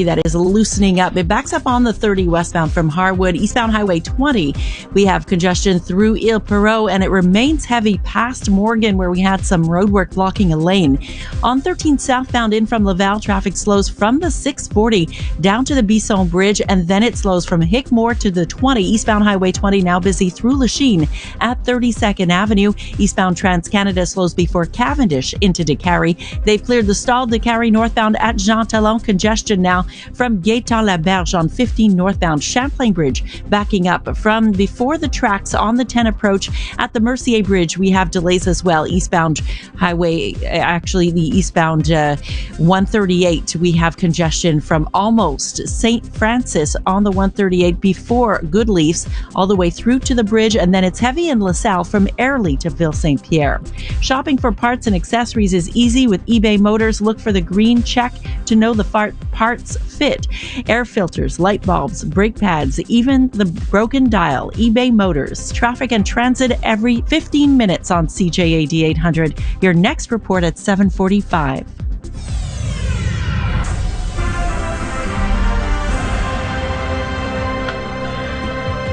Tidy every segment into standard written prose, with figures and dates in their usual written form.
that is loosening up. It backs up on the 30 westbound from Harwood. Eastbound Highway 20, we have congestion through Ile Perrot, and it remains heavy past Morgan, where we had some roadwork blocking a lane. On 13 southbound in from Laval, traffic slows from the 640 down to the Bisson Bridge, and then it slows from Hickmore to the 20. Eastbound Highway 20 now busy through Lachine at 32nd Avenue. Eastbound Trans-Canada slows before Cavendish into Décarie. They've cleared the stalled Décarie northbound at Jean Talon. Congestion now from Gaétan-Laberge on 15 northbound. Champlain Bridge backing up from before the tracks on the 10 approach. At the Mercier Bridge, we have delays as well. Eastbound highway, actually the eastbound 138, we have congestion from almost St. Francis on the 138 before Goodleafs all the way through to the bridge, and then it's heavy in LaSalle from Airlie to Ville St. Pierre. Shopping for parts and accessories is easy with eBay Motors. Look for the green check to know the parts fit. Air filters, light bulbs, brake pads, even the broken dial. eBay Motors. Traffic and transit every 15 minutes on CJAD 800. Your next report at 7:45.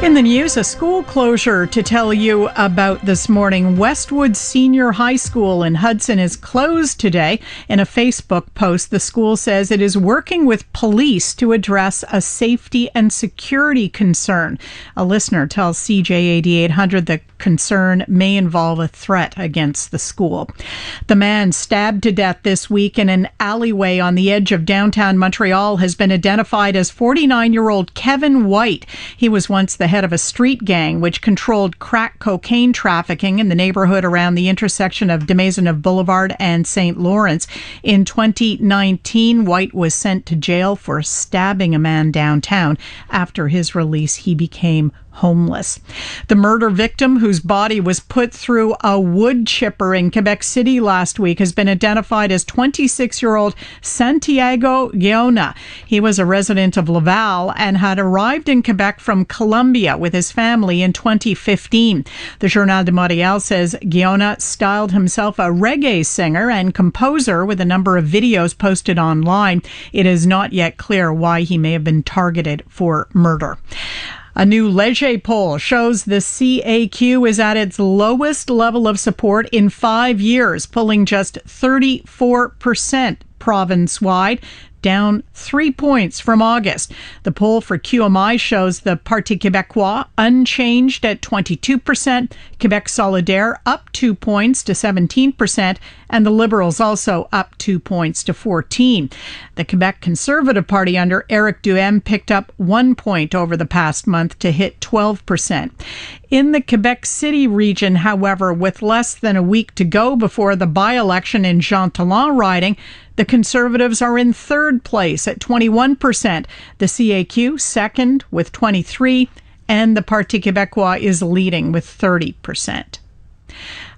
In the news, a school closure to tell you about this morning. Westwood Senior High School in Hudson is closed today. In a Facebook post, the school says it is working with police to address a safety and security concern. A listener tells CJAD 800 the concern may involve a threat against the school. The man stabbed to death this week in an alleyway on the edge of downtown Montreal has been identified as 49-year-old Kevin White. He was once the head of a street gang which controlled crack cocaine trafficking in the neighborhood around the intersection of de Maisonneuve Boulevard and St. Lawrence. In 2019, White was sent to jail for stabbing a man downtown. After his release, he became homeless. The murder victim, whose body was put through a wood chipper in Quebec City last week, has been identified as 26-year-old Santiago Guiona. He was a resident of Laval and had arrived in Quebec from Colombia with his family in 2015. The Journal de Montréal says Guiona styled himself a reggae singer and composer with a number of videos posted online. It is not yet clear why he may have been targeted for murder. A new Leger poll shows the CAQ is at its lowest level of support in 5 years, pulling just 34% province-wide, down 3 points from August. The poll for QMI shows the Parti Québécois unchanged at 22%, Québec Solidaire up 2 points to 17%, and the Liberals also up 2 points to 14%. The Quebec Conservative Party under Éric Duhaime picked up 1 point over the past month to hit 12%. In the Quebec City region, however, with less than a week to go before the by-election in Jean Talon riding, the Conservatives are in third place at 21%. The CAQ second with 23%, and the Parti Québécois is leading with 30%.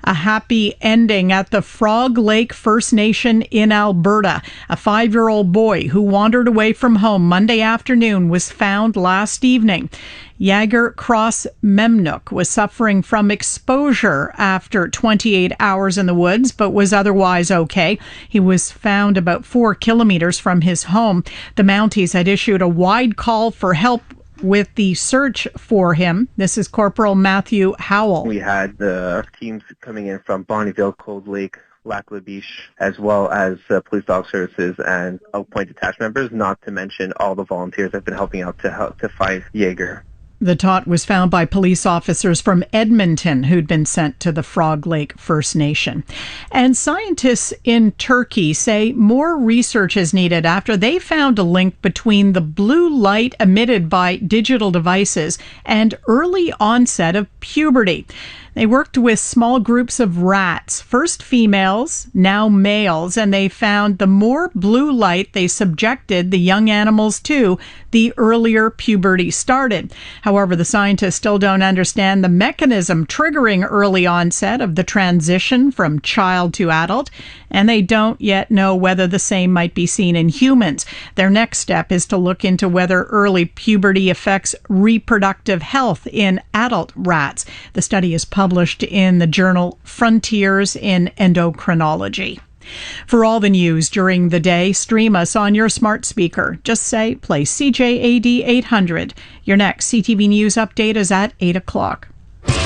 A happy ending at the Frog Lake First Nation in Alberta. A 5-year-old boy who wandered away from home Monday afternoon was found last evening. Yager Cross Memnook was suffering from exposure after 28 hours in the woods, but was otherwise okay. He was found about 4 kilometers from his home. The Mounties had issued a wide call for help with the search for him. This is Corporal Matthew Howell. We had the teams coming in from Bonnyville, Cold Lake, Lac La Biche, as well as police dog services and Oak Point detached members, not to mention all the volunteers that have been helping out to find Jaeger. The tot was found by police officers from Edmonton who'd been sent to the Frog Lake First Nation. And scientists in Turkey say more research is needed after they found a link between the blue light emitted by digital devices and early onset of puberty. They worked with small groups of rats, first females, now males, and they found the more blue light they subjected the young animals to, the earlier puberty started. However, the scientists still don't understand the mechanism triggering early onset of the transition from child to adult, and they don't yet know whether the same might be seen in humans. Their next step is to look into whether early puberty affects reproductive health in adult rats. The study is published in the journal Frontiers in Endocrinology. For all the news during the day, stream us on your smart speaker. Just say, play CJAD 800. Your next CTV News update is at 8 o'clock.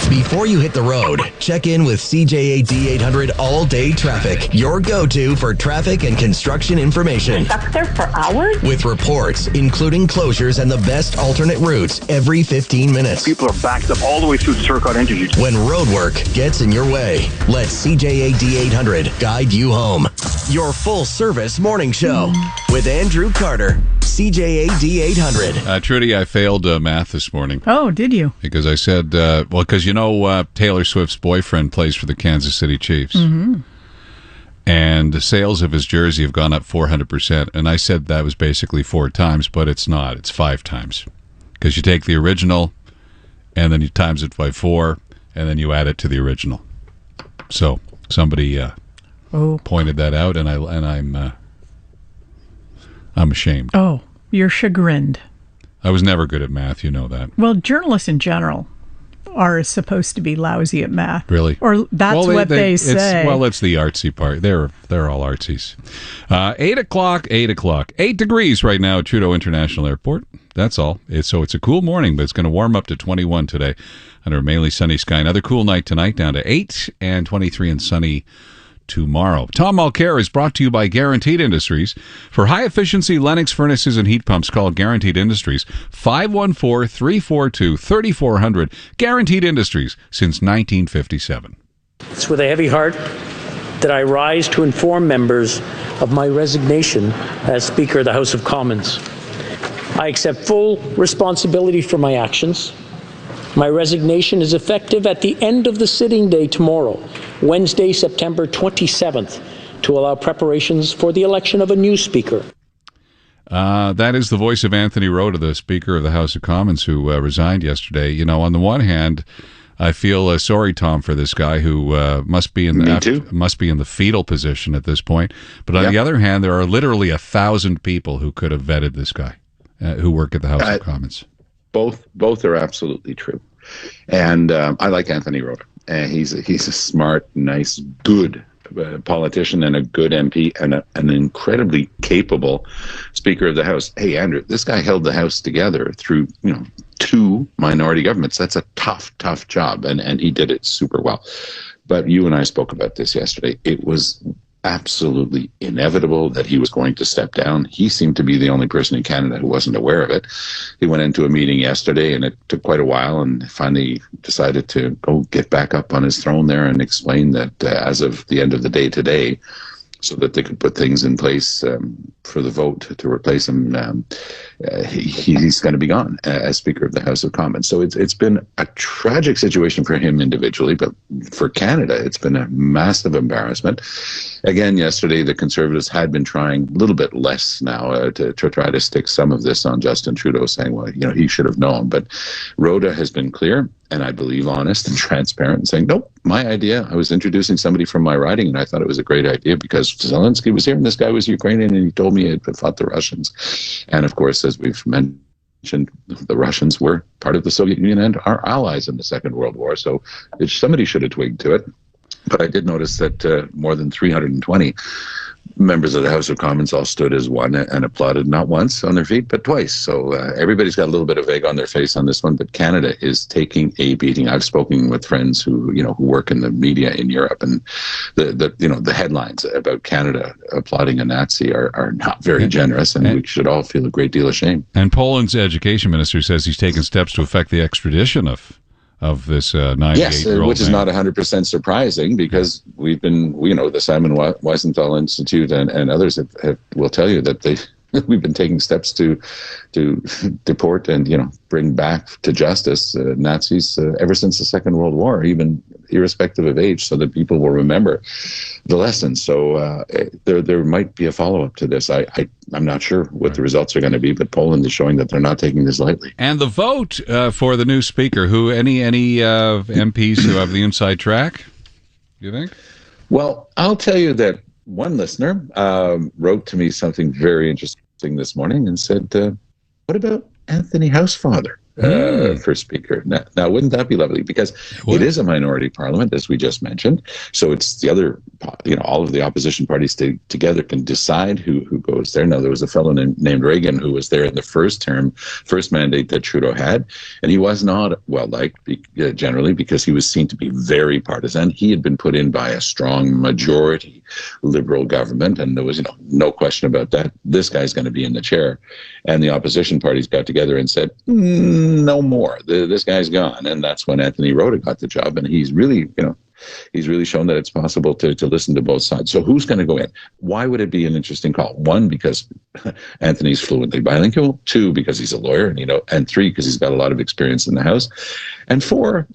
Before you hit the road, check in with CJAD 800 all-day traffic, your go-to for traffic and construction information. Stuck there for hours? With reports, including closures and the best alternate routes every 15 minutes. People are backed up all the way through the Turcotte interchange. When roadwork gets in your way, let CJAD 800 guide you home. Your full-service morning show with Andrew Carter. CJAD 800. Trudy, I failed math this morning. Oh, did you? Because I said, because Taylor Swift's boyfriend plays for the Kansas City Chiefs. Mm-hmm. And the sales of his jersey have gone up 400%. And I said that was basically 4 times, but it's not. It's 5 times. Because you take the original, and then you times it by 4, and then you add it to the original. So somebody pointed that out, and I'm ashamed. Oh, you're chagrined. I was never good at math, you know that. Well, journalists in general are supposed to be lousy at math. Really? Or that's what they say. It's the artsy part. They're all artsies. 8 o'clock, 8 o'clock. 8 degrees right now at Trudeau International Airport. That's all. It's a cool morning, but it's going to warm up to 21 today under a mainly sunny sky. Another cool night tonight, down to 8 and 23 and sunny tomorrow. Tom Mulcair is brought to you by Guaranteed Industries. For high-efficiency Lennox furnaces and heat pumps, call Guaranteed Industries, 514-342-3400. Guaranteed Industries since 1957. It's with a heavy heart that I rise to inform members of my resignation as Speaker of the House of Commons. I accept full responsibility for my actions. My resignation is effective at the end of the sitting day tomorrow, Wednesday, September 27th, to allow preparations for the election of a new Speaker. That is the voice of Anthony Rota, the Speaker of the House of Commons, who resigned yesterday. You know, on the one hand, I feel sorry, Tom, for this guy who must be in the fetal position at this point. But on the other hand, there are literally 1,000 people who could have vetted this guy, who work at the House of Commons. Both are absolutely true, and I like Anthony Rota. He's a smart, nice, good politician and a good MP and an incredibly capable Speaker of the House. Hey, Andrew, this guy held the House together through 2 minority governments. That's a tough job, and he did it super well. But you and I spoke about this yesterday. It was absolutely inevitable that he was going to step down. He seemed to be the only person in Canada who wasn't aware of it. He went into a meeting yesterday, and it took quite a while, and finally decided to go get back up on his throne there and explain that as of the end of the day today, so that they could put things in place for the vote to replace him. He's going to be gone as Speaker of the House of Commons. So it's been a tragic situation for him individually, but for Canada, it's been a massive embarrassment. Again, yesterday, the Conservatives had been trying a little bit less now to try to stick some of this on Justin Trudeau, saying, well, he should have known. But Rhoda has been clear, and I believe honest and transparent, and saying, nope, my idea. I was introducing somebody from my riding, and I thought it was a great idea because Zelensky was here, and this guy was Ukrainian, and he told me he had fought the Russians. And of course, as we've mentioned, the Russians were part of the Soviet Union and our allies in the Second World War. So somebody should have twigged to it. But I did notice that more than 320 members of the House of Commons all stood as one and applauded, not once on their feet, but twice. So everybody's got a little bit of egg on their face on this one, but Canada is taking a beating. I've spoken with friends who work in the media in Europe, and the headlines about Canada applauding a Nazi are not very generous, and we should all feel a great deal of shame. And Poland's education minister says he's taken steps to affect the extradition of this 98-year-old which is not 100% surprising, because we've been, the Simon Wiesenthal Institute and others will tell you that we've been taking steps to deport and bring back to justice Nazis ever since the Second World War, even irrespective of age, so that people will remember the lessons. So there might be a follow-up to this. I'm not sure what the results are going to be, but Poland is showing that they're not taking this lightly. And the vote for the new speaker, any MPs who have the inside track, do you think? Well, I'll tell you that one listener wrote to me something very interesting this morning and said, what about Anthony Housefather? for Speaker. Now, wouldn't that be lovely? Because it is a minority parliament, as we just mentioned. So it's the other, all of the opposition parties together can decide who goes there. Now, there was a fellow named Reagan who was there in the first mandate that Trudeau had, and he was not well liked generally because he was seen to be very partisan. He had been put in by a strong majority Liberal government, and there was no question about that. This guy's going to be in the chair. And the opposition parties got together and said, no more. This guy's gone. And that's when Anthony Rota got the job. And he's really, he's really shown that it's possible to listen to both sides. So who's going to go in? Why would it be an interesting call? One, because Anthony's fluently bilingual. Two, because he's a lawyer, and three, because he's got a lot of experience in the House. And four,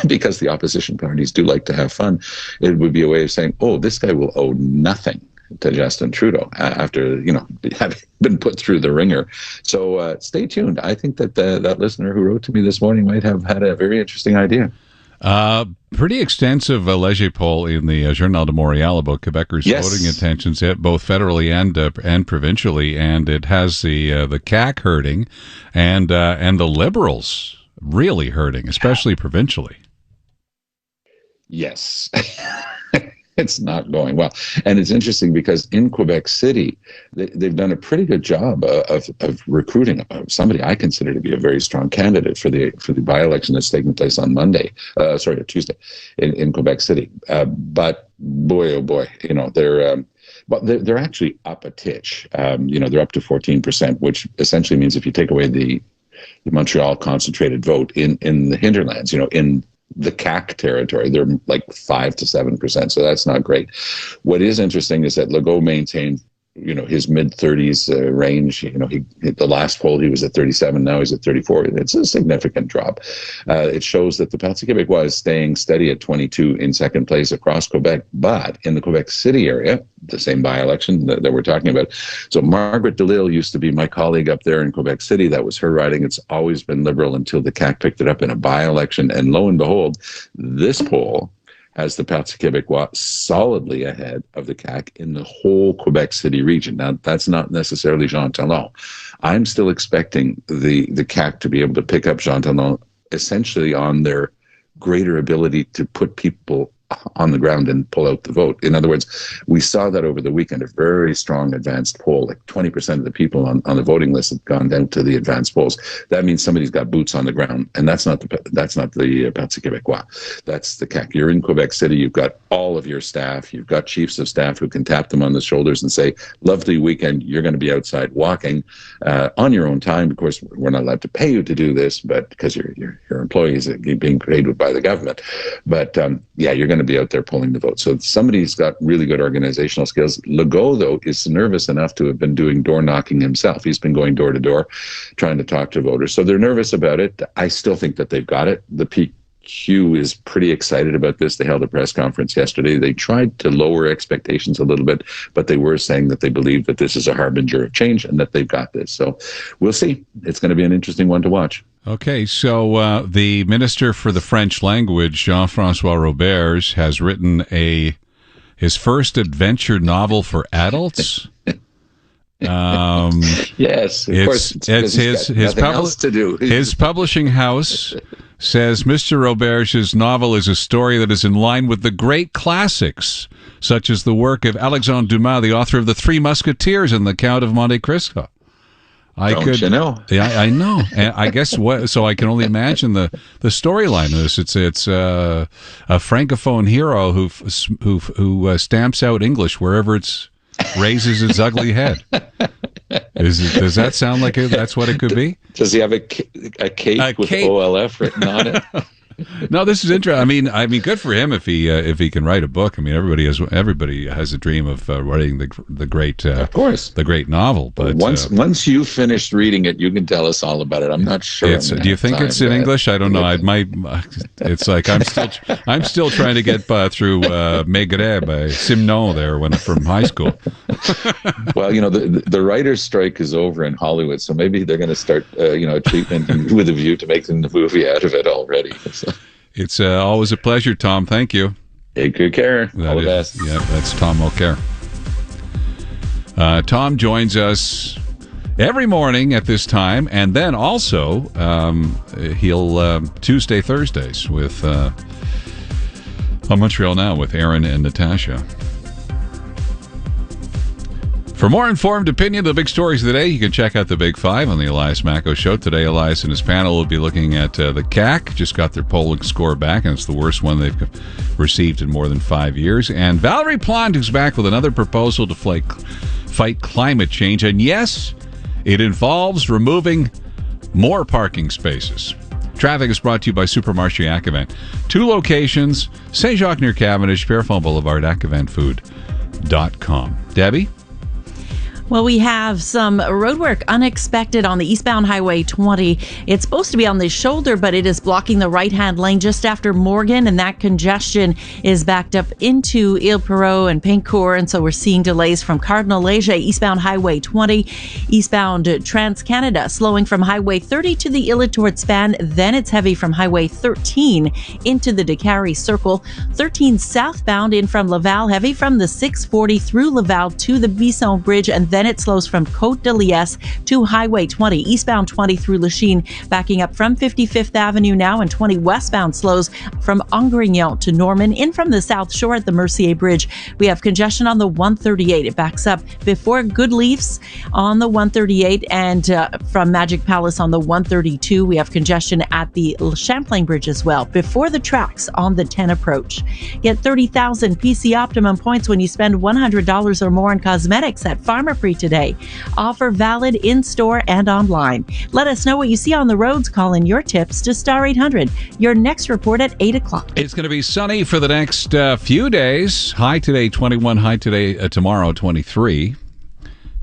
because the opposition parties do like to have fun, it would be a way of saying, oh, this guy will owe nothing to Justin Trudeau after, having been put through the ringer. So stay tuned. I think that that listener who wrote to me this morning might have had a very interesting idea. Pretty extensive leger poll in the Journal de Montréal about Quebecers' voting intentions, both federally and provincially, and it has the CAQ hurting, and the Liberals really hurting, especially provincially. Yes. It's not going well. And it's interesting because in Quebec City, they've done a pretty good job of recruiting somebody I consider to be a very strong candidate for the by-election that's taking place on Tuesday in Quebec City. But boy, oh boy, they're actually up a titch. They're up to 14%, which essentially means if you take away the Montreal concentrated vote in the hinterlands, in the CAQ territory, they're like 5 to 7%. So that's not great. What is interesting is that Legault maintained, his mid-30s range. The last poll he was at 37. Now he's at 34. It's a significant drop. It shows that the Parti Québécois is staying steady at 22 in second place across Quebec. But in the Quebec City area, the same by-election that we're talking about. So Margaret DeLille used to be my colleague up there in Quebec City. That was her riding. It's always been Liberal until the CAQ picked it up in a by-election. And lo and behold, this poll has the Parti Québécois solidly ahead of the CAQ in the whole Quebec City region. Now, that's not necessarily Jean Talon. I'm still expecting the CAQ to be able to pick up Jean Talon essentially on their greater ability to put people on the ground and pull out the vote. In other words, we saw that over the weekend, a very strong advanced poll, like 20% of the people on the voting list have gone down to the advanced polls. That means somebody's got boots on the ground, and that's not the Parti Québécois. That's the CAQ. You're in Quebec City, you've got all of your staff, you've got chiefs of staff who can tap them on the shoulders and say, lovely weekend, you're going to be outside walking on your own time. Of course, we're not allowed to pay you to do this, but because your employees are being paid by the government. But you're going to be out there pulling the vote. So somebody's got really good organizational skills. Legault, though, is nervous enough to have been doing door knocking himself. He's been going door to door, trying to talk to voters. So they're nervous about it. I still think that they've got it. The PQ is pretty excited about this. They held a press conference yesterday. They tried to lower expectations a little bit, but they were saying that they believe that this is a harbinger of change and that they've got this. So we'll see. It's going to be an interesting one to watch. Okay, so the Minister for the French Language, Jean-François Roberts, has written his first adventure novel for adults. Yes, of course. It's his publishing house says Mr. Roberts' novel is a story that is in line with the great classics, such as the work of Alexandre Dumas, the author of The Three Musketeers and The Count of Monte Cristo. You know? Yeah, I know. And I guess so I can only imagine the storyline of this. It's a francophone hero who stamps out English wherever it raises its ugly head. Does that sound like that's what it could be? Does he have a cake with OLF written on it? No, this is interesting. I mean, good for him if he can write a book. I mean, everybody has a dream of writing the great, of course, the great novel. But once you've finished reading it, you can tell us all about it. I'm not sure. Do you think it's in English? I don't know. It's like I'm still trying to get through Maigret by Simon there from high school. Well, the writers' strike is over in Hollywood, so maybe they're going to start a treatment with a view to making the movie out of it already. So. It's always a pleasure, Tom. Thank you. Take good care. All the best. Yeah, that's Tom O'Care. Tom joins us every morning at this time, and then also he'll Tuesday, Thursdays with on Montreal Now with Aaron and Natasha. For more informed opinion of the big stories of the day, you can check out the Big Five on the Elias Macco Show. Today, Elias and his panel will be looking at the CAC. Just got their polling score back, and it's the worst one they've received in more than 5 years. And Valerie Plante is back with another proposal to fight climate change. And yes, it involves removing more parking spaces. Traffic is brought to you by Supermarché Acavent. 2 locations, Saint-Jacques near Cavendish, Pierrefonds Boulevard, acaventfood.com. Debbie? Well, we have some roadwork unexpected on the eastbound Highway 20. It's supposed to be on the shoulder, but it is blocking the right-hand lane just after Morgan, and that congestion is backed up into Ile Perrot and Pincourt, and so we're seeing delays from Cardinal Leger, eastbound Highway 20, eastbound Trans-Canada, slowing from Highway 30 to the Illitourt span. Then it's heavy from Highway 13 into the Décarie Circle. 13 southbound in from Laval, heavy from the 640 through Laval to the Bisson Bridge, and then it slows from Côte de Liesse to Highway 20, eastbound 20 through Lachine, backing up from 55th Avenue now, and 20 westbound slows from Angrignon to Norman. In from the South Shore at the Mercier Bridge, we have congestion on the 138. It backs up before Good Leafs on the 138, and from Magic Palace on the 132. We have congestion at the Champlain Bridge as well, before the tracks on the 10 approach. Get 30,000 PC Optimum points when you spend $100 or more on cosmetics at Pharmaprix today. Offer valid in-store and online. Let us know what you see on the roads. Call in your tips to Star 800. Your next report at 8 o'clock. It's going to be sunny for the next few days. High today, 21. High today, tomorrow, 23.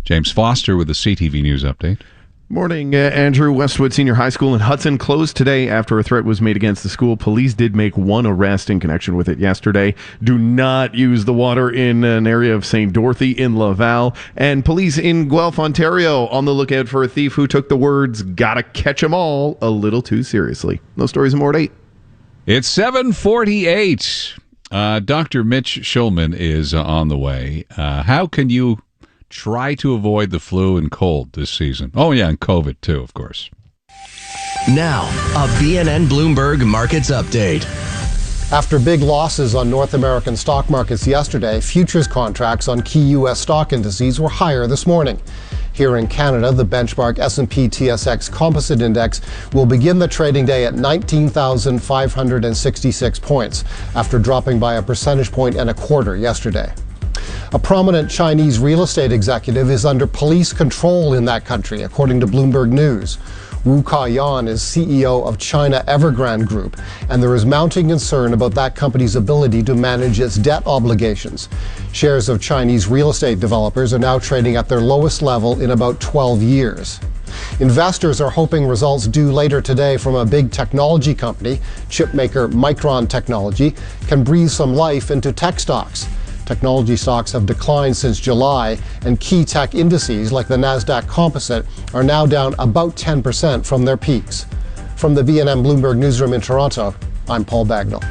James Foster with the CTV News Update. Morning, Andrew. Westwood Senior High School in Hudson closed today after a threat was made against the school. Police did make one arrest in connection with it yesterday. Do not use the water in an area of St. Dorothy in Laval. And police in Guelph, Ontario, on the lookout for a thief who took the words, "Gotta catch 'em all," a little too seriously. Those stories and more at 8. It's 7:48. Dr. Mitch Schulman is on the way. How can you try to avoid the flu and cold this season? Oh, yeah, and COVID, too, of course. Now, a BNN Bloomberg Markets Update. After big losses on North American stock markets yesterday, futures contracts on key U.S. stock indices were higher this morning. Here in Canada, the benchmark S&P TSX Composite Index will begin the trading day at 19,566 points, after dropping by 1.25 percentage points yesterday. A prominent Chinese real estate executive is under police control in that country, according to Bloomberg News. Wu Ka-yan is CEO of China Evergrande Group, and there is mounting concern about that company's ability to manage its debt obligations. Shares of Chinese real estate developers are now trading at their lowest level in about 12 years. Investors are hoping results due later today from a big technology company, chipmaker Micron Technology, can breathe some life into tech stocks. Technology stocks have declined since July, and key tech indices like the Nasdaq Composite are now down about 10% from their peaks. From the BNN Bloomberg Newsroom in Toronto, I'm Paul Bagnall.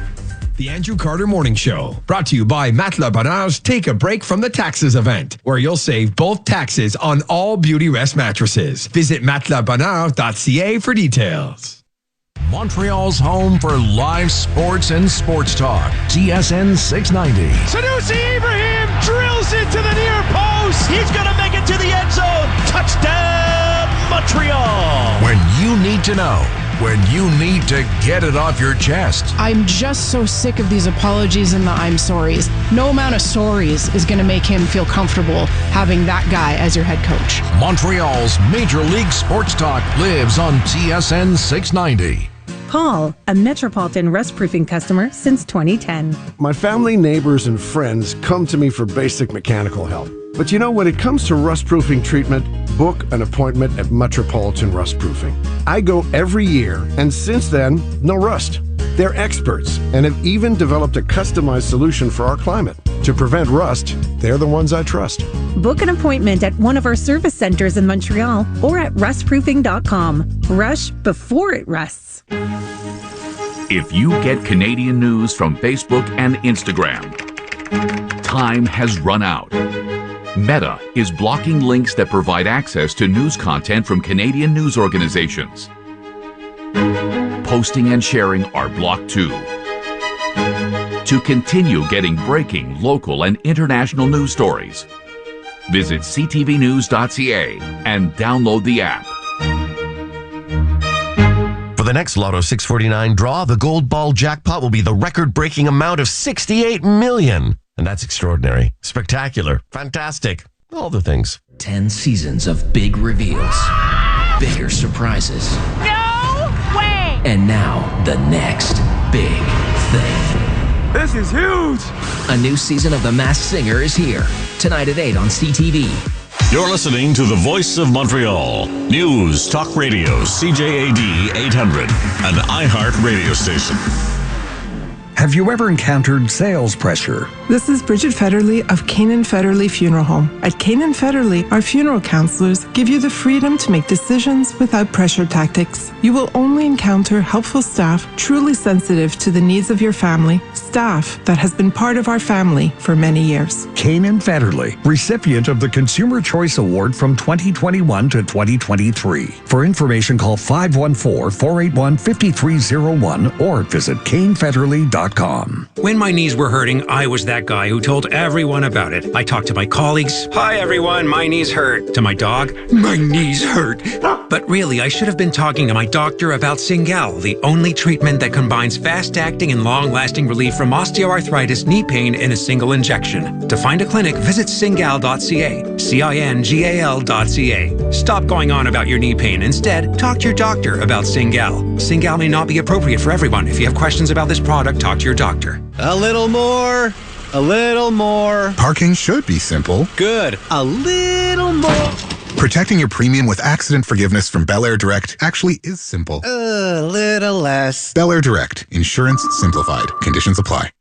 The Andrew Carter Morning Show, brought to you by Matelas Bonheur's Take a Break from the Taxes event, where you'll save both taxes on all Beauty Rest mattresses. Visit matelasbonheur.ca for details. Montreal's home for live sports and sports talk. TSN 690. Sanusi Ibrahim drills into the near post. He's going to make it to the end zone. Touchdown, Montreal. When you need to know. When you need to get it off your chest. I'm just so sick of these apologies and the I'm sorries. No amount of sorries is going to make him feel comfortable having that guy as your head coach. Montreal's Major League Sports Talk lives on TSN 690. Paul, a Metropolitan Rust Proofing customer since 2010. My family, neighbors, and friends come to me for basic mechanical help. But you know, when it comes to rust proofing treatment, book an appointment at Metropolitan Rust Proofing. I go every year, and since then, no rust. They're experts and have even developed a customized solution for our climate. To prevent rust, they're the ones I trust. Book an appointment at one of our service centers in Montreal or at rustproofing.com. Rush before it rusts. If you get Canadian news from Facebook and Instagram, time has run out. Meta is blocking links that provide access to news content from Canadian news organizations. Posting and sharing are blocked too. To continue getting breaking local and international news stories, visit ctvnews.ca and download the app. For the next Lotto 649 draw, the gold ball jackpot will be the record-breaking amount of $68 million. And that's extraordinary, spectacular, fantastic, all the things. 10 seasons of big reveals, bigger surprises. No way! And now, the next big thing. This is huge! A new season of The Masked Singer is here. Tonight at 8 on CTV. You're listening to the Voice of Montreal. News, talk radio, CJAD 800, an iHeart radio station. Have you ever encountered sales pressure? This is Bridget Federley of Canaan Federley Funeral Home. At Canaan Federley, our funeral counselors give you the freedom to make decisions without pressure tactics. You will only encounter helpful staff truly sensitive to the needs of your family, staff that has been part of our family for many years. Canaan Federley, recipient of the Consumer Choice Award from 2021 to 2023. For information, call 514-481-5301 or visit canefederley.com. When my knees were hurting, I was that guy who told everyone about it. I talked to my colleagues. Hi, everyone. My knees hurt. To my dog. My knees hurt. But really, I should have been talking to my doctor about Cingal, the only treatment that combines fast-acting and long-lasting relief from osteoarthritis knee pain in a single injection. To find a clinic, visit cingal.ca. CINGAL.ca. Stop going on about your knee pain. Instead, talk to your doctor about Cingal. Cingal may not be appropriate for everyone. If you have questions about this product, talk to your doctor. A little more. A little more. Parking should be simple. Good. A little more. Protecting your premium with accident forgiveness from Bel Air Direct actually is simple. A little less. Bel Air Direct. Insurance simplified. Conditions apply.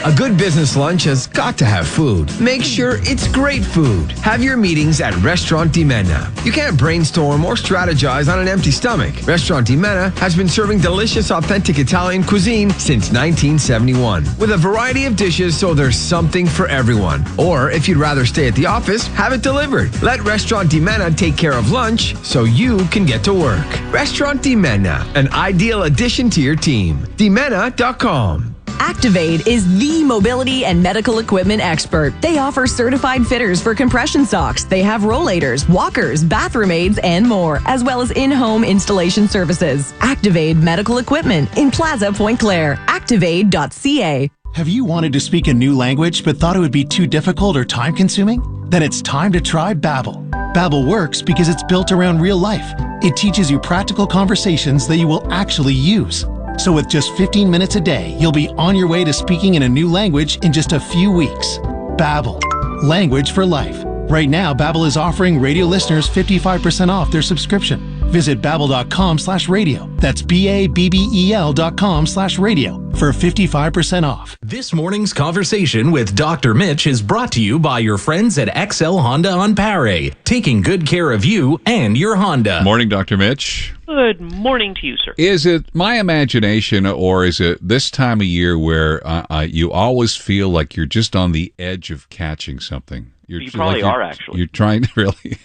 A good business lunch has got to have food. Make sure it's great food. Have your meetings at Restaurant Di Mena. You can't brainstorm or strategize on an empty stomach. Restaurant Di Mena has been serving delicious, authentic Italian cuisine since 1971. With a variety of dishes, so there's something for everyone. Or if you'd rather stay at the office, have it delivered. Let Restaurant Di Mena take care of lunch so you can get to work. Restaurant Di Mena, an ideal addition to your team. DiMena.com. Activade is the mobility and medical equipment expert. They offer certified fitters for compression socks. They have rollators, walkers, bathroom aids, and more, as well as in-home installation services. Activade Medical Equipment in Plaza Point Claire. Activade.ca. Have you wanted to speak a new language but thought it would be too difficult or time-consuming? Then it's time to try Babbel. Babbel works because it's built around real life. It teaches you practical conversations that you will actually use. So with just 15 minutes a day, you'll be on your way to speaking in a new language in just a few weeks. Babbel, language for life. Right now, Babbel is offering radio listeners 55% off their subscription. Visit babbel.com/radio. That's BABBEL.com/radio for 55% off. This morning's conversation with Dr. Mitch is brought to you by your friends at XL Honda on Paré, taking good care of you and your Honda. Morning, Dr. Mitch. Good morning to you, sir. Is it my imagination, or is it this time of year where you always feel like you're just on the edge of catching something? You probably are, actually. You're trying to really...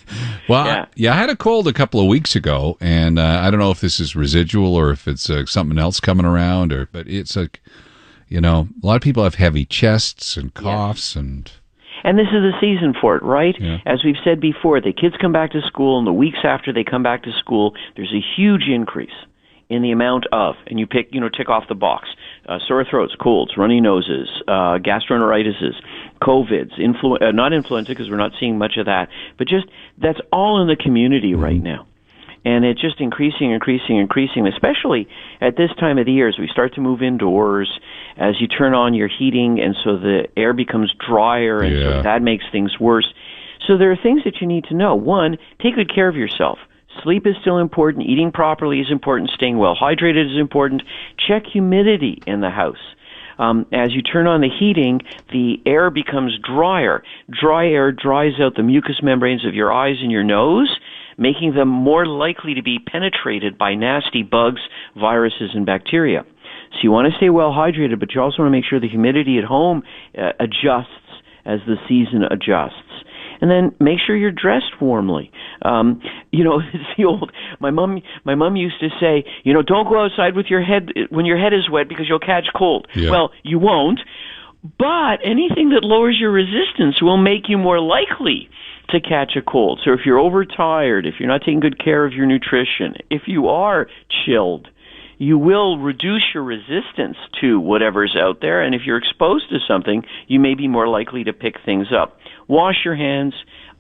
Well, yeah, I had a cold a couple of weeks ago, and I don't know if this is residual or if it's something else coming around, but it's like, a lot of people have heavy chests and coughs and this is the season for it, right? Yeah. As we've said before, the kids come back to school, and the weeks after they come back to school, there's a huge increase in the amount of, and you tick off the box, sore throats, colds, runny noses, gastroenteritises, COVIDs, not influenza because we're not seeing much of that, but just that's all in the community right now. And it's just increasing, especially at this time of the year as we start to move indoors, as you turn on your heating, and so the air becomes drier, and so that makes things worse. So there are things that you need to know. One, take good care of yourself. Sleep is still important. Eating properly is important. Staying well hydrated is important. Check humidity in the house. As you turn on the heating, the air becomes drier. Dry air dries out the mucous membranes of your eyes and your nose, making them more likely to be penetrated by nasty bugs, viruses, and bacteria. So you want to stay well hydrated, but you also want to make sure the humidity at home adjusts as the season adjusts. And then make sure you're dressed warmly. It's the old. My mom used to say, don't go outside with your head when your head is wet because you'll catch cold. Yeah. Well, you won't. But anything that lowers your resistance will make you more likely to catch a cold. So if you're overtired, if you're not taking good care of your nutrition, if you are chilled, you will reduce your resistance to whatever's out there. And if you're exposed to something, you may be more likely to pick things up. Wash your hands.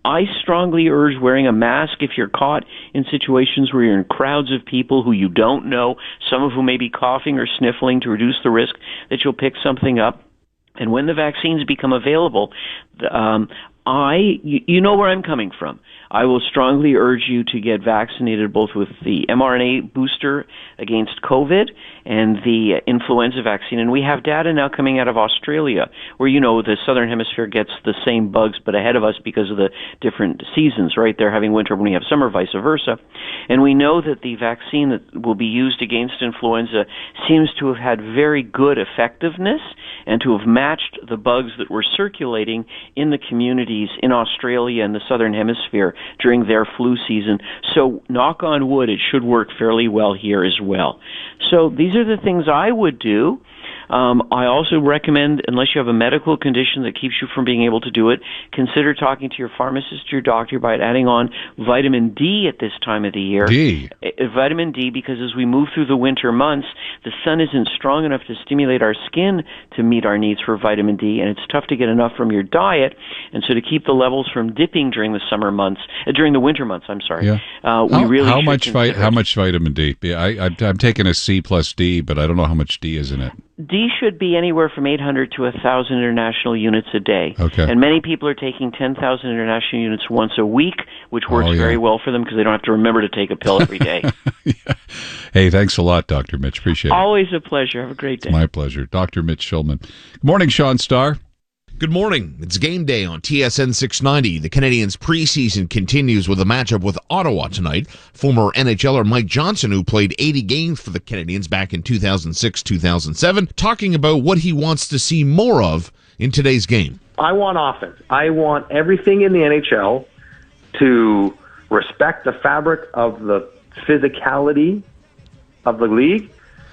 I strongly urge wearing a mask if you're caught in situations where you're in crowds of people who you don't know, some of whom may be coughing or sniffling, to reduce the risk that you'll pick something up. And when the vaccines become available, you know where I'm coming from. I will strongly urge you to get vaccinated both with the mRNA booster against COVID and the influenza vaccine. And we have data now coming out of Australia where, the Southern Hemisphere gets the same bugs but ahead of us because of the different seasons, right? They're having winter when we have summer, vice versa. And we know that the vaccine that will be used against influenza seems to have had very good effectiveness and to have matched the bugs that were circulating in the communities in Australia and the Southern Hemisphere during their flu season. So, knock on wood, it should work fairly well here as well. So these are the things I would do. I also recommend, unless you have a medical condition that keeps you from being able to do it, consider talking to your pharmacist or your doctor about adding on vitamin D at this time of the year. Vitamin D, because as we move through the winter months, the sun isn't strong enough to stimulate our skin to meet our needs for vitamin D, and it's tough to get enough from your diet. And so to keep the levels from dipping during the during the winter months, we really how much vitamin D? I'm taking a C plus D, but I don't know how much D is in it. D should be anywhere from 800 to 1,000 international units a day. Okay. And many people are taking 10,000 international units once a week, which works very well for them because they don't have to remember to take a pill every day. Yeah. Hey, thanks a lot, Dr. Mitch. Appreciate it. Always a pleasure. Have a great day. My pleasure. Dr. Mitch Schulman. Good morning, Sean Starr. Good morning. It's game day on TSN 690. The Canadiens' preseason continues with a matchup with Ottawa tonight. Former NHLer Mike Johnson, who played 80 games for the Canadiens back in 2006-2007, talking about what he wants to see more of in today's game. I want offense. I want everything in the NHL to respect the fabric of the physicality of the league.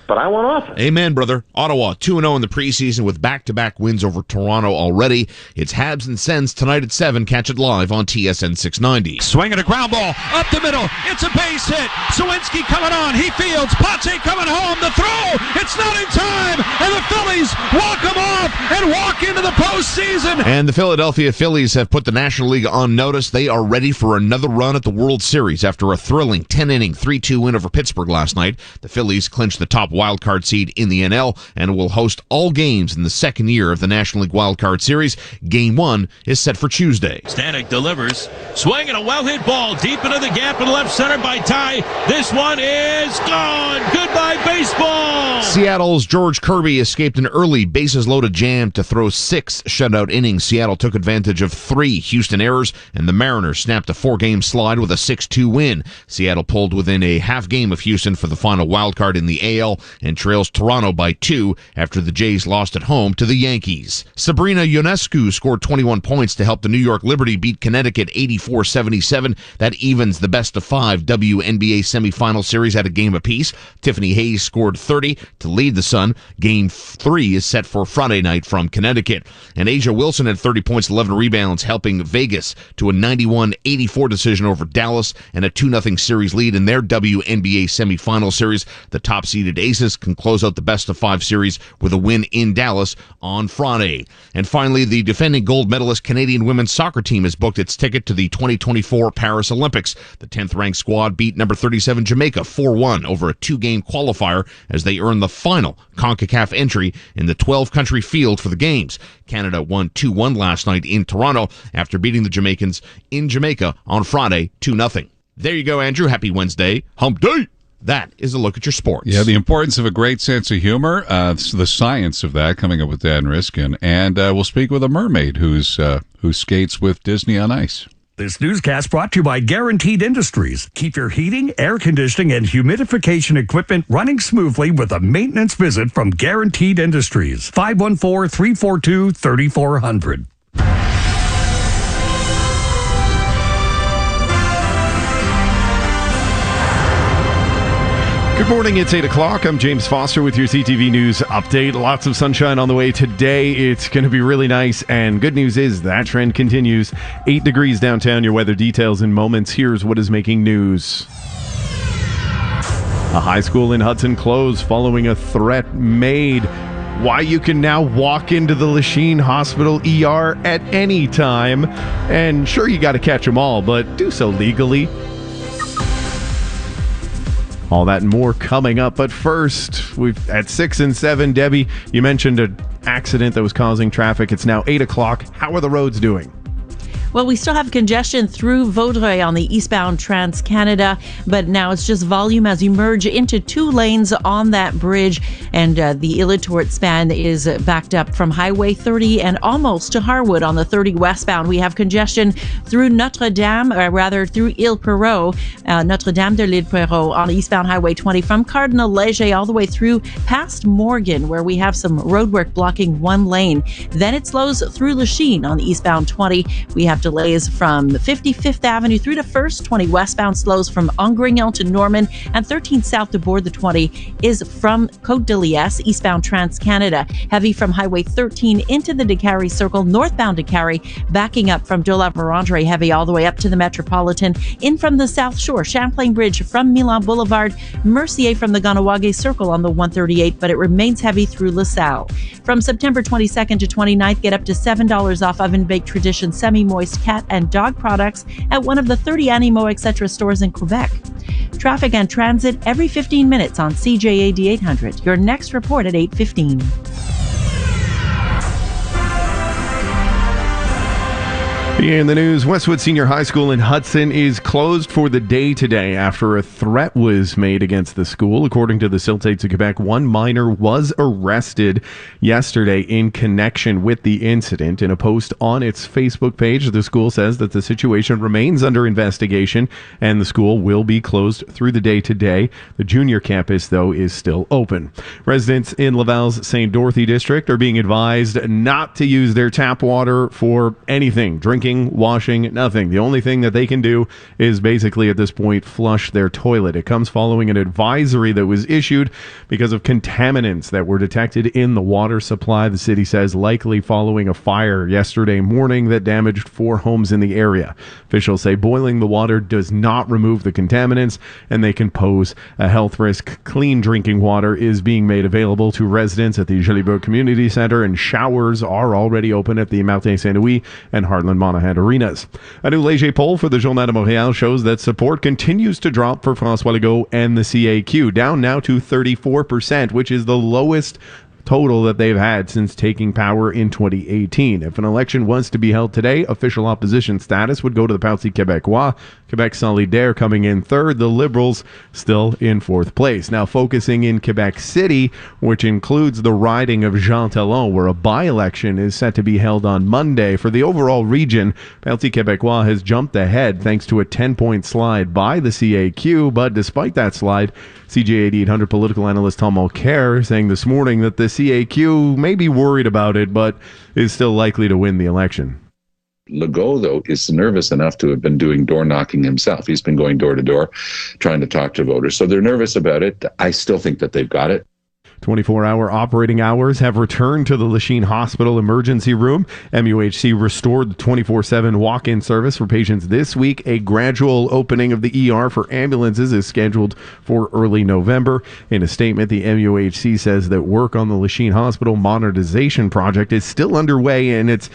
But I want offense. Amen, brother. Ottawa 2-0 in the preseason with back-to-back wins over Toronto already. It's Habs and Sens tonight at 7. Catch it live on TSN 690. Swinging a ground ball up the middle. It's a base hit. Sawinski coming on. He fields. Pache coming home. The throw. It's not in time. And the Phillies walk him off and walk into the postseason. And the Philadelphia Phillies have put the National League on notice. They are ready for another run at the World Series after a thrilling 10-inning 3-2 win over Pittsburgh last night. The Phillies clinched the top wildcard seed in the NL and will host all games in the second year of the National League Wildcard Series. Game 1 is set for Tuesday. Stanek delivers. Swinging a well-hit ball deep into the gap in left center by Ty. This one is gone. Goodbye, baseball. Seattle's George Kirby escaped an early bases-loaded jam to throw 6 shutout innings. Seattle took advantage of 3 Houston errors, and the Mariners snapped a 4-game slide with a 6-2 win. Seattle pulled within a half game of Houston for the final wildcard in the AL and trails Toronto by 2 after the Jays lost at home to the Yankees. Sabrina Ionescu scored 21 points to help the New York Liberty beat Connecticut 84-77. That evens the best-of-5 WNBA semifinal series at a game apiece. Tiffany Hayes scored 30 to lead the Sun. Game 3 is set for Friday night from Connecticut. And Asia Wilson had 30 points, 11 rebounds, helping Vegas to a 91-84 decision over Dallas and a 2-0 series lead in their WNBA semifinal series. The top-seeded Aces can close out the best-of-5 series with a win in Dallas on Friday. And finally, the defending gold medalist Canadian women's soccer team has booked its ticket to the 2024 Paris Olympics. The 10th-ranked squad beat number 37 Jamaica 4-1 over a 2-game qualifier as they earned the final CONCACAF entry in the 12-country field for the Games. Canada won 2-1 last night in Toronto after beating the Jamaicans in Jamaica on Friday 2-0. There you go, Andrew. Happy Wednesday. Hump day. That is a look at your sports. Yeah, the importance of a great sense of humor, the science of that, coming up with Dan Riskin. And we'll speak with a mermaid who skates with Disney on Ice. This newscast brought to you by Guaranteed Industries. Keep your heating, air conditioning, and humidification equipment running smoothly with a maintenance visit from Guaranteed Industries. 514-342-3400. Good morning, it's 8 o'clock. I'm James Foster with your CTV News update. Lots of sunshine on the way today. It's going to be really nice, and good news is that trend continues. 8 degrees downtown. Your weather details in moments. Here's what is making news. A high school in Hudson closed following a threat made. Why you can now walk into the Lachine Hospital ER at any time. And sure, you got to catch them all, but do so legally. All that and more coming up. But first, we've at 6 and 7, Debbie, you mentioned an accident that was causing traffic. It's now 8 o'clock. How are the roads doing? Well, we still have congestion through Vaudreuil on the eastbound Trans-Canada, but now it's just volume as you merge into 2 lanes on that bridge, and the Illitourt span is backed up from Highway 30 and almost to Harwood on the 30 westbound. We have congestion through Notre-Dame, or rather through Ile-Perrot, Notre-Dame de l'Ile-Perrot on eastbound Highway 20 from Cardinal-Léger all the way through past Morgan, where we have some roadwork blocking 1 lane. Then it slows through Lachine on the eastbound 20. We have delays from 55th Avenue through to 1st, 20 westbound slows from Angrignon to Norman, and 13 south to board the 20 is from Côte de Liesse, eastbound Trans-Canada. Heavy from Highway 13 into the Décarie Circle, northbound Décarie, backing up from Dolac-Merandre, heavy all the way up to the Metropolitan. In from the South Shore, Champlain Bridge from Milan Boulevard, Mercier from the Ganawage Circle on the 138, but it remains heavy through LaSalle. From September 22nd to 29th, get up to $7 off oven-baked tradition semi-moist cat and dog products at one of the 30 Animaux Etc. stores in Quebec. Traffic and transit every 15 minutes on CJAD 800. Your next report at 8:15. In the news, Westwood Senior High School in Hudson is closed for the day today after a threat was made against the school. According to the Siltates of Quebec, 1 minor was arrested yesterday in connection with the incident. In a post on its Facebook page, the school says that the situation remains under investigation and the school will be closed through the day today. The junior campus, though, is still open. Residents in Laval's St. Dorothy district are being advised not to use their tap water for anything, drinking, washing, nothing. The only thing that they can do is basically at this point flush their toilet. It comes following an advisory that was issued because of contaminants that were detected in the water supply. The city says likely following a fire yesterday morning that damaged 4 homes in the area. Officials say boiling the water does not remove the contaminants and they can pose a health risk. Clean drinking water is being made available to residents at the Jolibourg Community Center, and showers are already open at the Martin Saint-Louis and Heartland Monahan arenas. A new Léger poll for the Journal de Montréal shows that support continues to drop for François Legault and the CAQ, down now to 34%, which is the lowest total that they've had since taking power in 2018. If an election was to be held today, official opposition status would go to the Parti Québécois, Québec Solidaire coming in 3rd, the Liberals still in 4th place. Now focusing in Quebec City, which includes the riding of Jean Talon, where a by-election is set to be held on Monday. For the overall region, Parti Québécois has jumped ahead thanks to a 10-point slide by the CAQ, but despite that slide, CJAD 800 political analyst Tom Mulcair saying this morning that the CAQ may be worried about it, but is still likely to win the election. Legault, though, is nervous enough to have been doing door knocking himself. He's been going door to door, trying to talk to voters. So they're nervous about it. I still think that they've got it. 24-hour operating hours have returned to the Lachine Hospital emergency room. MUHC restored the 24/7 walk-in service for patients this week. A gradual opening of the ER for ambulances is scheduled for early November. In a statement, the MUHC says that work on the Lachine Hospital modernization project is still underway, and it's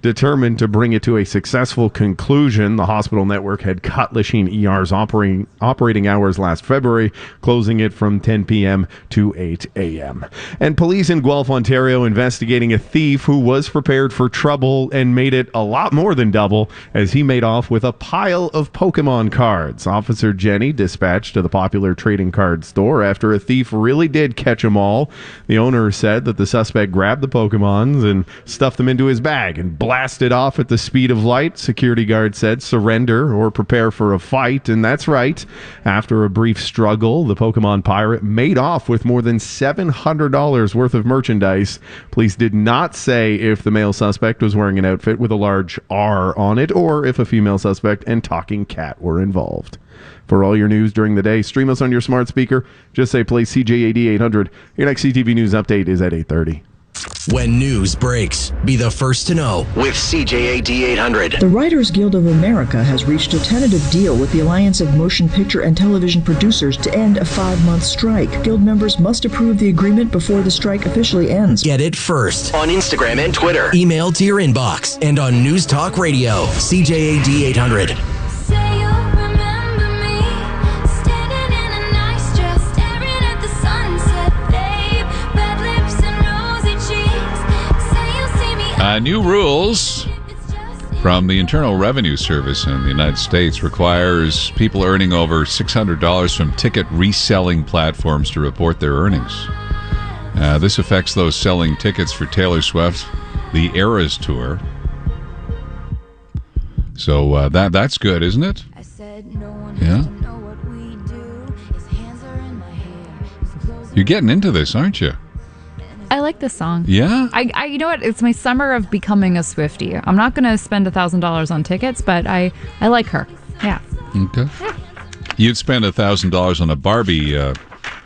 determined to bring it to a successful conclusion. The hospital network had cut Lachine ER's operating hours last February, closing it from 10 p.m. to 8 a.m. And police in Guelph, Ontario, investigating a thief who was prepared for trouble and made it a lot more than double as he made off with a pile of Pokemon cards. Officer Jenny dispatched to the popular trading card store after a thief really did catch them all. The owner said that the suspect grabbed the Pokemons and stuffed them into his bag and blasted off at the speed of light. Security guard said surrender or prepare for a fight, and that's right. After a brief struggle, the Pokemon pirate made off with more than $700 worth of merchandise. Police did not say if the male suspect was wearing an outfit with a large R on it or if a female suspect and talking cat were involved. For all your news during the day, stream us on your smart speaker. Just say play CJAD 800. Your next CTV News update is at 8:30. When news breaks, be the first to know with CJAD 800. The Writers Guild of America has reached a tentative deal with the Alliance of Motion Picture and Television Producers to end a 5-month strike. Guild members must approve the agreement before the strike officially ends. Get it first on Instagram and Twitter. Email to your inbox and on News Talk Radio. CJAD 800. New rules from the Internal Revenue Service in the United States requires people earning over $600 from ticket reselling platforms to report their earnings. This affects those selling tickets for Taylor Swift, the Eras Tour. So that's good, isn't it? Yeah. You're getting into this, aren't you? I like this song. Yeah? I you know what? It's my summer of becoming a Swiftie. I'm not going to spend $1,000 on tickets, but I like her. Yeah. Okay. You'd spend $1,000 on a Barbie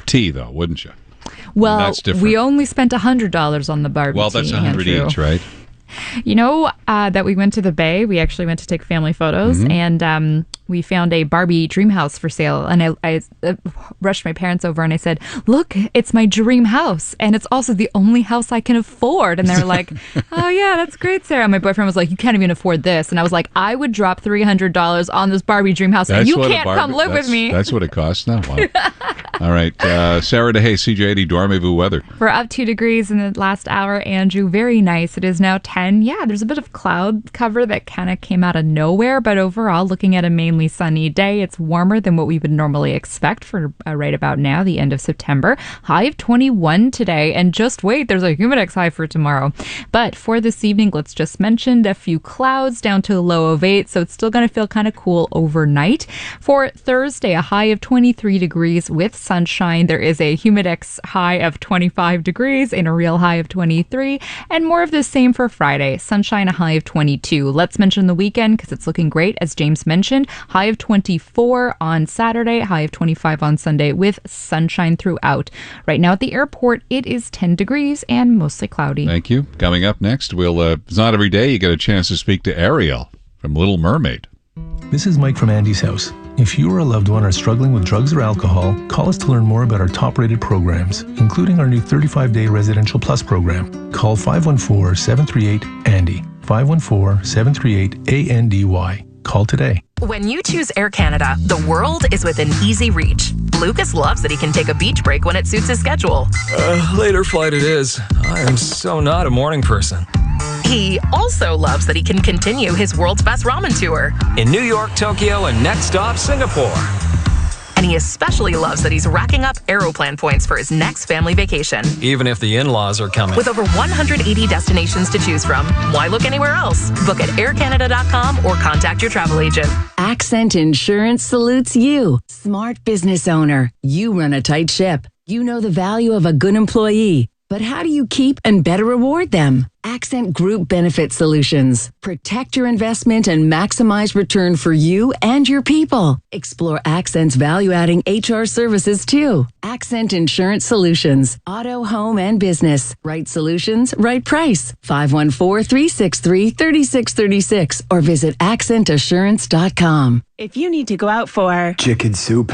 tee, though, wouldn't you? Well, that's different. we only spent $100 on the Barbie Well, that's tee, $100 Andrew. each, right? You know that we went to the Bay. We actually went to take family photos, and we found a Barbie dream house for sale. And I rushed my parents over and I said, "Look, it's my dream house, and it's also the only house I can afford." And they were like, "Oh yeah, that's great, Sarah." My boyfriend was like, "You can't even afford this," and I was like, "I would drop $300 on this Barbie dream house, and you can't come live with me." That's what it costs now. Wow. All right, Sarah DeHay, CJAD Dormez-vous weather. We're up 2 degrees in the last hour, Andrew. Very nice. It is now 10. Yeah, there's a bit of cloud cover that kind of came out of nowhere, but overall, looking at a mainly sunny day, it's warmer than what we would normally expect for right about now, the end of September. High of 21 today, and just wait, there's a humidex high for tomorrow. But for this evening, let's just mention a few clouds down to a low of 8, so it's still going to feel kind of cool overnight. For Thursday, a high of 23 degrees with sunshine. There is a humidex high of 25 degrees and a real high of 23, and more of the same for Friday. Sunshine, a high of 22. Let's mention the weekend because it's looking great, as James mentioned. High of 24 on Saturday, high of 25 on Sunday with sunshine throughout. Right now at the airport, it is 10 degrees and mostly cloudy. Thank you. Coming up next, it's not every day you get a chance to speak to Ariel from Little Mermaid. This is Mike from Andy's house. If you or a loved one are struggling with drugs or alcohol, call us to learn more about our top-rated programs, including our new 35-day Residential Plus program. Call 514-738-ANDY, 514-738-ANDY. Call today. When you choose Air Canada, the world is within easy reach. Lucas loves that he can take a beach break when it suits his schedule. Later flight it is. I am so not a morning person. He also loves that he can continue his world's best ramen tour. In New York, Tokyo, and next stop, Singapore. And he especially loves that he's racking up Aeroplan points for his next family vacation. Even if the in-laws are coming. With over 180 destinations to choose from, why look anywhere else? Book at aircanada.com or contact your travel agent. Accent Insurance salutes you. Smart business owner. You run a tight ship. You know the value of a good employee. But how do you keep and better reward them? Accent Group Benefit Solutions. Protect your investment and maximize return for you and your people. Explore Accent's value-adding HR services too. Accent Insurance Solutions. Auto, home, and business. Right solutions, right price. 514-363-3636 or visit accentassurance.com. If you need to go out for chicken soup,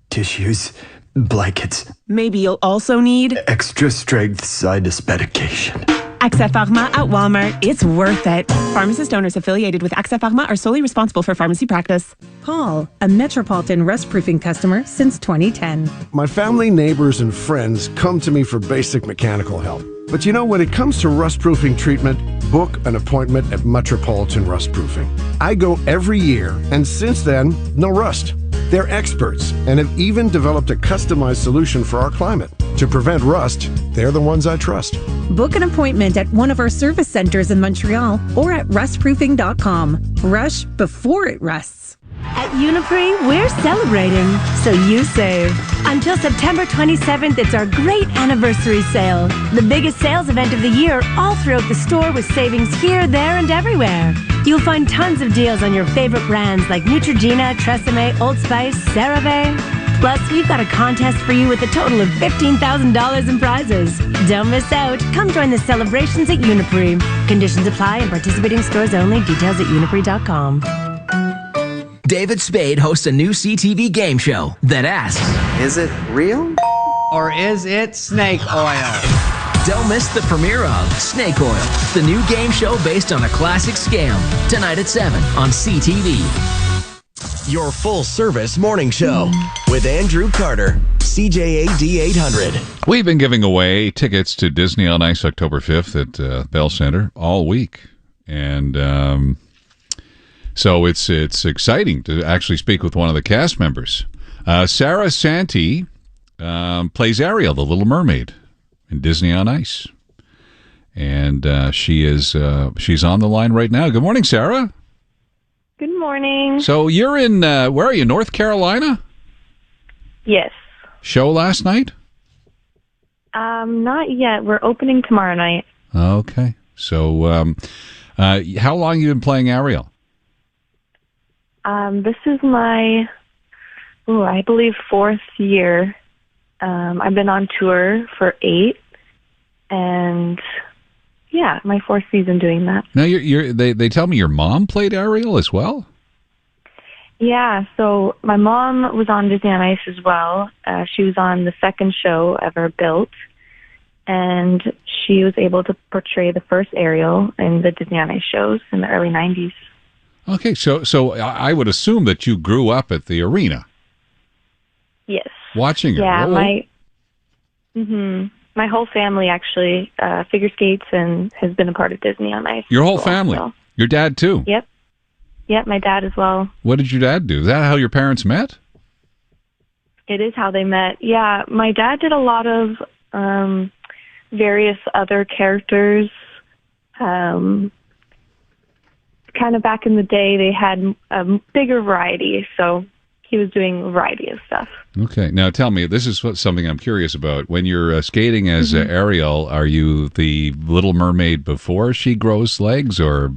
tissues, blankets. Maybe you'll also need extra strength sinus medication. AXA Pharma at Walmart. It's worth it. Pharmacist owners affiliated with AXA Pharma are solely responsible for pharmacy practice. Paul, a Metropolitan rust-proofing customer since 2010. My family, neighbors, and friends come to me for basic mechanical help. But you know, when it comes to rust-proofing treatment, book an appointment at Metropolitan Rust-Proofing. I go every year, and since then, no rust. They're experts and have even developed a customized solution for our climate. To prevent rust, they're the ones I trust. Book an appointment at one of our service centers in Montreal or at rustproofing.com. Rush before it rusts. At Uniprix, we're celebrating, so you save. Until September 27th, it's our great anniversary sale. The biggest sales event of the year, all throughout the store with savings here, there, and everywhere. You'll find tons of deals on your favorite brands like Neutrogena, Tresemme, Old Spice, CeraVe. Plus, we've got a contest for you with a total of $15,000 in prizes. Don't miss out. Come join the celebrations at Uniprix. Conditions apply and participating stores only. Details at uniprix.com. David Spade hosts a new CTV game show that asks, is it real? Or is it snake oil? Don't miss the premiere of Snake Oil, the new game show based on a classic scam. Tonight at 7 on CTV. Your full-service morning show with Andrew Carter, CJAD 800. We've been giving away tickets to Disney on Ice October 5th at Bell Center all week. And so it's exciting to actually speak with one of the cast members. Sarah Santee plays Ariel, the Little Mermaid, in Disney on Ice. And she's on the line right now. Good morning, Sarah. Good morning. So you're in, where are you, North Carolina? Yes. Show last night? Not yet. We're opening tomorrow night. Okay. So how long have you been playing Ariel? This is my, I believe, 4th year. I've been on tour for 8, and yeah, my 4th season doing that. Now, they tell me your mom played Ariel as well? Yeah, so my mom was on Disney on Ice as well. She was on the second show ever built, and she was able to portray the first Ariel in the Disney on Ice shows in the early 90s. Okay, so I would assume that you grew up at the arena. Yes. Watching her. Yeah, Whoa. my whole family actually figure skates and has been a part of Disney on Ice. Your whole family? So. Your dad too? Yep, my dad as well. What did your dad do? Is that how your parents met? It is how they met. Yeah, my dad did a lot of various other characters. Kind of back in the day, they had a bigger variety, so he was doing a variety of stuff. Okay. Now tell me, this is something I'm curious about. When you're skating as Ariel, are you the Little Mermaid before she grows legs or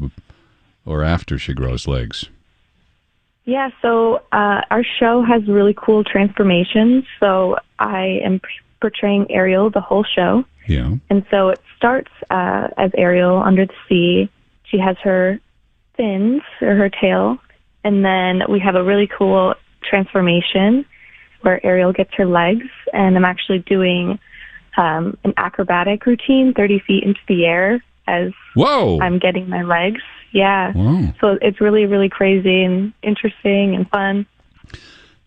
after she grows legs? Yeah, so our show has really cool transformations. So I am portraying Ariel the whole show. Yeah. And so it starts as Ariel under the sea. She has her fins, or her tail, and then we have a really cool transformation where Ariel gets her legs, and I'm actually doing an acrobatic routine 30 feet into the air as I'm getting my legs. Yeah. Wow. So it's really, really crazy and interesting and fun.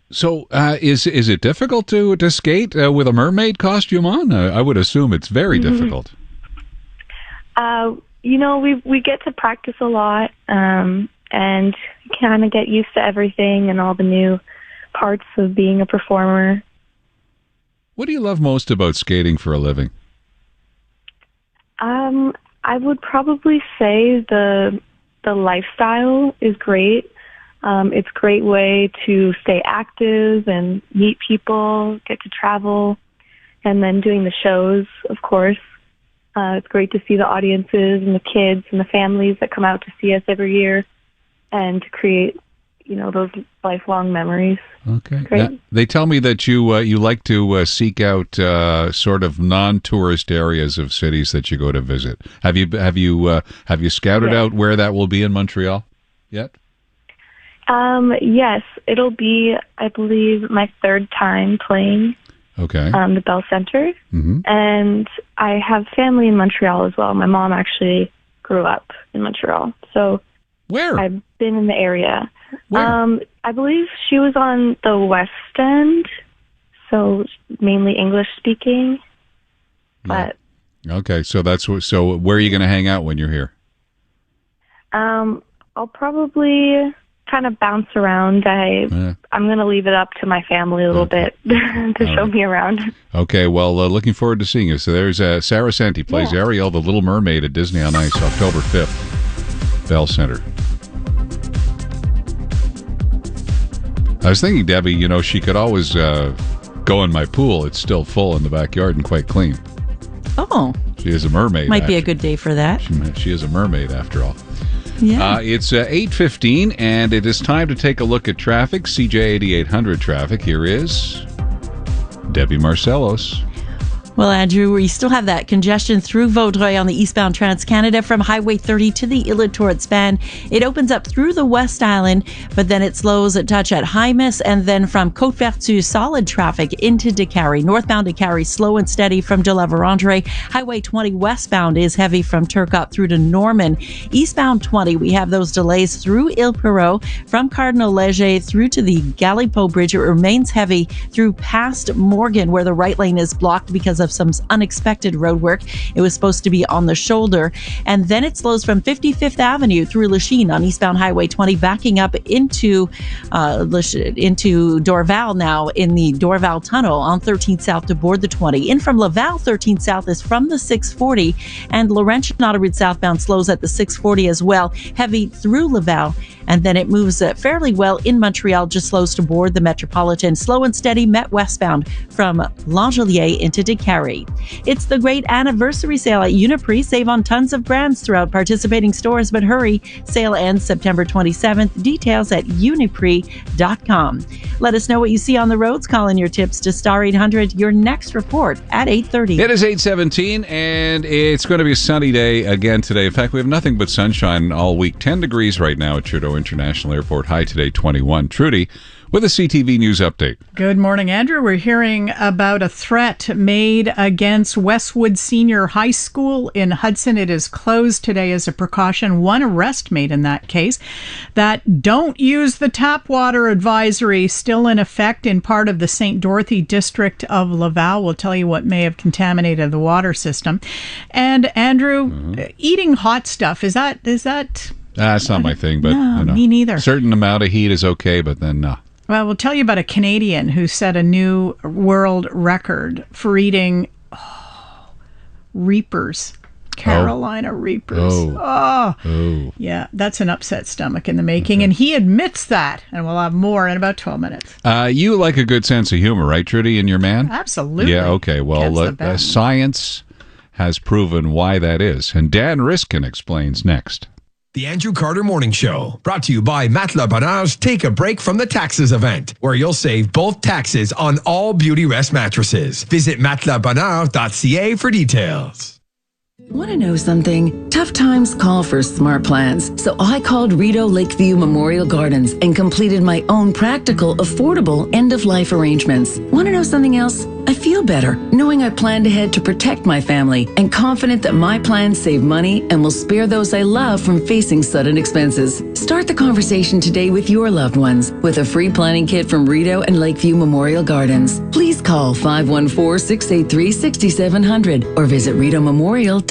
So is it difficult to skate with a mermaid costume on? I would assume it's very difficult. We get to practice a lot and kind of get used to everything and all the new parts of being a performer. What do you love most about skating for a living? I would probably say the lifestyle is great. It's a great way to stay active and meet people, get to travel, and then doing the shows, of course. It's great to see the audiences and the kids and the families that come out to see us every year and to create, those lifelong memories. Okay. Great. They tell me that you like to seek out sort of non-tourist areas of cities that you go to visit. Have you scouted out where that will be in Montreal yet? Yes, it'll be, I believe, my 3rd time playing. Okay. The Bell Center. And I have family in Montreal as well. My mom actually grew up in Montreal. So where? I've been in the area. Where? I believe she was on the West End, so mainly English speaking. But okay, so so where are you going to hang out when you're here? I'll probably kind of bounce around. I'm going to leave it up to my family a little bit to show me around. Okay, well, looking forward to seeing you. So there's Sarah Santee plays Ariel, the Little Mermaid at Disney on Ice, October 5th, Bell Center. I was thinking, Debbie, she could always go in my pool. It's still full in the backyard and quite clean. Oh. She is a mermaid. Might be a good day for that. She is a mermaid, after all. Yeah. It's 8:15, and it is time to take a look at traffic. CJAD 800 traffic. Here is Debbie Marcellos. Well, Andrew, we still have that congestion through Vaudreuil on the eastbound Trans-Canada from Highway 30 to the Illitourt span. It opens up through the West Island, but then it slows a touch at Hymas, and then from Côte-Vertu, solid traffic into Décarie. Northbound Décarie, slow and steady from de la Vérendrye. Highway 20 westbound is heavy from Turcotte through to Norman. Eastbound 20, we have those delays through Ile-Perrot, from Cardinal Léger through to the Galipo Bridge. It remains heavy through past Morgan, where the right lane is blocked because of some unexpected road work. It was supposed to be on the shoulder. And then it slows from 55th Avenue through Lachine on eastbound Highway 20, backing up into Dorval now in the Dorval Tunnel on 13th South to board the 20. In from Laval, 13th South is from the 640, and Laurentian Autoroute southbound slows at the 640 as well, heavy through Laval. And then it moves fairly well in Montreal, just slows to board the Metropolitan. Slow and steady Met westbound from L'Angelier into Décarie. It's the great anniversary sale at Uniprix. Save on tons of brands throughout participating stores, but hurry. Sale ends September 27th. Details at uniprix.com. Let us know what you see on the roads. Call in your tips to Star 800. Your next report at 8:30. It is 8:17, and it's going to be a sunny day again today. In fact, we have nothing but sunshine all week. 10 degrees right now at Trudeau International Airport. High today, 21. Trudy with a CTV News update. Good morning, Andrew. We're hearing about a threat made against Westwood Senior High School in Hudson. It is closed today as a precaution. One arrest made in that case. That don't use the tap water advisory still in effect in part of the St. Dorothy district of Laval. We'll tell you what may have contaminated the water system. And Andrew, eating hot stuff, is that That's not my thing, but no, me neither. Certain amount of heat is okay, but then no. Well, we'll tell you about a Canadian who set a new world record for eating Reapers. Carolina Reapers. Oh. Yeah, that's an upset stomach in the making, and he admits that. And we'll have more in about 12 minutes. You like a good sense of humor, right, Trudy, and your man? Absolutely. Yeah, okay. Well, science has proven why that is. And Dan Riskin explains next. The Andrew Carter Morning Show, brought to you by Matelas Bonheur's Take a Break from the Taxes event, where you'll save both taxes on all Beauty Rest mattresses. Visit matelasbonheur.ca for details. Want to know something? Tough times call for smart plans. So I called Rideau Lakeview Memorial Gardens and completed my own practical, affordable end-of-life arrangements. Want to know something else? I feel better knowing I planned ahead to protect my family and confident that my plans save money and will spare those I love from facing sudden expenses. Start the conversation today with your loved ones with a free planning kit from Rideau and Lakeview Memorial Gardens. Please call 514-683-6700 or visit RideauMemorial.com.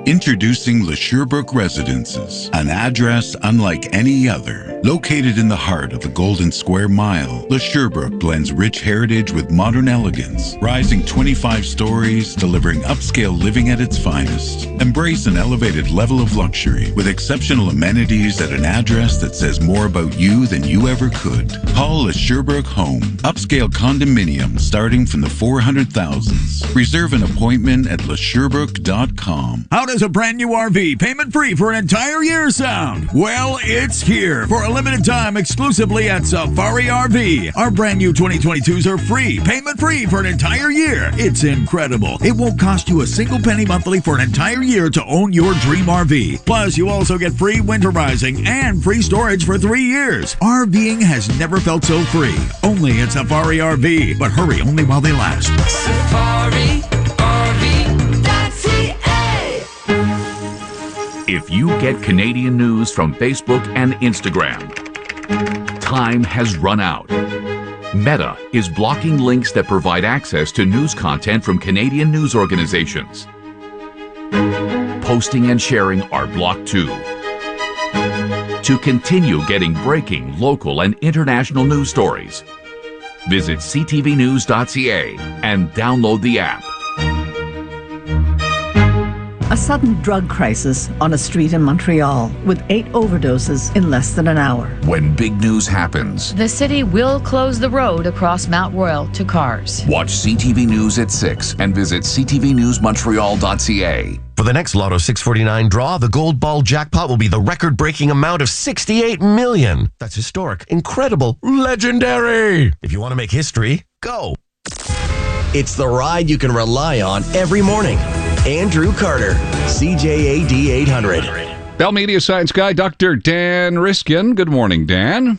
Introducing Le Sherbrooke Residences, an address unlike any other. Located in the heart of the Golden Square Mile, Le Sherbrooke blends rich heritage with modern elegance, rising 25 stories, delivering upscale living at its finest. Embrace an elevated level of luxury with exceptional amenities at an address that says more about you than you ever could. Call Le Sherbrooke Home. Upscale condominiums starting from the 400,000s. Reserve an appointment at lesherbrooke.com. How does a brand new RV payment free for an entire year sound? Well, it's here for a limited time exclusively at Safari RV. Our brand new 2022s are free, payment free for an entire year. It's incredible. It won't cost you a single penny monthly for an entire year to own your dream RV. Plus, you also get free winterizing and free storage for 3 years. RVing has never felt so free. Only at Safari RV. But hurry, only while they last. Safari If you get Canadian news from Facebook and Instagram, time has run out. Meta is blocking links that provide access to news content from Canadian news organizations. Posting and sharing are blocked too. To continue getting breaking local and international news stories, visit ctvnews.ca and download the app. A sudden drug crisis on a street in Montreal with 8 overdoses in less than an hour. When big news happens, the city will close the road across Mount Royal to cars. Watch CTV News at 6 and visit ctvnewsmontreal.ca. For the next Lotto 649 draw, the gold ball jackpot will be the record-breaking amount of $68 million. That's historic, incredible, legendary. If you want to make history, go. It's the ride you can rely on every morning. Andrew Carter, CJAD 800. Bell Media Science Guy, Dr. Dan Riskin. Good morning, Dan.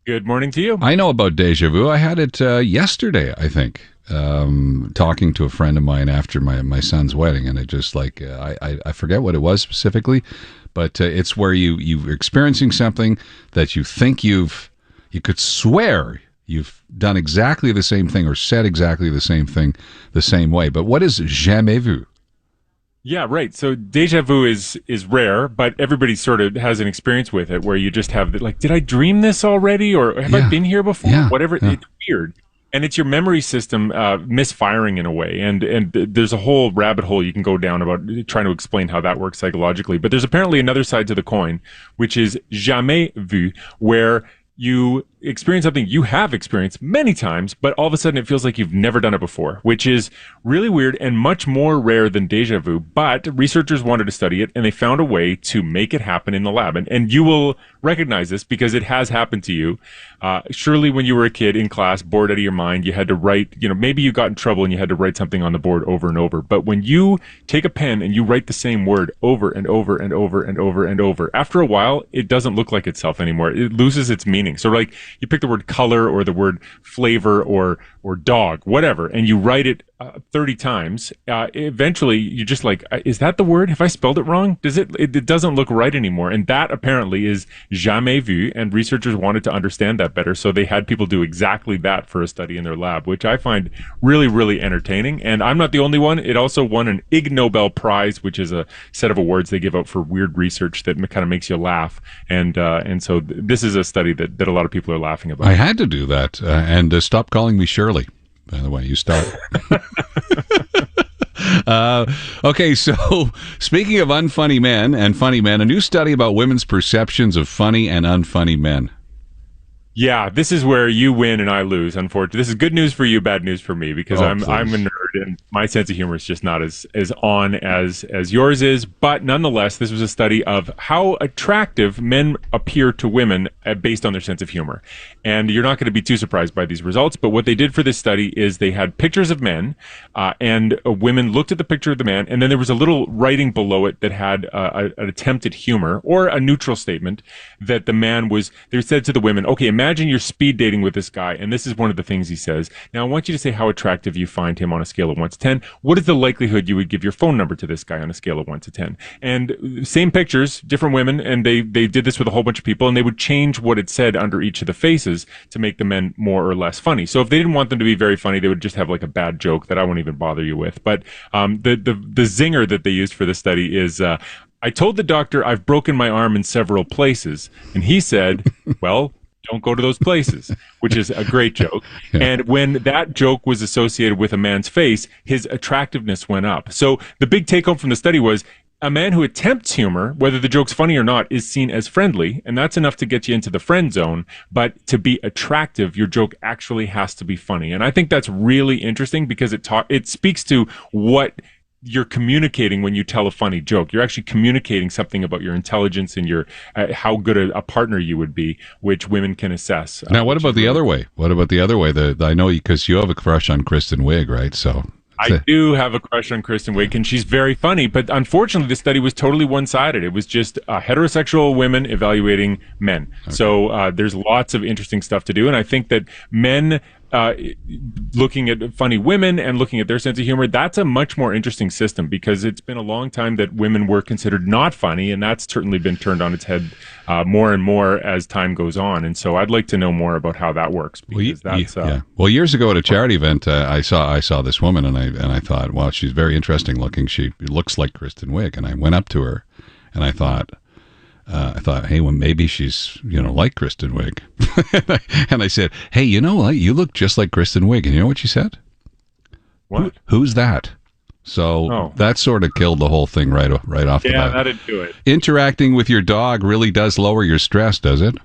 Good morning to you. I know about deja vu. I had it yesterday, I think. Talking to a friend of mine after my son's wedding, and it just like I forget what it was specifically, but it's where you're experiencing something that you think you could swear you've done exactly the same thing or said exactly the same thing the same way. But what is jamais vu? Yeah, right. So deja vu is rare, but everybody sort of has an experience with it where you just have like, did I dream this already, or have I been here before? Whatever. Yeah. It's weird. And it's your memory system misfiring in a way. And there's a whole rabbit hole you can go down about trying to explain how that works psychologically. But there's apparently another side to the coin, which is jamais vu, where you experience something you have experienced many times, but all of a sudden it feels like you've never done it before, which is really weird and much more rare than deja vu. But researchers wanted to study it, and they found a way to make it happen in the lab. And you will recognize this because it has happened to you. Surely when you were a kid in class, bored out of your mind, you had to write, maybe you got in trouble and you had to write something on the board over and over. But when you take a pen and you write the same word over and over and over and over and over, after a while, it doesn't look like itself anymore. It loses its meaning. So like you pick the word color or the word flavor or dog, whatever, and you write it 30 times, eventually you're just like, is that the word? Have I spelled it wrong? It doesn't look right anymore. And that apparently is jamais vu, and researchers wanted to understand that better. So they had people do exactly that for a study in their lab, which I find really, really entertaining. And I'm not the only one. It also won an Ig Nobel Prize, which is a set of awards they give out for weird research that kind of makes you laugh. And so this is a study that a lot of people are laughing about. I had to do that. And stop calling me Shirley. By the way, you start. Okay, so speaking of unfunny men and funny men, a new study about women's perceptions of funny and unfunny men. Yeah, this is where you win and I lose, unfortunately. This is good news for you, bad news for me, because I'm a nerd and my sense of humor is just not as on as yours is. But nonetheless, this was a study of how attractive men appear to women based on their sense of humor. And you're not going to be too surprised by these results. But what they did for this study is they had pictures of men and women looked at the picture of the man. And then there was a little writing below it that had an attempt at humor or a neutral statement that the man was, they said to the women, okay, imagine you're speed dating with this guy, and this is one of the things he says. Now, I want you to say how attractive you find him on a scale of 1 to 10. What is the likelihood you would give your phone number to this guy on a scale of 1 to 10? And same pictures, different women, and they did this with a whole bunch of people, and they would change what it said under each of the faces to make the men more or less funny. So if they didn't want them to be very funny, they would just have like a bad joke that I won't even bother you with. But the zinger that they used for the study is, I told the doctor I've broken my arm in several places, and he said, well, don't go to those places, which is a great joke. Yeah. And when that joke was associated with a man's face, his attractiveness went up. So the big take home from the study was a man who attempts humor, whether the joke's funny or not, is seen as friendly. And that's enough to get you into the friend zone. But to be attractive, your joke actually has to be funny. And I think that's really interesting because it speaks to what you're communicating when you tell a funny joke. You're actually communicating something about your intelligence and your how good a partner you would be, which women can assess. Now, what about the other way? What about the other way? I know because you have a crush on Kristen Wiig, right? So I do have a crush on Kristen Wiig, and she's very funny. But unfortunately, the study was totally one-sided. It was just heterosexual women evaluating men. Okay. So there's lots of interesting stuff to do, and I think that men looking at funny women and looking at their sense of humor, that's a much more interesting system because it's been a long time that women were considered not funny, and that's certainly been turned on its head more and more as time goes on. And so I'd like to know more about how that works because Well, years ago at a charity event, I saw this woman and I thought, well, she's very interesting looking. She looks like Kristen Wiig, and I went up to her and I thought, hey, well, maybe she's, like Kristen Wiig. And I said, hey, you look just like Kristen Wiig. And you know what she said? What? Who's that? So that sort of killed the whole thing right off the bat. Yeah, that'd do it. Interacting with your dog really does lower your stress, does it?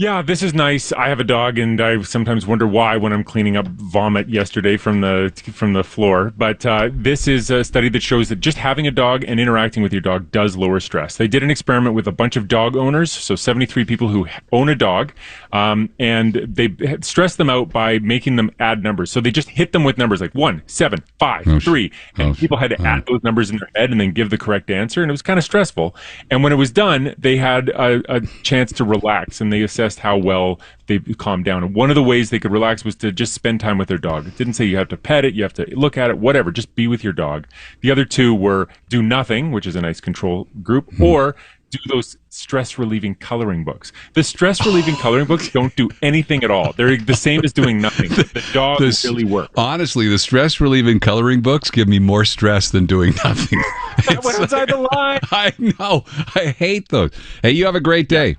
Yeah, this is nice. I have a dog, and I sometimes wonder why when I'm cleaning up vomit yesterday from the floor. But this is a study that shows that just having a dog and interacting with your dog does lower stress. They did an experiment with a bunch of dog owners, so 73 people who own a dog, and they stressed them out by making them add numbers. So they just hit them with numbers like 1, 7, 5, 3, and people had to add those numbers in their head and then give the correct answer, and it was kind of stressful. And when it was done, they had a chance to relax, and they assessed how well they calmed down. And one of the ways they could relax was to just spend time with their dog. It didn't say you have to pet it, you have to look at it, whatever, just be with your dog. The other two were do nothing, which is a nice control group, or do those stress-relieving coloring books. The stress-relieving coloring books don't do anything at all. They're the same as doing nothing. The dog really works. Honestly, the stress-relieving coloring books give me more stress than doing nothing. That went outside the line. I know. I hate those. Hey, you have a great day.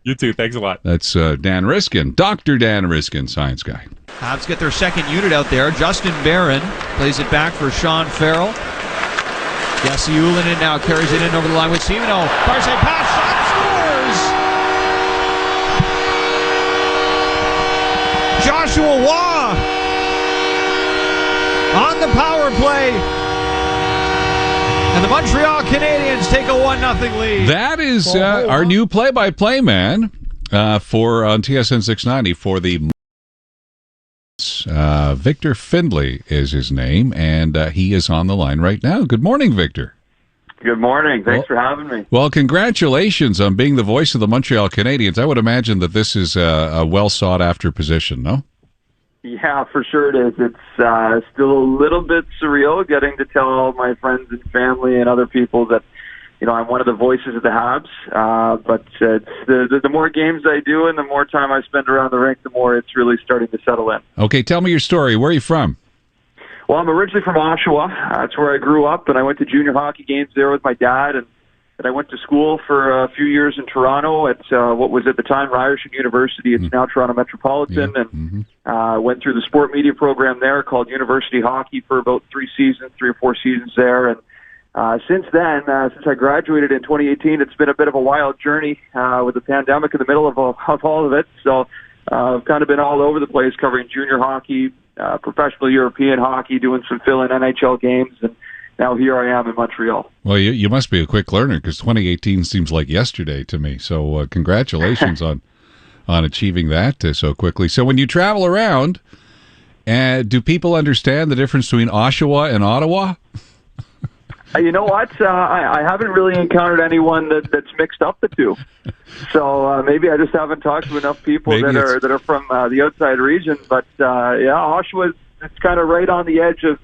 You too. Thanks a lot. That's Dan Riskin, Dr. Dan Riskin, science guy. Habs get their second unit out there. Justin Barron plays it back for Sean Farrell. Jesse Ullinen now carries it in over the line with Simoneau. Parsay pass, shot, scores! Joshua Waugh on the power play. And the Montreal Canadiens take a 1-0 lead. That is our new play-by-play man for on TSN 690 for the Victor Findlay is his name, and he is on the line right now. Good morning, Victor. Good morning. Thanks for having me. Well, congratulations on being the voice of the Montreal Canadiens. I would imagine that this is a well-sought-after position, no? Yeah, for sure it is. It's still a little bit surreal getting to tell all my friends and family and other people that, you know, I'm one of the voices of the Habs. But the more games I do and the more time I spend around the rink, the more it's really starting to settle in. Okay, tell me your story. Where are you from? Well, I'm originally from Oshawa. That's where I grew up, and I went to junior hockey games there with my dad, and I went to school for a few years in Toronto at what was at the time Ryerson University. It's now Toronto Metropolitan, and went through the sport media program there called University Hockey for about 3 or 4 seasons there. And since then, since I graduated in 2018, it's been a bit of a wild journey with the pandemic in the middle of all of it. So I've kind of been all over the place covering junior hockey, professional European hockey, doing some fill-in NHL games, and now here I am in Montreal. Well, you must be a quick learner because 2018 seems like yesterday to me. So congratulations on achieving that so quickly. So when you travel around, do people understand the difference between Oshawa and Ottawa? You know what? I haven't really encountered anyone that's mixed up the two. So maybe I just haven't talked to enough people that are from the outside region. But yeah, Oshawa, it's kind of right on the edge of.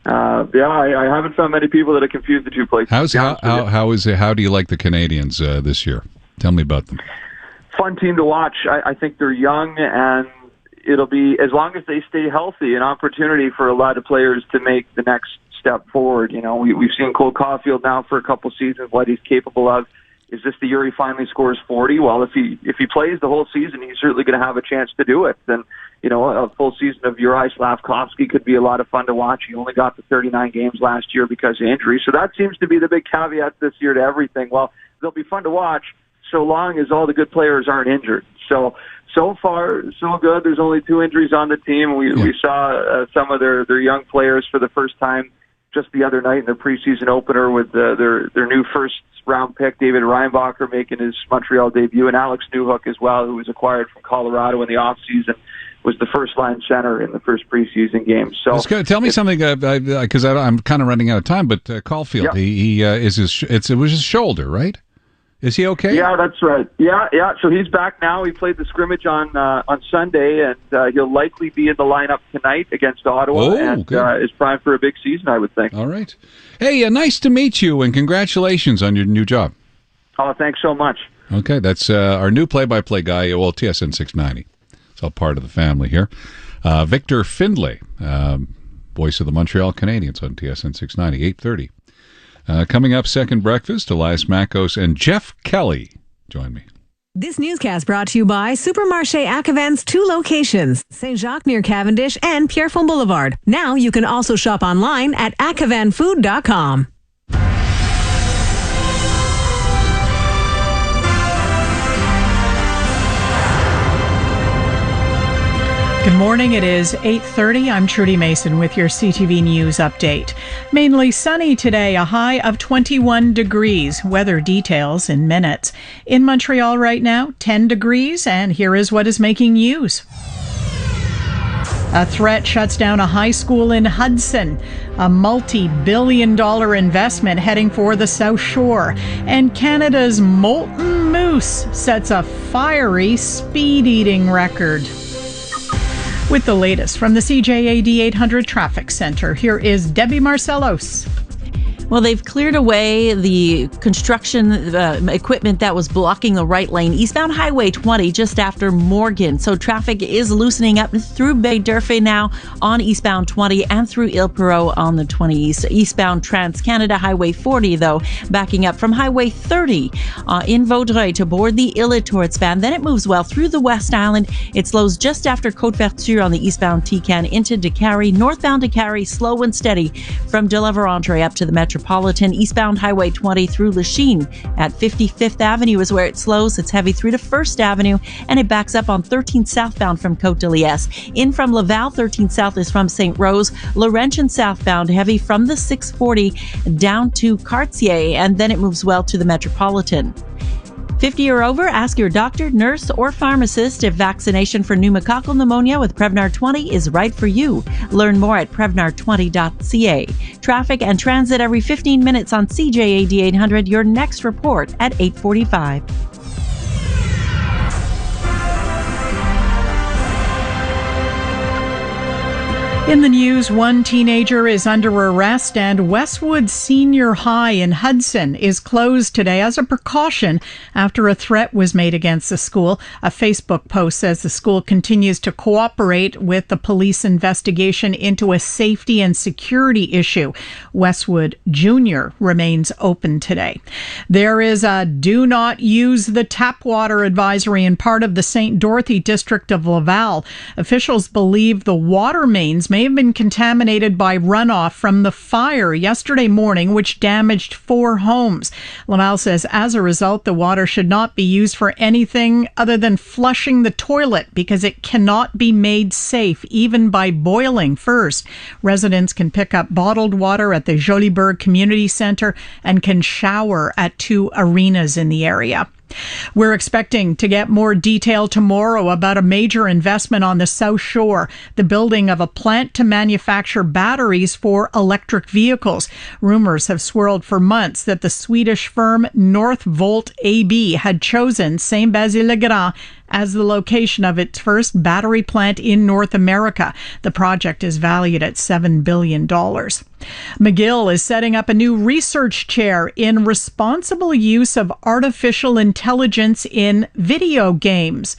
I haven't found many people that have confused the two places. How do you like the Canadians this year? Tell me about them. Fun team to watch. I think they're young, and it'll be, as long as they stay healthy, an opportunity for a lot of players to make the next step forward. You know, we've seen Cole Caulfield now for a couple seasons, what he's capable of. Is this the year he finally scores 40? Well, if he plays the whole season, he's certainly going to have a chance to do it. Then, you know, a full season of Juraj Slafkovsky could be a lot of fun to watch. He only got to 39 games last year because of injury. So that seems to be the big caveat this year to everything. Well, they'll be fun to watch so long as all the good players aren't injured. So far, so good. There's only 2 injuries on the team. We saw some of their young players for the first time just the other night in the preseason opener with their new first-round pick, David Reinbacher, making his Montreal debut, and Alex Newhook as well, who was acquired from Colorado in the offseason, was the first-line center in the first preseason game. So tell me something, because I'm kind of running out of time, but Caulfield, it was his shoulder, right? Is he okay? Yeah, that's right. Yeah. So he's back now. He played the scrimmage on Sunday, and he'll likely be in the lineup tonight against Ottawa, and is primed for a big season, I would think. All right. Hey, nice to meet you, and congratulations on your new job. Oh, thanks so much. Okay, that's our new play-by-play guy. Well, TSN 690. It's all part of the family here. Victor Findlay, voice of the Montreal Canadiens on TSN 690, 8:30. Coming up, Second Breakfast, Elias Makos and Jeff Kelly join me. This newscast brought to you by Supermarché Acavans' 2 locations, Saint-Jacques near Cavendish and Pierrefonds Boulevard. Now you can also shop online at acavanfood.com. Good morning. It is 8:30. I'm Trudy Mason with your CTV News update. Mainly sunny today, a high of 21 degrees. Weather details in minutes. In Montreal right now, 10 degrees, and here is what is making news. A threat shuts down a high school in Hudson. A multi-billion-dollar investment heading for the South Shore. And Canada's molten moose sets a fiery speed-eating record. With the latest from the CJAD 800 Traffic Center, here is Debbie Marcellos. Well, they've cleared away the construction equipment that was blocking the right lane, eastbound Highway 20, just after Morgan. So traffic is loosening up through Bay d'Urfé now on eastbound 20 and through Ile Perrot on the 20 east. Eastbound Trans-Canada Highway 40, though, backing up from Highway 30 in Vaudreuil to board the Ile-Tourte span. Then it moves well through the West Island. It slows just after Côte-Vertu on the eastbound Tican into Décarie. Northbound Décarie, slow and steady from De La Vérendrye up to the Metropolitan. Eastbound Highway 20 through Lachine at 55th Avenue is where it slows. It's heavy through to 1st Avenue, and it backs up on 13 southbound from Côte de Liesse. In from Laval, 13 south is from St. Rose. Laurentian southbound heavy from the 640 down to Cartier, and then it moves well to the Metropolitan. 50 or over, ask your doctor, nurse, or pharmacist if vaccination for pneumococcal pneumonia with Prevnar 20 is right for you. Learn more at Prevnar20.ca. Traffic and transit every 15 minutes on CJAD 800. Your next report at 8:45. In the news, one teenager is under arrest and Westwood Senior High in Hudson is closed today as a precaution after a threat was made against the school. A Facebook post says the school continues to cooperate with the police investigation into a safety and security issue. Westwood Junior remains open today. There is a do not use the tap water advisory in part of the St. Dorothy district of Laval. Officials believe the water mains may have been contaminated by runoff from the fire yesterday morning, which damaged 4 homes. Laval says as a result, the water should not be used for anything other than flushing the toilet because it cannot be made safe, even by boiling first. Residents can pick up bottled water at the Jolibourg Community Center and can shower at 2 arenas in the area. We're expecting to get more detail tomorrow about a major investment on the South Shore, the building of a plant to manufacture batteries for electric vehicles. Rumors have swirled for months that the Swedish firm Northvolt AB had chosen Saint-Basile-le-Grand as the location of its first battery plant in North America. The project is valued at $7 billion. McGill is setting up a new research chair in responsible use of artificial intelligence in video games.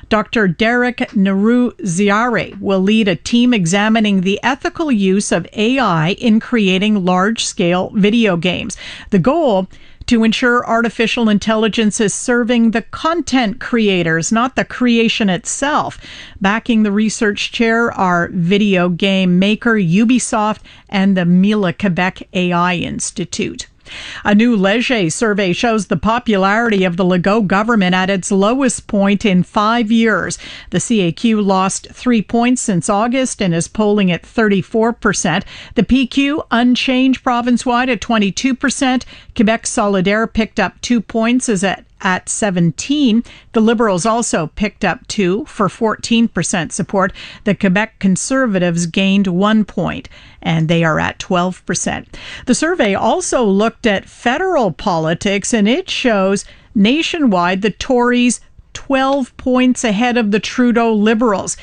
Dr. Derek Naru-Ziare will lead a team examining the ethical use of AI in creating large-scale video games. The goal: to ensure artificial intelligence is serving the content creators, not the creation itself. Backing the research chair are video game maker Ubisoft and the Mila Quebec AI Institute. A new Leger survey shows the popularity of the Legault government at its lowest point in 5 years. The CAQ lost 3 points since August and is polling at 34%. The PQ unchanged province-wide at 22%. Quebec Solidaire picked up 2 points, is at 17. The Liberals also picked up 2 for 14% support. The Quebec Conservatives gained 1 point, and they are at 12%. The survey also looked at federal politics, and it shows nationwide the Tories 12 points ahead of the Trudeau Liberals.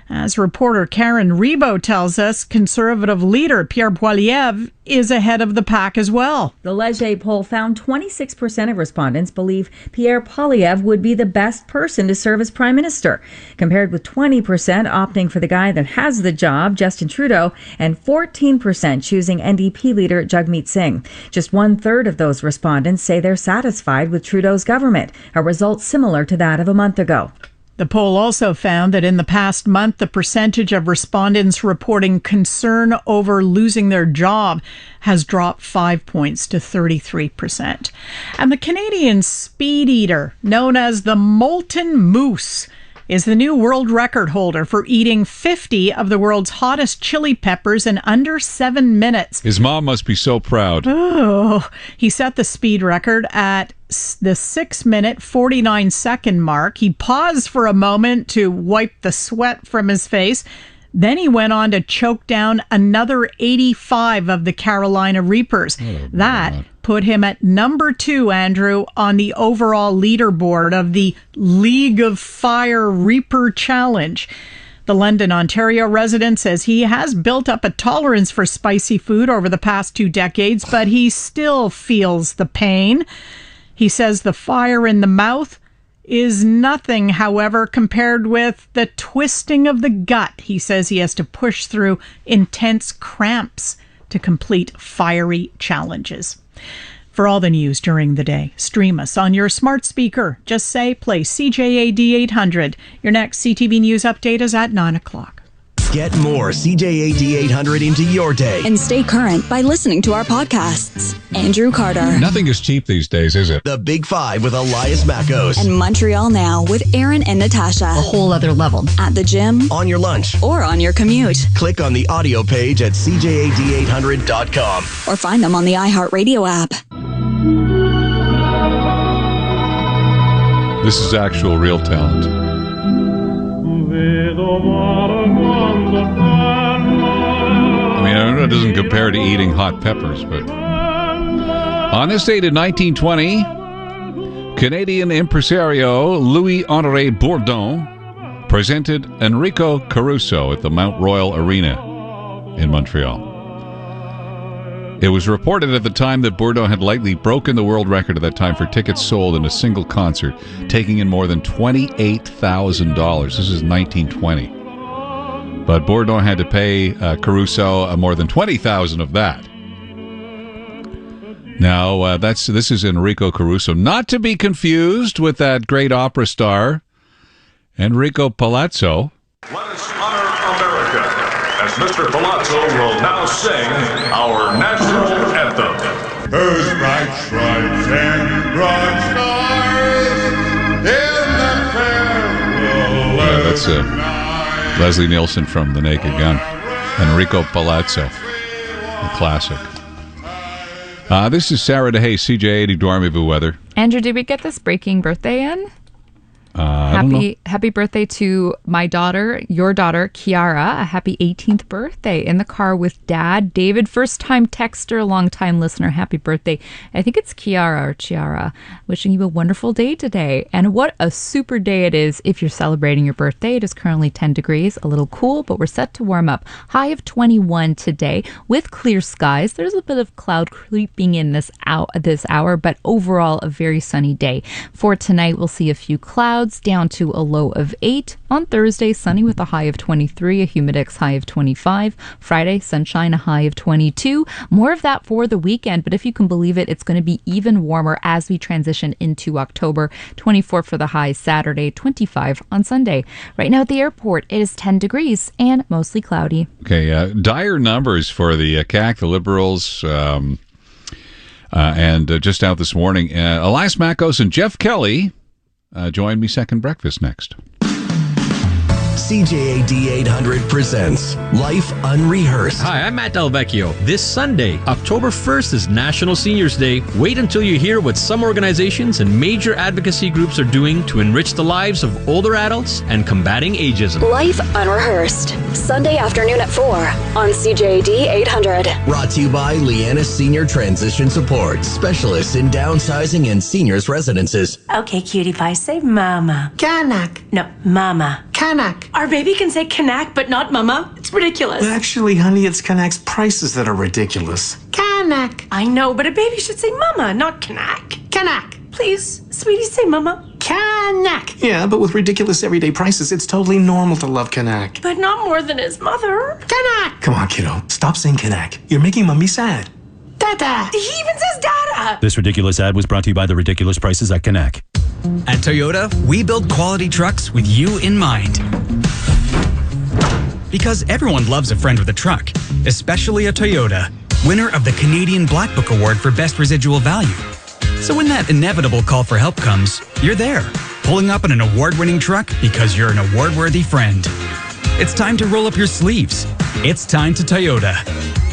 As reporter Karen Rebo tells us, Conservative leader Pierre Poilievre is ahead of the pack as well. The Leger poll found 26% of respondents believe Pierre Poilievre would be the best person to serve as Prime Minister, compared with 20% opting for the guy that has the job, Justin Trudeau, and 14% choosing NDP leader Jagmeet Singh. Just 1/3 of those respondents say they're satisfied with Trudeau's government, a result similar to that of a month ago. The poll also found that in the past month, the percentage of respondents reporting concern over losing their job has dropped 5 points to 33%. And the Canadian speed eater, known as the molten moose, is the new world record holder for eating 50 of the world's hottest chili peppers in under 7 minutes. His mom must be so proud. Oh, he set the speed record at the 6-minute, 49-second mark. He paused for a moment to wipe the sweat from his face. Then he went on to choke down another 85 of the Carolina Reapers. That put him at number 2, Andrew, on the overall leaderboard of the League of Fire Reaper Challenge. The London, Ontario resident says he has built up a tolerance for spicy food over the past 2 decades, but he still feels the pain. He says the fire in the mouth is nothing, however, compared with the twisting of the gut. He says he has to push through intense cramps to complete fiery challenges. For all the news during the day, stream us on your smart speaker. Just say, play CJAD 800. Your next CTV News update is at 9 o'clock. Get more CJAD 800 into your day. And stay current by listening to our podcasts. Andrew Carter. Nothing is cheap these days, is it? The Big Five with Elias Mackos. And Montreal Now with Aaron and Natasha. A whole other level. At the gym. On your lunch. Or on your commute. Click on the audio page at CJAD800.com. Or find them on the iHeartRadio app. This is actual real talent. I mean, I know it doesn't compare to eating hot peppers, but on this date in 1920, Canadian impresario Louis-Honoré Bourdon presented Enrico Caruso at the Mount Royal Arena in Montreal. It was reported at the time that Bourdon had likely broken the world record at that time for tickets sold in a single concert, taking in more than $28,000. This is 1920. But Bourdon had to pay Caruso more than $20,000 of that. Now, this is Enrico Caruso, not to be confused with that great opera star, Enrico Palazzo. Let us honor America as Mr. Palazzo will now sing our national anthem. Whose bright stripes and broad stars in the farewell. That's Leslie Nielsen from The Naked Gun. Enrico Palazzo, a classic. This is Sarah DeHay, CJAD Dormivue weather. Andrew, did we get this breaking birthday in? Happy birthday to my daughter, your daughter, Kiara. A happy 18th birthday in the car with Dad. David, first-time texter, long-time listener. Happy birthday. I think it's Kiara or Chiara. Wishing you a wonderful day today. And what a super day it is if you're celebrating your birthday. It is currently 10 degrees, a little cool, but we're set to warm up. High of 21 today with clear skies. There's a bit of cloud creeping in this hour, but overall a very sunny day. For tonight, we'll see a few clouds down to a low of 8. On Thursday, sunny with a high of 23, a humidex high of 25. Friday, sunshine, a high of 22. More of that for the weekend, but if you can believe it, it's going to be even warmer as we transition into October. 24 for the high Saturday, 25 on Sunday. Right now at the airport, it is 10 degrees and mostly cloudy. Okay, dire numbers for the CAC, the Liberals, and just out this morning, Elias Mackos and Jeff Kelly join me second breakfast next. CJAD 800 presents Life Unrehearsed. Hi, I'm Matt Del Vecchio. This Sunday, October 1st, is National Seniors Day. Wait until you hear what some organizations and major advocacy groups are doing to enrich the lives of older adults and combating ageism. Life Unrehearsed. Sunday afternoon at 4 on CJAD 800. Brought to you by Leanna Senior Transition Support, specialists in downsizing and seniors residences. Okay, cutie pie, say mama. Kanak. No, mama. Kanak. Our baby can say Kanak, but not mama. It's ridiculous. Actually, honey, it's Kanak's prices that are ridiculous. Kanak. I know, but a baby should say mama, not Kanak. Kanak. Please, sweetie, say mama. Kanak. Yeah, but with ridiculous everyday prices, it's totally normal to love Kanak. But not more than his mother. Kanak. Come on, kiddo. Stop saying Kanak. You're making Mummy sad. Dada. He even says dada. This ridiculous ad was brought to you by the ridiculous prices at Kanak. At Toyota, we build quality trucks with you in mind. Because everyone loves a friend with a truck, especially a Toyota, winner of the Canadian Black Book Award for Best Residual Value. So when that inevitable call for help comes, you're there. pulling up in an award-winning truck because you're an award-worthy friend. It's time to roll up your sleeves. It's time to Toyota.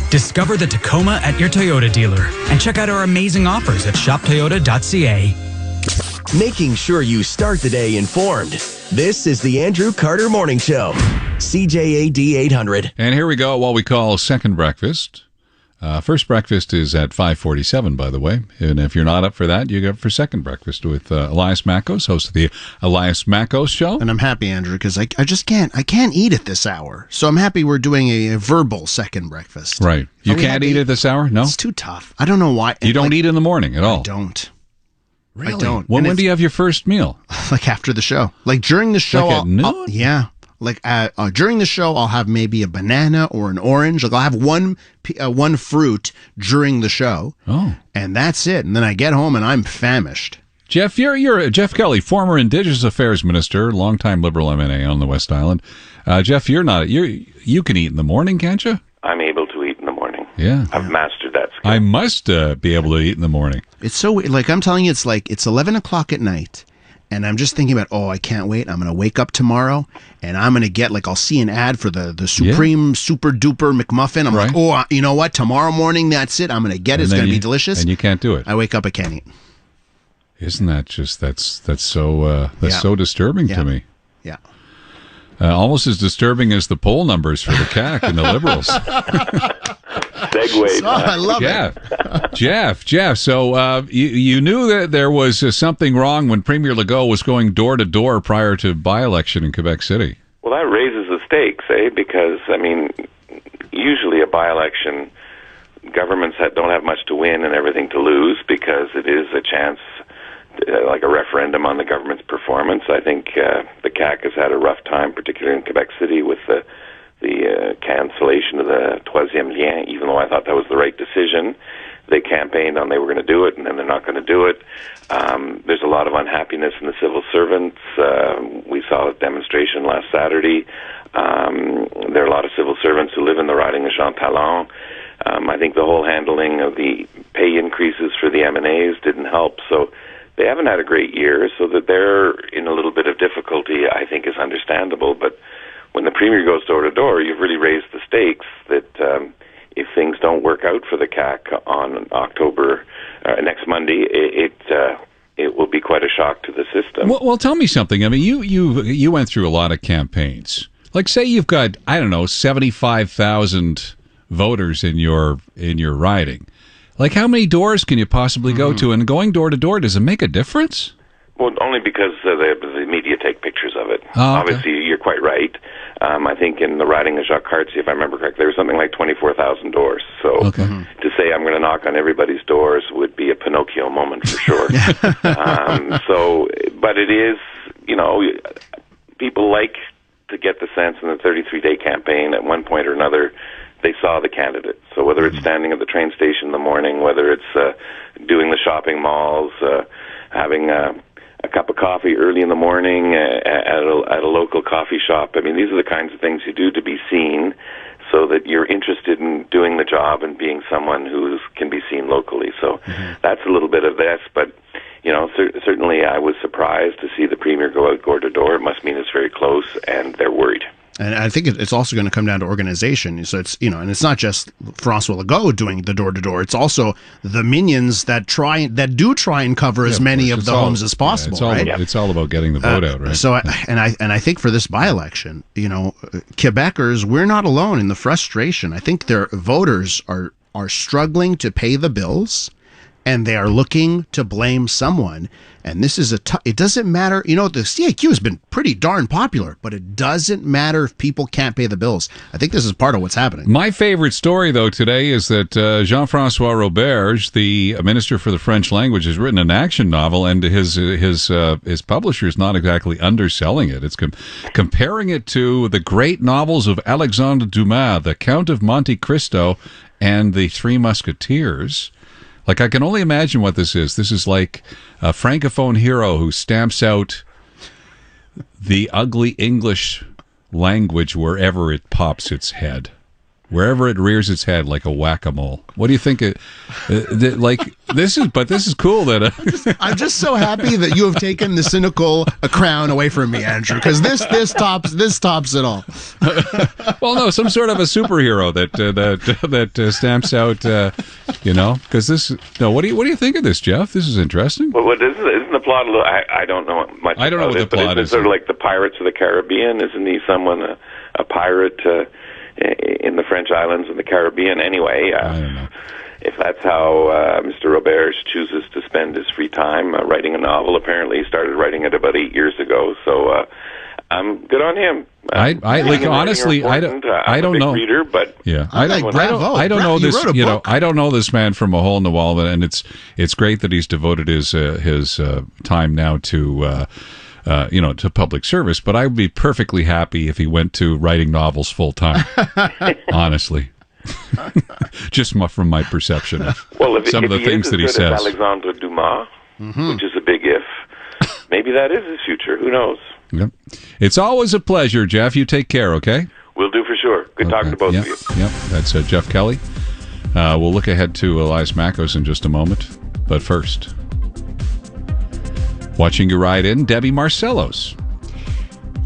Discover the Tacoma at your Toyota dealer and check out our amazing offers at shoptoyota.ca. Making sure you start the day informed. This is the Andrew Carter Morning Show. CJAD 800. And here we go, what we call second breakfast. First breakfast is at 5:47, by the way. And if you're not up for that, you go for second breakfast with Elias Makos, host of the Elias Makos Show. And I'm happy, Andrew, because I just can't. I can't eat at this hour. So I'm happy we're doing a verbal second breakfast. Right. You can't eat at this hour? No? It's too tough. I don't know why. You don't eat in the morning at all? I don't. Really? I don't. Well, when do you have your first meal? Like after the show. Like during the show. Like at noon? Yeah. Like during the show, I'll have maybe a banana or an orange. Like I'll have one fruit during the show. Oh. And that's it. And then I get home and I'm famished. Jeff, you're Jeff Kelly, former Indigenous Affairs Minister, longtime Liberal MNA on the West Island. Jeff, you can eat in the morning, can't you? I'm able to eat in the morning. Yeah. I've mastered that skill. I must be able to eat in the morning. It's so weird. Like I'm telling you, it's 11 o'clock at night. And I'm just thinking about, I can't wait. I'm going to wake up tomorrow and I'm going to get, I'll see an ad for the Supreme Super Duper McMuffin. I'm like, you know what? Tomorrow morning, that's it. I'm going to get it. It's going to be delicious. And you can't do it. I wake up, I can't eat. Isn't that just, that's so disturbing to me. Yeah. Almost as disturbing as the poll numbers for the CAC and the Liberals. Segue. I love it. Jeff. So you knew that there was something wrong when Premier Legault was going door to door prior to by-election in Quebec City. Well, that raises the stakes, because, usually a by-election, governments don't have much to win and everything to lose because it is a chance, like a referendum on the government's performance. I think the CAC has had a rough time, particularly in Quebec City, with the cancellation of the Troisième Lien, even though I thought that was the right decision. They campaigned on they were going to do it, and then they're not going to do it. There's a lot of unhappiness in the civil servants. We saw a demonstration last Saturday. There are a lot of civil servants who live in the riding of Jean Talon. I think the whole handling of the pay increases for the MNAs didn't help. So they haven't had a great year, so that they're in a little bit of difficulty, I think, is understandable. But when the Premier goes door to door, you've really raised the stakes that if things don't work out for the CAC on October, next Monday, it will be quite a shock to the system. Well, tell me something. You went through a lot of campaigns. Like, say you've got, 75,000 voters in your riding. Like, how many doors can you possibly go to? And going door to door, does it make a difference? Well, only because the media take pictures of it. Oh, okay. Obviously, you're quite right. I think in the riding of Jacques Cartier, if I remember correctly, there was something like 24,000 doors. So to say I'm going to knock on everybody's doors would be a Pinocchio moment for sure. But it is, people like to get the sense in the 33-day campaign at one point or another they saw the candidate. So whether it's standing at the train station in the morning, whether it's doing the shopping malls, having a cup of coffee early in the morning at a local coffee shop. These are the kinds of things you do to be seen so that you're interested in doing the job and being someone who can be seen locally. So that's a little bit of this, but certainly I was surprised to see the Premier go out door to door. It must mean it's very close and they're worried. And I think it's also going to come down to organization. So it's, and it's not just François Legault doing the door to door. It's also the minions that do try and cover as many of the homes as possible. It's all about getting the vote out, right? So, I think for this by-election, Quebecers, we're not alone in the frustration. I think their voters are struggling to pay the bills, and they are looking to blame someone. And this is it doesn't matter. The CAQ has been pretty darn popular, but it doesn't matter if people can't pay the bills. I think this is part of what's happening. My favorite story, though, today is that Jean-François Roberge, the Minister for the French language, has written an action novel, and his publisher is not exactly underselling it. It's comparing it to the great novels of Alexandre Dumas, The Count of Monte Cristo, and The Three Musketeers. Like, I can only imagine what this is. This is like a Francophone hero who stamps out the ugly English language wherever it pops its head. wherever it rears its head like a whack-a-mole. What do you think? This is cool that I'm just so happy that you have taken the cynical crown away from me, Andrew, because this tops it all. Well, no, some sort of a superhero that stamps out, because this. No, what do you think of this, Jeff? This is interesting. Well, isn't the plot a little? I don't know much. I don't know what the plot is. Sort of like the Pirates of the Caribbean. Isn't he someone a pirate in the French islands in the Caribbean? Anyway, I don't know. If that's how Mr. Robert chooses to spend his free time writing a novel, apparently he started writing it about 8 years ago. So I'm good on him. Honestly, I don't know. Reader, but yeah, I don't know this. I don't know this man from a hole in the wall, and it's great that he's devoted his time now to. To public service, but I would be perfectly happy if he went to writing novels full time. Honestly, just from my perception of some of the things that he says. Alexandre Dumas, which is a big if. Maybe that is his future. Who knows? Yep. It's always a pleasure, Jeff. You take care, okay? Will do for sure. Good talking to both of you. Yep. That's Jeff Kelly. We'll look ahead to Elias Makos in just a moment, but first. Watching you ride in, Debbie Marcellos.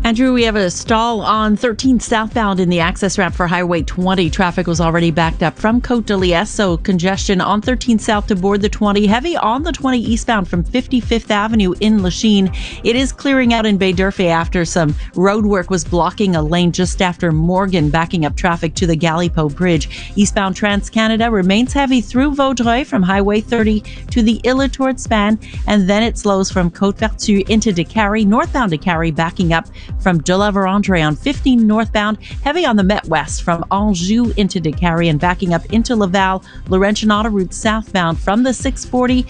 Andrew, we have a stall on 13 southbound in the access ramp for Highway 20. Traffic was already backed up from Côte de Liesse, so congestion on 13 south to board the 20. Heavy on the 20 eastbound from 55th Avenue in Lachine. It is clearing out in Baie d'Urfé after some road work was blocking a lane just after Morgan, backing up traffic to the Galipo Bridge. Eastbound Trans-Canada remains heavy through Vaudreuil from Highway 30 to the Illitourt span, and then it slows from Côte-Vertu into Décarie, northbound Décarie, backing up from de la Vérandre on 15 northbound, heavy on the Met West from Anjou into Décarie and backing up into Laval. Laurentian Autoroute southbound from the 640.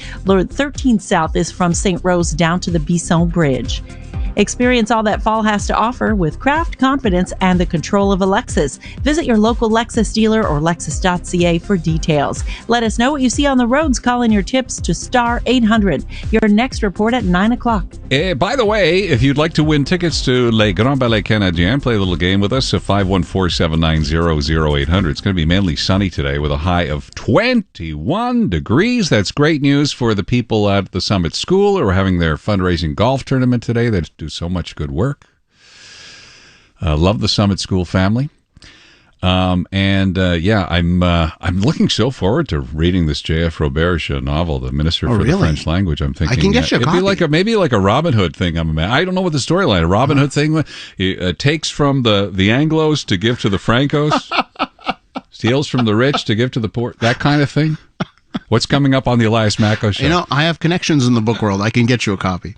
13 south is from St. Rose down to the Bisson Bridge. Experience all that fall has to offer with craft, confidence, and the control of a Lexus. Visit your local Lexus dealer or Lexus.ca for details. Let us know what you see on the roads. Call in your tips to star 800. Your next report at 9 o'clock. By the way, if you'd like to win tickets to Les Grands Ballets Canadiens, play a little game with us at 514-790-0800. It's going to be mainly sunny today with a high of 21 degrees. That's great news for the people at the Summit School who are having their fundraising golf tournament today. They do so much good work. Love the Summit School family. I'm looking so forward to reading this J.F. Roberge novel, The Minister for the French Language. I'm thinking I can get you a copy. It'd be maybe like a Robin Hood thing. I don't know what the storyline. A Robin Hood thing. He takes from the Anglos to give to the Francos, steals from the rich to give to the poor. That kind of thing. What's coming up on the Elias Makos show? I have connections in the book world. I can get you a copy.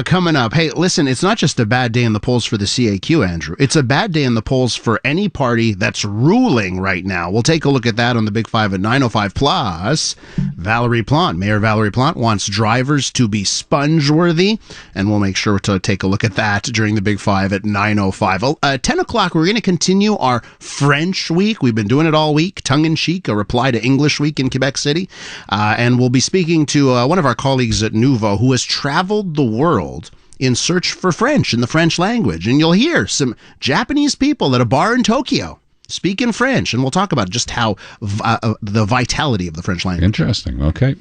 Coming up, hey, listen, it's not just a bad day in the polls for the CAQ, Andrew. It's a bad day in the polls for any party that's ruling right now. We'll take a look at that on the Big Five at 9:05. Plus, Mayor Valerie Plante wants drivers to be sponge-worthy, and we'll make sure to take a look at that during the Big Five at 9:05. 10 o'clock, we're going to continue our French week. We've been doing it all week, tongue-in-cheek, a reply to English week in Quebec City. And we'll be speaking to one of our colleagues at Nouveau who has traveled the world in search for French and the French language. And you'll hear some Japanese people at a bar in Tokyo speak in French. And we'll talk about just how the vitality of the French language. Interesting. Okay.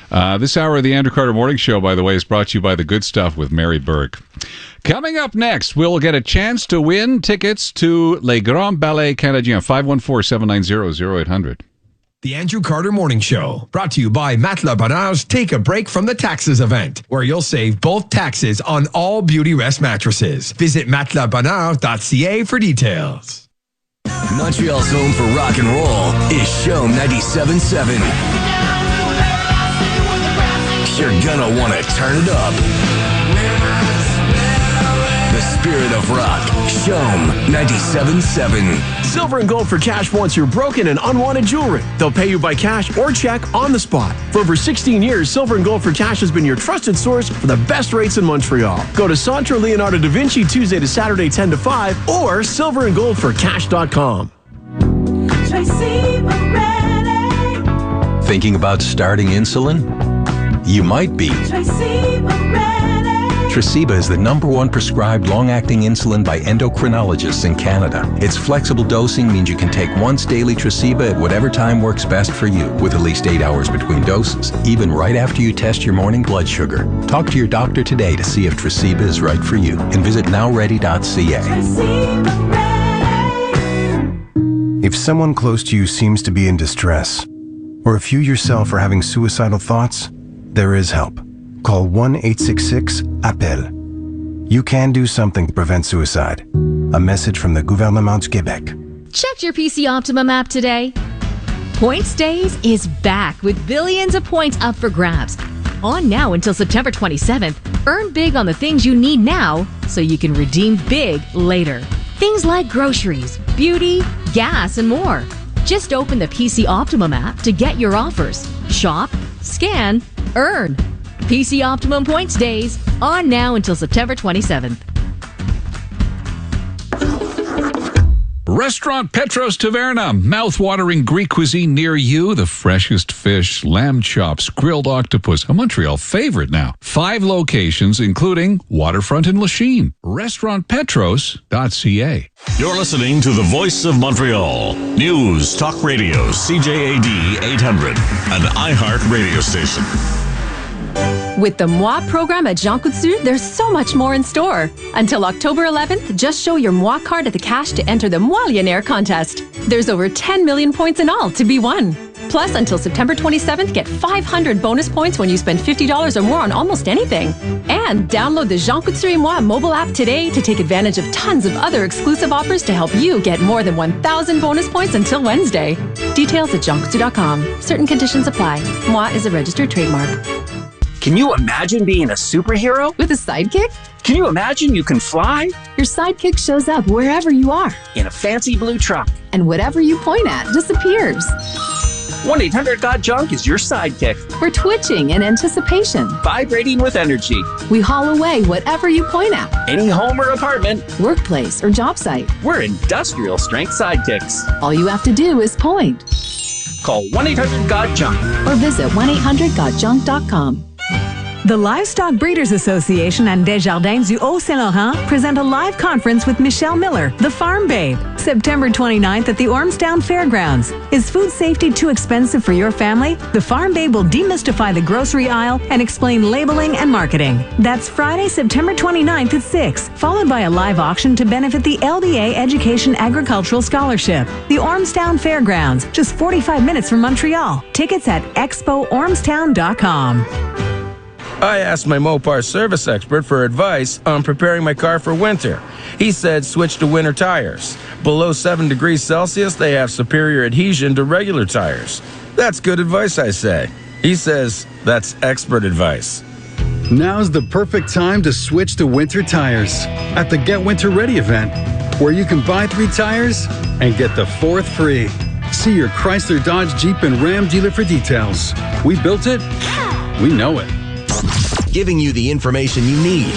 This hour of the Andrew Carter Morning Show, by the way, is brought to you by The Good Stuff with Mary Berg. Coming up next, we'll get a chance to win tickets to Les Grands Ballets Canadiens, 514-790-0800. The Andrew Carter Morning Show, brought to you by Matelas Bonheur's Take a Break from the Taxes event, where you'll save both taxes on all Beauty Rest mattresses. Visit matelasbonheur.ca for details. Montreal's home for rock and roll is Show 97.7. You're gonna want to turn it up. The spirit of rock, Shome 97.7. Silver and Gold for Cash wants your broken and unwanted jewelry. They'll pay you by cash or check on the spot. For over 16 years, Silver and Gold for Cash has been your trusted source for the best rates in Montreal. Go to Centre Leonardo da Vinci Tuesday to Saturday 10 to 5 or silverandgoldforcash.com. Thinking about starting insulin? You might be. Tresiba is the #1 prescribed long-acting insulin by endocrinologists in Canada. Its flexible dosing means you can take once daily Tresiba at whatever time works best for you, with at least 8 hours between doses, even right after you test your morning blood sugar. Talk to your doctor today to see if Tresiba is right for you, and visit nowready.ca. If someone close to you seems to be in distress, or if you yourself are having suicidal thoughts, there is help. Call 1-866-APPEL. You can do something to prevent suicide. A message from the Gouvernement du Québec. Checked your PC Optimum app today? Points Days is back with billions of points up for grabs. On now until September 27th, earn big on the things you need now so you can redeem big later. Things like groceries, beauty, gas, and more. Just open the PC Optimum app to get your offers. Shop, scan, earn. PC Optimum Points Days, on now until September 27th. Restaurant Petros Taverna, mouth-watering Greek cuisine near you. The freshest fish, lamb chops, grilled octopus, a Montreal favorite now. 5 locations, including waterfront in Lachine. RestaurantPetros.ca. You're listening to the Voice of Montreal. News Talk Radio, CJAD 800, an iHeart radio station. With the Moi program at Jean Coutu, there's so much more in store. Until October 11th, just show your Moi card at the cash to enter the Moillionaire contest. There's over 10 million points in all to be won. Plus, until September 27th, get 500 bonus points when you spend $50 or more on almost anything. And download the Jean Coutu et Moi mobile app today to take advantage of tons of other exclusive offers to help you get more than 1,000 bonus points until Wednesday. Details at jeancoutu.com. Certain conditions apply. Moi is a registered trademark. Can you imagine being a superhero? With a sidekick? Can you imagine you can fly? Your sidekick shows up wherever you are. In a fancy blue truck. And whatever you point at disappears. 1-800-GOT-JUNK is your sidekick. We're twitching in anticipation. Vibrating with energy. We haul away whatever you point at. Any home or apartment. Workplace or job site. We're industrial strength sidekicks. All you have to do is point. Call 1-800-GOT-JUNK. Or visit 1-800-GOT-JUNK.com. The Livestock Breeders Association and Desjardins du Haut-Saint-Laurent present a live conference with Michelle Miller, the Farm Babe, September 29th at the Ormstown Fairgrounds. Is food safety too expensive for your family? The Farm Babe will demystify the grocery aisle and explain labeling and marketing. That's Friday, September 29th at 6, followed by a live auction to benefit the LDA Education Agricultural Scholarship. The Ormstown Fairgrounds, just 45 minutes from Montreal. Tickets at expoormstown.com. I asked my Mopar service expert for advice on preparing my car for winter. He said switch to winter tires. Below 7 degrees Celsius, they have superior adhesion to regular tires. That's good advice, I say. He says that's expert advice. Now's the perfect time to switch to winter tires at the Get Winter Ready event, where you can buy 3 tires and get the 4th free. See your Chrysler, Dodge, Jeep, and Ram dealer for details. We built it. We know it. Giving you the information you need.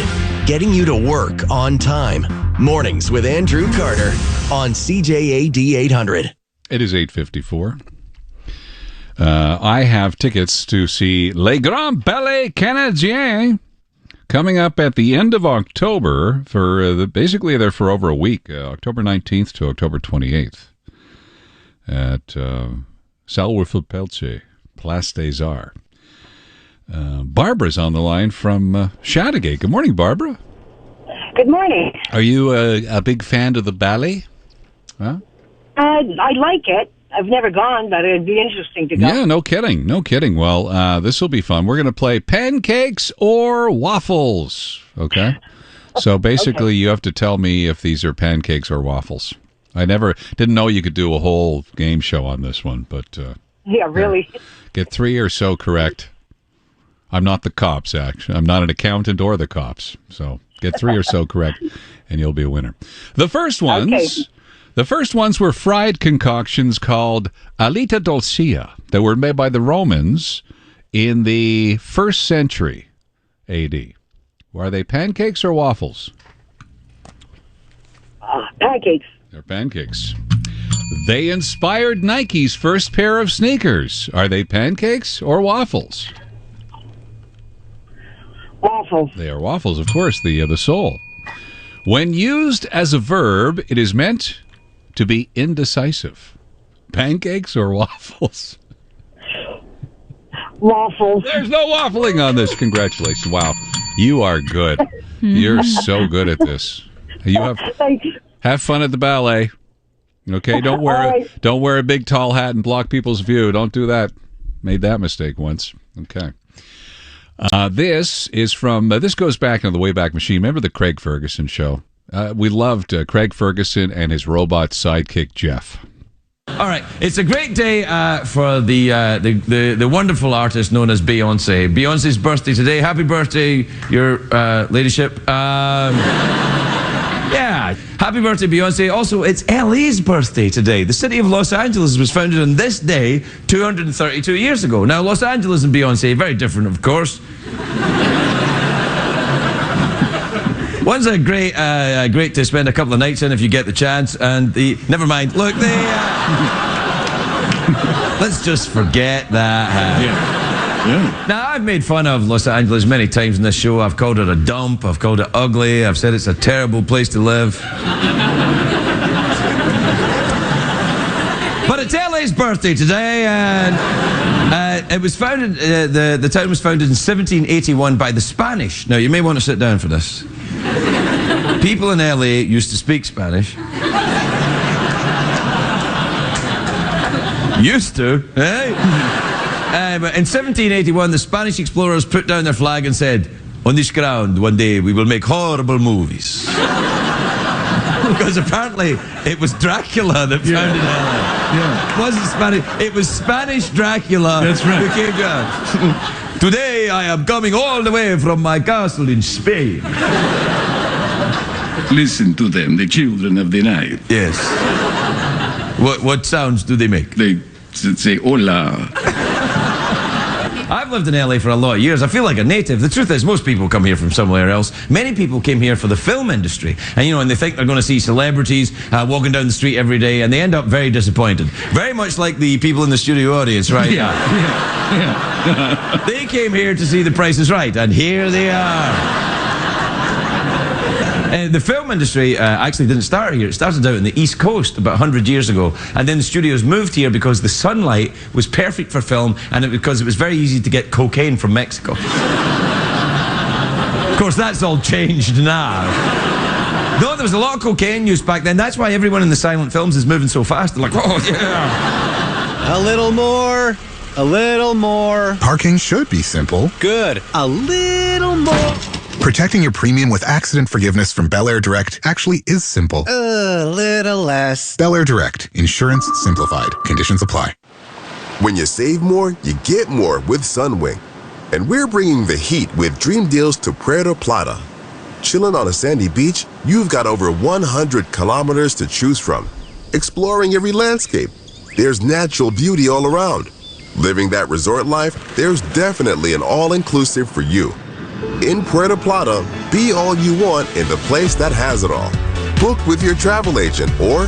Getting you to work on time. Mornings with Andrew Carter on CJAD 800. It is 8:54. I have tickets to see Les Grands Ballets Canadiens coming up at the end of October. Basically, they're for over a week, October 19th to October 28th at Salle Wilfrid-Pelletier, Place des Arts. Barbara's on the line from Chateauguay. Good morning, Barbara. Good morning. Are you a big fan of the ballet? Huh? I like it. I've never gone, but it'd be interesting to go. Yeah, no kidding. No kidding. Well, this will be fun. We're going to play pancakes or waffles. Okay? So basically, you have to tell me if these are pancakes or waffles. I didn't know you could do a whole game show on this one, but... yeah, really? Get 3 or so correct. I'm not the cops, actually. I'm not an accountant or the cops. So get 3 or so correct, and you'll be a winner. The first ones were fried concoctions called alita dulcia that were made by the Romans in the 1st century A.D. Are they pancakes or waffles? Pancakes. They're pancakes. They inspired Nike's first pair of sneakers. Are they pancakes or waffles? Waffles. waffles. They are waffles, of course, the sole. When used as a verb, it is meant to be indecisive. Pancakes or waffles? Waffles. There's no waffling on this. Congratulations. Wow. You are good. You're so good at this. Have fun at the ballet. Okay, don't wear a big tall hat and block people's view. Don't do that. Made that mistake once. Okay. This is from this goes back into the Wayback Machine. Remember the Craig Ferguson show? We loved Craig Ferguson and his robot sidekick Jeff. All right, it's a great day for the wonderful artist known as Beyonce. Beyonce's birthday today. Happy birthday, Your Ladyship. Yeah, happy birthday, Beyonce. Also, it's LA's birthday today. The city of Los Angeles was founded on this day 232 years ago. Now, Los Angeles and Beyonce, very different, of course. One's a great to spend a couple of nights in if you get the chance, and never mind. Look, let's just forget that. Now, I've made fun of Los Angeles many times in this show. I've called it a dump. I've called it ugly. I've said it's a terrible place to live. But it's LA's birthday today, and it was founded. The town was founded in 1781 by the Spanish. Now, you may want to sit down for this. People in LA used to speak Spanish. Used to, eh? But in 1781, the Spanish explorers put down their flag and said, "On this ground, one day we will make horrible movies." Because apparently it was Dracula that founded LA. Yeah. It wasn't Spanish. It was Spanish Dracula. That's right. Who came down. Today I am coming all the way from my castle in Spain. Listen to them, the children of the night. Yes. What sounds do they make? They say hola. I've lived in LA for a lot of years. I feel like a native. The truth is, most people come here from somewhere else. Many people came here for the film industry. And they think they're going to see celebrities walking down the street every day, and they end up very disappointed. Very much like the people in the studio audience right now. They came here to see The Price is Right, and here they are. The film industry actually didn't start here. It started out in the East Coast about 100 years ago. And then the studios moved here because the sunlight was perfect for film, and because it was very easy to get cocaine from Mexico. Of course, that's all changed now. No, there was a lot of cocaine used back then. That's why everyone in the silent films is moving so fast. They're like, oh, yeah. A little more. A little more. Parking should be simple. Good. A little more. Protecting your premium with accident forgiveness from Bel Air Direct actually is simple. A little less. Bel Air Direct. Insurance simplified. Conditions apply. When you save more, you get more with Sunwing. And we're bringing the heat with dream deals to Puerto Plata. Chilling on a sandy beach, you've got over 100 kilometers to choose from. Exploring every landscape, there's natural beauty all around. Living that resort life, there's definitely an all-inclusive for you. In Puerto Plata, be all you want in the place that has it all. Book with your travel agent or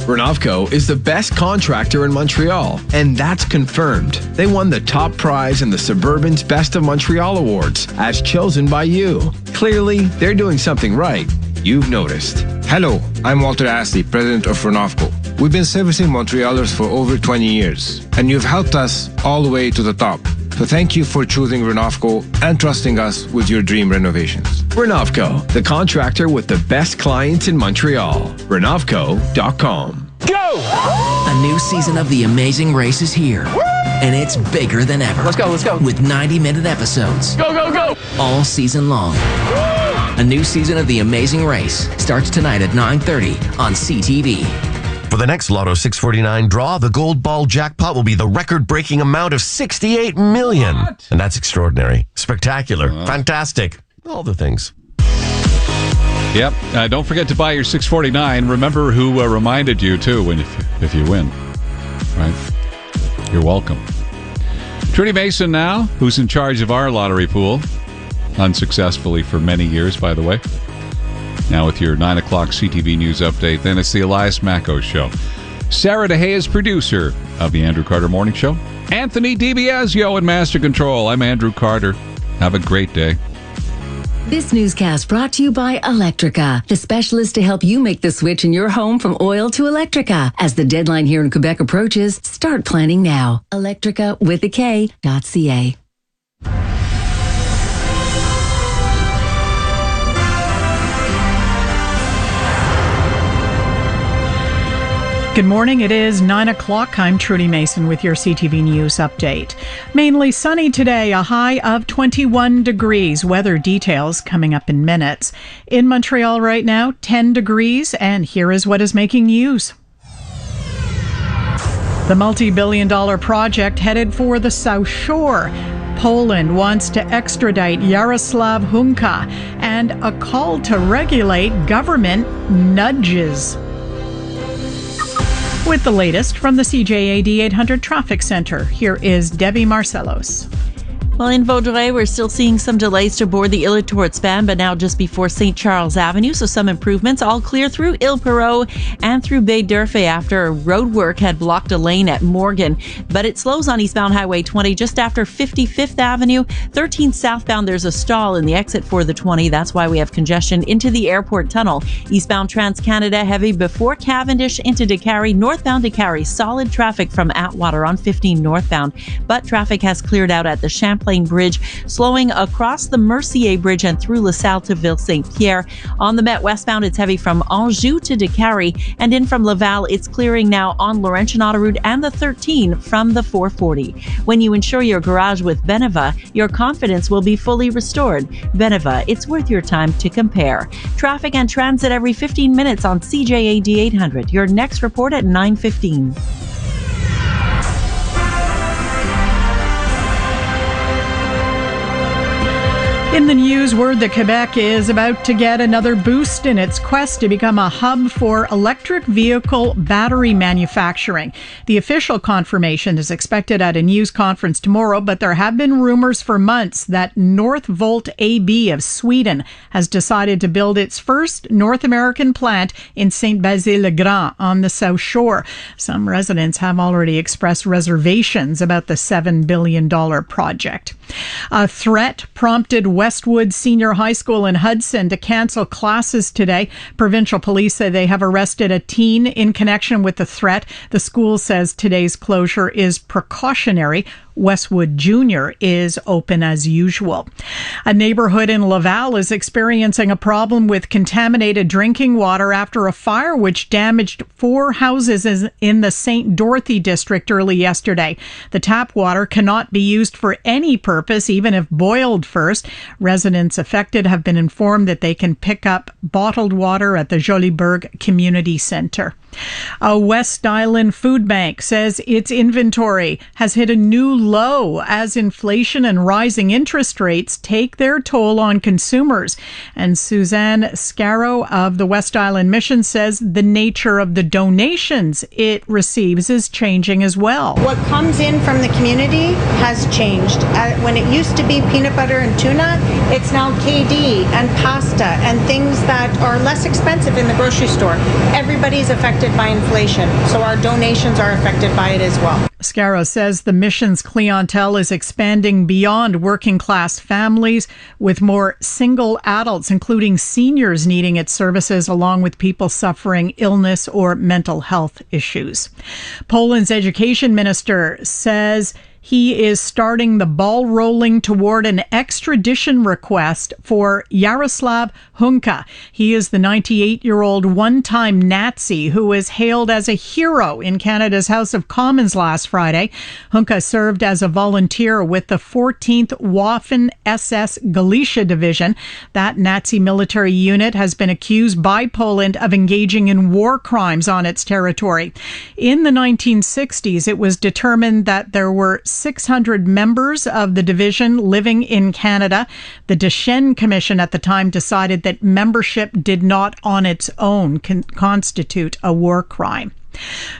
Renovco is the best contractor in Montreal, and that's confirmed. They won the top prize in the Suburban's Best of Montreal Awards, as chosen by you. Clearly, they're doing something right. You've noticed. Hello, I'm Walter Astley, president of Renovco. We've been servicing Montrealers for over 20 years, and you've helped us all the way to the top. So thank you for choosing Renovco and trusting us with your dream renovations. Renovco, the contractor with the best clients in Montreal. Renovco.com. Go! A new season of The Amazing Race is here. And it's bigger than ever. Let's go, let's go. With 90-minute episodes. Go, go, go! All season long. A new season of The Amazing Race starts tonight at 9:30 on CTV. For the next Lotto 649 draw, the gold ball jackpot will be the record-breaking amount of $68 million. What? And that's extraordinary, spectacular, fantastic, all the things. Yep. Don't forget to buy your 649. Remember who reminded you, too, if you win. Right? You're welcome. Trudy Mason now, who's in charge of our lottery pool. Unsuccessfully for many years, by the way. Now with your 9 o'clock CTV News update, then it's the Elias Macco Show. Sarah DeHay is producer of the Andrew Carter Morning Show. Anthony DiBiasio in Master Control. I'm Andrew Carter. Have a great day. This newscast brought to you by Electrica, the specialist to help you make the switch in your home from oil to Electrica. As the deadline here in Quebec approaches, start planning now. Electrica with a K.ca. Good morning. It is 9 o'clock. I'm Trudy Mason with your CTV News update. Mainly sunny today, a high of 21 degrees. Weather details coming up in minutes. In Montreal right now, 10 degrees, and here is what is making news. The multi-billion-dollar project headed for the South Shore. Poland wants to extradite Jaroslav Hunka, and a call to regulate government nudges. With the latest from the CJAD 800 Traffic Center, here is Debbie Marcellos. Well, in Vaudreuil, we're still seeing some delays to board the Ile-Tourte span, but now just before St. Charles Avenue, so some improvements. All clear through Ile-Perrot and through Baie-D'Urfé after road work had blocked a lane at Morgan. But it slows on eastbound Highway 20 just after 55th Avenue. 13 southbound, there's a stall in the exit for the 20. That's why we have congestion into the airport tunnel. Eastbound Trans-Canada, heavy before Cavendish into Décarie. Northbound Décarie, solid traffic from Atwater on 15 northbound. But traffic has cleared out at the Champlain Bridge, slowing across the Mercier Bridge and through LaSalle to Ville-Saint-Pierre. On the Met westbound, it's heavy from Anjou to Décarie, and in from Laval, it's clearing now on Laurentian Autoroute and the 13 from the 440. When you insure your garage with Beneva, your confidence will be fully restored. Beneva, it's worth your time to compare. Traffic and transit every 15 minutes on CJAD 800. Your next report at 9:15. In the news, word that Quebec is about to get another boost in its quest to become a hub for electric vehicle battery manufacturing. The official confirmation is expected at a news conference tomorrow, but there have been rumors for months that Northvolt AB of Sweden has decided to build its first North American plant in Saint-Basile-le-Grand on the South Shore. Some residents have already expressed reservations about the $7 billion project. A threat prompted Westwood Senior High School in Hudson to cancel classes today. Provincial police say they have arrested a teen in connection with the threat. The school says today's closure is precautionary. Westwood Junior is open as usual. A neighborhood in Laval is experiencing a problem with contaminated drinking water after a fire which damaged 4 houses in the St. Dorothy district early yesterday. The tap water cannot be used for any purpose, even if boiled first. Residents affected have been informed that they can pick up bottled water at the Jolibourg Community Center. A West Island food bank says its inventory has hit a new low as inflation and rising interest rates take their toll on consumers. And Suzanne Scarrow of the West Island Mission says the nature of the donations it receives is changing as well. What comes in from the community has changed. When it used to be peanut butter and tuna, it's now KD and pasta and things that are less expensive in the grocery store. Everybody's affected by inflation, so our donations are affected by it as well. Scarrow says the mission's clientele is expanding beyond working class families, with more single adults, including seniors, needing its services, along with people suffering illness or mental health issues. Poland's education minister says he is starting the ball rolling toward an extradition request for Jaroslav Hunka. He is the 98-year-old one-time Nazi who was hailed as a hero in Canada's House of Commons last Friday. Hunka served as a volunteer with the 14th Waffen-SS Galicia Division. That Nazi military unit has been accused by Poland of engaging in war crimes on its territory. In the 1960s, it was determined that there were 600 members of the division living in Canada. The Deschênes Commission at the time decided that membership did not on its own constitute a war crime.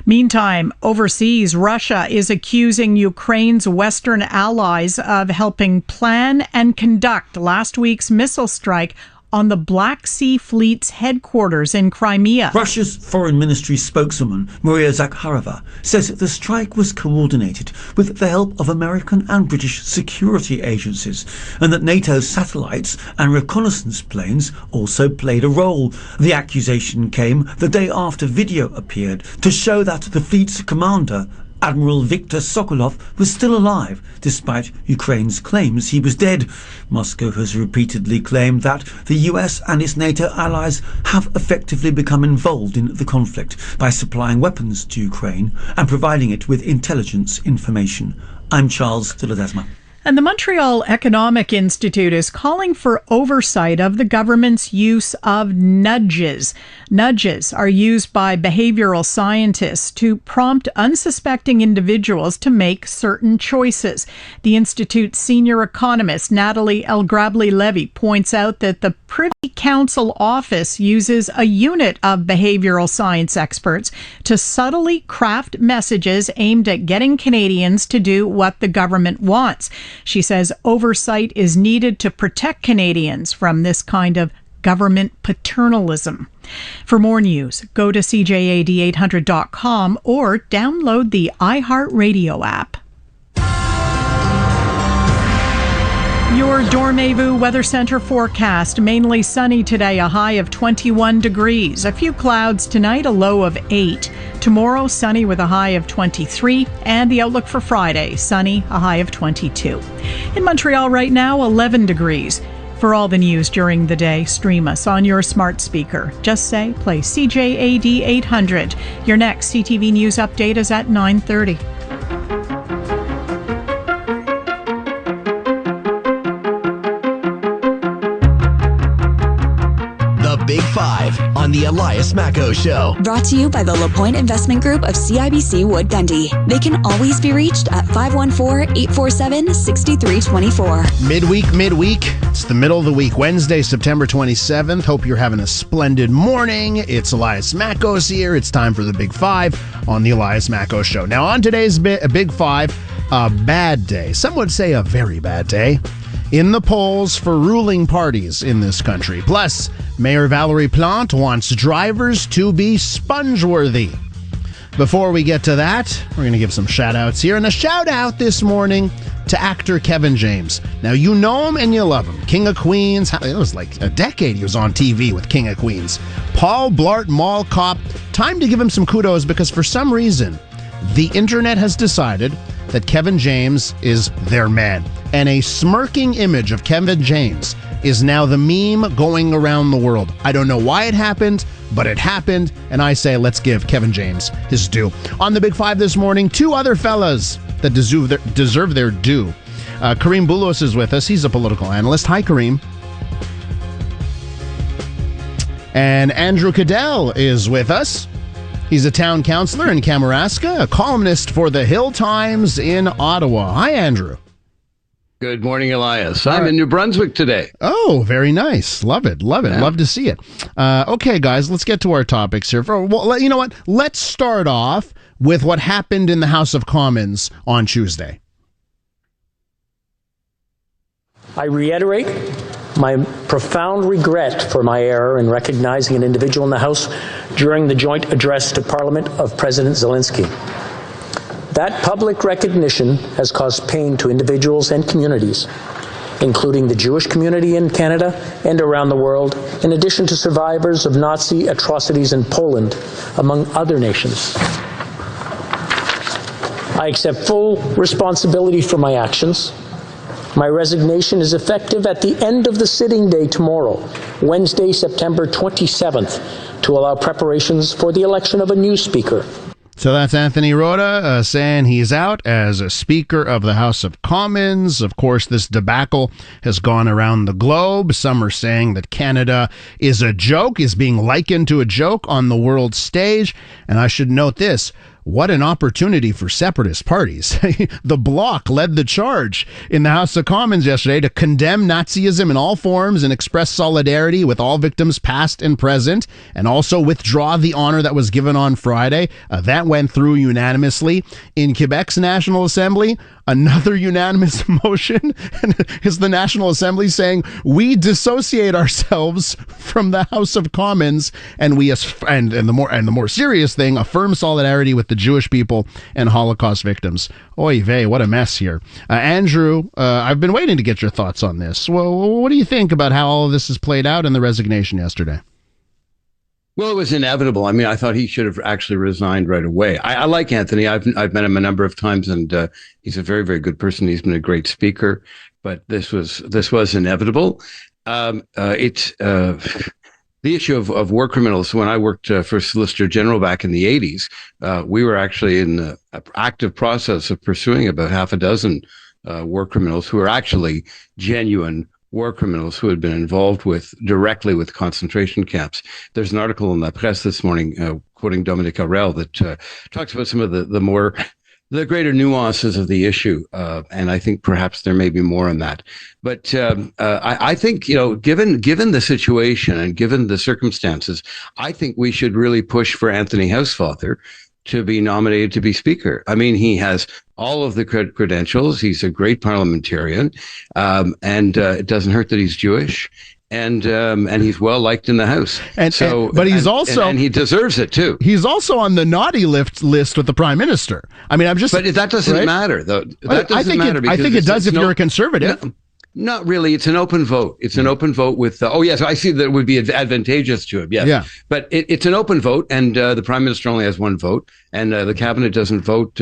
Meantime, overseas, Russia is accusing Ukraine's Western allies of helping plan and conduct last week's missile strike on the Black Sea Fleet's headquarters in Crimea. Russia's foreign ministry spokeswoman, Maria Zakharova, says the strike was coordinated with the help of American and British security agencies, and that NATO's satellites and reconnaissance planes also played a role. The accusation came the day after video appeared to show that the fleet's commander, Admiral Viktor Sokolov, was still alive, despite Ukraine's claims he was dead. Moscow has repeatedly claimed that the US and its NATO allies have effectively become involved in the conflict by supplying weapons to Ukraine and providing it with intelligence information. I'm Charles de Ledesma. And the Montreal Economic Institute is calling for oversight of the government's use of nudges. Nudges are used by behavioral scientists to prompt unsuspecting individuals to make certain choices. The Institute's senior economist, Natalie Elgrabli-Levy, points out that the Privy Council office uses a unit of behavioral science experts to subtly craft messages aimed at getting Canadians to do what the government wants. She says oversight is needed to protect Canadians from this kind of government paternalism. For more news, go to CJAD800.com or download the iHeartRadio app. Your Dormez-vous Weather Center forecast. Mainly sunny today, a high of 21 degrees. A few clouds tonight, a low of 8. Tomorrow, sunny with a high of 23. And the outlook for Friday, sunny, a high of 22. In Montreal right now, 11 degrees. For all the news during the day, stream us on your smart speaker. Just say, play CJAD 800. Your next CTV News update is at 9:30. Big Five on the Elias Macco Show. Brought to you by the LaPointe Investment Group of CIBC Wood Gundy. They can always be reached at 514-847-6324. Midweek. It's the middle of the week, Wednesday, September 27th. Hope you're having a splendid morning. It's Elias Macco's here. It's time for the Big Five on the Elias Macco Show. Now, on today's Big Five, a bad day. Some would say a very bad day in the polls for ruling parties in this country. Plus, Mayor Valerie Plante wants drivers to be sponge-worthy. Before we get to that, we're going to give some shout-outs here. And a shout-out this morning to actor Kevin James. Now, you know him and you love him. King of Queens. It was like a decade he was on TV with King of Queens. Paul Blart Mall Cop. Time to give him some kudos because for some reason, the internet has decided that Kevin James is their man. And a smirking image of Kevin James is now the meme going around the world. I don't know why it happened, but it happened, and I say let's give Kevin James his due. On the Big Five this morning, two other fellas that deserve their due. Kareem Boulos is with us. He's a political analyst. Hi, Kareem. And Andrew Cadell is with us. He's a town councillor in Kamouraska, a columnist for the Hill Times in Ottawa. Hi, Andrew. Good morning, Elias. I'm in New Brunswick today. Oh, very nice. Love it. Yeah. Love to see it. Okay, guys, let's get to our topics here. Well, you know what? Let's start off with what happened in the House of Commons on Tuesday. I reiterate my profound regret for my error in recognizing an individual in the House during the joint address to Parliament of President Zelensky. That public recognition has caused pain to individuals and communities, including the Jewish community in Canada and around the world, in addition to survivors of Nazi atrocities in Poland, among other nations. I accept full responsibility for my actions. My resignation is effective at the end of the sitting day tomorrow, Wednesday, September 27th, to allow preparations for the election of a new speaker. So that's Anthony Rota saying he's out as a Speaker of the House of Commons. Of course, this debacle has gone around the globe. Some are saying that Canada is a joke, is being likened to a joke on the world stage. And I should note this. what an opportunity for separatist parties. The Bloc led the charge in the House of Commons yesterday to condemn Nazism in all forms and express solidarity with all victims past and present, and also withdraw the honor that was given on Friday. That went through unanimously. In Quebec's National Assembly, another unanimous motion is the National Assembly saying we dissociate ourselves from the House of Commons, and the more serious thing, affirm solidarity with the Jewish people and Holocaust victims. Oy vey, what a mess here. Andrew, I've been waiting to get your thoughts on this. Well, what do you think about how all of this has played out in the resignation yesterday? Well, it was inevitable. I mean, I thought he should have actually resigned right away. I like Anthony. I've met him a number of times, and he's a very, very good person. He's been a great speaker, but this was inevitable. It's the issue of war criminals. When I worked for Solicitor General back in the 80s, we were actually in the active process of pursuing about half a dozen war criminals who are actually genuine war criminals who had been involved directly with concentration camps. There's an article in La Presse this morning quoting Dominique Aurel that talks about some of the greater nuances of the issue, and I think perhaps there may be more on that. But I think, given the situation and given the circumstances, I think we should really push for Anthony Housefather to be nominated to be Speaker. I mean, he has all of the credentials. He's a great parliamentarian, and it doesn't hurt that he's Jewish. And he's well liked in the House, but he deserves it too. He's also on the naughty list with the Prime Minister. I mean, but that doesn't matter, though. I think it does if you're a conservative. No, not really. It's an open vote. It's an open vote with. Yes, I see that it would be advantageous to him. Yes, yeah. But it's an open vote, and the Prime Minister only has one vote, and the Cabinet doesn't vote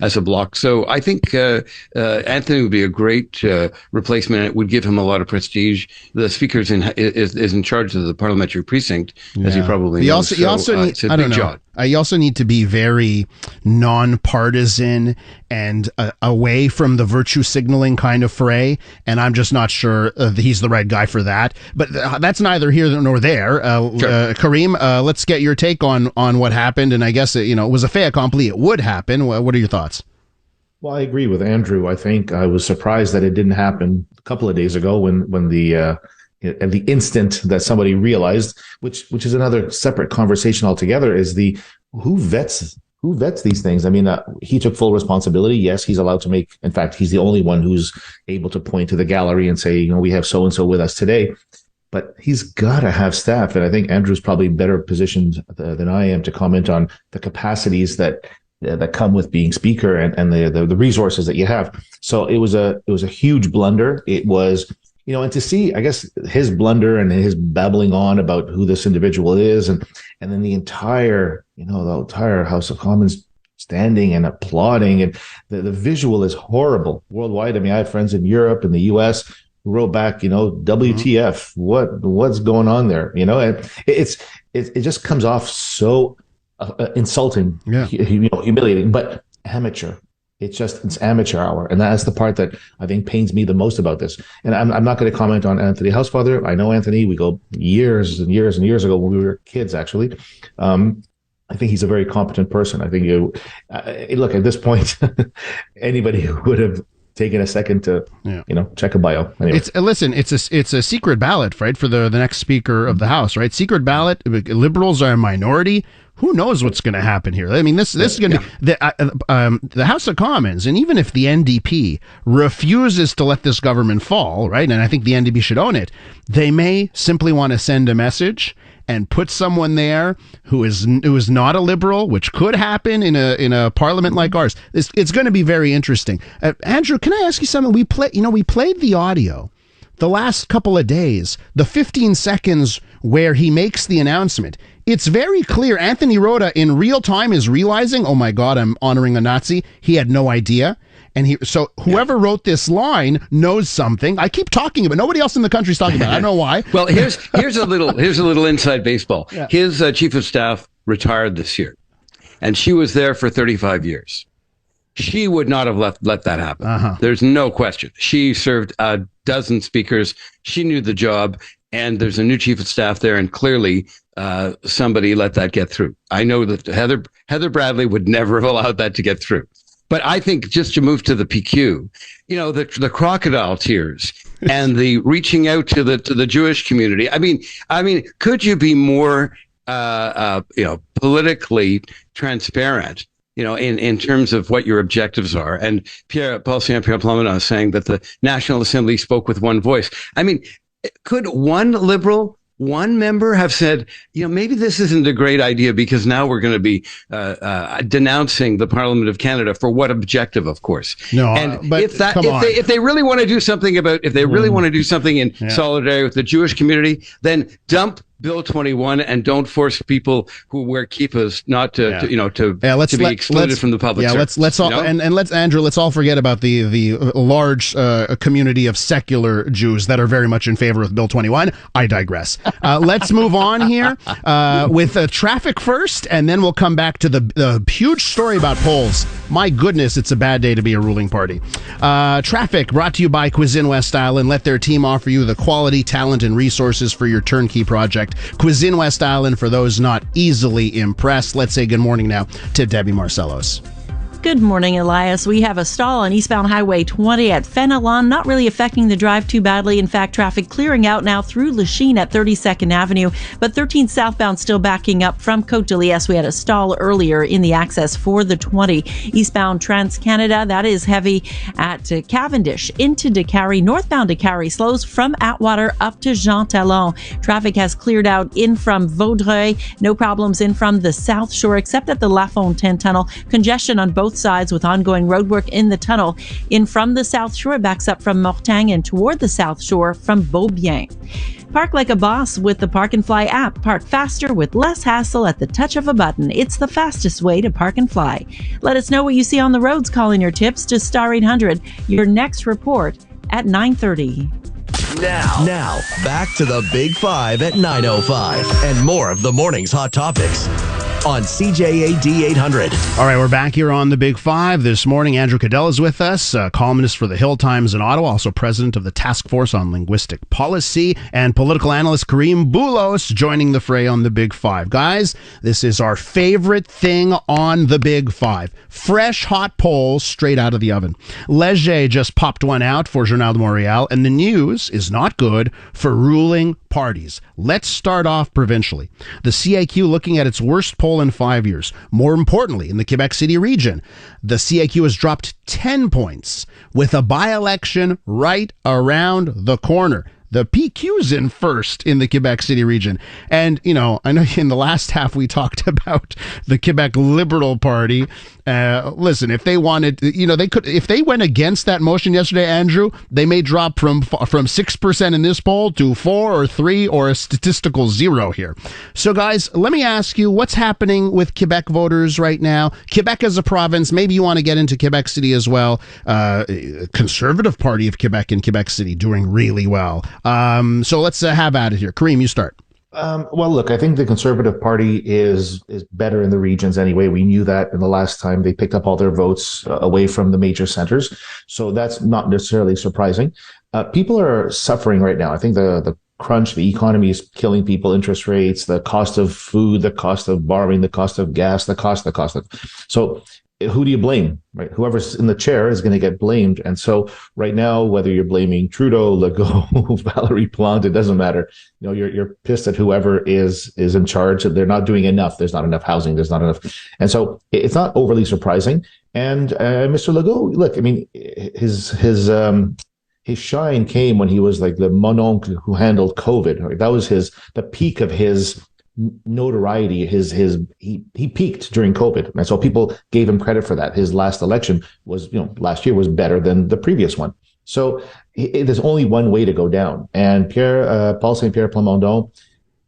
as a bloc. So I think Anthony would be a great replacement. And it would give him a lot of prestige. The Speaker is in charge of the parliamentary precinct, as you probably know. You also need to be very nonpartisan and away from the virtue signaling kind of fray, and I'm just not sure he's the right guy for that. But that's neither here nor there. Sure. Kareem, let's get your take on what happened, and I guess it was a fait accompli. It would happen. What are your thoughts? Well, I agree with Andrew. I think I was surprised that it didn't happen a couple of days ago when the at the instant that somebody realized, which is another separate conversation altogether, is who vets these things. I mean, he took full responsibility. Yes, he's allowed to make. In fact, he's the only one who's able to point to the gallery and say, we have so and so with us today. But he's got to have staff, and I think Andrew's probably better positioned than I am to comment on the capacities that come with being Speaker and the resources that you have. So it was a huge blunder. It was. And to see, I guess, his blunder and his babbling on about who this individual is, and then the entire House of Commons standing and applauding, and the visual is horrible worldwide. I mean, I have friends in Europe and the US who wrote back, WTF, what's going on there? And it just comes off so insulting, humiliating, but amateur. It's amateur hour. And that's the part that I think pains me the most about this. And I'm not going to comment on Anthony Housefather. I know Anthony. We go years and years and years ago when we were kids, actually. I think he's a very competent person. I think look, at this point, anybody who would have taken a second to, check a bio. Anyway. It's a secret ballot, right, for the next Speaker of the House, right? Secret ballot. Liberals are a minority. Who knows what's going to happen here? I mean, this is going to be the House of Commons, and even if the NDP refuses to let this government fall, right, and I think the NDP should own it, they may simply want to send a message and put someone there who is not a liberal, which could happen in a parliament like ours. It's going to be very interesting. Andrew, can I ask you something? We played the audio the last couple of days, the 15 seconds where he makes the announcement. It's very clear Anthony Rota in real time is realizing, oh my God, I'm honoring a Nazi. He had no idea. And whoever wrote this line knows something. I keep talking about it. Nobody else in the country is talking about it. I don't know why. Well, here's a little inside baseball. Yeah. His chief of staff retired this year, and she was there for 35 years. She would not have let that happen. Uh-huh. There's no question. She served a dozen speakers. She knew the job, and there's a new chief of staff there, and clearly somebody let that get through. I know that Heather Bradley would never have allowed that to get through. But I think just to move to the PQ, the crocodile tears and the reaching out to the Jewish community. I mean, could you be more politically transparent? In terms of what your objectives are. And Paul St. Pierre Plamondon is saying that the National Assembly spoke with one voice. I mean, could one Liberal, one member have said, maybe this isn't a great idea because now we're going to be denouncing the Parliament of Canada for what objective, of course. No, and but if they really want to do something in solidarity with the Jewish community, then dump Bill 21 and don't force people who wear kippahs not to be excluded from the public service. Let's all Andrew, let's all forget about the large community of secular Jews that are very much in favor of Bill 21. I digress. Let's move on here with traffic first, and then we'll come back to the huge story about polls. My goodness, it's a bad day to be a ruling party. Traffic brought to you by Cuisine West Island. Let their team offer you the quality, talent, and resources for your turnkey project. Cuisine West Island, for those not easily impressed. Let's say good morning now to Debbie Marcellos. Good morning, Elias. We have a stall on eastbound Highway 20 at Fenelon, not really affecting the drive too badly. In fact, traffic clearing out now through Lachine at 32nd Avenue, but 13 southbound still backing up from Côte de Liesse. We had a stall earlier in the access for the 20. Eastbound Trans-Canada, that is heavy at Cavendish into Décarie. Northbound Décarie slows from Atwater up to Jean Talon. Traffic has cleared out in from Vaudreuil. No problems in from the South Shore, except at the La Fontaine Tunnel. Congestion on both sides with ongoing roadwork in the tunnel. In from the South Shore, backs up from Mortagne and toward the South Shore from Beaubien. Park like a boss with the Park and Fly app. Park faster with less hassle at the touch of a button. It's the fastest way to park and fly. Let us know what you see on the roads. Calling your tips to Star 800. Your next report at 9:30. Now, back to the Big Five at 9:05 and more of the morning's hot topics on CJAD 800. All right, we're back here on the Big Five this morning. Andrew Cadell is with us, columnist for the Hill Times in Ottawa, also president of the Task Force on Linguistic Policy, and political analyst Kareem Boulos joining the fray on the Big Five. Guys, this is our favorite thing on the Big Five. Fresh, hot polls straight out of the oven. Leger just popped one out for Journal de Montréal, and the news is not good for ruling parties. Let's start off provincially. The CAQ looking at its worst poll in 5 years. More importantly, in the Quebec City region, the CAQ has dropped 10 points with a by-election right around the corner. The PQ's in first in the Quebec City region. And, I know in the last half we talked about the Quebec Liberal Party. Listen, if they wanted, they could, if they went against that motion yesterday, Andrew, they may drop from 6% in this poll to 4 or 3 or a statistical 0 here. So guys, let me ask you, what's happening with Quebec voters right now? Quebec as a province, maybe you want to get into Quebec City as well. Conservative Party of Quebec in Quebec City doing really well. So let's have at it here. Kareem, you start. Well, look, I think the Conservative Party is better in the regions anyway. We knew that in the last time they picked up all their votes away from the major centers. So that's not necessarily surprising. People are suffering right now. I think the crunch, the economy is killing people, interest rates, the cost of food, the cost of borrowing, the cost of gas, the cost. So who do you blame, right? Whoever's in the chair is going to get blamed. And so right now, whether you're blaming Trudeau, Legault, Valérie Plante, it doesn't matter. You're pissed at whoever is in charge. They're not doing enough. There's not enough housing. There's not enough. And so it's not overly surprising. And Mr. Legault, look, I mean, his shine came when he was like the mononcle who handled COVID. Right? That was the peak of his notoriety. He peaked during COVID, and so people gave him credit for that. His last election was, last year was better than the previous one. So there's only one way to go down, and Paul St. Pierre Plamondon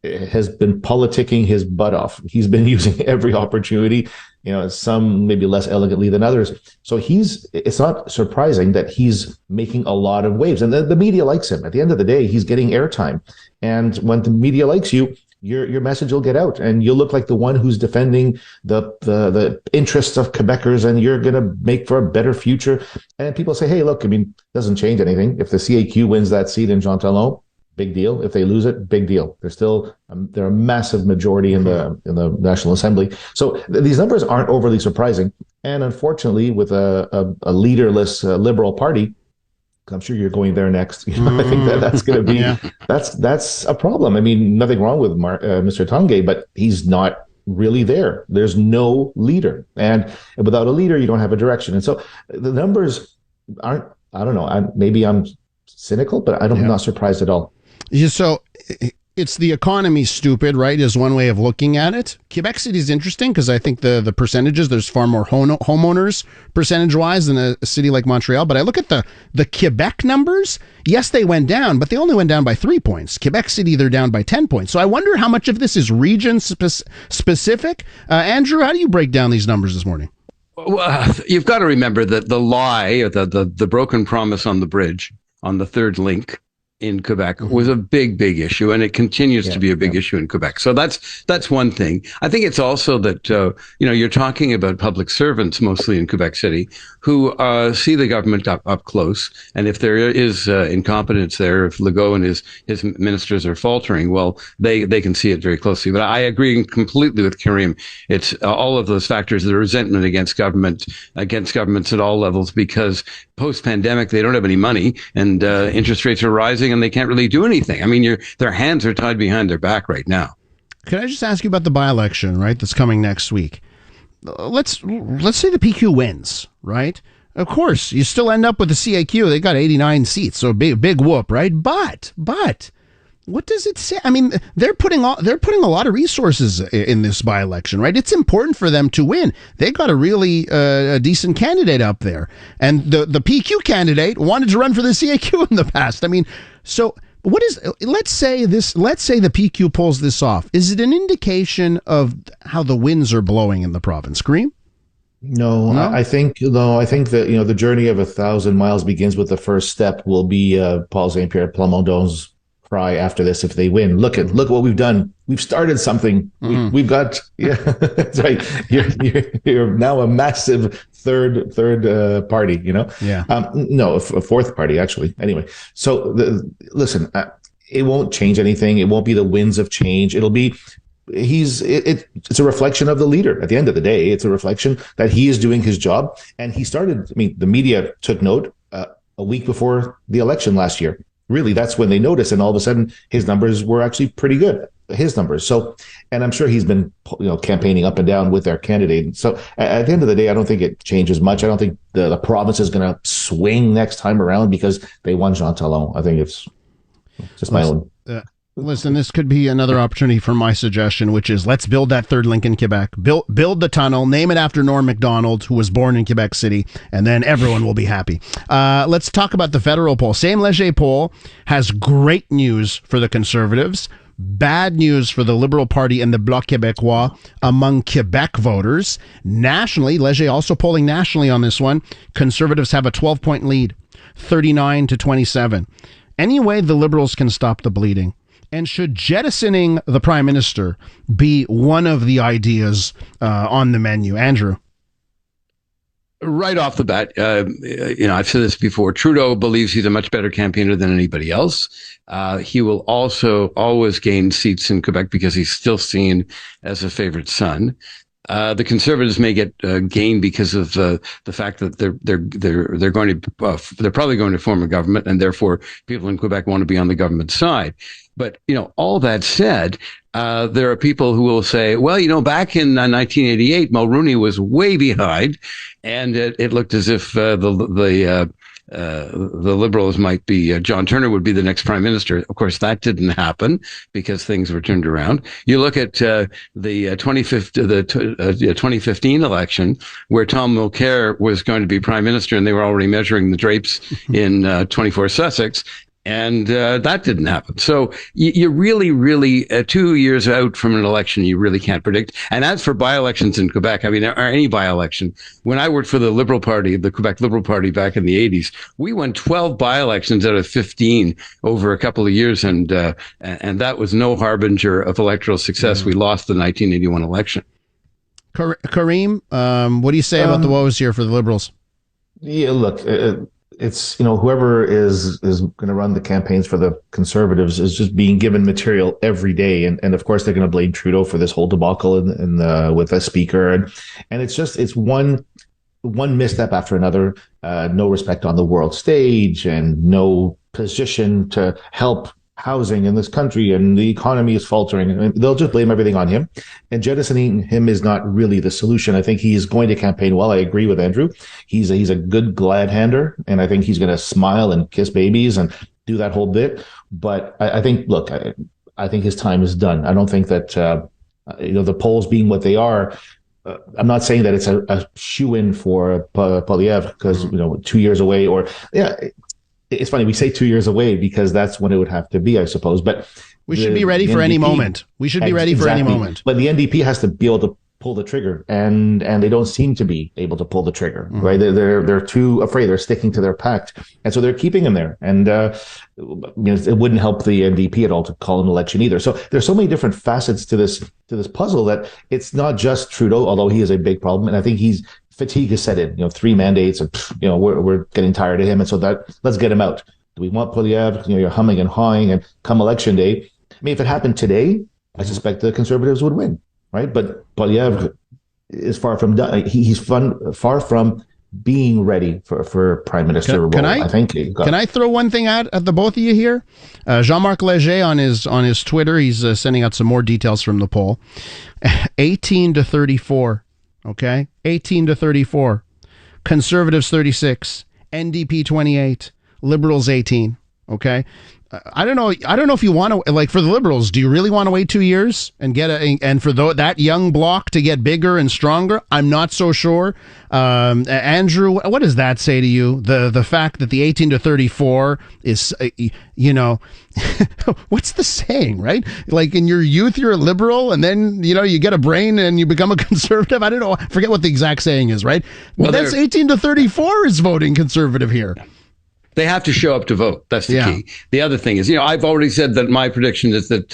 has been politicking his butt off. He's been using every opportunity, some maybe less elegantly than others. So it's not surprising that he's making a lot of waves, and the media likes him. At the end of the day, he's getting airtime, and when the media likes you, your message will get out, and you'll look like the one who's defending the interests of Quebecers, and you're going to make for a better future. And people say, hey, look, I mean, it doesn't change anything. If the CAQ wins that seat in Jean Talon, big deal. If they lose it, big deal. They're a massive majority in the National Assembly. So these numbers aren't overly surprising. And unfortunately, with a leaderless Liberal Party, I'm sure you're going there next. I think that's going to be that's a problem. I mean, nothing wrong with Mr. Tanguay, but he's not really there. There's no leader, and without a leader, you don't have a direction. And so the numbers aren't. I don't know. Maybe I'm cynical, but I'm not surprised at all. Yeah, so it's the economy, stupid, right, is one way of looking at it. Quebec City is interesting because I think the percentages, there's far more homeowners percentage-wise than a city like Montreal. But I look at the Quebec numbers. Yes, they went down, but they only went down by 3 points. Quebec City, they're down by 10 points. So I wonder how much of this is region-specific. Andrew, how do you break down these numbers this morning? Well, you've got to remember that the lie, or the broken promise on the bridge, on the third link in Quebec was a big issue, and it continues to be a big issue in Quebec. So that's one thing. I think it's also that you're talking about public servants mostly in Quebec City who see the government up close, and if there is incompetence there, if Legault and his ministers are faltering, well, they can see it very closely. But I agree completely with Karim. It's all of those factors, the resentment against governments at all levels, because post-pandemic they don't have any money, and interest rates are rising, and they can't really do anything. I mean, their hands are tied behind their back right now. Can I just ask you about the by-election, right, that's coming next week? Let's say the PQ wins, right? Of course, you still end up with the CAQ. They got 89 seats, so big whoop, right? But what does it say? I mean, they're putting a lot of resources in this by-election, right? It's important for them to win. They got a really decent candidate up there, and the PQ candidate wanted to run for the CAQ in the past. I mean, so what is? Let's say the PQ pulls this off. Is it an indication of how the winds are blowing in the province? Scream? No? I think that the journey of 1,000 miles begins with the first step. Will be Paul St. Pierre Plamondon's cry after this if they win. Look what we've done. We've started something. We've got that's right. You're now a massive third party. No, a fourth party actually. Anyway, so listen, it won't change anything. It won't be the winds of change. It'll be. It's a reflection of the leader. At the end of the day, it's a reflection that he is doing his job, and he started. I mean, the media took note a week before the election last year. Really, that's when they noticed, and all of a sudden, his numbers were actually pretty good. His numbers. So, and I'm sure he's been, campaigning up and down with their candidate. So, at the end of the day, I don't think it changes much. I don't think the province is going to swing next time around because they won Jean Talon. I think it's just my own. Listen, this could be another opportunity for my suggestion, which is let's build that third link in Quebec. Build the tunnel, name it after Norm Macdonald, who was born in Quebec City, and then everyone will be happy. Let's talk about the federal poll. Same Léger poll has great news for the Conservatives, bad news for the Liberal Party and the Bloc Québécois among Quebec voters. Nationally, Léger also polling nationally on this one. Conservatives have a 12-point lead, 39-27. Any way the Liberals can stop the bleeding. And should jettisoning the prime minister be one of the ideas on the menu? Andrew? Right off the bat, I've said this before, Trudeau believes he's a much better campaigner than anybody else. He will also always gain seats in Quebec because he's still seen as a favorite son. The Conservatives may get gain because of the fact that they're probably going to form a government, and therefore people in Quebec want to be on the government side. But all that said, there are people who will say, well, back in 1988, Mulroney was way behind, and it looked as if the Liberals might be, John Turner would be the next prime minister. Of course, that didn't happen because things were turned around. You look at the 2015 election, where Tom Mulcair was going to be prime minister, and they were already measuring the drapes in 24 Sussex. And that didn't happen. So you really, 2 years out from an election, you really can't predict. And as for by-elections in Quebec, I mean, or any by-election, when I worked for the Liberal Party, the Quebec Liberal Party back in the 80s, we won 12 by-elections out of 15 over a couple of years. And that was no harbinger of electoral success. We lost the 1981 election. Kareem, what do you say about the woes here for the Liberals? Yeah, look, it's, whoever is going to run the campaigns for the Conservatives is just being given material every day, and of course they're going to blame Trudeau for this whole debacle with a speaker, and it's one misstep after another. No respect on the world stage, and no position to help housing in this country, and the economy is faltering. And they'll just blame everything on him, and jettisoning him is not really the solution. I think he is going to campaign well. I agree with Andrew. He's a good glad hander, and I think he's going to smile and kiss babies and do that whole bit. But I think, look, I think his time is done. I don't think that the polls being what they are. I'm not saying that it's a shoe-in for Poilievre because 2 years away, or it's funny we say 2 years away because that's when it would have to be, I suppose. But we should be ready for any moment. We should be ready for any moment. But the NDP has to be able to pull the trigger, and they don't seem to be able to pull the trigger. Right? They're too afraid. They're sticking to their pact, and so they're keeping him there. And it wouldn't help the NDP at all to call an election either. So there's so many different facets to this puzzle that it's not just Trudeau, although he is a big problem, and I think fatigue has set in. 3 mandates, and we're getting tired of him, and so let's get him out. Do we want Poilievre? You're humming and hawing, and come election day, I mean, if it happened today, I suspect the Conservatives would win, right? But Poilievre is far from done. He's far from being ready for prime minister role. Can I throw one thing at the both of you here? Jean-Marc Léger on his Twitter, he's sending out some more details from the poll. 18 to 34. Okay, 18 to 34, Conservatives 36, NDP 28, Liberals 18. Okay, I don't know if you want to, like, for the Liberals, do you really want to wait 2 years and and for that young bloc to get bigger and stronger? I'm not so sure. Andrew, what does that say to you? The fact that the 18 to 34 is, what's the saying, right? Like, in your youth, you're a liberal, and then, you get a brain and you become a conservative. I don't know. I forget what the exact saying is, right? Well, that's 18 to 34 is voting conservative here. They have to show up to vote. That's the key. The other thing is, I've already said that my prediction is that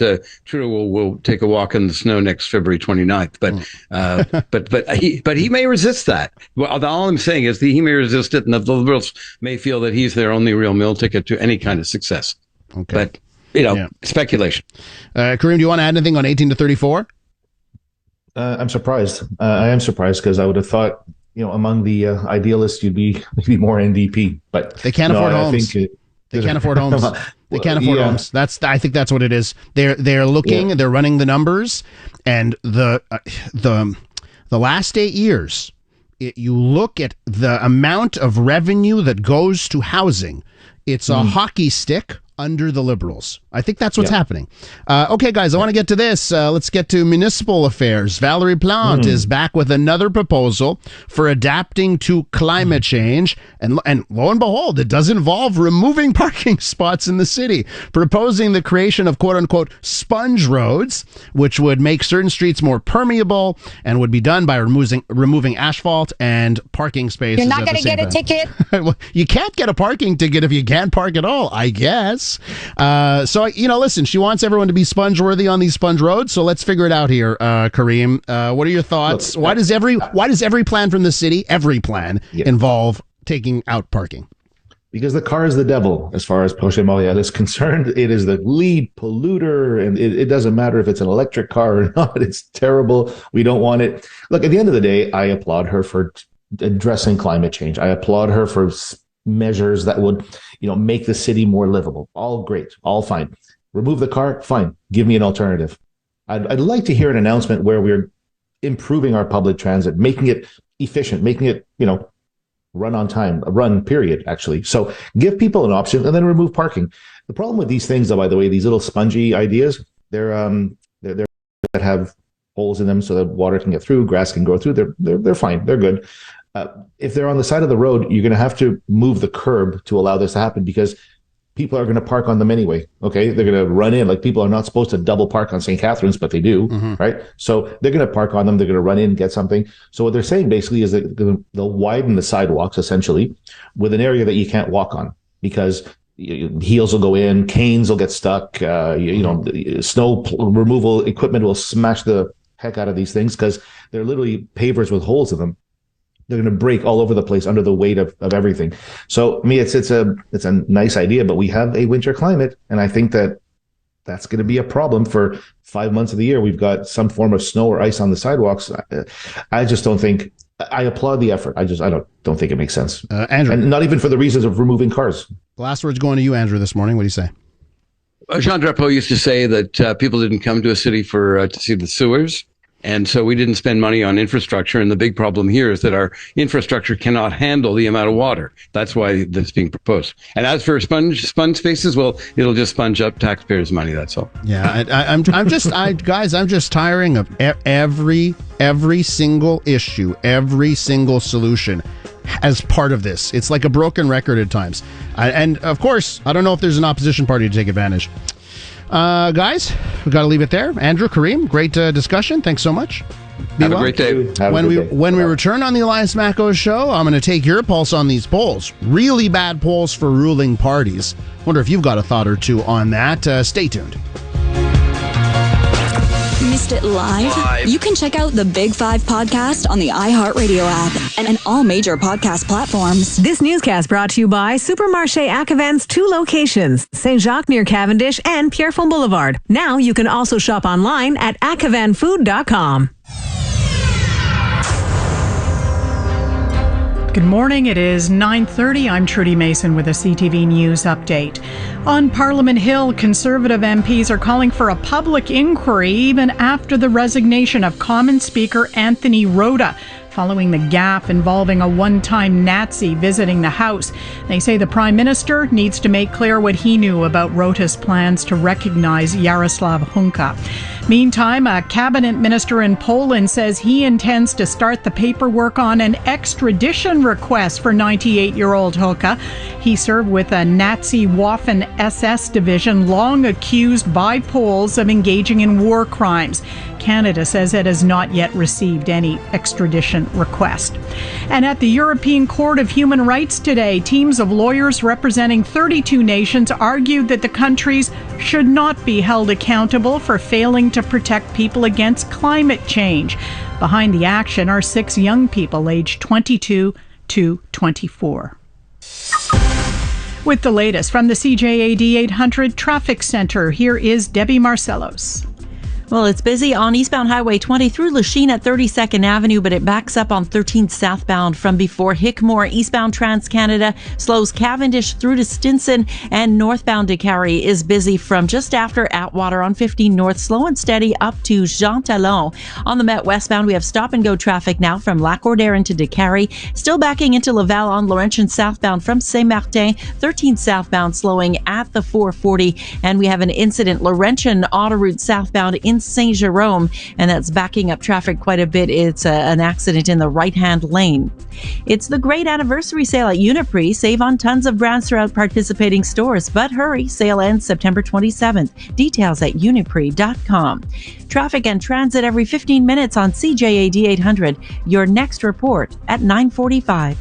Trudeau will take a walk in the snow next February 29th. But he may resist that. Well, all I'm saying is that he may resist it, and the Liberals may feel that he's their only real meal ticket to any kind of success. Okay. But speculation. Kareem, do you want to add anything on 18 to 34? I'm surprised. I am surprised because I would have thought, among the idealists, you'd be more NDP, but they can't afford homes. They can't afford homes. They can't afford homes. I think that's what it is. They're looking. They're running the numbers, and the last 8 years, you look at the amount of revenue that goes to housing. It's a hockey stick under the Liberals. I think that's what's happening. Okay, guys, I want to get to this. Let's get to municipal affairs. Valerie Plante is back with another proposal for adapting to climate change. And lo and behold, it does involve removing parking spots in the city, proposing the creation of quote-unquote sponge roads, which would make certain streets more permeable and would be done by removing asphalt and parking spaces. You're not going to get a ticket? Well, you can't get a parking ticket if you can't park at all, I guess. So, listen, she wants everyone to be sponge-worthy on these sponge roads. So let's figure it out here, Kareem. What are your thoughts? Why does every plan from the city, involve taking out parking? Because the car is the devil, as far as Poche-Montréal is concerned. It is the lead polluter, and it doesn't matter if it's an electric car or not. It's terrible. We don't want it. Look, at the end of the day, I applaud her for addressing climate change. I applaud her for measures that would, make the city more livable. All great, all fine. Remove the car, fine. Give me an alternative. I'd like to hear an announcement where we're improving our public transit, making it efficient, making it, run on time, run period, actually. So give people an option and then remove parking. The problem with these things, though, by the way, these little spongy ideas, they're that have holes in them so that water can get through, grass can go through. They're fine. They're good. If they're on the side of the road, you're going to have to move the curb to allow this to happen because people are going to park on them anyway. Okay. They're going to run in. Like, people are not supposed to double park on St. Catharines, but they do. Right. So they're going to park on them. They're going to run in, get something. So what they're saying basically is that they'll widen the sidewalks essentially with an area that you can't walk on because heels will go in, canes will get stuck. Snow removal equipment will smash the heck out of these things because they're literally pavers with holes in them. They're going to break all over the place under the weight of everything. So, I mean, it's a nice idea, but we have a winter climate, and I think that's going to be a problem for 5 months of the year. We've got some form of snow or ice on the sidewalks. I just don't think. I applaud the effort. I don't think it makes sense. Andrew, and not even for the reasons of removing cars. Last words going to you, Andrew, this morning. What do you say? Jean Drapeau used to say that people didn't come to a city to see the sewers. And so we didn't spend money on infrastructure. And the big problem here is that our infrastructure cannot handle the amount of water. That's why this is being proposed. And as for sponge spaces, well, it'll just sponge up taxpayers' money. That's all. Yeah, I'm just tiring of every single issue, every single solution as part of this. It's like a broken record at times. And of course, I don't know if there's an opposition party to take advantage. Guys, we've got to leave it there. Andrew, Kareem, great discussion. Thanks so much. Have a great day. When we return on the Elias Macko Show, I'm going to take your pulse on these polls. Really bad polls for ruling parties. Wonder if you've got a thought or two on that. Stay tuned. Missed it live? You can check out the Big Five podcast on the iHeartRadio app and all major podcast platforms. This newscast brought to you by Supermarché Acavans' 2 locations, Saint-Jacques near Cavendish and Pierrefonds Boulevard. Now you can also shop online at acavanfood.com. Good morning. It is 9:30. I'm Trudy Mason with a CTV News update. On Parliament Hill, Conservative MPs are calling for a public inquiry even after the resignation of Commons Speaker Anthony Rota, following the gaffe involving a one-time Nazi visiting the House. They say the Prime Minister needs to make clear what he knew about Rota's plans to recognize Jaroslav Hunka. Meantime, a cabinet minister in Poland says he intends to start the paperwork on an extradition request for 98-year-old Hunka. He served with a Nazi Waffen SS division, long accused by Poles of engaging in war crimes. Canada says it has not yet received any extradition request. And at the European Court of Human Rights today, teams of lawyers representing 32 nations argued that the countries should not be held accountable for failing to protect people against climate change. Behind the action are 6 young people aged 22 to 24. With the latest from the CJAD 800 Traffic Center, here is Debbie Marcellos. Well, it's busy on eastbound Highway 20 through Lachine at 32nd Avenue, but it backs up on 13th southbound from before Hickmore. Eastbound Trans-Canada slows Cavendish through to Stinson, and northbound DeCarry is busy from just after Atwater on 15 North, slow and steady up to Jean Talon. On the Met westbound, we have stop-and-go traffic now from Lac-Ordère into DeCarry, still backing into Laval on Laurentian southbound from Saint-Martin, 13th southbound slowing at the 440, and we have an incident, Laurentian Autoroute southbound in Saint-Jérôme, and that's backing up traffic quite a bit. It's an accident in the right-hand lane. It's the great anniversary sale at Uniprix. Save on tons of brands throughout participating stores, but hurry, sale ends September 27th. Details at uniprix.com. Traffic and transit every 15 minutes on CJAD 800. Your next report at 9:45.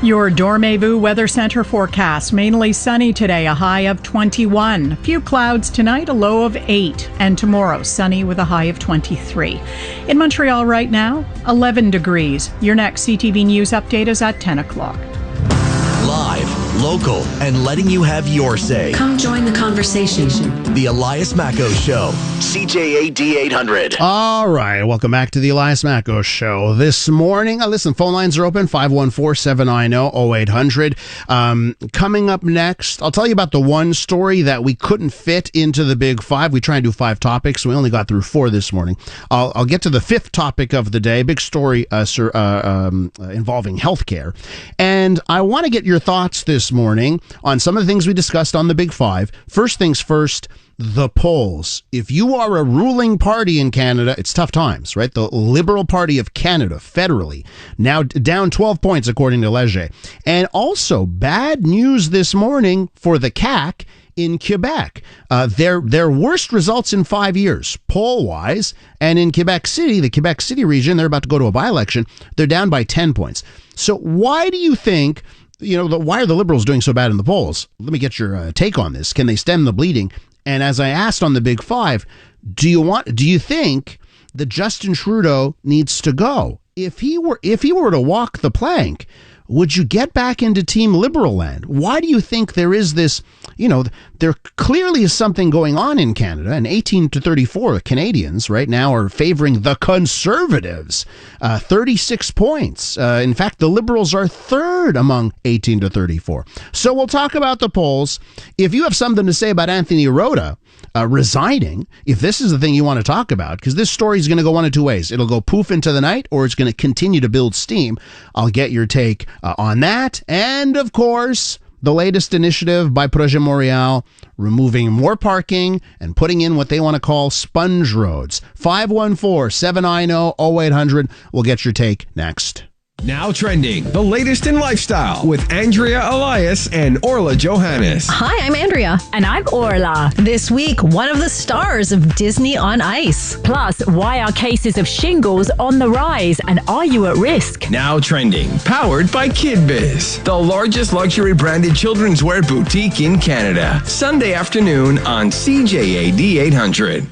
Your Dormez-vous Weather Center forecast. Mainly sunny today, a high of 21. A few clouds tonight, a low of 8. And tomorrow, sunny with a high of 23. In Montreal right now, 11 degrees. Your next CTV News update is at 10 o'clock. Live, local, and letting you have your say. Come join the conversation. The Elias Macko Show. CJAD 800. All right, welcome back to the Elias Macko Show. This morning, listen, phone lines are open, 514-790-0800. Coming up next, I'll tell you about the one story that we couldn't fit into the Big Five. We try and do 5 topics. We only got through 4 this morning. I'll get to the 5th topic of the day, big story involving healthcare. And I want to get your thoughts this morning on some of the things we discussed on the Big Five. First things first, the polls. If you are a ruling party in Canada, it's tough times, right? The Liberal Party of Canada, federally, now down 12 points according to Leger. And also, bad news this morning for the CAQ in Quebec. Their worst results in 5 years, poll-wise. And in Quebec City, the Quebec City region, they're about to go to a by-election. They're down by 10 points. So why do you think, why are the Liberals doing so bad in the polls? Let me get your take on this. Can they stem the bleeding? And as I asked on the Big Five, do you think that Justin Trudeau needs to go. If he were to walk the plank, would you get back into Team Liberal land? Why do you think there is this, there clearly is something going on in Canada, and 18 to 34 Canadians right now are favoring the Conservatives, 36 points. In fact, the Liberals are third among 18 to 34. So we'll talk about the polls. If you have something to say about Anthony Arota resigning, if this is the thing you want to talk about, because this story is going to go one of two ways. It'll go poof into the night, or it's going to continue to build steam. I'll get your take on that. And, of course, the latest initiative by Projet Montréal, removing more parking and putting in what they want to call sponge roads. 514-790-0800. We'll get your take next. Now trending, the latest in lifestyle with Andrea Elias and Orla Johannes. Hi, I'm Andrea. And I'm Orla. This week, one of the stars of Disney on Ice. Plus, why are cases of shingles on the rise and are you at risk? Now trending, powered by KidBiz, the largest luxury branded children's wear boutique in Canada. Sunday afternoon on CJAD 800.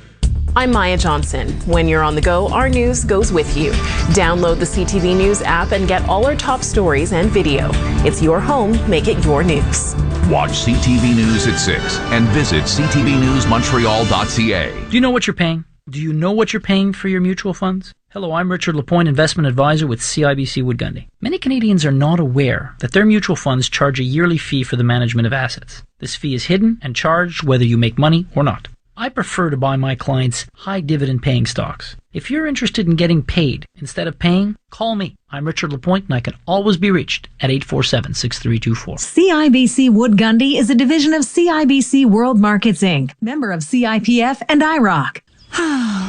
I'm Maya Johnson. When you're on the go, our news goes with you. Download the CTV News app and get all our top stories and video. It's your home, make it your news. Watch CTV News at 6 and visit ctvnewsmontreal.ca. Do you know what you're paying? Do you know what you're paying for your mutual funds? Hello, I'm Richard Lapointe, investment advisor with CIBC Wood Gundy. Many Canadians are not aware that their mutual funds charge a yearly fee for the management of assets. This fee is hidden and charged whether you make money or not. I prefer to buy my clients high dividend paying stocks. If you're interested in getting paid instead of paying, call me. I'm Richard Lapointe and I can always be reached at 847-6324. CIBC Wood Gundy is a division of CIBC World Markets Inc., member of CIPF and IROC.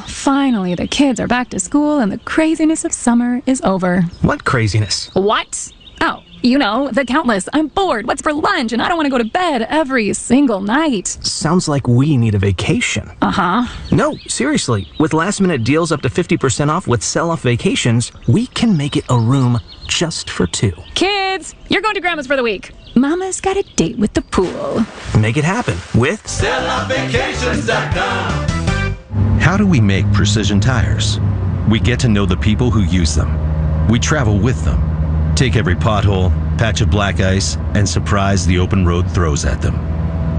Finally, the kids are back to school and the craziness of summer is over. What craziness? What? Oh, you know, the countless. I'm bored. What's for lunch? And I don't want to go to bed every single night. Sounds like we need a vacation. Uh-huh. No, seriously. With last-minute deals up to 50% off with sell-off vacations, we can make it a room just for two. Kids, you're going to Grandma's for the week. Mama's got a date with the pool. Make it happen with selloffvacations.com. How do we make precision tires? We get to know the people who use them. We travel with them. Take every pothole, patch of black ice, and surprise the open road throws at them.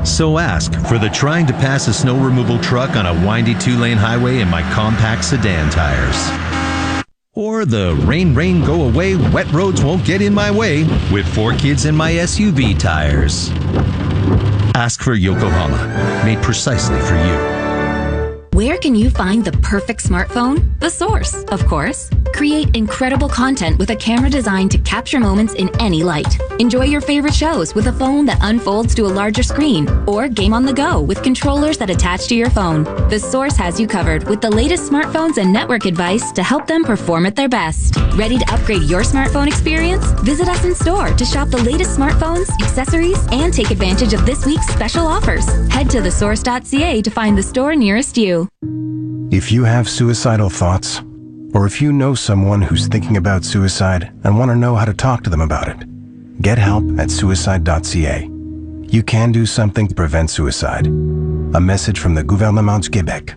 So ask for the trying to pass a snow removal truck on a windy 2-lane highway in my compact sedan tires. Or the rain, go away, wet roads won't get in my way with 4 kids in my SUV tires. Ask for Yokohama, made precisely for you. Where can you find the perfect smartphone? The Source, of course. Create incredible content with a camera designed to capture moments in any light. Enjoy your favorite shows with a phone that unfolds to a larger screen, or game on the go with controllers that attach to your phone. The Source has you covered with the latest smartphones and network advice to help them perform at their best. Ready to upgrade your smartphone experience? Visit us in store to shop the latest smartphones, accessories, and take advantage of this week's special offers. Head to thesource.ca to find the store nearest you. If you have suicidal thoughts, or if you know someone who's thinking about suicide and want to know how to talk to them about it, get help at suicide.ca. You can do something to prevent suicide. A message from the Gouvernement du Québec.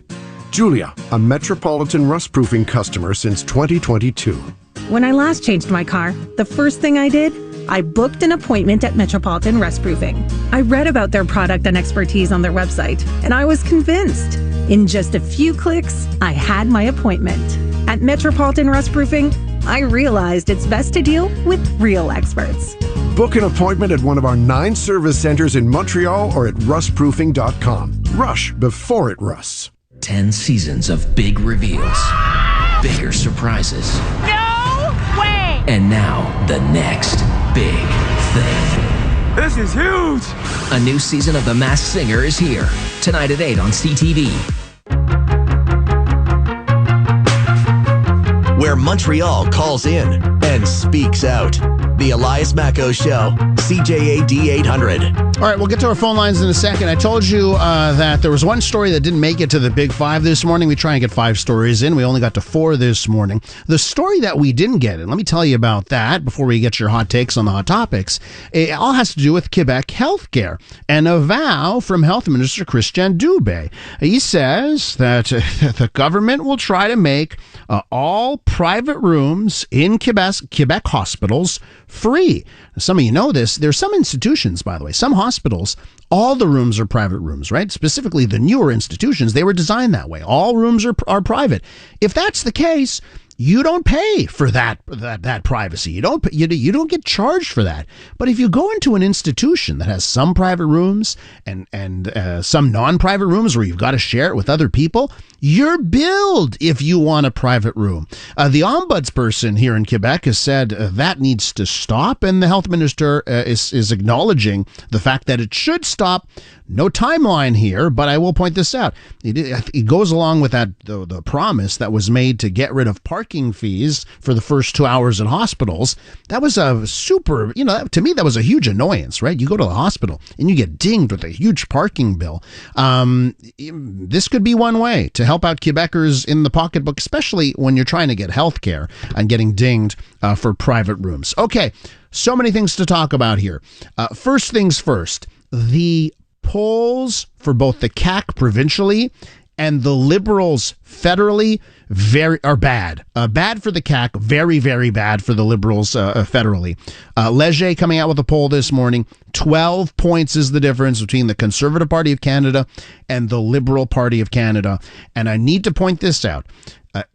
Julia, a Metropolitan rust-proofing customer since 2022. When I last changed my car, the first thing I did, I booked an appointment at Metropolitan Rust-Proofing. I read about their product and expertise on their website, and I was convinced. In just a few clicks, I had my appointment. At Metropolitan Rust-Proofing, I realized it's best to deal with real experts. Book an appointment at one of our 9 service centers in Montreal or at rustproofing.com. Rush before it rusts. 10 seasons of big reveals, bigger surprises. No way! And now, the next big thing. This is huge! A new season of The Masked Singer is here. Tonight at 8 on CTV. Where Montreal calls in and speaks out. The Elias Macco Show, CJAD 800. All right, we'll get to our phone lines in a second. I told you that there was one story that didn't make it to the Big Five this morning. We try and get 5 stories in. We only got to 4 this morning. The story that we didn't get in, let me tell you about that before we get your hot takes on the hot topics. It all has to do with Quebec healthcare and a vow from Health Minister Christian Dubé. He says that the government will try to make all private rooms in Quebec hospitals free. Some of you know this. There's some institutions, by the way, some hospitals, all the rooms are private rooms, right? Specifically, the newer institutions, they were designed that way. All rooms are private. If that's the case, you don't pay for that privacy. You don't get charged for that. But if you go into an institution that has some private rooms and some non-private rooms where you've got to share it with other people, you're billed if you want a private room. The ombudsperson here in Quebec has said that needs to stop, and the health minister is acknowledging the fact that it should stop. No timeline here, but I will point this out. It goes along with that the promise that was made to get rid of parking fees for the first 2 hours in hospitals. That was a super, to me, that was a huge annoyance, right? You go to the hospital and you get dinged with a huge parking bill. This could be one way to help out Quebecers in the pocketbook, especially when you're trying to get health care and getting dinged for private rooms. Okay, so many things to talk about here. First things first, the polls for both the CAQ provincially and the Liberals federally are bad. Bad for the CAQ, very, very bad for the Liberals federally. Leger coming out with a poll this morning. 12 points is the difference between the Conservative Party of Canada and the Liberal Party of Canada. And I need to point this out.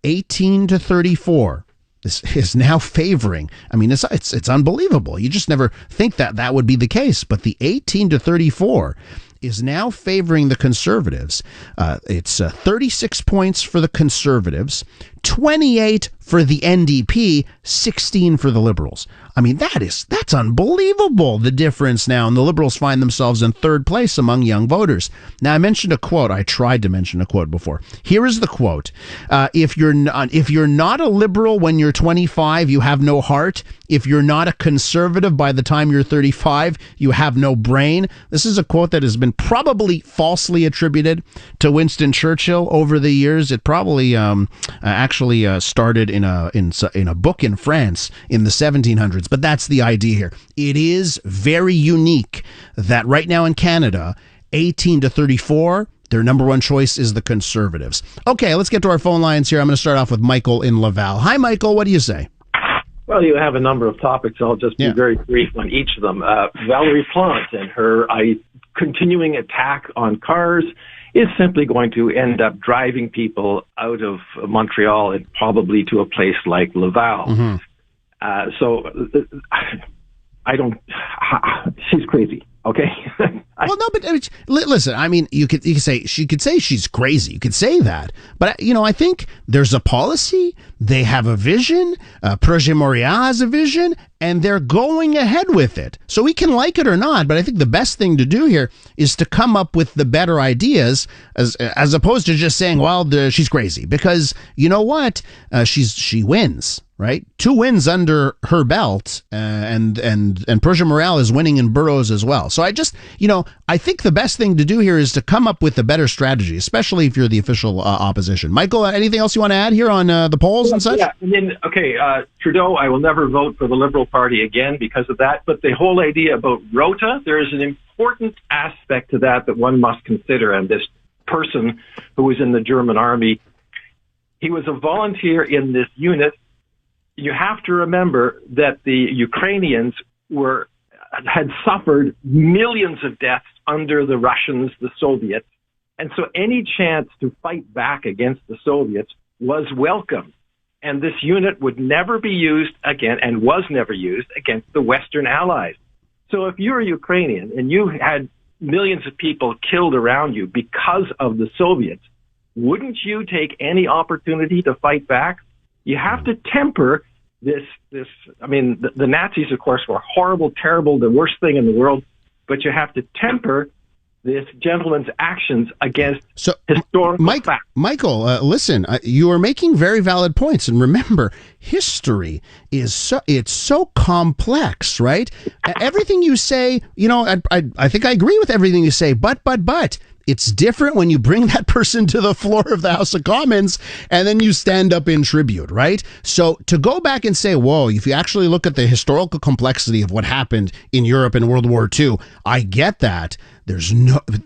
18 to 34. This is now favoring. I mean, it's unbelievable. You just never think that would be the case. But the 18 to 34 is now favoring the Conservatives. It's 36 points for the Conservatives, 28 for the NDP, 16 for the Liberals. I mean, that's unbelievable, the difference now. And the Liberals find themselves in third place among young voters. Now, I mentioned a quote. I tried to mention a quote before. Here is the quote. If you're not a Liberal when you're 25, you have no heart. If you're not a Conservative by the time you're 35, you have no brain. This is a quote that has been probably falsely attributed to Winston Churchill over the years. It probably actually started in a book in France in the 1700s. But that's the idea here. It is very unique that right now in Canada, 18 to 34, their number one choice is the Conservatives. Okay, let's get to our phone lines here. I'm going to start off with Michael in Laval. Hi, Michael. What do you say? Well, you have a number of topics. I'll just be very brief on each of them. Valerie Plante and her continuing attack on cars is simply going to end up driving people out of Montreal and probably to a place like Laval. Mm-hmm. She's crazy. Okay. Well, no, but listen, I mean, you could say she's crazy. You could say that. But, I think there's a policy. They have a vision. Projet Montréal has a vision, and they're going ahead with it. So we can like it or not, but I think the best thing to do here is to come up with the better ideas as opposed to just saying, well, she's crazy. Because you know what? She wins. Right? 2 wins under her belt, and Projet Montréal is winning in boroughs as well. So I think the best thing to do here is to come up with a better strategy, especially if you're the official opposition. Michael, anything else you want to add here on the polls and such? Yeah, and then, Trudeau, I will never vote for the Liberal Party again because of that. But the whole idea about Rota, there is an important aspect to that one must consider. And this person who was in the German army, he was a volunteer in this unit. You have to remember that the Ukrainians had suffered millions of deaths under the Russians, the Soviets, and so any chance to fight back against the Soviets was welcome. And this unit would never be used again, and was never used against the Western Allies. So if you're a Ukrainian and you had millions of people killed around you because of the Soviets, wouldn't you take any opportunity to fight back? You have to temper this. I mean, the Nazis, of course, were horrible, terrible, the worst thing in the world, but you have to temper this gentleman's actions against historical facts. Michael, listen, you are making very valid points. And remember, history is so complex, right? Everything you say, I think I agree with everything you say, but. It's different when you bring that person to the floor of the House of Commons and then you stand up in tribute, right? So to go back and say, whoa, if you actually look at the historical complexity of what happened in Europe in World War II, I get that. There's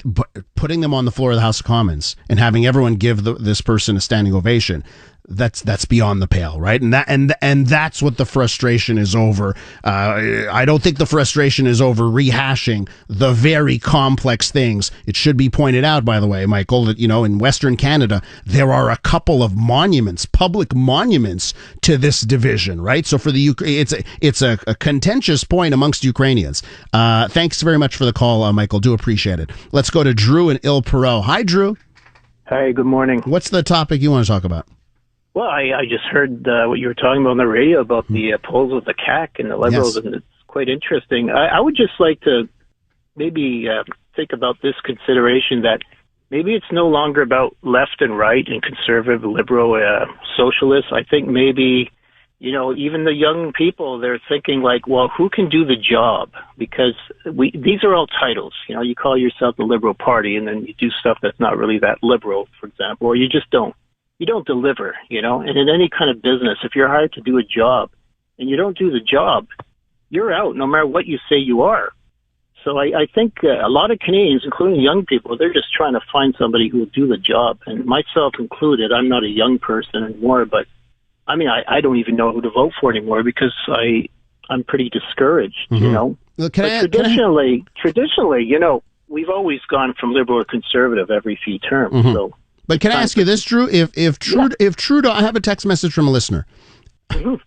but putting them on the floor of the House of Commons and having everyone give this person a standing ovation. That's beyond the pale, right? And that's what the frustration is over. I don't think the frustration is over rehashing the very complex things. It should be pointed out, by the way, Michael, that in Western Canada there are a couple of monuments, public monuments to this division, right? So for the it's a contentious point amongst Ukrainians. Thanks very much for the call, Michael. Do appreciate it. Let's go to Drew in Île Perrot. Hi, Drew. Hi. Good morning. What's the topic you want to talk about? Well, I just heard what you were talking about on the radio about the polls with the CAC and the Liberals, and it's quite interesting. I would just like to maybe think about this consideration that maybe it's no longer about left and right and conservative, liberal, socialists. I think maybe, even the young people, they're thinking like, well, who can do the job? Because these are all titles. You call yourself the Liberal Party and then you do stuff that's not really that liberal, for example, or you just don't. You don't deliver, and in any kind of business, if you're hired to do a job and you don't do the job, you're out no matter what you say you are. So I think a lot of Canadians, including young people, they're just trying to find somebody who will do the job. And myself included, I'm not a young person anymore, but I mean, I don't even know who to vote for anymore because I'm pretty discouraged, Well, traditionally, we've always gone from liberal to conservative every few terms, so... But can I ask you this, Drew? If Trudeau, I have a text message from a listener.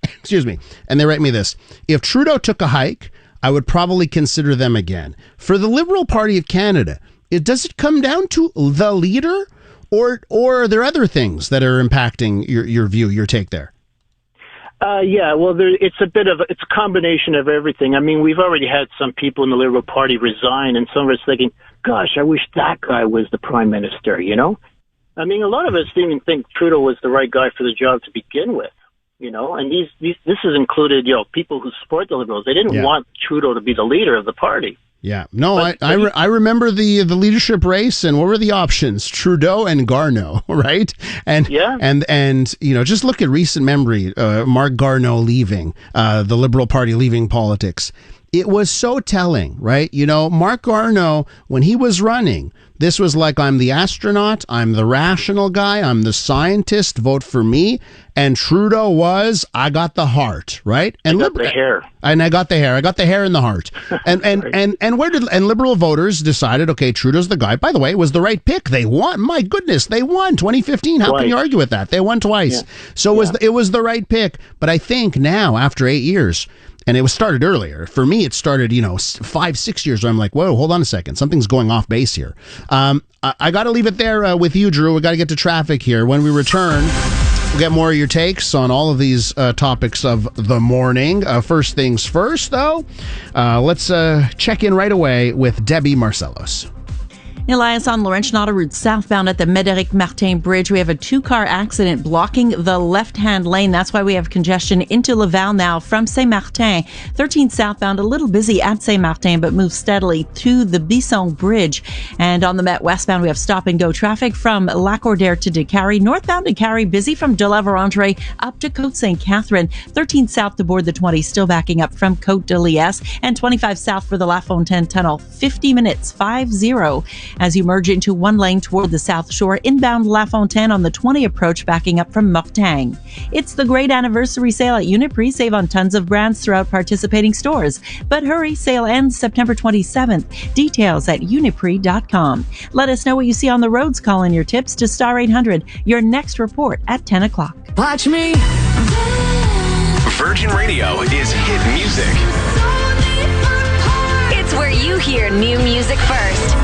Excuse me. And they write me this. If Trudeau took a hike, I would probably consider them again. For the Liberal Party of Canada, does it come down to the leader or are there other things that are impacting your view, your take there? Yeah, well, it's a combination of everything. I mean, we've already had some people in the Liberal Party resign and some of us thinking, gosh, I wish that guy was the prime minister, I mean, a lot of us didn't even think Trudeau was the right guy for the job to begin with, and this has included, people who support the Liberals. They didn't want Trudeau to be the leader of the party. Yeah. No, I remember the leadership race, and what were the options? Trudeau and Garneau, right? And just look at recent memory, Marc Garneau leaving, the Liberal Party leaving politics. It was so telling, right? Marc Garneau, when he was running, this was like, I'm the astronaut, I'm the rational guy, I'm the scientist, vote for me. And Trudeau was, I got the heart, right? And the hair. And I got the hair. I got the hair and the heart. And Liberal voters decided, okay, Trudeau's the guy. By the way, it was the right pick. They won. My goodness, they won 2015. How can you argue with that? They won twice. Yeah. So it was the right pick. But I think now, after 8 years, and it was started earlier. For me, it started, 5-6 years where I'm like, whoa, hold on a second. Something's going off base here. I got to leave it there with you, Drew. We got to get to traffic here. When we return, we'll get more of your takes on all of these topics of the morning. First things first, though, let's check in right away with Debbie Marcellos. Elias, on Laurentian route southbound at the Médéric Martin Bridge, we have a 2-car accident blocking the left-hand lane. That's why we have congestion into Laval now from Saint-Martin. 13 southbound, a little busy at Saint-Martin, but moves steadily to the Bisson Bridge. And on the Met westbound, we have stop-and-go traffic from Lacordaire to Décarie. Northbound Décarie, busy from de la Vérendrye up to Côte Sainte-Catherine. 13 south to board the 20, still backing up from Côte de Liesse. And 25 south for the La Fontaine Tunnel, 50 minutes, 50. As you merge into one lane toward the South Shore, inbound La Fontaine on the 20 approach, backing up from Mortagne. It's the great anniversary sale at Uniprix. Save on tons of brands throughout participating stores. But hurry, sale ends September 27th. Details at uniprix.com. Let us know what you see on the roads. Call in your tips to Star 800. Your next report at 10 o'clock. Watch me. Virgin Radio is hit music. It's where you hear new music first.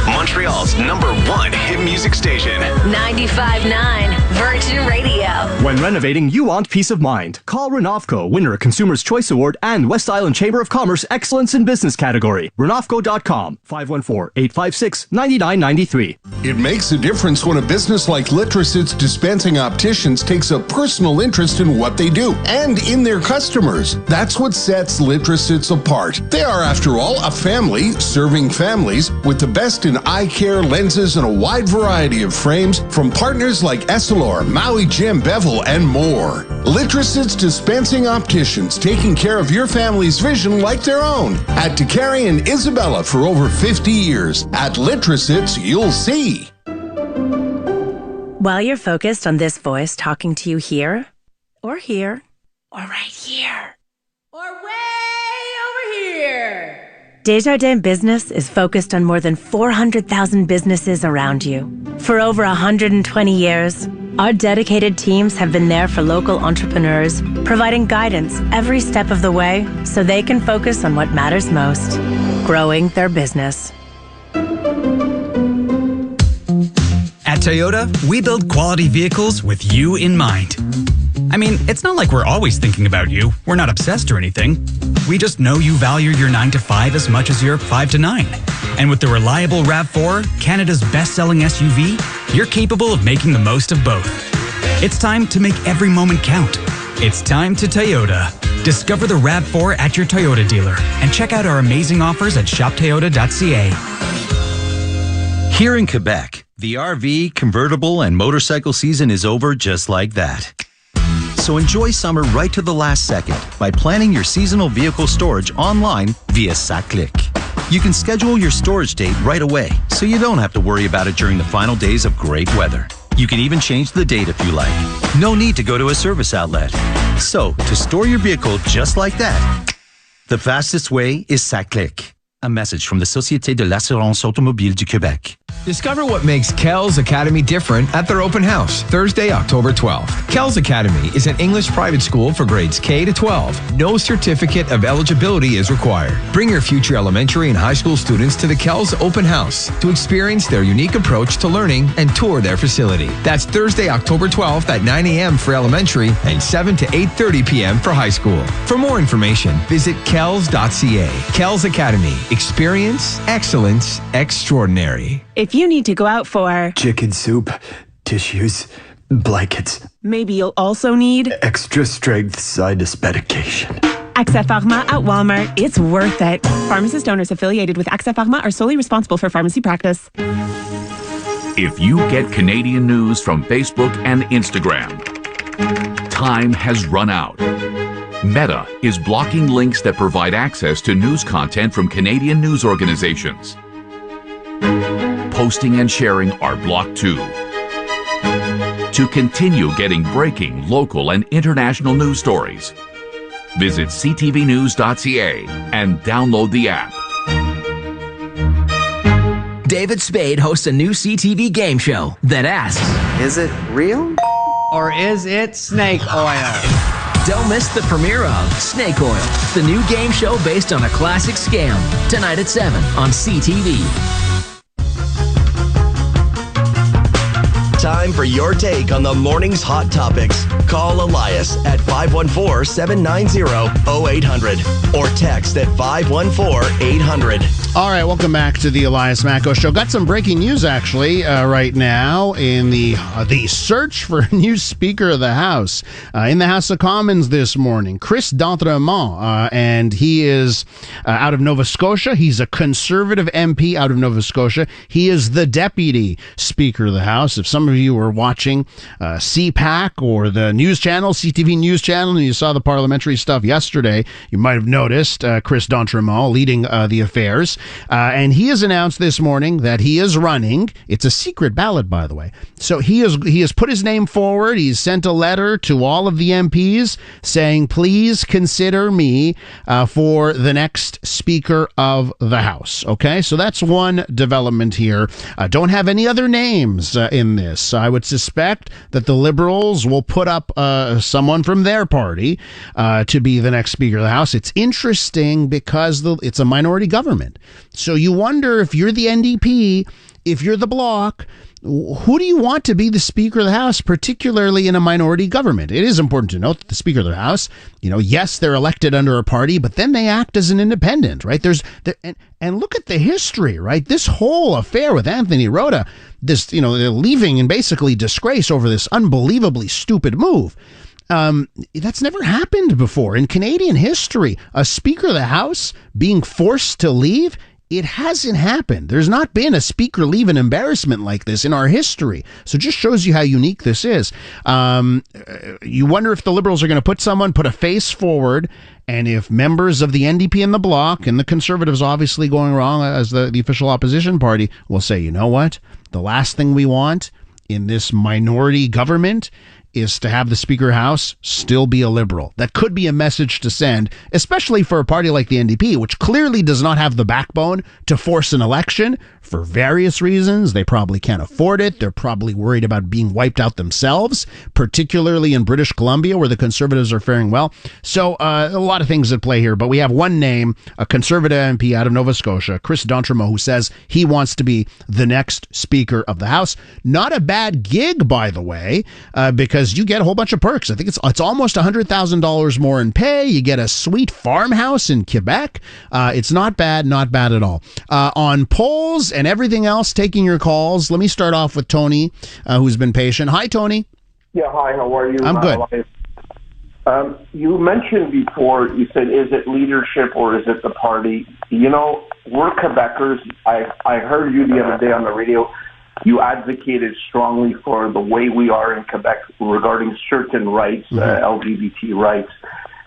Montreal's #1 hit music station. 95.9 Virgin Radio. When renovating, you want peace of mind. Call Renovco, winner of Consumer's Choice Award and West Island Chamber of Commerce Excellence in Business category. Renovco.com, 514-856-9993. It makes a difference when a business like Litracits Dispensing Opticians takes a personal interest in what they do and in their customers. That's what sets Litracits apart. They are, after all, a family serving families with the best in eye care, lenses, and a wide variety of frames from partners like Essilor, Maui Jim, Bevel, and more. Litracits Dispensing Opticians, taking care of your family's vision like their own. At Takari and Isabella for over 50 years. At Litracits, you'll see. While you're focused on this voice talking to you here, or here, or right here, or way over here, Desjardins Business is focused on more than 400,000 businesses around you. For over 120 years, our dedicated teams have been there for local entrepreneurs, providing guidance every step of the way so they can focus on what matters most, growing their business. At Toyota, we build quality vehicles with you in mind. I mean, it's not like we're always thinking about you. We're not obsessed or anything. We just know you value your 9 to 5 as much as your 5 to 9. And with the reliable RAV4, Canada's best-selling SUV, you're capable of making the most of both. It's time to make every moment count. It's time to Toyota. Discover the RAV4 at your Toyota dealer and check out our amazing offers at shoptoyota.ca. Here in Quebec, the RV, convertible, and motorcycle season is over just like that. So enjoy summer right to the last second by planning your seasonal vehicle storage online via SACLIC. You can schedule your storage date right away, so you don't have to worry about it during the final days of great weather. You can even change the date if you like. No need to go to a service outlet. So, to store your vehicle just like that, the fastest way is SACLIC. A message from the Société de l'Assurance Automobile du Québec. Discover what makes Kells Academy different at their open house, Thursday, October 12th. Kells Academy is an English private school for grades K to 12. No certificate of eligibility is required. Bring your future elementary and high school students to the Kells open house to experience their unique approach to learning and tour their facility. That's Thursday, October 12th at 9 a.m. for elementary and 7 to 8:30 p.m. for high school. For more information, visit kells.ca. Kells Academy. Experience, excellence, extraordinary. If you need to go out for chicken soup, tissues, blankets, maybe you'll also need extra strength sinus medication. AXA Pharma at Walmart. It's worth it. Pharmacist owners affiliated with AXA Pharma are solely responsible for pharmacy practice. If you get Canadian news from Facebook and Instagram, time has run out. Meta is blocking links that provide access to news content from Canadian news organizations. Posting and sharing are blocked too. To continue getting breaking local and international news stories, visit ctvnews.ca and download the app. David Spade hosts a new CTV game show that asks, is it real? Or is it snake oil? Don't miss the premiere of Snake Oil, the new game show based on a classic scam. Tonight at 7 on CTV. Time for your take on the morning's hot topics. Call Elias at 514-790-0800 or text at 514-800. All right, welcome back to the Elias Macko Show. Got some breaking news, actually, right now in the search for a new Speaker of the House. In the House of Commons this morning, Chris D'Entremont, and he is out of Nova Scotia. He's a Conservative MP out of Nova Scotia. He is the Deputy Speaker of the House. If some of you were watching CPAC or the news channel, CTV News Channel, and you saw the parliamentary stuff yesterday, you might have noticed Chris D'Entremont leading the affairs. And he has announced this morning that he is running. It's a secret ballot, by the way. So he has put his name forward. He's sent a letter to all of the MPs saying, please consider me for the next Speaker of the House. Okay, so that's one development here. Don't have any other names in this. I would suspect that the Liberals will put up someone from their party to be the next Speaker of the House. It's interesting because it's a minority government. So you wonder if you're the NDP, if you're the Bloc, who do you want to be the Speaker of the House, particularly in a minority government? It is important to note that the Speaker of the House, yes, they're elected under a party, but then they act as an independent, right? And look at the history, right? This whole affair with Anthony Rota, this, they're leaving in basically disgrace over this unbelievably stupid move. That's never happened before in Canadian history. A Speaker of the House being forced to leave. It hasn't happened. There's not been a speaker leave an embarrassment like this in our history. So it just shows you how unique this is. You wonder if the Liberals are going to put a face forward, and if members of the NDP and the Bloc and the Conservatives obviously going wrong as the official opposition party will say, you know what? The last thing we want in this minority government is to have the Speaker of the House still be a Liberal. That could be a message to send, especially for a party like the NDP, which clearly does not have the backbone to force an election for various reasons. They probably can't afford it. They're probably worried about being wiped out themselves, particularly in British Columbia, where the Conservatives are faring well. So a lot of things at play here, but we have one name, a Conservative MP out of Nova Scotia, Chris D'Entremont, who says he wants to be the next Speaker of the House. Not a bad gig, by the way, because you get a whole bunch of perks. I think it's almost $100,000 more in pay. You get a sweet farmhouse in Quebec. It's not bad at all. On polls and everything else, taking your calls. Let me start off with Tony, who's been patient. Hi, Tony. Yeah, hi. How are you? I'm good. You mentioned before, you said, is it leadership or is it the party? We're Quebecers. I heard you the other day on the radio. You advocated strongly for the way we are in Quebec regarding certain rights, LGBT rights,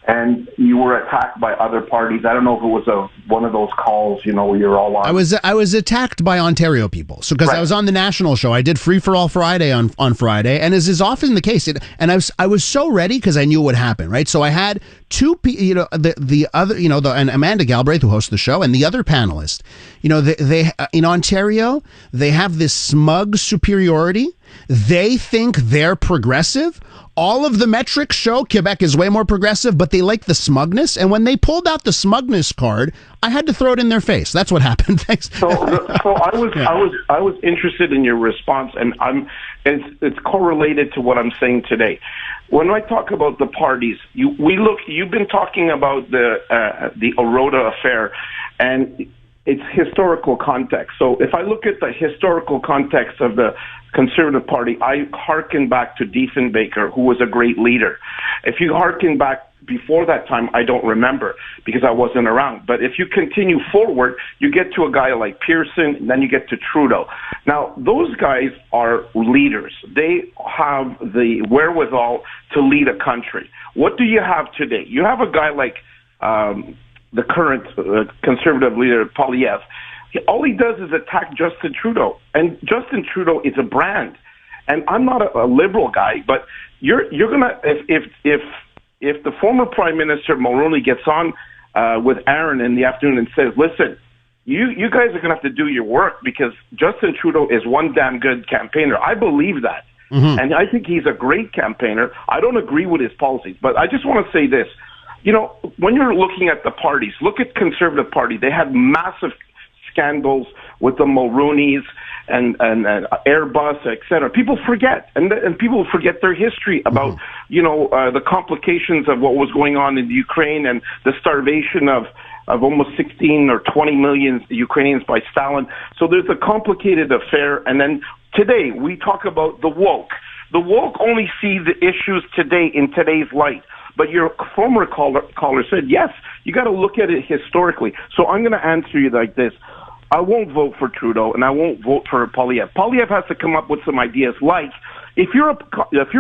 and you were attacked by other parties. I don't know if it was one of those calls, where you're all on. I was attacked by Ontario people. So because I was on the national show, I did Free for All Friday on Friday, and as is often the case, I was so ready because I knew what would happen, right? So I had two, the other, and Amanda Galbraith, who hosts the show, and the other panelist, they in Ontario, they have this smug superiority. They think they're progressive. All of the metrics show Quebec is way more progressive, but they like the smugness. And when they pulled out the smugness card, I had to throw it in their face. That's what happened. Thanks. So I was interested in your response, and it's correlated to what I'm saying today. When I talk about the parties, you've been talking about the Rota affair, and it's historical context. So if I look at the historical context of the Conservative Party, I hearken back to Diefenbaker, who was a great leader. If you hearken back before that time, I don't remember because I wasn't around. But if you continue forward, you get to a guy like Pearson, and then you get to Trudeau. Now, those guys are leaders. They have the wherewithal to lead a country. What do you have today? You have a guy like the current Conservative leader, Poilievre. All he does is attack Justin Trudeau, and Justin Trudeau is a brand. And I'm not a liberal guy, but you're gonna if the former Prime Minister Mulroney gets on with Aaron in the afternoon and says, "Listen, you guys are gonna have to do your work because Justin Trudeau is one damn good campaigner." I believe that, and I think he's a great campaigner. I don't agree with his policies, but I just want to say this: when you're looking at the parties, look at Conservative Party. They had massive scandals with the Mulroneys and Airbus, etc. People forget, and people forget their history about the complications of what was going on in the Ukraine and the starvation of almost 16 or 20 million Ukrainians by Stalin. So there's a complicated affair. And then today we talk about the woke. The woke only see the issues today in today's light. But your former caller said, yes, you got to look at it historically. So I'm going to answer you like this. I won't vote for Trudeau, and I won't vote for Poilievre. Poilievre has to come up with some ideas like, if you're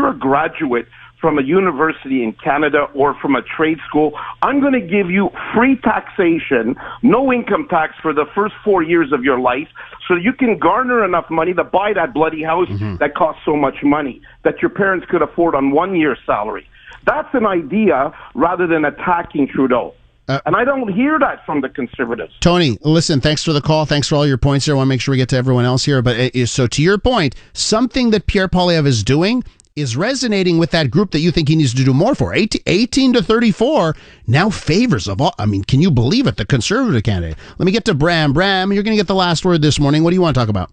a graduate from a university in Canada or from a trade school, I'm going to give you free taxation, no income tax for the first 4 years of your life, so you can garner enough money to buy that bloody house that costs so much money that your parents could afford on 1 year's salary. That's an idea rather than attacking Trudeau. And I don't hear that from the Conservatives. Tony, listen, thanks for the call. Thanks for all your points here. I want to make sure we get to everyone else here. But so to your point, something that Pierre Poilievre is doing is resonating with that group that you think he needs to do more for. 18 to 34 now favors of all. I mean, can you believe it? The Conservative candidate. Let me get to Bram. Bram, you're going to get the last word this morning. What do you want to talk about?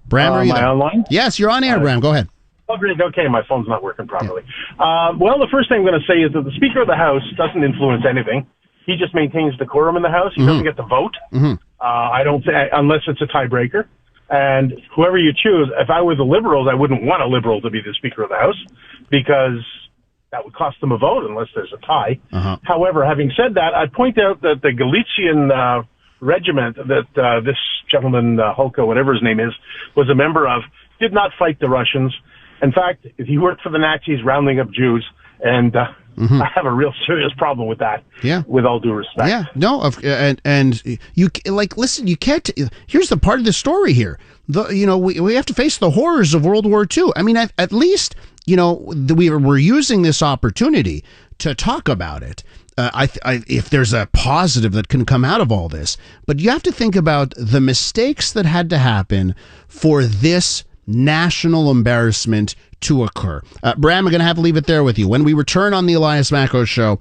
Bram, are you am I there? online? Yes, you're on air, Bram. Go ahead. Oh, great. Okay, my phone's not working properly. Well, the first thing I'm going to say is that the Speaker of the House doesn't influence anything. He just maintains decorum in the House. He doesn't get to vote. I don't think, unless it's a tiebreaker. And whoever you choose, if I were the Liberals, I wouldn't want a Liberal to be the Speaker of the House because that would cost them a vote unless there's a tie. However, having said that, I'd point out that the Galician regiment that this gentleman, Holka, whatever his name is, was a member of, did not fight the Russians. In fact, he worked for the Nazis rounding up Jews, and I have a real serious problem with that. Yeah. With all due respect. Yeah. No. And you listen. You can't. Here's the part of the story here. We have to face the horrors of World War II. I mean, at least we're using this opportunity to talk about it. If there's a positive that can come out of all this, but you have to think about the mistakes that had to happen for this national embarrassment to occur. Bram, I'm going to have to leave it there with you. When we return on the Elias Macko Show,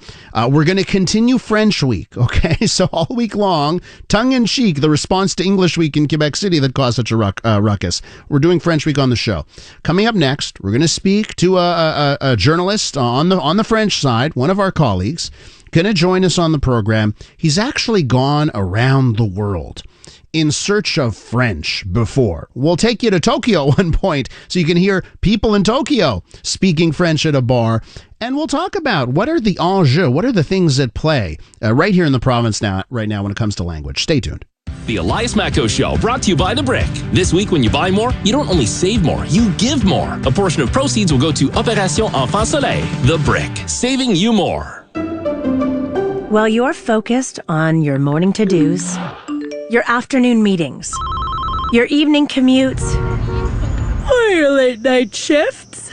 we're going to continue French Week, okay? So all week long, tongue-in-cheek, the response to English Week in Quebec City that caused such a ruckus. We're doing French Week on the show. Coming up next, we're going to speak to a journalist on the French side, one of our colleagues, going to join us on the program. He's actually gone around the world in search of French before. We'll take you to Tokyo at one point so you can hear people in Tokyo speaking French at a bar. And we'll talk about what are the enjeux, what are the things at play right here in the province right now when it comes to language. Stay tuned. The Elias Macko Show, brought to you by The Brick. This week, when you buy more, you don't only save more, you give more. A portion of proceeds will go to Opération Enfant Soleil. The Brick, saving you more. While you're focused on your morning to-dos, your afternoon meetings, your evening commutes, or your late-night shifts,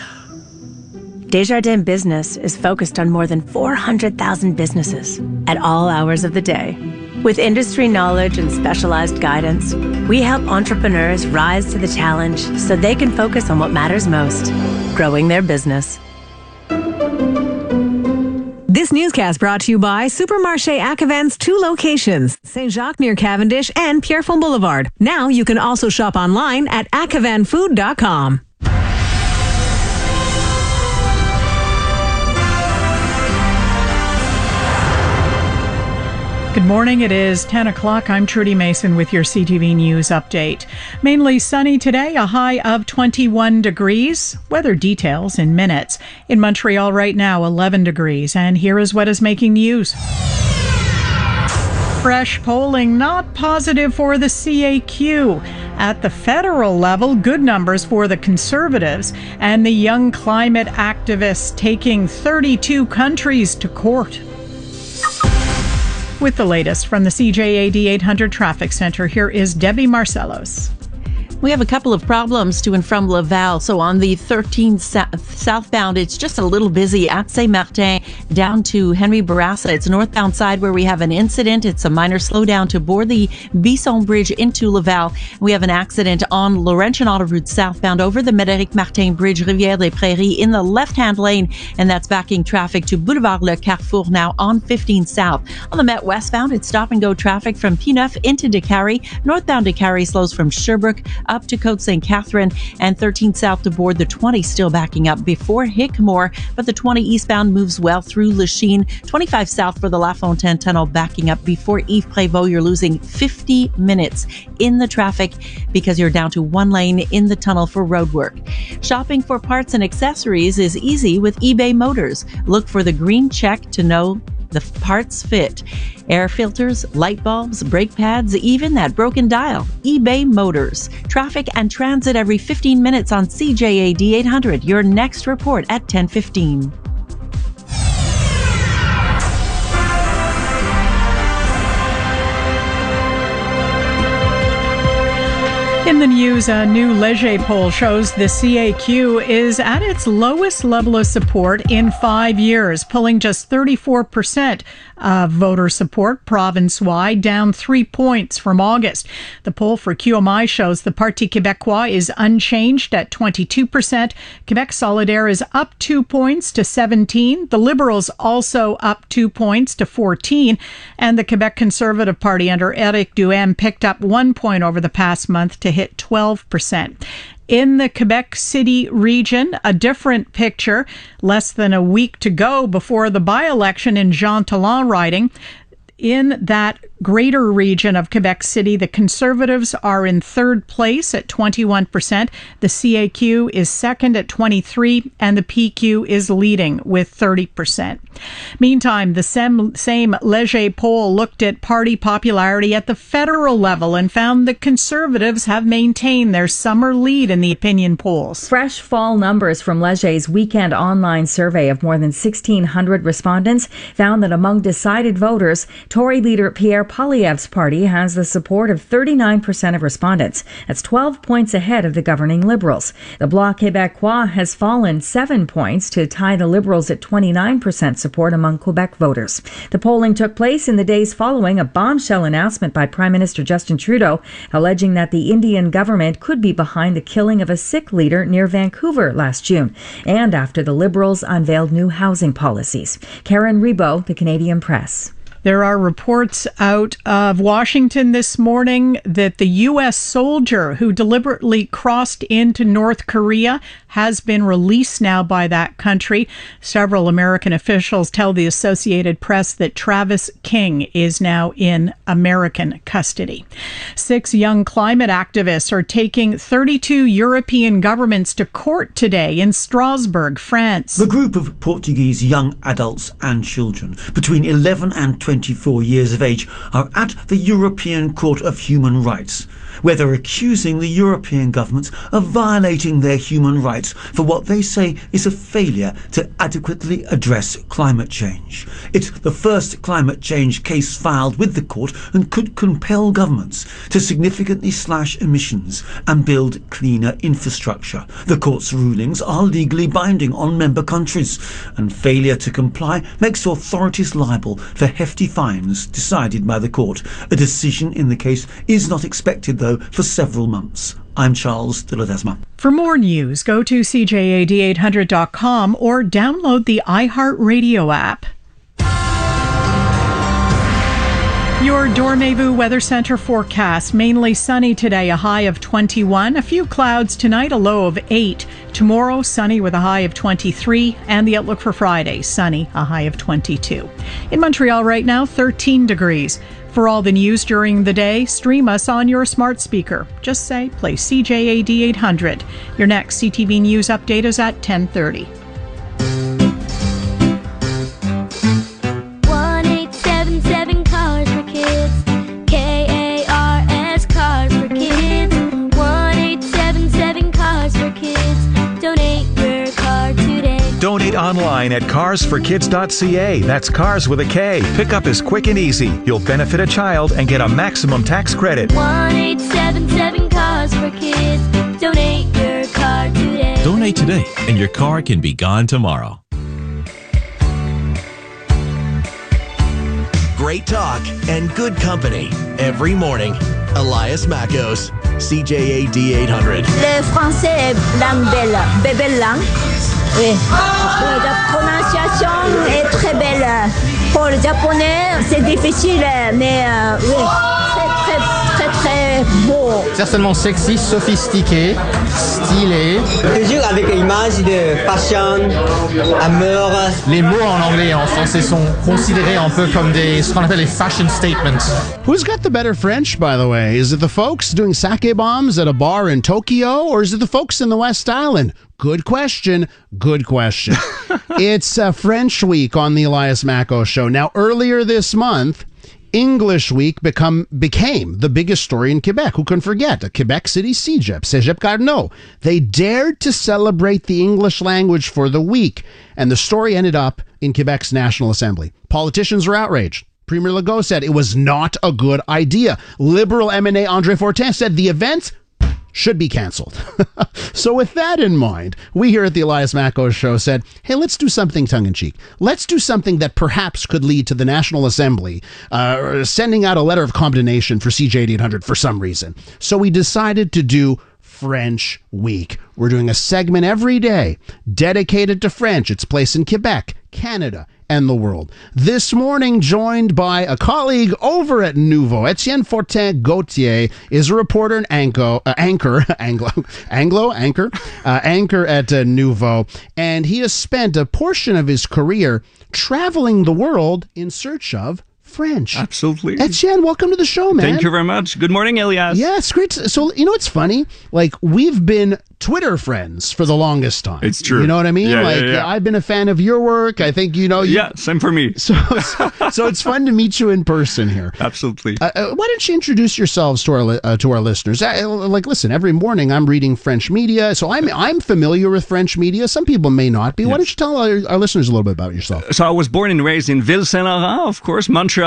Desjardins Business is focused on more than 400,000 businesses at all hours of the day. With industry knowledge and specialized guidance, we help entrepreneurs rise to the challenge so they can focus on what matters most, growing their business. This newscast brought to you by Supermarché Acavans' 2 locations, Saint-Jacques near Cavendish and Pierrefonds Boulevard. Now you can also shop online at acavanfood.com. Good morning. It is 10 o'clock. I'm Trudy Mason with your CTV News update. Mainly sunny today, a high of 21 degrees. Weather details in minutes. In Montreal right now, 11 degrees. And here is what is making news. Fresh polling not positive for the CAQ. At the federal level, good numbers for the Conservatives and the young climate activists taking 32 countries to court. With the latest from the CJAD 800 Traffic Center, here is Debbie Marcellos. We have a couple of problems to and from Laval. So on the 13 southbound, it's just a little busy at Saint-Martin down to Henry Bourassa. It's northbound side where we have an incident. It's a minor slowdown to board the Bisson Bridge into Laval. We have an accident on Laurentian Autoroute southbound over the Médéric Martin Bridge, Rivière-des-Prairies in the left-hand lane, and that's backing traffic to Boulevard Le Carrefour now on 15 South. On the Met westbound, it's stop-and-go traffic from P9 into Décarie. Northbound Décarie slows from Sherbrooke up to Côte St. Catherine, and 13 south to board the 20 still backing up before Hickmore, but the 20 eastbound moves well through Lachine. 25 south for the La Fontaine Tunnel backing up before Yves Prévost. You're losing 50 minutes in the traffic because you're down to one lane in the tunnel for road work. Shopping for parts and accessories is easy with eBay Motors. Look for the green check to know the parts fit. Air filters, light bulbs, brake pads, even that broken dial. eBay Motors. Traffic and transit every 15 minutes on CJAD 800. Your next report at 10:15. In the news, a new Leger poll shows the CAQ is at its lowest level of support in 5 years, pulling just 34% voter support province-wide, down 3 points from August. The poll for QMI shows the Parti Québécois is unchanged at 22%. Quebec Solidaire is up 2 points to 17. The Liberals also up 2 points to 14. And the Quebec Conservative Party under Éric Duhaime picked up 1 point over the past month to hit 12%. In the Quebec City region, a different picture. Less than a week to go before the by-election in Jean Talon riding. In that greater region of Quebec City, the Conservatives are in third place at 21%. The CAQ is second at 23%, and the PQ is leading with 30%. Meantime, the same Léger poll looked at party popularity at the federal level and found the Conservatives have maintained their summer lead in the opinion polls. Fresh fall numbers from Léger's weekend online survey of more than 1,600 respondents found that among decided voters, Tory leader Pierre Poilievre's party has the support of 39% of respondents. That's 12 points ahead of the governing Liberals. The Bloc Québécois has fallen 7 points to tie the Liberals at 29% support among Quebec voters. The polling took place in the days following a bombshell announcement by Prime Minister Justin Trudeau, alleging that the Indian government could be behind the killing of a Sikh leader near Vancouver last June, and after the Liberals unveiled new housing policies. Karen Rebo, The Canadian Press. There are reports out of Washington this morning that the U.S. soldier who deliberately crossed into North Korea has been released now by that country. Several American officials tell the Associated Press that Travis King is now in American custody. 6 young climate activists are taking 32 European governments to court today in Strasbourg, France. The group of Portuguese young adults and children between 11 and 24 years of age are at the European Court of Human Rights, where they're accusing the European governments of violating their human rights for what they say is a failure to adequately address climate change. It's the first climate change case filed with the court and could compel governments to significantly slash emissions and build cleaner infrastructure. The court's rulings are legally binding on member countries, and failure to comply makes authorities liable for hefty fines decided by the court. A decision in the case is not expected, though, for several months. I'm Charles de Ledesma. For more news, go to CJAD800.com or download the iHeartRadio app. Your Dormez-vous Weather Center forecast. Mainly sunny today, a high of 21. A few clouds tonight, a low of 8. Tomorrow, sunny with a high of 23. And the outlook for Friday, sunny, a high of 22. In Montreal right now, 13 degrees. For all the news during the day, stream us on your smart speaker. Just say, play CJAD 800. Your next CTV News update is at 10:30. 1-877 Cars for Kids. KARS Cars for Kids. 1-877 Cars for Kids. Donate your car today. Donate online at carsforkids.ca. That's cars with a K. Pickup is quick and easy. You'll benefit a child and get a maximum tax credit. 1-877 Cars for Kids. Donate your car today. Donate today, and your car can be gone tomorrow. Great talk and good company every morning. Elias Mackos, CJAD 800. Le français est langue belle, belle langue. Oui. La prononciation est très belle. Pour le japonais, c'est difficile, mais oui, c'est très beau. Certainement sexy, sophistiqué, stylé. Toujours avec l'image de fashion, amour. Les mots en anglais et en français sont considérés un peu comme ce qu'on appelle les fashion statements. Who's got the better French, by the way? Is it the folks doing sake bombs at a bar in Tokyo, or is it the folks in the West Island? Good question. Good question. It's French Week on the Elias Mackos Show. Now, earlier this month, English Week became the biggest story in Quebec. Who can forget? A Quebec City CJAD Carnot. They dared to celebrate the English language for the week, and the story ended up in Quebec's National Assembly. Politicians were outraged. Premier Legault said it was not a good idea. Liberal MNA André Fortin said the event, should be canceled. So with that in mind, we here at the Elias Macko Show said, hey, let's do something tongue-in-cheek. Let's do something that perhaps could lead to the National Assembly sending out a letter of condemnation for CJAD 800 for some reason. So we decided to do French Week. We're doing a segment every day dedicated to French, its place in Quebec, Canada, and the world. This morning, joined by a colleague over at Nouveau, Etienne Fortin-Gauthier is a reporter and anchor at Nouveau, and he has spent a portion of his career traveling the world in search of French. Absolutely. Etienne, welcome to the show, man. Thank you very much. Good morning, Elias. Yeah, it's great. So, you know what's funny? Like, we've been Twitter friends for the longest time. It's true. You know what I mean? Yeah, like, yeah. I've been a fan of your work. I think, Yeah, same for me. So it's fun to meet you in person here. Absolutely. Why don't you introduce yourselves to our listeners? Like, listen, every morning I'm reading French media, so I'm familiar with French media. Some people may not be. Yes. Why don't you tell our listeners a little bit about yourself? So I was born and raised in Ville Saint-Laurent, of course, Montrealer.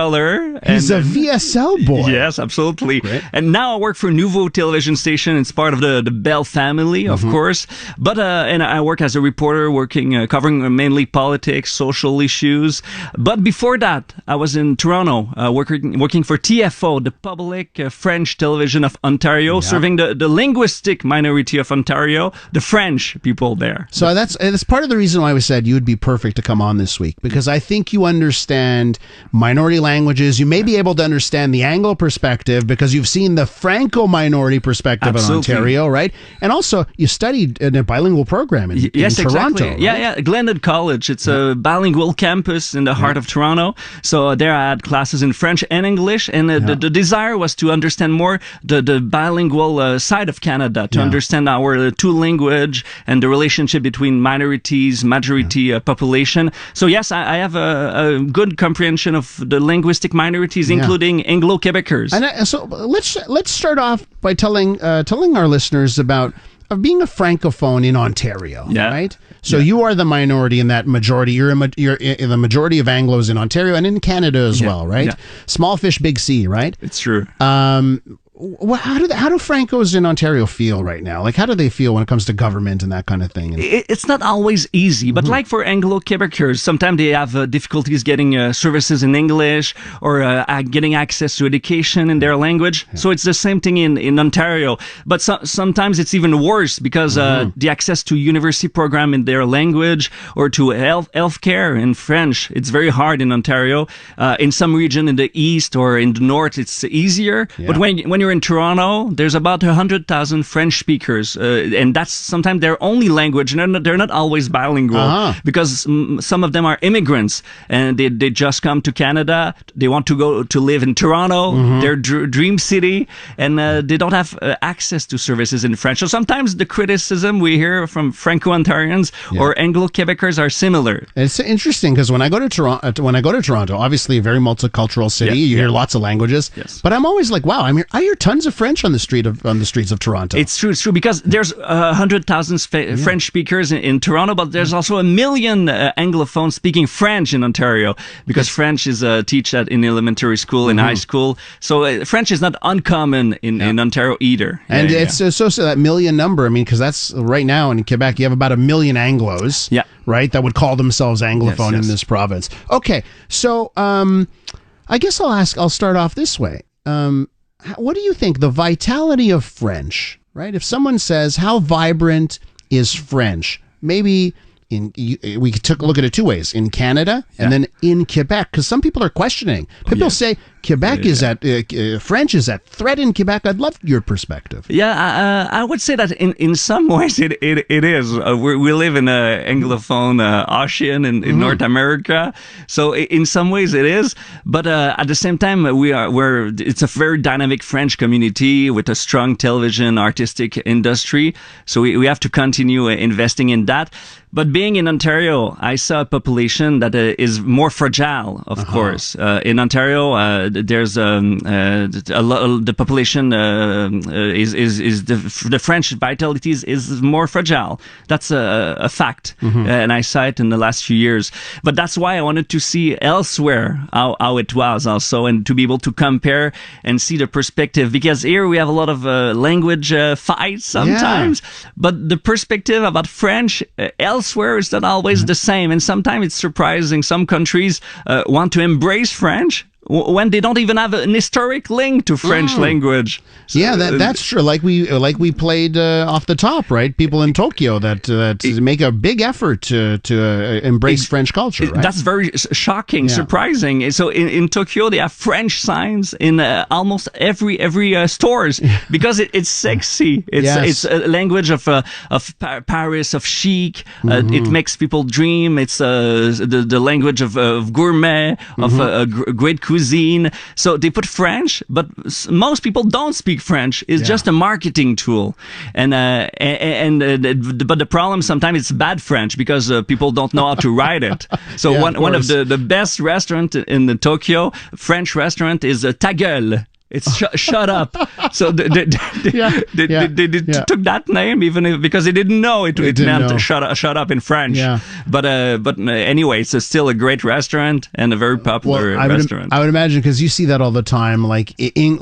He's a VSL boy. Yes, absolutely. Great. And now I work for Nouveau television station. It's part of the Bell family, of course. But and I work as a reporter, covering mainly politics, social issues. But before that, I was in Toronto, working for TFO, the Public French Television of Ontario, serving the linguistic minority of Ontario, the French people there. So that's part of the reason why we said you would be perfect to come on this week, because I think you understand minority languages. You may be able to understand the Anglo perspective because you've seen the Franco minority perspective in Ontario, right? And also, you studied in a bilingual program in Toronto. Exactly. Right? Yeah. Glendon College. It's a bilingual campus in the heart of Toronto. So there I had classes in French and English, and the desire was to understand more the bilingual side of Canada, to understand our two language and the relationship between minorities, majority population. So yes, I have a good comprehension of the linguistic minorities, including Anglo-Quebecers. And so let's start off by telling our listeners about being a francophone in Ontario, right? So you are the minority in that majority. You're in the majority of Anglos in Ontario and in Canada as well, right? Yeah. Small fish, big sea, right? It's true. How do Francos in Ontario feel right now? Like, how do they feel when it comes to government and that kind of thing? It's not always easy, but like for Anglo-Quebecers, sometimes they have difficulties getting services in English or getting access to education in their language. So it's the same thing in Ontario. But sometimes it's even worse because the access to university program in their language or to health care in French, it's very hard in Ontario. In some region in the east or in the north, it's easier. But when you're in Toronto, there's about 100,000 French speakers, and that's sometimes their only language, and they're not always bilingual because some of them are immigrants and they just come to Canada. They want to go to live in Toronto, their dream city, and they don't have access to services in French. So sometimes the criticism we hear from Franco-Ontarians or Anglo-Quebecers are similar. It's interesting because when I go to Toronto, obviously a very multicultural city, you hear lots of languages, but I'm always like, wow, I hear tons of French on the streets of Toronto. It's true because there's 100,000 French speakers in Toronto, but there's also 1 million Anglophones speaking French in Ontario because French is taught in elementary school and high school. So French is not uncommon in Ontario either. And it's associated that million number. I mean, because that's right now in Quebec, you have about 1 million Anglos, right, that would call themselves Anglophone in this province. Okay, so I guess I'll start off this way. What do you think the vitality of French, right? If someone says, how vibrant is French? Maybe we took a look at it two ways, in Canada and then in Quebec, because some people are questioning. People say Quebec is at French is at threat in Quebec. I'd love your perspective. Yeah, I would say that in some ways it is. We live in an Anglophone ocean in North America, so in some ways it is. But at the same time, it's a very dynamic French community with a strong television artistic industry. So we have to continue investing in that. But being in Ontario, I saw a population that is more fragile, of course. In Ontario, there's the population the French vitality is more fragile. That's a fact, and I saw it in the last few years. But that's why I wanted to see elsewhere how it was also, and to be able to compare and see the perspective, because here we have a lot of language fights sometimes, but the perspective about French elsewhere is not always the same, and sometimes it's surprising. Some countries want to embrace French when they don't even have an historic link to French language. So, that's true. Like we played off the top, right? People in Tokyo that make a big effort to embrace French culture. Right? That's very shocking, surprising. So in Tokyo, they have French signs in almost every stores because it's sexy. It's a language of Paris, of chic. It makes people dream. It's the language of gourmet, of great cuisine. So they put French, but most people don't speak French. It's just a marketing tool, but the problem sometimes it's bad French because people don't know how to write it. So one of the best restaurant in the Tokyo French restaurant is Ta gueule. It's shut up. So they took that name because they didn't know it meant shut up in French. Yeah. But anyway, it's still a great restaurant and a very popular restaurant. I would imagine, because you see that all the time, like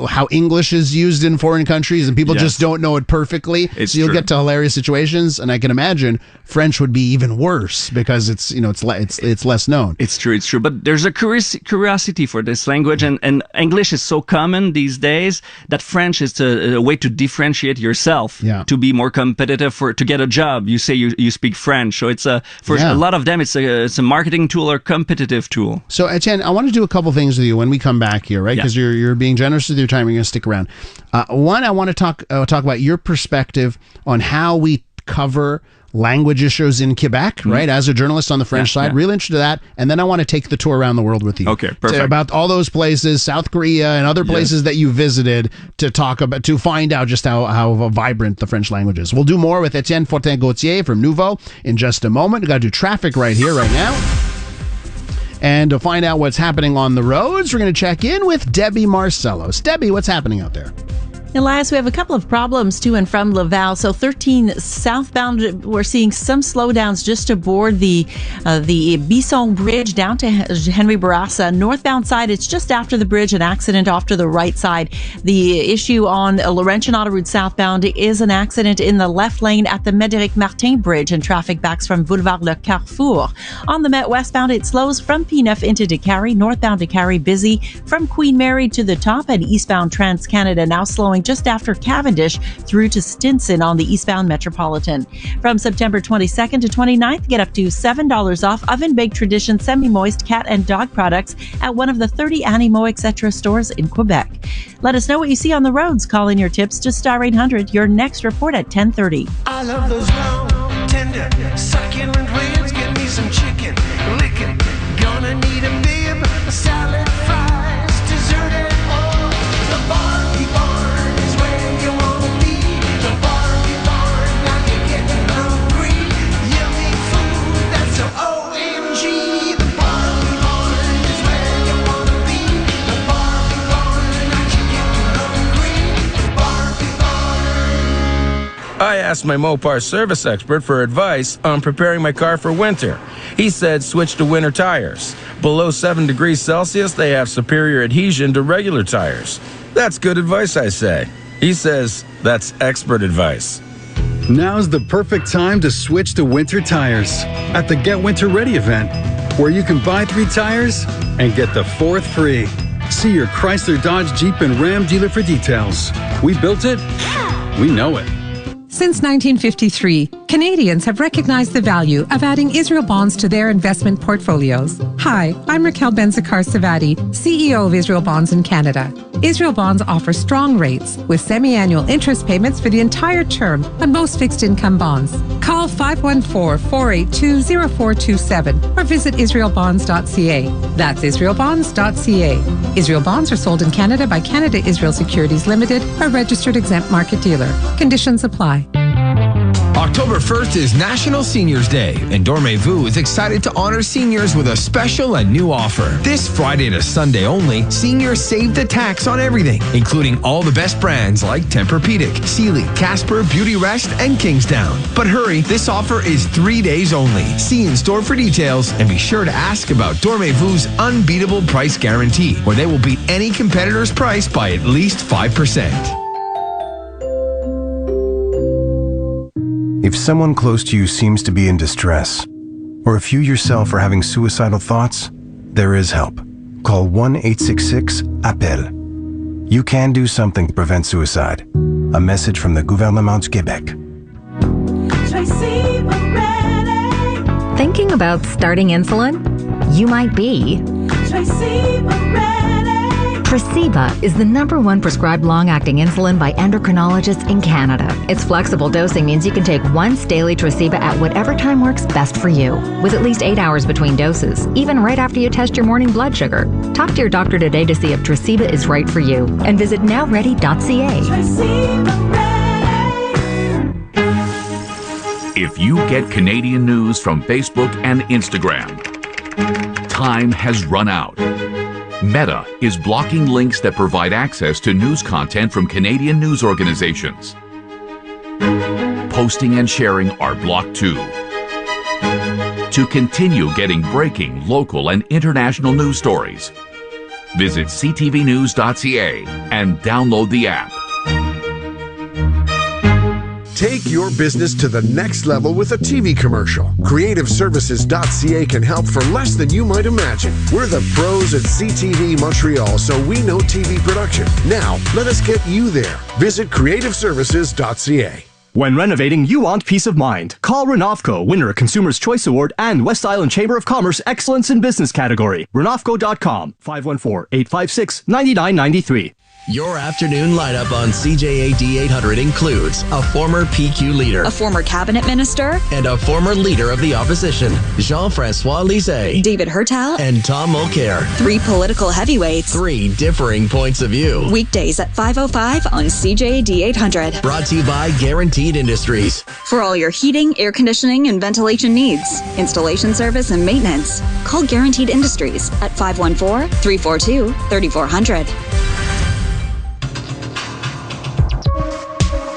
how English is used in foreign countries, and people just don't know it perfectly. So you'll get to hilarious situations, and I can imagine French would be even worse because it's less known. It's true. But there's a curiosity for this language, and English is so common these days that French is a way to differentiate yourself, to be more competitive, to get a job. You say you speak French, so it's for a lot of them it's a marketing tool or competitive tool. So Etienne, I want to do a couple things with you when we come back here, right? Because you're being generous with your time. You're going to stick around. One, I want to talk about your perspective on how we cover language issues in Quebec, right? As a journalist on the French side, real interested in that. And then I want to take the tour around the world with you. Okay, perfect. About all those places, South Korea and other places that you visited, to find out just how vibrant the French language is. We'll do more with Etienne Fortin-Gauthier from Nouveau in just a moment. We've got to do traffic right here, right now. And to find out what's happening on the roads, we're going to check in with Debbie Marcellos. Debbie, what's happening out there? Elias, we have a couple of problems to and from Laval. So 13 southbound, we're seeing some slowdowns just aboard the Bisson Bridge down to Henry Bourassa. Northbound side, it's just after the bridge, an accident off to the right side. The issue on Laurentian Autoroute southbound is an accident in the left lane at the Médéric Martin Bridge, and traffic backs from Boulevard Le Carrefour. On the Met westbound, it slows from P9 into Décarie. Northbound Décarie busy from Queen Mary to the top, and eastbound Trans-Canada now slowing just after Cavendish through to Stinson on the eastbound Metropolitan. From September 22nd to 29th, get up to $7 off Oven Baked Tradition semi-moist cat and dog products at one of the 30 Animaux Etc. stores in Quebec. Let us know what you see on the roads. Call in your tips to Star 800. Your next report at 10:30. I love those long, tender, succulent ribs. Give me some chicken, licking. Gonna need a bib, a salad, fries, dessert, and all. The Barbie Barn is where you wanna be. The Barbie Barn, now you're getting hungry. Yummy food, that's so OMG. The Barbie Barn is where you wanna be. The Barbie Barn, now you're getting hungry. The Barbie Barn. I asked my Mopar service expert for advice on preparing my car for winter. He said switch to winter tires. Below 7 degrees Celsius, they have superior adhesion to regular tires. That's good advice, I say. He says that's expert advice. Now's the perfect time to switch to winter tires at the Get Winter Ready event, where you can buy 3 tires and get the 4th free. See your Chrysler, Dodge, Jeep, and Ram dealer for details. We built it. We know it. Since 1953, Canadians have recognized the value of adding Israel bonds to their investment portfolios. Hi, I'm Raquel Benzakar-Savati, CEO of Israel Bonds in Canada. Israel Bonds offer strong rates with semi-annual interest payments for the entire term on most fixed income bonds. Call 514-482-0427 or visit israelbonds.ca. That's israelbonds.ca. Israel Bonds are sold in Canada by Canada Israel Securities Limited, a registered exempt market dealer. Conditions apply. October 1st is National Seniors Day, and Dormez-vous is excited to honor seniors with a special and new offer. This Friday to Sunday only, seniors save the tax on everything, including all the best brands like Tempur-Pedic, Sealy, Casper, Beauty Rest, and Kingsdown. But hurry, this offer is 3 days only. See in store for details, and be sure to ask about Dormez-vou's unbeatable price guarantee, where they will beat any competitor's price by at least 5%. If someone close to you seems to be in distress, or if you yourself are having suicidal thoughts, there is help. Call 1-866-APPEL. You can do something to prevent suicide. A message from the Gouvernement du Québec. Thinking about starting insulin? You might be. Tresiba is the #1 prescribed long-acting insulin by endocrinologists in Canada. Its flexible dosing means you can take once daily Tresiba at whatever time works best for you, with at least 8 hours between doses, even right after you test your morning blood sugar. Talk to your doctor today to see if Tresiba is right for you, and visit nowready.ca. If you get Canadian news from Facebook and Instagram, time has run out. Meta is blocking links that provide access to news content from Canadian news organizations. Posting and sharing are blocked too. To continue getting breaking local and international news stories, visit ctvnews.ca and download the app. Take your business to the next level with a TV commercial. CreativeServices.ca can help for less than you might imagine. We're the pros at CTV Montreal, so we know TV production. Now, let us get you there. Visit CreativeServices.ca. When renovating, you want peace of mind. Call Renovco, winner of Consumer's Choice Award and West Island Chamber of Commerce Excellence in Business category. Renovco.com, 514-856-9993. Your afternoon lineup on CJAD 800 includes a former PQ leader, a former cabinet minister, and a former leader of the opposition, Jean-Francois Lisée, David Hertel, and Tom Mulcair. 3 political heavyweights, 3 differing points of view. Weekdays at 5:05 on CJAD 800. Brought to you by Guaranteed Industries. For all your heating, air conditioning, and ventilation needs, installation service, and maintenance, call Guaranteed Industries at 514-342-3400.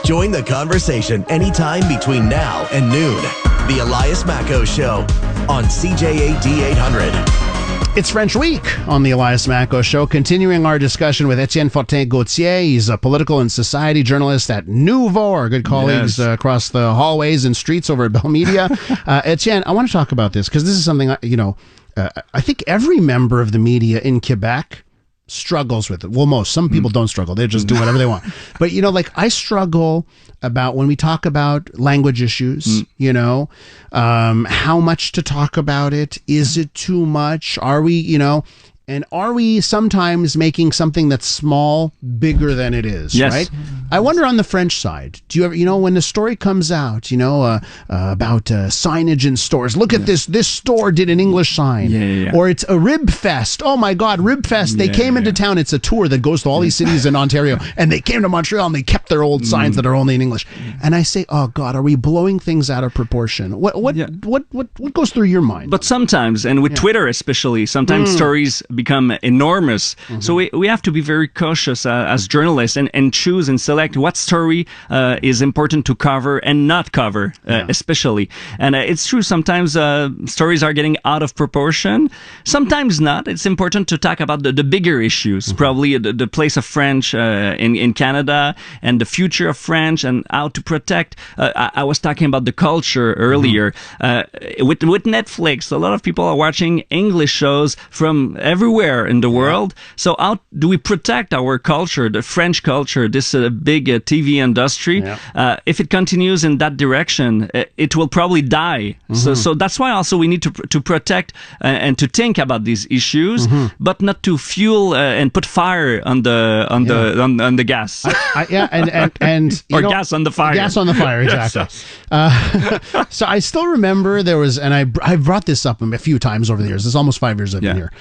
Join the conversation anytime between now and noon. The Elias Macko Show on CJAD 800. It's French Week on the Elias Macko Show, continuing our discussion with Etienne Fortin-Gauthier. He's a political and society journalist at Nouveau, our good colleagues across the hallways and streets over at Bell Media. Etienne, I want to talk about this because this is something, I think every member of the media in Quebec struggles with it. Well, some people don't struggle. They just do whatever they want. But, I struggle about when we talk about language issues, how much to talk about it. Is it too much? Are we, and are we sometimes making something that's small bigger than it is, right? I wonder on the French side, do you ever, when the story comes out, about signage in stores, look at this store did an English sign, or it's a Rib Fest. Oh my God, Rib Fest. They came into town. It's a tour that goes to all these cities in Ontario, and they came to Montreal and they kept their old signs that are only in English. And I say, oh God, are we blowing things out of proportion? What goes through your mind? But sometimes, and with Twitter especially, sometimes stories become enormous. So we have to be very cautious as journalists and choose and select what story is important to cover and not cover, especially. And it's true, sometimes stories are getting out of proportion. Sometimes not. It's important to talk about the bigger issues, probably the place of French in Canada and the future of French and how to protect. I was talking about the culture earlier. With Netflix, a lot of people are watching English shows from everywhere in the world. So how do we protect our culture, the French culture, this big TV industry? If it continues in that direction, it will probably die. So that's why also we need to protect and to think about these issues, but not to fuel and put fire on the gas. Or gas on the fire. Gas on the fire, exactly. So I still remember there was, and I brought this up a few times over the years. It's almost 5 years I've been here.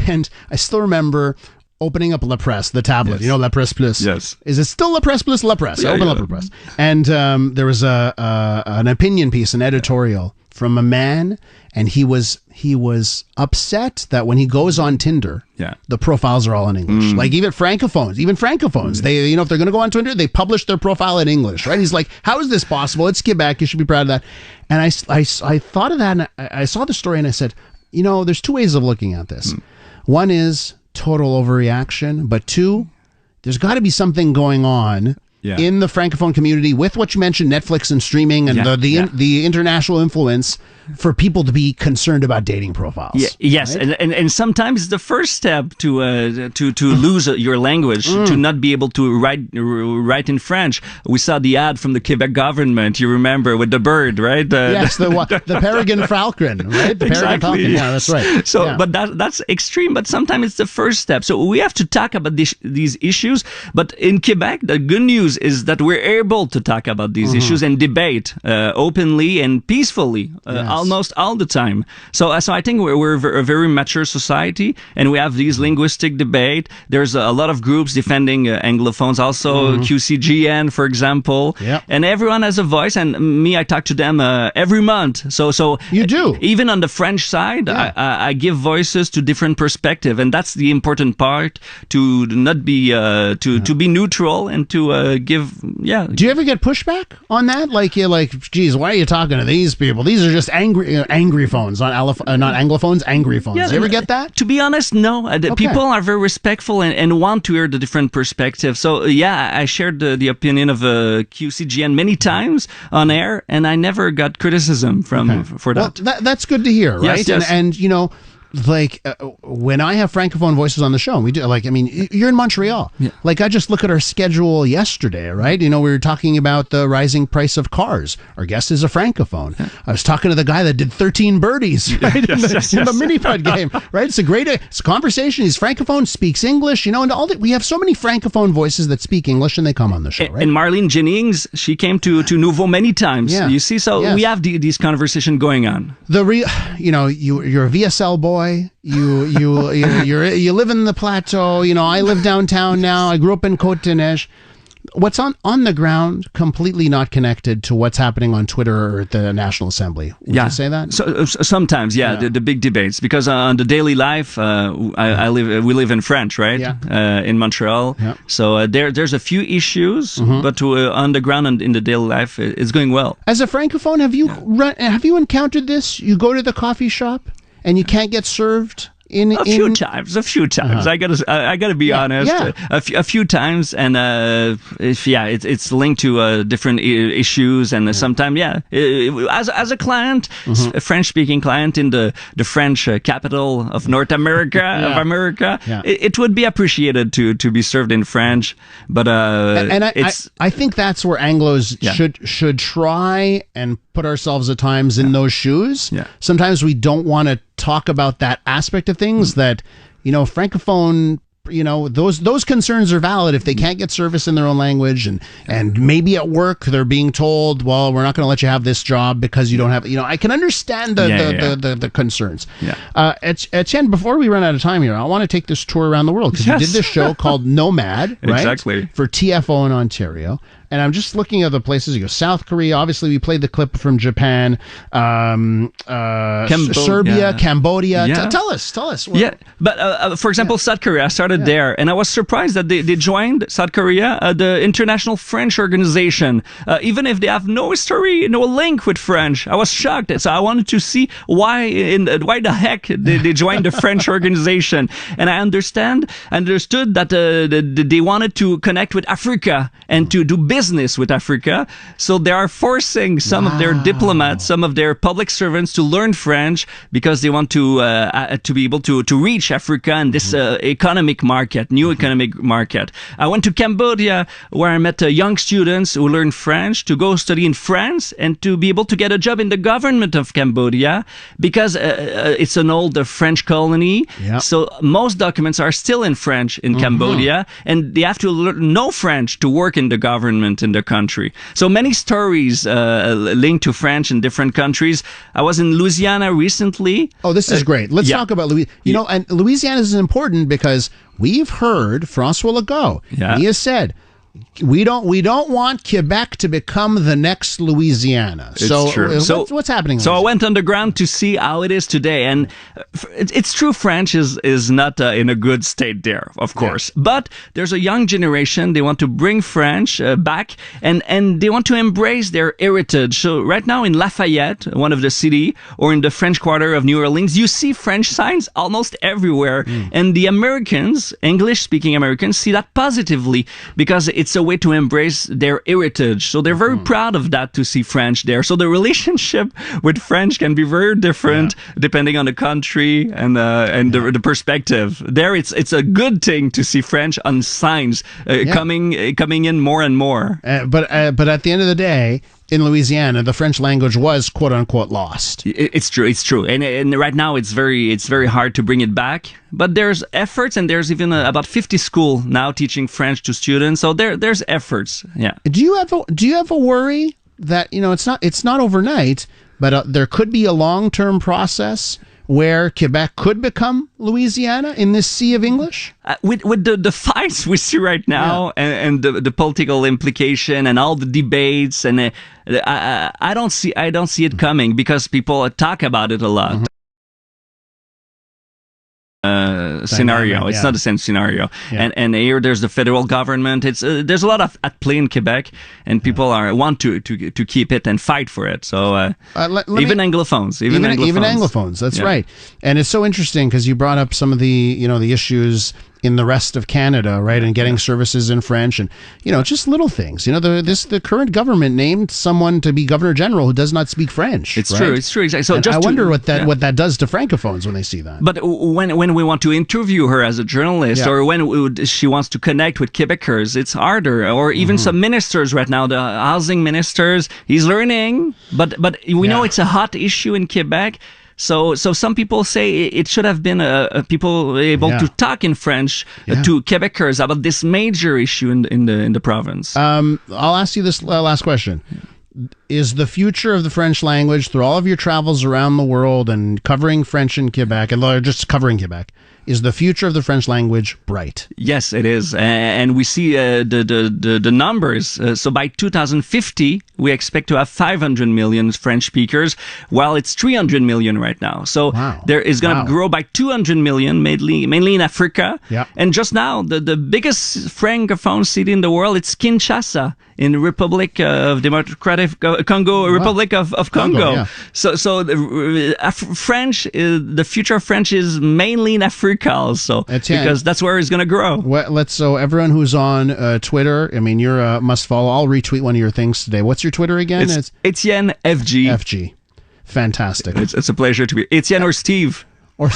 And I still remember opening up La Presse, the tablet. Yes. You know, La Presse Plus. Yes. Is it still La Presse Plus? La Presse. Yeah, Open yeah. up La Presse. And there was an opinion piece, an editorial from a man, and he was upset that when he goes on Tinder, the profiles are all in English. Like even francophones, they, you know, if they're going to go on Tinder, they publish their profile in English, right? He's like, how is this possible? It's Quebec. You should be proud of that. And I thought of that, and I saw the story, and I said, you know, there's two ways of looking at this. One is total overreaction, but two, there's got to be something going on in the Francophone community with what you mentioned, Netflix and streaming and the international influence for people to be concerned about dating profiles. Yes, right? and sometimes the first step to lose your language, to not be able to write in French. We saw the ad from the Quebec government. You remember with the bird, right? Yes, the peregrine falcon, right? The peregrine falcon. Yes. Yeah, that's right. So, but that's extreme. But sometimes it's the first step. So we have to talk about these issues. But in Quebec, the good news is that we're able to talk about these issues and debate openly and peacefully. Almost all the time. So I think we're a very mature society, and we have these linguistic debate. There's a lot of groups defending Anglophones, also QCGN, for example. And everyone has a voice, and me, I talk to them every month. So you do. Even on the French side, I give voices to different perspectives, and that's the important part, to not be to be neutral and to give. Do you ever get pushback on that? Like you're like, geez, why are you talking to these people? These are just angry phones, not Anglophones, angry phones. Do you ever get that? To be honest, no. People are very respectful and want to hear the different perspectives. So I shared the opinion of QCGN many times on air, and I never got criticism for that. Well, that's good to hear, right? Yes. And you know, like when I have Francophone voices on the show, and we do, like, I mean, you're in Montreal. Like, I just look at our schedule yesterday, right? You know, we were talking about the rising price of cars. Our guest is a Francophone. I was talking to the guy that did 13 birdies, right? in the mini putt game, right? It's a conversation. He's Francophone, speaks English, you know, and we have so many Francophone voices that speak English, and they come on the show, right? And Marlene Jennings, she came to Nouveau many times. You see, so we have these conversations going on. You're a VSL boy. You live in the plateau. You know, I live downtown now. I grew up in Côte-de-Neige. What's on the ground completely not connected to what's happening on Twitter or at the National Assembly. Would you say that? So sometimes, the big debates, because on the daily life, we live in French, right? In Montreal. So there's a few issues, but on the ground and in the daily life, it's going well. As a Francophone, have you encountered this? You go to the coffee shop and you can't get served a few times. I gotta be honest. A few times, and it's linked to different issues, and sometimes as a client, a French speaking client in the French capital of North America, it would be appreciated to be served in French, but I think that's where Anglos should try and put ourselves at times in those shoes. Sometimes we don't want to talk about that aspect of things that, you know, Francophone, you know, those concerns are valid if they can't get service in their own language, and maybe at work they're being told, well, we're not going to let you have this job because you don't have, you know, I can understand the concerns. Etienne, before we run out of time here, I want to take this tour around the world, because you did this show called Nomad, right? Exactly. For TFO in Ontario. And I'm just looking at the places. You go South Korea. Obviously, we played the clip from Japan, Serbia, Cambodia. Tell us. But for example, South Korea, I started there, and I was surprised that they joined South Korea, the International French Organization, even if they have no history, no link with French. I was shocked. So I wanted to see why the heck they joined the French organization, and I understood that they wanted to connect with Africa and to do business with Africa. So they are forcing some of their diplomats, some of their public servants to learn French, because they want to be able to reach Africa and this economic market, new economic market. I went to Cambodia, where I met young students who learned French to go study in France and to be able to get a job in the government of Cambodia, because it's an old French colony. So most documents are still in French in Cambodia, and they have to know French to work in the government different in the country. So many stories linked to French in different countries. I was in Louisiana recently. Oh, this is great. Let's talk about Louisiana. You know, and Louisiana is important because we've heard François Legault. Yeah. He has said, we don't want Quebec to become the next Louisiana. It's true. What's happening? So I went underground to see how it is today, and it's true. French is not in a good state there, of course. Yeah. But there's a young generation. They want to bring French back, and they want to embrace their heritage. So right now in Lafayette, one of the city, or in the French Quarter of New Orleans, you see French signs almost everywhere, and the Americans, English-speaking Americans, see that positively because it's a way to embrace their heritage. So they're very proud of that, to see French there. So the relationship with French can be very different depending on the country and the perspective. There, it's a good thing to see French on signs coming in more and more. But at the end of the day, in Louisiana, the French language was "quote unquote" lost. It's true, and right now it's very hard to bring it back. But there's efforts, and there's even about 50 schools now teaching French to students. So there's efforts. Yeah. Do you have a worry that it's not overnight, but there could be a long-term process where Quebec could become Louisiana in this sea of English? With the fights we see right now and the political implication and all the debates, and I don't see it coming because people talk about it a lot. Scenario. It's not the same scenario. And here there's the federal government. There's a lot at play in Quebec, and people want to keep it and fight for it. So even Anglophones, even Anglophones. That's right. And it's so interesting because you brought up some of the the issues in the rest of Canada, right? And getting services in French, and just little things. The current government named someone to be Governor General who does not speak French. It's true. It's true. Exactly. So and I wonder what that does to francophones when they see that. But when we want to interview her as a journalist, or when she wants to connect with Quebecers, it's harder. Or even some ministers right now, the housing ministers, he's learning, but we know it's a hot issue in Quebec. So some people say it should have been people able to talk in French to Quebecers about this major issue in the province. I'll ask you this last question. Is the future of the French language, through all of your travels around the world and covering French in Quebec, and just covering Quebec, is the future of the French language bright? Yes, it is. And we see the numbers. So by 2050, we expect to have 500 million French speakers, while it's 300 million right now. So there is going to grow by 200 million, mainly in Africa. Yeah. And just now, the biggest francophone city in the world, it's Kinshasa, in the Republic of Democratic Congo, Republic of Congo. Yeah. So French, the future of French is mainly in Africa also, because that's where it's going to grow. So everyone who's on Twitter, I mean, you're a must follow. I'll retweet one of your things today. What's your Twitter again? It's Etienne FG. FG. Fantastic. It's a pleasure to be Etienne or Steve. Or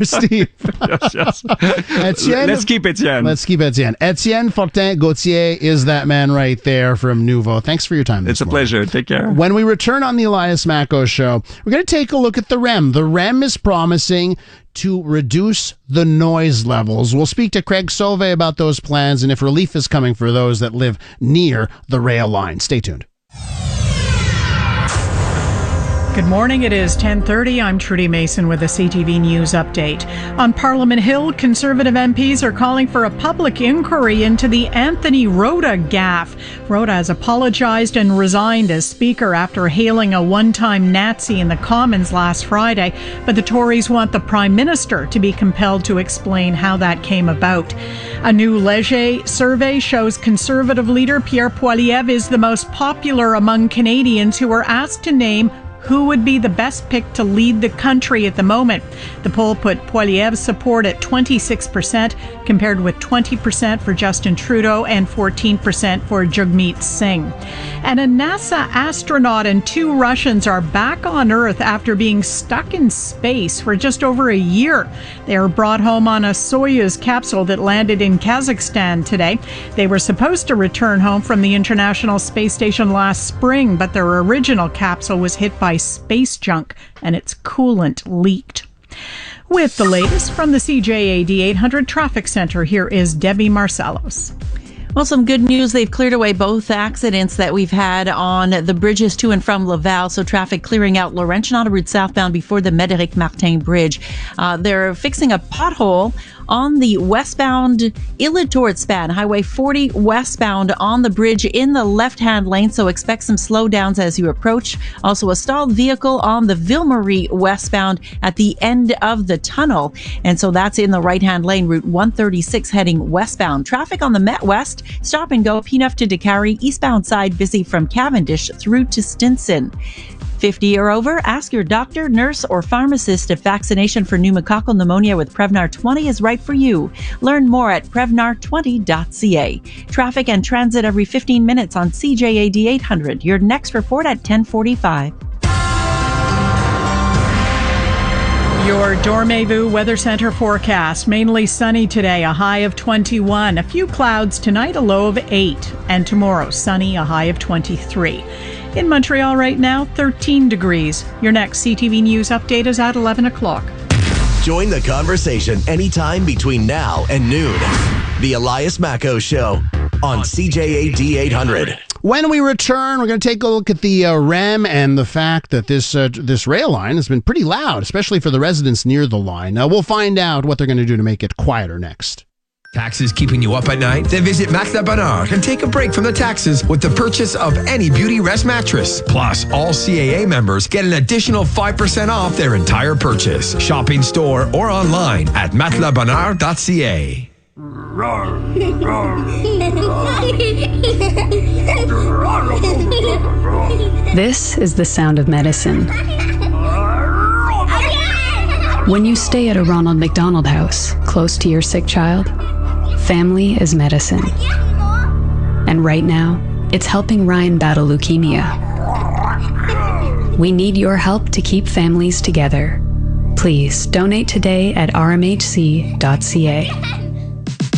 Steve. Yes. Etienne, let's keep Etienne. Etienne Fortin-Gauthier is that man right there from Nouveau. Thanks for your time this morning. Pleasure. Take care. When we return on the Elias Macko Show, we're going to take a look at the REM. The REM is promising to reduce the noise levels. We'll speak to Craig Sauvé about those plans and if relief is coming for those that live near the rail line. Stay tuned. Good morning. It is 10:30. I'm Trudy Mason with a CTV News update. On Parliament Hill, Conservative MPs are calling for a public inquiry into the Anthony Rota gaffe. Rota has apologized and resigned as Speaker after hailing a one-time Nazi in the Commons last Friday, but the Tories want the Prime Minister to be compelled to explain how that came about. A new Leger survey shows Conservative leader Pierre Poilievre is the most popular among Canadians who are asked to name who would be the best pick to lead the country at the moment. The poll put Poilievre's support at 26%, compared with 20% for Justin Trudeau and 14% for Jagmeet Singh. And a NASA astronaut and 2 Russians are back on Earth after being stuck in space for just over a year. They were brought home on a Soyuz capsule that landed in Kazakhstan today. They were supposed to return home from the International Space Station last spring, but their original capsule was hit by space junk and its coolant leaked. With the latest from the CJAD 800 Traffic Center, here is Debbie Marcellos. Well, some good news. They've cleared away both accidents that we've had on the bridges to and from Laval. So traffic clearing out Laurentian Autoroute southbound before the Médéric Martin Bridge. They're fixing a pothole on the westbound Illitourt span, Highway 40 westbound on the bridge in the left-hand lane. So expect some slowdowns as you approach. Also a stalled vehicle on the Ville-Marie westbound at the end of the tunnel. And so that's in the right-hand lane, Route 136 heading westbound. Traffic on the Met West, stop and go, Peanuff to Décarie, eastbound side busy from Cavendish through to Stinson. 50 or over, ask your doctor, nurse, or pharmacist if vaccination for pneumococcal pneumonia with Prevnar 20 is right for you. Learn more at Prevnar20.ca. Traffic and transit every 15 minutes on CJAD 800. Your next report at 10:45. Your Dormez-vous Weather Center forecast. Mainly sunny today, a high of 21. A few clouds tonight, a low of 8. And tomorrow, sunny, a high of 23. In Montreal right now, 13 degrees. Your next CTV News update is at 11 o'clock. Join the conversation anytime between now and noon. The Elias Macco Show on CJAD 800. When we return, we're going to take a look at the REM and the fact that this rail line has been pretty loud, especially for the residents near the line. We'll find out what they're going to do to make it quieter next. Taxes keeping you up at night? Then visit Matelas Bonheur and take a break from the taxes with the purchase of any Beauty Rest mattress. Plus, all CAA members get an additional 5% off their entire purchase. Shop in store or online at matelasbonheur.ca. This is the sound of medicine. When you stay at a Ronald McDonald House, close to your sick child, family is medicine. And right now, it's helping Ryan battle leukemia. We need your help to keep families together. Please donate today at rmhc.ca.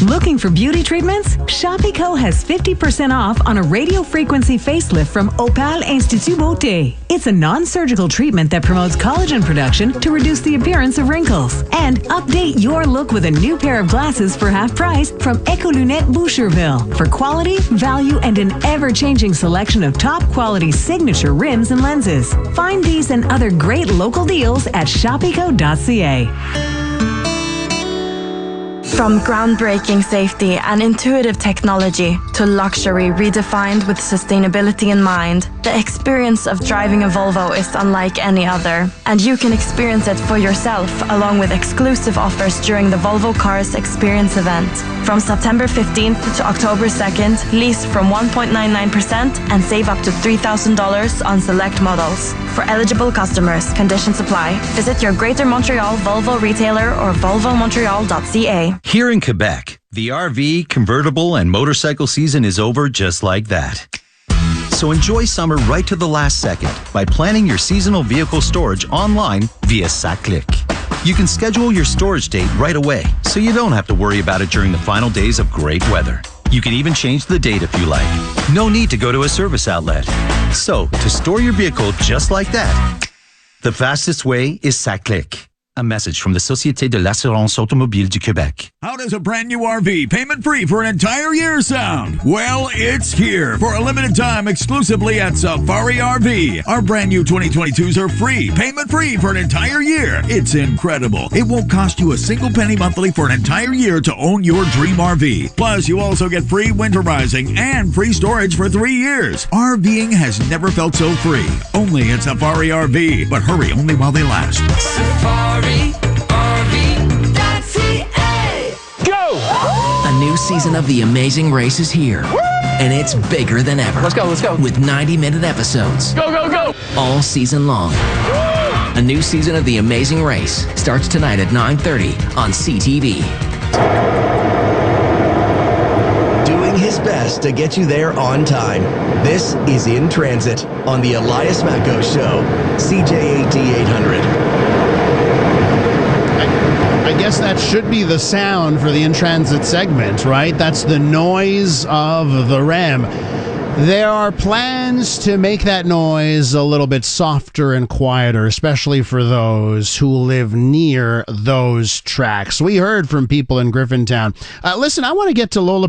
Looking for beauty treatments? Shopico has 50% off on a radio frequency facelift from Opal Institut Beauté. It's a non-surgical treatment that promotes collagen production to reduce the appearance of wrinkles. And update your look with a new pair of glasses for half price from Écolunettes Boucherville for quality, value, and an ever-changing selection of top-quality signature rims and lenses. Find these and other great local deals at shopico.ca. From groundbreaking safety and intuitive technology to luxury redefined with sustainability in mind, the experience of driving a Volvo is unlike any other. And you can experience it for yourself along with exclusive offers during the Volvo Cars Experience event. From September 15th to October 2nd, lease from 1.99% and save up to $3,000 on select models. For eligible customers, conditions apply. Visit your Greater Montreal Volvo retailer or volvomontreal.ca. Here in Quebec, the RV, convertible, and motorcycle season is over just like that. So enjoy summer right to the last second by planning your seasonal vehicle storage online via SACLIC. You can schedule your storage date right away, so you don't have to worry about it during the final days of great weather. You can even change the date if you like. No need to go to a service outlet. So, to store your vehicle just like that, the fastest way is SACLIC. A message from the Société de l'Assurance Automobile du Québec. How does a brand new RV payment-free for an entire year sound? Well, it's here for a limited time exclusively at Safari RV. Our brand new 2022s are free, payment-free for an entire year. It's incredible. It won't cost you a single penny monthly for an entire year to own your dream RV. Plus, you also get free winterizing and free storage for 3 years. RVing has never felt so free. Only at Safari RV. But hurry, only while they last. Safari RV.ca. Go! A new season of The Amazing Race is here. And it's bigger than ever. Let's go. With 90-minute episodes. Go, go, go! All season long. A new season of The Amazing Race starts tonight at 9:30 on CTV. Doing his best to get you there on time. This is In Transit on the Elias Macco Show. CJAD 800. I guess that should be the sound for the In Transit segment, right? That's the noise of the REM. There are plans to make that noise a little bit softer and quieter, especially for those who live near those tracks. We heard from people in Griffintown. Listen, I want to get to Lola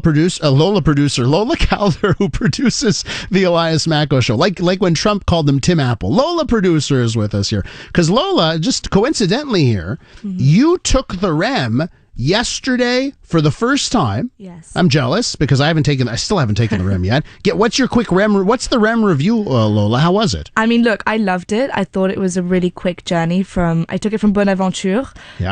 Calder, who produces the Elias Macko Show. Like when Trump called them Tim Apple. Lola Producer is with us here. Because Lola, just coincidentally here, you took the REM yesterday for the first time. Yes. I'm jealous because I still haven't taken the REM yet. What's your quick REM? What's the REM review, Lola? How was it? I mean, look, I loved it. I thought it was a really quick journey I took it from Bonaventure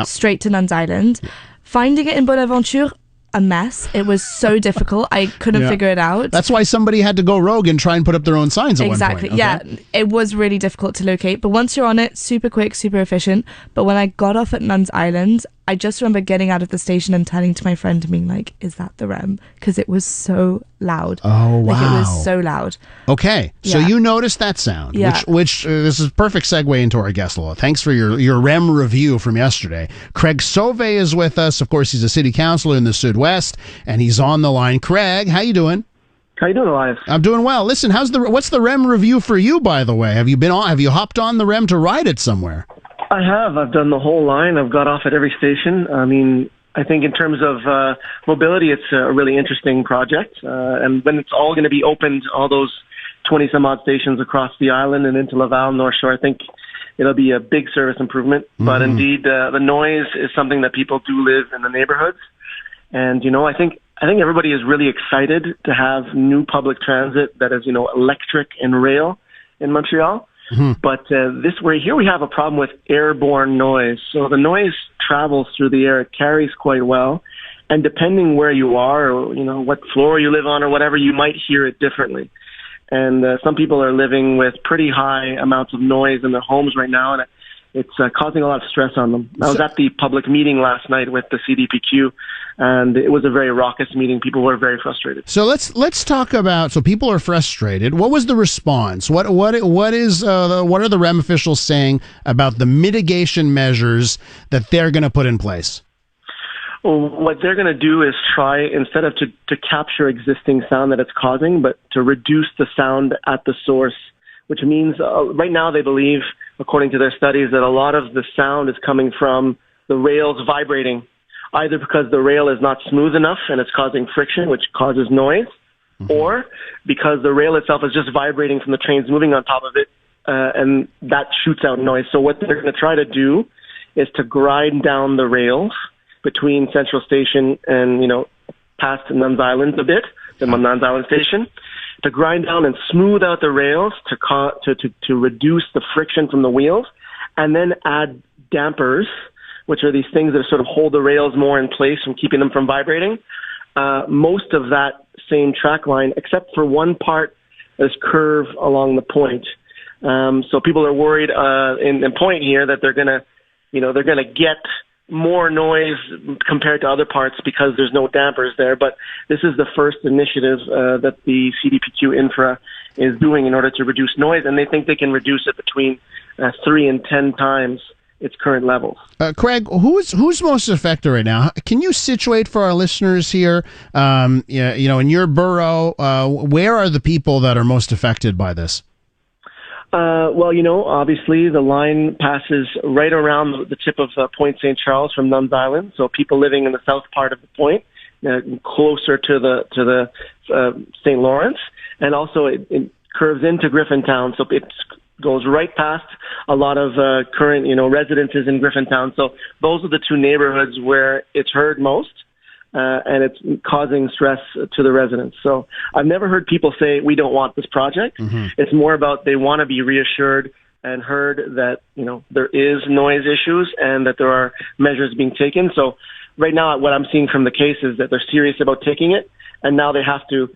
straight to Nuns Island. Finding it in Bonaventure, a mess. It was so difficult. I couldn't figure it out. That's why somebody had to go rogue and try and put up their own signs at one point. Exactly. Yeah. It was really difficult to locate. But once you're on it, super quick, super efficient. But when I got off at Nuns Island, I just remember getting out of the station and turning to my friend and being like, is that the REM? Because it was so loud. Oh, wow. Like, it was so loud. Okay. So you noticed that sound, which this is a perfect segue into our guest, Lola. Thanks for your REM review from yesterday. Craig Sauve is with us. Of course, he's a city councilor in the Sud-West, and he's on the line. Craig, how you doing? How you doing, Elias? I'm doing well. Listen, what's the REM review for you, by the way? Have you hopped on the REM to ride it somewhere? I have. I've done the whole line. I've got off at every station. I mean, I think in terms of mobility, it's a really interesting project. And when it's all going to be opened, all those 20-some-odd stations across the island and into Laval, North Shore, I think it'll be a big service improvement. But indeed, the noise is something that people do live in the neighborhoods. And, I think everybody is really excited to have new public transit that is, electric and rail in Montreal. But here we have a problem with airborne noise. So the noise travels through the air. It carries quite well. And depending where you are or, what floor you live on or whatever, you might hear it differently. And some people are living with pretty high amounts of noise in their homes right now. And it's causing a lot of stress on them. I was at the public meeting last night with the CDPQ, and it was a very raucous meeting. People were very frustrated. So let's talk about. So people are frustrated. What was the response? What are the REM officials saying about the mitigation measures that they're going to put in place? Well, what they're going to do is try, instead of to capture existing sound that it's causing, but to reduce the sound at the source, which means right now they believe, according to their studies, that a lot of the sound is coming from the rails vibrating, either because the rail is not smooth enough and it's causing friction, which causes noise, or because the rail itself is just vibrating from the trains moving on top of it, and that shoots out noise. So what they're going to try to do is to grind down the rails between Central Station and, past Nuns Island a bit, the Nuns Island Station, to grind down and smooth out the rails to reduce the friction from the wheels, and then add dampers, which are these things that sort of hold the rails more in place from keeping them from vibrating. Most of that same track line, except for one part, is curved along the point. So people are worried in point here that they're gonna get more noise compared to other parts because there's no dampers there. But this is the first initiative that the CDPQ Infra is doing in order to reduce noise, and they think they can reduce it between 3 and 10 times its current levels. Craig, who's most affected right now? Can you situate for our listeners here? In your borough, where are the people that are most affected by this? Obviously the line passes right around the tip of Point St. Charles from Nuns Island. So people living in the south part of the point, closer to the St. Lawrence, and also it curves into Griffintown. So it goes right past a lot of current, residences in Griffintown. So those are the two neighborhoods where it's heard most. And it's causing stress to the residents. So I've never heard people say, we don't want this project. It's more about they want to be reassured and heard that, there is noise issues and that there are measures being taken. So right now, what I'm seeing from the case is that they're serious about taking it, and now they have to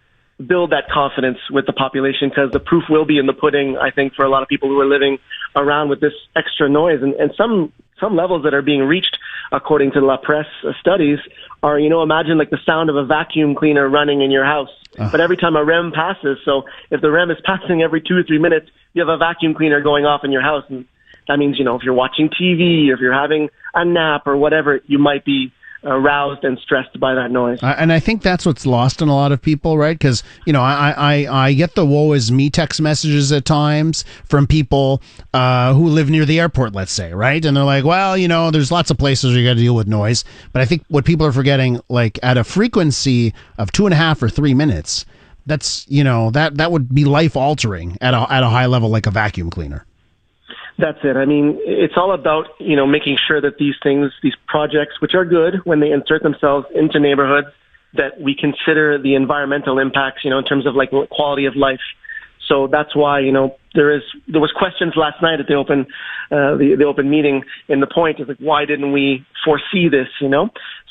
build that confidence with the population, because the proof will be in the pudding, I think, for a lot of people who are living around with this extra noise. And some levels that are being reached, according to La Presse studies, are, imagine like the sound of a vacuum cleaner running in your house. But every time a REM passes, so if the REM is passing every 2 or 3 minutes, you have a vacuum cleaner going off in your house. And that means, if you're watching TV, or if you're having a nap or whatever, you might be roused and stressed by that noise. And I think that's what's lost in a lot of people, right? Because, I get the woe is me text messages at times from people who live near the airport, let's say, right? And they're like, well, there's lots of places where you got to deal with noise. But I think what people are forgetting, like at a frequency of 2.5 or 3 minutes, that's, that would be life altering at a high level, like a vacuum cleaner. That's it. I mean, it's all about, making sure that these projects, which are good when they insert themselves into neighborhoods, that we consider the environmental impacts, in terms of like quality of life. So that's why, there was questions last night at the open meeting in the point is like, why didn't we foresee this,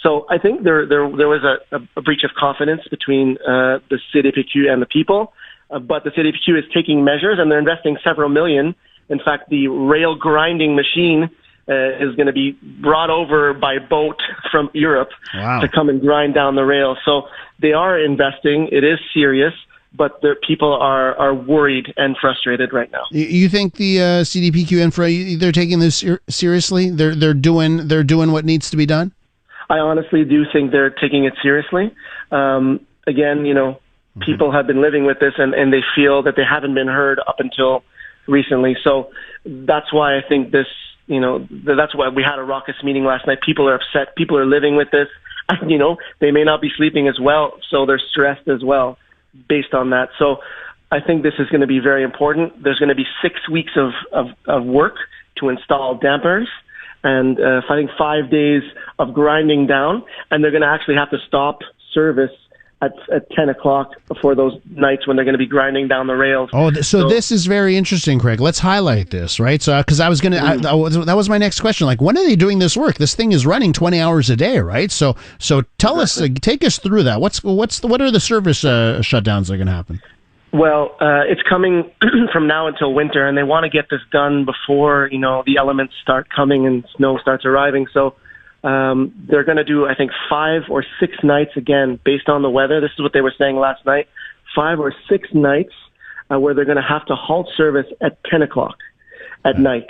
So I think there was a breach of confidence between the CDPQ and the people, but the CDPQ is taking measures and they're investing several million. In fact, the rail grinding machine is going to be brought over by boat from Europe to come and grind down the rail. So they are investing. It is serious, but the people are worried and frustrated right now. You think the CDPQ infra, they're taking this seriously? They're doing what needs to be done? I honestly do think they're taking it seriously. Again, people have been living with this and they feel that they haven't been heard up until recently. So that's why I think this, that's why we had a raucous meeting last night. People are upset. People are living with this. They may not be sleeping as well, so they're stressed as well based on that. So I think this is going to be very important. There's going to be 6 weeks of work to install dampers and I think 5 days of grinding down, and they're going to actually have to stop service at 10 o'clock for those nights when they're going to be grinding down the rails. Oh, so this is very interesting, Craig. Let's highlight this, right? So, because I was going to, that was my next question. Like, when are they doing this work? This thing is running 20 hours a day, right? So tell us, take us through that. What are the service shutdowns that are going to happen? Well, it's coming from now until winter, and they want to get this done before, the elements start coming and snow starts arriving. So, they're going to do, I think, 5 or 6 nights again, based on the weather. This is what they were saying last night. 5 or 6 nights where they're going to have to halt service at 10 o'clock at night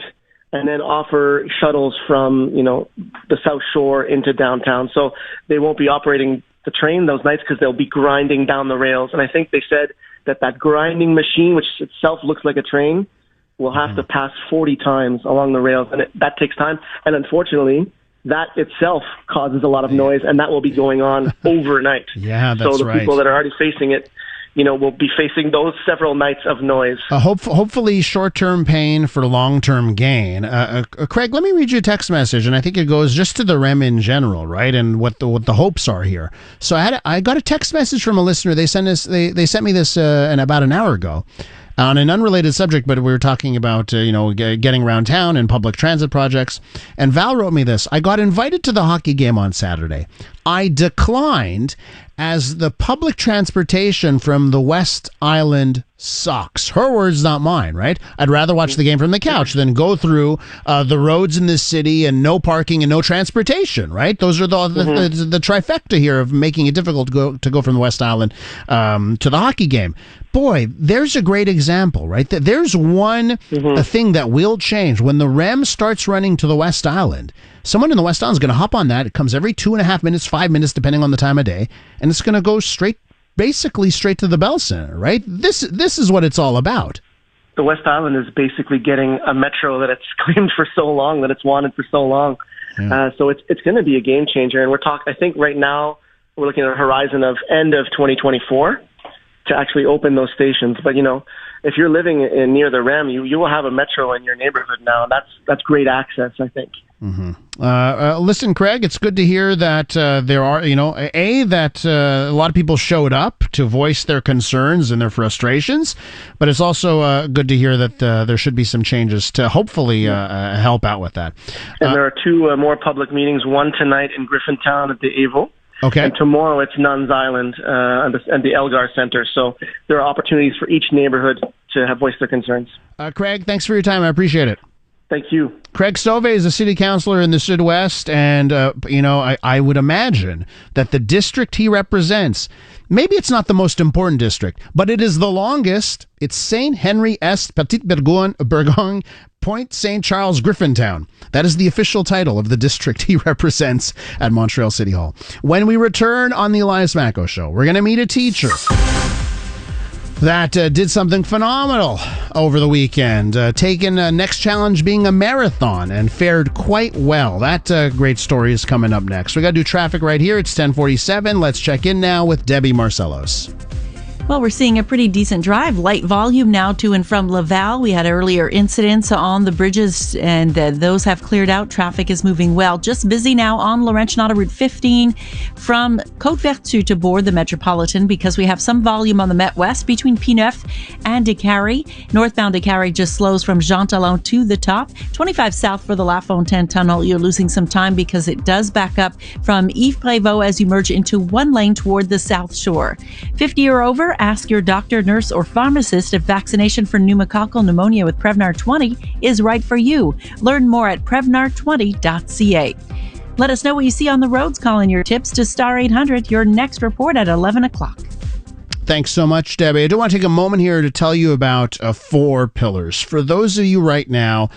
and then offer shuttles from, the South Shore into downtown. So they won't be operating the train those nights because they'll be grinding down the rails. And I think they said that grinding machine, which itself looks like a train, will have to pass 40 times along the rails. And that takes time. And unfortunately, that itself causes a lot of noise, and that will be going on overnight. Yeah, that's right. So the people that are already facing it, will be facing those several nights of noise. Hopefully short-term pain for long-term gain. Craig, let me read you a text message, and I think it goes just to the REM in general, right, and what the hopes are here. So I got a text message from a listener. They sent me this in about an hour ago. On an unrelated subject, but we were talking about, getting around town and public transit projects. And Val wrote me this. I got invited to the hockey game on Saturday. I declined as the public transportation from the West Island sucks. Her words, not mine, right? I'd rather watch the game from the couch than go through the roads in this city and no parking and no transportation, right? Those are the trifecta here of making it difficult to go from the West Island to the hockey game. Boy, there's a great example, right? There's one thing that will change. When the REM starts running to the West Island, someone in the West Island is going to hop on that. It comes every 2.5 minutes, 5 minutes, depending on the time of day, and it's going to go basically straight to the Bell Center, right? This is what it's all about. The West Island is basically getting a metro that it's claimed for so long, that it's wanted for so long. Yeah. So it's going to be a game changer, and I think right now we're looking at a horizon of end of 2024. To actually open those stations. But, if you're living near the REM, you will have a metro in your neighborhood now. That's great access, I think. Mm-hmm. Listen, Craig, it's good to hear that there are, that a lot of people showed up to voice their concerns and their frustrations, but it's also good to hear that there should be some changes to hopefully help out with that. And there are 2 more public meetings, one tonight in Griffintown at the Avo. Okay. And tomorrow it's Nuns Island and the Elgar Center. So there are opportunities for each neighborhood to have voiced their concerns. Craig, thanks for your time. I appreciate it. Thank you. Craig Sauvé is a city councilor in the Southwest, and, I would imagine that the district he represents, maybe it's not the most important district, but it is the longest. It's St. Henry Est Petite Bourgogne, Point St. Charles Griffintown. That is the official title of the district he represents at Montreal City Hall. When we return on the Elias Macko Show, we're going to meet a teacher that did something phenomenal over the weekend, taken next challenge being a marathon and fared quite well. That great story is coming up next. We got to do traffic right here. It's 10:47. Let's check in now with Debbie Marcellos. Well, we're seeing a pretty decent drive. Light volume now to and from Laval. We had earlier incidents on the bridges, and those have cleared out. Traffic is moving well. Just busy now on Laurentian Route 15 from Côte-Vertu to board the Metropolitan because we have some volume on the Met West between P9 and Décarie. Northbound Décarie just slows from Jean Talon to the top. 25 south for the La Fontaine Tunnel. You're losing some time because it does back up from Yves Prévost as you merge into one lane toward the South Shore. 50 or over, ask your doctor, nurse, or pharmacist if vaccination for pneumococcal pneumonia with Prevnar 20 is right for you. Learn more at Prevnar20.ca. Let us know what you see on the roads. Call in your tips to Star 800. Your next report at 11 o'clock. Thanks so much, Debbie. I do want to take a moment here to tell you about 4 pillars. For those of you right now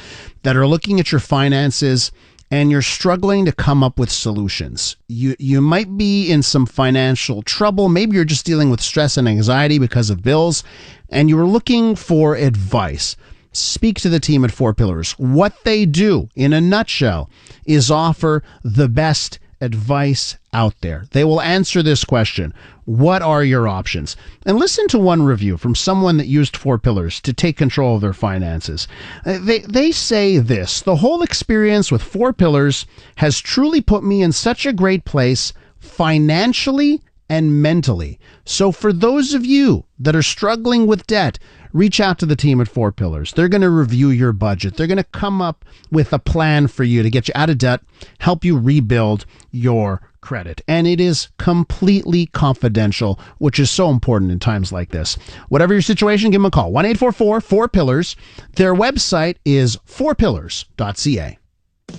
that are looking at your finances and you're struggling to come up with solutions. You might be in some financial trouble. Maybe you're just dealing with stress and anxiety because of bills, and you're looking for advice. Speak to the team at 4 Pillars. What they do, in a nutshell, is offer the best advice out there. They will answer this question: what are your options? And listen to one review from someone that used 4 Pillars to take control of their finances. They say this: the whole experience with 4 Pillars has truly put me in such a great place financially and mentally. So for those of you that are struggling with debt, reach out to the team at 4 Pillars. They're going to review your budget. They're going to come up with a plan for you to get you out of debt, help you rebuild your credit. And it is completely confidential, which is so important in times like this. Whatever your situation, give them a call. 1-844-4-PILLARS. Their website is 4pillars.ca.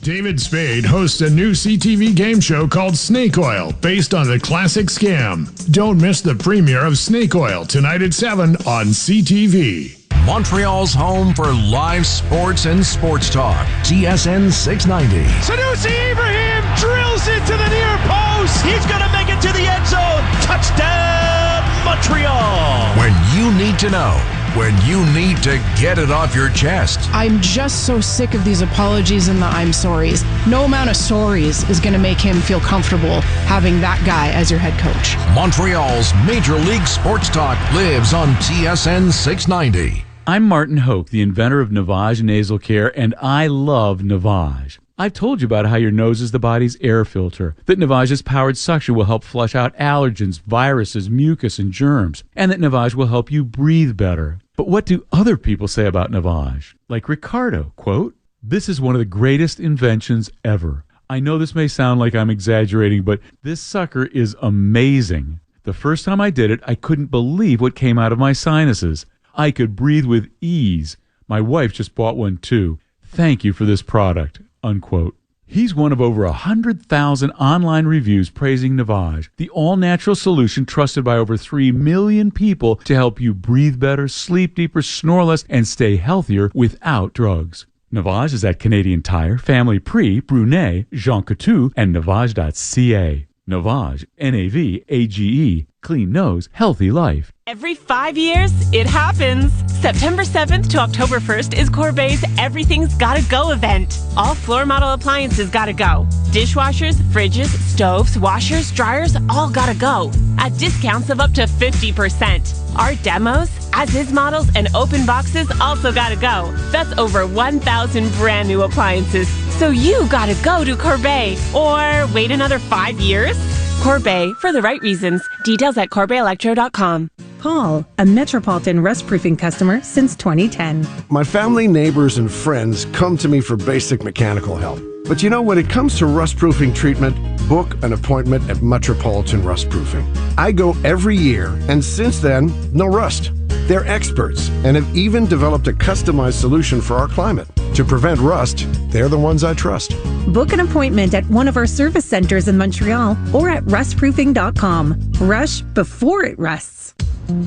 David Spade hosts a new CTV game show called Snake Oil, based on the classic Scam. Don't miss the premiere of Snake Oil tonight at 7 on CTV. Montreal's home for live sports and sports talk. TSN 690. Sanusi Ibrahim drills it to the near post. He's going to make it to the end zone. Touchdown, Montreal. When you need to know. When you need to get it off your chest. I'm just so sick of these apologies and the I'm sorries. No amount of sorries is going to make him feel comfortable having that guy as your head coach. Montreal's Major League Sports Talk lives on TSN 690. I'm Martin Hoke, the inventor of Navage Nasal Care, and I love Navage. I've told you about how your nose is the body's air filter, that Navage's powered suction will help flush out allergens, viruses, mucus, and germs, and that Navage will help you breathe better. But what do other people say about Navage? Like Ricardo, quote, "This is one of the greatest inventions ever. I know this may sound like I'm exaggerating, but this sucker is amazing. The first time I did it, I couldn't believe what came out of my sinuses. I could breathe with ease. My wife just bought one too. Thank you for this product." Unquote. He's one of over 100,000 online reviews praising Navage, the all-natural solution trusted by over 3 million people to help you breathe better, sleep deeper, snore less, and stay healthier without drugs. Navage is at Canadian Tire, Family Prix, Brunet, Jean Coutu, and Navage.ca. Navage, N-A-V-A-G-E. Clean nose, healthy life. Every 5 years, it happens. September 7th to October 1st is Corbeil's Everything's Gotta Go event. All floor model appliances gotta go. Dishwashers, fridges, stoves, washers, dryers, all gotta go. At discounts of up to 50%. Our demos, as-is models, and open boxes also gotta go. That's over 1,000 brand new appliances. So you gotta go to Corbeil. Or wait another 5 years? Corbeil, for the right reasons. Details at CorbeilElectro.com. Paul, a Metropolitan rust-proofing customer since 2010. My family, neighbors, and friends come to me for basic mechanical help. But you know, when it comes to rust-proofing treatment, book an appointment at Metropolitan Rust-Proofing. I go every year, and since then, no rust. They're experts and have even developed a customized solution for our climate. To prevent rust, they're the ones I trust. Book an appointment at one of our service centers in Montreal or at rustproofing.com. Rush before it rusts.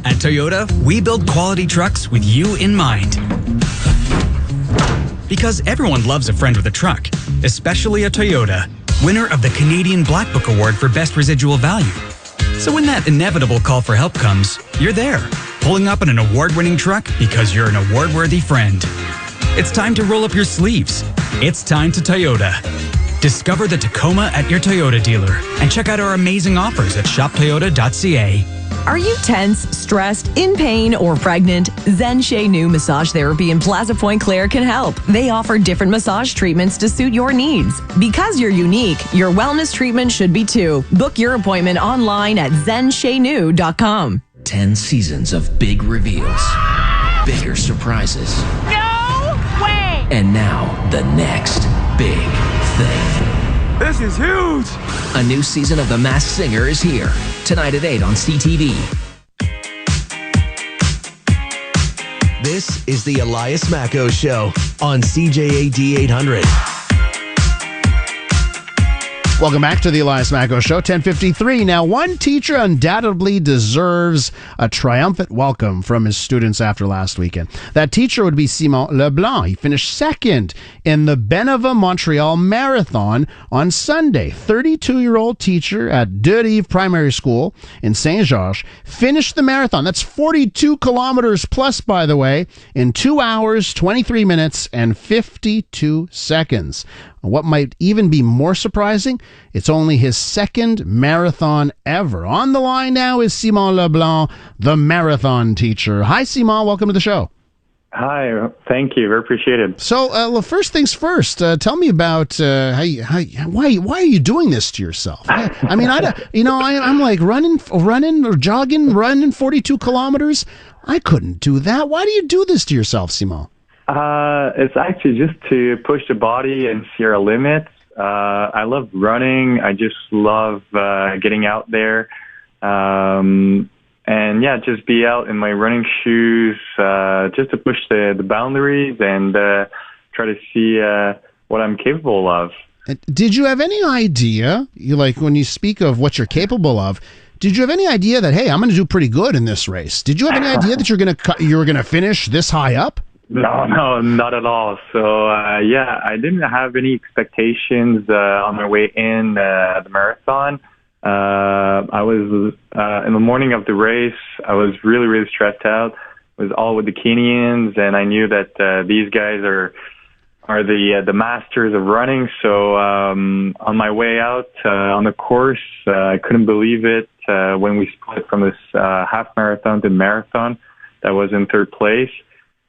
At Toyota, we build quality trucks with you in mind. Because everyone loves a friend with a truck, especially a Toyota, winner of the Canadian Black Book Award for Best Residual Value. So when that inevitable call for help comes, you're there, pulling up in an award-winning truck because you're an award-worthy friend. It's time to roll up your sleeves. It's time to Toyota. Discover the Tacoma at your Toyota dealer and check out our amazing offers at shoptoyota.ca. Are you tense, stressed, in pain, or pregnant? Zen Shea Nu Massage Therapy in Plaza Point Clare can help. They offer different massage treatments to suit your needs. Because you're unique, your wellness treatment should be too. Book your appointment online at zenshaenu.com. 10 seasons of big reveals, bigger surprises. No way! And now, the next big thing. This is huge! A new season of The Masked Singer is here. Tonight at 8 on CTV. This is the Elias Macko Show on CJAD 800. Welcome back to the Elias Macko Show, 10:53. Now, one teacher undoubtedly deserves a triumphant welcome from his students after last weekend. That teacher would be Simon Leblanc. He finished second in the Beneva Montreal Marathon on Sunday. 32-year-old teacher at De Rive Primary School in Saint-Georges finished the marathon. That's 42 kilometers plus, by the way, in 2 hours, 23 minutes, and 52 seconds. What might even be more surprising, it's only his second marathon ever. On the line now is Simon Leblanc, the marathon teacher. Hi, Simon. Welcome to the show. Hi. Thank you. Very appreciated. So, first things first. Tell me about why are you doing this to yourself? I'm like running or jogging, running 42 kilometers. I couldn't do that. Why do you do this to yourself, Simon? It's actually just to push the body and see our limits. I love running. I just love getting out there. And yeah, just be out in my running shoes, just to push the boundaries and try to see what I'm capable of. Did you have any idea, when you speak of what you're capable of, did you have any idea that, hey, I'm going to do pretty good in this race? Did you have any idea that you were going to finish this high up? No, not at all. So, yeah, I didn't have any expectations on my way in the marathon. I was in the morning of the race, I was really, really stressed out. It was all with the Kenyans, and I knew that these guys are the masters of running. So on my way out on the course, I couldn't believe it when we split from this half marathon to marathon. That was in third place.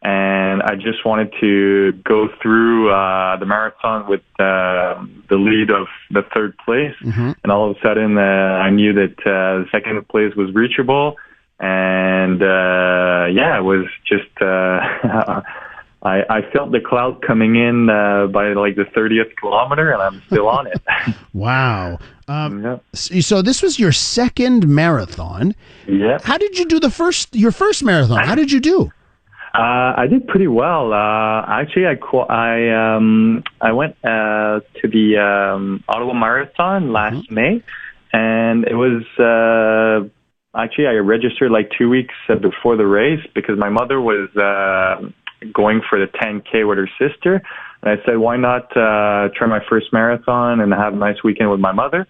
And I just wanted to go through the marathon with the lead of the third place. Mm-hmm. And all of a sudden, I knew that the second place was reachable. And yeah, it was just, I felt the cloud coming in by like the 30th kilometer, and I'm still on it. Wow. So this was your second marathon. Yeah. How did you do your first marathon? How did you do? I did pretty well. Actually, I went to the Ottawa Marathon last May, and it was actually I registered like 2 weeks before the race because my mother was going for the 10K with her sister, and I said, why not try my first marathon and have a nice weekend with my mother?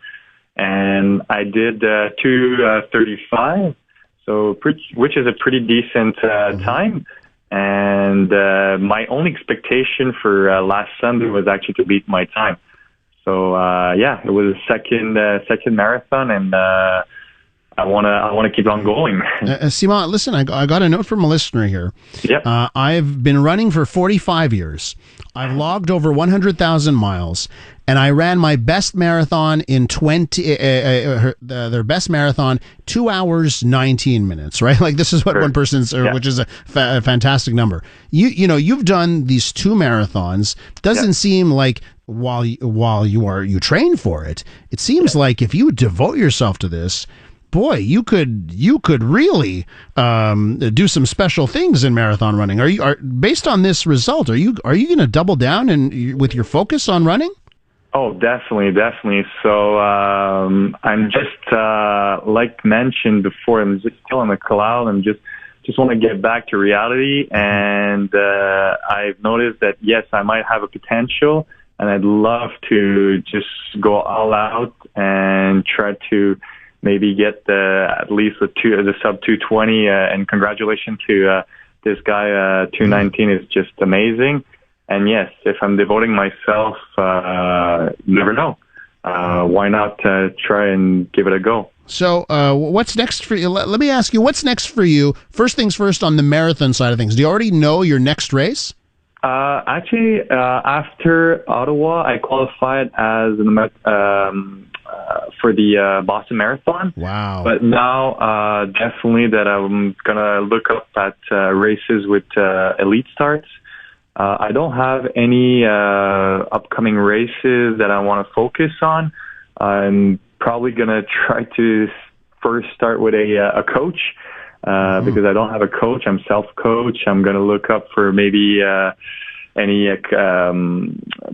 And I did 2:35, so which is a pretty decent time. And my only expectation for last Sunday was actually to beat my time. So yeah, it was a second marathon, and I want to keep on going. Simon, listen, I got a note from a listener here. Yep. I've been running for 45 years. I've logged over 100,000 miles, and I ran my best marathon in their best marathon, 2 hours, 19 minutes, right? Like this is what one person's, which is a fantastic number. You've done these two marathons. Doesn't seem like while you train for it, it seems like if you devote yourself to this, boy, you could really do some special things in marathon running. Based on this result, are you going to double down with your focus on running? Oh, definitely. So I'm just like mentioned before, I'm just still on the cloud. I'm just want to get back to reality, and I've noticed that yes, I might have a potential, and I'd love to just go all out and try to maybe get at least the sub 220. And congratulations to this guy. 219 is just amazing. And yes, if I'm devoting myself, you never know. Why not try and give it a go? So what's next for you? Let me ask you, what's next for you? First things first, on the marathon side of things. Do you already know your next race? Actually, after Ottawa, I qualified as for the Boston Marathon. Wow. But now, definitely that I'm going to look up at races with elite starts. I don't have any upcoming races that I want to focus on. I'm probably going to try to first start with a coach because I don't have a coach. I'm self-coach. I'm going to look up for maybe any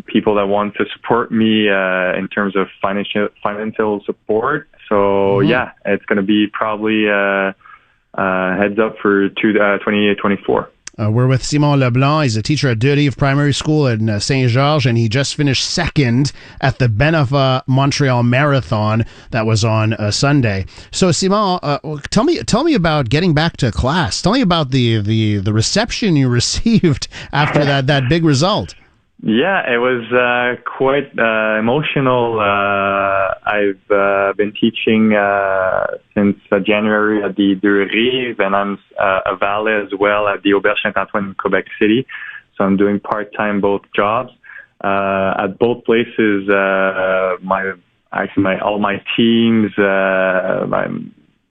people that want to support me in terms of financial support. So, yeah, it's going to be probably heads up for 2024. We're with Simon Leblanc. He's a teacher at Deux Rives Primary School in Saint-Georges, and he just finished second at the Beneva Montreal Marathon that was on Sunday. So, Simon, tell me about getting back to class. Tell me about the reception you received after that big result. Yeah, it was quite emotional. I've been teaching since January at the Deux Rives, and I'm a valet as well at the Auberge Saint-Antoine in Quebec City. So I'm doing part-time both jobs. At both places, all my teams,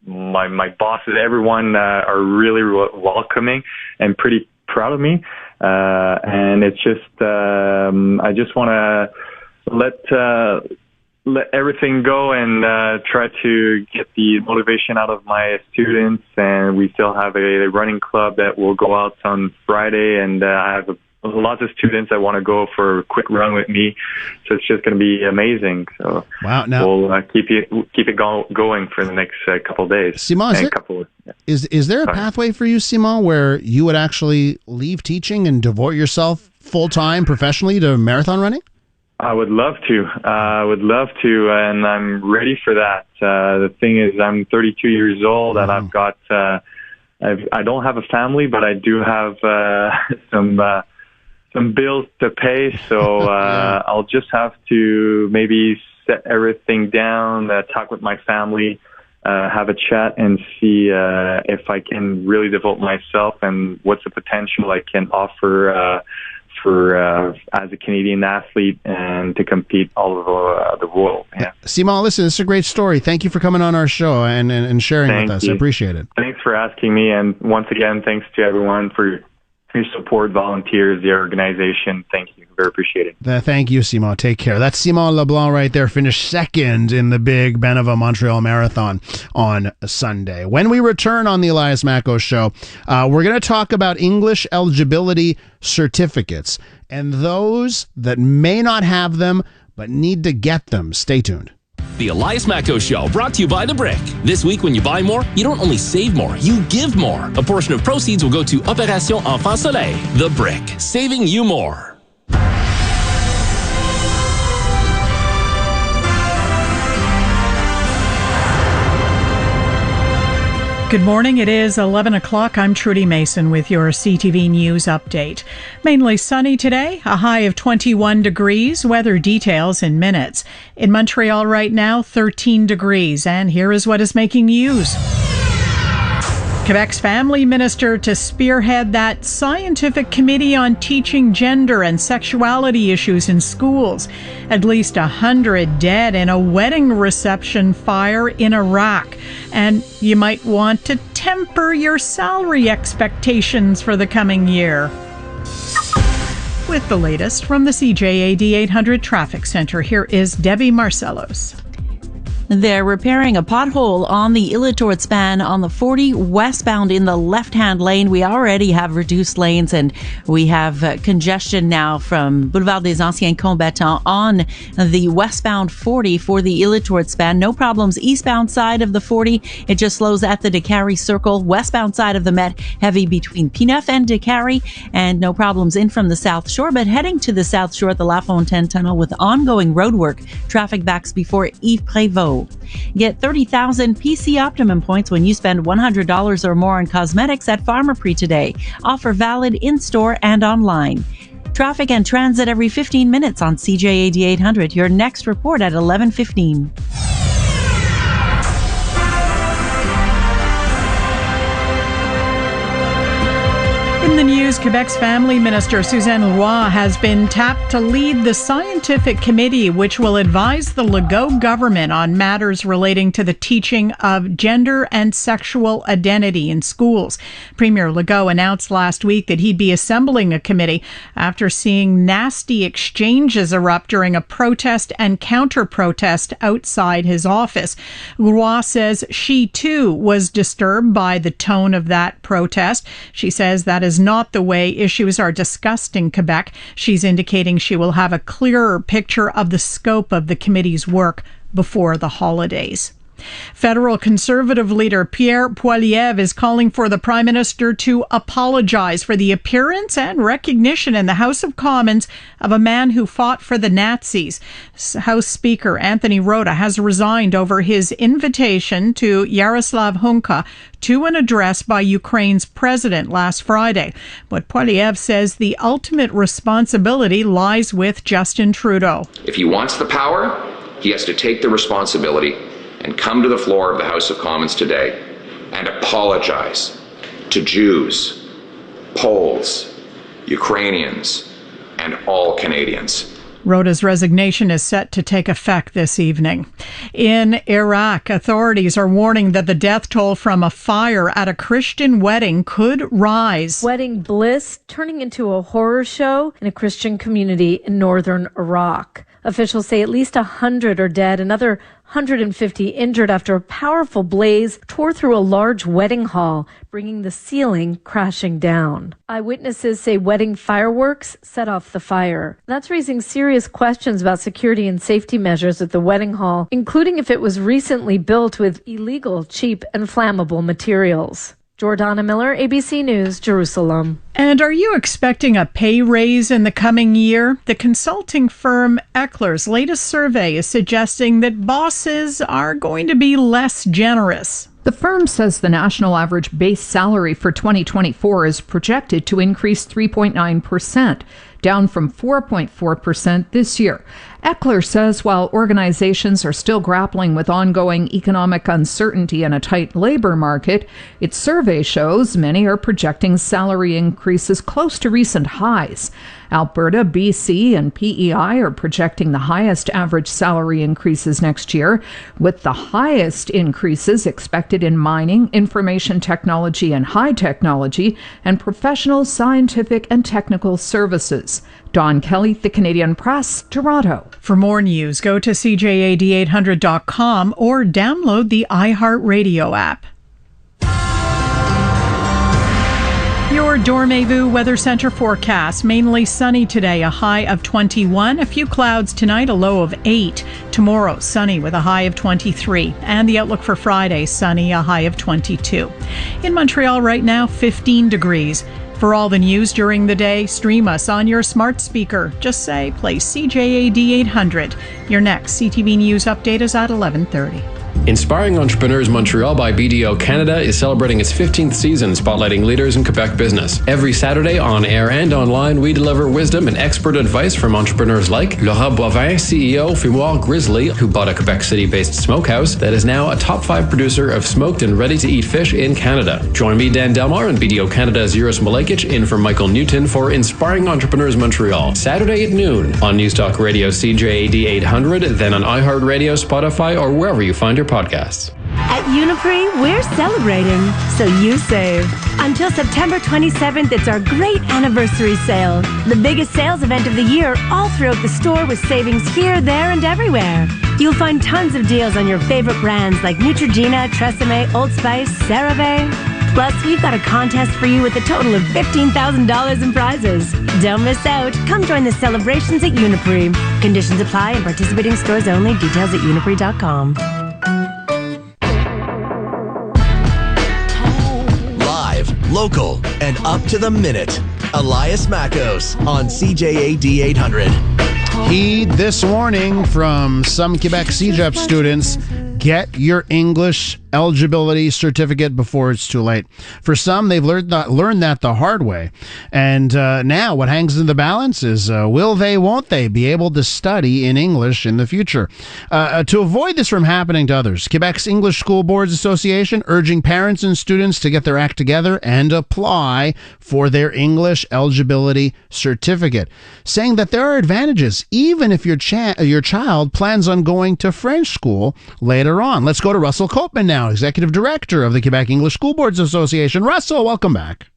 my bosses, everyone are really welcoming and pretty proud of me. And it's just, I just want to let everything go and try to get the motivation out of my students. And we still have a running club that will go out on Friday, and I have lots of students that want to go for a quick run with me. So it's just going to be amazing. So wow, now we'll keep it going for the next couple of days. Simon, is there a pathway for you, Simon, where you would actually leave teaching and devote yourself full-time professionally to marathon running? I would love to. And I'm ready for that. The thing is, I'm 32 years old, and I've got, I don't have a family, but I do have some bills to pay. So I'll just have to maybe set everything down, talk with my family, have a chat, and see if I can really devote myself and what's the potential I can offer as a Canadian athlete and to compete all over the world. Yeah. Simon, listen, this is a great story. Thank you for coming on our show and sharing with us. I appreciate it. Thanks for asking me. And once again, thanks to everyone for your support, volunteers, the organization. Thank you. Very appreciated. Thank you, Simon. Take care. That's Simon Leblanc right there, finished second in the big Beneva Montreal Marathon on Sunday. When we return on the Elias Macko Show, we're going to talk about English eligibility certificates and those that may not have them but need to get them. Stay tuned. The Elias Macko Show, brought to you by The Brick. This week, when you buy more, you don't only save more, you give more. A portion of proceeds will go to Opération Enfant Soleil. The Brick, saving you more. Good morning. It is 11 o'clock. I'm Trudy Mason with your CTV News update. Mainly sunny today, a high of 21 degrees. Weather details in minutes. In Montreal right now, 13 degrees. And here is what is making news. Quebec's family minister to spearhead that scientific committee on teaching gender and sexuality issues in schools. At least 100 dead in a wedding reception fire in Iraq. And you might want to temper your salary expectations for the coming year. With the latest from the CJAD 800 Traffic Center, here is Debbie Marcellos. They're repairing a pothole on the Illitorp span on the 40 westbound in the left-hand lane. We already have reduced lanes and we have congestion now from Boulevard des Anciens Combattants on the westbound 40 for the Illitorp span. No problems eastbound side of the 40. It just slows at the Décarie Circle. Westbound side of the Met, heavy between Pineuf and Décarie, and no problems in from the South Shore. But heading to the South Shore at the La Fontaine Tunnel with ongoing roadwork, traffic backs before Yves Prévost. Get 30,000 PC Optimum points when you spend $100 or more on cosmetics at Pharmaprix today. Offer valid in-store and online. Traffic and transit every 15 minutes on CJAD 800. Your next report at 11:15. In the news, Quebec's family minister, Suzanne Roy, has been tapped to lead the scientific committee which will advise the Legault government on matters relating to the teaching of gender and sexual identity in schools. Premier Legault announced last week that he'd be assembling a committee after seeing nasty exchanges erupt during a protest and counter-protest outside his office. Roy says she, too, was disturbed by the tone of that protest. She says that is not the way issues are discussed in Quebec. She's indicating she will have a clearer picture of the scope of the committee's work before the holidays. Federal Conservative leader Pierre Poilievre is calling for the Prime Minister to apologize for the appearance and recognition in the House of Commons of a man who fought for the Nazis. House Speaker Anthony Rota has resigned over his invitation to Yaroslav Hunka to an address by Ukraine's president last Friday. But Poilievre says the ultimate responsibility lies with Justin Trudeau. If he wants the power, he has to take the responsibility and come to the floor of the House of Commons today and apologize to Jews, Poles, Ukrainians, and all Canadians. Rota's resignation is set to take effect this evening. In Iraq, authorities are warning that the death toll from a fire at a Christian wedding could rise. Wedding bliss turning into a horror show in a Christian community in northern Iraq. Officials say at least 100 are dead, another 150 injured after a powerful blaze tore through a large wedding hall, bringing the ceiling crashing down. Eyewitnesses say wedding fireworks set off the fire. That's raising serious questions about security and safety measures at the wedding hall, including if it was recently built with illegal, cheap, and flammable materials. Jordana Miller, ABC News, Jerusalem. And are you expecting a pay raise in the coming year? The consulting firm Eckler's latest survey is suggesting that bosses are going to be less generous. The firm says the national average base salary for 2024 is projected to increase 3.9%, down from 4.4% this year. Eckler says while organizations are still grappling with ongoing economic uncertainty and a tight labor market, its survey shows many are projecting salary increases close to recent highs. Alberta, BC, and PEI are projecting the highest average salary increases next year, with the highest increases expected in mining, information technology and high technology, and professional, scientific, and technical services. Dawn Kelly, The Canadian Press, Toronto. For more news, go to CJAD800.com or download the iHeartRadio app. Your Dormez-vous Weather Center forecast. Mainly sunny today, a high of 21. A few clouds tonight, a low of 8. Tomorrow, sunny with a high of 23. And the outlook for Friday, sunny, a high of 22. In Montreal right now, 15 degrees. For all the news during the day, stream us on your smart speaker. Just say, play CJAD 800. Your next CTV News update is at 11:30. Inspiring Entrepreneurs Montreal by BDO Canada is celebrating its 15th season, spotlighting leaders in Quebec business. Every Saturday, on air and online, we deliver wisdom and expert advice from entrepreneurs like Laurent Boivin, CEO of Fumoir Grizzly, who bought a Quebec City-based smokehouse that is now a top 5 producer of smoked and ready-to-eat fish in Canada. Join me, Dan Delmar, and BDO Canada's Euros Malekic in for Michael Newton for Inspiring Entrepreneurs Montreal, Saturday at noon on Newstalk Radio CJAD 800, then on iHeartRadio, Spotify, or wherever you find your podcasts. At Uniprix, we're celebrating, so you save. Until September 27th, it's our great anniversary sale. The biggest sales event of the year, all throughout the store with savings here, there, and everywhere. You'll find tons of deals on your favorite brands like Neutrogena, Tresemme, Old Spice, CeraVe. Plus, we've got a contest for you with a total of $15,000 in prizes. Don't miss out. Come join the celebrations at Uniprix. Conditions apply and participating stores only. Details at uniprix.com. Live, local, and up to the minute. Elias Mackos on CJAD 800. Heed this warning from some Quebec CJAP students. Get your English eligibility certificate before it's too late. For some, they've learned that the hard way. And now what hangs in the balance is will they, won't they be able to study in English in the future? To avoid this from happening to others, Quebec's English School Boards Association urging parents and students to get their act together and apply for their English eligibility certificate, saying that there are advantages even if your child plans on going to French school later on. Let's go to Russell Copeman now, Executive Director of the Quebec English School Boards Association. Russell, welcome back.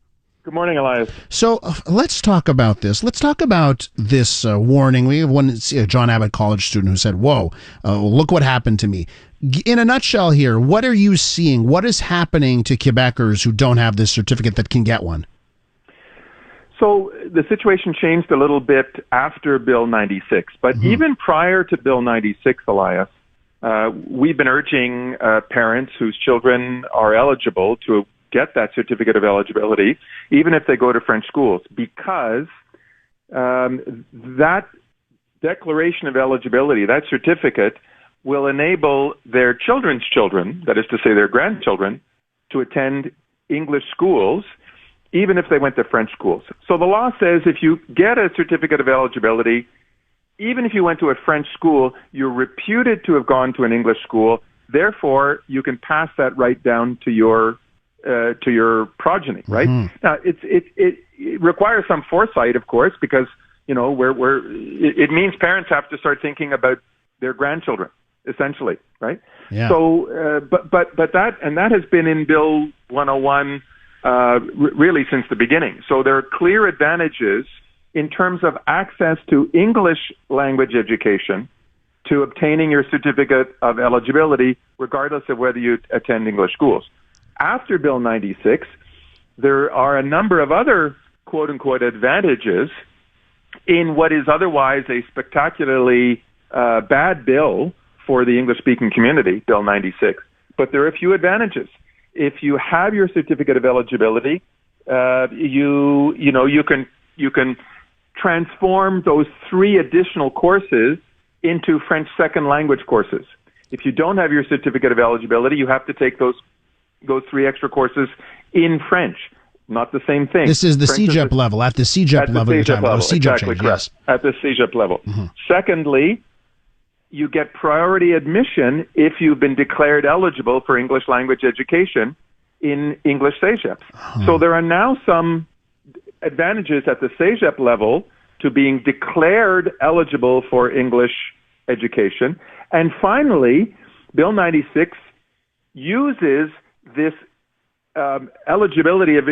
Good morning, Elias. So let's talk about this. Let's talk about this warning. We have one John Abbott College student who said, whoa, look what happened to me. In a nutshell here, what are you seeing? What is happening to Quebecers who don't have this certificate that can get one? So the situation changed a little bit after Bill 96, but even prior to Bill 96, Elias, we've been urging parents whose children are eligible to get that certificate of eligibility, even if they go to French schools, because that declaration of eligibility, that certificate, will enable their children's children, that is to say their grandchildren, to attend English schools, even if they went to French schools. So the law says if you get a certificate of eligibility, even if you went to a French school, you're reputed to have gone to an English school. Therefore, you can pass that right down to your progeny, right? Now, it requires some foresight, of course, because it means parents have to start thinking about their grandchildren, essentially, right? Yeah. So, but that has been in Bill 101 really since the beginning. So there are clear advantages in terms of access to English language education to obtaining your certificate of eligibility, regardless of whether you attend English schools. After Bill 96, there are a number of other quote-unquote advantages in what is otherwise a spectacularly bad bill for the English-speaking community, Bill 96. But there are a few advantages. If you have your certificate of eligibility, you can transform those 3 additional courses into French second language courses. If you don't have your certificate of eligibility, you have to take those 3 extra courses in French. Not the same thing. This is the CJAP level. At the CJAP level, you're talking about. Exactly correct. Yes. At the CJAP level. Secondly, you get priority admission if you've been declared eligible for English language education in English CJAPs. So there are now some advantages at the CJAP level to being declared eligible for English education. And finally, Bill 96 uses this eligibility of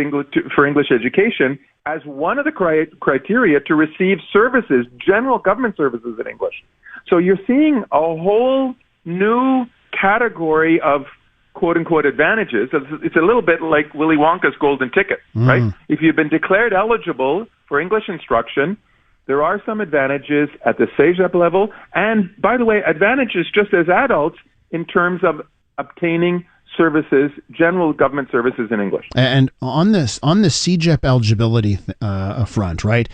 for English education as one of the criteria to receive services, general government services in English. So you're seeing a whole new category of quote-unquote advantages. It's a little bit like Willy Wonka's golden ticket, right? If you've been declared eligible for English instruction, there are some advantages at the CJAP level. And, by the way, advantages just as adults in terms of obtaining services, general government services in English. And on the CJAP eligibility front, right?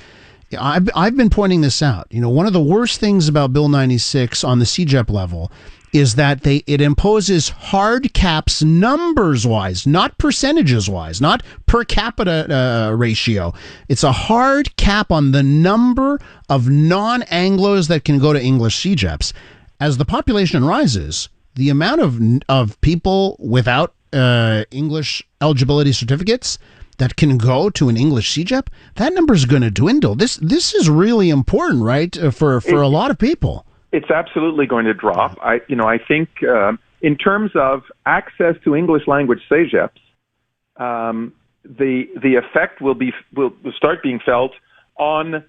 I've been pointing this out. One of the worst things about Bill 96 on the CJAP level is that it imposes hard caps numbers-wise, not percentages-wise, not per capita ratio. It's a hard cap on the number of non-Anglos that can go to English CJAPs. As the population rises, the amount of people without English eligibility certificates that can go to an English CJAP, that number is going to dwindle. This is really important, right, for a lot of people. It's absolutely going to drop. I think in terms of access to English language CJAPs, the effect will start being felt on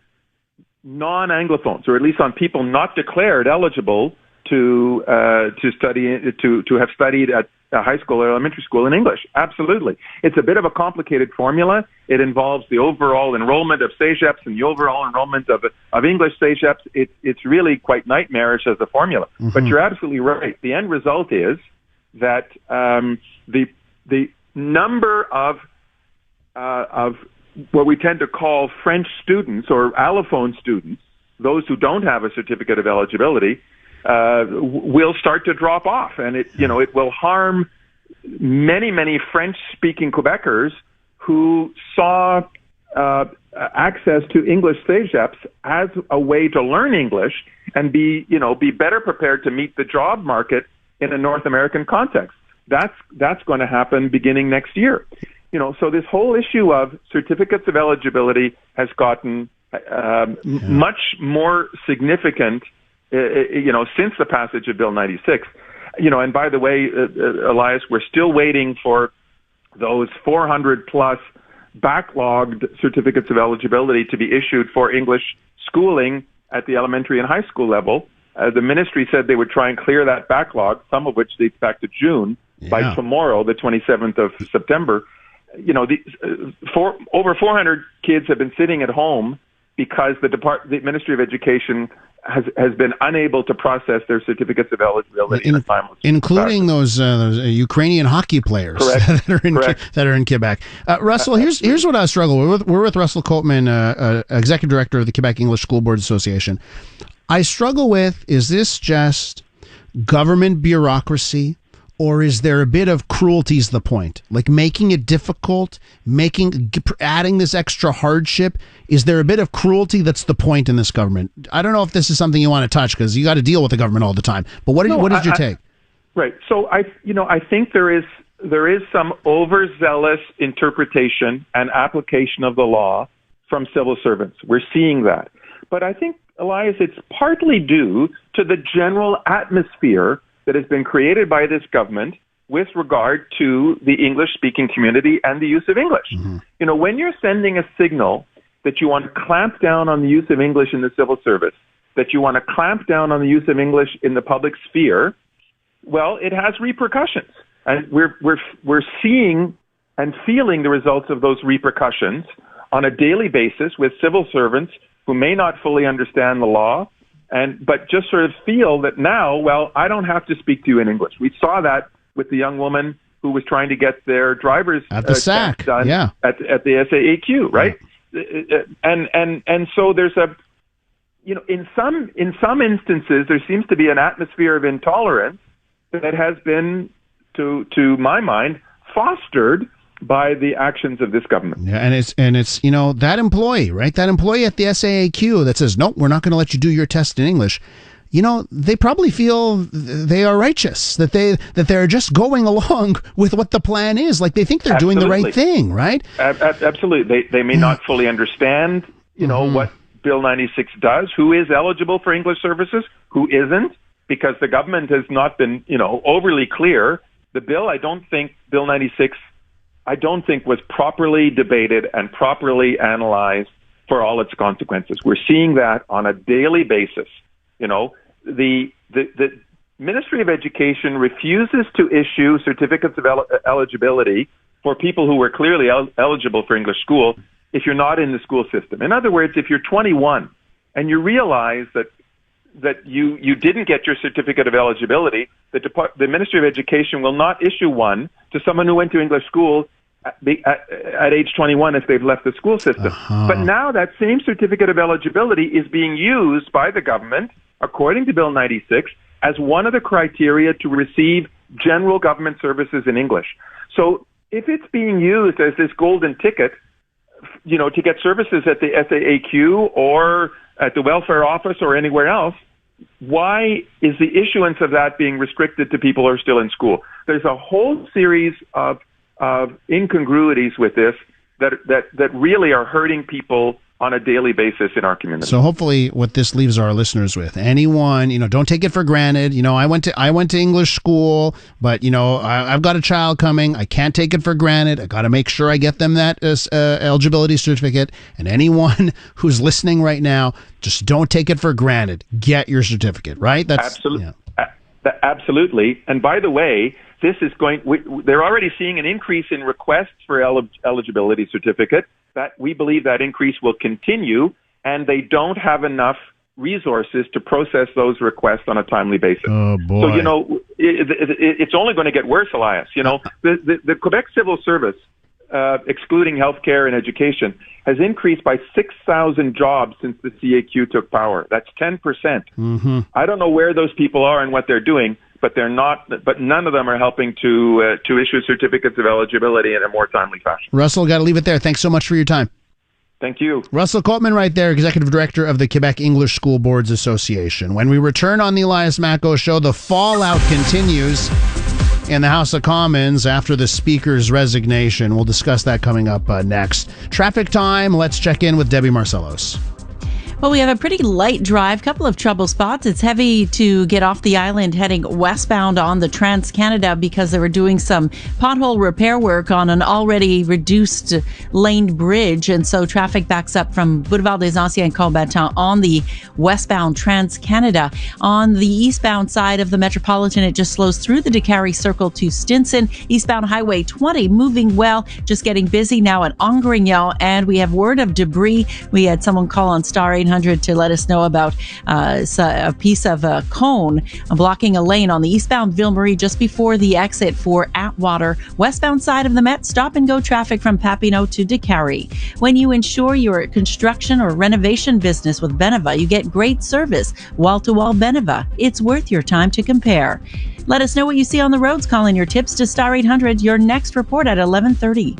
non-Anglophones, or at least on people not declared eligible to study to have studied at a high school or elementary school in English. Absolutely. It's a bit of a complicated formula. It involves the overall enrollment of CJAPs and the overall enrollment of English CJAPs. It's really quite nightmarish as a formula. Mm-hmm. But you're absolutely right. The end result is that the number of what we tend to call French students or allophone students, those who don't have a certificate of eligibility, will start to drop off, and it will harm many French-speaking Quebecers who saw access to English CJAPs as a way to learn English and be better prepared to meet the job market in a North American context. That's going to happen beginning next year. So this whole issue of certificates of eligibility has gotten much more significant since the passage of Bill 96, and by the way, Elias, we're still waiting for those 400 plus backlogged certificates of eligibility to be issued for English schooling at the elementary and high school level. The ministry said they would try and clear that backlog, some of which dates back to June, by tomorrow, the 27th of September. Over 400 kids have been sitting at home because the Ministry of Education has been unable to process their certificates of eligibility in a timely including those Ukrainian hockey players that are in Quebec. Russell, here's what I struggle with. We're with Russell Copeman, Executive Director of the Quebec English School Boards Association. I struggle with, is this just government bureaucracy, or is there a bit of cruelty is the point? Like making it difficult, adding this extra hardship? Is there a bit of cruelty that's the point in this government? I don't know if this is something you want to touch because you got to deal with the government all the time. But what is your take? Right. So I think there is some overzealous interpretation and application of the law from civil servants. We're seeing that. But I think, Elias, it's partly due to the general atmosphere that has been created by this government with regard to the English-speaking community and the use of English. Mm-hmm. When you're sending a signal that you want to clamp down on the use of English in the civil service, that you want to clamp down on the use of English in the public sphere, well, it has repercussions. And we're seeing and feeling the results of those repercussions on a daily basis with civil servants who may not fully understand the law, but just sort of feel that now, well, I don't have to speak to you in English. We saw that with the young woman who was trying to get their driver's at the SAC done at the SAAQ, right? Yeah. And so there's in some instances there seems to be an atmosphere of intolerance that has been, to my mind, fostered by the actions of this government. Yeah, and it's that employee, right? That employee at the SAAQ that says, nope, we're not going to let you do your test in English. They probably feel they are righteous, that they're just going along with what the plan is. Like they think they're doing the right thing, right? Absolutely. They may not fully understand, what Bill 96 does, who is eligible for English services, who isn't, because the government has not been, overly clear. The bill, Bill 96, I don't think was properly debated and properly analyzed for all its consequences. We're seeing that on a daily basis. The Ministry of Education refuses to issue certificates of eligibility for people who were clearly eligible for English school if you're not in the school system. In other words, if you're 21 and you realize that you didn't get your certificate of eligibility, the Ministry of Education will not issue one to someone who went to English school at age 21 if they've left the school system. But now that same certificate of eligibility is being used by the government, according to Bill 96, as one of the criteria to receive general government services in English. So if it's being used as this golden ticket, to get services at the SAAQ or at the welfare office or anywhere else, why is the issuance of that being restricted to people who are still in school? There's a whole series of incongruities with this that really are hurting people on a daily basis in our community. So hopefully what this leaves our listeners with, anyone, don't take it for granted. I went to English school, but I've got a child coming. I can't take it for granted. I got to make sure I get them that eligibility certificate. And anyone who's listening right now, just don't take it for granted. Get your certificate, right? Absolutely. Yeah. Absolutely. And by the way, this is they're already seeing an increase in requests for eligibility certificate. That we believe that increase will continue, and they don't have enough resources to process those requests on a timely basis. Oh, boy. So, it's only going to get worse, Elias. The Quebec Civil Service, excluding healthcare and education, has increased by 6,000 jobs since the CAQ took power. That's 10%. Mm-hmm. I don't know where those people are and what they're doing, but they're not. But none of them are helping to issue certificates of eligibility in a more timely fashion. Russell, got to leave it there. Thanks so much for your time. Thank you. Russell Coltman right there, Executive Director of the Quebec English School Boards Association. When we return on the Elias Macko Show, the fallout continues in the House of Commons after the Speaker's resignation. We'll discuss that coming up next. Traffic time. Let's check in with Debbie Marcellos. Well, we have a pretty light drive, couple of trouble spots. It's heavy to get off the island heading westbound on the Trans-Canada because they were doing some pothole repair work on an already reduced laned bridge. And so traffic backs up from Boulevard des Anciens Combattants on the westbound Trans-Canada. On the eastbound side of the Metropolitan, it just slows through the DeCarry Circle to Stinson. Eastbound Highway 20 moving well, just getting busy now at Angrignon. And we have word of debris. We had someone call on Star 800 to let us know about a piece of a cone blocking a lane on the eastbound Ville Marie just before the exit for Atwater. Westbound side of the Met, stop and go traffic from Papineau to DeCarry. When you insure your construction or renovation business with Beneva, you get great service. Wall-to-wall Beneva. It's worth your time to compare. Let us know what you see on the roads. Call in your tips to Star 800. Your next report at 11:30.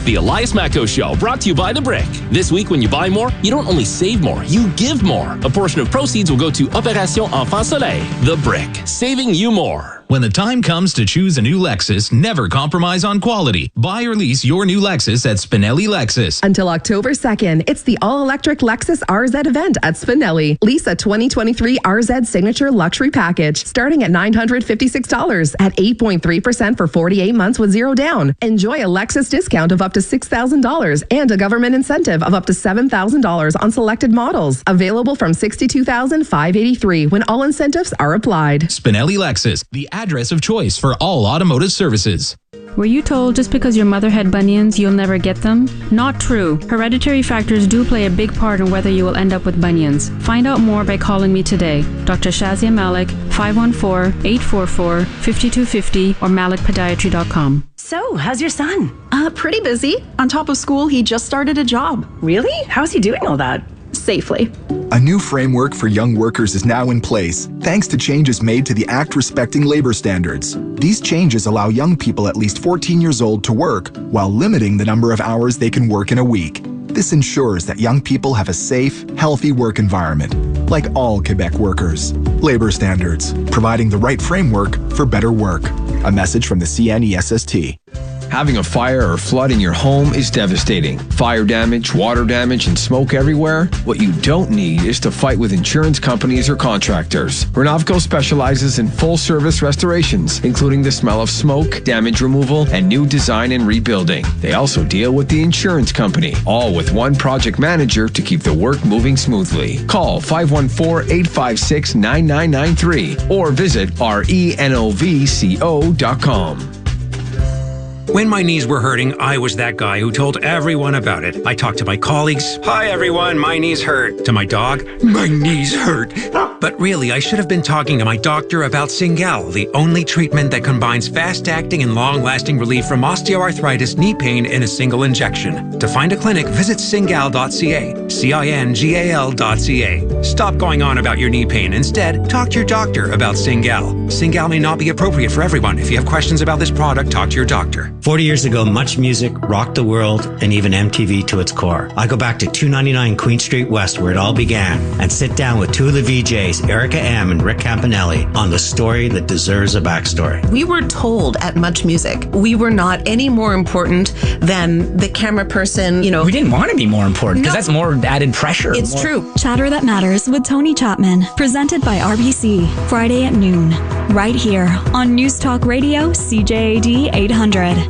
The Elias Macko Show, brought to you by The Brick. This week, when you buy more, you don't only save more, you give more. A portion of proceeds will go to Opération Enfant Soleil. The Brick, saving you more. When the time comes to choose a new Lexus, never compromise on quality. Buy or lease your new Lexus at Spinelli Lexus. Until October 2nd, it's the all-electric Lexus RZ event at Spinelli. Lease a 2023 RZ Signature Luxury Package, starting at $956 at 8.3% for 48 months with zero down. Enjoy a Lexus discount of up to $6,000 and a government incentive of up to $7,000 on selected models. Available from $62,583 when all incentives are applied. Spinelli Lexus, the address of choice for all automotive services. Were you told just because your mother had bunions, you'll never get them? Not true. Hereditary factors do play a big part in whether you will end up with bunions. Find out more by calling me today. Dr. Shazia Malik, 514-844-5250 or malikpodiatry.com. So, how's your son? Pretty busy. On top of school, he just started a job. Really? How's he doing all that? Safely. A new framework for young workers is now in place, thanks to changes made to the Act respecting labor standards. These changes allow young people at least 14 years old to work, while limiting the number of hours they can work in a week. This ensures that young people have a safe, healthy work environment, like all Quebec workers. Labor standards, providing the right framework for better work. A message from the CNESST. Having a fire or flood in your home is devastating. Fire damage, water damage, and smoke everywhere? What you don't need is to fight with insurance companies or contractors. Renavco specializes in full-service restorations, including the smell of smoke, damage removal, and new design and rebuilding. They also deal with the insurance company, all with one project manager to keep the work moving smoothly. Call 514-856-9993 or visit renovco.com. When my knees were hurting, I was that guy who told everyone about it. I talked to my colleagues. Hi, everyone. My knees hurt. To my dog. My knees hurt. But really, I should have been talking to my doctor about Cingal, the only treatment that combines fast-acting and long-lasting relief from osteoarthritis knee pain in a single injection. To find a clinic, visit cingal.ca. CINGAL.ca. Stop going on about your knee pain. Instead, talk to your doctor about Cingal. Cingal may not be appropriate for everyone. If you have questions about this product, talk to your doctor. 40 years ago, much music rocked the world and even MTV to its core. I go back to 299 Queen Street West, where it all began, and sit down with two of the VJs, Erica M. and Rick Campanelli, on the story that deserves a backstory. We were told at Much Music we were not any more important than the camera person, you know. We didn't want to be more important because that's more added pressure. It's true. Chatter That Matters with Tony Chapman, presented by RBC, Friday at noon, right here on News Talk Radio, CJAD 800.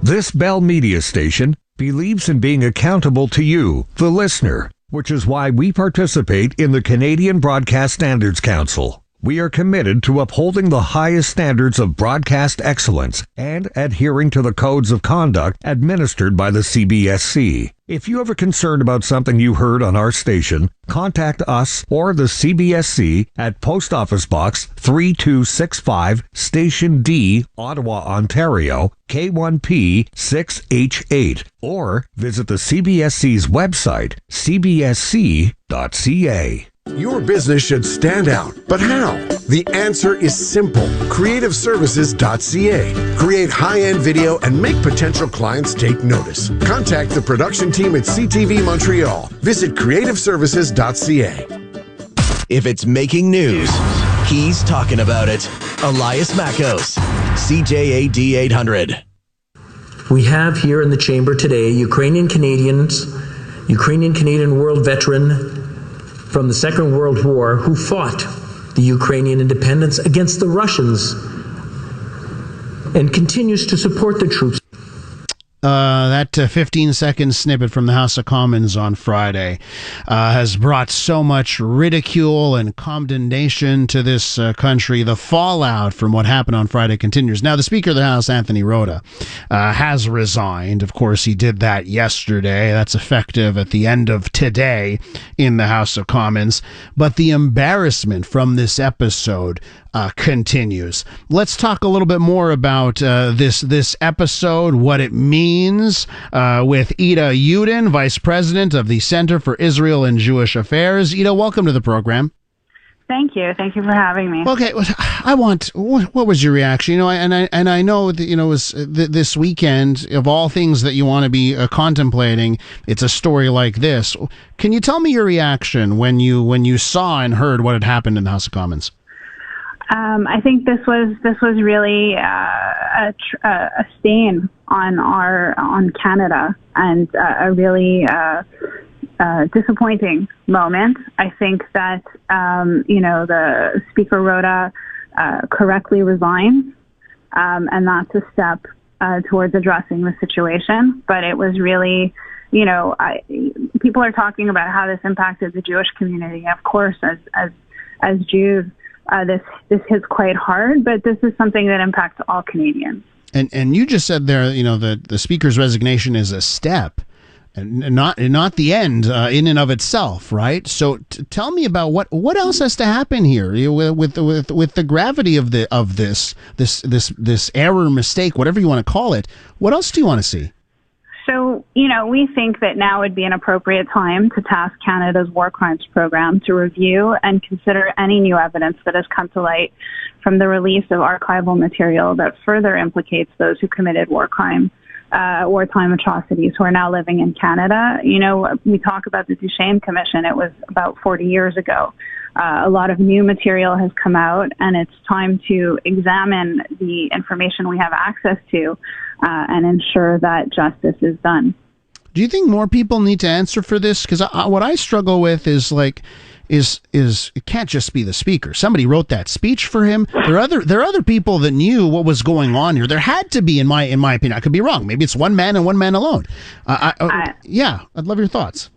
This Bell Media station believes in being accountable to you, the listener, which is why we participate in the Canadian Broadcast Standards Council. We are committed to upholding the highest standards of broadcast excellence and adhering to the codes of conduct administered by the CBSC. If you have a concern about something you heard on our station, contact us or the CBSC at Post Office Box 3265, Station D, Ottawa, Ontario, K1P 6H8, or visit the CBSC's website, cbsc.ca. Your business should stand out, but how? The answer is simple. CreativeServices.ca. Create high-end video and make potential clients take notice. Contact the production team at CTV Montreal. Visit CreativeServices.ca. If it's making news, he's talking about it. Elias Makos, CJAD 800. We have here in the chamber today Ukrainian Canadian world veteran from the Second World War who fought the Ukrainian independence against the Russians and continues to support the troops. That 15-second snippet from the House of Commons on Friday has brought so much ridicule and condemnation to this country. The fallout from what happened on Friday continues. Now, the Speaker of the House, Anthony Rota, has resigned. Of course, he did that yesterday. That's effective at the end of today in the House of Commons. But the embarrassment from this episode continues. Let's talk a little bit more about this episode, what it means, with Ida Yudin, Vice President of the Center for Israel and Jewish Affairs. Ida, welcome to the program. Thank you. Thank you for having me. Okay, what was your reaction? You know, and I know that, you know, it was this weekend, of all things that you want to be contemplating, it's a story like this. Can you tell me your reaction when you saw and heard what had happened in the House of Commons? I think this was really a stain on Canada, and a really disappointing moment. I think that the Speaker Rota correctly resigned, and that's a step towards addressing the situation. But it was really, people are talking about how this impacted the Jewish community. Of course, as Jews, this hits quite hard, but this is something that impacts all Canadians. And you just said there, that the Speaker's resignation is a step, and not the end in and of itself, right? So tell me about what else has to happen here with the gravity of this error, mistake, whatever you want to call it. What else do you want to see? So, we think that now would be an appropriate time to task Canada's War Crimes Program to review and consider any new evidence that has come to light from the release of archival material that further implicates those who committed wartime atrocities who are now living in Canada. We talk about the Duchesne Commission. It was about 40 years ago. A lot of new material has come out, and it's time to examine the information we have access to and ensure that justice is done. Do you think more people need to answer for this? Because what I struggle with is it can't just be the Speaker. Somebody wrote that speech for him. There are other people that knew what was going on here. There had to be, in my opinion. I could be wrong. Maybe it's one man and one man alone. I'd love your thoughts.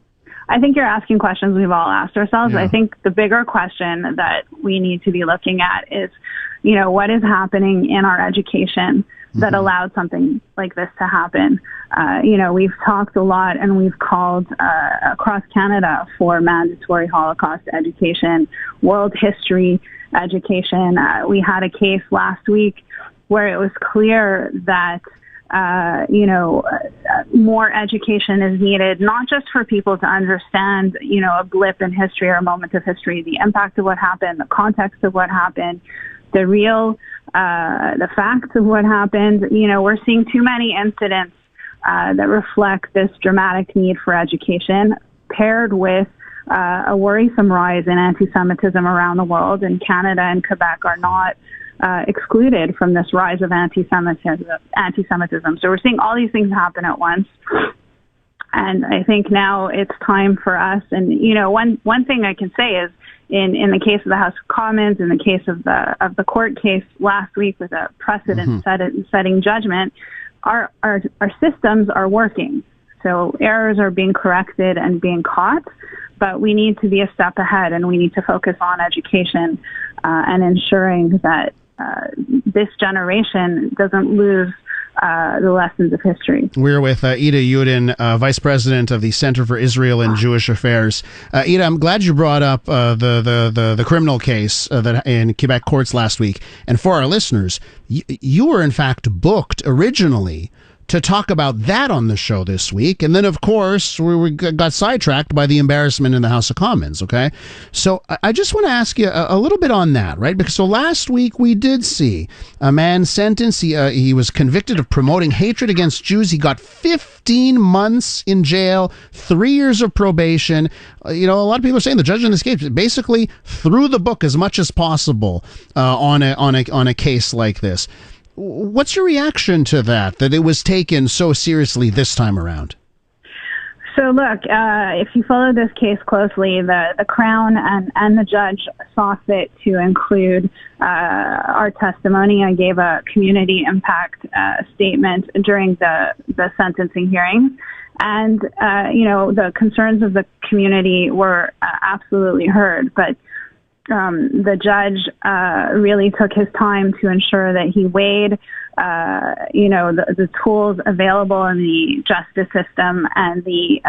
I think you're asking questions we've all asked ourselves. Yeah. I think the bigger question that we need to be looking at is, what is happening in our education that allowed something like this to happen. We've talked a lot, and we've called across Canada for mandatory Holocaust education, world history education. We had a case last week where it was clear that more education is needed, not just for people to understand, a blip in history or a moment of history, the impact of what happened, the context of what happened, the real, the facts of what happened. We're seeing too many incidents that reflect this dramatic need for education, paired with a worrisome rise in anti-Semitism around the world, and Canada and Quebec are not excluded from this rise of anti-Semitism. So we're seeing all these things happen at once. And I think now it's time for us. And, one thing I can say is in the case of the House of Commons, in the case of the court case last week with a precedent-setting judgment, our systems are working. So errors are being corrected and being caught. but we need to be a step ahead, and we need to focus on education and ensuring that this generation doesn't lose the lessons of history. We're with Ida Yudin, Vice President of the Center for Israel and Jewish Affairs. Ida, I'm glad you brought up the criminal case that in Quebec courts last week. And for our listeners, you were in fact booked originally to talk about that on the show this week. And then, of course, we got sidetracked by the embarrassment in the House of Commons, okay? So I just want to ask you a little bit on that, right? Because so last week we did see a man sentenced. He was convicted of promoting hatred against Jews. He got 15 months in jail, 3 years of probation. A lot of people are saying the judge in this case basically threw the book as much as possible on a case like this. What's your reaction to that it was taken so seriously this time around? So look, if you follow this case closely, the Crown and the judge saw fit to include our testimony. I gave a community impact statement during the sentencing hearings. And, the concerns of the community were absolutely heard. But the judge really took his time to ensure that he weighed, the tools available in the justice system and the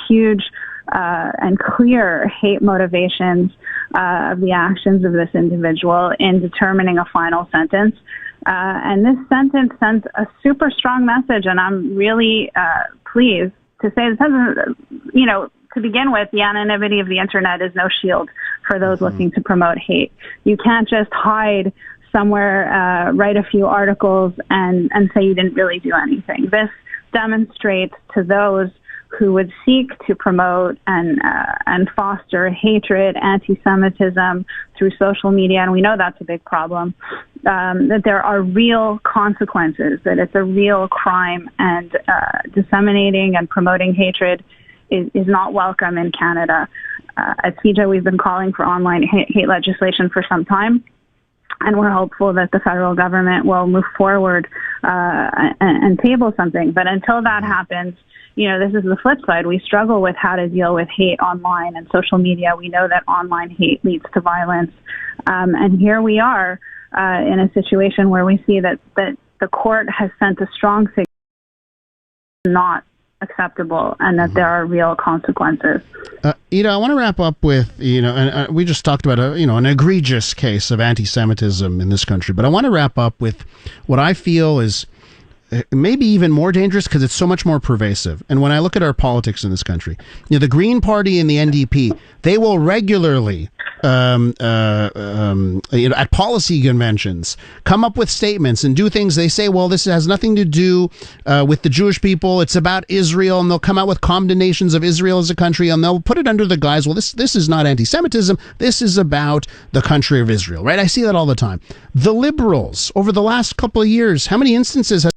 huge and clear hate motivations of the actions of this individual in determining a final sentence. And this sentence sends a super strong message, and I'm really pleased to say this hasn't, to begin with, the anonymity of the internet is no shield for those looking to promote hate. You can't just hide somewhere, write a few articles, and say you didn't really do anything. This demonstrates to those who would seek to promote and foster hatred, anti-Semitism through social media, and we know that's a big problem, that there are real consequences, that it's a real crime, and disseminating and promoting hatred is not welcome in Canada. At CJAD, we've been calling for online hate legislation for some time, and we're hopeful that the federal government will move forward and table something. But until that happens, this is the flip side. We struggle with how to deal with hate online and social media. We know that online hate leads to violence. And here we are in a situation where we see that the court has sent a strong signal not acceptable and that there are real consequences. Ida, I want to wrap up with, and we just talked about an egregious case of anti-Semitism in this country, but I want to wrap up with what I feel is maybe even more dangerous because it's so much more pervasive. And when I look at our politics in this country, the Green Party and the NDP, they will regularly, at policy conventions, come up with statements and do things. They say, well, this has nothing to do with the Jewish people. It's about Israel. And they'll come out with condemnations of Israel as a country. And they'll put it under the guise, well, this is not anti-Semitism. This is about the country of Israel, right? I see that all the time. The Liberals, over the last couple of years, how many instances has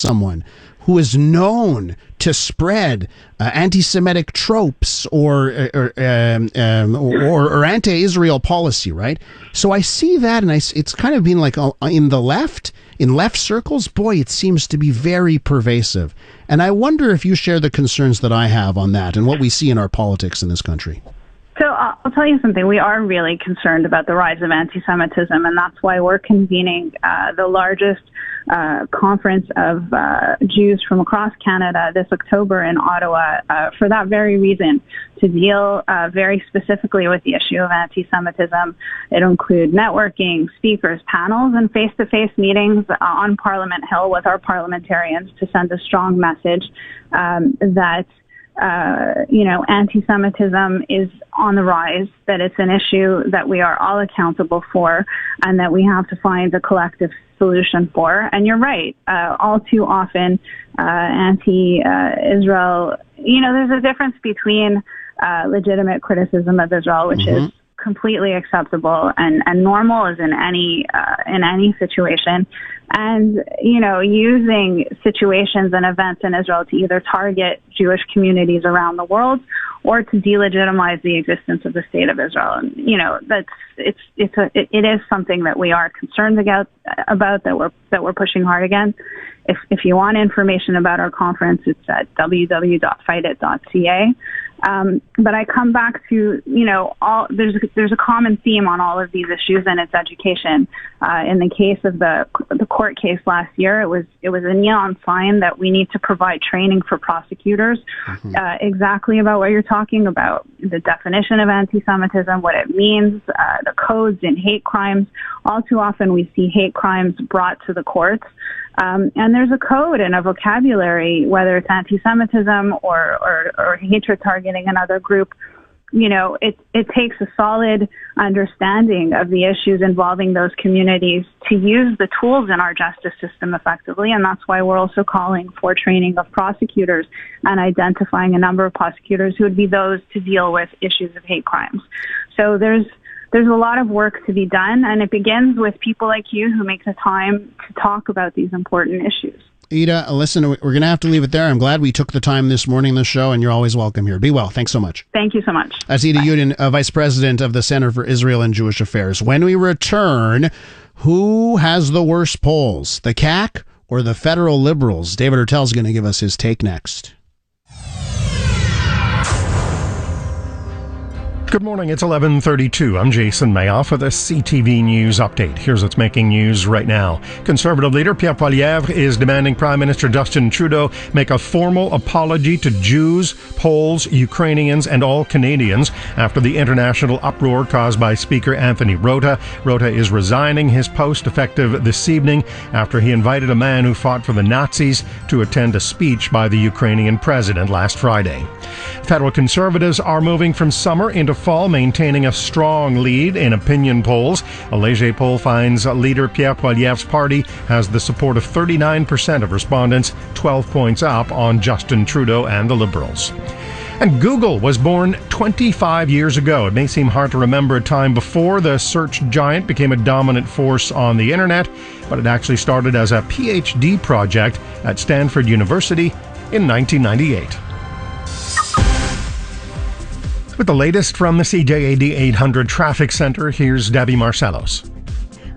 someone who is known to spread anti-Semitic tropes or anti-Israel policy, right? So I see that, and it's kind of been like in left circles, boy, it seems to be very pervasive. And I wonder if you share the concerns that I have on that and what we see in our politics in this country. So I'll tell you something. We are really concerned about the rise of anti-Semitism, and that's why we're convening the largest conference of Jews from across Canada this October in Ottawa for that very reason, to deal very specifically with the issue of anti-Semitism. It'll include networking, speakers, panels, and face-to-face meetings on Parliament Hill with our parliamentarians to send a strong message that anti-Semitism is on the rise, that it's an issue that we are all accountable for, and that we have to find a collective solution for. And you're right, all too often, anti-Israel, there's a difference between legitimate criticism of Israel, which is completely acceptable and normal as in any situation, and using situations and events in Israel to either target Jewish communities around the world or to delegitimize the existence of the state of Israel. And it is something that we are concerned about that we're pushing hard against. If you want information about our conference, it's at www.fightit.ca. But I come back to, there's a common theme on all of these issues, and it's education. In the case of the court case last year, it was a neon sign that we need to provide training for prosecutors exactly about what you're talking about, the definition of anti-Semitism, what it means, the codes in hate crimes. All too often we see hate crimes brought to the courts. And there's a code and a vocabulary, whether it's anti-Semitism or hatred targeting another group. It takes a solid understanding of the issues involving those communities to use the tools in our justice system effectively. And that's why we're also calling for training of prosecutors and identifying a number of prosecutors who would be those to deal with issues of hate crimes. So there's a lot of work to be done, and it begins with people like you who make the time to talk about these important issues. Ida, listen, we're going to have to leave it there. I'm glad we took the time this morning in the show, and you're always welcome here. Be well. Thanks so much. Thank you so much. That's Ida Yudin, Vice President of the Center for Israel and Jewish Affairs. When we return, who has the worst polls, the CAC or the federal liberals? David Hertel's going to give us his take next. Good morning, it's 11:32. I'm Jason Mayoff with a CTV News update. Here's what's making news right now. Conservative leader Pierre Poilievre is demanding Prime Minister Justin Trudeau make a formal apology to Jews, Poles, Ukrainians, and all Canadians after the international uproar caused by Speaker Anthony Rota. Rota is resigning his post effective this evening after he invited a man who fought for the Nazis to attend a speech by the Ukrainian president last Friday. Federal Conservatives are moving from summer into fall, maintaining a strong lead in opinion polls. A Léger poll finds leader Pierre Poilievre's party has the support of 39% of respondents, 12 points up on Justin Trudeau and the Liberals. And Google was born 25 years ago. It may seem hard to remember a time before the search giant became a dominant force on the internet, but it actually started as a PhD project at Stanford University in 1998. With the latest from the CJAD 800 Traffic Center, here's Debbie Marcellos.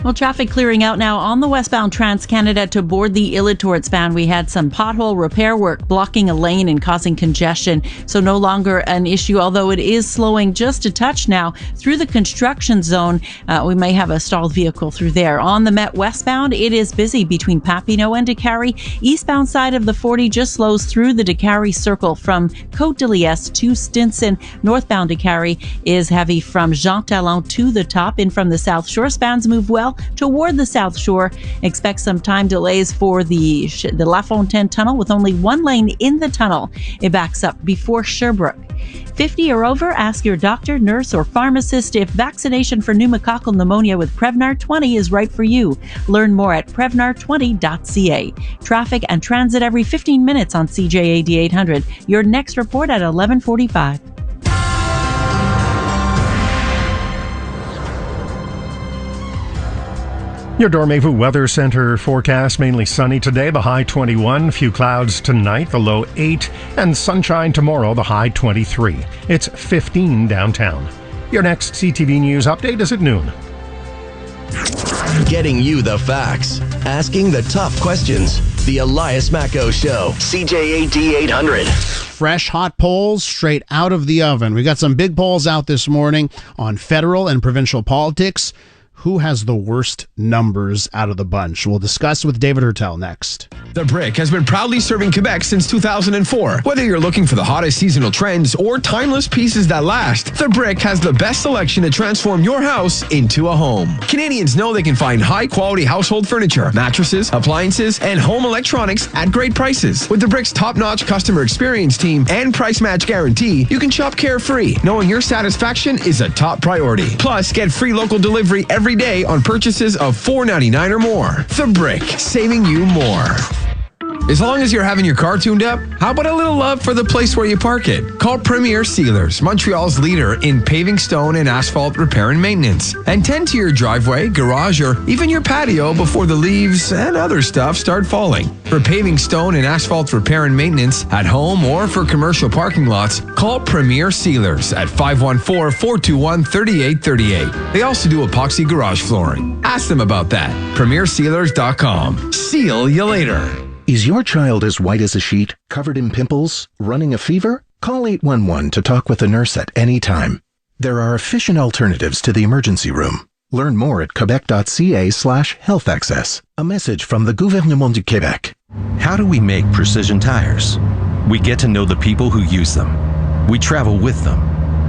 Well, traffic clearing out now on the westbound Trans-Canada to board the Illitor span. We had some pothole repair work blocking a lane and causing congestion, so no longer an issue, although it is slowing just a touch now through the construction zone. We may have a stalled vehicle through there. On the Met westbound, it is busy between Papineau and Décarie. Eastbound side of the 40 just slows through the Décarie circle from Côte de Liesse to Stinson. Northbound Décarie is heavy from Jean Talon to the top. In from the South Shore, spans move well toward the South Shore. Expect some time delays for the La Fontaine Tunnel with only one lane in the tunnel. It backs up before Sherbrooke. 50 or over, ask your doctor, nurse, or pharmacist if vaccination for pneumococcal pneumonia with Prevnar 20 is right for you. Learn more at Prevnar20.ca. Traffic and transit every 15 minutes on CJAD 800. Your next report at 11:45. Your Dormevu Weather Center forecast, mainly sunny today, the high 21, few clouds tonight, the low 8, and sunshine tomorrow, the high 23. It's 15 downtown. Your next CTV News update is at noon. Getting you the facts, asking the tough questions. The Elias Macko Show, CJAD 800. Fresh, hot polls straight out of the oven. We got some big polls out this morning on federal and provincial politics. Who has the worst numbers out of the bunch? We'll discuss with David Hertel next. The Brick has been proudly serving Quebec since 2004. Whether you're looking for the hottest seasonal trends or timeless pieces that last, The Brick has the best selection to transform your house into a home. Canadians know they can find high-quality household furniture, mattresses, appliances, and home electronics at great prices. With The Brick's top-notch customer experience team and price match guarantee, you can shop carefree, knowing your satisfaction is a top priority. Plus, get free local delivery every day on purchases of $4.99 or more. The Brick, saving you more. As long as you're having your car tuned up, how about a little love for the place where you park it? Call Premier Sealers, Montreal's leader in paving, stone, and asphalt repair and maintenance. And tend to your driveway, garage, or even your patio before the leaves and other stuff start falling. For paving, stone, and asphalt repair and maintenance at home or for commercial parking lots, call Premier Sealers at 514-421-3838. They also do epoxy garage flooring. Ask them about that. PremierSealers.com. Seal you later. Is your child as white as a sheet, covered in pimples, running a fever? Call 811 to talk with a nurse at any time. There are efficient alternatives to the emergency room. Learn more at quebec.ca/health access. A message from the Gouvernement du Québec. How do we make precision tires? We get to know the people who use them. We travel with them.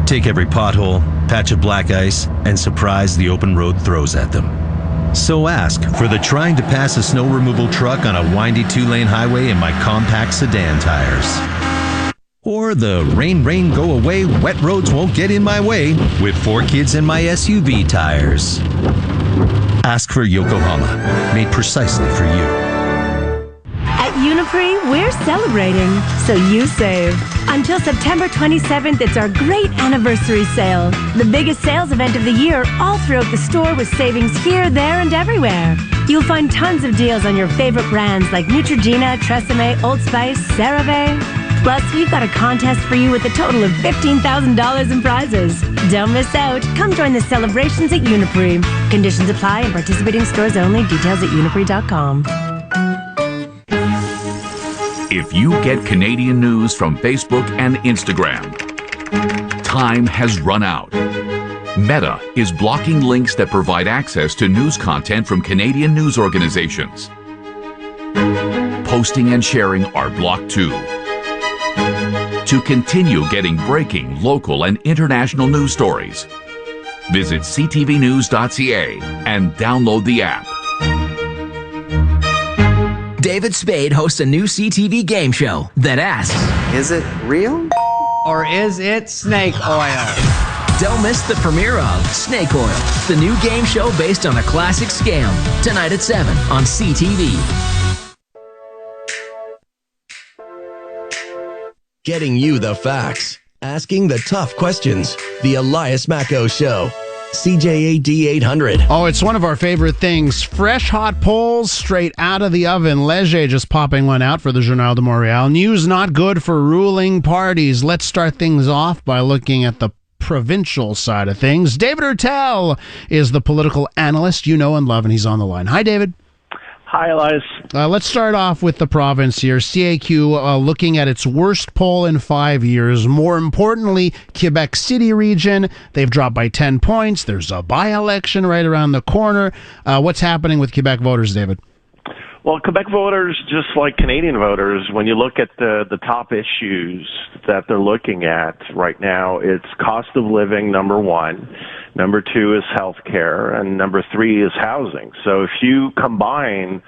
Take every pothole, patch of black ice, and surprise the open road throws at them. So ask for the trying to pass a snow removal truck on a windy 2-lane highway in my compact sedan tires. Or the rain, go away, wet roads won't get in my way with 4 kids in my SUV tires. Ask for Yokohama, made precisely for you. At Uniprix, we're celebrating, so you save. Until September 27th, it's our great anniversary sale. The biggest sales event of the year, all throughout the store with savings here, there, and everywhere. You'll find tons of deals on your favorite brands like Neutrogena, Tresemme, Old Spice, CeraVe. Plus, we've got a contest for you with a total of $15,000 in prizes. Don't miss out. Come join the celebrations at Uniprix. Conditions apply and participating stores only. Details at uniprix.com. If you get Canadian news from Facebook and Instagram, time has run out. Meta is blocking links that provide access to news content from Canadian news organizations. Posting and sharing are blocked too. To continue getting breaking local and international news stories, visit ctvnews.ca and download the app. David Spade hosts a new CTV game show that asks, is it real? Or is it snake oil? Don't miss the premiere of Snake Oil, the new game show based on a classic scam, tonight at 7 on CTV. Getting you the facts. Asking the tough questions. The Elias Macco Show. CJAD 800. Oh, it's one of our favorite things. Fresh hot polls straight out of the oven. Leger just popping one out for the Journal de Montréal. News not good for ruling parties. Let's start things off by looking at the provincial side of things. David Hertel is the political analyst you know and love, and he's on the line. Hi, David. Hi, Elias. Let's start off with the province here. CAQ looking at its worst poll in 5 years. More importantly, Quebec City region, they've dropped by 10 points. There's a by-election right around the corner. What's happening with Quebec voters, David? Well, Quebec voters, just like Canadian voters, when you look at the top issues that they're looking at right now, it's cost of living, number one. Number two is health care, and number three is housing. So if you combine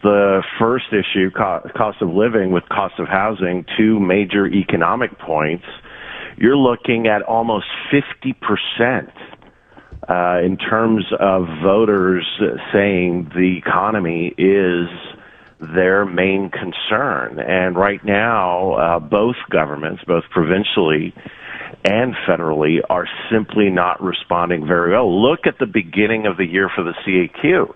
the first issue, cost of living, with cost of housing, two major economic points, you're looking at almost 50% in terms of voters saying the economy is their main concern. And right now, both governments, both provincially and federally, are simply not responding very well. Look at the beginning of the year for the CAQ.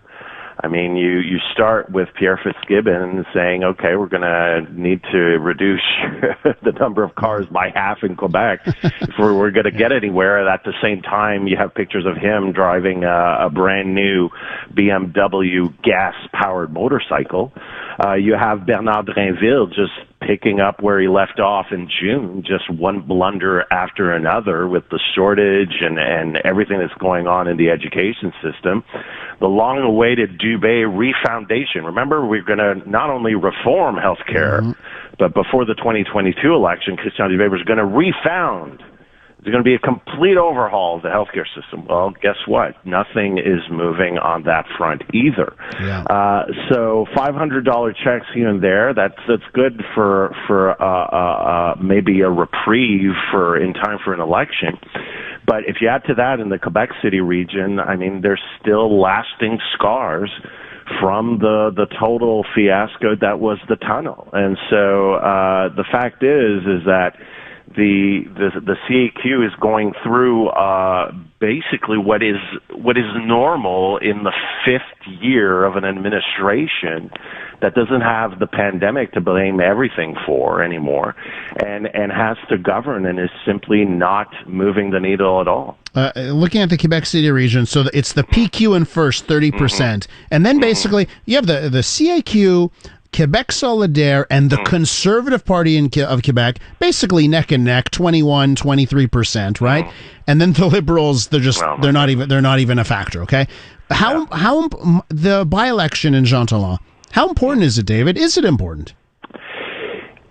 I mean, you start with Pierre Fitzgibbon saying, okay, we're going to need to reduce the number of cars by half in Quebec if we're going to get anywhere. At the same time, you have pictures of him driving a brand new BMW gas-powered motorcycle. You have Bernard Drainville just picking up where he left off in June, just one blunder after another with the shortage and everything that's going on in the education system. The long-awaited Dubé refoundation. Remember, we're going to not only reform healthcare, but before the 2022 election, Christian Dubé was going to refound. There's going to be a complete overhaul of the healthcare system. Well, guess what? Nothing is moving on that front either. Yeah. So $500 checks here and there. That's good for maybe a reprieve in time for an election. But if you add to that in the Quebec City region, I mean, there's still lasting scars from the total fiasco that was the tunnel. And so the fact is that the CAQ is going through basically what is normal in the fifth year of an administration that doesn't have the pandemic to blame everything for anymore, and has to govern and is simply not moving the needle at all. Looking at the Quebec City region, so it's the PQ in first, 30%, and then basically you have the CAQ, Quebec Solidaire and the Conservative Party of Quebec, basically neck and neck, 23%, right? And then the Liberals, they're not even a factor, okay? How the by-election in Jean Talon, how important is it, David? Is it important?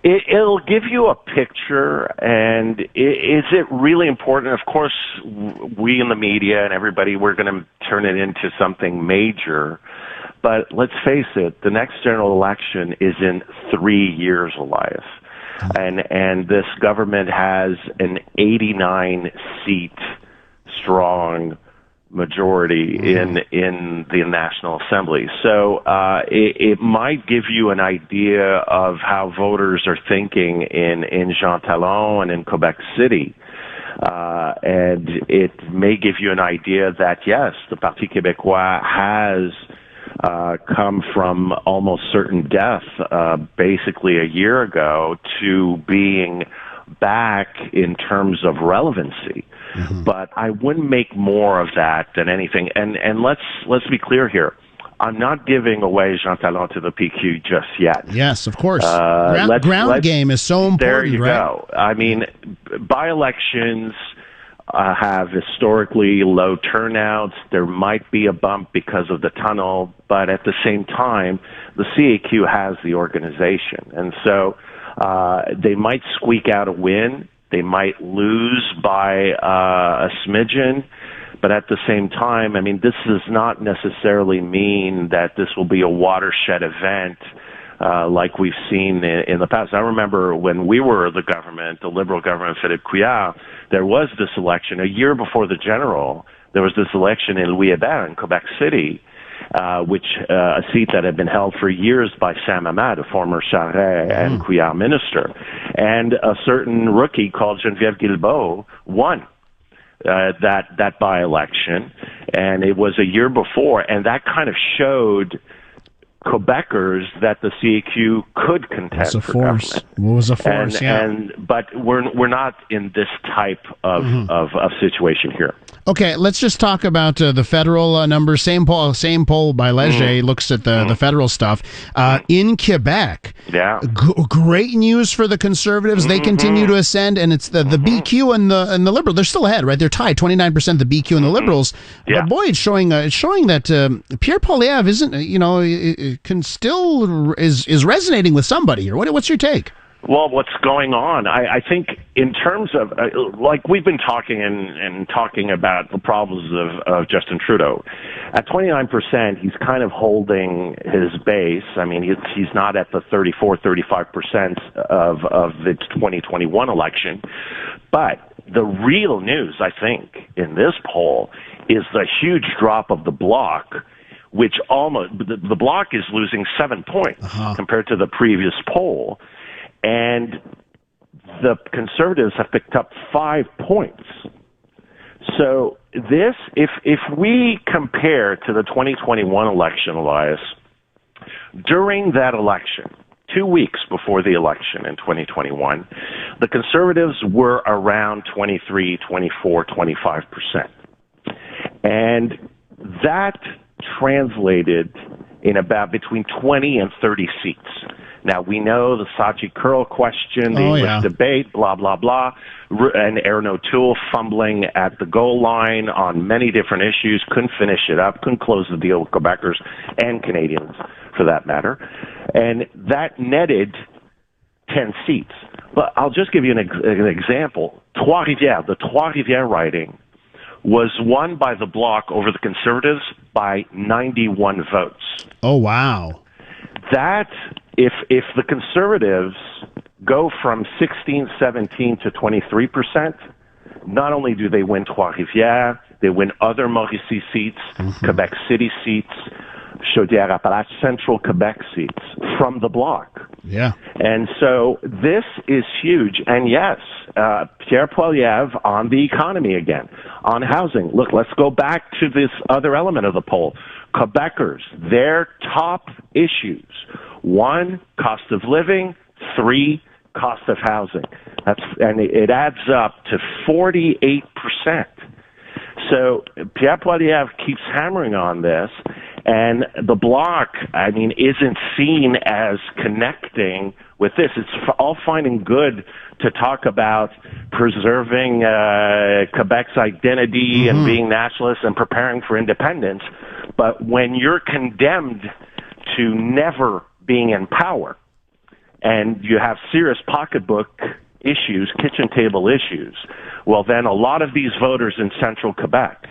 It'll give you a picture, and is it really important? Of course, we in the media and everybody, we're going to turn it into something major. But let's face it, the next general election is in 3 years, Elias. And this government has an 89-seat strong majority in the National Assembly. So it might give you an idea of how voters are thinking in Jean Talon and in Quebec City. And it may give you an idea that, yes, the Parti Québécois has come from almost certain death basically a year ago to being back in terms of relevancy. But I wouldn't make more of that than anything. And let's be clear here. I'm not giving away Jean Talon to the PQ just yet. Yes, of course. Ground game is so important, there you right? go. I mean, by-elections have historically low turnouts. There might be a bump because of the tunnel, but at the same time, the CAQ has the organization. And so they might squeak out a win. They might lose by a smidgen. But at the same time, I mean, this does not necessarily mean that this will be a watershed event like we've seen in the past. I remember when we were the government, the Liberal government, Philippe Couillard, there was this election. A year before the general, there was this election in Louis-Hébert in Quebec City, which a seat that had been held for years by Sam Ahmad, a former Charest and Couillard minister. And a certain rookie called Geneviève Guilbeault won that by-election, and it was a year before, and that kind of showed Quebecers that the CAQ could contest for government. It was a force, but we're not in this type of situation here. Okay, let's just talk about the federal numbers. Same poll by Leger looks at the federal stuff. In Quebec, great news for the Conservatives. They continue to ascend, and it's the BQ and the Liberal. They're still ahead, right? They're tied, 29% the BQ and the Liberals. But boy, it's showing that Pierre Poilievre is resonating with somebody here. What's your take? Well, what's going on? I think in terms of, like we've been talking and talking about the problems of Justin Trudeau. At 29%, he's kind of holding his base. I mean, he's not at the 34-35% of the 2021 election. But the real news, I think, in this poll is the huge drop of the Bloc, which the Bloc is losing 7 points compared to the previous poll. And the Conservatives have picked up 5 points. So this, if we compare to the 2021 election, Elias, during that election, 2 weeks before the election in 2021, the Conservatives were around 23, 24, 25%. And that translated in about between 20 and 30 seats. Now, we know the Saatchi Curl question, the English debate, blah, blah, blah, and Aaron O'Toole fumbling at the goal line on many different issues, couldn't finish it up, couldn't close the deal with Quebecers and Canadians, for that matter. And that netted 10 seats. But I'll just give you an example. Trois-Rivières, the Trois-Rivières riding, was won by the Bloc over the Conservatives by 91 votes. Oh, wow. That, if the Conservatives go from 16-17 to 23%, not only do they win Trois-Rivières, they win other Mauricie seats, Quebec City seats, Chaudière-Appalaches, Central Quebec seats from the Bloc. Yeah. And so this is huge. And yes, Pierre Poilievre on the economy again, on housing. Look, let's go back to this other element of the poll. Quebecers, their top issues: 1, cost of living; 3, cost of housing. And it adds up to 48%. So Pierre Poilievre keeps hammering on this, And the bloc, I mean, isn't seen as connecting with this. It's all fine and good to talk about preserving Quebec's identity and being nationalist and preparing for independence. But when you're condemned to never being in power and you have serious pocketbook issues, kitchen table issues, well, then a lot of these voters in central Quebec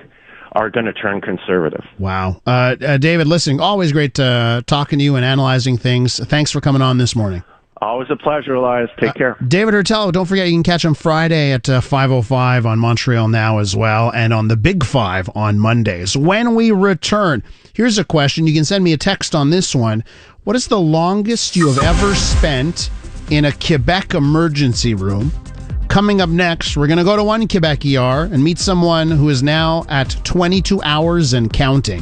are going to turn conservative. Wow. David, listen, always great talking to you and analyzing things. Thanks for coming on this morning. Always a pleasure, Elias. Take care. David Hurtello, don't forget you can catch him Friday at 5:05 on Montreal Now as well, and on the Big Five on Mondays. When we return, here's a question. You can send me a text on this one. What is the longest you have ever spent in a Quebec emergency room? Coming up next, we're going to go to one Quebec ER and meet someone who is now at 22 hours and counting.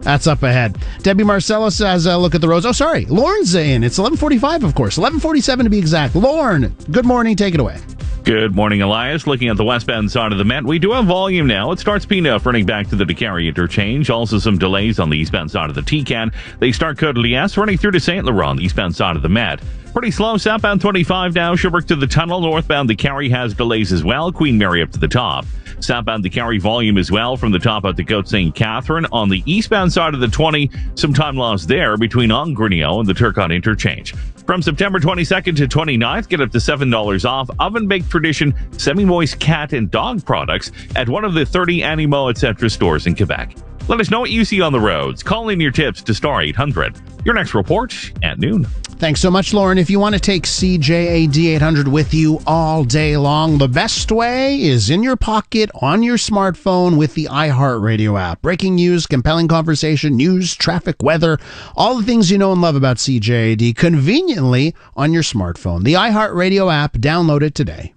That's up ahead. Debbie Marcellus has a look at the roads. Oh, sorry. Lauren's in. It's 11:45, of course. 11:47 to be exact. Lauren, good morning. Take it away. Good morning, Elias. Looking at the westbound side of the Met, we do have volume now. It starts P9 running back to the DeCarry interchange. Also some delays on the eastbound side of the TCAN. They start Côte-Liesse running through to St. Laurent on the eastbound side of the Met. Pretty slow southbound 25 now. Sherbrooke to the tunnel. Northbound DeCarry has delays as well. Queen Mary up to the top. Southbound DeCarry volume as well from the top out to Côte St. Catherine. On the eastbound side of the 20, some time lost there between Angrenio and the Turcotte interchange. From September 22nd to 29th, get up to $7 off oven-baked tradition semi-moist cat and dog products at one of the 30 Animaux Etc. stores in Quebec. Let us know what you see on the roads. Call in your tips to Star 800. Your next report at noon. Thanks so much, Lauren. If you want to take CJAD 800 with you all day long, the best way is in your pocket, on your smartphone with the iHeartRadio app. Breaking news, compelling conversation, news, traffic, weather, all the things you know and love about CJAD conveniently on your smartphone. The iHeartRadio app, download it today.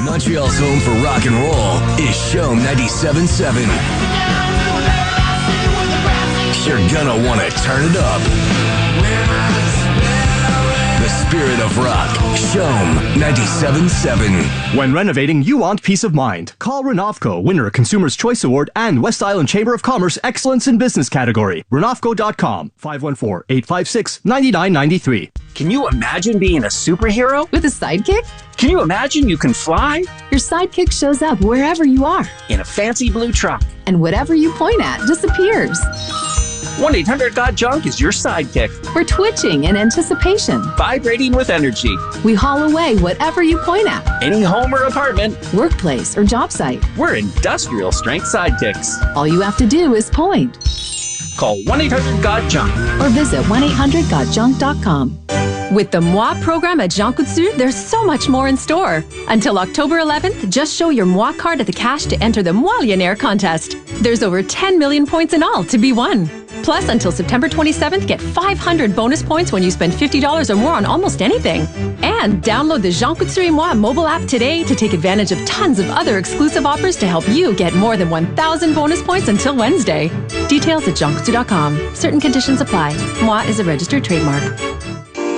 Montreal's home for rock and roll is Show 97.7. You're gonna want to turn it up. The spirit of rock. Shome 97.7. When renovating, you want peace of mind. Call Renofco, winner of Consumer's Choice Award and West Island Chamber of Commerce Excellence in Business category. Renofco.com, 514-856-9993. Can you imagine being a superhero? With a sidekick? Can you imagine you can fly? Your sidekick shows up wherever you are. In a fancy blue truck. And whatever you point at disappears. 1-800-GOT-JUNK is your sidekick. We're twitching in anticipation. Vibrating with energy. We haul away whatever you point at. Any home or apartment. Workplace or job site. We're industrial strength sidekicks. All you have to do is point. Call 1-800-GOT-JUNK. Or visit 1-800-GOT-JUNK.com. With the Moi program at Jean Coutu, there's so much more in store. Until October 11th, just show your Moi card at the cash to enter the Moillionaire contest. There's over 10 million points in all to be won. Plus, until September 27th, get 500 bonus points when you spend $50 or more on almost anything. And download the Jean Coutu et Moi mobile app today to take advantage of tons of other exclusive offers to help you get more than 1,000 bonus points until Wednesday. Details at jeancoutu.com. Certain conditions apply. Moi is a registered trademark.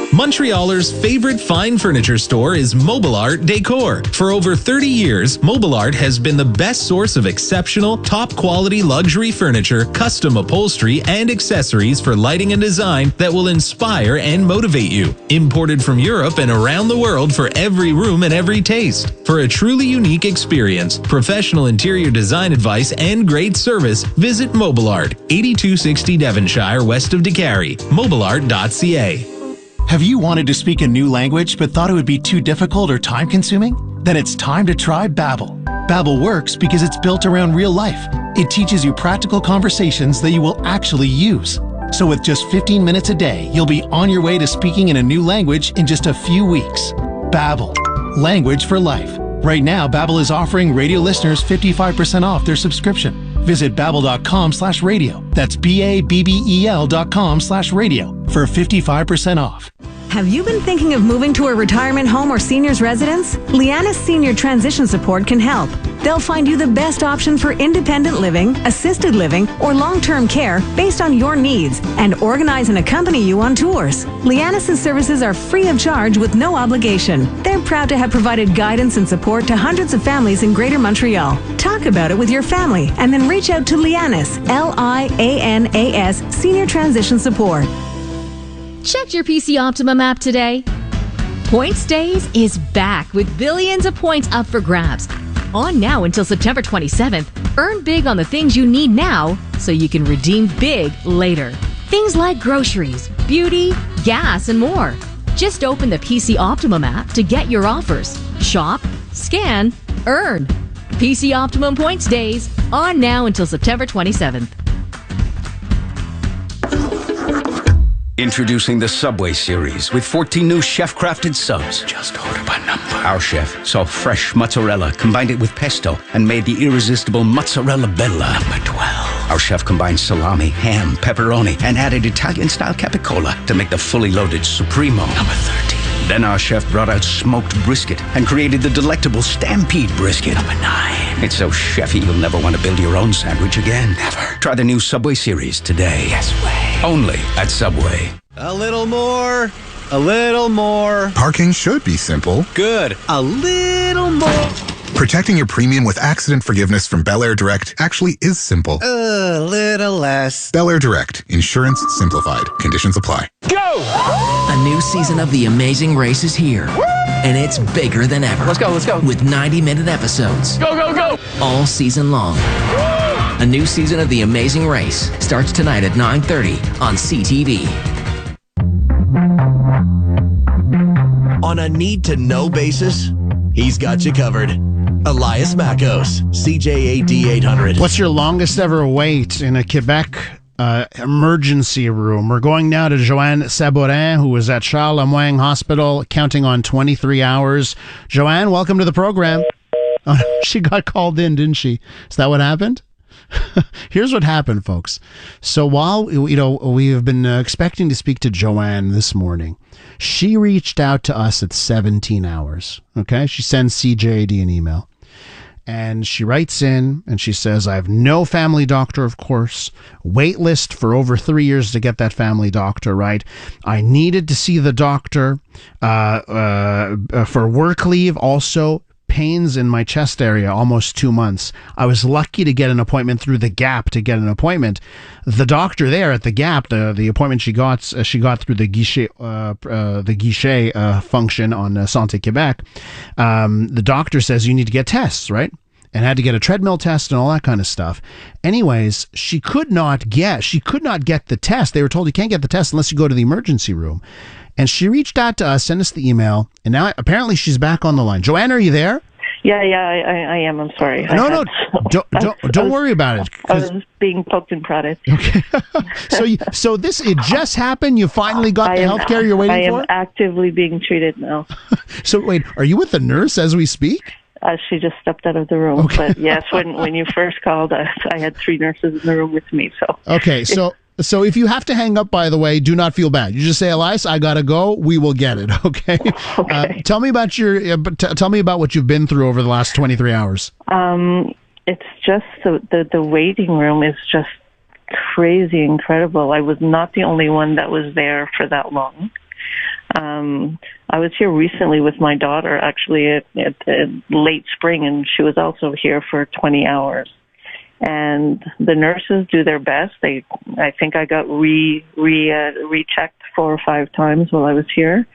Montrealers' favorite fine furniture store is Mobile Art Decor. For over 30 years, Mobile Art has been the best source of exceptional, top-quality luxury furniture, custom upholstery, and accessories for lighting and design that will inspire and motivate you. Imported from Europe and around the world for every room and every taste. For a truly unique experience, professional interior design advice, and great service, visit Mobile Art, 8260 Devonshire, west of DeCarry. mobileart.ca. Have you wanted to speak a new language but thought it would be too difficult or time-consuming? Then it's time to try Babbel. Babbel works because it's built around real life. It teaches you practical conversations that you will actually use. So with just 15 minutes a day, you'll be on your way to speaking in a new language in just a few weeks. Babbel, language for life. Right now, Babbel is offering radio listeners 55% off their subscription. Visit babbel.com/radio. That's BABBEL.com/radio for 55% off. Have you been thinking of moving to a retirement home or senior's residence? Liana's Senior Transition Support can help. They'll find you the best option for independent living, assisted living, or long-term care based on your needs and organize and accompany you on tours. Lianis' services are free of charge with no obligation. They're proud to have provided guidance and support to hundreds of families in Greater Montreal. Talk about it with your family and then reach out to Lianis, Lianas, Senior Transition Support. Checked your PC Optimum app today? Points Days is back with billions of points up for grabs. On now until September 27th, earn big on the things you need now so you can redeem big later. Things like groceries, beauty, gas, and more. Just open the PC Optimum app to get your offers. Shop, scan, earn. PC Optimum Points Days, on now until September 27th. Introducing the Subway series with 14 new chef-crafted subs. Just order by number. Our chef saw fresh mozzarella, combined it with pesto, and made the irresistible mozzarella bella. Number 12. Our chef combined salami, ham, pepperoni, and added Italian-style capicola to make the fully loaded Supremo. Number 13. Then our chef brought out smoked brisket and created the delectable Stampede brisket. Number 9. It's so chefy you'll never want to build your own sandwich again. Never. Try the new Subway series today. Yes, way. Only at Subway. A little more. A little more. Parking should be simple. Good. A little more. Protecting your premium with accident forgiveness from Bel Air Direct actually is simple. A little less. Bel Air Direct. Insurance simplified. Conditions apply. Go! A new season of The Amazing Race is here. Woo! And it's bigger than ever. Let's go, let's go. With 90-minute episodes. Go, go, go! All season long. Woo! A new season of The Amazing Race starts tonight at 9:30 on CTV. On a need-to-know basis, he's got you covered. Elias Mackos, CJAD 800. What's your longest ever wait in a Quebec emergency room? We're going now to Joanne Sabourin, who was at Charles Lamoine Hospital, counting on 23 hours. Joanne, welcome to the program. Oh, she got called in, didn't she? Is that what happened? Here's what happened, folks. So while we have been expecting to speak to Joanne this morning, she reached out to us at 17 hours. Okay, she sends CJAD an email, and she writes in and she says, "I have no family doctor, of course. Wait list for over 3 years to get that family doctor. Right? I needed to see the doctor for work leave. Also." Pains in my chest area, almost 2 months. I was lucky to get an appointment through the Gap to get an appointment. The doctor there at the Gap, the appointment she got through the guichet function on Santé Québec. The doctor says you need to get tests, right? And had to get a treadmill test and all that kind of stuff. Anyways, she could not get the test. They were told you can't get the test unless you go to the emergency room. And she reached out to us, sent us the email, and now apparently she's back on the line. Joanne, are you there? Yeah, I am. I'm sorry. Don't worry about it. I was being poked and prodded. Okay. So it just happened. You finally got the health care you're waiting for? I am actively being treated now. So wait, are you with the nurse as we speak? She just stepped out of the room. Okay. But yes, when you first called, I had 3 nurses in the room with me. So okay, So if you have to hang up, by the way, do not feel bad. You just say, "Elias, I gotta go." We will get it. Okay. Okay. Tell me about tell me about what you've been through over the last 23 hours. It's just the waiting room is just crazy incredible. I was not the only one that was there for that long. I was here recently with my daughter, actually at late spring, and she was also here for 20 hours. And the nurses do their best. I think I got rechecked 4 or 5 times while I was here.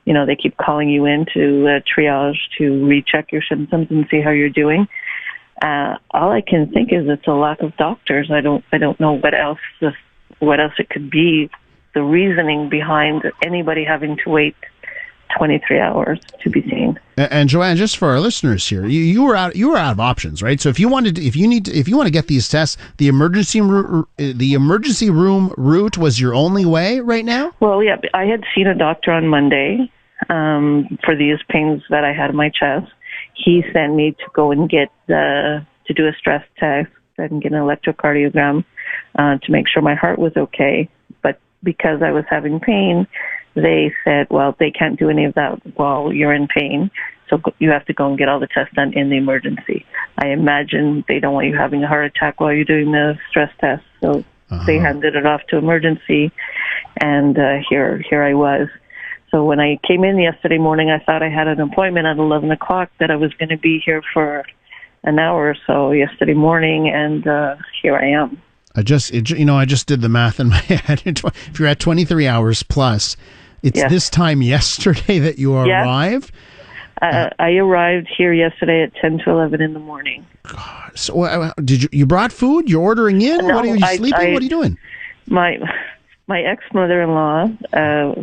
You know, they keep calling you in to triage to recheck your symptoms and see how you're doing. All I can think is it's a lack of doctors. I don't know what else it could be. The reasoning behind anybody having to wait 23 hours to be seen. And Joanne, just for our listeners here, you were out of options, right? So if you want to get these tests, the emergency room route was your only way right now? Well, yeah, I had seen a doctor on Monday for these pains that I had in my chest. He sent me to go and to do a stress test and get an electrocardiogram to make sure my heart was okay. But because I was having pain, they said, well, they can't do any of that while you're in pain. So you have to go and get all the tests done in the emergency. I imagine they don't want you having a heart attack while you're doing the stress test. So they handed it off to emergency, and here I was. So when I came in yesterday morning, I thought I had an appointment at 11 o'clock that I was going to be here for an hour or so yesterday morning, and here I am. I just did the math in my head. If you're at 23 hours plus, it's this time yesterday that you arrived? I arrived here yesterday at 10 to 11 in the morning. God. So you brought food? You're ordering in? No, What are you sleeping? What are you doing? My ex-mother-in-law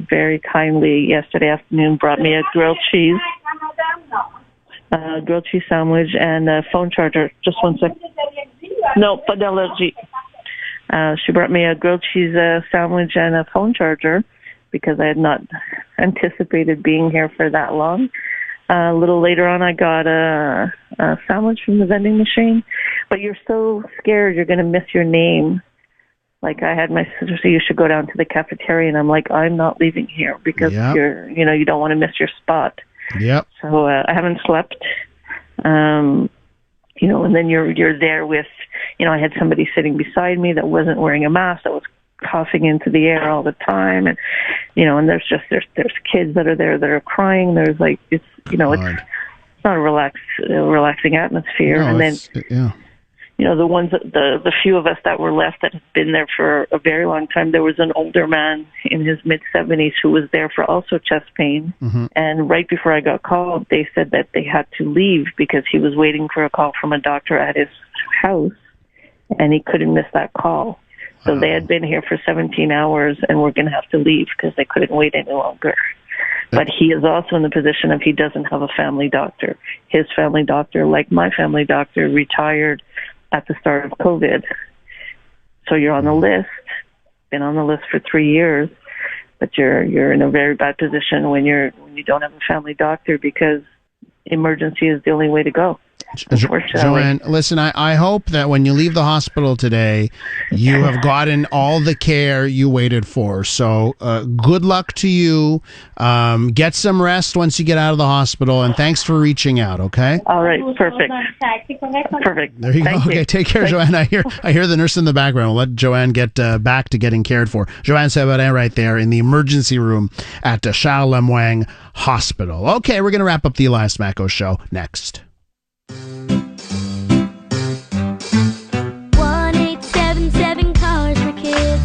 very kindly yesterday afternoon brought me a grilled cheese sandwich and a phone charger. Just one sec. No, Fidelity. She brought me a grilled cheese sandwich and a phone charger because I had not anticipated being here for that long. A little later on, I got a sandwich from the vending machine. But you're so scared you're going to miss your name. Like, I had my sister say, you should go down to the cafeteria, and I'm like, I'm not leaving here because you don't want to miss your spot. Yep. So I haven't slept. And then you're there with, I had somebody sitting beside me that wasn't wearing a mask, that was coughing into the air all the time, and and there's kids that are there that are crying. There's like it's not a relaxing atmosphere, and then. The ones the few of us that were left that had been there for a very long time, there was an older man in his mid-70s who was there for also chest pain. Mm-hmm. And right before I got called, they said that they had to leave because he was waiting for a call from a doctor at his house, and he couldn't miss that call. So they had been here for 17 hours and were going to have to leave because they couldn't wait any longer. But he is also in the position of he doesn't have a family doctor. His family doctor, like my family doctor, retired at the start of COVID. So you're on the list, been on the list for 3 years, but you're in a very bad position when you don't have a family doctor because emergency is the only way to go. Joanne, listen, I hope that when you leave the hospital today, you have gotten all the care you waited for. So good luck to you. Get some rest once you get out of the hospital, and thanks for reaching out, okay? All right, perfect. Perfect. There you go. Okay, take care, Joanne. I hear the nurse in the background. We'll let Joanne get back to getting cared for. Joanne Sabarin right there in the emergency room at Charles Lemoyne Hospital. Okay, we're going to wrap up the Elias Macko Show next. 1-877 Cars for Kids.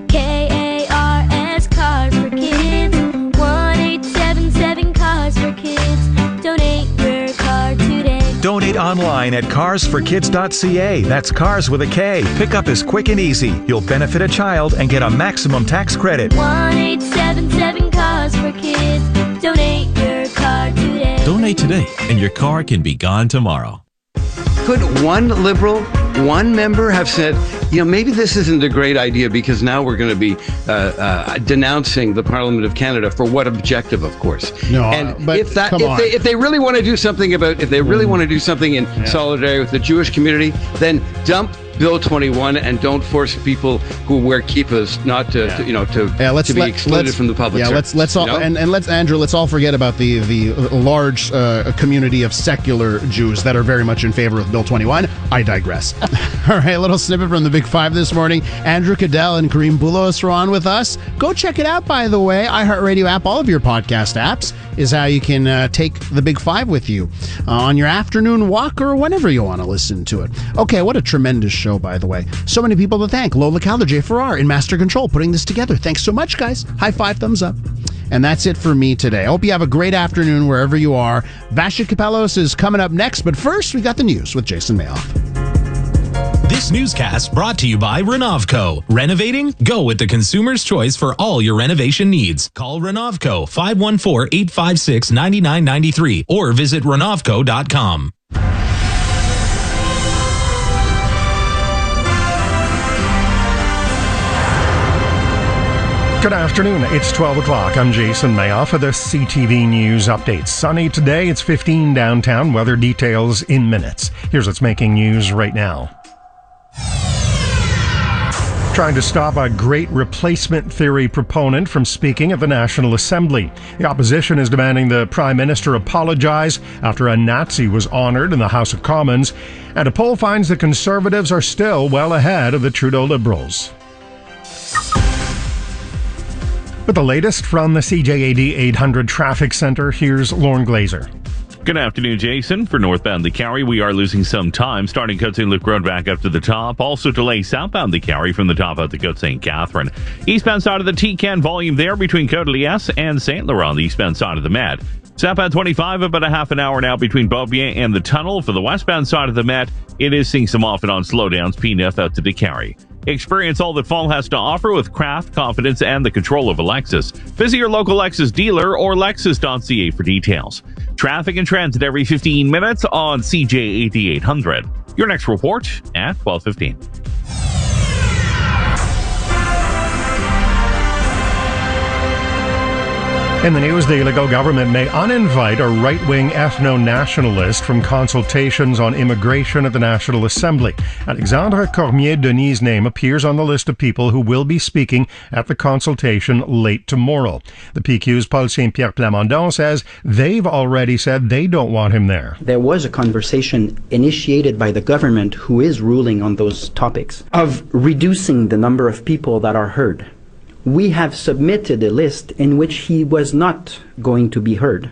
KARS Cars for Kids. 1-877 Cars for Kids. Donate your car today. Donate online at carsforkids.ca. That's cars with a K. Pickup is quick and easy. You'll benefit a child and get a maximum tax credit. 1-877 Cars for Kids. Donate your car today. Donate today, and your car can be gone tomorrow. Could one liberal, one member have said, maybe this isn't a great idea because now we're going to be denouncing the Parliament of Canada for what objective, of course. No, and but if they really want to do something in solidarity with the Jewish community, then dump Bill 21 and don't force people who wear kippahs not to be excluded from the public service. Let's all Andrew, let's all forget about the large community of secular Jews that are very much in favor of Bill 21. I digress. All right, a little snippet from the Big Five this morning. Andrew Cadell and Kareem Boulos are on with us. Go check it out, by the way. iHeartRadio app, all of your podcast apps, is how you can take the Big Five with you on your afternoon walk or whenever you want to listen to it. Okay, what a tremendous show, by the way. So many people to thank. Lola Calder, J. Farrar in Master Control putting this together. Thanks so much, guys. High five, thumbs up. And that's it for me today. I hope you have a great afternoon wherever you are. Vasha Kapelos is coming up next, but first we got the news with Jason Mayoff. This newscast brought to you by Renovco. Renovating? Go with the consumer's choice for all your renovation needs. Call Renovco 514-856-9993 or visit Renovco.com. Good afternoon. It's 12 o'clock. I'm Jason Mayoff for the CTV News Update. Sunny today. It's 15 downtown. Weather details in minutes. Here's what's making news right now. trying to stop a great replacement theory proponent from speaking at the National Assembly. The opposition is demanding the Prime Minister apologize after a Nazi was honored in the House of Commons, and a poll finds the Conservatives are still well ahead of the Trudeau Liberals. With the latest from the CJAD 800 Traffic Center, here's Lorne Glazer. Good afternoon, Jason. For northbound the Carry, we are losing some time starting Côte St. Luc Road back up to the top. Also delay southbound the Carry from the top out to Côte St. Catherine. Eastbound side of the T-Can volume there between Côte de Liesse and St. Laurent, the eastbound side of the Met. Southbound 25, about a half an hour now between Beaubien and the tunnel. For the westbound side of the Met, it is seeing some off and on slowdowns, P9 out to the Carry. Experience all that fall has to offer with craft, confidence, and the control of a Lexus. Visit your local Lexus dealer or lexus.ca for details. Traffic and transit every 15 minutes on CJAD 800. Your next report at 12:15. In the news, the Legault government may uninvite a right-wing ethno-nationalist from consultations on immigration at the National Assembly. Alexandre Cormier-Denis's name appears on the list of people who will be speaking at the consultation late tomorrow. The PQ's Paul Saint-Pierre Plamondon says they've already said they don't want him there. There was a conversation initiated by the government, who is ruling on those topics, of reducing the number of people that are heard. We have submitted a list in which he was not going to be heard.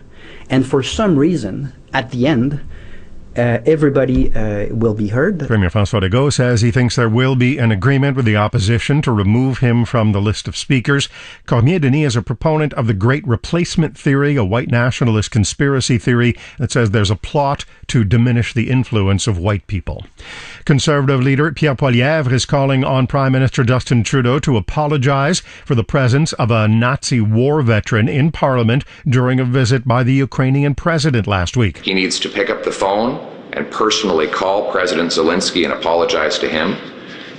And for some reason, at the end, everybody will be heard. Premier François Legault says he thinks there will be an agreement with the opposition to remove him from the list of speakers. Cormier-Denis is a proponent of the Great Replacement Theory, a white nationalist conspiracy theory that says there's a plot to diminish the influence of white people. Conservative leader Pierre Poilievre is calling on Prime Minister Justin Trudeau to apologize for the presence of a Nazi war veteran in Parliament during a visit by the Ukrainian president last week. He needs to pick up the phone and personally call President Zelensky and apologize to him.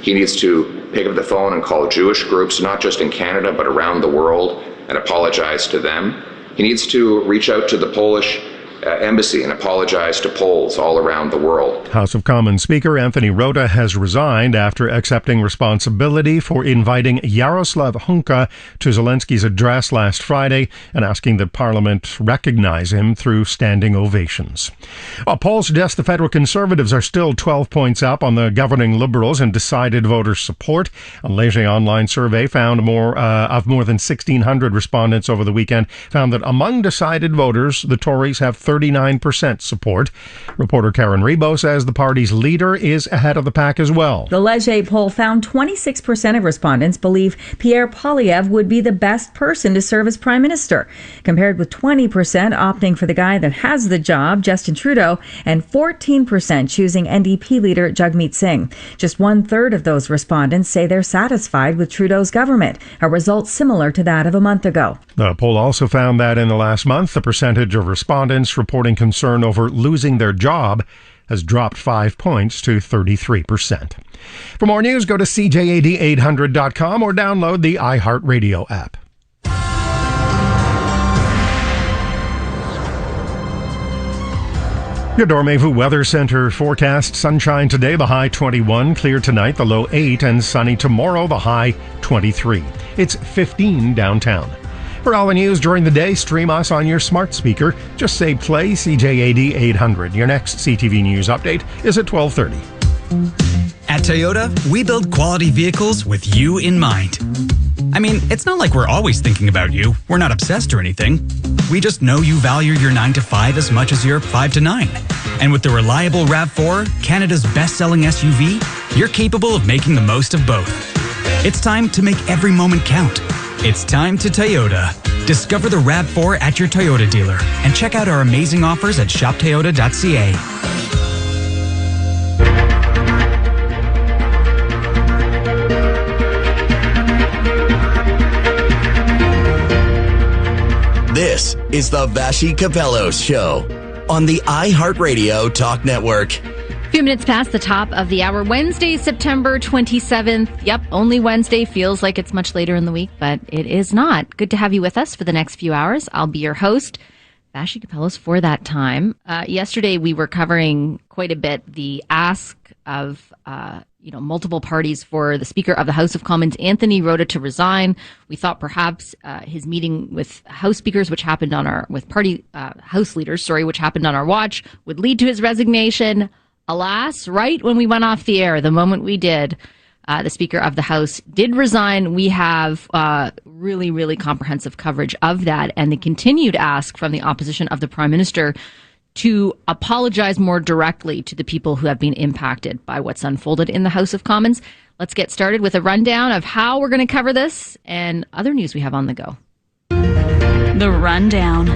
He needs to pick up the phone and call Jewish groups, not just in Canada, but around the world, and apologize to them. He needs to reach out to the Polish embassy and apologize to Poles all around the world. House of Commons Speaker Anthony Rota has resigned after accepting responsibility for inviting Yaroslav Hunka to Zelensky's address last Friday and asking that Parliament recognize him through standing ovations. A poll suggests the federal Conservatives are still 12 points up on the governing Liberals in decided voter support. A Léger online survey found more than 1,600 respondents over the weekend found that among decided voters, the Tories have 39% support. Reporter Karen Rebo says the party's leader is ahead of the pack as well. The Léger poll found 26% of respondents believe Pierre Poilievre would be the best person to serve as Prime Minister, compared with 20% opting for the guy that has the job, Justin Trudeau, and 14% choosing NDP leader Jagmeet Singh. Just 1/3 of those respondents say they're satisfied with Trudeau's government, a result similar to that of a month ago. The poll also found that in the last month, the percentage of respondents reporting concern over losing their job has dropped 5 points to 33%. For more news, go to CJAD800.com or download the iHeartRadio app. Your Dormevu Weather Center forecast: sunshine today, the high 21, clear tonight, the low 8, and sunny tomorrow, the high 23. It's 15 downtown. For all the news during the day, stream us on your smart speaker. Just say play CJAD 800. Your next CTV News update is at 12:30. At Toyota, we build quality vehicles with you in mind. I mean, it's not like we're always thinking about you. We're not obsessed or anything. We just know you value your 9 to 5 as much as your 5 to 9. And with the reliable RAV4, Canada's best-selling SUV, you're capable of making the most of both. It's time to make every moment count. It's time to Toyota. Discover the RAV4 at your Toyota dealer and check out our amazing offers at shoptoyota.ca. This is the Vashi Capellos Show on the iHeartRadio Talk Network. A few minutes past the top of the hour, Wednesday, September 27th. Yep, only Wednesday. Feels like it's much later in the week, but it is not. Good to have you with us for the next few hours. I'll be your host, Vashi Capellos, for that time. Yesterday, we were covering quite quite a bit the ask of multiple parties for the Speaker of the House of Commons, Anthony Rota, to resign. We thought perhaps his meeting with House speakers, which happened on our House leaders, which happened on our watch, would lead to his resignation. Alas, right when we went off the air, the moment we did, the Speaker of the House did resign. We have really, really comprehensive coverage of that and the continued ask from the opposition of the Prime Minister to apologize more directly to the people who have been impacted by what's unfolded in the House of Commons. Let's get started with a rundown of how we're going to cover this and other news we have on the go. The Rundown.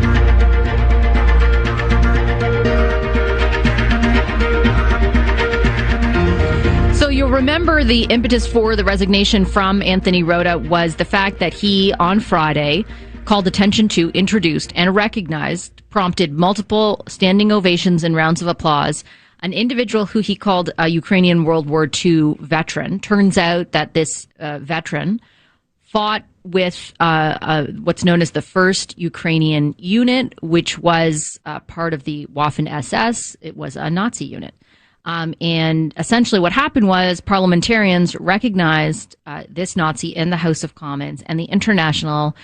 So you'll remember the impetus for the resignation from Anthony Rota was the fact that he, on Friday, called attention to, introduced, and recognized, prompted multiple standing ovations and rounds of applause, an individual who he called a Ukrainian World War II veteran. Turns out that this veteran fought with what's known as the 1st Ukrainian Unit, which was part of the Waffen-SS. It was a Nazi unit. And essentially what happened was parliamentarians recognized this Nazi in the House of Commons, and the international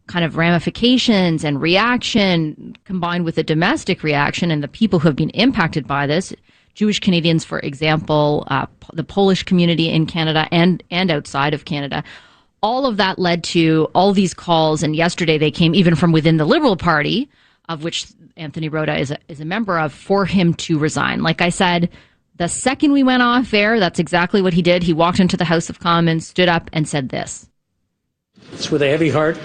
kind of ramifications and reaction combined with the domestic reaction and the people who have been impacted by this, Jewish Canadians, for example, the Polish community in Canada and outside of Canada. All of that led to all these calls, and yesterday they came even from within the Liberal Party, of which Anthony Rota is a member of, for him to resign. Like I said, the second we went off air, that's exactly what he did. He walked into the House of Commons, stood up, and said this. It's with a heavy heart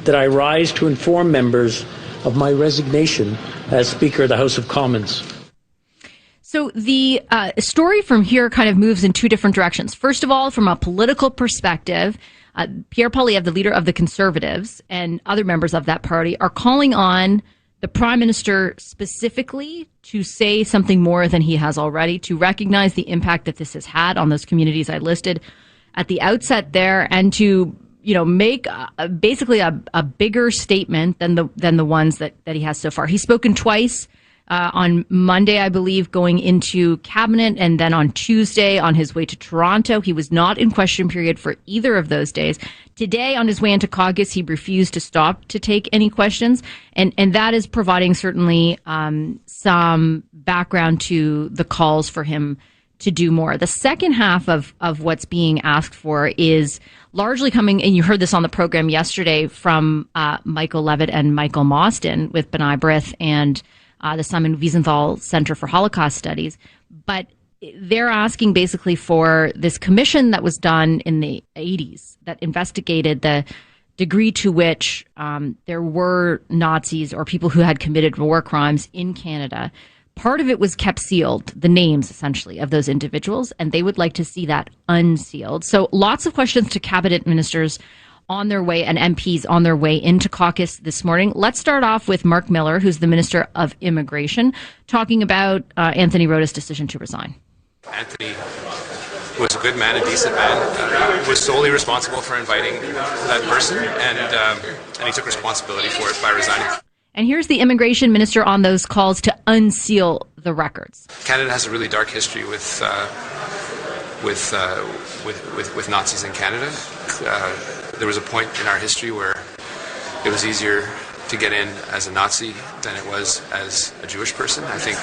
that I rise to inform members of my resignation as Speaker of the House of Commons. So the story from here kind of moves in two different directions. First of all, from a political perspective, Pierre Poilievre, the leader of the Conservatives, and other members of that party are calling on the Prime Minister specifically to say something more than he has already, to recognize the impact that this has had on those communities I listed at the outset there, and to make basically a bigger statement than the ones that he has so far. He's spoken twice on Monday, I believe, going into cabinet, and then on Tuesday on his way to Toronto. He was not in question period for either of those days. Today, on his way into caucus, he refused to stop to take any questions, and that is providing certainly some background to the calls for him to do more. The second half of what's being asked for is largely coming, and you heard this on the program yesterday, from Michael Levitt and Michael Mostyn with B'nai B'rith and the Simon Wiesenthal Center for Holocaust Studies. But they're asking basically for this commission that was done in the 80s that investigated the degree to which there were Nazis or people who had committed war crimes in Canada. Part of it was kept sealed, the names essentially of those individuals, and they would like to see that unsealed. So lots of questions to cabinet ministers on their way and MPs on their way into caucus this morning. Let's start off with Mark Miller, who's the Minister of Immigration, talking about Anthony Rota's decision to resign. Anthony was a good man, a decent man, was solely responsible for inviting that person, and he took responsibility for it by resigning. And here's the immigration minister on those calls to unseal the records. Canada has a really dark history with Nazis in Canada. There was a point in our history where it was easier to get in as a Nazi than it was as a Jewish person. I think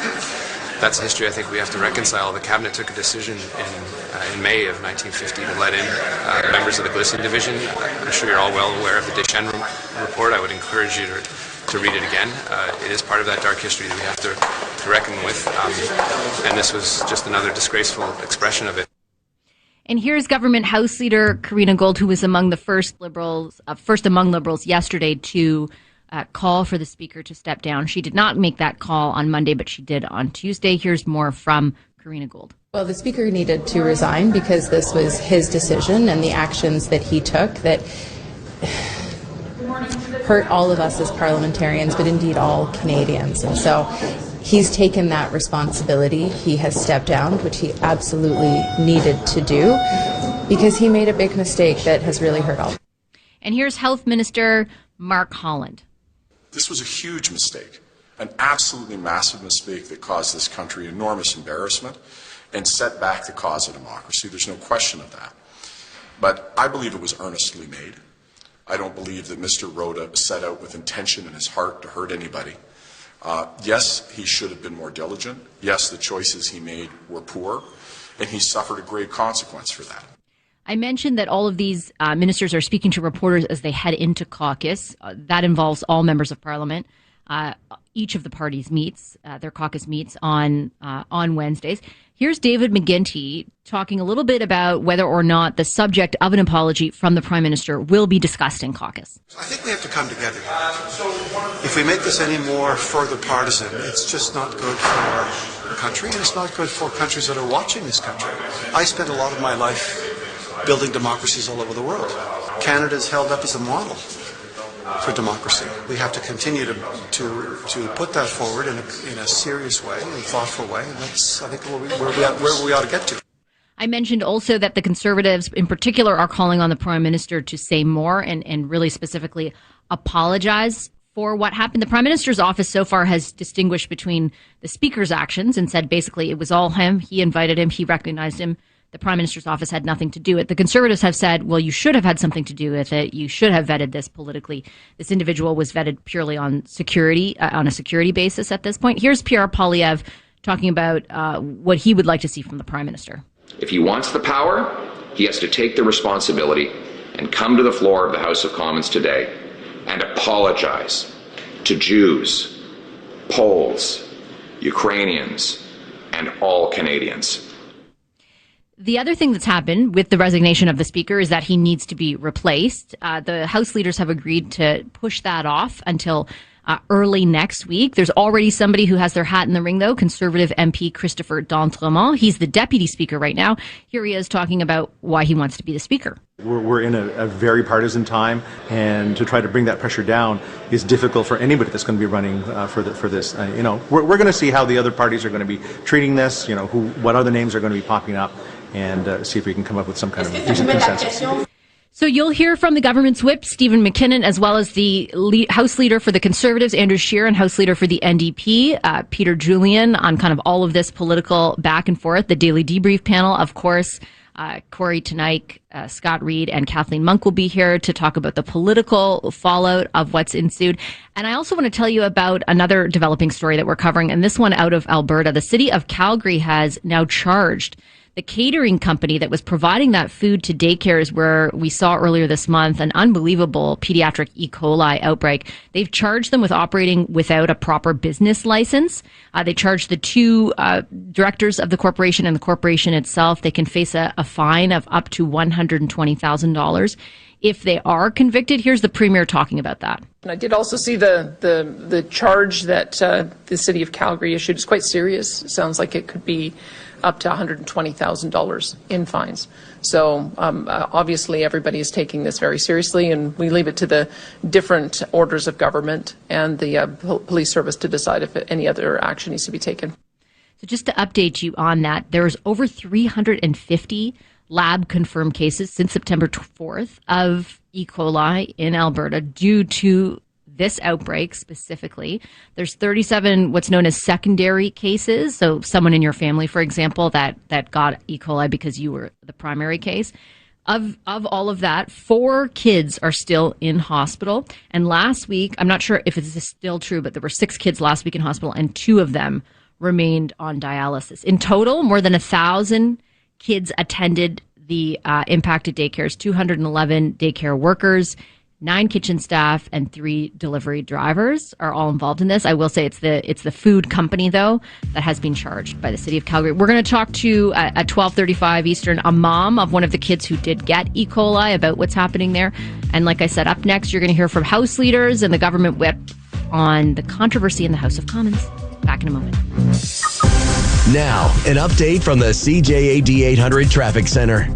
that's a history I think we have to reconcile. The cabinet took a decision in May of 1950 to let in members of the Glisson division. I'm sure you're all well aware of the Deschênes report. I would encourage you to read it again. It is part of that dark history that we have to reckon with, and this was just another disgraceful expression of it. And here's Government House Leader Karina Gold, who was among the first among Liberals yesterday to call for the Speaker to step down. She did not make that call on Monday, but she did on Tuesday. Here's more from Karina Gold. Well, the Speaker needed to resign because this was his decision and the actions that he took that hurt all of us as parliamentarians, but indeed all Canadians. And so he's taken that responsibility. He has stepped down, which he absolutely needed to do because he made a big mistake that has really hurt all. And here's Health Minister Mark Holland. This was a huge mistake. an absolutely massive mistake that caused this country enormous embarrassment and set back the cause of democracy. There's no question of that. But I believe it was earnestly made. I don't believe that Mr. Rhoda set out with intention in his heart to hurt anybody. Yes, he should have been more diligent. Yes, the choices he made were poor, and he suffered a grave consequence for that. I mentioned that all of these ministers are speaking to reporters as they head into caucus. That involves all members of parliament. Each of the parties meets, their caucus meets on Wednesdays. Here's David McGuinty talking a little bit about whether or not the subject of an apology from the Prime Minister will be discussed in caucus. I think we have to come together. If we make this any more further partisan, it's just not good for our country, and it's not good for countries that are watching this country. I spent a lot of my life building democracies all over the world. Canada is held up as a model for democracy. We have to continue to put that forward in a serious way, in a thoughtful way, and that's, I think, where we ought to get to. I mentioned also that the Conservatives in particular are calling on the Prime Minister to say more and really specifically apologize for what happened. The Prime Minister's office so far has distinguished between the Speaker's actions and said basically it was all him. He invited him. He recognized him. The Prime Minister's office had nothing to do with it. The Conservatives have said, well, you should have had something to do with it. You should have vetted this politically. This individual was vetted purely on security, on a security basis at this point. Here's Pierre Poilievre talking about what he would like to see from the Prime Minister. If he wants the power, he has to take the responsibility and come to the floor of the House of Commons today and apologize to Jews, Poles, Ukrainians, and all Canadians. The other thing that's happened with the resignation of the Speaker is that he needs to be replaced. The House leaders have agreed to push that off until early next week. There's already somebody who has their hat in the ring, though, Conservative MP Christopher D'Entremont. He's the Deputy Speaker right now. Here he is talking about why he wants to be the Speaker. We're in a very partisan time, and to try to bring that pressure down is difficult for anybody that's going to be running for this. We're going to see how the other parties are going to be treating this. What other names are going to be popping up, and see if we can come up with some kind of decent consensus. So you'll hear from the government's whip, Stephen McKinnon, as well as the House Leader for the Conservatives, Andrew Scheer, and House Leader for the NDP, Peter Julian, on kind of all of this political back and forth. The Daily Debrief panel, of course, Corey Tenike, Scott Reed, and Kathleen Monk will be here to talk about the political fallout of what's ensued. And I also want to tell you about another developing story that we're covering, and this one out of Alberta. The city of Calgary has now charged the catering company that was providing that food to daycares where we saw earlier this month an unbelievable pediatric E. coli outbreak. They've charged them with operating without a proper business license. They charged the two directors of the corporation and the corporation itself. They can face a fine of up to $120,000 if they are convicted. Here's the Premier talking about that. And I did also see the charge that the city of Calgary issued is quite serious. It sounds like it could be up to $120,000 in fines. So obviously everybody is taking this very seriously, and we leave it to the different orders of government and the police service to decide if any other action needs to be taken. So just to update you on that, there's over 350 lab-confirmed cases since September 4th of E. coli in Alberta due to this outbreak specifically. There's 37 what's known as secondary cases. So someone in your family, for example, that got E. coli because you were the primary case. Of all of that, 4 kids are still in hospital. And last week, I'm not sure if it's still true, but there were 6 kids last week in hospital, and 2 of them remained on dialysis. In total, more than 1,000 kids attended the impacted daycares, 211 daycare workers, 9 kitchen staff, and 3 delivery drivers are all involved in this. I will say it's the food company, though, that has been charged by the city of Calgary. We're going to talk to, at 12:35 Eastern, a mom of one of the kids who did get E. coli about what's happening there. And like I said, up next, you're going to hear from House leaders and the government whip on the controversy in the House of Commons. Back in a moment. Now, an update from the CJAD 800 Traffic Center.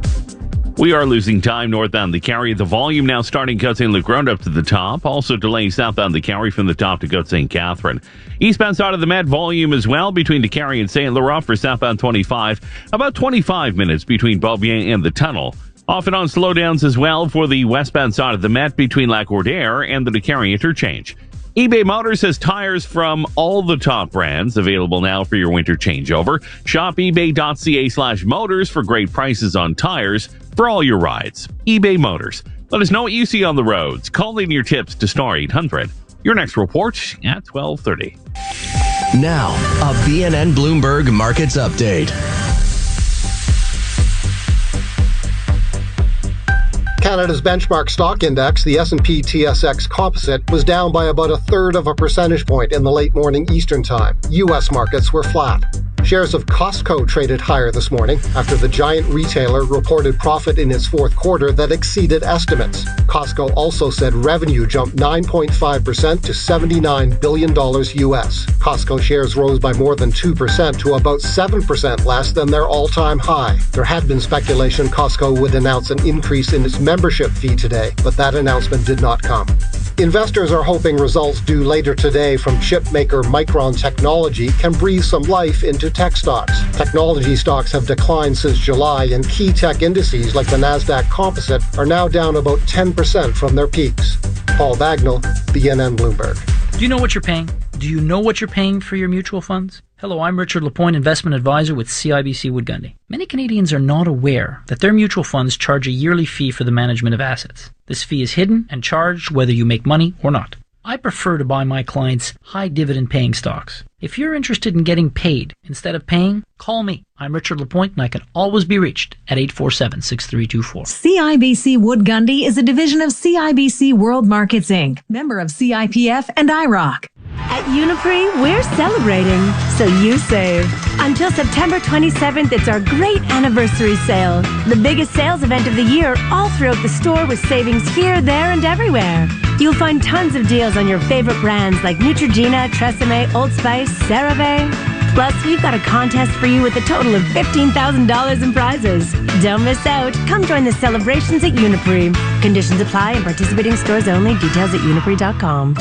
We are losing time northbound the Carry. The volume now starting Côte St. Luc Road up to the top. Also delays southbound the Carry from the top to Côte St. Catherine. Eastbound side of the Met volume as well between the Carry and St. Laurent for southbound 25. About 25 minutes between Beaubien and the tunnel. Off and on slowdowns as well for the westbound side of the Met between Lac-Audière and the Carry interchange. eBay Motors has tires from all the top brands available now for your winter changeover. Shop ebay.ca/motors for great prices on tires for all your rides. eBay Motors. Let us know what you see on the roads. Call in your tips to star 800. Your next report at 12:30. Now, a BNN Bloomberg Markets Update. Canada's benchmark stock index, the S&P TSX Composite, was down by about 1/3 of a percentage point in the late morning Eastern Time. U.S. markets were flat. Shares of Costco traded higher this morning after the giant retailer reported profit in its fourth quarter that exceeded estimates. Costco also said revenue jumped 9.5% to $79 billion US. Costco shares rose by more than 2% to about 7% less than their all-time high. There had been speculation Costco would announce an increase in its membership fee today, but that announcement did not come. Investors are hoping results due later today from chip maker Micron Technology can breathe some life into tech stocks. Technology stocks have declined since July, and key tech indices like the Nasdaq Composite are now down about 10% from their peaks. Paul Bagnall, BNN Bloomberg. Do you know what you're paying? Do you know what you're paying for your mutual funds? Hello, I'm Richard Lapointe, investment advisor with CIBC Wood Gundy. Many Canadians are not aware that their mutual funds charge a yearly fee for the management of assets. This fee is hidden and charged whether you make money or not. I prefer to buy my clients high dividend paying stocks. If you're interested in getting paid instead of paying, call me. I'm Richard Lapointe and I can always be reached at 847-6324. CIBC Wood Gundy is a division of CIBC World Markets Inc., member of CIPF and IROC. At Uniprix, we're celebrating, so you save. Until September 27th, it's our great anniversary sale. The biggest sales event of the year, all throughout the store with savings here, there, and everywhere. You'll find tons of deals on your favorite brands like Neutrogena, Tresemme, Old Spice, CeraVe. Plus, we've got a contest for you with a total of $15,000 in prizes. Don't miss out. Come join the celebrations at Uniprix. Conditions apply and participating stores only. Details at uniprix.com.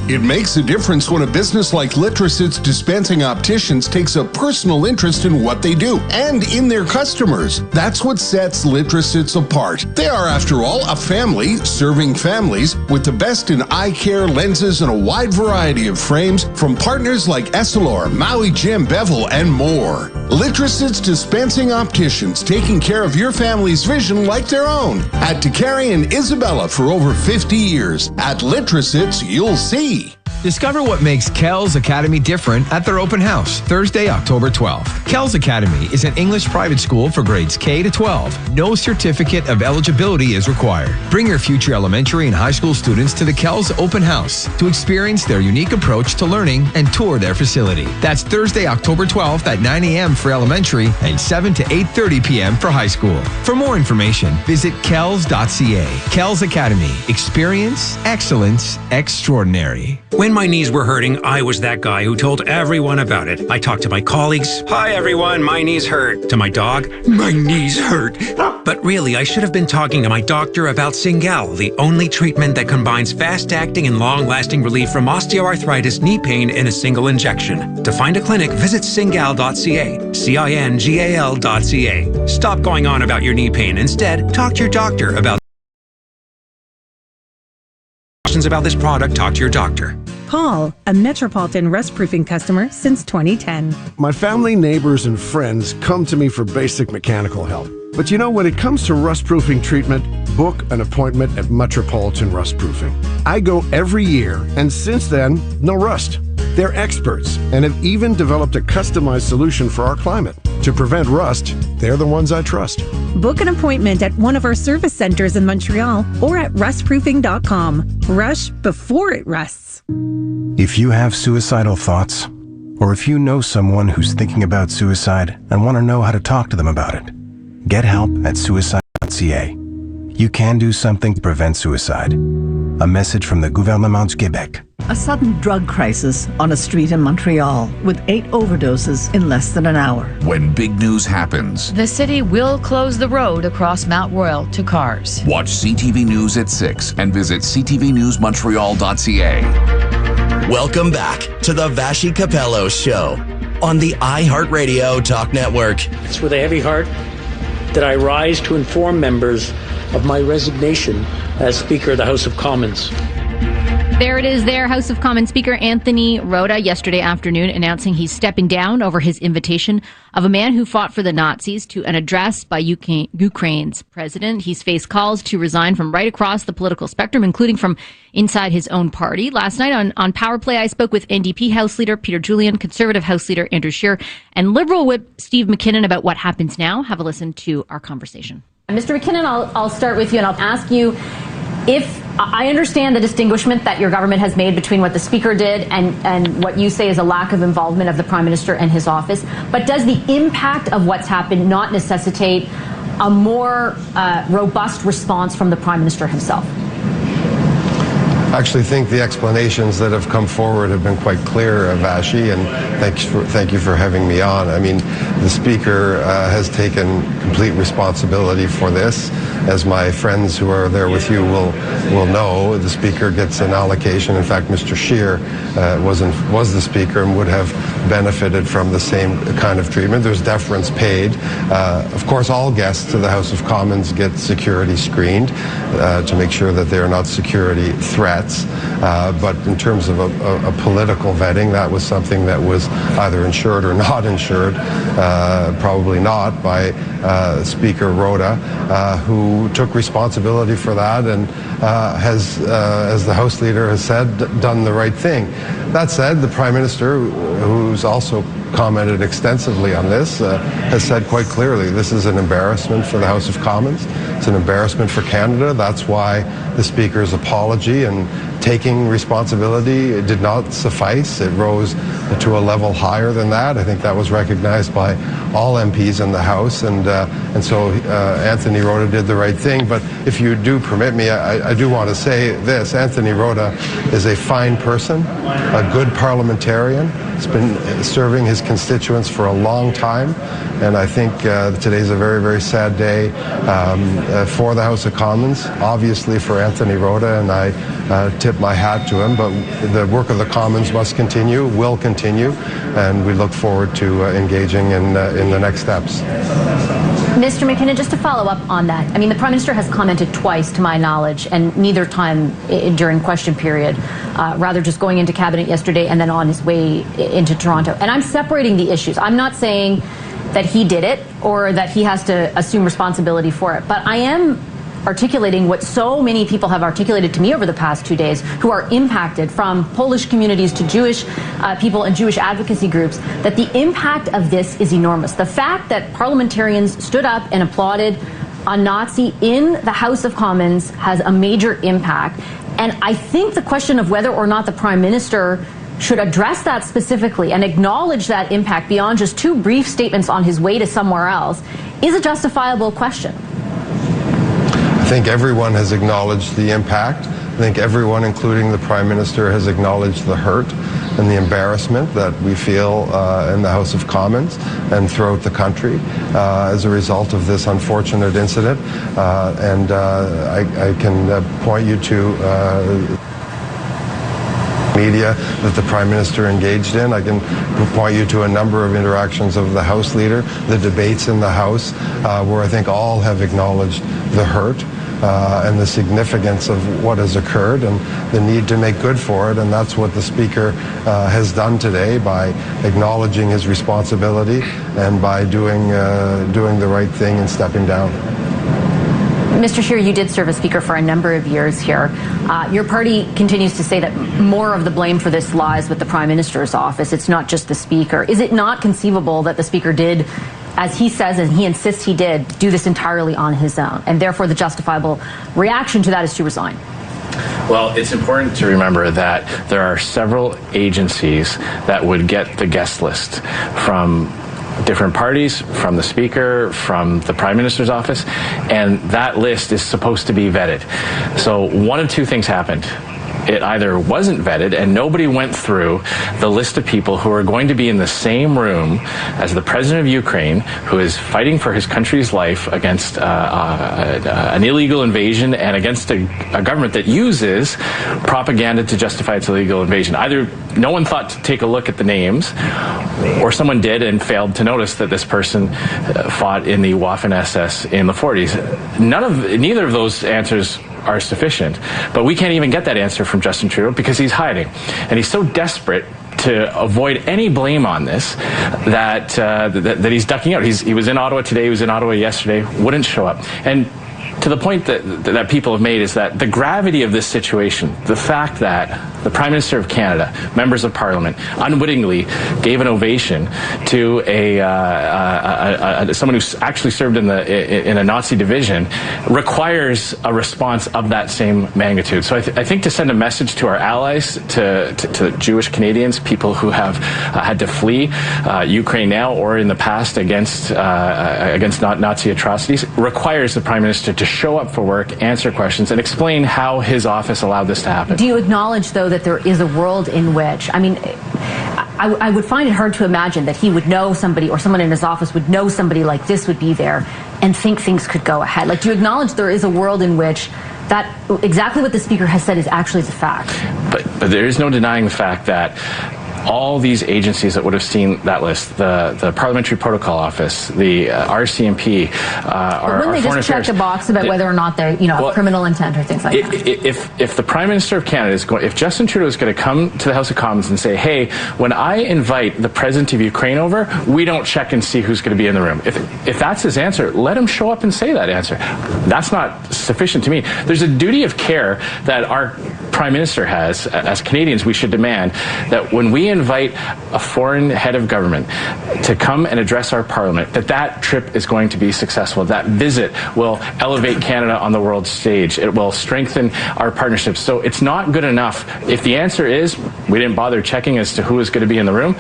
It makes a difference when a business like Litracit's Dispensing Opticians takes a personal interest in what they do and in their customers. That's what sets Litracit's apart. They are, after all, a family serving families with the best in eye care, lenses, and a wide variety of frames from partners like Essilor, Maui Jim, Bevel, and more. Litracit's Dispensing Opticians, taking care of your family's vision like their own. At Takari and Isabella for over 50 years. At Litracit's, you'll see. Discover what makes Kells Academy different at their open house, Thursday, October 12th. Kells Academy is an English private school for grades K to 12. No certificate of eligibility is required. Bring your future elementary and high school students to the Kells open house to experience their unique approach to learning and tour their facility. That's Thursday, October 12th at 9 a.m. for elementary and 7 to 8:30 p.m. for high school. For more information, visit kells.ca. Kells Academy. Experience, excellence, extraordinary. When my knees were hurting, I was that guy who told everyone about it. I talked to my colleagues. Hi, everyone. My knees hurt. To my dog. My knees hurt. But really, I should have been talking to my doctor about Cingal, the only treatment that combines fast-acting and long-lasting relief from osteoarthritis knee pain in a single injection. To find a clinic, visit cingal.ca. CINGAL.ca. Stop going on about your knee pain. Instead, talk to your doctor about questions about this product. Talk to your doctor. Paul, a Metropolitan rust-proofing customer since 2010. My family, neighbors, and friends come to me for basic mechanical help. But you know, when it comes to rust-proofing treatment, book an appointment at Metropolitan Rust-Proofing. I go every year, and since then, no rust. They're experts and have even developed a customized solution for our climate. To prevent rust, they're the ones I trust. Book an appointment at one of our service centers in Montreal or at rustproofing.com. Rush before it rusts. If you have suicidal thoughts, or if you know someone who's thinking about suicide and want to know how to talk to them about it, get help at suicide.ca. You can do something to prevent suicide. A message from the Gouvernement du Québec. A sudden drug crisis on a street in Montreal with 8 overdoses in less than an hour. When big news happens, the city will close the road across Mount Royal to cars. Watch CTV News at 6 and visit ctvnewsmontreal.ca. Welcome back to the Vashi Capello Show on the iHeartRadio Talk Network. It's with a heavy heart that I rise to inform members of my resignation as Speaker of the House of Commons. There it is there. House of Commons Speaker Anthony Rota yesterday afternoon announcing he's stepping down over his invitation of a man who fought for the Nazis to an address by Ukraine's president. He's faced calls to resign from right across the political spectrum, including from inside his own party. Last night on Power Play, I spoke with NDP House Leader Peter Julian, Conservative House Leader Andrew Scheer, and Liberal Whip Steve McKinnon about what happens now. Have a listen to our conversation. Mr. McKinnon, I'll start with you and I'll ask you if I understand the distinguishment that your government has made between what the Speaker did and what you say is a lack of involvement of the Prime Minister and his office, but does the impact of what's happened not necessitate a more robust response from the Prime Minister himself? I actually think the explanations that have come forward have been quite clear, Vashi, and thank you for having me on. I mean, the Speaker has taken complete responsibility for this. As my friends who are there with you will know, the Speaker gets an allocation. In fact, Mr. Scheer was the Speaker and would have benefited from the same kind of treatment. There's deference paid. Of course, all guests to the House of Commons get security screened to make sure that they are not security threats. But in terms of a political vetting, that was something that was either insured or not insured, probably not, by Speaker Rota, who took responsibility for that and has, as the House Leader has said, done the right thing. That said, the Prime Minister, who's also commented extensively on this, has said quite clearly this is an embarrassment for the House of Commons. It's an embarrassment for Canada. That's why the Speaker's apology and taking responsibility did not suffice. It rose to a level higher than that. I think that was recognized by all MPs in the House, and so Anthony Rota did the right thing. But if you do permit me, I do want to say this. Anthony Rota is a fine person, a good parliamentarian. He's been serving his constituents for a long time, and I think today's a very, very sad day for the House of Commons, obviously for Anthony Rota, and I tip my hat to him, but the work of the Commons must continue, will continue, and we look forward to engaging in the next steps. Mr. McKinnon, just to follow up on that, I mean, the Prime Minister has commented twice, to my knowledge, and neither time during question period, rather just going into Cabinet yesterday and then on his way into Toronto. And I'm separating the issues. I'm not saying that he did it or that he has to assume responsibility for it, but I am articulating what so many people have articulated to me over the past 2 days who are impacted, from Polish communities to Jewish people and Jewish advocacy groups, that the impact of this is enormous. The fact that parliamentarians stood up and applauded a Nazi in the House of Commons has a major impact. And I think the question of whether or not the Prime Minister should address that specifically and acknowledge that impact beyond just two brief statements on his way to somewhere else is a justifiable question. I think everyone has acknowledged the impact. I think everyone, including the Prime Minister, has acknowledged the hurt and the embarrassment that we feel in the House of Commons and throughout the country as a result of this unfortunate incident. And I can point you to media that the Prime Minister engaged in. I can point you to a number of interactions of the House Leader, the debates in the House, where I think all have acknowledged the hurt and the significance of what has occurred and the need to make good for it. And that's what the Speaker has done today by acknowledging his responsibility and by doing the right thing and stepping down. Mr. Scheer, you did serve as Speaker for a number of years here. Your party continues to say that more of the blame for this lies with the Prime Minister's office. It's not just the Speaker. Is it not conceivable that the Speaker did, as he says and he insists he did, do this entirely on his own, and therefore the justifiable reaction to that is to resign? Well, it's important to remember that there are several agencies that would get the guest list from different parties, from the Speaker, from the Prime Minister's office, and that list is supposed to be vetted. So one of two things happened. It either wasn't vetted and nobody went through the list of people who are going to be in the same room as the president of Ukraine, who is fighting for his country's life against an illegal invasion and against a government that uses propaganda to justify its illegal invasion. Either no one thought to take a look at the names, or someone did and failed to notice that this person fought in the Waffen SS in the 40s. Neither of those answers are sufficient. But we can't even get that answer from Justin Trudeau because he's hiding. And he's so desperate to avoid any blame on this that he's ducking out. He was in Ottawa today, he was in Ottawa yesterday, wouldn't show up. And to the point that people have made is that the gravity of this situation, the fact that the Prime Minister of Canada, members of Parliament, unwittingly gave an ovation to someone who actually served in a Nazi division, requires a response of that same magnitude. So I think to send a message to our allies, to Jewish Canadians, people who have had to flee Ukraine now or in the past against Nazi atrocities, requires the Prime Minister to show up for work, answer questions, and explain how his office allowed this to happen. Do you acknowledge, though, that there is a world in which, I mean, I would find it hard to imagine that he would know somebody or someone in his office would know somebody like this would be there and think things could go ahead? Like, do you acknowledge there is a world in which that exactly what the Speaker has said is actually the fact? But there is no denying the fact that all these agencies that would have seen that list, the Parliamentary Protocol Office, the RCMP, our wouldn't they Foreign just check Affairs, the box about whether or not they, have criminal intent or things like that? If the Prime Minister of Canada is going, if Justin Trudeau is going to come to the House of Commons and say, hey, when I invite the President of Ukraine over, we don't check and see who's going to be in the room. If that's his answer, let him show up and say that answer. That's not sufficient to me. There's a duty of care that our Prime Minister has. As Canadians, we should demand that when we invite a foreign head of government to come and address our Parliament, that trip is going to be successful. That visit will elevate Canada on the world stage. It will strengthen our partnerships. So it's not good enough. If the answer is we didn't bother checking as to who is going to be in the room,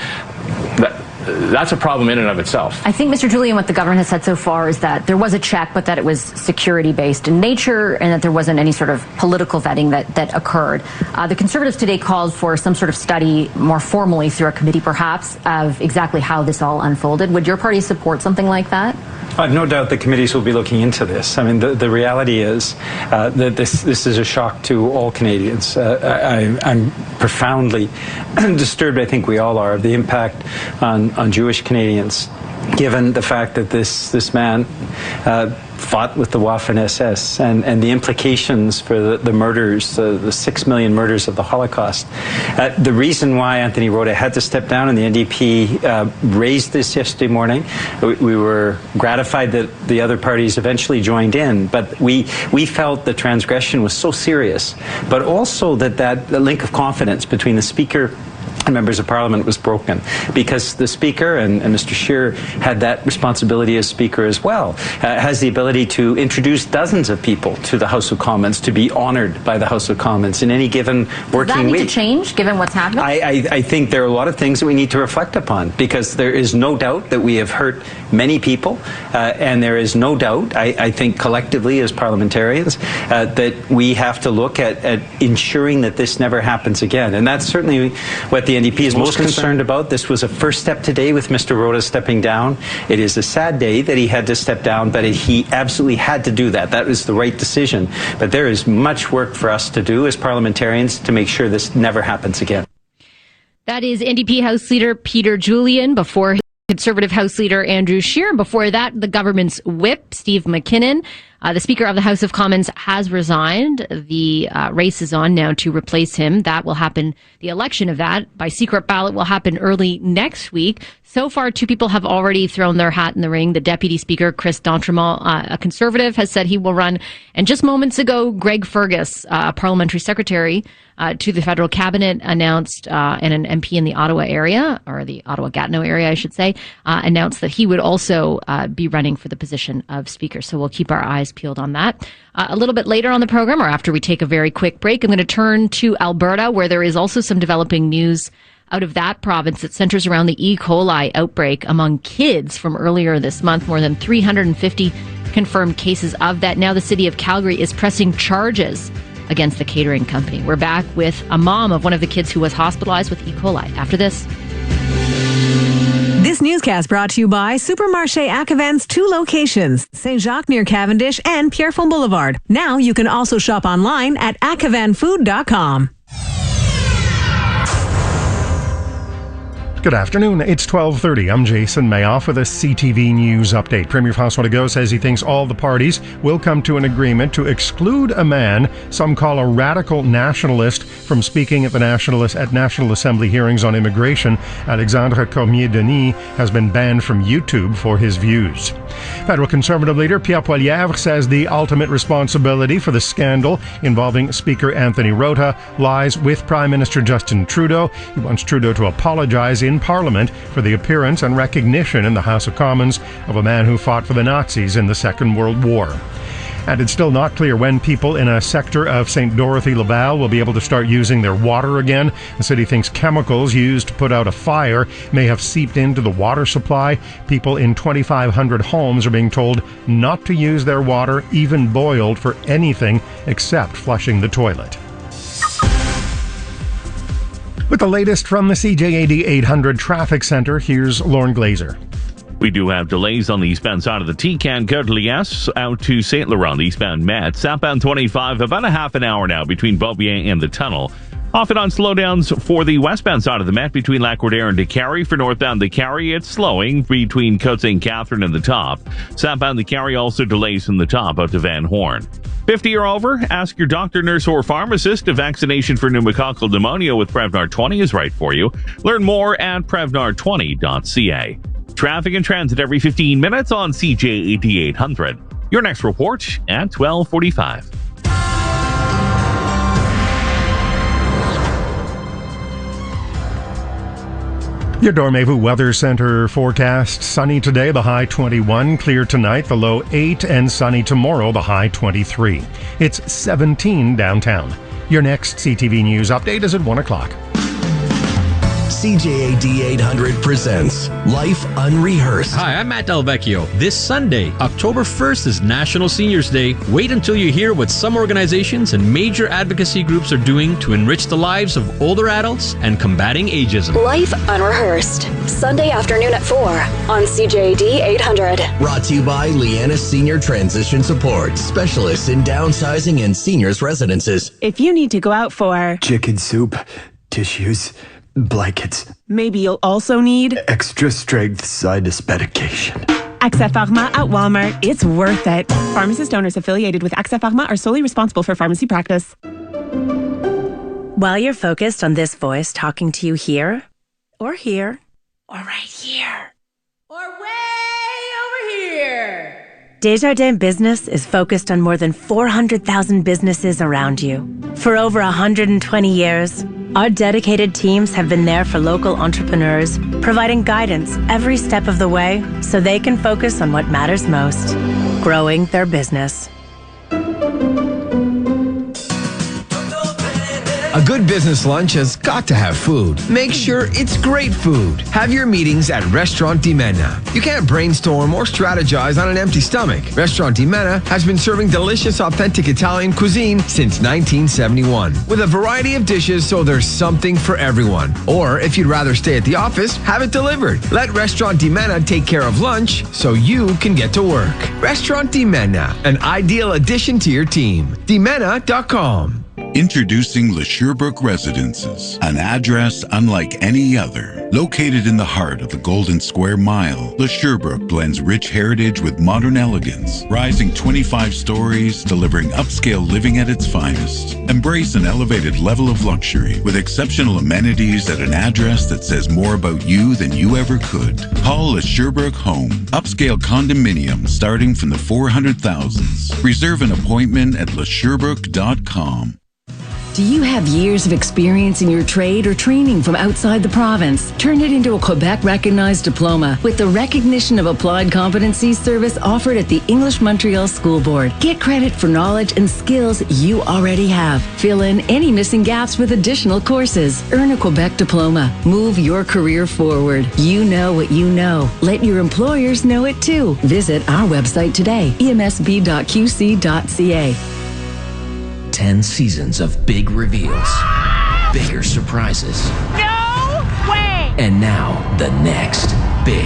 that's a problem in and of itself. I think, Mr. Julian, what the government has said so far is that there was a check, but that it was security-based in nature and that there wasn't any sort of political vetting that occurred. The Conservatives today called for some sort of study more formally through a committee, perhaps, of exactly how this all unfolded. Would your party support something like that? I have no doubt the committees will be looking into this. I mean, the reality is that this is a shock to all Canadians. I'm profoundly disturbed, I think we all are, of the impact on Jewish Canadians, given the fact that this man fought with the Waffen-SS and the implications for the murders, the 6 million murders of the Holocaust. The reason why Anthony Rota had to step down and the NDP raised this yesterday morning, we were gratified that the other parties eventually joined in, but we felt the transgression was so serious, but also that link of confidence between the Speaker and members of Parliament was broken, because the Speaker and Mr. Scheer had that responsibility as Speaker as well, has the ability to introduce dozens of people to the House of Commons, to be honoured by the House of Commons in any given working week. Does that need to change, given what's happening? I think there are a lot of things that we need to reflect upon, because there is no doubt that we have hurt many people, and there is no doubt, I think collectively as parliamentarians, that we have to look at ensuring that this never happens again. And that's certainly what the NDP is most concerned about. This was a first step today with Mr. Rota stepping down. It is a sad day that he had to step down, but he absolutely had to do that. That was the right decision. But there is much work for us to do as parliamentarians to make sure this never happens again. That is NDP House Leader Peter Julian, before Conservative House Leader Andrew Scheer. Before that, the government's whip, Steve McKinnon. The Speaker of the House of Commons has resigned. The race is on now to replace him. That will happen. The election of that by secret ballot will happen early next week. So far, 2 people have already thrown their hat in the ring. The Deputy Speaker, Chris D'Entremont, a Conservative, has said he will run. And just moments ago, Greg Fergus, a Parliamentary Secretary to the Federal Cabinet, announced, and an MP in the Ottawa area, or the Ottawa-Gatineau area, I should say, announced that he would also be running for the position of Speaker. So we'll keep our eyes peeled on that. A little bit later on the program, or after we take a very quick break, I'm going to turn to Alberta, where there is also some developing news out of that province that centers around the E. coli outbreak among kids from earlier this month. More than 350 confirmed cases of that. Now the city of Calgary is pressing charges against the catering company. We're back with a mom of one of the kids who was hospitalized with E. coli after this. This newscast brought to you by Supermarché Acavans' 2 locations, Saint-Jacques near Cavendish and Pierrefonds Boulevard. Now you can also shop online at acavanfood.com. Good afternoon. It's 12:30. I'm Jason Mayoff with a CTV News update. Premier François Legault says he thinks all the parties will come to an agreement to exclude a man some call a radical nationalist from speaking at National Assembly hearings on immigration. Alexandre Cormier-Denis has been banned from YouTube for his views. Federal Conservative leader Pierre Poilievre says the ultimate responsibility for the scandal involving Speaker Anthony Rota lies with Prime Minister Justin Trudeau. He wants Trudeau to apologize in Parliament for the appearance and recognition in the House of Commons of a man who fought for the Nazis in the Second World War. And it's still not clear when people in a sector of St. Dorothy Laval will be able to start using their water again. The city thinks chemicals used to put out a fire may have seeped into the water supply. People in 2,500 homes are being told not to use their water, even boiled, for anything except flushing the toilet. With the latest from the CJAD 800 Traffic Center, here's Lauren Glazer. We do have delays on the eastbound side of the T-Can, Gare de l'Est out to St. Laurent, eastbound Met. Southbound 25, about a half an hour now between Beaubien and the tunnel. Off and on slowdowns for the westbound side of the Met between Lac-Roudère and DeCarry. For northbound DeCarry, it's slowing between Côte St. Catherine and the top. Southbound DeCarry also delays from the top out to Van Horn. 50 or over, ask your doctor, nurse, or pharmacist if vaccination for pneumococcal pneumonia with Prevnar 20 is right for you. Learn more at Prevnar20.ca. Traffic and transit every 15 minutes on CJAD 800. Your next report at 12:45. Your Dormevu Weather Center forecast: sunny today, the high 21, clear tonight, the low 8, and sunny tomorrow, the high 23. It's 17 downtown. Your next CTV News update is at 1 o'clock. CJAD 800 presents Life Unrehearsed. Hi, I'm Matt Del Vecchio. This Sunday, October 1st, is National Seniors Day. Wait until you hear what some organizations and major advocacy groups are doing to enrich the lives of older adults and combating ageism. Life Unrehearsed, Sunday afternoon at 4 on CJAD 800. Brought to you by Leanna Senior Transition Support, specialists in downsizing and seniors residences. If you need to go out for chicken soup, tissues, blankets. Maybe you'll also need extra strength sinus medication. AXA Pharma at Walmart. It's worth it. Pharmacist owners affiliated with AXA Pharma are solely responsible for pharmacy practice. While you're focused on this voice talking to you here, or here, or right here, or way over here, Desjardins Business is focused on more than 400,000 businesses around you. For over 120 years, our dedicated teams have been there for local entrepreneurs, providing guidance every step of the way so they can focus on what matters most, growing their business. A good business lunch has got to have food. Make sure it's great food. Have your meetings at Restaurant Di Mena. You can't brainstorm or strategize on an empty stomach. Restaurant Di Mena has been serving delicious, authentic Italian cuisine since 1971. With a variety of dishes, so there's something for everyone. Or if you'd rather stay at the office, have it delivered. Let Restaurant Di Mena take care of lunch so you can get to work. Restaurant Di Mena, an ideal addition to your team. DiMena.com. Introducing Le Sherbrooke Residences, an address unlike any other. Located in the heart of the Golden Square Mile, Le Sherbrooke blends rich heritage with modern elegance, rising 25 stories, delivering upscale living at its finest. Embrace an elevated level of luxury with exceptional amenities at an address that says more about you than you ever could. Call Le Sherbrooke home. Upscale condominium starting from the 400,000s. Reserve an appointment at lesherbrooke.com. Do you have years of experience in your trade or training from outside the province? Turn it into a Quebec-recognized diploma with the Recognition of Applied Competencies service offered at the English Montreal School Board. Get credit for knowledge and skills you already have. Fill in any missing gaps with additional courses. Earn a Quebec diploma. Move your career forward. You know what you know. Let your employers know it too. Visit our website today, emsb.qc.ca. 10 seasons of big reveals, bigger surprises. No way! And now, the next big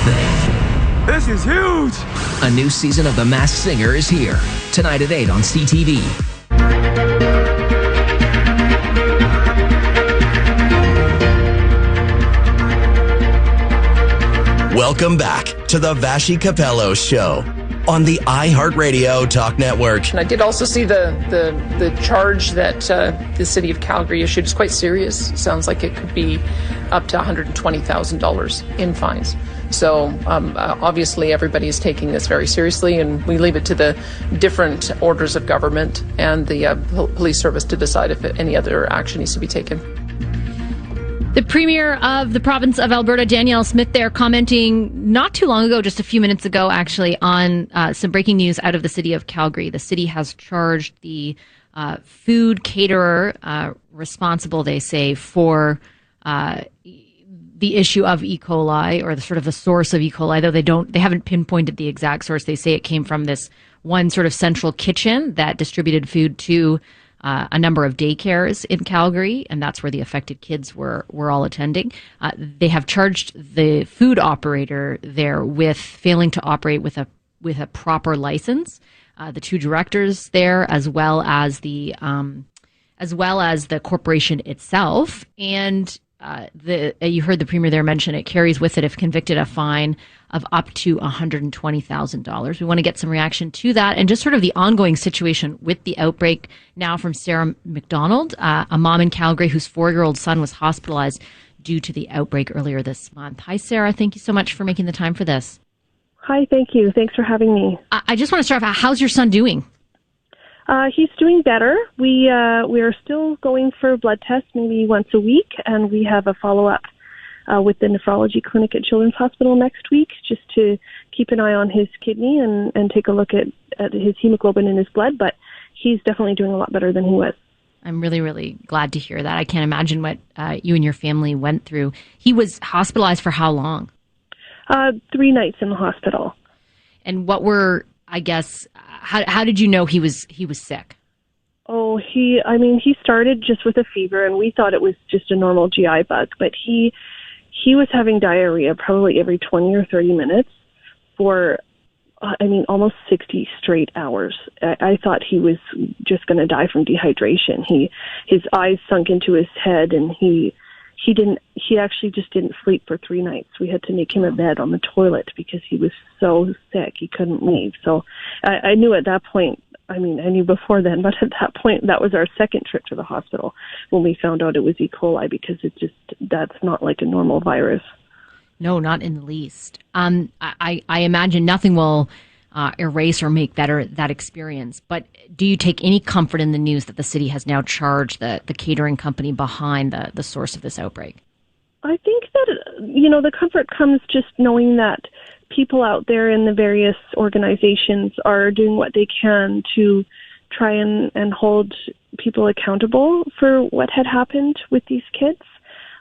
thing. This is huge! A new season of The Masked Singer is here. Tonight at 8 on CTV. Welcome back to the Vashi Capello Show on the iHeartRadio Talk Network. And I did also see the charge that the city of Calgary issued is quite serious. Sounds like it could be up to $120,000 in fines. So obviously everybody is taking this very seriously, and we leave it to the different orders of government and the police service to decide if any other action needs to be taken. The Premier of the province of Alberta, Danielle Smith, there commenting not too long ago, just a few minutes ago, actually, on some breaking news out of the city of Calgary. The city has charged the food caterer responsible, they say, for the issue of E. coli, or the sort of the source of E. coli, though they haven't pinpointed the exact source. They say it came from this one sort of central kitchen that distributed food to a number of daycares in Calgary, and that's where the affected kids were all attending. They have charged the food operator there with failing to operate with a proper license. The two directors there, as well as the corporation itself, and you heard the Premier there mention it carries with it, if convicted, a fine of up to $120,000. We want to get some reaction to that and just sort of the ongoing situation with the outbreak now from Sarah McDonald, a mom in Calgary whose 4-year-old son was hospitalized due to the outbreak earlier this month. Hi, Sarah. Thank you so much for making the time for this. Hi, thank you. Thanks for having me. I just want to start off, how's your son doing? He's doing better. We are still going for blood tests maybe once a week, and we have a follow-up with the nephrology clinic at Children's Hospital next week, just to keep an eye on his kidney and take a look at his hemoglobin in his blood. But he's definitely doing a lot better than he was. I'm really, really glad to hear that. I can't imagine what you and your family went through. He was hospitalized for how long? 3 nights in the hospital. And what were, I guess, how did you know he was sick? Oh, he started just with a fever, and we thought it was just a normal GI bug, but he was having diarrhea probably every 20 or 30 minutes for, almost 60 straight hours. I thought he was just going to die from dehydration. His eyes sunk into his head, and he actually just didn't sleep for 3 nights. We had to make him a bed on the toilet because he was so sick he couldn't leave. So I knew at that point, I knew before then, but at that point, that was our second trip to the hospital when we found out it was E. coli, because that's not like a normal virus. No, not in the least. I imagine nothing will erase or make better that experience. But do you take any comfort in the news that the city has now charged the catering company behind the source of this outbreak? I think that, the comfort comes just knowing that people out there in the various organizations are doing what they can to try and hold people accountable for what had happened with these kids.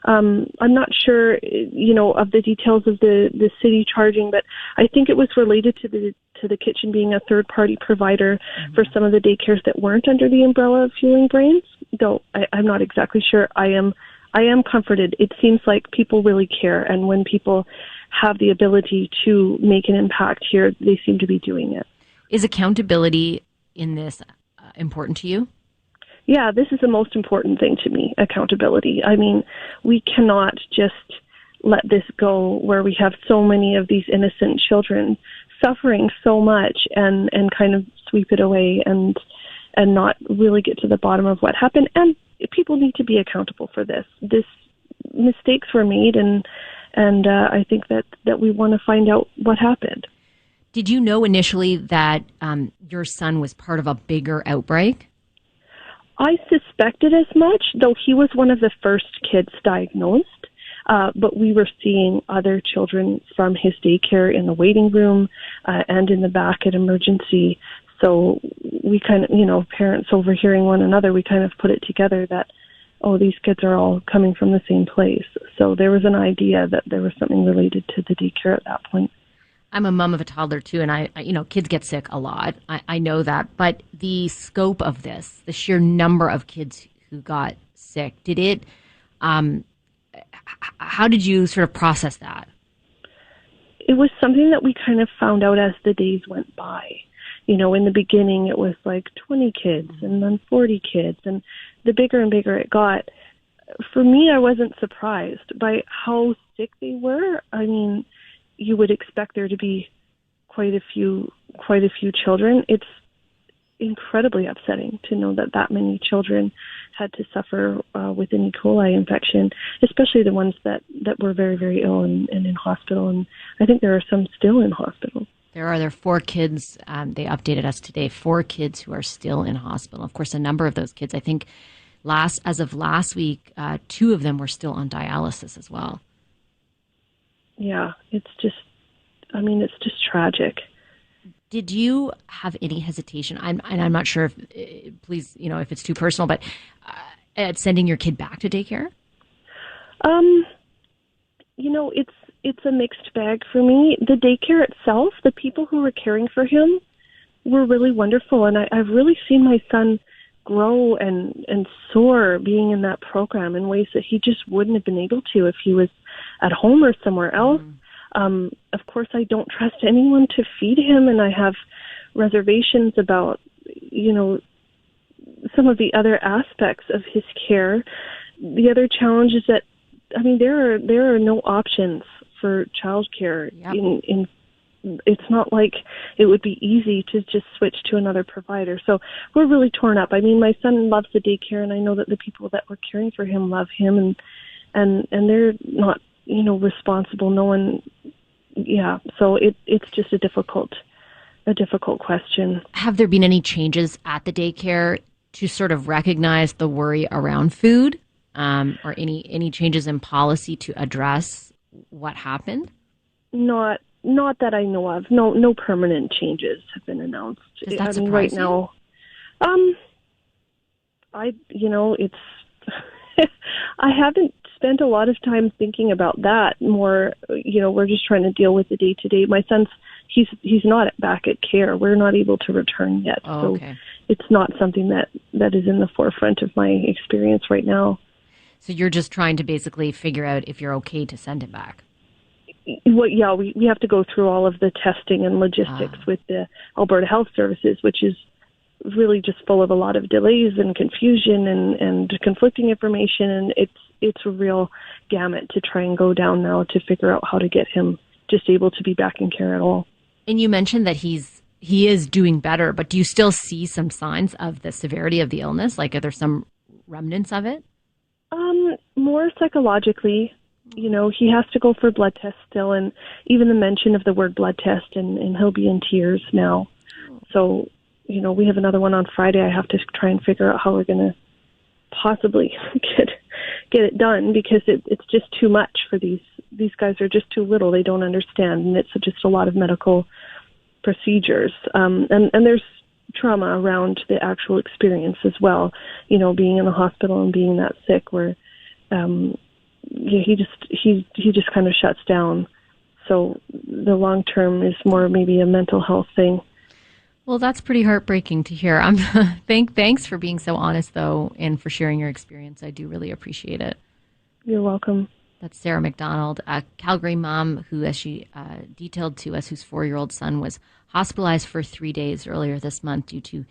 I'm not sure, of the details of the city charging, but I think it was related to the kitchen being a third-party provider for some of the daycares that weren't under the umbrella of Fueling Brains. Though I'm not exactly sure. I am comforted. It seems like people really care, and when people have the ability to make an impact here, they seem to be doing it. Is accountability in this important to you? Yeah, this is the most important thing to me, accountability. We cannot just let this go where we have so many of these innocent children suffering so much and kind of sweep it away and not really get to the bottom of what happened. And people need to be accountable for this. Mistakes were made, and I think that we want to find out what happened. Did you know initially that your son was part of a bigger outbreak? I suspected as much, though he was one of the first kids diagnosed. But we were seeing other children from his daycare in the waiting room and in the back at emergency. So we kind of, parents overhearing one another, we kind of put it together that, these kids are all coming from the same place. So there was an idea that there was something related to the daycare at that point. I'm a mom of a toddler too, and kids get sick a lot. I know that, but the scope of this, the sheer number of kids who got sick, how did you sort of process that? It was something that we kind of found out as the days went by. In the beginning it was like 20 kids and then 40 kids, and the bigger and bigger it got. For me, I wasn't surprised by how sick they were. you would expect there to be quite a few children. It's incredibly upsetting to know that many children had to suffer with an E. coli infection, especially the ones that were very, very ill and in hospital. And I think there are some still in hospital. There are 4 kids. They updated us today. 4 kids who are still in hospital. Of course, a number of those kids, I think, as of last week, 2 of them were still on dialysis as well. Yeah, it's just tragic. Did you have any hesitation? I'm not sure if, please, if it's too personal, but at sending your kid back to daycare? It's a mixed bag for me. The daycare itself, the people who were caring for him were really wonderful. And I've really seen my son grow and soar being in that program in ways that he just wouldn't have been able to if he was at home or somewhere else. Of course, I don't trust anyone to feed him, and I have reservations about, some of the other aspects of his care. The other challenge is that, there are no options for childcare. Yep. It's not like it would be easy to just switch to another provider. So we're really torn up. My son loves the daycare, and I know that the people that were caring for him love him, and they're not, responsible. No one. Yeah. So it's just a difficult question. Have there been any changes at the daycare to sort of recognize the worry around food, or any changes in policy to address what happened? Not that I know of. No permanent changes have been announced. Does that surprise you? Now, it's I haven't spent a lot of time thinking about that. More, we're just trying to deal with the day-to-day. My son's, he's not back at care. We're not able to return yet. Oh, okay. So it's not something that is in the forefront of my experience right now. So you're just trying to basically figure out if you're okay to send him back. Well, yeah, we have to go through all of the testing and logistics with the Alberta Health Services, which is really just full of a lot of delays and confusion and conflicting information. And it's a real gamut to try and go down now to figure out how to get him just able to be back in care at all. And you mentioned that he is doing better, but do you still see some signs of the severity of the illness? Like, are there some remnants of it? More psychologically. He has to go for blood tests still, and even the mention of the word blood test, and he'll be in tears now. So, we have another one on Friday. I have to try and figure out how we're going to possibly get it done, because it's just too much for these guys are just too little. They don't understand, and it's just a lot of medical procedures. And there's trauma around the actual experience as well. Being in the hospital and being that sick, where he just kind of shuts down. So the long term is more maybe a mental health thing. Well, that's pretty heartbreaking to hear. Thanks for being so honest, though, and for sharing your experience. I do really appreciate it. You're welcome. That's Sarah McDonald, a Calgary mom who, as she detailed to us, whose 4-year-old son was hospitalized for 3 days earlier this month due to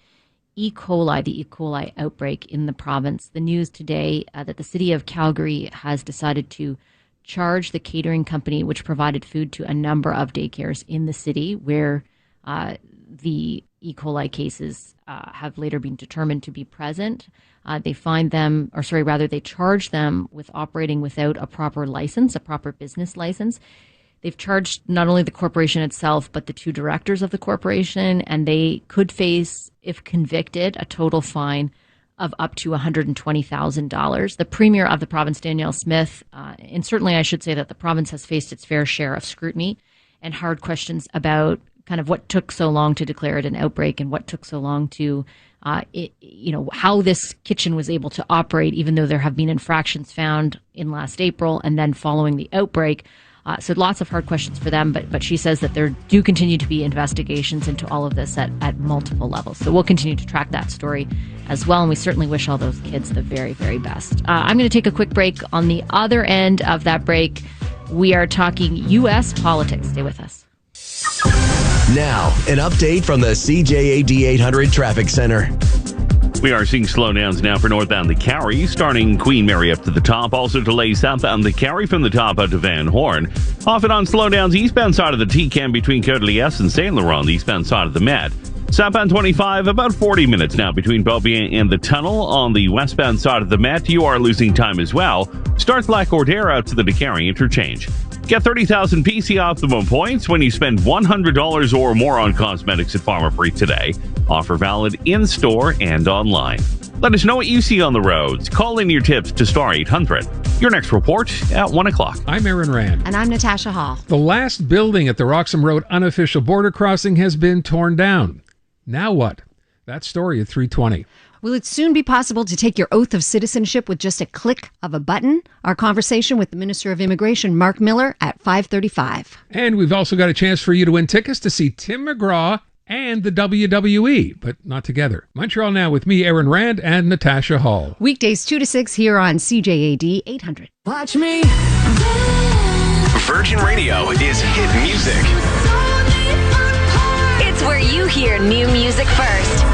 E. coli, the E. coli outbreak in the province. The news today that the city of Calgary has decided to charge the catering company, which provided food to a number of daycares in the city where the E. coli cases have later been determined to be present. They charge them with operating without a proper license, a proper business license. They've charged not only the corporation itself, but the 2 directors of the corporation, and they could face, if convicted, a total fine of up to $120,000. The premier of the province, Danielle Smith, and certainly I should say that the province has faced its fair share of scrutiny and hard questions about kind of what took so long to declare it an outbreak and what took so long to, how this kitchen was able to operate, even though there have been infractions found in last April and then following the outbreak. So lots of hard questions for them, but she says that there do continue to be investigations into all of this at multiple levels. So we'll continue to track that story as well, and we certainly wish all those kids the very, very best. I'm going to take a quick break. On the other end of that break, we are talking U.S. politics. Stay with us. Now, an update from the CJAD 800 Traffic Center. We are seeing slowdowns now for northbound the Carry, starting Queen Mary up to the top. Also delays southbound the Carry from the top out to Van Horn. Off and on slowdowns eastbound side of the T-Can between Côte-de-Liesse and Saint Laurent, the eastbound side of the Met. Southbound 25, about 40 minutes now between Beaubien and the Tunnel. On the westbound side of the Met, you are losing time as well. Start Black Order out to the DeCarry interchange. Get 30,000 PC Optimum points when you spend $100 or more on cosmetics at Pharma Free today. Offer valid in-store and online. Let us know what you see on the roads. Call in your tips to Star 800. Your next report at 1 o'clock. I'm Aaron Rand. And I'm Natasha Hall. The last building at the Roxham Road unofficial border crossing has been torn down. Now what? That story at 3:20. Will it soon be possible to take your oath of citizenship with just a click of a button? Our conversation with the Minister of Immigration, Mark Miller, at 5:35. And we've also got a chance for you to win tickets to see Tim McGraw and the WWE, but not together. Montreal Now with me, Aaron Rand, and Natasha Hall. Weekdays 2 to 6 here on CJAD 800. Watch me. Virgin Radio is hit music. It's where you hear new music first.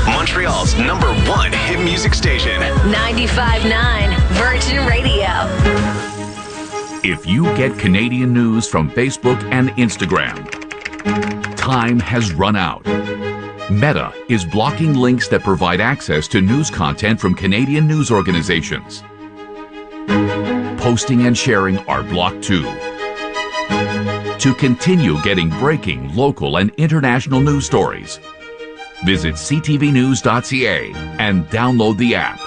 Montreal's #1 hit music station. 95.9 Virgin Radio. If you get Canadian news from Facebook and Instagram, time has run out. Meta is blocking links that provide access to news content from Canadian news organizations. Posting and sharing are blocked too. To continue getting breaking local and international news stories, visit ctvnews.ca and download the app.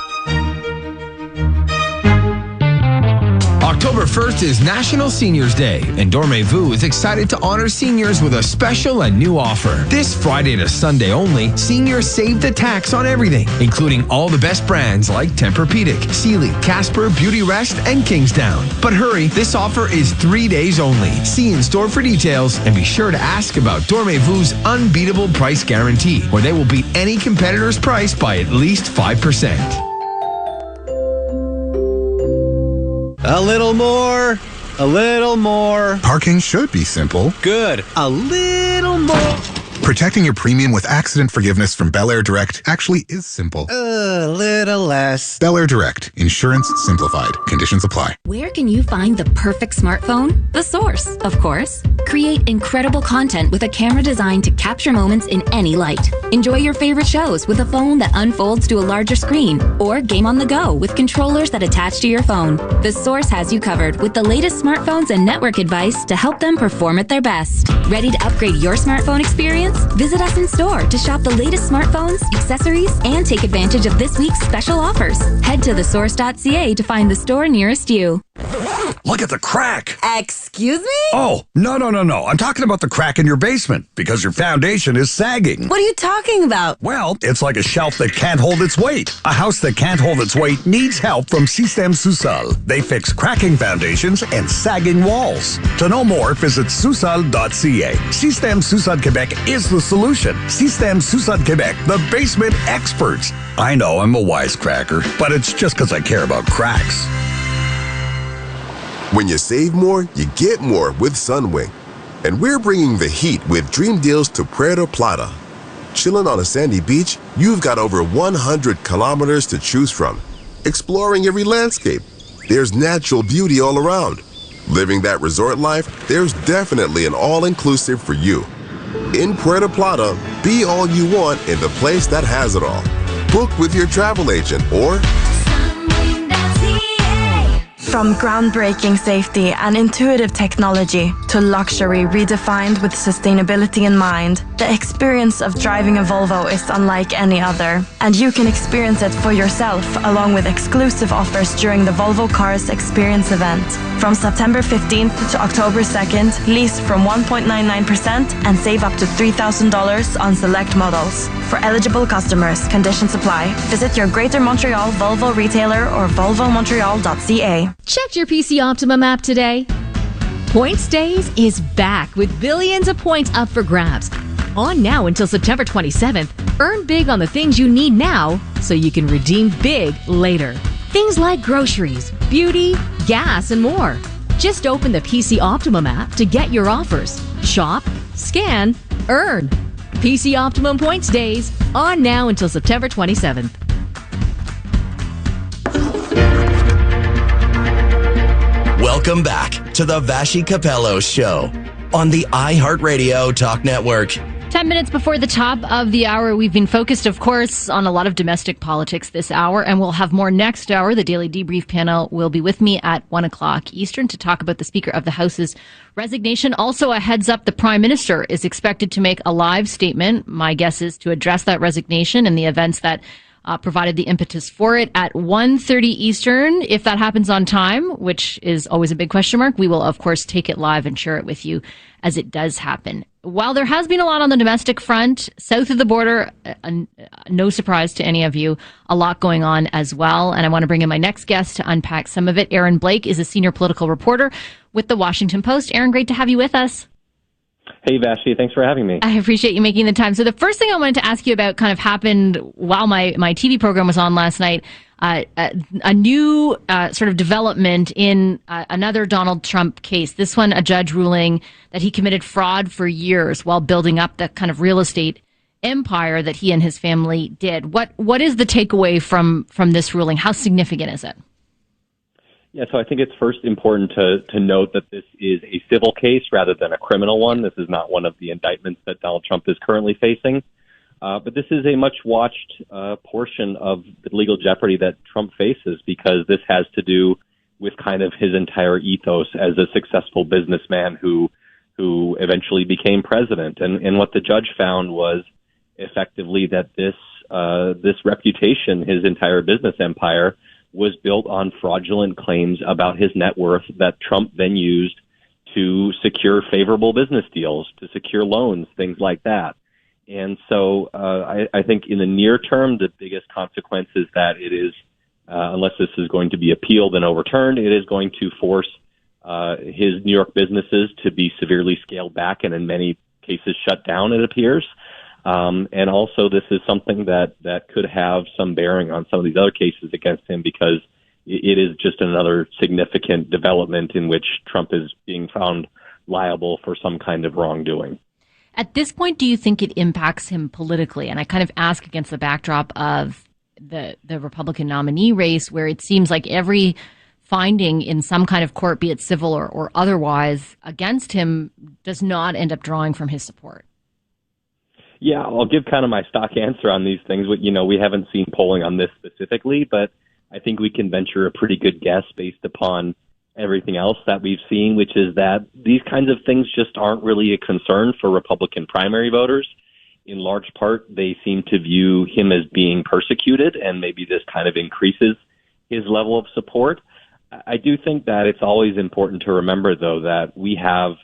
October 1st is National Seniors Day, and Dormez-vous is excited to honor seniors with a special and new offer. This Friday to Sunday only, seniors save the tax on everything, including all the best brands like Tempur-Pedic, Sealy, Casper, Beauty Rest, and Kingsdown. But hurry, this offer is 3 days only. See in store for details, and be sure to ask about Dormez-vou's unbeatable price guarantee, where they will beat any competitor's price by at least 5%. A little more. A little more. Parking should be simple. Good. A little more. Protecting your premium with accident forgiveness from Bel Air Direct actually is simple. A little less. Bel Air Direct. Insurance simplified. Conditions apply. Where can you find the perfect smartphone? The Source, of course. Create incredible content with a camera designed to capture moments in any light. Enjoy your favorite shows with a phone that unfolds to a larger screen, or game on the go with controllers that attach to your phone. The Source has you covered with the latest smartphones and network advice to help them perform at their best. Ready to upgrade your smartphone experience? Visit us in store to shop the latest smartphones, accessories, and take advantage of this week's special offers. Head to thesource.ca to find the store nearest you. Look at the crack. Excuse me? Oh, no. I'm talking about the crack in your basement because your foundation is sagging. What are you talking about? Well, it's like a shelf that can't hold its weight. A house that can't hold its weight needs help from Système Sous-Sol. They fix cracking foundations and sagging walls. To know more, visit sousol.ca. Système Sous-Sol Quebec is the solution. Système Sous-Sol Quebec, the basement experts. I know I'm a wisecracker, but it's just because I care about cracks. When you save more, you get more with Sunwing. And we're bringing the heat with dream deals to Puerto Plata. Chilling on a sandy beach, you've got over 100 kilometers to choose from. Exploring every landscape, there's natural beauty all around. Living that resort life, there's definitely an all-inclusive for you. In Puerto Plata, be all you want in the place that has it all. Book with your travel agent or From groundbreaking safety and intuitive technology to luxury redefined with sustainability in mind, the experience of driving a Volvo is unlike any other. And you can experience it for yourself along with exclusive offers during the Volvo Cars Experience event. From September 15th to October 2nd, lease from 1.99% and save up to $3,000 on select models. For eligible customers, conditions apply. Visit your Greater Montreal Volvo retailer or volvomontreal.ca. Checked your PC Optimum app today? Points Days is back with billions of points up for grabs. On now until September 27th, earn big on the things you need now so you can redeem big later. Things like groceries, beauty, gas, and more. Just open the PC Optimum app to get your offers. Shop, scan, earn. PC Optimum Points Days, on now until September 27th. Welcome back to the Vashi Capello Show on the iHeartRadio Talk Network. 10 minutes before the top of the hour, we've been focused, of course, on a lot of domestic politics this hour, and we'll have more next hour. The Daily Debrief panel will be with me at 1 o'clock Eastern to talk about the Speaker of the House's resignation. Also, a heads up, the Prime Minister is expected to make a live statement. My guess is to address that resignation and the events that provided the impetus for it at 1:30 Eastern. If that happens on time, which is always a big question mark, we will, of course, take it live and share it with you as it does happen. While there has been a lot on the domestic front, south of the border, no surprise to any of you, a lot going on as well. And I want to bring in my next guest to unpack some of it. Aaron Blake is a senior political reporter with The Washington Post. Aaron, great to have you with us. Hey, Vashti, thanks for having me. I appreciate you making the time. So the first thing I wanted to ask you about kind of happened while my TV program was on last night. A new sort of development in another Donald Trump case. This one, a judge ruling that he committed fraud for years while building up the kind of real estate empire that he and his family did. What is the takeaway from this ruling? How significant is it? Yeah, so I think it's first important to note that this is a civil case rather than a criminal one. This is not one of the indictments that Donald Trump is currently facing. But this is a much-watched portion of the legal jeopardy that Trump faces because this has to do with kind of his entire ethos as a successful businessman who eventually became president. And what the judge found was effectively that this reputation, his entire business empire, was built on fraudulent claims about his net worth that Trump then used to secure favorable business deals, to secure loans, things like that. And so I think in the near term, the biggest consequence is that it is, unless this is going to be appealed and overturned, it is going to force his New York businesses to be severely scaled back and in many cases shut down, it appears. And also this is something that could have some bearing on some of these other cases against him because it is just another significant development in which Trump is being found liable for some kind of wrongdoing. At this point, do you think it impacts him politically? And I kind of ask against the backdrop of the Republican nominee race, where it seems like every finding in some kind of court, be it civil or otherwise, against him does not end up drawing from his support. Yeah, I'll give kind of my stock answer on these things. We haven't seen polling on this specifically, but I think we can venture a pretty good guess based upon everything else that we've seen, which is that these kinds of things just aren't really a concern for Republican primary voters. In large part, they seem to view him as being persecuted, and maybe this kind of increases his level of support. I do think that it's always important to remember, though, that we have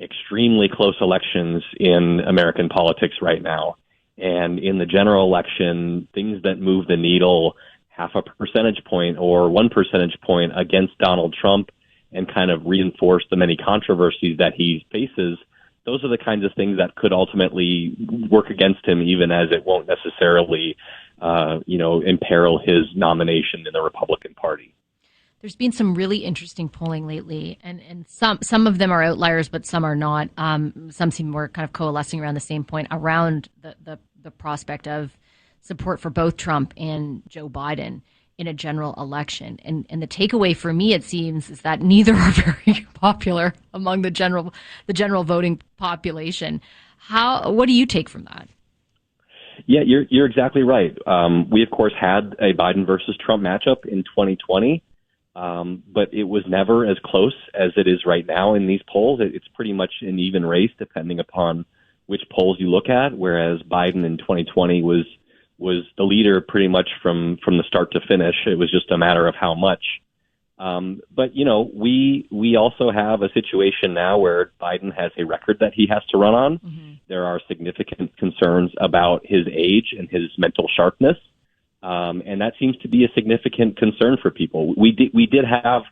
extremely close elections in American politics right now. And in the general election, things that move the needle half a percentage point or 1 percentage point against Donald Trump and kind of reinforce the many controversies that he faces, those are the kinds of things that could ultimately work against him, even as it won't necessarily, imperil his nomination in the Republican Party. There's been some really interesting polling lately, and some of them are outliers, but some are not. Some seem more kind of coalescing around the same point around the prospect of support for both Trump and Joe Biden in a general election. And the takeaway for me, it seems, is that neither are very popular among the general voting population. What do you take from that? Yeah, you're exactly right. We, of course, had a Biden versus Trump matchup in 2020. But it was never as close as it is right now in these polls. It's pretty much an even race depending upon which polls you look at, whereas Biden in 2020 was the leader pretty much from the start to finish. It was just a matter of how much. But, we also have a situation now where Biden has a record that he has to run on. Mm-hmm. There are significant concerns about his age and his mental sharpness. And that seems to be a significant concern for people. We did have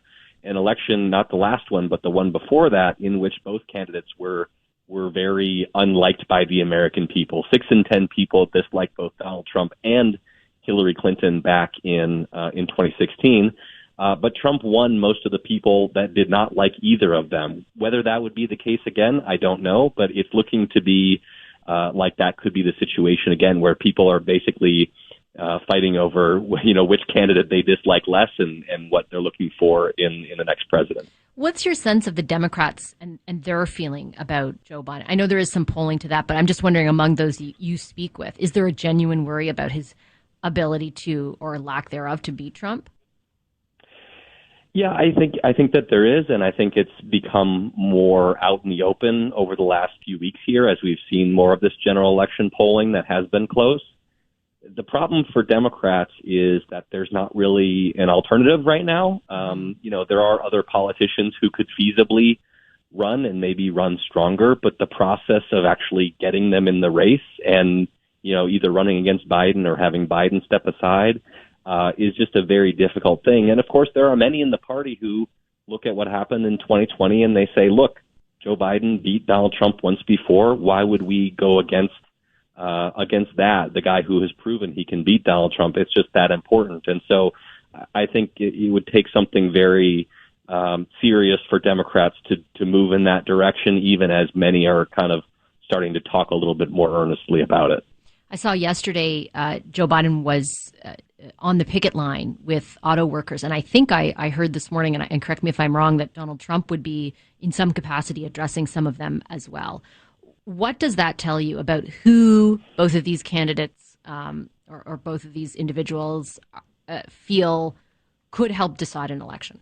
an election, not the last one, but the one before that, in which both candidates were very unliked by the American people. 6 in 10 people disliked both Donald Trump and Hillary Clinton back in 2016. But Trump won most of the people that did not like either of them. Whether that would be the case again, I don't know, but it's looking to be like that could be the situation again, where people are basically fighting over, which candidate they dislike less and what they're looking for in the next president. What's your sense of the Democrats and their feeling about Joe Biden? I know there is some polling to that, but I'm just wondering, among those you speak with, is there a genuine worry about his ability to, or lack thereof, to beat Trump? Yeah, I think that there is, and I think it's become more out in the open over the last few weeks here as we've seen more of this general election polling that has been close. The problem for Democrats is that there's not really an alternative right now. There are other politicians who could feasibly run and maybe run stronger, but the process of actually getting them in the race and, either running against Biden or having Biden step aside is just a very difficult thing. And of course, there are many in the party who look at what happened in 2020 and they say, look, Joe Biden beat Donald Trump once before. Why would we go against that, the guy who has proven he can beat Donald Trump? It's just that important. And so I think it would take something very serious for Democrats to move in that direction, even as many are kind of starting to talk a little bit more earnestly about it. I saw yesterday Joe Biden was on the picket line with auto workers. And I think I heard this morning, and correct me if I'm wrong, that Donald Trump would be in some capacity addressing some of them as well. What does that tell you about who both of these candidates or both of these individuals feel could help decide an election?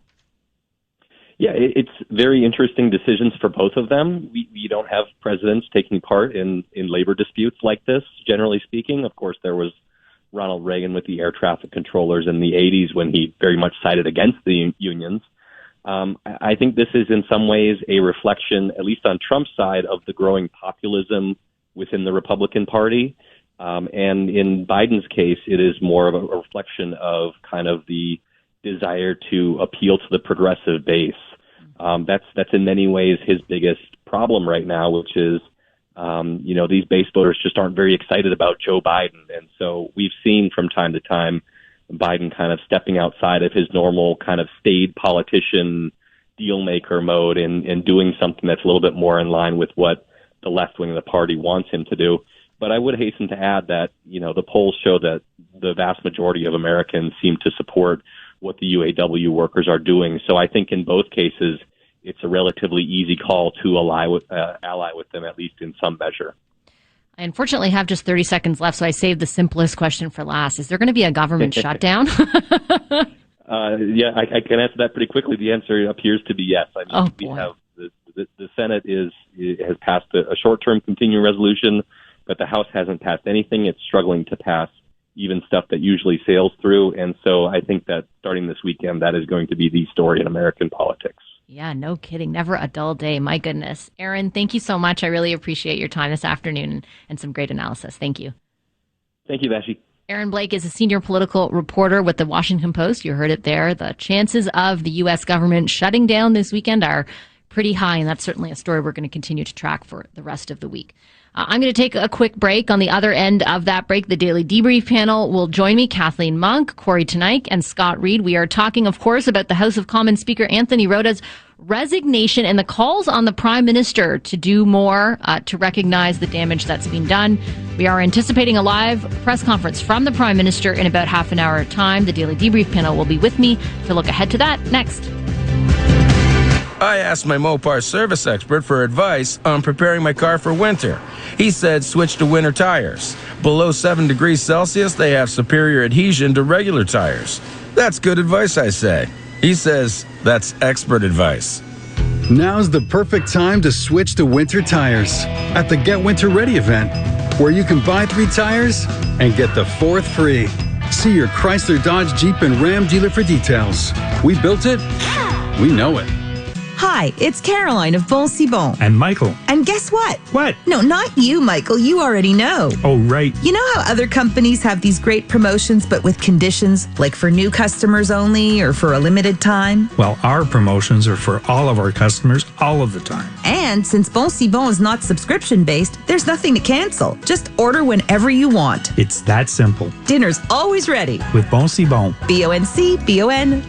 Yeah, it's very interesting decisions for both of them. We don't have presidents taking part in labor disputes like this, generally speaking. Of course, there was Ronald Reagan with the air traffic controllers in the 80s when he very much sided against the unions. I think this is in some ways a reflection, at least on Trump's side, of the growing populism within the Republican Party. And in Biden's case, it is more of a reflection of kind of the desire to appeal to the progressive base. That's in many ways his biggest problem right now, which is, these base voters just aren't very excited about Joe Biden. And so we've seen from time to time Biden kind of stepping outside of his normal kind of staid politician deal maker mode and doing something that's a little bit more in line with what the left wing of the party wants him to do. But I would hasten to add that, the polls show that the vast majority of Americans seem to support what the UAW workers are doing. So I think in both cases, it's a relatively easy call to ally with them, at least in some measure. I unfortunately have just 30 seconds left, so I saved the simplest question for last. Is there going to be a government shutdown? Yeah, I can answer that pretty quickly. The answer appears to be yes. We have the Senate has passed a short-term continuing resolution, but the House hasn't passed anything. It's struggling to pass even stuff that usually sails through. And so I think that starting this weekend, that is going to be the story in American politics. Yeah, no kidding. Never a dull day. My goodness. Aaron, thank you so much. I really appreciate your time this afternoon and some great analysis. Thank you. Thank you, Vashi. Aaron Blake is a senior political reporter with the Washington Post. You heard it there. The chances of the U.S. government shutting down this weekend are pretty high, and that's certainly a story we're going to continue to track for the rest of the week. I'm going to take a quick break. On the other end of that break, the Daily Debrief panel will join me, Kathleen Monk, Corey Tenike, and Scott Reed. We are talking, of course, about the House of Commons Speaker Anthony Roda's resignation and the calls on the Prime Minister to do more to recognize the damage that's been done. We are anticipating a live press conference from the Prime Minister in about half an hour time. The Daily Debrief panel will be with me to look ahead to that next. I asked my Mopar service expert for advice on preparing my car for winter. He said switch to winter tires. Below 7 degrees Celsius, they have superior adhesion to regular tires. That's good advice, I say. He says that's expert advice. Now's the perfect time to switch to winter tires at the Get Winter Ready event, where you can buy 3 tires and get the 4th free. See your Chrysler, Dodge, Jeep, and Ram dealer for details. We built it. We know it. Hi, it's Caroline of Bon Cibon. And Michael. And guess what? What? No, not you, Michael. You already know. Oh, right. You know how other companies have these great promotions, but with conditions, like for new customers only or for a limited time? Well, our promotions are for all of our customers all of the time. And since Bon Cibon is not subscription-based, there's nothing to cancel. Just order whenever you want. It's that simple. Dinner's always ready. With Bon Cibon. BONCBON.com.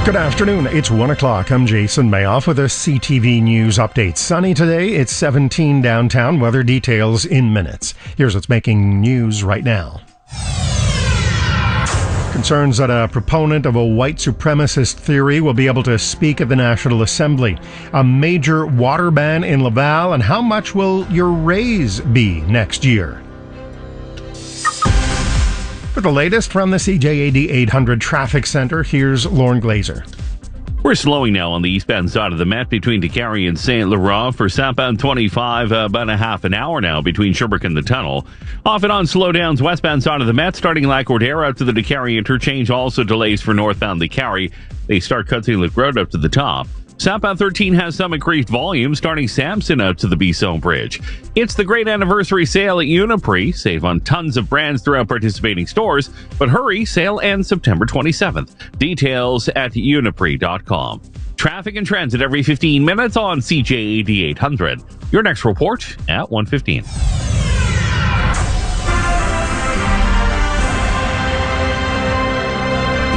Good afternoon. It's 1 o'clock. I'm Jason Mayoff with a CTV News update. Sunny today. It's 17 downtown. Weather details in minutes. Here's what's making news right now. Concerns that a proponent of a white supremacist theory will be able to speak at the National Assembly. A major water ban in Laval, and how much will your raise be next year? For the latest from the CJAD 800 Traffic Center, here's Lauren Glazer. We're slowing now on the eastbound side of the Met between Décarie and St. Laurent. For southbound 25, about a half an hour now between Sherbrooke and the tunnel. Off and on slowdowns westbound side of the Met, starting Lac-Ordere out to the Décarie interchange. Also delays for northbound Décarie. They start Cut-St-Luc Road up to the top. Southbound 13 has some increased volume, starting Sampson out to the Bisson Bridge. It's the great anniversary sale at Uniprix. Save on tons of brands throughout participating stores, but hurry, sale ends September 27th. Details at uniprix.com. Traffic and transit every 15 minutes on CJAD 800. Your next report at 1:15.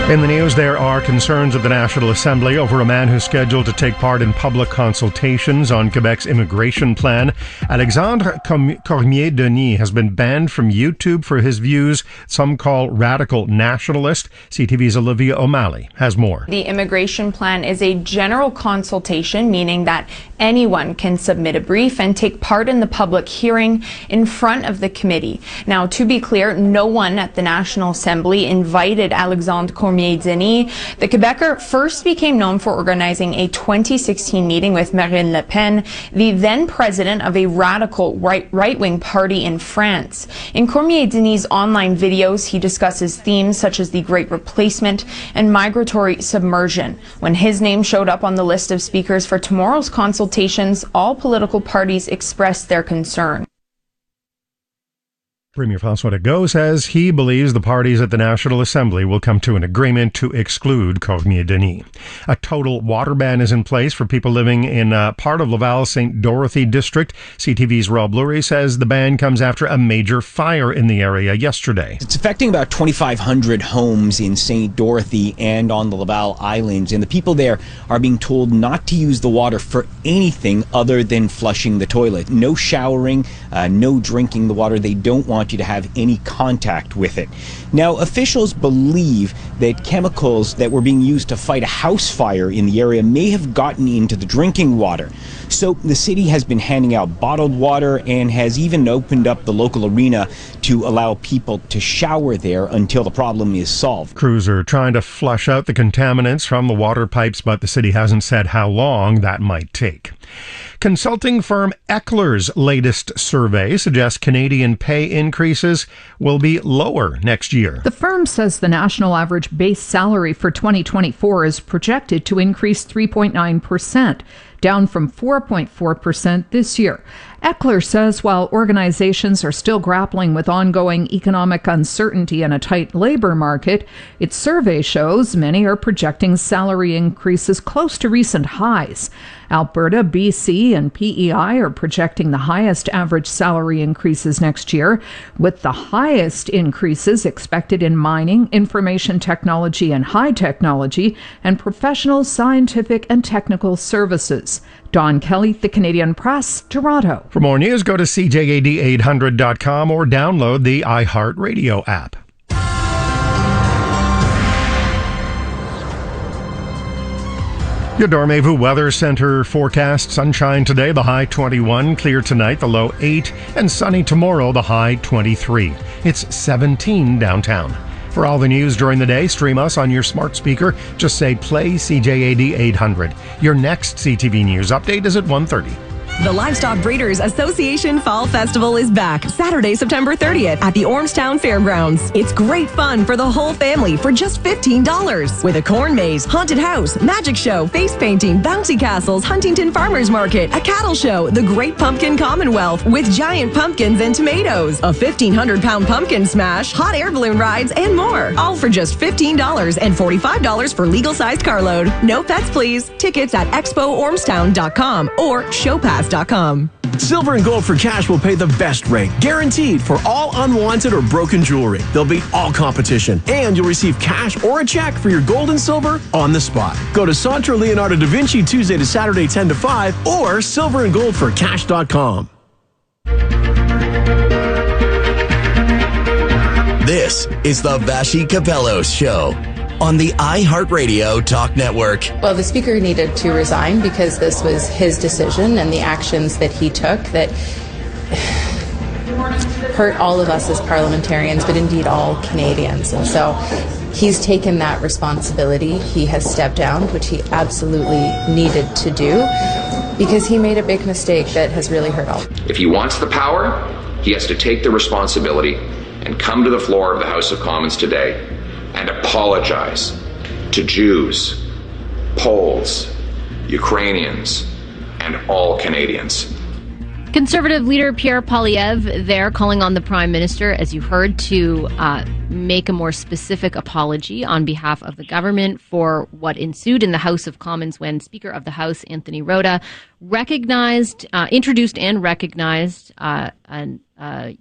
In the news, there are concerns at the National Assembly over a man who's scheduled to take part in public consultations on Quebec's immigration plan. Alexandre Cormier-Denis has been banned from YouTube for his views some call radical nationalist. CTV's Olivia O'Malley has more. The immigration plan is a general consultation, meaning that anyone can submit a brief and take part in the public hearing in front of the committee. Now, to be clear, no one at the National Assembly invited Alexandre Cormier-Denis. The Quebecer first became known for organizing a 2016 meeting with Marine Le Pen, the then president of a radical right-wing party in France. In Cormier-Denis' online videos, he discusses themes such as the Great Replacement and migratory submersion. When his name showed up on the list of speakers for tomorrow's consultations, all political parties expressed their concern. Premier François Legault says he believes the parties at the National Assembly will come to an agreement to exclude Cormier-Denis. A total water ban is in place for people living in part of Laval's St. Dorothy district. CTV's Rob Lurie says the ban comes after a major fire in the area yesterday. It's affecting about 2,500 homes in St. Dorothy and on the Laval Islands, and the people there are being told not to use the water for anything other than flushing the toilet. No showering, no drinking the water. They don't want you to have any contact with it. Now, officials believe that chemicals that were being used to fight a house fire in the area may have gotten into the drinking water. So the city has been handing out bottled water and has even opened up the local arena to allow people to shower there until the problem is solved. Crews are trying to flush out the contaminants from the water pipes, but the city hasn't said how long that might take. Consulting firm Eckler's latest survey suggests Canadian pay increases will be lower next year. The firm says the national average base salary for 2024 is projected to increase 3.9%, down from 4.4% this year. Eckler says while organizations are still grappling with ongoing economic uncertainty and a tight labor market, its survey shows many are projecting salary increases close to recent highs. Alberta, BC, and PEI are projecting the highest average salary increases next year, with the highest increases expected in mining, information technology and high technology, and professional, scientific, and technical services. Don Kelly, The Canadian Press, Toronto. For more news, go to CJAD800.com or download the iHeartRadio app. Your Dormevu Weather Center forecast: sunshine today, the high 21, clear tonight, the low 8, and sunny tomorrow, the high 23. It's 17 downtown. For all the news during the day, stream us on your smart speaker. Just say play CJAD 800. Your next CTV News update is at 1:30. The Livestock Breeders Association Fall Festival is back Saturday, September 30th at the Ormstown Fairgrounds. It's great fun for the whole family for just $15. With a corn maze, haunted house, magic show, face painting, bouncy castles, Huntington Farmers Market, a cattle show, the Great Pumpkin Commonwealth with giant pumpkins and tomatoes, a 1,500-pound pumpkin smash, hot air balloon rides, and more. All for just $15 and $45 for legal-sized carload. No pets, please. Tickets at expoormstown.com or showpass.com. Silver and Gold for Cash will pay the best rate, guaranteed for all unwanted or broken jewelry. They'll beat all competition, and you'll receive cash or a check for your gold and silver on the spot. Go to Centro Leonardo da Vinci Tuesday to Saturday 10 to 5 or silverandgoldforcash.com. This is the Vashi Capellos Show on the iHeartRadio Talk Network. Well, the speaker needed to resign because this was his decision and the actions that he took that hurt all of us as parliamentarians, but indeed all Canadians. And so he's taken that responsibility. He has stepped down, which he absolutely needed to do because he made a big mistake that has really hurt all. If he wants the power, he has to take the responsibility and come to the floor of the House of Commons today and apologize to Jews, Poles, Ukrainians, and all Canadians. Conservative leader Pierre Poilievre there calling on the Prime Minister, as you heard, to make a more specific apology on behalf of the government for what ensued in the House of Commons when Speaker of the House Anthony Rota introduced and recognized a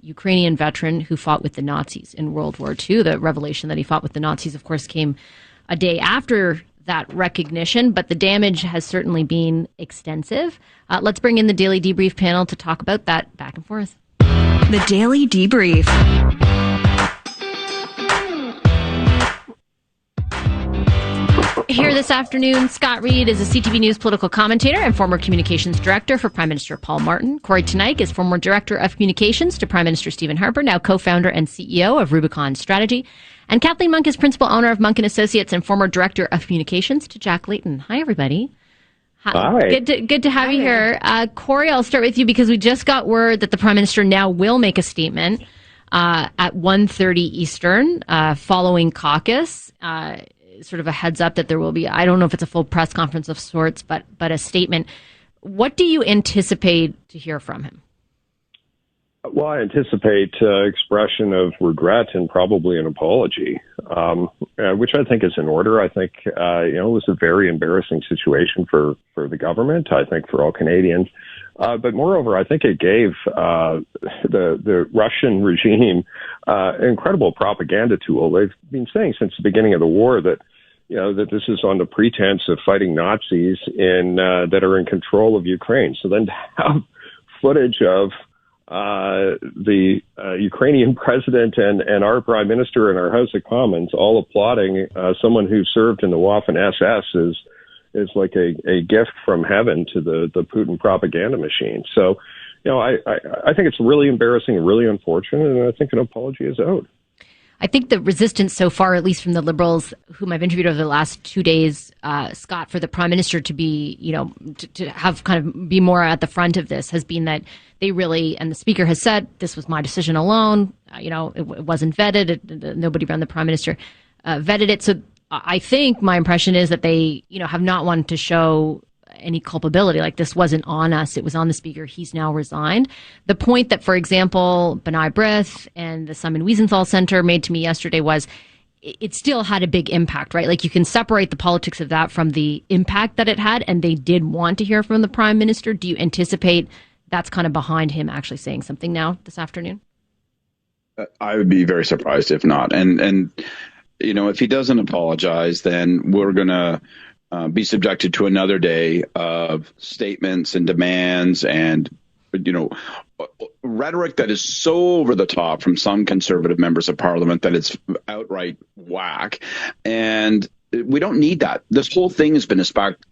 Ukrainian veteran who fought with the Nazis in World War II. The revelation that he fought with the Nazis, of course, came a day after that recognition, but the damage has certainly been extensive. Let's bring in the Daily Debrief panel to talk about that back and forth. The Daily Debrief. Here this afternoon, Scott Reed is a CTV News political commentator and former communications director for Prime Minister Paul Martin. Corey Teneycke is former director of communications to Prime Minister Stephen Harper, now co-founder and CEO of Rubicon Strategy. And Kathleen Monk is principal owner of Monk & Associates and former director of communications to Jack Layton. Hi, everybody. Hi. Good to have you here. Corey, I'll start with you because we just got word that the Prime Minister now will make a statement at 1:30 Eastern following caucus. Sort of a heads up that there will be, I don't know if it's a full press conference of sorts, but a statement. What do you anticipate to hear from him? Well, I anticipate expression of regret and probably an apology, which I think is in order. I think, it was a very embarrassing situation for the government, I think for all Canadians. But moreover, I think it gave the Russian regime an incredible propaganda tool. They've been saying since the beginning of the war that, that this is on the pretense of fighting Nazis that are in control of Ukraine. So then to have footage of the Ukrainian president and our prime minister and our House of Commons all applauding someone who served in the Waffen-SS is like a gift from heaven to the Putin propaganda machine. So, I think it's really embarrassing, really unfortunate, and I think an apology is owed. I think the resistance so far, at least from the Liberals, whom I've interviewed over the last 2 days, Scott, for the Prime Minister to be, to have kind of be more at the front of this has been that they really, and the Speaker has said, this was my decision alone. It wasn't vetted. Nobody around the Prime Minister vetted it. So I think my impression is that they, have not wanted to show any culpability. Like, this wasn't on us. It was on the Speaker. He's now resigned. The point that, for example, B'nai B'rith and the Simon Wiesenthal Center made to me yesterday was it still had a big impact, right? Like, you can separate the politics of that from the impact that it had, and they did want to hear from the Prime Minister. Do you anticipate that's kind of behind him actually saying something now this afternoon? I would be very surprised if not. And if he doesn't apologize, then we're going to be subjected to another day of statements and demands and, rhetoric that is so over the top from some conservative members of parliament that it's outright whack. And we don't need that. This whole thing has been a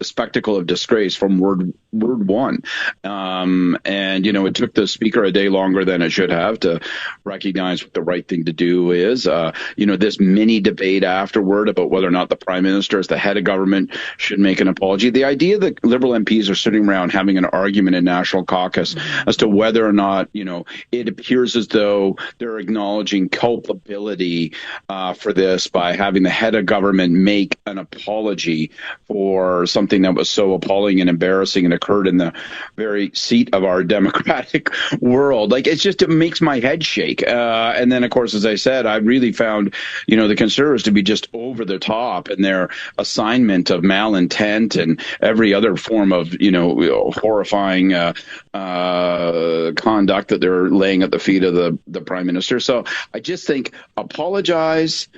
spectacle of disgrace from word one. It took the Speaker a day longer than it should have to recognize what the right thing to do is. This mini debate afterward about whether or not the Prime Minister, as the head of government, should make an apology. The idea that Liberal MPs are sitting around having an argument in National Caucus as to whether or not, it appears as though they're acknowledging culpability for this by having the head of government make an apology for something that was so appalling and embarrassing and occurred in the very seat of our democratic world. Like, it makes my head shake. And then, of course, as I said, I really found, the Conservatives to be just over the top in their assignment of malintent and every other form of, horrifying conduct that they're laying at the feet of the Prime Minister. So I just think apologize,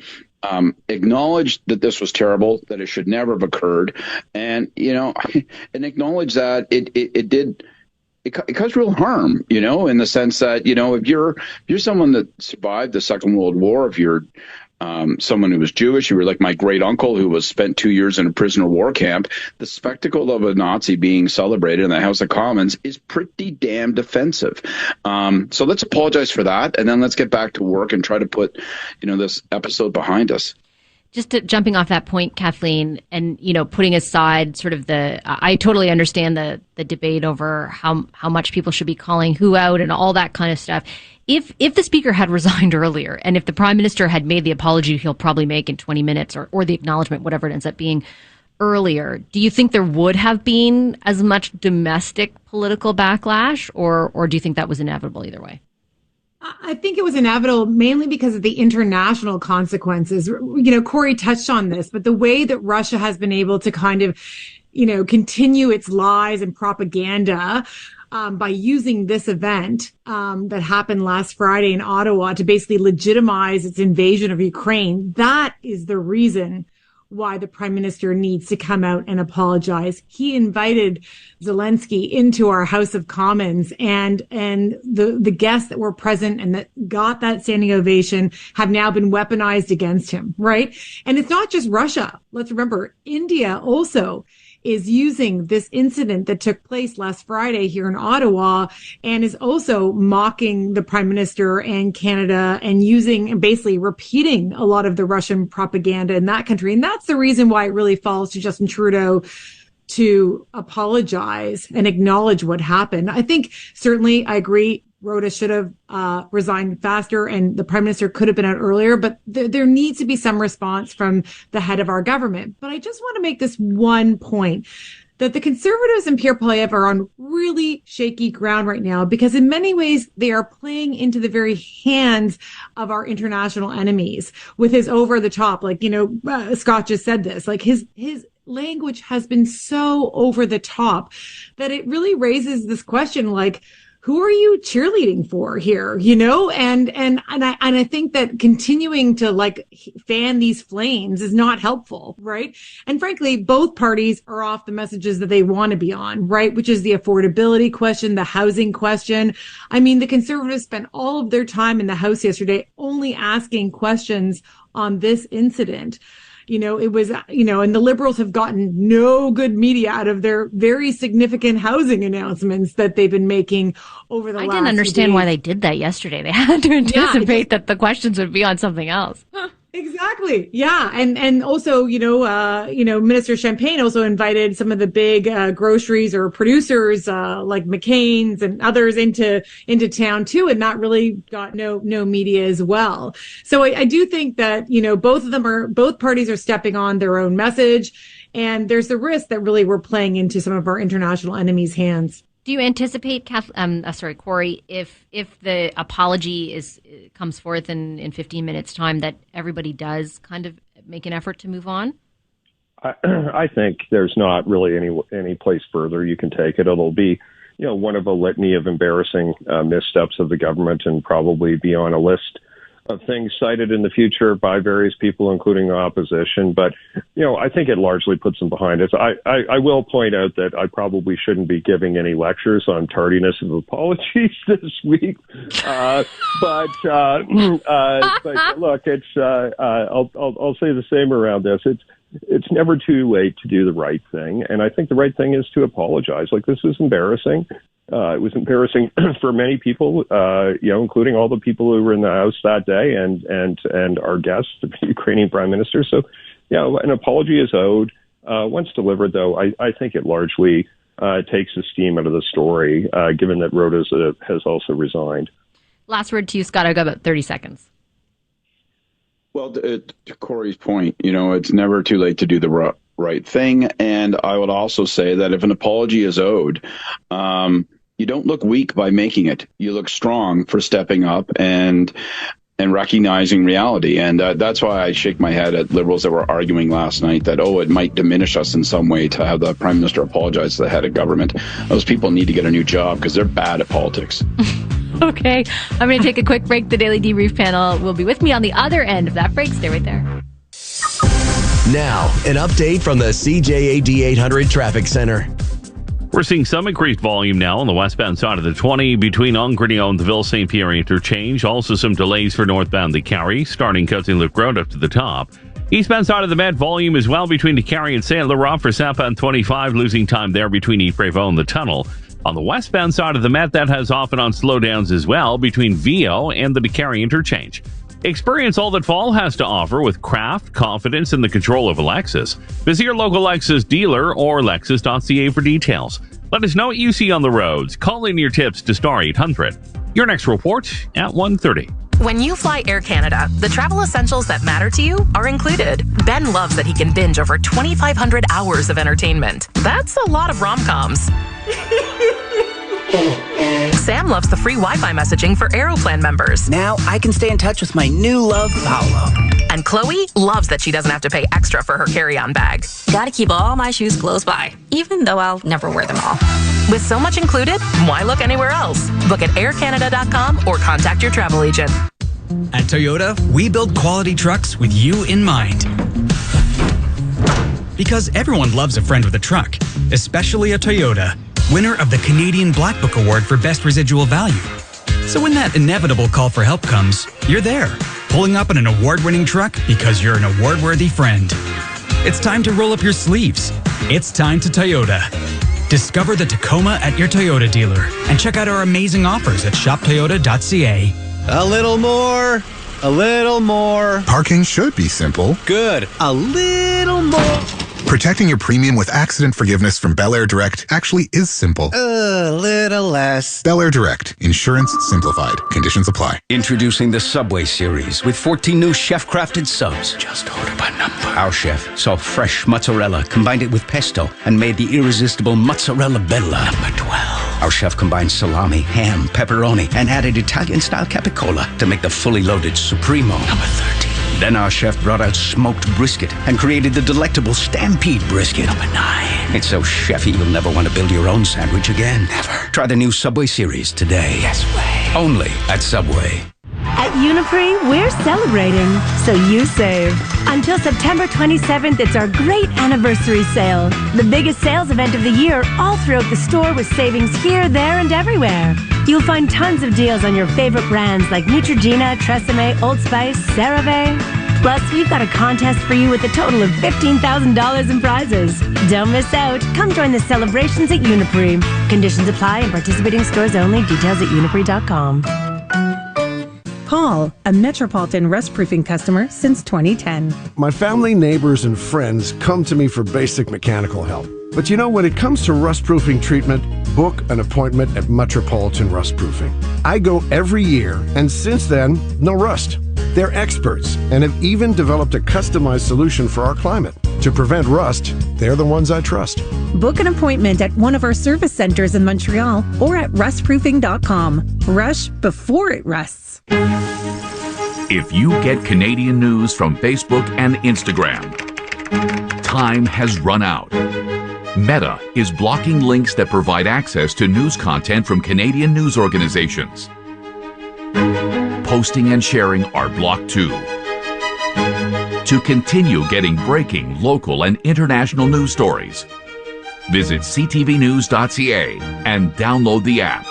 acknowledge that this was terrible, that it should never have occurred, and and acknowledge that it caused real harm, in the sense that, if you're someone that survived the Second World War, if you're someone who was Jewish, you were like my great uncle who was spent 2 years in a prisoner of war camp, the spectacle of a Nazi being celebrated in the House of Commons is pretty damn offensive. So let's apologize for that, and then let's get back to work and try to put, this episode behind us. Just jumping off that point, Kathleen, and, putting aside sort of I totally understand the debate over how much people should be calling who out and all that kind of stuff. If the speaker had resigned earlier, and if the prime minister had made the apology he'll probably make in 20 minutes or the acknowledgement, whatever it ends up being, earlier, do you think there would have been as much domestic political backlash, or do you think that was inevitable either way? I think it was inevitable mainly because of the international consequences. Corey touched on this, but the way that Russia has been able to kind of, continue its lies and propaganda by using this event that happened last Friday in Ottawa to basically legitimize its invasion of Ukraine, that is the reason why the prime minister needs to come out and apologize. He invited Zelensky into our House of Commons, and the guests that were present and that got that standing ovation have now been weaponized against him, right? And it's not just Russia. Let's remember, India also is using this incident that took place last Friday here in Ottawa and is also mocking the prime minister and Canada and using and basically repeating a lot of the Russian propaganda in that country. And that's the reason why it really falls to Justin Trudeau to apologize and acknowledge what happened. I think certainly I agree Rhoda should have resigned faster and the prime minister could have been out earlier, but there needs to be some response from the head of our government. But I just want to make this one point, that the Conservatives and Pierre Poilievre are on really shaky ground right now, because in many ways they are playing into the very hands of our international enemies with his over the top, Scott just said this, like his language has been so over the top that it really raises this question, like, who are you cheerleading for here? And I think that continuing to fan these flames is not helpful, right? And frankly, both parties are off the messages that they want to be on, right? Which is the affordability question, the housing question. I mean, the Conservatives spent all of their time in the House yesterday only asking questions on this incident. It was, and the Liberals have gotten no good media out of their very significant housing announcements that they've been making over the last I didn't understand why they did that yesterday. They had to anticipate that the questions would be on something else. Exactly. Yeah. And also, Minister Champagne also invited some of the big groceries or producers like McCain's and others into town too, and that really got no media as well. So I do think that, both parties are stepping on their own message, and there's the risk that really we're playing into some of our international enemies' hands. Do you anticipate, Corey, if the apology comes forth in 15 minutes' time, that everybody does kind of make an effort to move on? I think there's not really any place further you can take it. It'll be, one of a litany of embarrassing missteps of the government, and probably be on a list of things cited in the future by various people, including the opposition. But, I think it largely puts them behind us. I will point out that I probably shouldn't be giving any lectures on tardiness of apologies this week. But look, it's, I'll say the same around this. It's never too late to do the right thing. And I think the right thing is to apologize. This is embarrassing. It was embarrassing for many people, including all the people who were in the House that day and our guest, the Ukrainian Prime Minister. So, an apology is owed. Once delivered, though, I think it largely takes the steam out of the story, given that Rhoda has also resigned. Last word to you, Scott. I've got about 30 seconds. Well, to Corey's point, it's never too late to do the right thing. And I would also say that if an apology is owed, you don't look weak by making it. You look strong for stepping up and recognizing reality. And that's why I shake my head at Liberals that were arguing last night that, it might diminish us in some way to have the Prime Minister apologize to the head of government. Those people need to get a new job because they're bad at politics. Okay, I'm going to take a quick break. The Daily Debrief panel will be with me on the other end of that break. Stay right there. Now, an update from the CJAD 800 Traffic Center. We're seeing some increased volume now on the westbound side of the 20 between Ongrenio and the Ville-St. Pierre interchange. Also some delays for northbound the Carrie, starting Cousin Luke Road up to the top. Eastbound side of the Met, volume as well between the Carrie and Saint Laurent for southbound 25, losing time there between Yves-Prévost and the tunnel. On the westbound side of the Met, that has off and on slowdowns as well between VO and the Carrie interchange. Experience all that fall has to offer with craft, confidence, and the control of a Lexus. Visit your local Lexus dealer or Lexus.ca for details. Let us know what you see on the roads. Call in your tips to Star 800. Your next report at 1:30. When you fly Air Canada, the travel essentials that matter to you are included. Ben loves that he can binge over 2,500 hours of entertainment. That's a lot of rom-coms. Sam loves the free Wi-Fi messaging for Aeroplan members. Now I can stay in touch with my new love, Paolo. And Chloe loves that she doesn't have to pay extra for her carry-on bag. Gotta keep all my shoes close by, even though I'll never wear them all. With so much included, why look anywhere else? Book at aircanada.com or contact your travel agent. At Toyota, we build quality trucks with you in mind. Because everyone loves a friend with a truck, especially a Toyota, winner of the Canadian Black Book Award for Best Residual Value. So when that inevitable call for help comes, you're there, pulling up in an award-winning truck because you're an award-worthy friend. It's time to roll up your sleeves. It's time to Toyota. Discover the Tacoma at your Toyota dealer and check out our amazing offers at shoptoyota.ca. A little more. A little more. Parking should be simple. Good. A little more. Protecting your premium with accident forgiveness from Bel Air Direct actually is simple. A little less. Bel Air Direct. Insurance simplified. Conditions apply. Introducing the Subway series with 14 new chef-crafted subs. Just order by number. Our chef saw fresh mozzarella, combined it with pesto, and made the irresistible mozzarella bella. Number 12. Our chef combined salami, ham, pepperoni, and added Italian-style capicola to make the fully loaded Supremo. Number 13. Then our chef brought out smoked brisket and created the delectable Stampede brisket. Number 9. It's so chefy you'll never want to build your own sandwich again. Never. Try the new Subway series today. Yes way. Only at Subway. At Uniprix, we're celebrating, so you save. Until September 27th, it's our great anniversary sale. The biggest sales event of the year, all throughout the store with savings here, there, and everywhere. You'll find tons of deals on your favorite brands like Neutrogena, Tresemme, Old Spice, CeraVe. Plus, we've got a contest for you with a total of $15,000 in prizes. Don't miss out. Come join the celebrations at Uniprix. Conditions apply in participating stores only. Details at uniprix.com. Paul, a Metropolitan rust-proofing customer since 2010. My family, neighbors, and friends come to me for basic mechanical help. But you know, when it comes to rust-proofing treatment, book an appointment at Metropolitan Rust-Proofing. I go every year, and since then, no rust. They're experts and have even developed a customized solution for our climate. To prevent rust, they're the ones I trust. Book an appointment at one of our service centers in Montreal or at rustproofing.com. Rush before it rusts. If you get Canadian news from Facebook and Instagram, time has run out. Meta is blocking links that provide access to news content from Canadian news organizations. Posting and sharing are blocked too. To continue getting breaking local and international news stories, visit ctvnews.ca and download the app.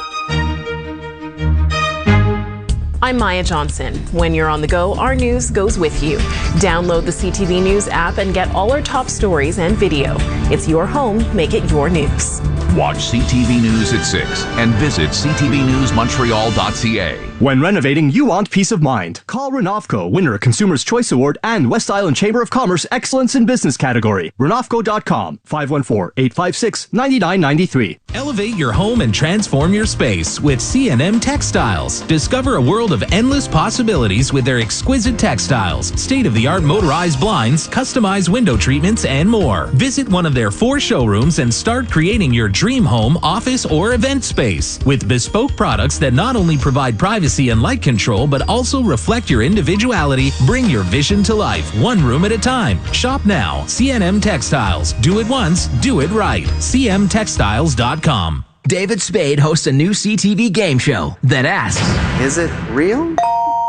I'm Maya Johnson. When you're on the go, our news goes with you. Download the CTV News app and get all our top stories and video. It's your home, make it your news. Watch CTV News at 6 and visit ctvnewsmontreal.ca. When renovating, you want peace of mind. Call Renofco, winner of Consumer's Choice Award and West Island Chamber of Commerce Excellence in Business category. Renofco.com, 514-856-9993. Elevate your home and transform your space with C&M Textiles. Discover a world of endless possibilities with their exquisite textiles, state-of-the-art motorized blinds, customized window treatments, and more. Visit one of their 4 showrooms and start creating your dream home, office, or event space with bespoke products that not only provide privacy and light control, but also reflect your individuality. Bring your vision to life, one room at a time. Shop now. C&M Textiles. Do it once, do it right. cmtextiles.com. David Spade hosts a new CTV game show that asks, is it real?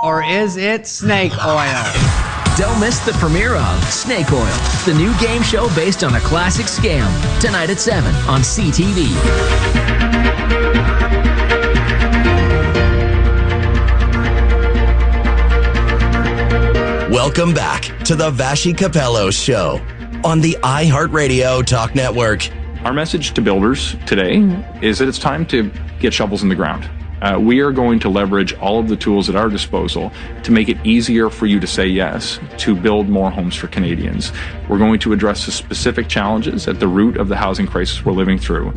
Or is it snake oil? Don't miss the premiere of Snake Oil, the new game show based on a classic scam. Tonight at 7 on CTV. Welcome back to the Vashi Capello Show on the iHeartRadio Talk Network. Our message to builders today is that it's time to get shovels in the ground. We are going to leverage all of the tools at our disposal to make it easier for you to say yes to build more homes for Canadians. We're going to address the specific challenges at the root of the housing crisis we're living through.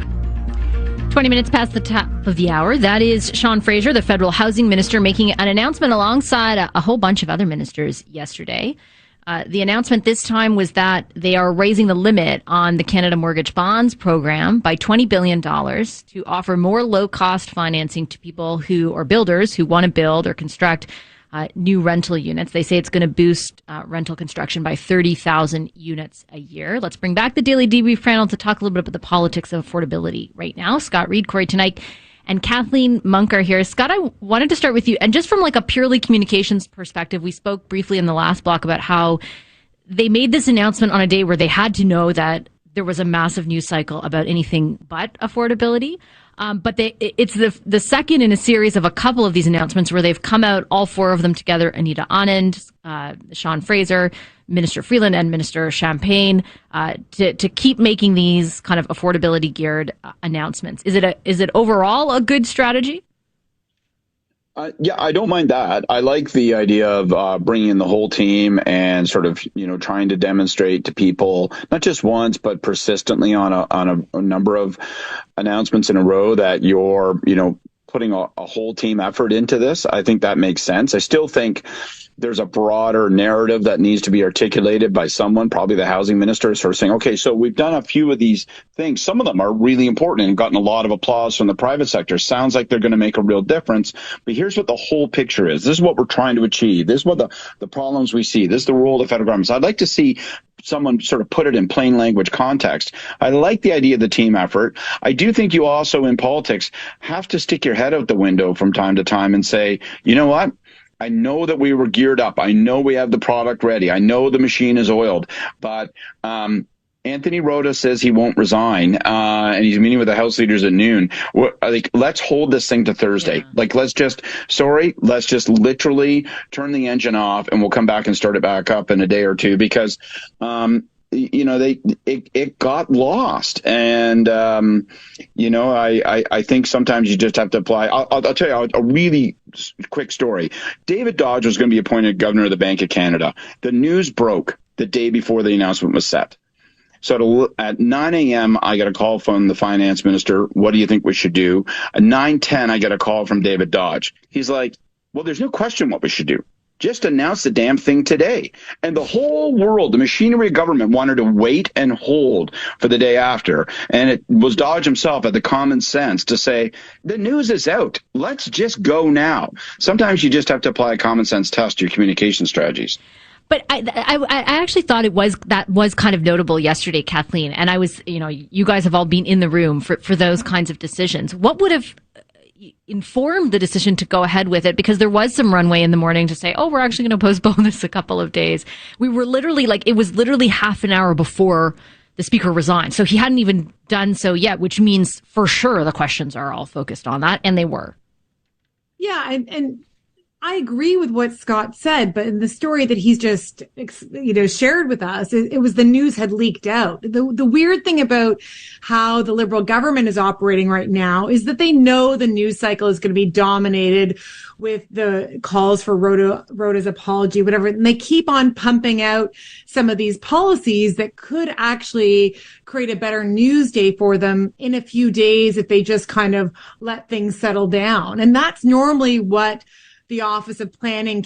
20 minutes past the top of the hour. That is Sean Fraser, the federal housing minister, making an announcement alongside a whole bunch of other ministers yesterday. The announcement this time was that they are raising the limit on the Canada Mortgage Bonds program by $20 billion to offer more low-cost financing to people or builders who want to build or construct new rental units. They say it's going to boost rental construction by 30,000 units a year. Let's bring back the Daily Debrief panel to talk a little bit about the politics of affordability right now. Scott Reed, Corey Tonight, and Kathleen Monk are here. Scott, I wanted to start with you. And just from like a purely communications perspective, we spoke briefly in the last block about how they made this announcement on a day where they had to know that there was a massive news cycle about anything but affordability. But it's the second in a series of a couple of these announcements where they've come out, all 4 of them together, Anita Anand, Sean Fraser, Minister Freeland, and Minister Champagne, to keep making these kind of affordability geared announcements. Is it overall a good strategy? Yeah, I don't mind that. I like the idea of bringing in the whole team and sort of, trying to demonstrate to people, not just once, but persistently on a number of announcements in a row that you're, putting a whole team effort into this. I think that makes sense. I still think there's a broader narrative that needs to be articulated by someone, probably the housing minister, sort of saying, okay, so we've done a few of these things. Some of them are really important and gotten a lot of applause from the private sector. Sounds like they're going to make a real difference. But here's what the whole picture is. This is what we're trying to achieve. This is what the problems we see. This is the role of the federal government. So I'd like to see someone sort of put it in plain language context. I like the idea of the team effort. I do think you also in politics have to stick your head out the window from time to time and say, you know what? I know that we were geared up. I know we have the product ready. I know the machine is oiled. But Anthony Rota says he won't resign, and he's meeting with the House leaders at noon. Let's hold this thing to Thursday. Yeah. Let's just literally turn the engine off, and we'll come back and start it back up in a day or two because it got lost. And, I think sometimes you just have to apply. I'll tell you a really quick story. David Dodge was going to be appointed governor of the Bank of Canada. The news broke the day before the announcement was set. So at 9 a.m., I got a call from the finance minister. What do you think we should do? At 9:10, I got a call from David Dodge. He's like, well, there's no question what we should do. Just announce the damn thing today. And the whole world, the machinery of government, wanted to wait and hold for the day after. And it was Dodge himself had the common sense to say, the news is out. Let's just go now. Sometimes you just have to apply a common sense test to your communication strategies. But I actually thought that was kind of notable yesterday, Kathleen. And I was, you guys have all been in the room for those kinds of decisions. What would have informed the decision to go ahead with it? Because there was some runway in the morning to say, oh, we're actually going to postpone this a couple of days. We were literally it was literally half an hour before the speaker resigned. So he hadn't even done so yet, which means for sure the questions are all focused on that. And they were. Yeah. And I agree with what Scott said, but in the story that he's just, shared with us, it was the news had leaked out. The weird thing about how the Liberal government is operating right now is that they know the news cycle is going to be dominated with the calls for Rhoda's apology, whatever. And they keep on pumping out some of these policies that could actually create a better news day for them in a few days if they just kind of let things settle down. And that's normally what the Office of Planning and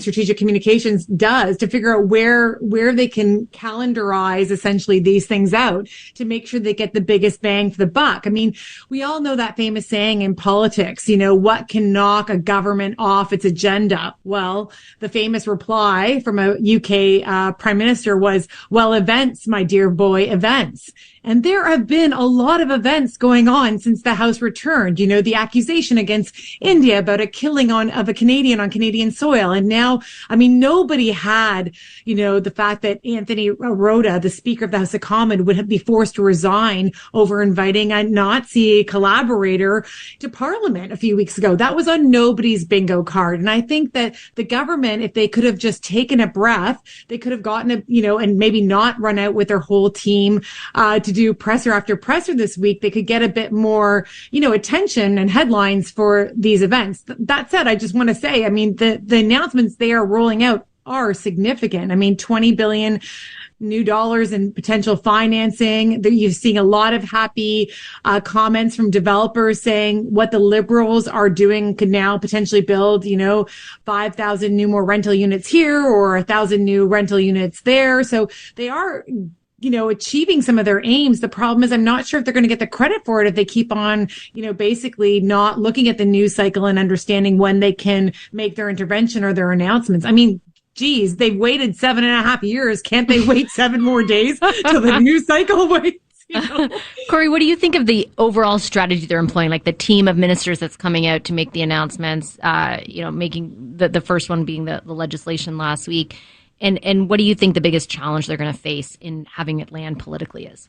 Strategic Communications does to figure out where they can calendarize essentially these things out to make sure they get the biggest bang for the buck. I mean, we all know that famous saying in politics, what can knock a government off its agenda? Well, the famous reply from a UK prime minister was, well, events, my dear boy, events. And there have been a lot of events going on since the House returned. The accusation against India about a killing of a Canadian on Canadian soil. And now, nobody had, the fact that Anthony Rhoda, the Speaker of the House of Commons, would be forced to resign over inviting a Nazi collaborator to Parliament a few weeks ago. That was on nobody's bingo card. And I think that the government, if they could have just taken a breath, they could have gotten and maybe not run out with their whole team, to do presser after presser this week, they could get a bit more, attention and headlines for these events. That said, I just want to say, the announcements they are rolling out are significant. $20 billion new dollars in potential financing. You're seeing a lot of happy comments from developers saying what the Liberals are doing could now potentially build, 5,000 new more rental units here or 1,000 new rental units there. So they are achieving some of their aims. The problem is I'm not sure if they're going to get the credit for it if they keep on, basically not looking at the news cycle and understanding when they can make their intervention or their announcements. Geez, they've waited 7.5 years. Can't they wait 7 more days till the news cycle waits? Corey, what do you think of the overall strategy they're employing, like the team of ministers that's coming out to make the announcements, making the first one being the legislation last week? And what do you think the biggest challenge they're going to face in having it land politically is?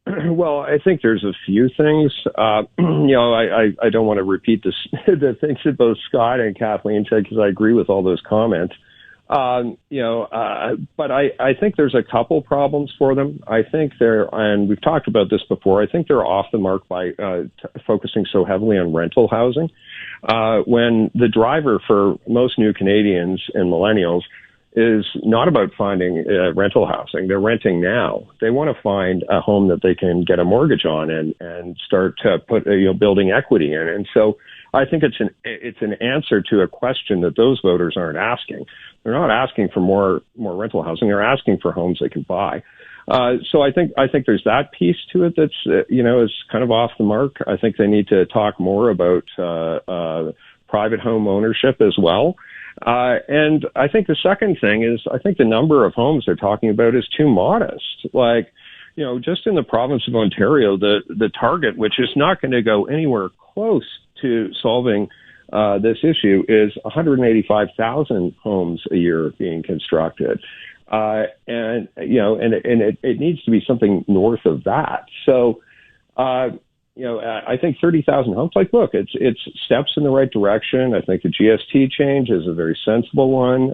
Well, I think there's a few things. I don't want to repeat the things that both Scott and Kathleen said because I agree with all those comments. But I think there's a couple problems for them. I think and we've talked about this before, I think they're off the mark by focusing so heavily on rental housing. When the driver for most new Canadians and millennials is not about finding rental housing. They're renting now. They want to find a home that they can get a mortgage on and start to put building equity in. And so I think it's an answer to a question that those voters aren't asking. They're not asking for more rental housing. They're asking for homes they can buy. So I think there's that piece to it that's is kind of off the mark. I think they need to talk more about private home ownership as well. And I think the second thing is I think the number of homes they're talking about is too modest. Just in the province of Ontario, the target, which is not going to go anywhere close to solving this issue, is 185,000 homes a year being constructed. And it needs to be something north of that. So, I think 30,000 homes, look, it's steps in the right direction. I think the GST change is a very sensible one.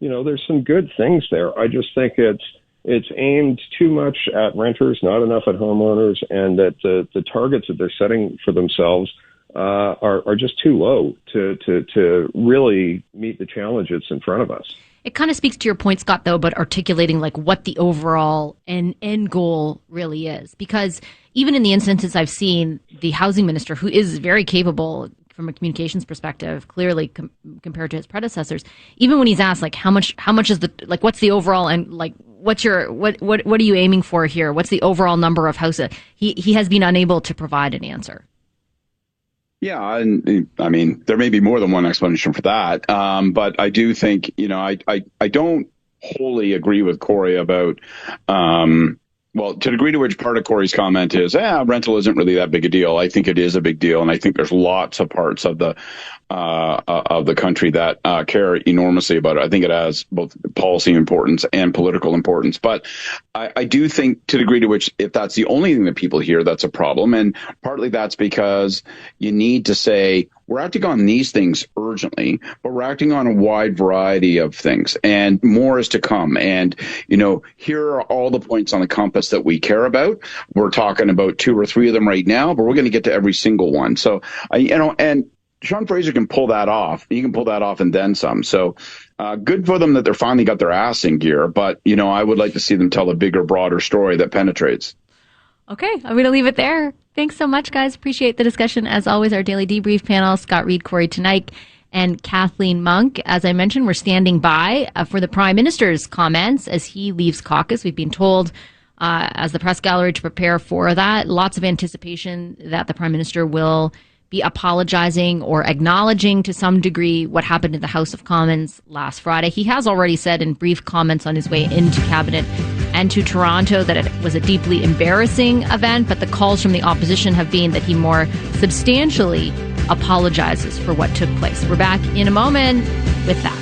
There's some good things there. I just think it's aimed too much at renters, not enough at homeowners, and that the targets that they're setting for themselves are just too low to really meet the challenge that's in front of us. It kind of speaks to your point, Scott, though, about articulating what the overall end goal really is. Because even in the instances I've seen, the housing minister, who is very capable from a communications perspective, clearly compared to his predecessors, even when he's asked how much is what's the overall and what are you aiming for here? What's the overall number of houses? He has been unable to provide an answer. Yeah, and there may be more than one explanation for that. But I do think, I don't wholly agree with Corey about, to the degree to which part of Corey's comment is, rental isn't really that big a deal. I think it is a big deal. And I think there's lots of parts of the country that care enormously about it. I think it has both policy importance and political importance. But I do think to the degree to which, if that's the only thing that people hear, that's a problem. And partly that's because you need to say, we're acting on these things urgently, but we're acting on a wide variety of things, and more is to come. And, here are all the points on the compass that we care about. We're talking about 2 or 3 of them right now, but we're going to get to every single one. So, and Sean Fraser can pull that off. He can pull that off and then some. So good for them that they're finally got their ass in gear. But, I would like to see them tell a bigger, broader story that penetrates. Okay, I'm going to leave it there. Thanks so much, guys. Appreciate the discussion. As always, our daily debrief panel, Scott Reed, Corey Tenike, and Kathleen Monk. As I mentioned, we're standing by for the Prime Minister's comments as he leaves caucus. We've been told as the press gallery to prepare for that. Lots of anticipation that the Prime Minister will be apologizing or acknowledging to some degree what happened in the House of Commons last Friday. He has already said in brief comments on his way into Cabinet and to Toronto that it was a deeply embarrassing event, but the calls from the opposition have been that he more substantially apologizes for what took place. We're back in a moment with that.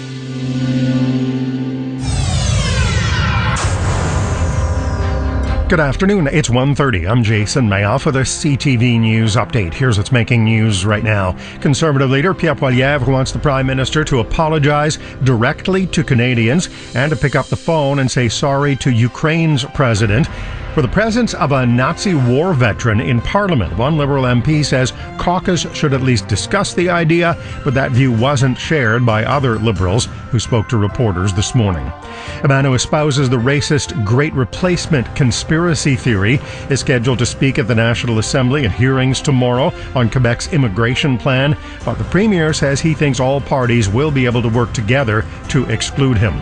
Good afternoon. It's 1:30. I'm Jason Mayoff with a CTV News update. Here's what's making news right now. Conservative leader Pierre Poilievre wants the Prime Minister to apologize directly to Canadians and to pick up the phone and say sorry to Ukraine's president for the presence of a Nazi war veteran in Parliament. One Liberal MP says caucus should at least discuss the idea, but that view wasn't shared by other Liberals who spoke to reporters this morning. A man who espouses the racist Great Replacement conspiracy theory is scheduled to speak at the National Assembly in hearings tomorrow on Quebec's immigration plan, but the Premier says he thinks all parties will be able to work together to exclude him.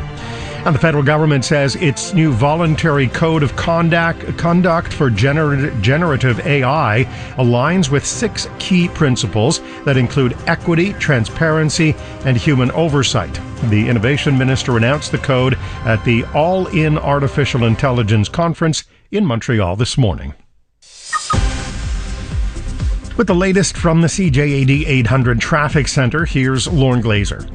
And the federal government says its new voluntary code of conduct for generative AI aligns with 6 key principles that include equity, transparency, and human oversight. The innovation minister announced the code at the All-In Artificial Intelligence Conference in Montreal this morning. With the latest from the CJAD 800 Traffic Center, here's Lorne Glazer.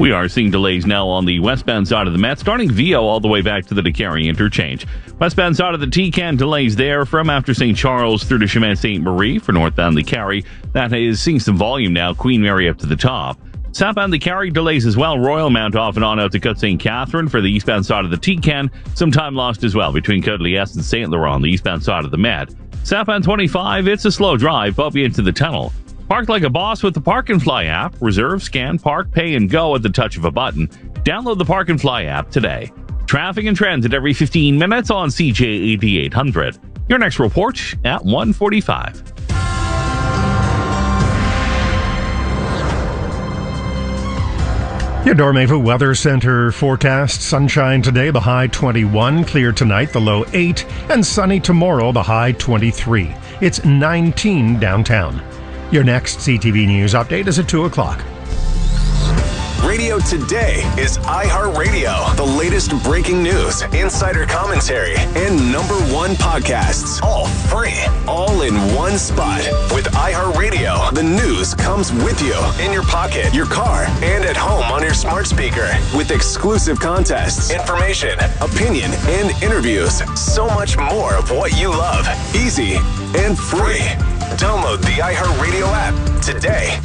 We are seeing delays now on the westbound side of the Met, starting Vio all the way back to the DeCarry interchange. Westbound side of the TCAN delays there from after St. Charles through to Chemin Ste. Marie for northbound DeCarry. That is seeing some volume now, Queen Mary up to the top. Southbound DeCarry delays as well, Royal Mount off and on out to Côte St. Catherine for the eastbound side of the TCAN. Some time lost as well between Côte-Liesse and St. Laurent on the eastbound side of the Met. Southbound 25, it's a slow drive, bump you into the tunnel. Park like a boss with the Park and Fly app. Reserve, scan, park, pay, and go at the touch of a button. Download the Park and Fly app today. Traffic and transit every 15 minutes on CJAD 800. Your next report at 1:45. Your Dormeva Weather Center forecast: sunshine today, the high 21, clear tonight, the low 8, and sunny tomorrow, the high 23. It's 19 downtown. Your next CTV News update is at 2 o'clock. Radio Today is iHeartRadio. The latest breaking news, insider commentary, and #1 podcasts. All free, all in one spot. With iHeartRadio, the news comes with you in your pocket, your car, and at home on your smart speaker. With exclusive contests, information, opinion, and interviews. So much more of what you love. Easy and free. Download the iHeartRadio app today.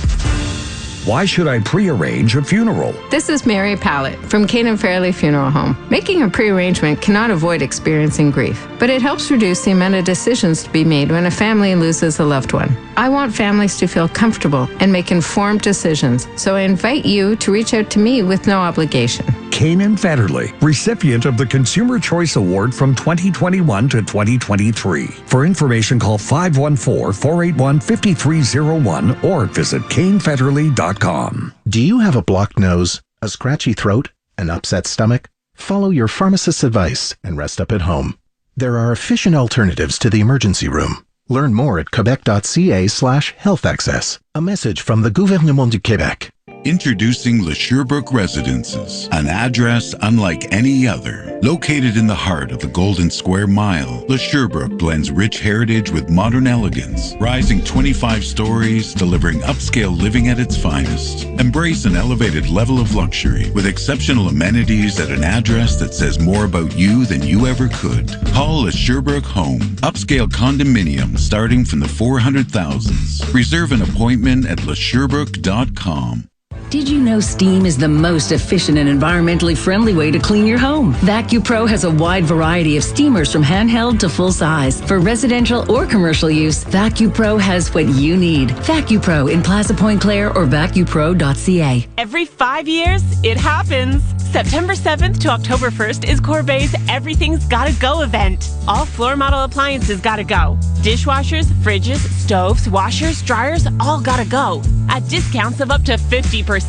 Why should I pre-arrange a funeral? This is Mary Pallett from Canaan Fairley Funeral Home. Making a pre-arrangement cannot avoid experiencing grief, but it helps reduce the amount of decisions to be made when a family loses a loved one. I want families to feel comfortable and make informed decisions, so I invite you to reach out to me with no obligation. Canaan Federley, recipient of the Consumer Choice Award from 2021 to 2023. For information, call 514-481-5301 or visit canefederley.com. Do you have a blocked nose, a scratchy throat, an upset stomach? Follow your pharmacist's advice and rest up at home. There are efficient alternatives to the emergency room. Learn more at quebec.ca/health access. A message from the Gouvernement du Québec. Introducing Le Sherbrooke Residences, an address unlike any other. Located in the heart of the Golden Square Mile, Le Sherbrooke blends rich heritage with modern elegance, rising 25 stories, delivering upscale living at its finest. Embrace an elevated level of luxury with exceptional amenities at an address that says more about you than you ever could. Call Le Sherbrooke Home. Upscale condominium starting from the 400,000s. Reserve an appointment at lesherbrooke.com. Did you know steam is the most efficient and environmentally friendly way to clean your home? VacuPro has a wide variety of steamers from handheld to full size. For residential or commercial use, VacuPro has what you need. VacuPro in Plaza Point Clare or vacupro.ca. Every 5 years, it happens. September 7th to October 1st is Corbeil's Everything's Gotta Go event. All floor model appliances gotta go. Dishwashers, fridges, stoves, washers, dryers, all gotta go. At discounts of up to 50%.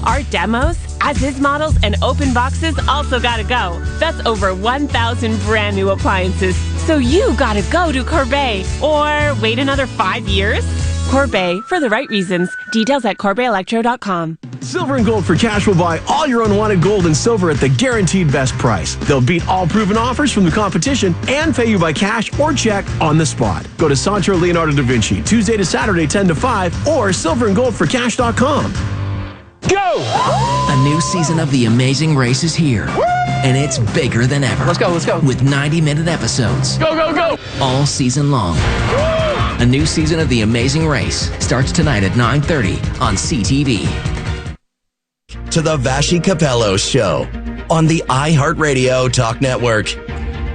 Our demos, as-is models, and open boxes also gotta go. That's over 1,000 brand new appliances. So you gotta go to Corbeil. Or wait another 5 years? Corbeil, for the right reasons. Details at CorbeilElectro.com. Silver and Gold for Cash will buy all your unwanted gold and silver at the guaranteed best price. They'll beat all proven offers from the competition and pay you by cash or check on the spot. Go to Sancho Leonardo da Vinci, Tuesday to Saturday, 10 to 5, or silverandgoldforcash.com. Go! A new season of The Amazing Race is here. And it's bigger than ever. Let's go. With 90-minute episodes. Go! All season long. A new season of The Amazing Race starts tonight at 9:30 on CTV. To the Vashi Capello Show on the iHeartRadio Talk Network.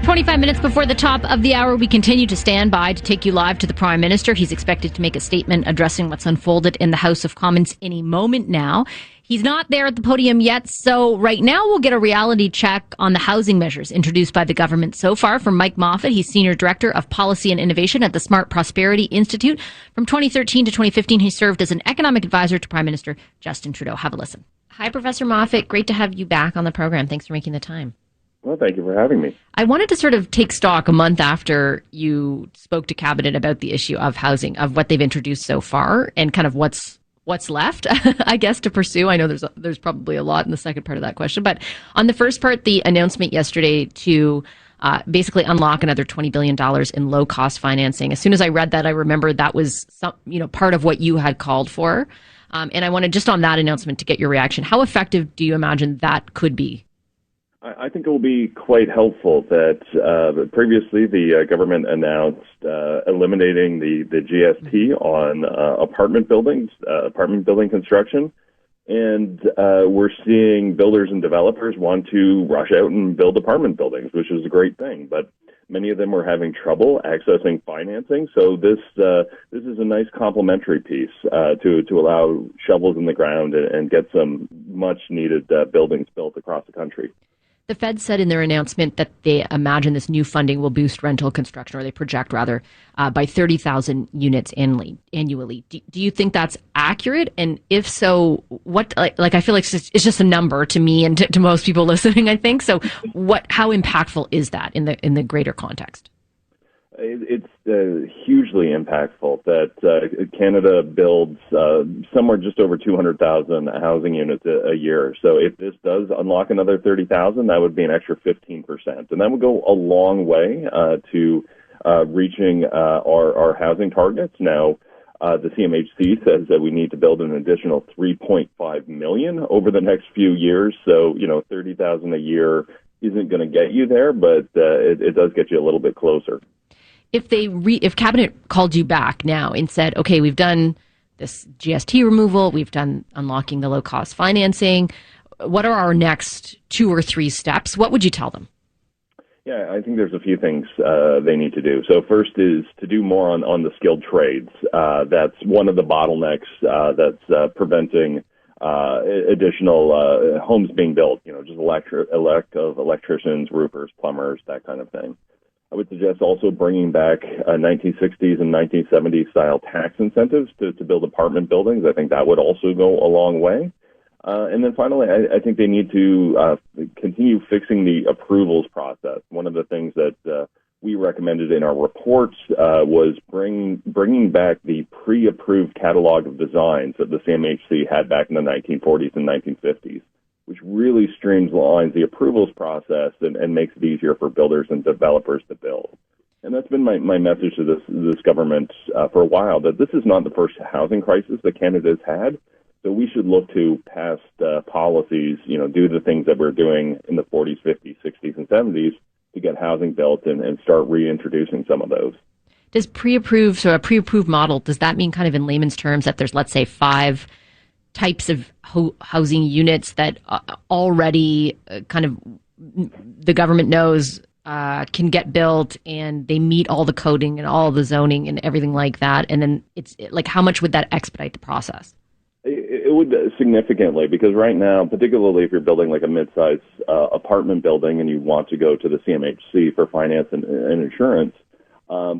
25 minutes before the top of the hour, we continue to stand by to take you live to the Prime Minister. He's expected to make a statement addressing what's unfolded in the House of Commons any moment now. He's not there at the podium yet, so right now we'll get a reality check on the housing measures introduced by the government so far from Mike Moffat. He's Senior Director of Policy and Innovation at the Smart Prosperity Institute. From 2013 to 2015, he served as an economic advisor to Prime Minister Justin Trudeau. Have a listen. Hi, Professor Moffat. Great to have you back on the program. Thanks for making the time. Well, thank you for having me. I wanted to sort of take stock a month after you spoke to Cabinet about the issue of housing, of what they've introduced so far, and kind of what's left, I guess, to pursue. I know there's probably a lot in the second part of that question, but on the first part, the announcement yesterday to basically unlock another $20 billion in low-cost financing. As soon as I read that, I remembered that was part of what you had called for. And I wanted, just on that announcement, to get your reaction. How effective do you imagine that could be? I think it will be quite helpful that previously the government announced eliminating the GST on apartment building construction. And we're seeing builders and developers want to rush out and build apartment buildings, which is a great thing. But many of them are having trouble accessing financing. So this is a nice complementary piece to allow shovels in the ground and get some much needed buildings built across the country. The Fed said in their announcement that they imagine this new funding will boost rental construction, or they project rather, by 30,000 units annually. Do you think that's accurate? And if so, what? Like I feel like it's just a number to me and to most people listening, I think. So, how impactful is that in the greater context? It's hugely impactful that Canada builds somewhere just over 200,000 housing units a year. So if this does unlock another 30,000, that would be an extra 15%. And that would go a long way to reaching our housing targets. Now, the CMHC says that we need to build an additional 3.5 million over the next few years. So, 30,000 a year isn't going to get you there, but it does get you a little bit closer. If Cabinet called you back now and said, okay, we've done this GST removal, we've done unlocking the low-cost financing, what are our next 2 or 3 steps? What would you tell them? Yeah, I think there's a few things they need to do. So first is to do more on the skilled trades. That's one of the bottlenecks that's preventing additional homes being built, just electricians, roofers, plumbers, that kind of thing. I would suggest also bringing back 1960s and 1970s style tax incentives to build apartment buildings. I think that would also go a long way. And then finally, I think they need to continue fixing the approvals process. One of the things that we recommended in our reports was bringing back the pre-approved catalog of designs that the CMHC had back in the 1940s and 1950s, which really streamlines the approvals process and makes it easier for builders and developers to build. And that's been my message to this government for a while, that this is not the first housing crisis that Canada's had. So we should look to past policies, do the things that we're doing in the 40s, 50s, 60s, and 70s to get housing built and start reintroducing some of those. Does a pre-approved model, does that mean kind of in layman's terms that there's, let's say, 5 types of housing units that already kind of the government knows can get built and they meet all the coding and all the zoning and everything like that? And then it's like, how much would that expedite the process? It would significantly, because right now, particularly if you're building like a mid-size apartment building and you want to go to the CMHC for finance and insurance,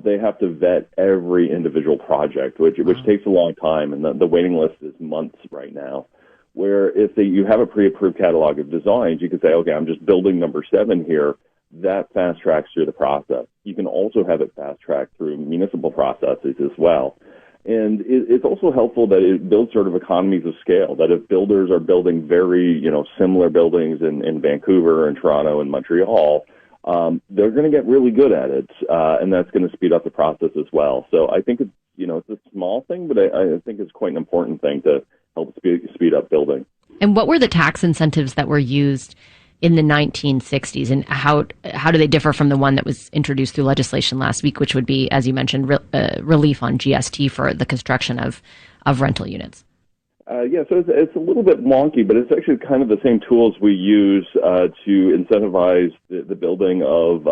they have to vet every individual project, which takes a long time, and the waiting list is months right now. Where if you have a pre-approved catalog of designs, you can say, okay, I'm just building number 7 here. That fast tracks through the process. You can also have it fast tracked through municipal processes as well. And it's also helpful that it builds sort of economies of scale, that if builders are building very, similar buildings in Vancouver and Toronto and Montreal, they're going to get really good at it, and that's going to speed up the process as well. So I think it's a small thing, but I think it's quite an important thing to help speed up building. And what were the tax incentives that were used in the 1960s, and how do they differ from the one that was introduced through legislation last week, which would be, as you mentioned, relief on GST for the construction of rental units? So it's a little bit wonky, but it's actually kind of the same tools we use to incentivize the building of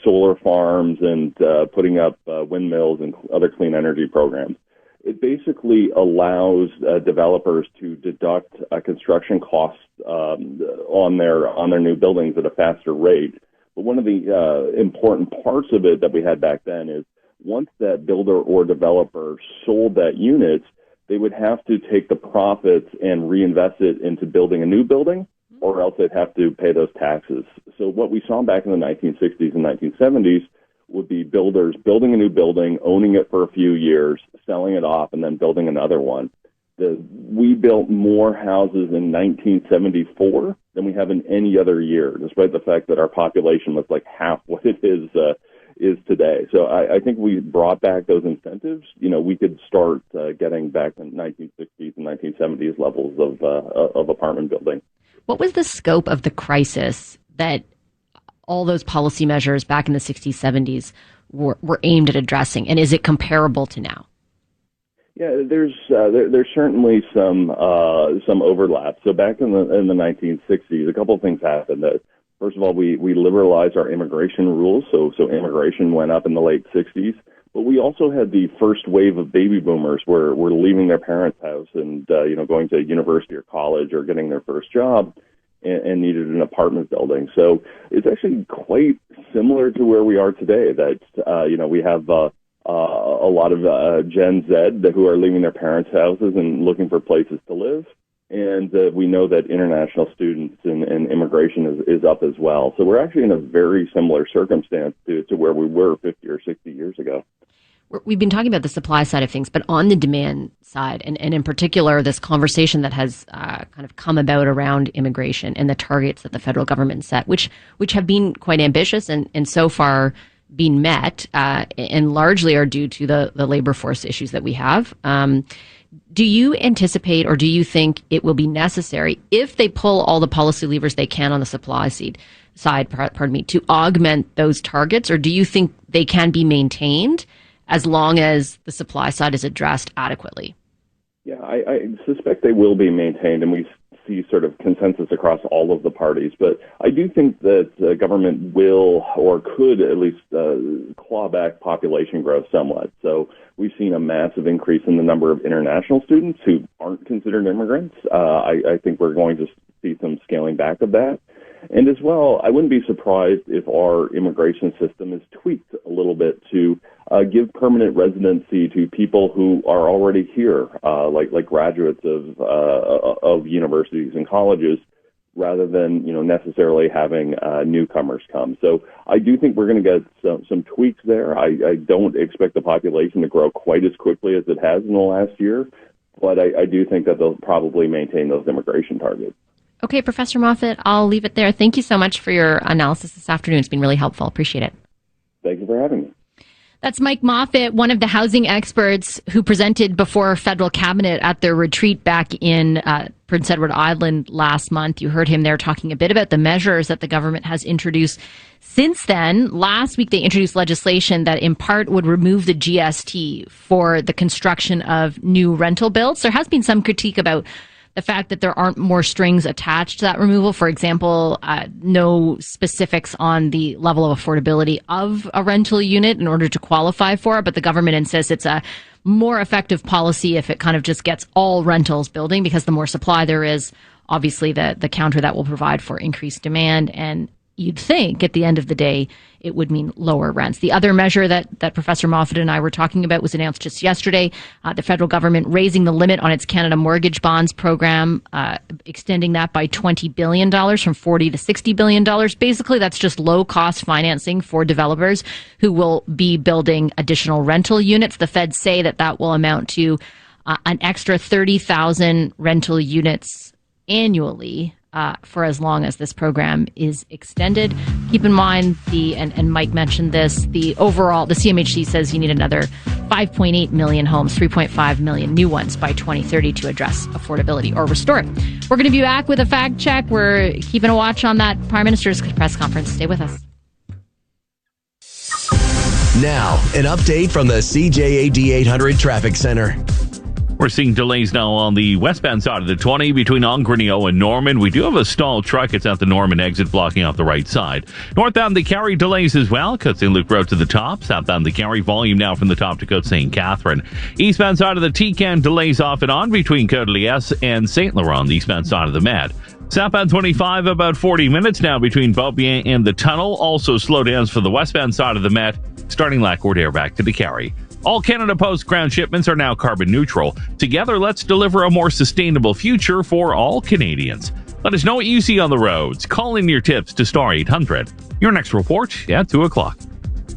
solar farms and putting up windmills and other clean energy programs. It basically allows developers to deduct construction costs on their new buildings at a faster rate. But one of the important parts of it that we had back then is once that builder or developer sold that unit, they would have to take the profits and reinvest it into building a new building, or else they'd have to pay those taxes. So what we saw back in the 1960s and 1970s would be builders building a new building, owning it for a few years, selling it off, and then building another one. We built more houses in 1974 than we have in any other year, despite the fact that our population was like half what it is today. So I think we brought back those incentives. We could start getting back in 1960s and 1970s levels of apartment building. What was the scope of the crisis that all those policy measures back in the 60s, 70s were aimed at addressing? And is it comparable to now? Yeah, there's certainly some overlap. So back in the 1960s, a couple of things happened. First of all, we liberalized our immigration rules, so immigration went up in the late 60s. But we also had the first wave of baby boomers were leaving their parents' house and going to university or college or getting their first job and needed an apartment building. So it's actually quite similar to where we are today. That we have a lot of Gen Z who are leaving their parents' houses and looking for places to live. And we know that international students and immigration is up as well. So we're actually in a very similar circumstance to where we were 50 or 60 years ago. We've been talking about the supply side of things, but on the demand side, and in particular, this conversation that has kind of come about around immigration and the targets that the federal government set, which have been quite ambitious and so far been met, and largely are due to the labor force issues that we have. Do you anticipate, or do you think it will be necessary, if they pull all the policy levers they can on the supply side, to augment those targets, or do you think they can be maintained as long as the supply side is addressed adequately? Yeah, I suspect they will be maintained, and we see sort of consensus across all of the parties. But I do think that the government will, or could at least, claw back population growth somewhat. So we've seen a massive increase in the number of international students who aren't considered immigrants. I think we're going to see some scaling back of that. And as well, I wouldn't be surprised if our immigration system is tweaked a little bit to give permanent residency to people who are already here, like graduates of universities and colleges. rather than, necessarily having newcomers come. So I do think we're going to get some tweaks there. I don't expect the population to grow quite as quickly as it has in the last year, but I do think that they'll probably maintain those immigration targets. Okay, Professor Moffat, I'll leave it there. Thank you so much for your analysis this afternoon. It's been really helpful. Appreciate it. Thank you for having me. That's Mike Moffat, one of the housing experts who presented before federal cabinet at their retreat back in Prince Edward Island last month. You heard him there talking a bit about the measures that the government has introduced since then. Last week, they introduced legislation that in part would remove the GST for the construction of new rental builds. There has been some critique about the fact that there aren't more strings attached to that removal. For example, no specifics on the level of affordability of a rental unit in order to qualify for it. But the government insists it's a more effective policy if it kind of just gets all rentals building, because the more supply there is, obviously the counter that will provide for increased demand. And you'd think at the end of the day, it would mean lower rents. The other measure that Professor Moffat and I were talking about was announced just yesterday. The federal government raising the limit on its Canada Mortgage Bonds program, extending that by $20 billion from $40 to $60 billion. Basically, that's just low-cost financing for developers who will be building additional rental units. The feds say that will amount to an extra 30,000 rental units annually for as long as this program is extended. Keep in mind, and Mike mentioned this, the CMHC says you need another 5.8 million homes, 3.5 million new ones by 2030 to address affordability or restore it. We're going to be back with a fact check. We're keeping a watch on that Prime Minister's press conference. Stay with us. Now, an update from the CJAD 800 Traffic Center. We're seeing delays now on the westbound side of the 20 between Ongrenio and Norman. We do have a stalled truck. It's at the Norman exit blocking off the right side. Northbound the Carrie delays as well. Côte St. Luc Road to the top. Southbound the Carrie volume now from the top to Côte St. Catherine. Eastbound side of the TCAN delays off and on between Côte Liesse and St. Laurent, the eastbound side of the Med. Southbound 25 about 40 minutes now between Beaubien and the tunnel. Also slowdowns for the westbound side of the Met, starting Lac-Courtier back to the Carrie. All Canada Post ground shipments are now carbon neutral. Together, let's deliver a more sustainable future for all Canadians. Let us know what you see on the roads. Call in your tips to Star 800. Your next report at 2 o'clock.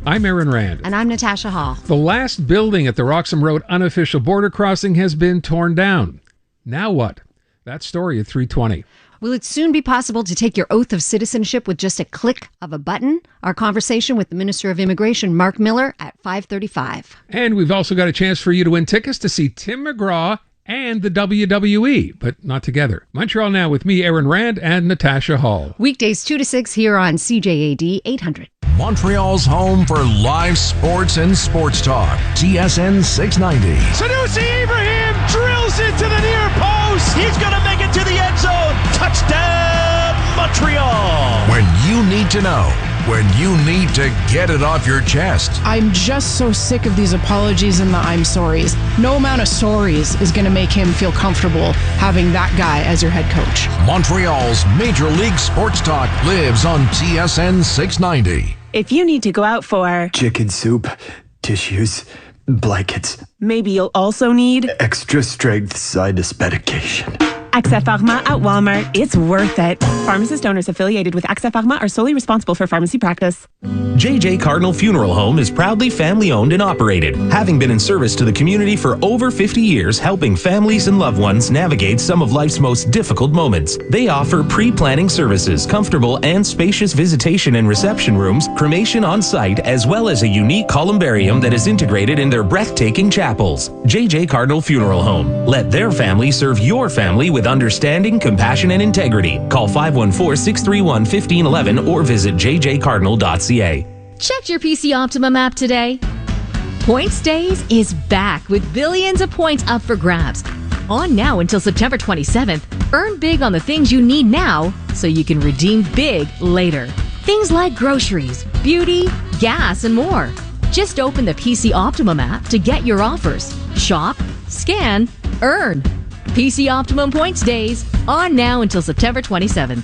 I'm Aaron Rand. And I'm Natasha Hall. The last building at the Roxham Road unofficial border crossing has been torn down. Now what? That story at 3:20. Will it soon be possible to take your oath of citizenship with just a click of a button? Our conversation with the Minister of Immigration, Mark Miller, at 5:35. And we've also got a chance for you to win tickets to see Tim McGraw and the WWE, but not together. Montreal Now with me, Aaron Rand, and Natasha Hall. Weekdays 2 to 6 here on CJAD 800. Montreal's home for live sports and sports talk. TSN 690. Sanusi Ibrahim drills it to the near post. He's going to make it to the end zone. Touchdown, Montreal. When you need to know, when you need to get it off your chest. I'm just so sick of these apologies and the I'm sorries. No amount of sorries is going to make him feel comfortable having that guy as your head coach. Montreal's Major League Sports Talk lives on TSN 690. If you need to go out for chicken soup, tissues, blankets, maybe you'll also need extra strength sinus medication. AXA Pharma at Walmart. It's worth it. Pharmacist owners affiliated with AXA Pharma are solely responsible for pharmacy practice. JJ Cardinal Funeral Home is proudly family-owned and operated, having been in service to the community for over 50 years, helping families and loved ones navigate some of life's most difficult moments. They offer pre-planning services, comfortable and spacious visitation and reception rooms, cremation on site, as well as a unique columbarium that is integrated in their breathtaking chapels. JJ Cardinal Funeral Home. Let their family serve your family with understanding, compassion, and integrity. Call 514-631-1511 or visit jjcardinal.ca. Check your PC Optimum app today. Points Days is back with billions of points up for grabs. On now until September 27th, earn big on the things you need now so you can redeem big later. Things like groceries, beauty, gas, and more. Just open the PC Optimum app to get your offers. Shop, scan, earn. PC Optimum Points Days, on now until September 27th.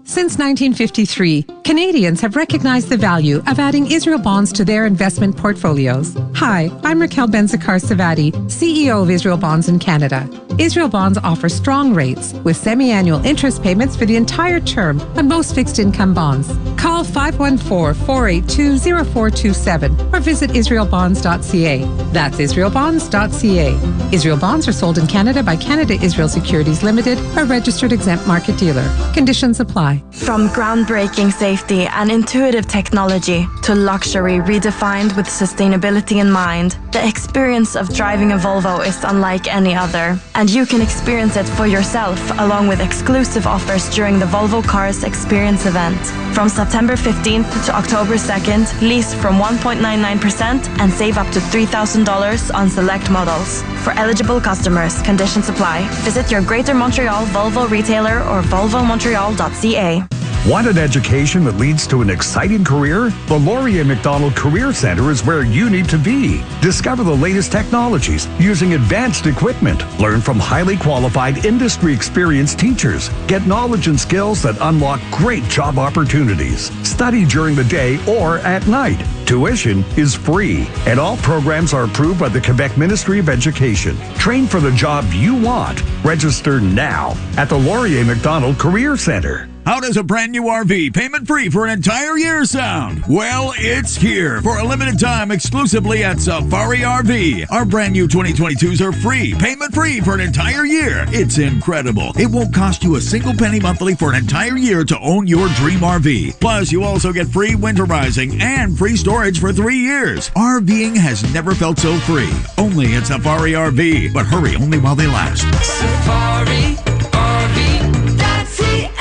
Since 1953, Canadians have recognized the value of adding Israel bonds to their investment portfolios. Hi, I'm Raquel Benzakar-Savati, CEO of Israel Bonds in Canada. Israel Bonds offer strong rates with semi-annual interest payments for the entire term on most fixed income bonds. Call 514-482-0427 or visit israelbonds.ca. That's israelbonds.ca. Israel Bonds are sold in Canada by Canada Israel Securities Limited, a registered exempt market dealer. Conditions apply. From groundbreaking safety and intuitive technology to luxury redefined with sustainability in mind, the experience of driving a Volvo is unlike any other. And you can experience it for yourself along with exclusive offers during the Volvo Cars Experience event. From September 15th to October 2nd, lease from 1.99% and save up to $3,000 on select models. For eligible customers, conditions apply. Visit your Greater Montreal Volvo retailer or volvomontreal.ca. Want an education that leads to an exciting career? The Laurier McDonald Career Center is where you need to be. Discover the latest technologies using advanced equipment. Learn from highly qualified, industry-experienced teachers. Get knowledge and skills that unlock great job opportunities. Study during the day or at night. Tuition is free, and all programs are approved by the Quebec Ministry of Education. Train for the job you want. Register now at the Laurier McDonald Career Center. How does a brand new RV payment free for an entire year sound? Well, it's here for a limited time exclusively at Safari RV. Our brand new 2022s are free, payment free for an entire year. It's incredible. It won't cost you a single penny monthly for an entire year to own your dream RV. Plus, you also get free winterizing and free storage for 3 years. RVing has never felt so free. Only at Safari RV. But hurry, only while they last. Safari RV.ca.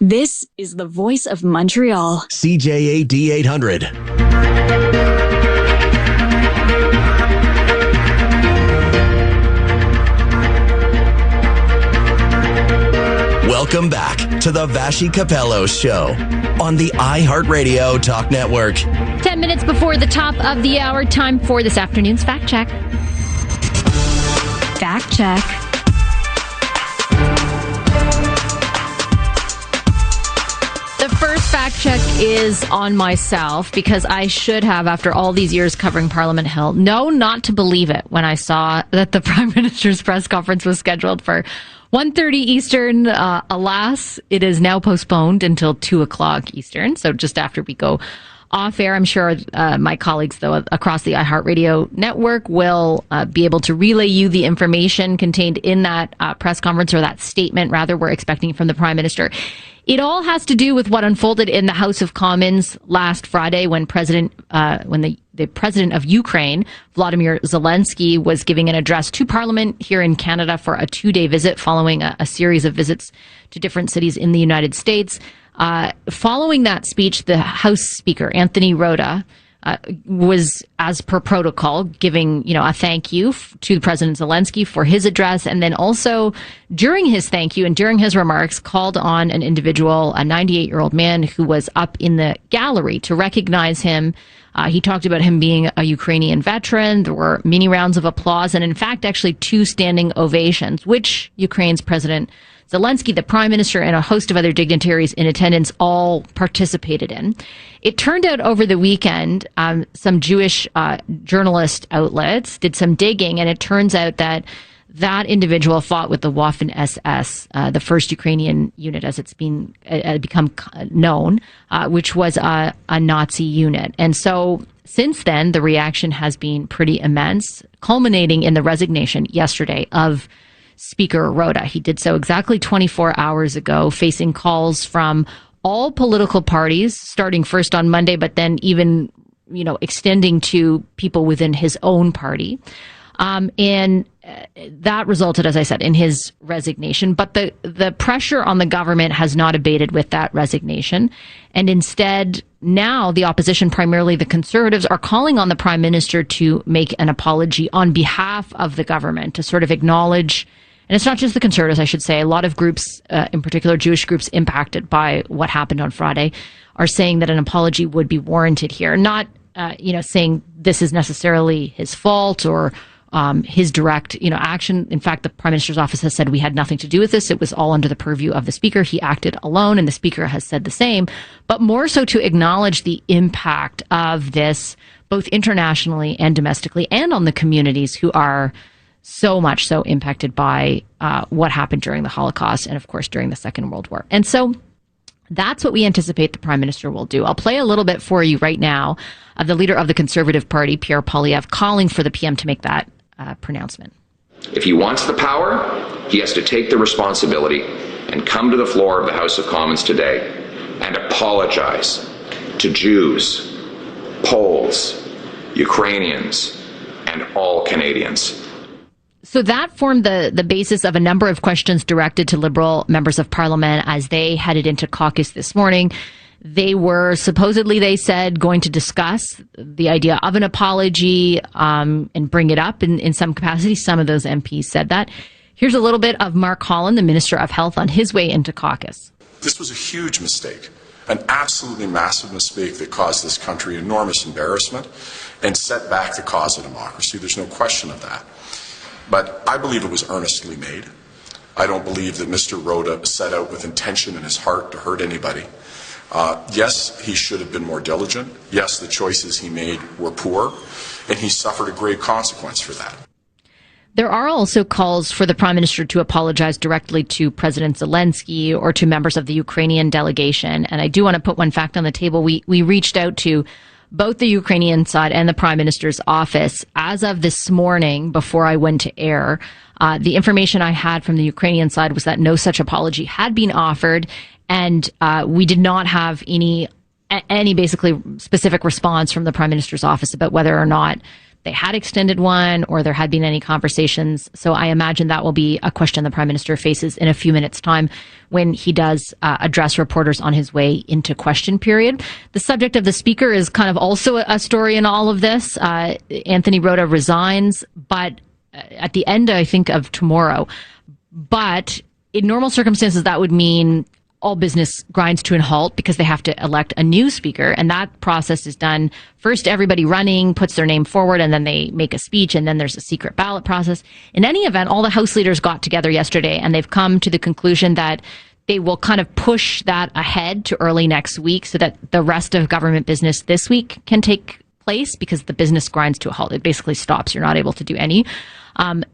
This is the voice of Montreal. CJAD 800. Welcome back to the Vashi Capello Show on the iHeartRadio Talk Network. 10 minutes before the top of the hour, time for this afternoon's Fact Check. Fact Check. The first fact check is on myself because I should have, after all these years covering Parliament Hill, know not to believe it when I saw that the Prime Minister's press conference was scheduled for 1:30 Eastern. Alas, it is now postponed until 2 o'clock Eastern. So just after we go off air, I'm sure my colleagues, though, across the iHeartRadio network will be able to relay you the information contained in that press conference, or that statement, rather, we're expecting from the Prime Minister. It all has to do with what unfolded in the House of Commons last Friday when the president of Ukraine, Volodymyr Zelensky, was giving an address to Parliament here in Canada for a 2-day visit following a series of visits to different cities in the United States. Following that speech, the House Speaker, Anthony Rota, was, as per protocol, giving, a thank you to President Zelensky for his address. And then also during his thank you and during his remarks, called on an individual, a 98-year-old man who was up in the gallery, to recognize him. He talked about him being a Ukrainian veteran. There were many rounds of applause and, in fact, actually 2 standing ovations, which Ukraine's President Zelensky, the Prime Minister, and a host of other dignitaries in attendance all participated in. It turned out over the weekend, some Jewish journalist outlets did some digging, and it turns out that that individual fought with the Waffen-SS, the first Ukrainian unit, as it's become known, which was a Nazi unit. And so since then, the reaction has been pretty immense, culminating in the resignation yesterday of Speaker Rota. He did so exactly 24 hours ago, facing calls from all political parties, starting first on Monday, but then even, extending to people within his own party. And that resulted, as I said, in his resignation. But the pressure on the government has not abated with that resignation. And instead, now the opposition, primarily the Conservatives, are calling on the Prime Minister to make an apology on behalf of the government, to sort of acknowledge. And it's not just the Conservatives, I should say. A lot of groups, in particular Jewish groups impacted by what happened on Friday, are saying that an apology would be warranted here. Not, saying this is necessarily his fault or his direct, action. In fact, the Prime Minister's office has said we had nothing to do with this. It was all under the purview of the Speaker. He acted alone, and the Speaker has said the same. But more so to acknowledge the impact of this, both internationally and domestically, and on the communities who are so much so impacted by what happened during the Holocaust and, of course, during the Second World War. And so that's what we anticipate the Prime Minister will do. I'll play a little bit for you right now of the leader of the Conservative Party, Pierre Poilievre, calling for the PM to make that pronouncement. If he wants the power, he has to take the responsibility and come to the floor of the House of Commons today and apologize to Jews, Poles, Ukrainians, and all Canadians. So that formed the basis of a number of questions directed to Liberal members of Parliament as they headed into caucus this morning. They were supposedly, they said, going to discuss the idea of an apology and bring it up in some capacity. Some of those MPs said that. Here's a little bit of Mark Holland, the Minister of Health, on his way into caucus. This was a huge mistake, an absolutely massive mistake that caused this country enormous embarrassment and set back the cause of democracy. There's no question of that. But I believe it was earnestly made. I don't believe that Mr. Rhoda set out with intention in his heart to hurt anybody. Yes, he should have been more diligent. Yes, the choices he made were poor, and he suffered a grave consequence for that. There are also calls for the Prime Minister to apologize directly to President Zelensky or to members of the Ukrainian delegation. And I do want to put one fact on the table. We reached out to both the Ukrainian side and the Prime Minister's office. As of this morning, before I went to air, the information I had from the Ukrainian side was that no such apology had been offered, and we did not have any basically specific response from the Prime Minister's office about whether or not they had extended one or there had been any conversations. So I imagine that will be a question the Prime Minister faces in a few minutes' time when he does address reporters on his way into question period. The subject of the Speaker is kind of also a story in all of this. Anthony Rota resigns, but at the end, I think, of tomorrow. But in normal circumstances, that would mean all business grinds to a halt because they have to elect a new speaker. And that process is done first, everybody running puts their name forward and then they make a speech and then there's a secret ballot process. In any event, all the House leaders got together yesterday and they've come to the conclusion that they will kind of push that ahead to early next week so that the rest of government business this week can take place because the business grinds to a halt. It basically stops. You're not able to do any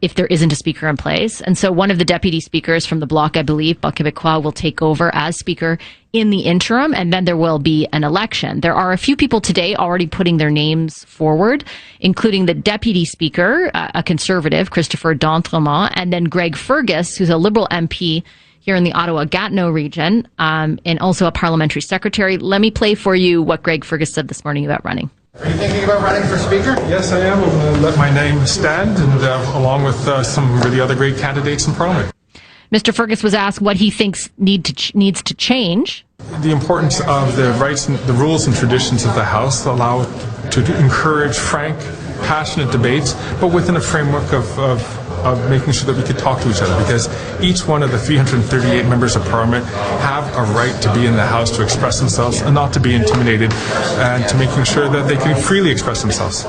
if there isn't a speaker in place. And so one of the deputy speakers from the bloc, I believe, Bloc Québécois, will take over as speaker in the interim, and then there will be an election. There are a few people today already putting their names forward, including the deputy speaker, a conservative, Christopher D'Entremont, and then Greg Fergus, who's a Liberal MP here in the Ottawa-Gatineau region, and also a parliamentary secretary. Let me play for you what Greg Fergus said this morning about running. Are you thinking about running for Speaker? Yes, I am. I'm going to let my name stand, and along with some really other great candidates in Parliament. Mr. Fergus was asked what he thinks needs to change. The importance of the rights, and the rules and traditions of the House allow it to encourage frank, passionate debates, but within a framework of making sure that we could talk to each other, because each one of the 338 members of Parliament have a right to be in the House to express themselves and not to be intimidated, and to making sure that they can freely express themselves.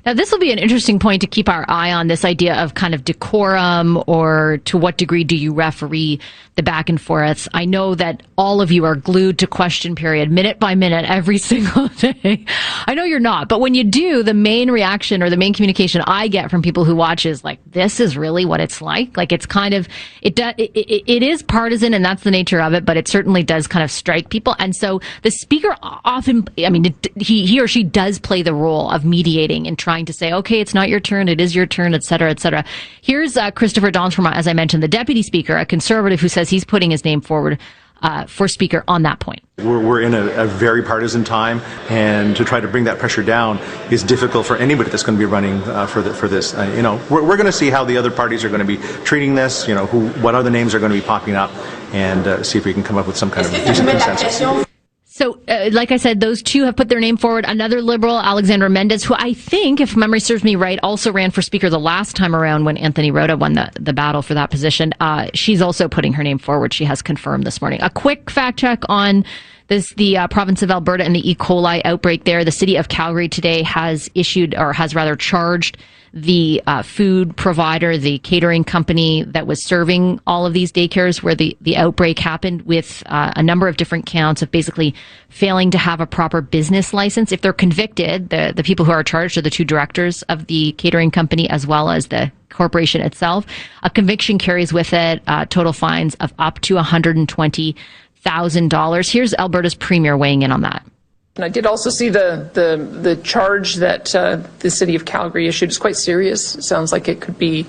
Now, this will be an interesting point to keep our eye on, this idea of kind of decorum, or to what degree do you referee the back and forths. I know that all of you are glued to question period, minute by minute, every single day. I know you're not, but when you do, the main reaction or the main communication I get from people who watch is like, this is really what it's like. Like, it's kind of, it is partisan, and that's the nature of it, but it certainly does kind of strike people. And so the speaker often, I mean, he or she does play the role of mediating and trying to say, okay, it's not your turn, it is your turn, et cetera, et cetera. Here's Christopher D'Entremont, as I mentioned, the deputy speaker, a conservative who says he's putting his name forward for speaker on that point. We're in a very partisan time, and to try to bring that pressure down is difficult for anybody that's going to be running for this. We're going to see how the other parties are going to be treating this. What other names are going to be popping up, and see if we can come up with some kind of decent consensus. So, like I said, those two have put their name forward. Another Liberal, Alexandra Mendez, who I think, if memory serves me right, also ran for Speaker the last time around when Anthony Rota won the battle for that position. She's also putting her name forward. She has confirmed this morning. A quick fact check on The province of Alberta and the E. coli outbreak there. The city of Calgary today has charged the food provider, the catering company that was serving all of these daycares where the outbreak happened, with a number of different counts of basically failing to have a proper business license. If they're convicted, the people who are charged are the two directors of the catering company as well as the corporation itself. A conviction carries with it total fines of up to $120,000. Here's Alberta's premier weighing in on that. And I did also see the charge that the city of Calgary issued is quite serious. It sounds like it could be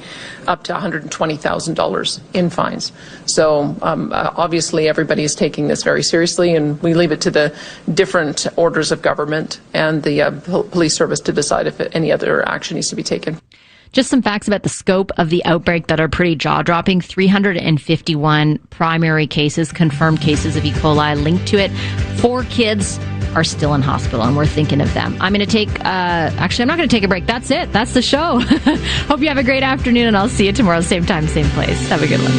up to $120,000 in fines. So obviously everybody is taking this very seriously, and we leave it to the different orders of government and the police service to decide if any other action needs to be taken. Just some facts about the scope of the outbreak that are pretty jaw-dropping. 351 primary cases, confirmed cases of E. coli linked to it. 4 kids are still in hospital, and we're thinking of them. I'm going to take, actually, I'm not going to take a break. That's it. That's the show. Hope you have a great afternoon, and I'll see you tomorrow, same time, same place. Have a good one.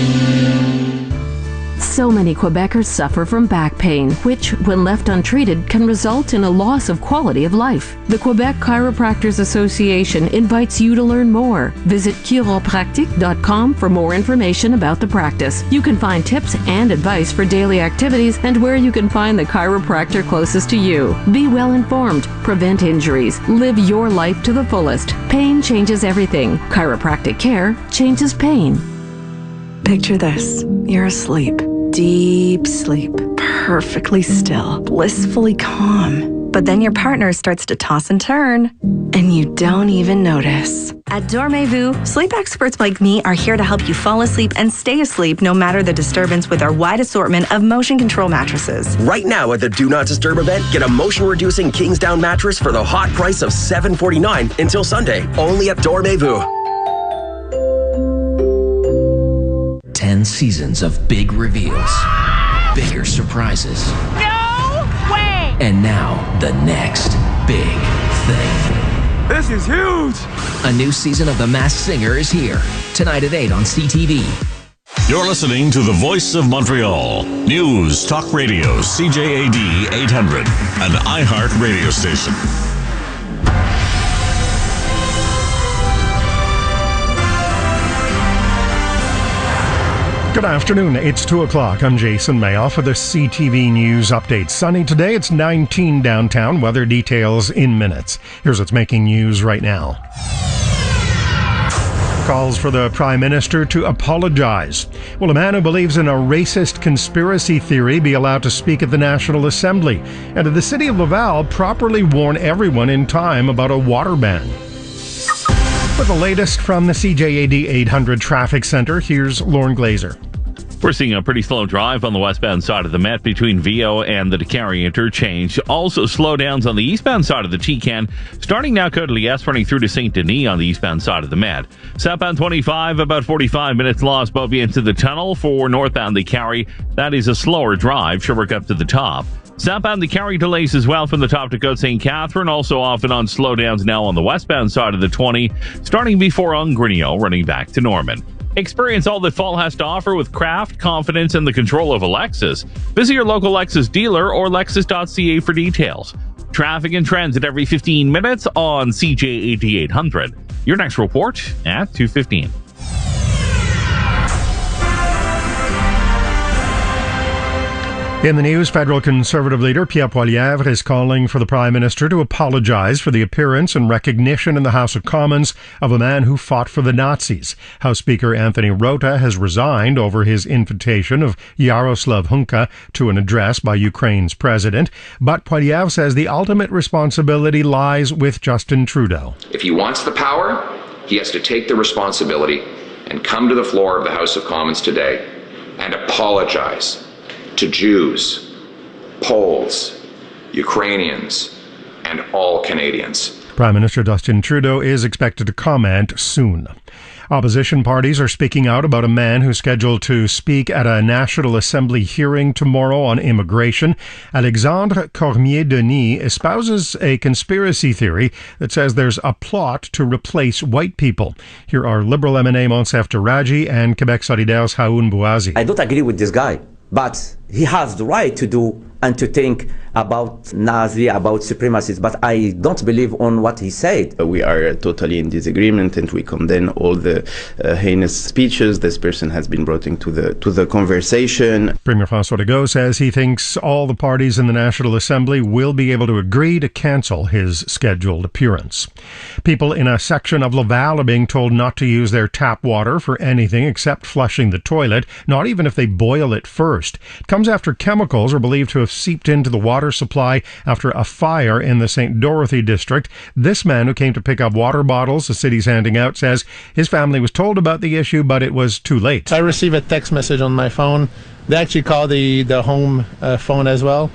So many Quebecers suffer from back pain, which, when left untreated, can result in a loss of quality of life. The Quebec Chiropractors Association invites you to learn more. Visit chiropractic.com for more information about the practice. You can find tips and advice for daily activities and where you can find the chiropractor closest to you. Be well informed, prevent injuries, live your life to the fullest. Pain changes everything. Chiropractic care changes pain. Picture this. You're asleep. Deep sleep. Perfectly still. Blissfully calm. But then your partner starts to toss and turn, and you don't even notice. At Dormez-vous, sleep experts like me are here to help you fall asleep and stay asleep no matter the disturbance with our wide assortment of motion control mattresses. Right now at the Do Not Disturb event, get a motion-reducing Kingsdown mattress for the hot price of $749 until Sunday, only at Dormez-vous. 10 seasons of big reveals, bigger surprises. No way! And now, the next big thing. This is huge! A new season of The Masked Singer is here. Tonight at 8 on CTV. You're listening to the Voice of Montreal. News Talk Radio, CJAD 800, an iHeart radio station. Good afternoon. It's 2 o'clock. I'm Jason Mayoff with the CTV News Update. Sunny today. It's 19 downtown. Weather details in minutes. Here's what's making news right now. Calls for the Prime Minister to apologize. Will a man who believes in a racist conspiracy theory be allowed to speak at the National Assembly? And did the City of Laval properly warn everyone in time about a water ban? With the latest from the CJAD 800 Traffic Center, here's Lauren Glazer. We're seeing a pretty slow drive on the westbound side of the Met between Vio and the DeCarry interchange. Also slowdowns on the eastbound side of the TCAN, starting now Côte de Liesse running through to St. Denis on the eastbound side of the Met. Southbound 25, about 45 minutes lost Beauvais into the tunnel. For northbound DeCarry, that is a slower drive, Sherbrooke up to the top. Southbound DeCarry delays as well from the top to Côte St. Catherine, also often on slowdowns now on the westbound side of the 20, starting before Ungrinio, running back to Norman. Experience all that fall has to offer with craft, confidence, and the control of a Lexus. Visit your local Lexus dealer or Lexus.ca for details. Traffic and transit every 15 minutes on CJAD 800. Your next report at 2:15. In the news, federal Conservative leader Pierre Poilievre is calling for the Prime Minister to apologize for the appearance and recognition in the House of Commons of a man who fought for the Nazis. House Speaker Anthony Rota has resigned over his invitation of Yaroslav Hunka to an address by Ukraine's president, but Poilievre says the ultimate responsibility lies with Justin Trudeau. If he wants the power, he has to take the responsibility and come to the floor of the House of Commons today and apologize to Jews, Poles, Ukrainians, and all Canadians. Prime Minister Justin Trudeau is expected to comment soon. Opposition parties are speaking out about a man who's scheduled to speak at a National Assembly hearing tomorrow on immigration. Alexandre Cormier-Denis espouses a conspiracy theory that says there's a plot to replace white people. Here are Liberal MNA Monsef Daraji and Quebec Solidaire's Haoun Bouazi. I don't agree with this guy, but he has the right to do and to think about Nazi, about supremacists, but I don't believe on what he said. We are totally in disagreement, and we condemn all the heinous speeches this person has been brought into the conversation. Premier François Legault says he thinks all the parties in the National Assembly will be able to agree to cancel his scheduled appearance. People in a section of Laval are being told not to use their tap water for anything except flushing the toilet, not even if they boil it first. It comes after chemicals are believed to have seeped into the water supply after a fire in the St. Dorothy district. This man who came to pick up water bottles the city's handing out says his family was told about the issue, but it was too late. I received a text message on my phone. They actually called the home phone as well,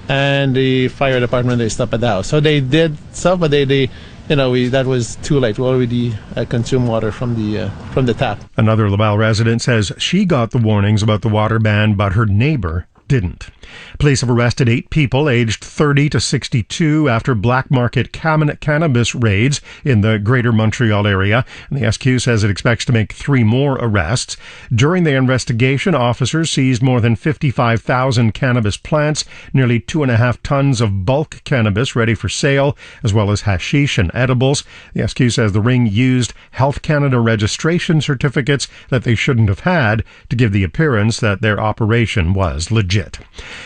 and the fire department, they stopped at the house. So they did stuff, but that was too late. We already consumed water from the tap. Another Laval resident says she got the warnings about the water ban, but her neighbor didn't. Police have arrested 8 people aged 30 to 62 after black market cannabis raids in the Greater Montreal area, and the SQ says it expects to make 3 more arrests. During the investigation, officers seized more than 55,000 cannabis plants, nearly 2.5 tons of bulk cannabis ready for sale, as well as hashish and edibles. The SQ says the ring used Health Canada registration certificates that they shouldn't have had to give the appearance that their operation was legit.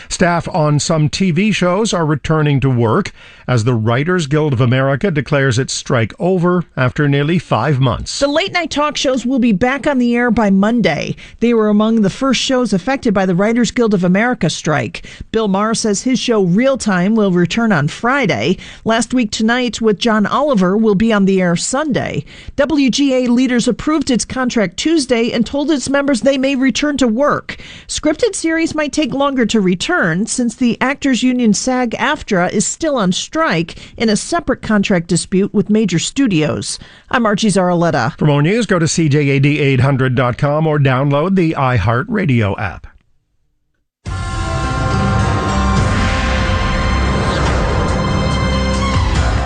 Staff on some TV shows are returning to work as the Writers Guild of America declares its strike over after nearly 5 months. The late-night talk shows will be back on the air by Monday. They were among the first shows affected by the Writers Guild of America strike. Bill Maher says his show Real Time will return on Friday. Last Week Tonight with John Oliver will be on the air Sunday. WGA leaders approved its contract Tuesday and told its members they may return to work. Scripted series might take longer to return since the actors union SAG-AFTRA is still on strike in a separate contract dispute with major studios. I'm Archie Zaraletta. For more news, go to CJAD800.com or download the iHeartRadio app.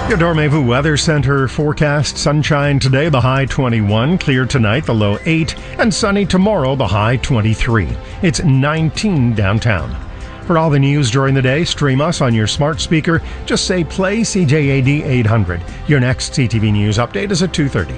Your Dormevu Weather Center forecast: sunshine today, the high 21, clear tonight, the low 8, and sunny tomorrow, the high 23. It's 19 downtown. For all the news during the day, stream us on your smart speaker. Just say play CJAD 800. Your next CTV News update is at 2:30.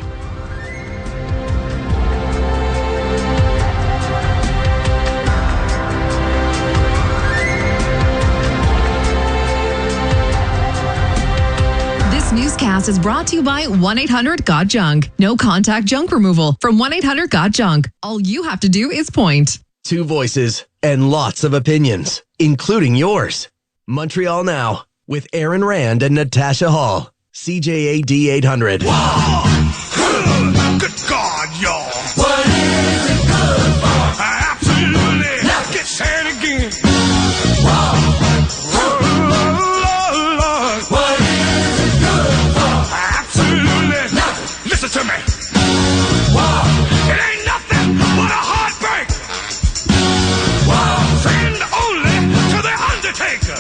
This newscast is brought to you by 1-800-GOT-JUNK. No contact junk removal from 1-800-GOT-JUNK. All you have to do is point. 2 voices and lots of opinions, including yours. Montreal Now with Aaron Rand and Natasha Hall. CJAD 800. Wow. Good God, y'all. What is it good for? Absolutely. Let's get sad again. Wow. What is it good for? Absolutely. Nothing. Listen to me. Wow. It ain't nothing but a heartbreak. Wow. Friend only to the Undertaker.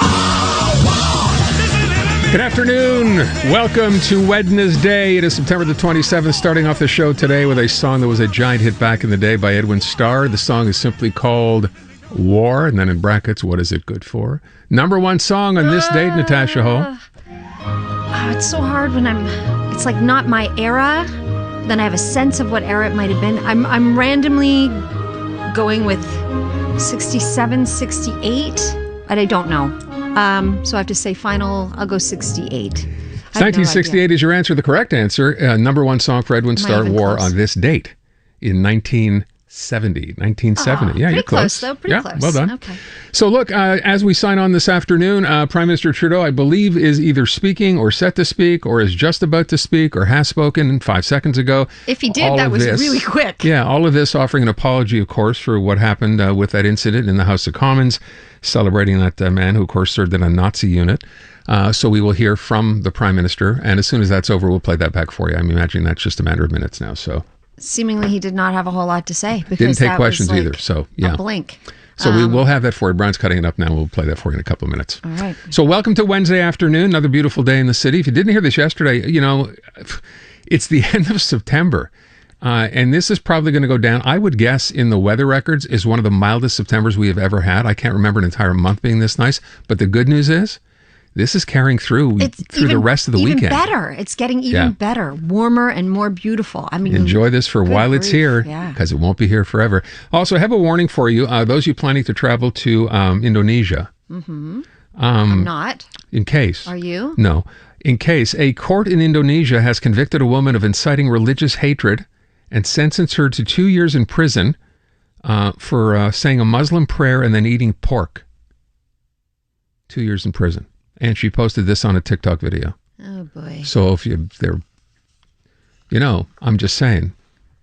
Oh, wow. Good afternoon. Welcome to Wednesday. It is September the 27th, starting off the show today with a song that was a giant hit back in the day by Edwin Starr. The song is simply called War, and then in brackets, what is it good for? Number 1 song on this date, Natasha Hall. It's so hard when it's like not my era. Then I have a sense of what era it might have been. I'm randomly going with 67, 68, but I don't know. So I have to say final, I'll go 68. 1968 is your answer. The correct answer. Number 1 song for Edwin Starr, War, close. On this date in 1970. 1970. Oh, yeah, you're close. Though. Pretty close. Well done. Okay. So look, as we sign on this afternoon, Prime Minister Trudeau, I believe, is either speaking or set to speak or is just about to speak or has spoken 5 seconds ago. If he did, that was really quick. Yeah, all of this offering an apology, of course, for what happened with that incident in the House of Commons, celebrating that man who, of course, served in a Nazi unit. So we will hear from the Prime Minister, and as soon as that's over, we'll play that back for you. I'm imagining that's just a matter of minutes now. So seemingly he did not have a whole lot to say. Because didn't take that questions was like either. So yeah, a blink. So we will have that for you. Brian's cutting it up now. We'll play that for you in a couple of minutes. All right. So welcome to Wednesday afternoon. Another beautiful day in the city. If you didn't hear this yesterday, it's the end of September. And this is probably going to go down, I would guess, in the weather records, is one of the mildest Septembers we have ever had. I can't remember an entire month being this nice. But the good news is, this is carrying through the rest of the weekend. Even better. It's getting even better, warmer and more beautiful. I mean, enjoy this for while it's here, because it won't be here forever. Also, I have a warning for you. Those of you planning to travel to Indonesia. Mm-hmm. I'm not. In case. Are you? No. In case, a court in Indonesia has convicted a woman of inciting religious hatred and sentenced her to 2 years in prison for saying a Muslim prayer and then eating pork. 2 years in prison. And she posted this on a TikTok video. Oh, boy. So if I'm just saying,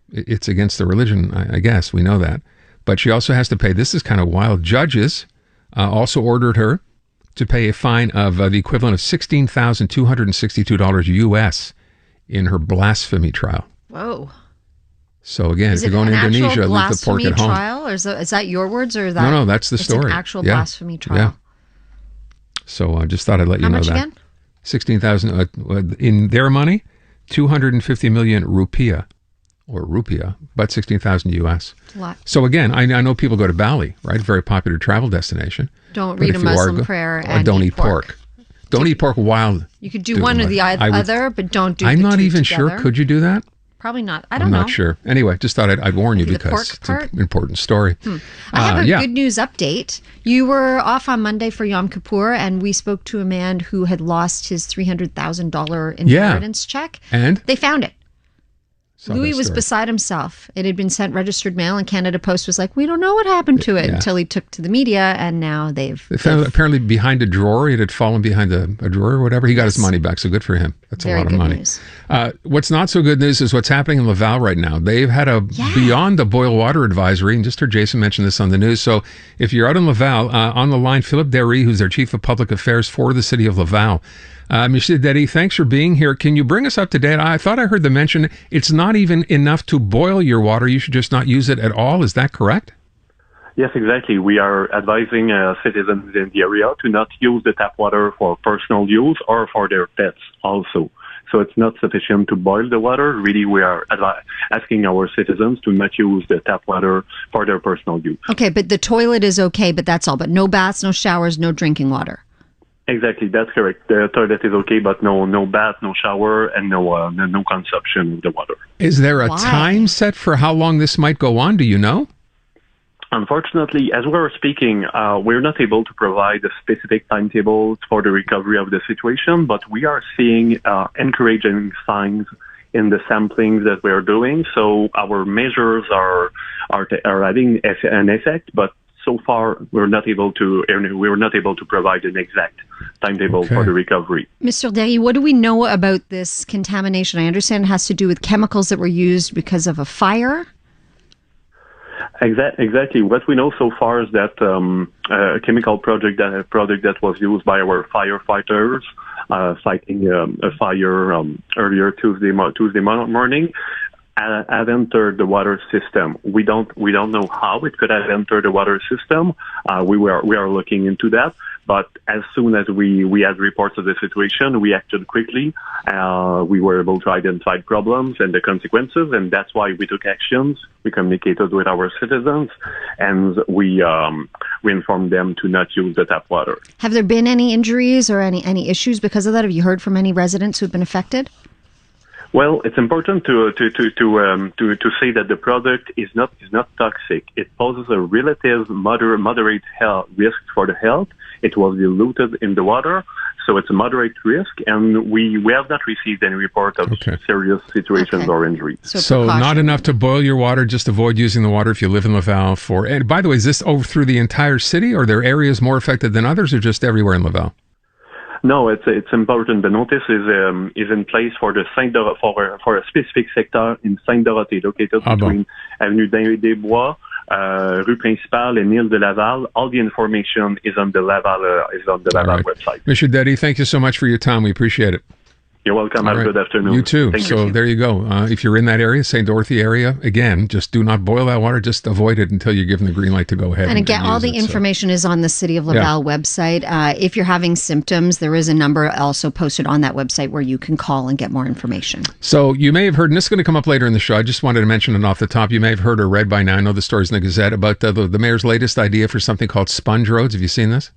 it's against the religion, I guess. We know that. But she also has to pay, this is kind of wild. Judges also ordered her to pay a fine of the equivalent of $16,262 US in her blasphemy trial. Whoa. So again, if you're going to Indonesia, leave the pork at home. Trial, or is that your words, or is that? No, that's the story. It's an actual blasphemy trial. Yeah. So I just thought I'd let you know that. How much again? 16,000 in their money, 250 million rupiah, but 16,000 US. A lot. So again, I know people go to Bali, right? Very popular travel destination. Don't read a Muslim prayer and don't eat pork. Don't eat pork while. You could do one or the other, but don't do. I'm not even together. sure. Could you do that? Probably not. I don't know. I'm not sure. Anyway, just thought I'd warn you because it's an important story. I have a good news update. You were off on Monday for Yom Kippur, and we spoke to a man who had lost his $300,000 inheritance check. And? They found it. Saw Louis that was story. beside himself. It had been sent registered mail, and Canada Post was like, we don't know what happened to it until he took to the media, and now They found it apparently behind a drawer. It had fallen behind a drawer or whatever. He got his money back, so good for him. That's Very a lot of good money. news. What's not so good news is what's happening in Laval right now. They've had a beyond the boil water advisory, and just heard Jason mention this on the news. So if you're out in Laval, on the line, Philippe Derry, who's their Chief of Public Affairs for the City of Laval. Mr. Derry, thanks for being here. Can you bring us up to date? I thought I heard the mention it's not even enough to boil your water. You should just not use it at all. Is that correct? Yes, exactly. We are advising citizens in the area to not use the tap water for personal use or for their pets also. So it's not sufficient to boil the water. Really, we are asking our citizens to not use the tap water for their personal use. Okay, but the toilet is okay, but that's all. But no baths, no showers, no drinking water. Exactly, that's correct. The toilet is okay, but no bath, no shower, and no consumption of the water. Is there a time set for how long this might go on? Do you know? Unfortunately, as we were speaking, we're not able to provide a specific timetable for the recovery of the situation, but we are seeing encouraging signs in the samplings that we are doing. So our measures are having an effect, but so far we're not able to provide an exact timetable for the recovery. Mr. Derry, what do we know about this contamination? I understand it has to do with chemicals that were used because of a fire. Exactly. What we know so far is that a chemical product that was used by our firefighters fighting a fire earlier Tuesday morning have entered the water system. We don't know how it could have entered the water system. We are looking into that. But as soon as we had reports of the situation, we acted quickly. We were able to identify problems and the consequences, and that's why we took actions. We communicated with our citizens, and we informed them to not use the tap water. Have there been any injuries or any issues because of that? Have you heard from any residents who've been affected? Well, it's important to say that the product is not toxic. It poses a relative moderate health risk for the health. It was diluted in the water, so it's a moderate risk, and we have not received any report of serious situations or injuries. So not enough to boil your water. Just avoid using the water if you live in Laval. And by the way, is this over through the entire city, or are there areas more affected than others, or just everywhere in Laval? No, it's important. The notice is in place for the for a specific sector in Sainte-Dorothée, located between Avenue des Bois, Rue Principale, and Île de Laval. All the information is on the Laval website. Mr. Derry, thank you so much for your time. We appreciate it. You're welcome. Have a good afternoon. You too. Thank So you. there you go. If you're in that area, St. Dorothy area, again, just do not boil that water. Just avoid it until you're given the green light to go ahead. And again, all the information is on the City of Laval website. If you're having symptoms, there is a number also posted on that website where you can call and get more information. So you may have heard, and this is going to come up later in the show. I just wanted to mention it off the top. You may have heard or read by now. I know the story's in the Gazette about the mayor's latest idea for something called sponge roads. Have you seen this?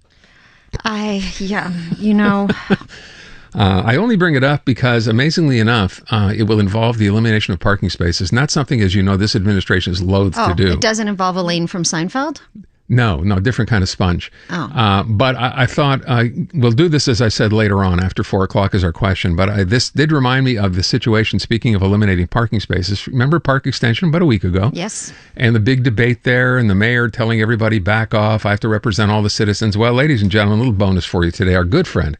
I only bring it up because, amazingly enough, it will involve the elimination of parking spaces. Not something, as you know, this administration is loath to do. It doesn't involve Elaine from Seinfeld? No, different kind of sponge. But I thought we'll do this, as I said, later on after 4 o'clock is our question. But this did remind me of the situation, speaking of eliminating parking spaces. Remember park extension about a week ago? Yes. And the big debate there and the mayor telling everybody back off. I have to represent all the citizens. Well, ladies and gentlemen, a little bonus for you today. Our good friend,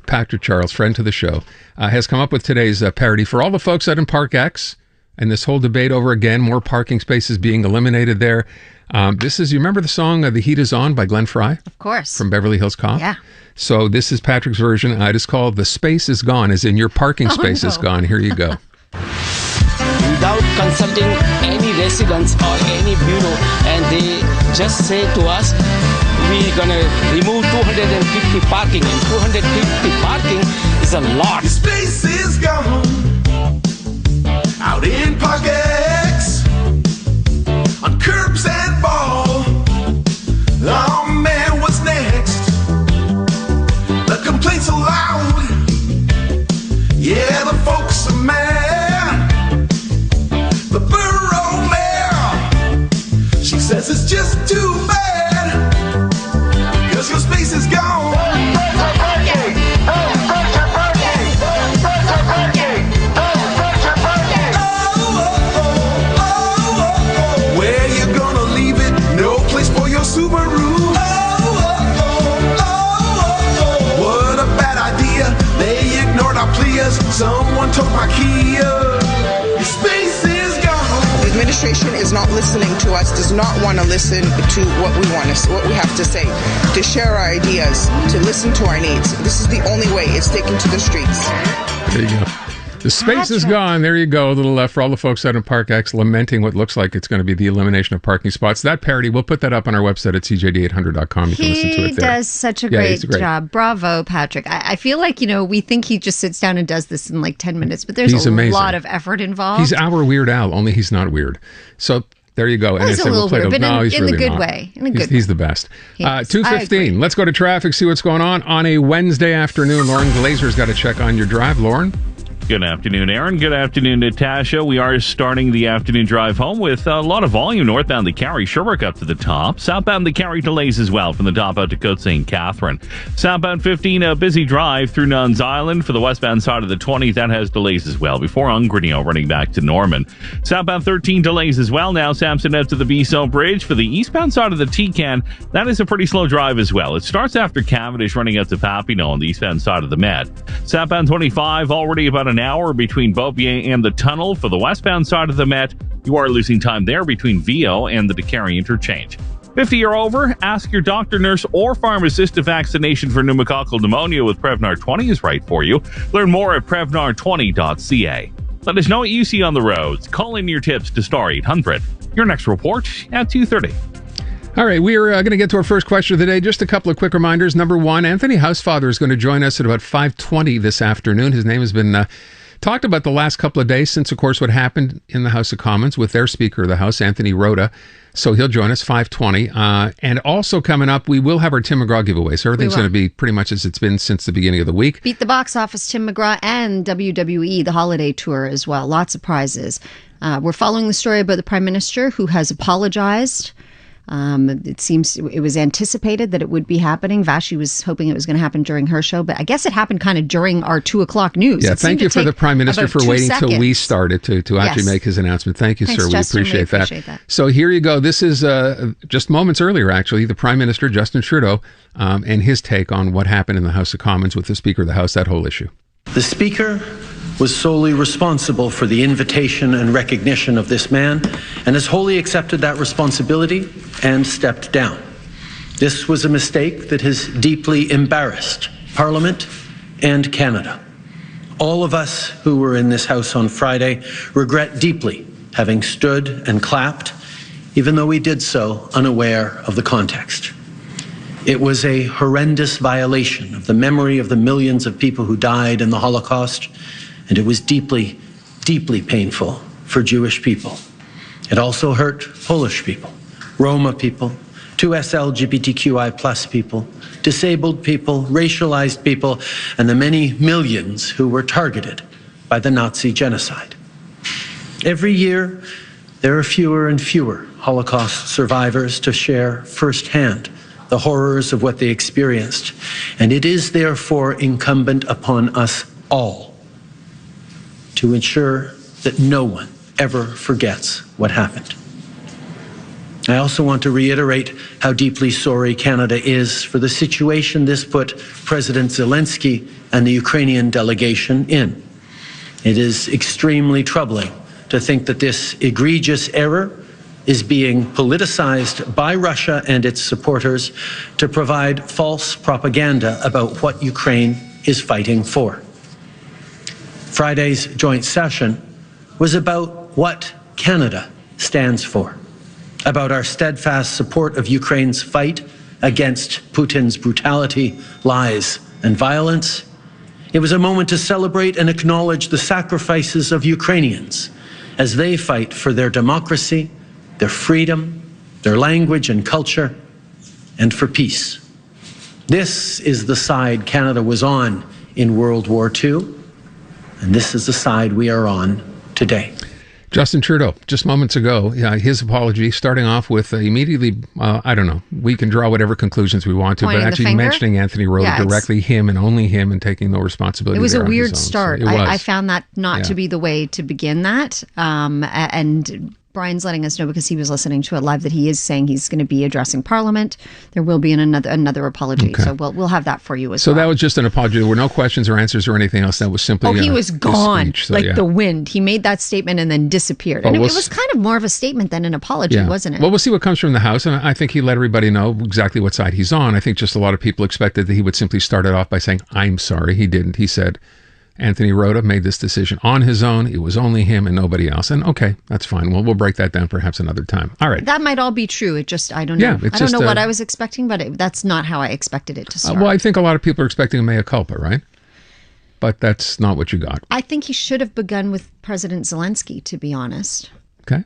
Patrick Charles, friend to the show, has come up with today's parody for all the folks out in Park X and this whole debate over, again, more parking spaces being eliminated there. This is, you remember the song The Heat Is On by Glenn Frey? Of course. From Beverly Hills Cop? Yeah. So this is Patrick's version. It is called The Space Is Gone, as in your parking space is gone. Here you go. Without consulting any residents or any bureau, and they just say to us, we're going to remove 250 parking, and 250 parking is a lot. Your space is gone out in Park X, on curbs and ball. Oh man, what's next? The complaints are loud. Yeah, the folks are mad. The borough mayor, she says it's just too bad, 'cause your space is gone. Where you gonna leave it? No place for your Subaru. What a bad idea. They ignored our pleas. Someone took my Kia. Your space is gone. The administration is not listening to us, does not want to listen to what we want to, what we have to say, to share our ideas, to listen to our needs. This is the only way. It's taken to the streets. There you go. The space is gone. There you go. A little for all the folks out in Park X lamenting what looks like it's going to be the elimination of parking spots. That parody, we'll put that up on our website at CJAD800.com. You can listen to it there. He does such a great job. Bravo, Patrick. I feel like, we think he just sits down and does this in like 10 minutes, but there's amazing. Lot of effort involved. He's our Weird Al, only he's not weird. So there you go. Well, he's a little weird, but in the good way. He's the best. 2:15. Let's go to traffic, see what's going on a Wednesday afternoon. Lauren Glazer's got to check on your drive. Lauren? Good afternoon, Aaron. Good afternoon, Natasha. We are starting the afternoon drive home with a lot of volume northbound the Carrie, Sherbrooke up to the top. Southbound the Carrie delays as well from the top out to Côte St. Catherine. Southbound 15, a busy drive through Nuns Island for the westbound side of the 20. That has delays as well before Ungrinio running back to Norman. Southbound 13 delays as well now. Sampson out to the Biso Bridge for the eastbound side of the T-Can. That is a pretty slow drive as well. It starts after Cavendish running out to Papineau on the eastbound side of the Met. Southbound 25 already about an hour between Beaubier and the tunnel for the westbound side of the Met. You are losing time there between VO and the DeCarry interchange. 50 or over, ask your doctor, nurse, or pharmacist if vaccination for pneumococcal pneumonia with Prevnar 20 is right for you. Learn more at Prevnar20.ca. Let us know what you see on the roads. Call in your tips to star 800. Your next report at 2:30. All right, we are going to get to our first question of the day. Just a couple of quick reminders. Number one, Anthony Housefather is going to join us at about 5:20 this afternoon. His name has been talked about the last couple of days since, of course, what happened in the House of Commons with their Speaker of the House, Anthony Rota. So he'll join us 5:20. And also coming up, we will have our Tim McGraw giveaway. So everything's going to be pretty much as it's been since the beginning of the week. Beat the Box Office, Tim McGraw, and WWE, the holiday tour as well. Lots of prizes. We're following the story about the Prime Minister who has apologized. It seems it was anticipated that it would be happening. Vashi was hoping it was going to happen during her show, but I guess it happened kind of during our 2:00 news. Yeah, thank you for the Prime Minister for waiting till we started to actually make his announcement. Thank you, Thanks, sir. Justin, we appreciate that. So here you go. This is just moments earlier, actually, the Prime Minister, Justin Trudeau, and his take on what happened in the House of Commons with the Speaker of the House, that whole issue. The Speaker was solely responsible for the invitation and recognition of this man and has wholly accepted that responsibility and stepped down. This was a mistake that has deeply embarrassed Parliament and Canada. All of us who were in this house on Friday regret deeply having stood and clapped, even though we did so unaware of the context. It was a horrendous violation of the memory of the millions of people who died in the Holocaust, and it was deeply, deeply painful for Jewish people. It also hurt Polish people, Roma people, 2S LGBTQI+ people, disabled people, racialized people, and the many millions who were targeted by the Nazi genocide. Every year, there are fewer and fewer Holocaust survivors to share firsthand the horrors of what they experienced, and it is therefore incumbent upon us all to ensure that no one ever forgets what happened. I also want to reiterate how deeply sorry Canada is for the situation this put President Zelensky and the Ukrainian delegation in. It is extremely troubling to think that this egregious error is being politicized by Russia and its supporters to provide false propaganda about what Ukraine is fighting for. Friday's joint session was about what Canada stands for, about our steadfast support of Ukraine's fight against Putin's brutality, lies, and violence. It was a moment to celebrate and acknowledge the sacrifices of Ukrainians as they fight for their democracy, their freedom, their language and culture, and for peace. This is the side Canada was on in World War II, and this is the side we are on today. Justin Trudeau, just moments ago, his apology, starting off with immediately, I don't know, we can draw whatever conclusions we want to, Pointing but actually the finger? mentioning Anthony Rota directly, him and only him, and taking no responsibility. It was there a on his weird own. start. So it was. I found that not to be the way to begin that. And Brian's letting us know, because he was listening to it live, that he is saying he's going to be addressing Parliament. There will be another apology. Okay. So we'll have that for you as So well. that was just an apology. There were no questions or answers or anything else. That was simply he was his gone speech. So, like the wind. He made that statement and then disappeared. And it was kind of more of a statement than an apology, wasn't it? Well, we'll see what comes from the House, and I think he let everybody know exactly what side he's on. I think just a lot of people expected that he would simply start it off by saying, "I'm sorry." He didn't. He said, Anthony Rota made this decision on his own. It was only him and nobody else. And okay, that's fine. Well, we'll break that down perhaps another time. All right. That might all be true. It just, I don't know. Yeah, I don't know what I was expecting, but that's not how I expected it to start. Well, I think a lot of people are expecting a mea culpa, right? But that's not what you got. I think he should have begun with President Zelensky, to be honest. Okay.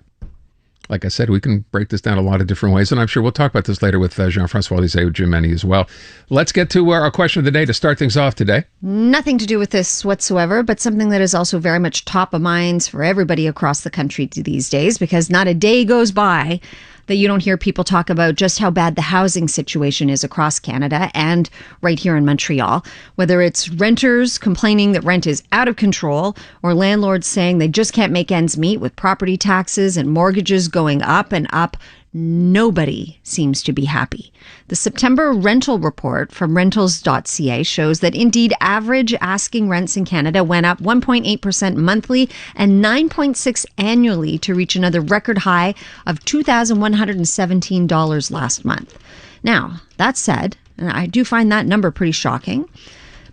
Like I said, we can break this down a lot of different ways, and I'm sure we'll talk about this later with Jean-Francois Lisée, Jimeni as well. Let's get to our question of the day to start things off today. Nothing to do with this whatsoever, but something that is also very much top of minds for everybody across the country these days, because not a day goes by that you don't hear people talk about just how bad the housing situation is across Canada and right here in Montreal. Whether it's renters complaining that rent is out of control, or landlords saying they just can't make ends meet with property taxes and mortgages going up and up, nobody seems to be happy. The September rental report from rentals.ca shows that indeed average asking rents in Canada went up 1.8% monthly and 9.6% annually to reach another record high of $2,117 last month. Now, that said, and I do find that number pretty shocking,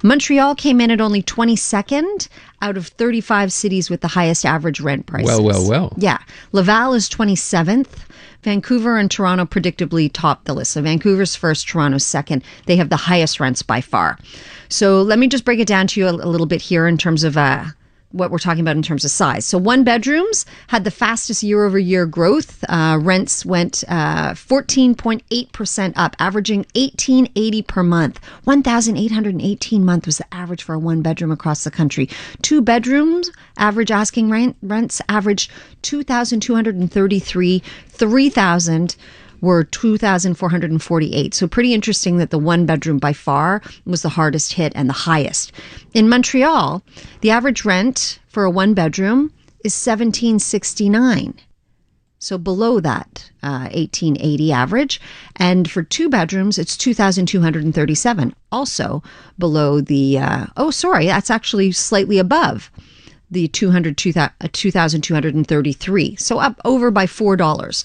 Montreal came in at only 22nd out of 35 cities with the highest average rent prices. Well. Yeah. Laval is 27th. Vancouver and Toronto predictably top the list. So Vancouver's first, Toronto's second. They have the highest rents by far. So let me just break it down to you a little bit here in terms of what we're talking about in terms of size. So one bedrooms had the fastest year-over-year growth. Rents went 14.8% up, averaging $1,880 per month. $1,818 a month was the average for a one bedroom across the country. Two bedrooms, average asking rents averaged $2,233. 3,000 were $2,448. So pretty interesting that the one bedroom by far was the hardest hit and the highest. In Montreal, the average rent for a one bedroom is $1,769. So below that $1,880 average. And for two bedrooms, it's $2,237. Also below the, that's actually slightly above the $2,233. So up over by $4.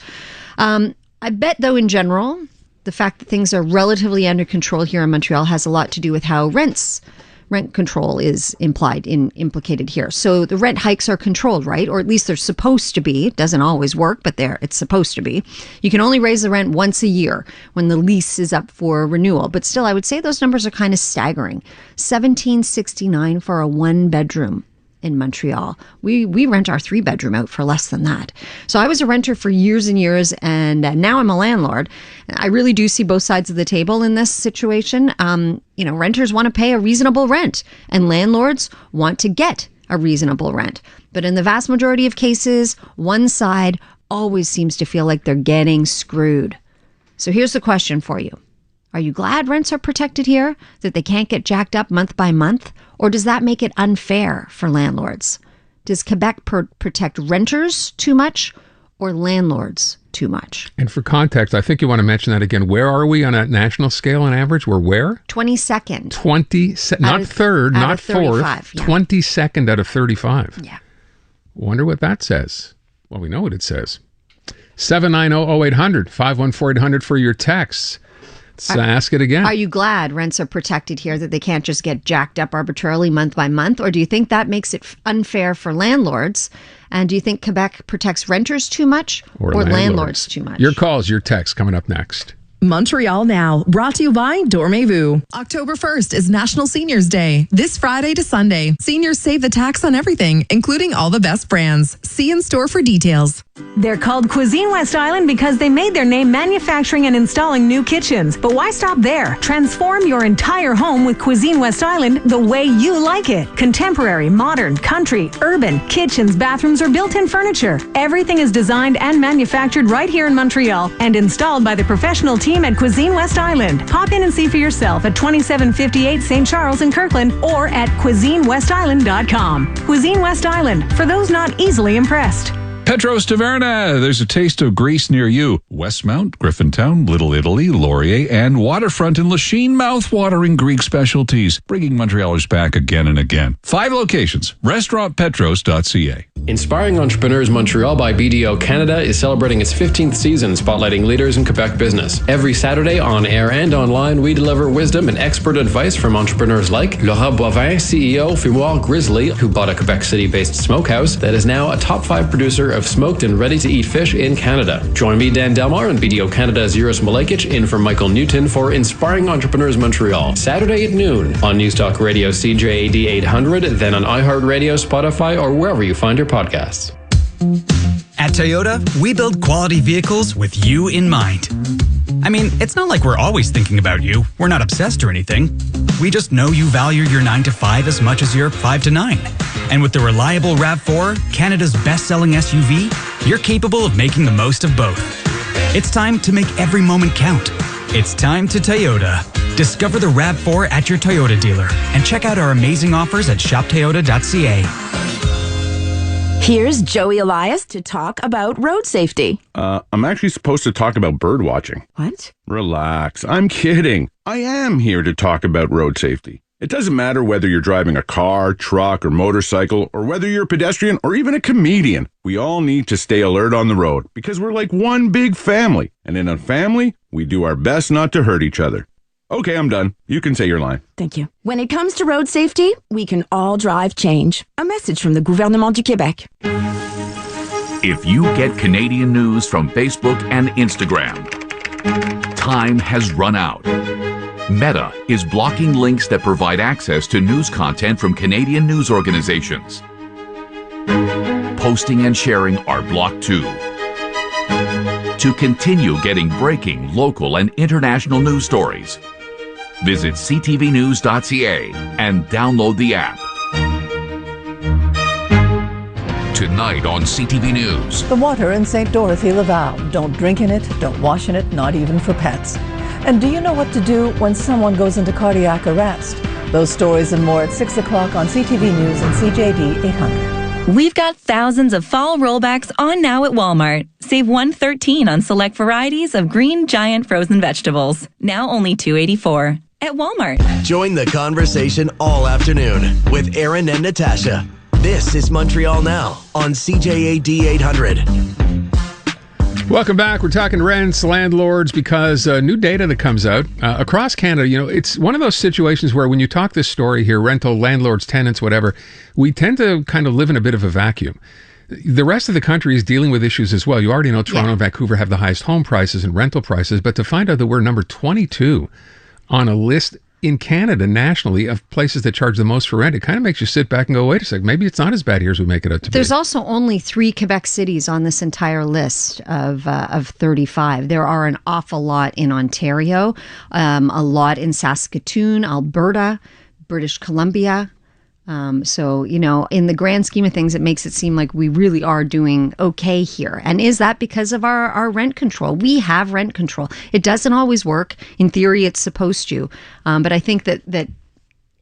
I bet, though, in general, the fact that things are relatively under control here in Montreal has a lot to do with how rents rent control is implicated here. So the rent hikes are controlled, right? Or at least they're supposed to be. It doesn't always work, but it's supposed to be. You can only raise the rent once a year when the lease is up for renewal. But still, I would say those numbers are kind of staggering. $17.69 for a 1-bedroom in Montreal. We rent our 3-bedroom out for less than that. So I was a renter for years and years, and now I'm a landlord. I really do see both sides of the table in this situation. Renters want to pay a reasonable rent, and landlords want to get a reasonable rent. But in the vast majority of cases, one side always seems to feel like they're getting screwed. So here's the question for you. Are you glad rents are protected here, that they can't get jacked up month by month? Or does that make it unfair for landlords? Does Quebec protect renters too much or landlords too much? And for context, I think you want to mention that again. Where are we on a national scale on average? We're where? 22nd. Not third, not fourth. Yeah. 22nd out of 35. Yeah. Wonder what that says. Well, we know what it says. 790-0800, 514-800 for your texts. Ask it again. Are you glad rents are protected here, that they can't just get jacked up arbitrarily month by month? Or do you think that makes it unfair for landlords? And do you think Quebec protects renters too much or landlords too much? Your calls, your texts coming up next. Montreal Now, brought to you by Dormez-vous. October 1st is National Seniors Day. This Friday to Sunday, seniors save the tax on everything, including all the best brands. See in store for details. They're called Cuisine West Island because they made their name manufacturing and installing new kitchens. But why stop there? Transform your entire home with Cuisine West Island the way you like it. Contemporary, modern, country, urban, kitchens, bathrooms, or built-in furniture. Everything is designed and manufactured right here in Montreal and installed by the professional team at Cuisine West Island. Pop in and see for yourself at 2758 St. Charles in Kirkland or at cuisinewestisland.com. Cuisine West Island, for those not easily impressed. Petros Taverna, there's a taste of Greece near you. Westmount, Griffintown, Little Italy, Laurier, and Waterfront in Lachine, mouth-watering Greek specialties, bringing Montrealers back again and again. 5 locations, restaurantpetros.ca. Inspiring Entrepreneurs Montreal by BDO Canada is celebrating its 15th season, spotlighting leaders in Quebec business. Every Saturday, on air and online, we deliver wisdom and expert advice from entrepreneurs like Laurent Boivin, CEO Fumoir Grizzly, who bought a Quebec City-based smokehouse that is now a top 5 producer of smoked and ready-to-eat fish in Canada. Join me, Dan Delmar, and BDO Canada's Euros Malekic in for Michael Newton for Inspiring Entrepreneurs Montreal, Saturday at noon on News Talk Radio CJAD 800, then on iHeartRadio, Spotify, or wherever you find your podcasts. At Toyota, we build quality vehicles with you in mind. I mean, it's not like we're always thinking about you. We're not obsessed or anything. We just know you value your 9 to 5 as much as your 5 to 9. And with the reliable RAV4, Canada's best-selling SUV, you're capable of making the most of both. It's time to make every moment count. It's time to Toyota. Discover the RAV4 at your Toyota dealer and check out our amazing offers at shoptoyota.ca. Here's Joey Elias to talk about road safety. I'm actually supposed to talk about bird watching. What? Relax. I'm kidding. I am here to talk about road safety. It doesn't matter whether you're driving a car, truck, or motorcycle, or whether you're a pedestrian or even a comedian. We all need to stay alert on the road because we're like one big family. And in a family, we do our best not to hurt each other. Okay, I'm done. You can say your line. Thank you. When it comes to road safety, we can all drive change. A message from the Gouvernement du Québec. If you get Canadian news from Facebook and Instagram, time has run out. Meta is blocking links that provide access to news content from Canadian news organizations. Posting and sharing are blocked too. To continue getting breaking local and international news stories, visit ctvnews.ca and download the app. Tonight on CTV News. The water in St. Dorothy, Laval. Don't drink in it, don't wash in it, not even for pets. And do you know what to do when someone goes into cardiac arrest? Those stories and more at 6 o'clock on CTV News and CJAD 800. We've got thousands of fall rollbacks on now at Walmart. Save $113 on select varieties of green giant frozen vegetables. Now only $2.84 at Walmart. Join the conversation all afternoon with Aaron and Natasha. This is Montreal Now on CJAD 800. Welcome back. We're talking rents, landlords, because new data that comes out across Canada, it's one of those situations where when you talk this story here, rental, landlords, tenants, whatever, we tend to kind of live in a bit of a vacuum. The rest of the country is dealing with issues as well. You already know Toronto and Vancouver have the highest home prices and rental prices, but to find out that we're number 22 on a list in Canada nationally of places that charge the most for rent, it kind of makes you sit back and go, wait a second, maybe it's not as bad here as we make it out to be. There's also only 3 Quebec cities on this entire list of 35. There are an awful lot in Ontario, a lot in Saskatoon, Alberta, British Columbia. So, in the grand scheme of things, it makes it seem like we really are doing okay here. And is that because of our rent control? We have rent control. It doesn't always work. In theory, it's supposed to. But I think that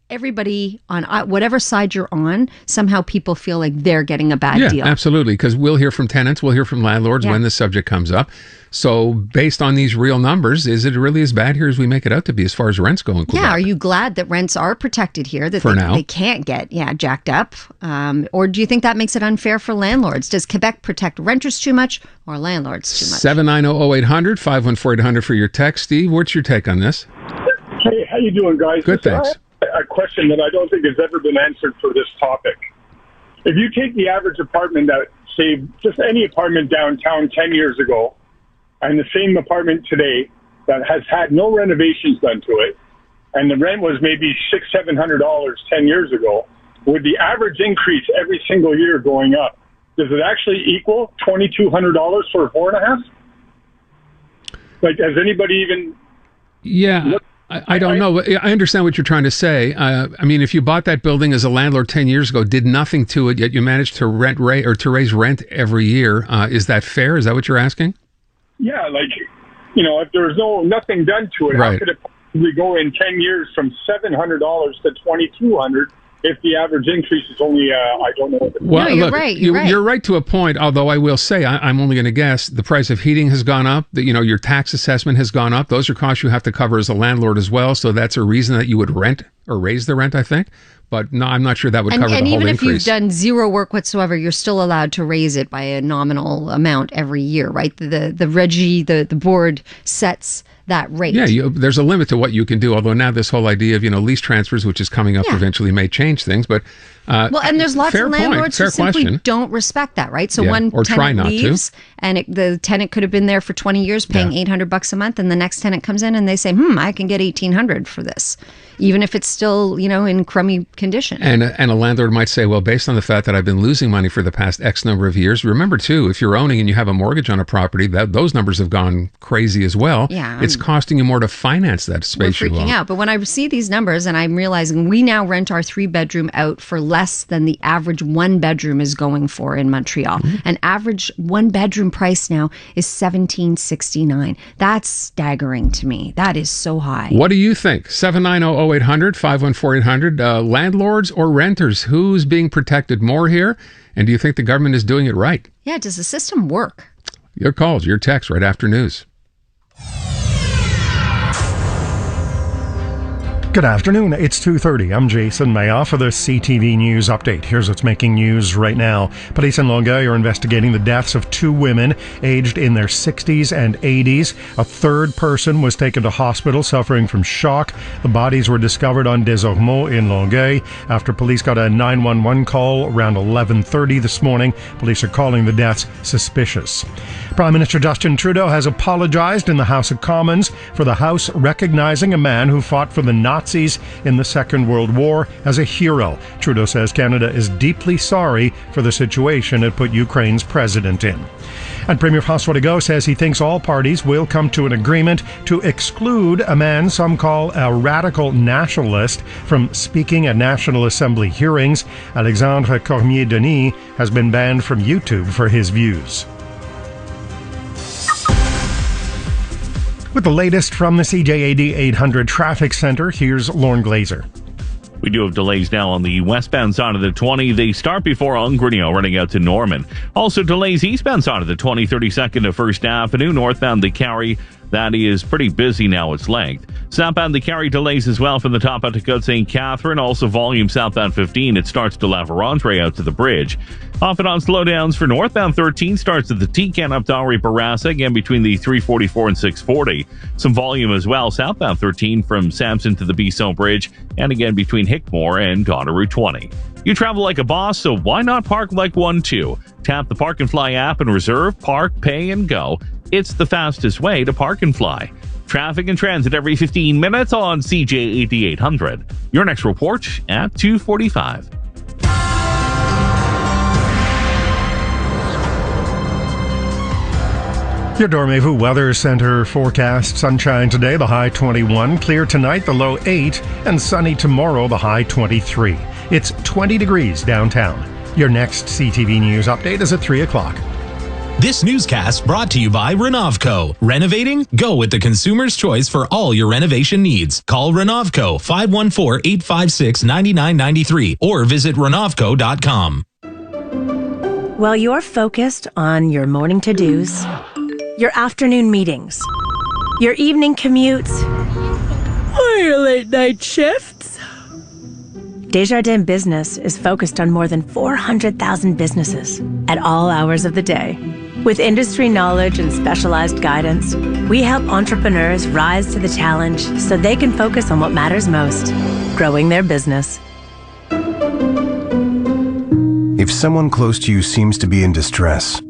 everybody on whatever side you're on, somehow people feel like they're getting a bad deal. Yeah, absolutely. Because we'll hear from tenants, we'll hear from landlords when this subject comes up. So based on these real numbers, is it really as bad here as we make it out to be as far as rents go in Quebec? Yeah, are you glad that rents are protected here, that they can't get jacked up? Or do you think that makes it unfair for landlords? Does Quebec protect renters too much or landlords too much? 790-0800, 514-800 for your text. Steve, what's your take on this? Hey, how you doing, guys? Good, thanks. A question that I don't think has ever been answered for this topic. If you take the average apartment that, say, just any apartment downtown 10 years ago, and the same apartment today that has had no renovations done to it, and the rent was maybe $600-700 10 years ago, would the average increase every single year going up, does it actually equal $2,200 for 4.5? Like, has anybody even... Yeah, I don't know. I understand what you're trying to say. I mean, if you bought that building as a landlord 10 years ago, did nothing to it, yet you managed to raise rent every year, is that fair? Is that what you're asking? Yeah, like, if there's nothing done to it, how could it possibly go in 10 years from $700 to $2,200 if the average increase is only, I don't know. Well, no, you're right. You're right to a point, although I will say, I'm only going to guess, the price of heating has gone up, your tax assessment has gone up. Those are costs you have to cover as a landlord as well, so that's a reason that you would rent or raise the rent, I think. But no, I'm not sure that would cover the whole increase. And even if you've done zero work whatsoever, you're still allowed to raise it by a nominal amount every year, right? The board sets that rate. Yeah, there's a limit to what you can do, although now this whole idea of, lease transfers, which is coming up eventually, may change things. But and there's lots of landlords who simply don't respect that, right? So one tenant leaves, and the tenant could have been there for 20 years paying $800 a month, and the next tenant comes in and they say, I can get $1,800 for this, even if it's still, in crummy condition. And a landlord might say, well, based on the fact that I've been losing money for the past X number of years, remember too, if you're owning and you have a mortgage on a property, those numbers have gone crazy as well. Yeah, it's costing you more to finance that space you own. We're freaking out. But when I see these numbers and I'm realizing we now rent our 3-bedroom out for less than the average 1-bedroom is going for in Montreal. An average 1-bedroom price now is $1,769. That's staggering to me. That is so high. What do you think? 790-0800, 514-800. Landlords or renters? Who's being protected more here? And do you think the government is doing it right? Yeah, does the system work? Your calls, your texts right after news. Good afternoon. It's 2:30. I'm Jason Mayoff for the CTV News Update. Here's what's making news right now. Police in Longueuil are investigating the deaths of 2 women aged in their 60s and 80s. A third person was taken to hospital suffering from shock. The bodies were discovered on Des Ormeaux in Longueuil after police got a 911 call around 11:30 this morning. Police are calling the deaths suspicious. Prime Minister Justin Trudeau has apologized in the House of Commons for the House recognizing a man who fought for the Nazis in the Second World War as a hero. Trudeau says Canada is deeply sorry for the situation it put Ukraine's president in. And Premier François Legault says he thinks all parties will come to an agreement to exclude a man some call a radical nationalist from speaking at National Assembly hearings. Alexandre Cormier-Denis has been banned from YouTube for his views. With the latest from the CJAD 800 Traffic Center, here's Lorne Glazer. We do have delays now on the westbound side of the 20. They start before Ungrenio, running out to Norman. Also delays eastbound side of the 20, 32nd to 1st Avenue. Northbound, they carry That is pretty busy now, its length. Southbound, they carry delays as well from the top out to Côte St. Catherine. Also volume southbound 15. It starts to La Vérendrye out to the bridge. Off and on slowdowns for northbound 13 starts at the Tican up to Henri Bourassa, again between the 344 and 640. Some volume as well southbound 13 from Sampson to the Bisson Bridge, and again between Hickmore and Donner Route 20. You travel like a boss, so why not park like one too? Tap the Park and Fly app and reserve, park, pay, and go. It's the fastest way to park and fly. Traffic and transit every 15 minutes on CJAD 800. Your next report at 2:45. Your Dormez-vous Weather Center forecast: sunshine today, the high 21. Clear tonight, the low 8. And sunny tomorrow, the high 23. It's 20 degrees downtown. Your next CTV News update is at 3 o'clock. This newscast brought to you by Renovco. Renovating? Go with the consumer's choice for all your renovation needs. Call Renovco 514-856-9993 or visit renovco.com. While you're focused on your morning to-dos, your afternoon meetings, your evening commutes, or your late-night shifts, Desjardins Business is focused on more than 400,000 businesses at all hours of the day. With industry knowledge and specialized guidance, we help entrepreneurs rise to the challenge so they can focus on what matters most, growing their business. If someone close to you seems to be in distress,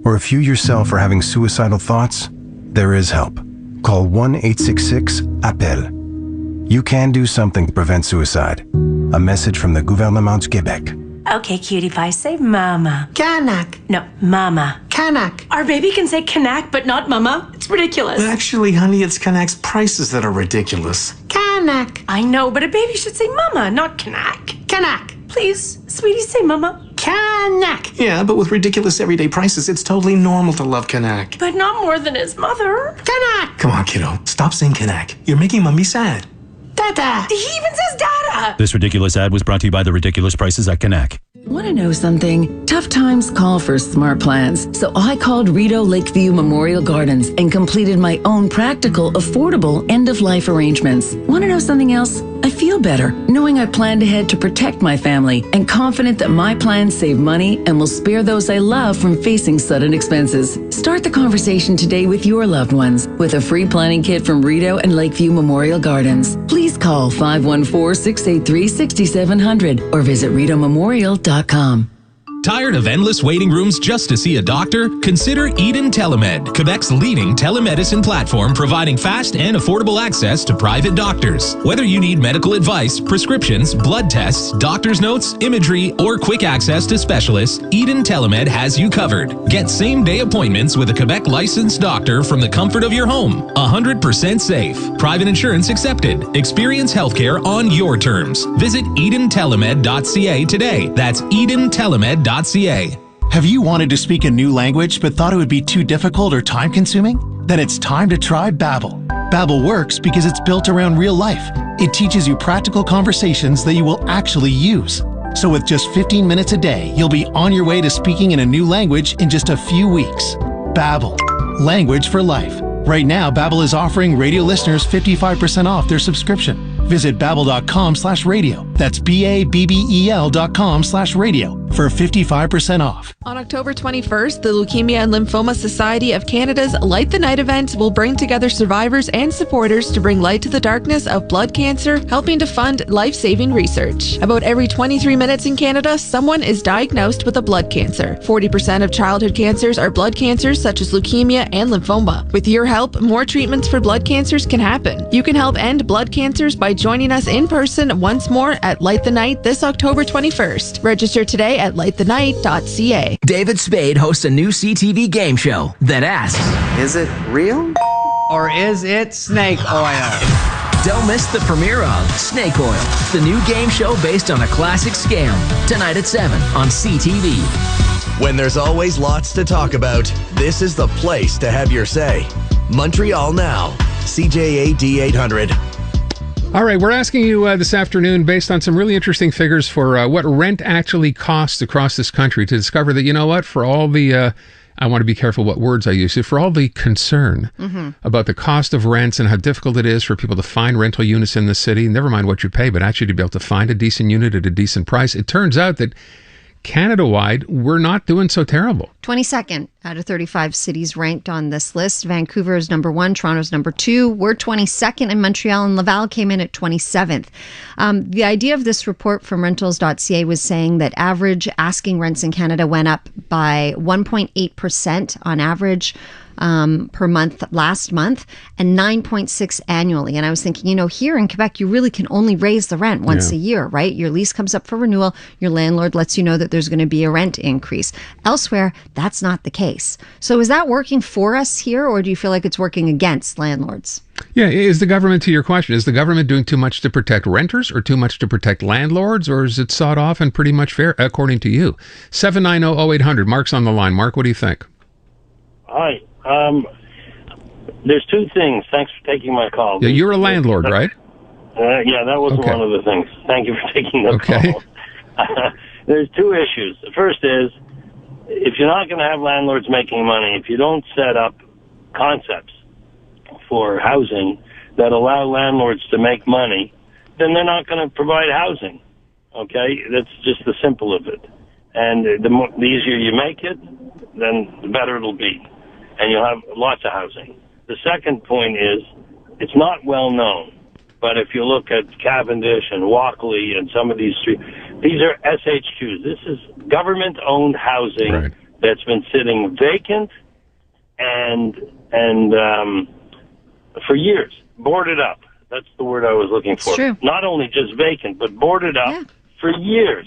or if you yourself are having suicidal thoughts, there is help. Call 1-866-APPEL. You can do something to prevent suicide. A message from the Gouvernement du Québec. Okay, cutie pie, say mama. Kanak. No, mama. Kanak. Our baby can say kanak, but not mama. It's ridiculous. Actually, honey, it's Kanak's prices that are ridiculous. Kanak. I know, but a baby should say mama, not kanak. Kanak. Please, sweetie, say mama. Kanak. Yeah, but with ridiculous everyday prices, it's totally normal to love Kanak. But not more than his mother. Kanak. Come on, kiddo. Stop saying Kanak. You're making mommy sad. Dada. He even says dada. This ridiculous ad was brought to you by the ridiculous prices at Kanak. Want to know something? Tough times call for smart plans. So I called Rideau Lakeview Memorial Gardens and completed my own practical, affordable end-of-life arrangements. Want to know something else? I feel better knowing I planned ahead to protect my family and confident that my plans save money and will spare those I love from facing sudden expenses. Start the conversation today with your loved ones with a free planning kit from Rideau and Lakeview Memorial Gardens. Please call 514-683-6700 or visit RideauMemorial.com. Tired of endless waiting rooms just to see a doctor? Consider Eden Telemed, Quebec's leading telemedicine platform providing fast and affordable access to private doctors. Whether you need medical advice, prescriptions, blood tests, doctor's notes, imagery, or quick access to specialists, Eden Telemed has you covered. Get same-day appointments with a Quebec licensed doctor from the comfort of your home. 100% safe. Private insurance accepted. Experience healthcare on your terms. Visit EdenTelemed.ca today. That's EdenTelemed.ca. Have you wanted to speak a new language but thought it would be too difficult or time-consuming? Then it's time to try Babbel. Babbel works because it's built around real life. It teaches you practical conversations that you will actually use. So with just 15 minutes a day, you'll be on your way to speaking in a new language in just a few weeks. Babbel, language for life. Right now, Babbel is offering radio listeners 55% off their subscription. Visit babbel.com/radio. That's BABBEL.com/radio for 55% off. On October 21st, the Leukemia and Lymphoma Society of Canada's Light the Night event will bring together survivors and supporters to bring light to the darkness of blood cancer, helping to fund life-saving research. About every 23 minutes in Canada, someone is diagnosed with a blood cancer. 40% of childhood cancers are blood cancers such as leukemia and lymphoma. With your help, more treatments for blood cancers can happen. You can help end blood cancers by joining us in person once more at Light the Night this October 21st. Register today at lightthenight.ca. David Spade hosts a new CTV game show that asks, is it real? Or is it snake oil? Don't miss the premiere of Snake Oil, the new game show based on a classic scam. Tonight at 7 on CTV. When there's always lots to talk about, this is the place to have your say. Montreal Now, CJAD 800. All right, we're asking you this afternoon, based on some really interesting figures for what rent actually costs across this country, to discover that, you know what, for all the I want to be careful what words I use. So for all the concern about the cost of rents and how difficult it is for people to find rental units in the city, never mind what you pay, but actually to be able to find a decent unit at a decent price, it turns out that Canada-wide, we're not doing so terrible. 22nd out of 35 cities ranked on this list. Vancouver is number 1, Toronto's number 2. We're 22nd, and Montreal and Laval came in at 27th. The idea of this report from rentals.ca was saying that average asking rents in Canada went up by 1.8% on average per month last month, and 9.6 annually. And I was thinking, here in Quebec, you really can only raise the rent once a year, right? Your lease comes up for renewal. Your landlord lets you know that there's going to be a rent increase. Elsewhere, that's not the case. So is that working for us here, or do you feel like it's working against landlords? Yeah, is the government, to your question, is the government doing too much to protect renters or too much to protect landlords, or is it sawed off and pretty much fair, according to you? 790-0800. Mark's on the line. Mark, what do you think? Hi. There's two things. Thanks for taking my call. Yeah, you're a landlord, right? Yeah, that wasn't one of the things. Thank you for taking the call. There's two issues. The first is, if you're not going to have landlords making money, if you don't set up concepts for housing that allow landlords to make money, then they're not going to provide housing. Okay? That's just the simple of it. And the easier you make it, then the better it'll be. And you'll have lots of housing. The second point is, it's not well known, but if you look at Cavendish and Walkley and some of these streets, these are SHQs. This is government-owned housing that's been sitting vacant and for years, boarded up. That's the word I was looking for. True. Not only just vacant, but boarded up for years.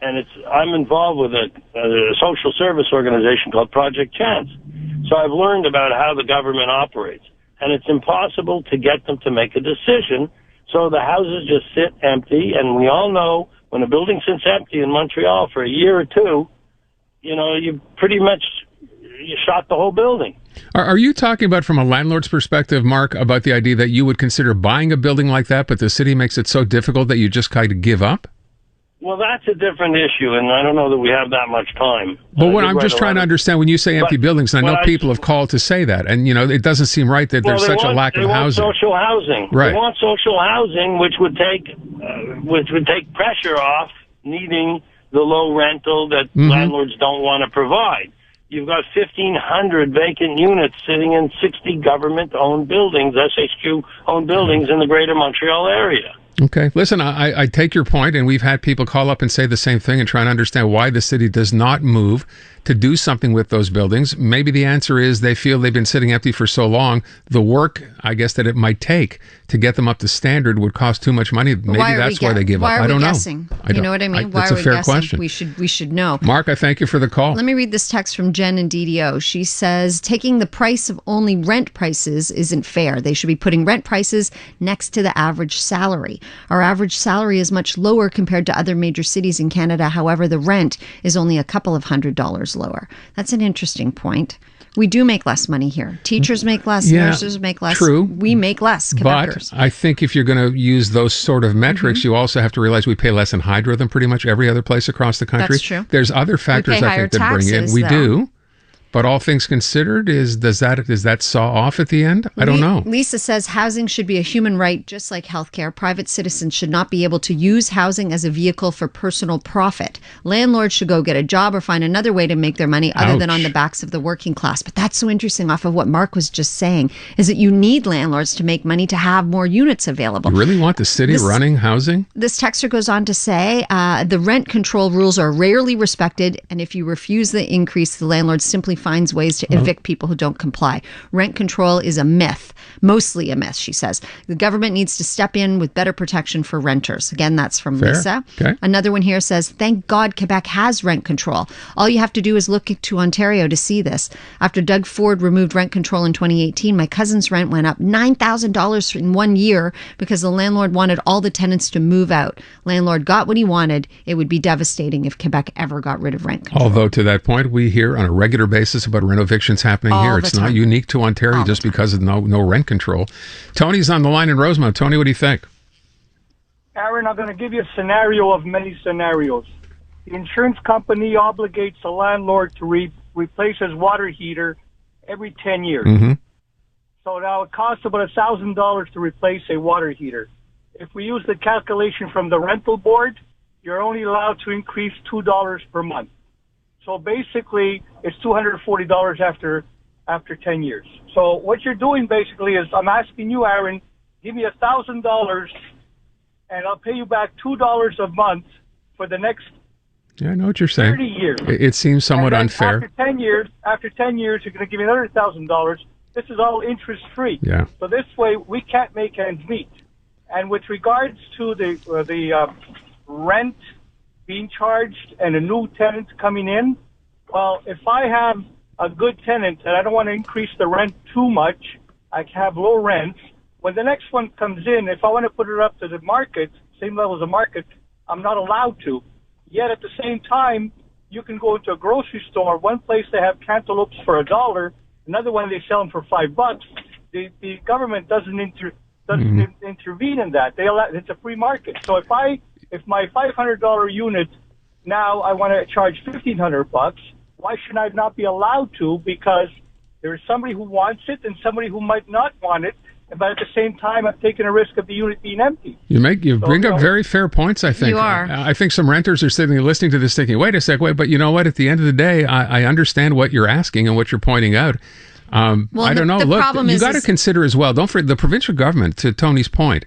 And I'm involved with a social service organization called Project Chance. So I've learned about how the government operates. And it's impossible to get them to make a decision. So the houses just sit empty. And we all know when a building sits empty in Montreal for a year or two, you pretty much shot the whole building. Are you talking about, from a landlord's perspective, Mark, about the idea that you would consider buying a building like that, but the city makes it so difficult that you just kind of give up? Well, that's a different issue, and I don't know that we have that much time. But what I'm just trying to understand, when you say empty buildings, and I know people have called to say that, and it doesn't seem right that there's such a lack of housing. They want social housing. Right. They want social housing, which would take pressure off needing the low rental that landlords don't want to provide. You've got 1,500 vacant units sitting in 60 government-owned buildings, SHQ-owned buildings in the greater Montreal area. Okay. Listen, I take your point, and we've had people call up and say the same thing and try to understand why the city does not move to do something with those buildings. Maybe the answer is they feel they've been sitting empty for so long. The work, I guess, that it might take to get them up to standard would cost too much money. Maybe that's why they give up. I don't know. You know what I mean? Why that's are a we fair guessing? question. We should know. Mark, I thank you for the call. Let me read this text from Jen in DDO. She says, taking the price of only rent prices isn't fair. They should be putting rent prices next to the average salary. Our average salary is much lower compared to other major cities in Canada. However, the rent is only a couple of $100s lower. That's an interesting point. We do make less money here. Teachers make less, nurses make less. True. We make less, Quebecers. But I think if you're going to use those sort of metrics, you also have to realize we pay less in hydro than pretty much every other place across the country. That's true. There's other factors I think that bring in. We do. But all things considered, does that saw off at the end? I don't know. Lisa says housing should be a human right, just like healthcare. Private citizens should not be able to use housing as a vehicle for personal profit. Landlords should go get a job or find another way to make their money other than on the backs of the working class. But that's so interesting off of what Mark was just saying, is that you need landlords to make money to have more units available. You really want the city running housing? This texter goes on to say, the rent control rules are rarely respected, and if you refuse the increase, the landlord simply finds ways to evict people who don't comply. Rent control is a myth, mostly a myth, she says. The government needs to step in with better protection for renters. Again, that's from Lisa. Okay. Another one here says, thank God Quebec has rent control. All you have to do is look to Ontario to see this. After Doug Ford removed rent control in 2018, my cousin's rent went up $9,000 in 1 year because the landlord wanted all the tenants to move out. Landlord got what he wanted. It would be devastating if Quebec ever got rid of rent control. Although to that point, we hear on a regular basis about rent evictions happening here. It's not unique to Ontario just because of no rent control. Tony's on the line in Rosemount. Tony, what do you think? Aaron, I'm going to give you a scenario of many scenarios. The insurance company obligates a landlord to replaces water heater every 10 years. Mm-hmm. So now it costs about $1,000 to replace a water heater. If we use the calculation from the rental board, you're only allowed to increase $2 per month. So basically, it's $240 after 10 years. So what you're doing basically is, I'm asking you, Aaron, give me $1,000, and I'll pay you back $2 a month for the next Yeah, I know what you're saying. 30 years. It seems somewhat unfair. After 10 years, you're going to give me another $1,000. This is all interest-free. Yeah. So this way, we can't make ends meet. And with regards to the rent being charged and a new tenant coming in, well, if I have a good tenant and I don't want to increase the rent too much, I have low rents. When the next one comes in, if I want to put it up to the market, same level as the market, I'm not allowed to. Yet at the same time, you can go into a grocery store. One place they have cantaloupes for $1, another one they sell them for $5. The government doesn't intervene in that. It's a free market. So if my $500 unit now I want to charge $1,500, why should I not be allowed to? Because there's somebody who wants it and somebody who might not want it. But at the same time, I'm taking a risk of the unit being empty. You bring up very fair points, I think. You are. I think some renters are sitting there listening to this thinking, wait a sec, but you know what? At the end of the day, I understand what you're asking and what you're pointing out. I don't know. Look, you got to consider as well, don't forget, the provincial government, to Tony's point,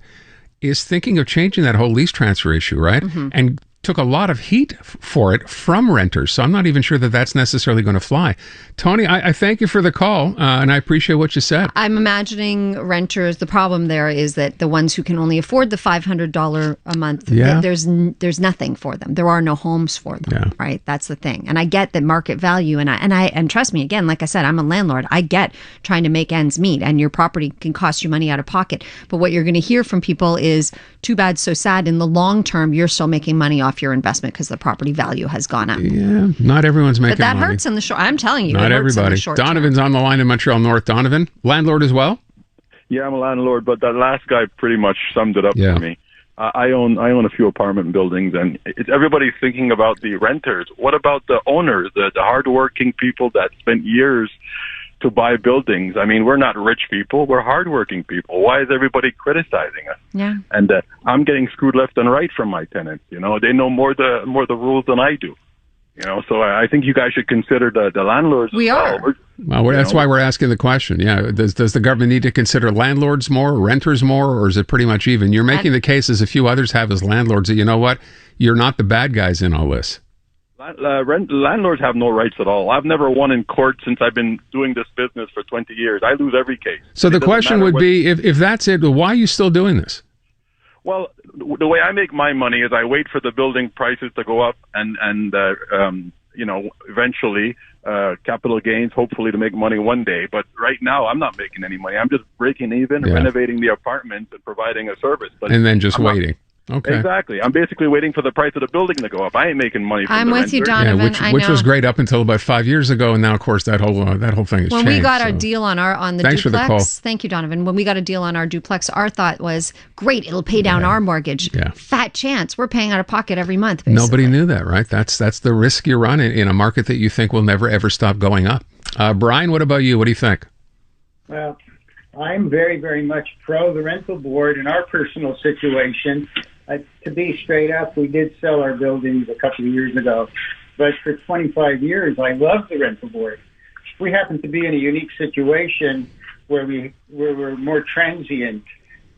is thinking of changing that whole lease transfer issue, right? Mm-hmm. And took a lot of heat for it from renters. So I'm not even sure that that's necessarily going to fly. Tony, I thank you for the call, and I appreciate what you said. I'm imagining renters, the problem there is that the ones who can only afford the $500 a month, there's nothing for them. There are no homes for them, right? That's the thing. And I get that market value, and trust me, again, like I said, I'm a landlord. I get trying to make ends meet, and your property can cost you money out of pocket. But what you're going to hear from people is, too bad, so sad. In the long term, you're still making money off your investment because the property value has gone up. Yeah, not everyone's making money. But that hurts in the short. I'm telling you, not everybody. Donovan's on the line in Montreal North. Donovan, landlord as well? Yeah, I'm a landlord, but that last guy pretty much summed it up for me. I own a few apartment buildings, and everybody's thinking about the renters. What about the owners, the hardworking people that spent years to buy buildings? I mean, we're not rich people. We're hardworking people. Why is everybody criticizing us? Yeah. And I'm getting screwed left and right from my tenants. You know, they know more the rules than I do. You know, so I think you guys should consider the landlords. We are. Well, that's why we're asking the question. Yeah, does the government need to consider landlords more, renters more, or is it pretty much even? You're making the case, as a few others have, as landlords, that, you know what, you're not the bad guys in all this. Landlords have no rights at all. I've never won in court since I've been doing this business for 20 years. I lose every case. So the question would be, if that's it, why are you still doing this? Well, the way I make my money is I wait for the building prices to go up and you know, eventually capital gains, hopefully to make money one day. But right now, I'm not making any money. I'm just breaking even, renovating the apartments and providing a service. And then just waiting. Okay. Exactly. I'm basically waiting for the price of the building to go up. I ain't making money from I'm the with you, renter. Donovan. Which was great up until about 5 years ago, and now, of course, that whole thing has changed. When we got our deal on the Thanks duplex, for the call. Thank you, Donovan. When we got a deal on our duplex, our thought was, great, it'll pay down our mortgage. Yeah. Fat chance, we're paying out of pocket every month. Basically. Nobody knew that, right? That's the risk you run in a market that you think will never ever stop going up. Brian, what about you? What do you think? Well, I'm very, very much pro the rental board in our personal situation. To be straight up, we did sell our buildings a couple of years ago, but for 25 years, I loved the rental board. We happen to be in a unique situation where we're more transient,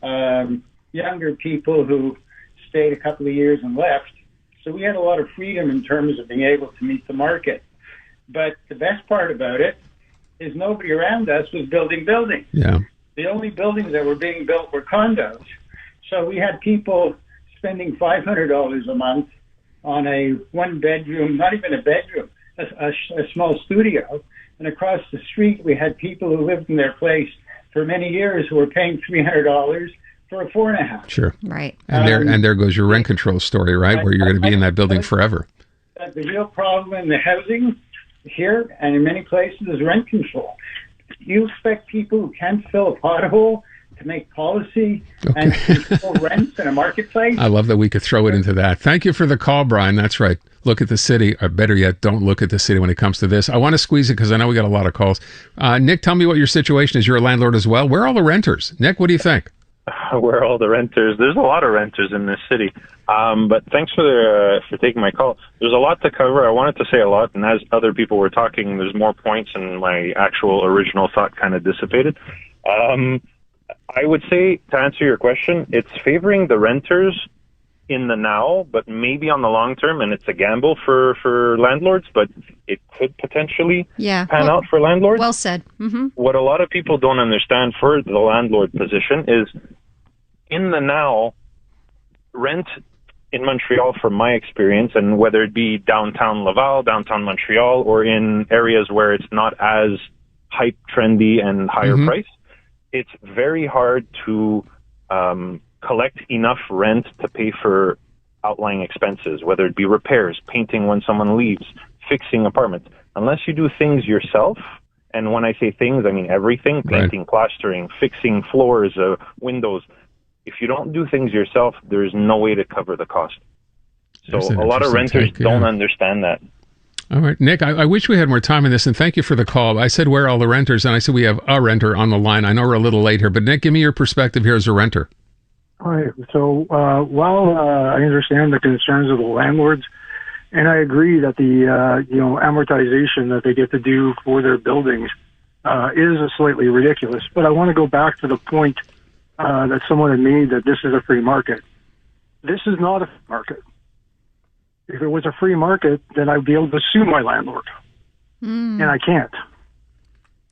younger people who stayed a couple of years and left. So we had a lot of freedom in terms of being able to meet the market. But the best part about it is nobody around us was building buildings. Yeah. The only buildings that were being built were condos. So we had people spending $500 a month on a one-bedroom, not even a bedroom, a small studio. And across the street, we had people who lived in their place for many years who were paying $300 for a 4.5. Sure. Right. And there goes your rent control story, right? Where you're going to be in that building forever. The real problem in the housing here and in many places is rent control. You expect people who can't fill a pothole to make policy and control rents in a marketplace. I love that we could throw it into that. Thank you for the call, Brian. That's right. Look at the city, or better yet, don't look at the city when it comes to this. I want to squeeze it because I know we got a lot of calls. Nick, tell me what your situation is. You're a landlord as well. Where are all the renters? Nick, what do you think? Where are all the renters? There's a lot of renters in this city. But thanks for taking my call. There's a lot to cover. I wanted to say a lot, and as other people were talking, there's more points, and my actual original thought kind of dissipated. I would say, to answer your question, it's favoring the renters in the now, but maybe on the long term, and it's a gamble for landlords, but it could potentially pan out for landlords. Well said. Mm-hmm. What a lot of people don't understand for the landlord position is, in the now, rent in Montreal, from my experience, and whether it be downtown Laval, downtown Montreal, or in areas where it's not as hype, trendy, and higher price, it's very hard to collect enough rent to pay for outlying expenses, whether it be repairs, painting when someone leaves, fixing apartments. Unless you do things yourself, and when I say things, I mean everything, painting, plastering, fixing floors, windows. If you don't do things yourself, there's no way to cover the cost. So a lot of renters don't understand that. All right, Nick, I wish we had more time on this, and thank you for the call. I said, where are all the renters? And I said, we have a renter on the line. I know we're a little late here, but Nick, give me your perspective here as a renter. All right. So while I understand the concerns of the landlords, and I agree that the amortization that they get to do for their buildings is slightly ridiculous, but I want to go back to the point that someone had made, that this is a free market. This is not a free market. If it was a free market, then I'd be able to sue my landlord, and I can't.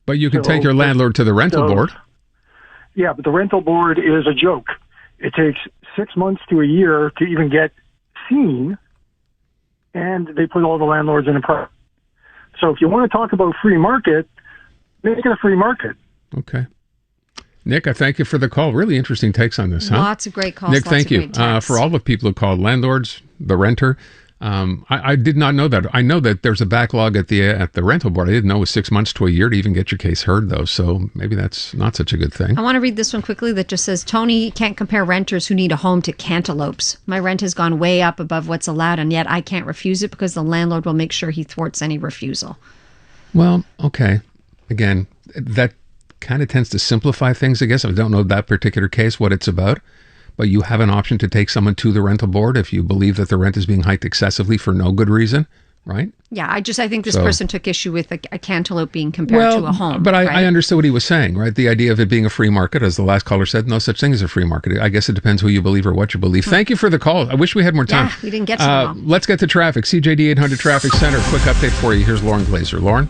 But you can take your landlord to the rental board. Yeah, but the rental board is a joke. It takes 6 months to a year to even get seen, and they put all the landlords in a problem. So if you want to talk about free market, make it a free market. Okay. Nick, I thank you for the call. Really interesting takes on this, huh? Lots of great calls. Nick, thank you. For all the people who called, landlords, the renter. I did not know that. I know that there's a backlog at the rental board. I didn't know it was 6 months to a year to even get your case heard, though. So maybe that's not such a good thing. I want to read this one quickly that just says, Tony can't compare renters who need a home to cantaloupes. My rent has gone way up above what's allowed, and yet I can't refuse it because the landlord will make sure he thwarts any refusal. Well, okay. Again, that kind of tends to simplify things, I guess. I don't know that particular case, what it's about. But you have an option to take someone to the rental board if you believe that the rent is being hiked excessively for no good reason, right? Yeah, I think this person took issue with a cantaloupe being compared to a home. But I understood what he was saying, right? The idea of it being a free market, as the last caller said, no such thing as a free market. I guess it depends who you believe or what you believe. Thank you for the call. I wish we had more time. Yeah, we didn't get to them. Let's get to traffic. CJAD 800 Traffic Center. Quick update for you. Here's Lauren Glazer. Lauren?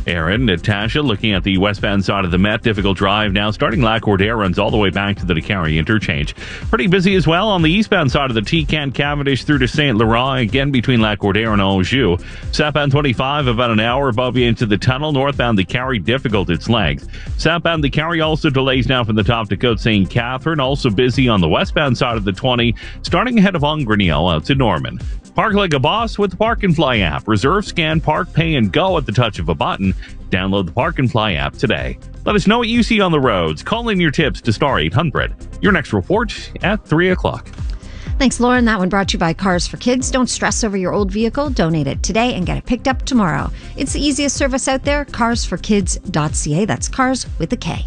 Aaron, Natasha, looking at the westbound side of the Met, difficult drive now. Starting Lac-Cordaire runs all the way back to the DeCarry interchange. Pretty busy as well on the eastbound side of the T-Can Cavendish through to St. Laurent, again between Lac-Cordaire and Anjou. Southbound 25, about an hour above you into the tunnel. Northbound DeCarry, difficult its length. Southbound DeCarry also delays now from the top to Côte St. Catherine. Also busy on the westbound side of the 20, starting ahead of Ongrenil out to Norman. Park like a boss with the Park and Fly app. Reserve, scan, park, pay, and go at the touch of a button. Download the Park and Fly app today. Let us know what you see on the roads. Call in your tips to star 800. Your next report at 3 o'clock. Thanks, Lauren. That one brought to you by Cars for Kids. Don't stress over your old vehicle. Donate it today and get it picked up tomorrow. It's the easiest service out there. carsforkids.ca. That's cars with a K.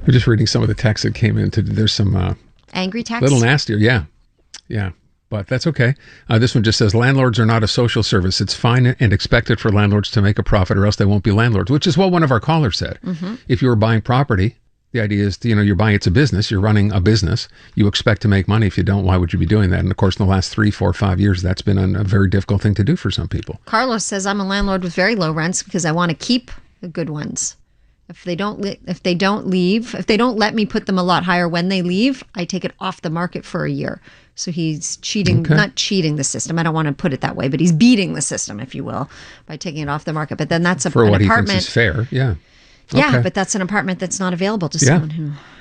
I'm just reading some of the texts that came in. There's some angry texts. Little nastier, yeah. But that's okay. This one just says, landlords are not a social service. It's fine and expected for landlords to make a profit or else they won't be landlords, which is what one of our callers said. Mm-hmm. If you were buying property, the idea is, you're buying, it's a business. You're running a business. You expect to make money. If you don't, why would you be doing that? And of course, in the last 3, 4, 5 years, that's been a very difficult thing to do for some people. Carlos says, I'm a landlord with very low rents because I want to keep the good ones. If they don't let me put them a lot higher when they leave, I take it off the market for a year. So he's cheating, not cheating the system. I don't want to put it that way, but he's beating the system, if you will, by taking it off the market. But then that's for an what apartment. He thinks is fair, yeah. Yeah, but that's an apartment that's not available to someone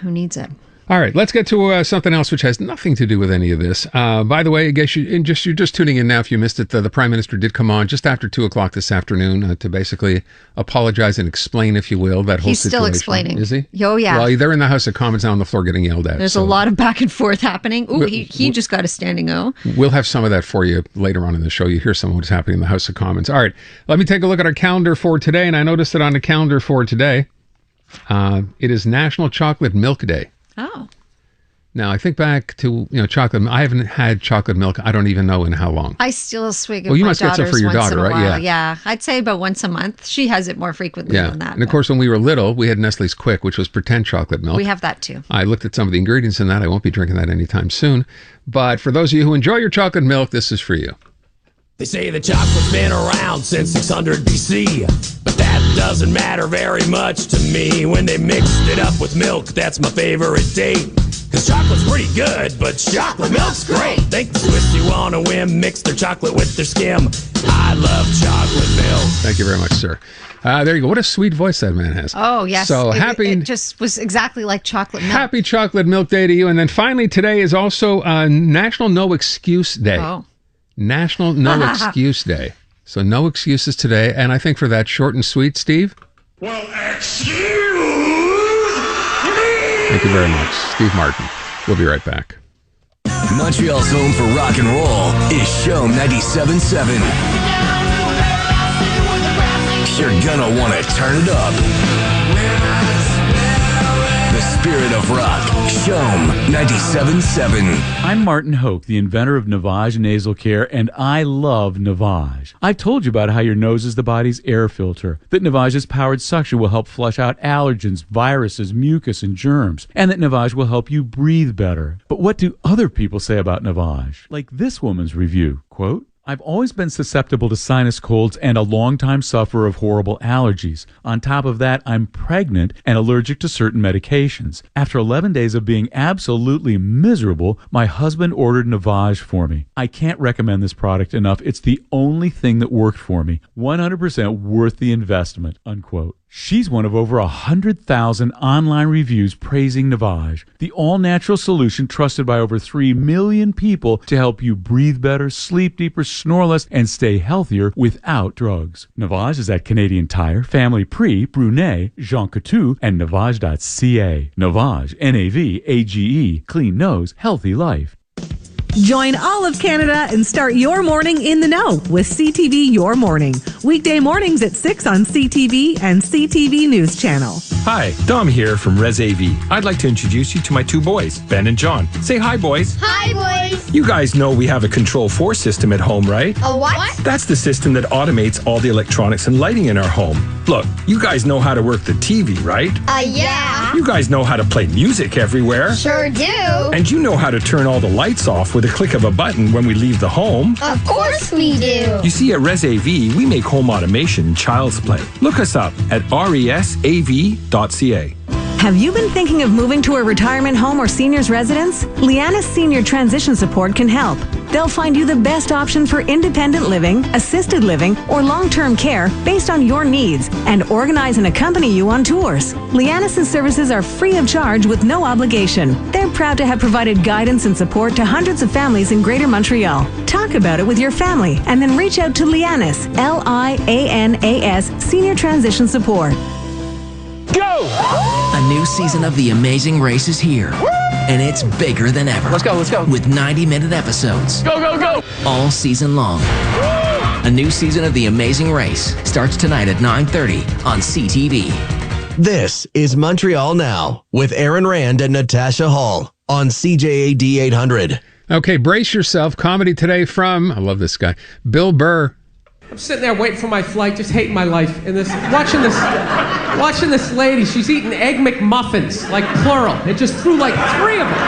who needs it. All right, let's get to something else which has nothing to do with any of this. By the way, I guess you're just tuning in now if you missed it. The Prime Minister did come on just after 2 o'clock this afternoon to basically apologize and explain, if you will, that whole He's situation. still explaining. Is he? Oh, yeah. Well, they're in the House of Commons now on the floor getting yelled at. There's a lot of back and forth happening. Ooh, he just got a standing O. We'll have some of that for you later on in the show. You hear some of what's happening in the House of Commons. All right, let me take a look at our calendar for today, and I noticed that on the calendar for today, it is National Chocolate Milk Day. Oh. Now, I think back to, chocolate. I haven't had chocolate milk. I don't even know in how long. I still swig of Well, you my must get some daughter's for your once daughter, in a right? while. Yeah. Yeah, I'd say about once a month. She has it more frequently than that. And of course, when we were little, we had Nestle's Quick, which was pretend chocolate milk. We have that too. I looked at some of the ingredients in that. I won't be drinking that anytime soon. But for those of you who enjoy your chocolate milk, this is for you. They say the chocolate's been around since 600 BC, but that doesn't matter very much to me. When they mixed it up with milk, that's my favorite date. Cause chocolate's pretty good, but chocolate milk's great. Think the Swiss you on a whim, mix their chocolate with their skim. I love chocolate milk. Thank you very much, sir. There you go. What a sweet voice that man has. Oh, yes. So it just was exactly like chocolate milk. Happy Chocolate Milk Day to you. And then finally, today is also National No Excuse Day. Oh. National No Excuse Day. So no excuses today. And I think for that short and sweet, Steve? Well, excuse me! Thank you very much. Steve Martin. We'll be right back. Montreal's home for rock and roll is Show 97.7. You're gonna want to turn it up. The spirit of rock. Shome 97.7. I'm Martin Hoke, the inventor of Navage Nasal Care, and I love Navage. I've told you about how your nose is the body's air filter, that Navage's powered suction will help flush out allergens, viruses, mucus, and germs, and that Navage will help you breathe better. But what do other people say about Navage? Like this woman's review, quote, I've always been susceptible to sinus colds and a longtime sufferer of horrible allergies. On top of that, I'm pregnant and allergic to certain medications. After 11 days of being absolutely miserable, my husband ordered Navage for me. I can't recommend this product enough. It's the only thing that worked for me. 100% worth the investment, unquote. She's one of over 100,000 online reviews praising Navage, the all-natural solution trusted by over 3 million people to help you breathe better, sleep deeper, snore less, and stay healthier without drugs. Navage is at Canadian Tire, Family Prix, Brunet, Jean Coutu, and Navage.ca. Navage, N-A-V-A-G-E, clean nose, healthy life. Join all of Canada and start your morning in the know with CTV Your Morning. Weekday mornings at 6 on CTV and CTV News Channel. Hi, Dom here from Res AV. I'd like to introduce you to my two boys, Ben and John. Say hi, boys. Hi, boys. You guys know we have a Control4 system at home, right? A what? That's the system that automates all the electronics and lighting in our home. Look, you guys know how to work the TV, right? Yeah. You guys know how to play music everywhere. Sure do. And you know how to turn all the lights off with a click of a button when we leave the home. Of course we do. You see, at Res AV, we make home automation child's play. Look us up at resav.ca. Have you been thinking of moving to a retirement home or seniors residence? Liana's Senior Transition Support can help. They'll find you the best option for independent living, assisted living, or long-term care based on your needs and organize and accompany you on tours. Liana's services are free of charge with no obligation. They're proud to have provided guidance and support to hundreds of families in Greater Montreal. Talk about it with your family and then reach out to Lianas, L-I-A-N-A-S, Senior Transition Support. Go! A new season of The Amazing Race is here. And it's bigger than ever. Let's go. With 90-minute episodes. Go, go, go! All season long. A new season of The Amazing Race starts tonight at 9:30 on CTV. This is Montreal Now with Aaron Rand and Natasha Hall on CJAD 800. Okay, brace yourself. Comedy today from, I love this guy, Bill Burr. I'm sitting there waiting for my flight, just hating my life, and watching this lady. She's eating Egg McMuffins, like plural. It just threw like 3 of them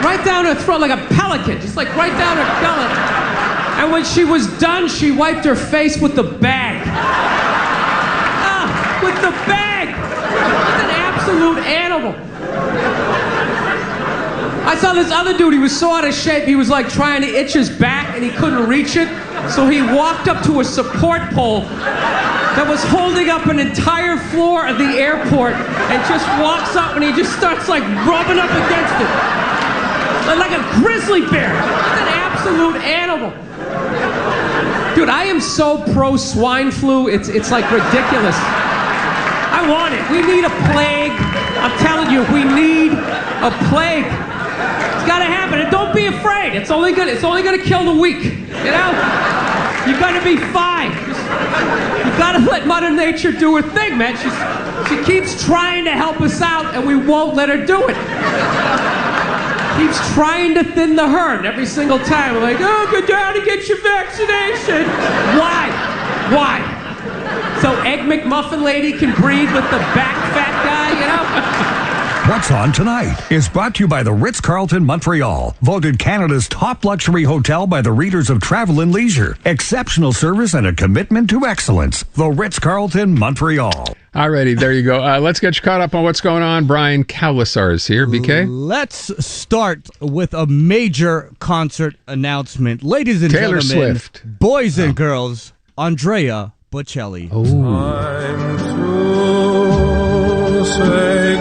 right down her throat like a pelican, just like right down her gullet. And when she was done, she wiped her face with the bag. With the bag. What an absolute animal. I saw this other dude. He was so out of shape. He was like trying to itch his back, and he couldn't reach it. So he walked up to a support pole that was holding up an entire floor of the airport and just walks up and he just starts like rubbing up against it. Like a grizzly bear. An absolute animal. Dude, I am so pro swine flu, it's like ridiculous. I want it. We need a plague. I'm telling you, we need a plague. It's gotta happen. And don't be afraid. It's only gonna kill the weak. You know? You're gonna be fine. You gotta let Mother Nature do her thing, man. She keeps trying to help us out, and we won't let her do it. Keeps trying to thin the herd every single time. We're like, oh, go down and get your vaccination. Why? So Egg McMuffin lady can breed with the back fat guy, you know? What's On Tonight is brought to you by the Ritz-Carlton Montreal, voted Canada's top luxury hotel by the readers of Travel and Leisure. Exceptional service and a commitment to excellence. The Ritz-Carlton Montreal. Alrighty, there you go. Let's get you caught up on what's going on. Brian Calisar is here. BK? Let's start with a major concert announcement. Ladies and Taylor gentlemen, Swift. Boys and girls, Andrea Bocelli. Oh. Say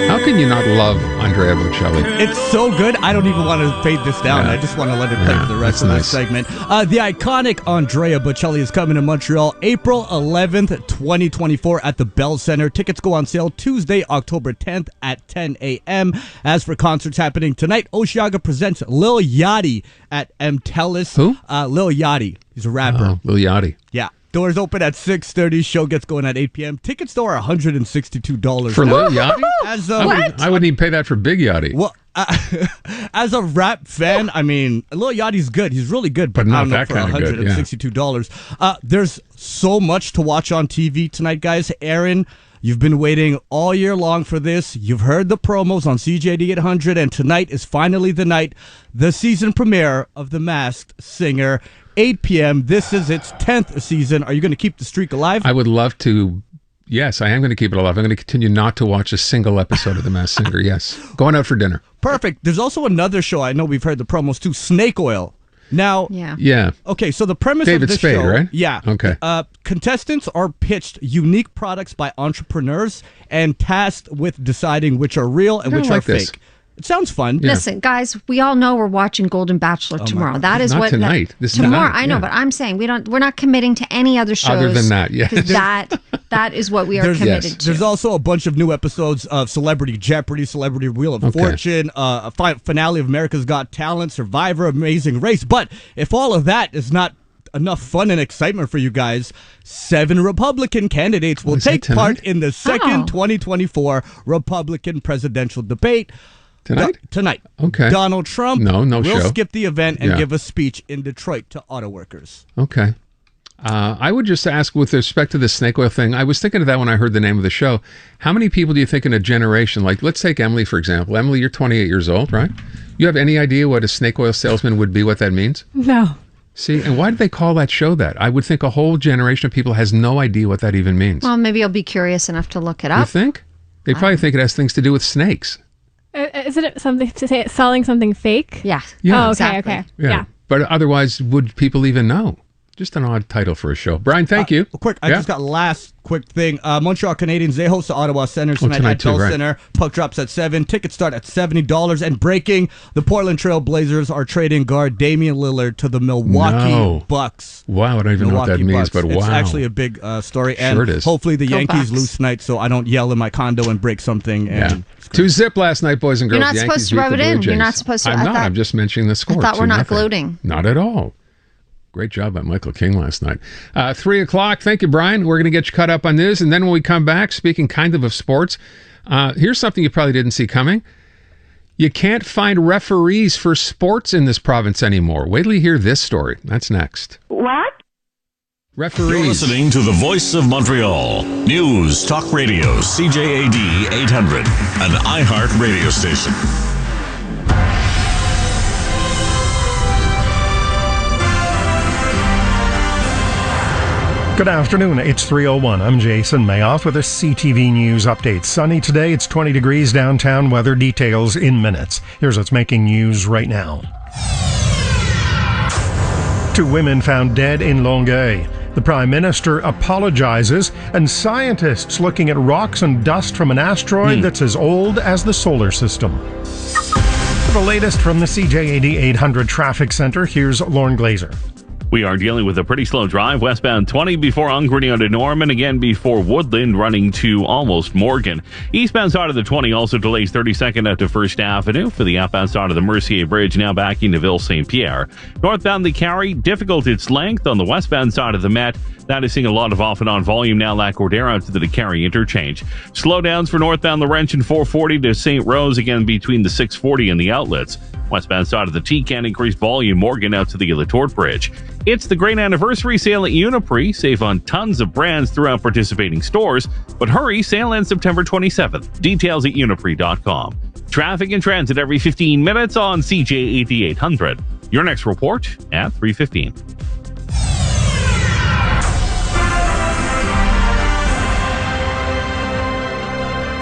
How can you not love Andrea Bocelli? It's so good, I don't even want to fade this down. Yeah. I just want to let it play for the rest of this segment. The iconic Andrea Bocelli is coming to Montreal April 11th, 2024 at the Bell Center. Tickets go on sale Tuesday, October 10th at 10 a.m. As for concerts happening tonight, Osheaga presents Lil Yachty at MTELUS. Who? Lil Yachty. He's a rapper. Oh, Lil Yachty. Yeah. Doors open at 6:30. Show gets going at 8 p.m. Tickets, though, are $162. For Lil Yachty? What? I wouldn't even pay that for Big Yachty. Well, as a rap fan, I mean, Lil Yachty's good. He's really good, but not I don't know, that for kind of good, yeah. $162. There's so much to watch on TV tonight, guys. Aaron, you've been waiting all year long for this. You've heard the promos on CJAD 800, and tonight is finally the night, the season premiere of The Masked Singer. 8 p.m. This is its 10th season. Are you going to keep the streak alive? I would love to. Yes, I am going to keep it alive. I'm going to continue not to watch a single episode of The Masked Singer. Yes. Going out for dinner. Perfect. There's also another show. I know we've heard the promos too. Snake Oil. Now, yeah. Okay, so the premise David of this Spade, show, right? Yeah. Okay. Contestants are pitched unique products by entrepreneurs and tasked with deciding which are real and which are fake. It sounds fun. Listen, guys, we all know we're watching Golden Bachelor tomorrow. That is Not what tonight. This is tomorrow. tonight, I know, yeah. but I'm saying we're not committing to any other shows. Other than that, yes. 'Cause that is what we are committed to. There's also a bunch of new episodes of Celebrity Jeopardy, Celebrity Wheel of Fortune, a finale of America's Got Talent, Survivor, Amazing Race. But if all of that is not enough fun and excitement for you guys, 7 Republican candidates will take part in the second 2024 Republican presidential debate. Tonight. Okay. Donald Trump will skip the event and give a speech in Detroit to auto workers. Okay. I would just ask, with respect to the snake oil thing, I was thinking of that when I heard the name of the show. How many people do you think in a generation, like let's take Emily, for example. Emily, you're 28 years old, right? You have any idea what a snake oil salesman would be, what that means? No. See, and why did they call that show that? I would think a whole generation of people has no idea what that even means. Well, maybe I'll be curious enough to look it up. You think? They probably think it has things to do with snakes. Isn't it something to say it's selling something fake? Yeah. Yeah. Oh, okay, Exactly. okay. Yeah. But otherwise, would people even know? Just an odd title for a show. Brian, thank you. Quick, I just got last quick thing. Montreal Canadiens, they host the Ottawa Senators tonight at Bell Center. Puck drops at 7. Tickets start at $70. And breaking, the Portland Trail Blazers are trading guard Damian Lillard to the Milwaukee Bucks. Wow, I don't even know what that means, but wow. It's actually a big story. And Sure it is. hopefully the Go Yankees Bucks. lose tonight so I don't yell in my condo and break something. And 2-0 last night, boys and girls. You're not Yankees supposed to beat rub the it Blue in. You're Jays. not supposed to. I'm I not. thought- I'm just mentioning the score. I thought we're not 2-0. gloating. Not at all. Great job by Michael King last night. 3 o'clock. Thank you, Brian. We're going to get you caught up on news. And then when we come back, speaking kind of sports, here's something you probably didn't see coming. You can't find referees for sports in this province anymore. Wait till you hear this story. That's next. What? Referees. You're listening to the Voice of Montreal. News, talk radio, CJAD 800, an iHeart radio station. Good afternoon, it's 3:01. I'm Jason Mayoff with a CTV News update. Sunny today, it's 20 degrees downtown. Weather details in minutes. Here's what's making news right now. 2 women found dead in Longueuil. The Prime Minister apologizes, and scientists looking at rocks and dust from an asteroid that's as old as the solar system. For the latest from the CJAD 800 Traffic Center, here's Lauren Glazer. We are dealing with a pretty slow drive westbound 20 before Ungreneau to Norman, again before Woodland running to almost Morgan. Eastbound side of the 20 also delays 32nd out to First Avenue for the outbound side of the Mercier Bridge, now backing to Ville St. Pierre. Northbound the Carry, difficult its length on the westbound side of the Met. That is seeing a lot of off and on volume now, La Cordera to the Carry interchange. Slowdowns for northbound Laurentian 440 to St. Rose, again between the 640 and the outlets. Westbound side of the T-Can increased volume, Morgan out to the Latour Bridge. It's the great anniversary sale at Uniprix. Save on tons of brands throughout participating stores. But hurry, sale ends September 27th. Details at uniprix.com. Traffic and transit every 15 minutes on CJAD 800. Your next report at 3:15.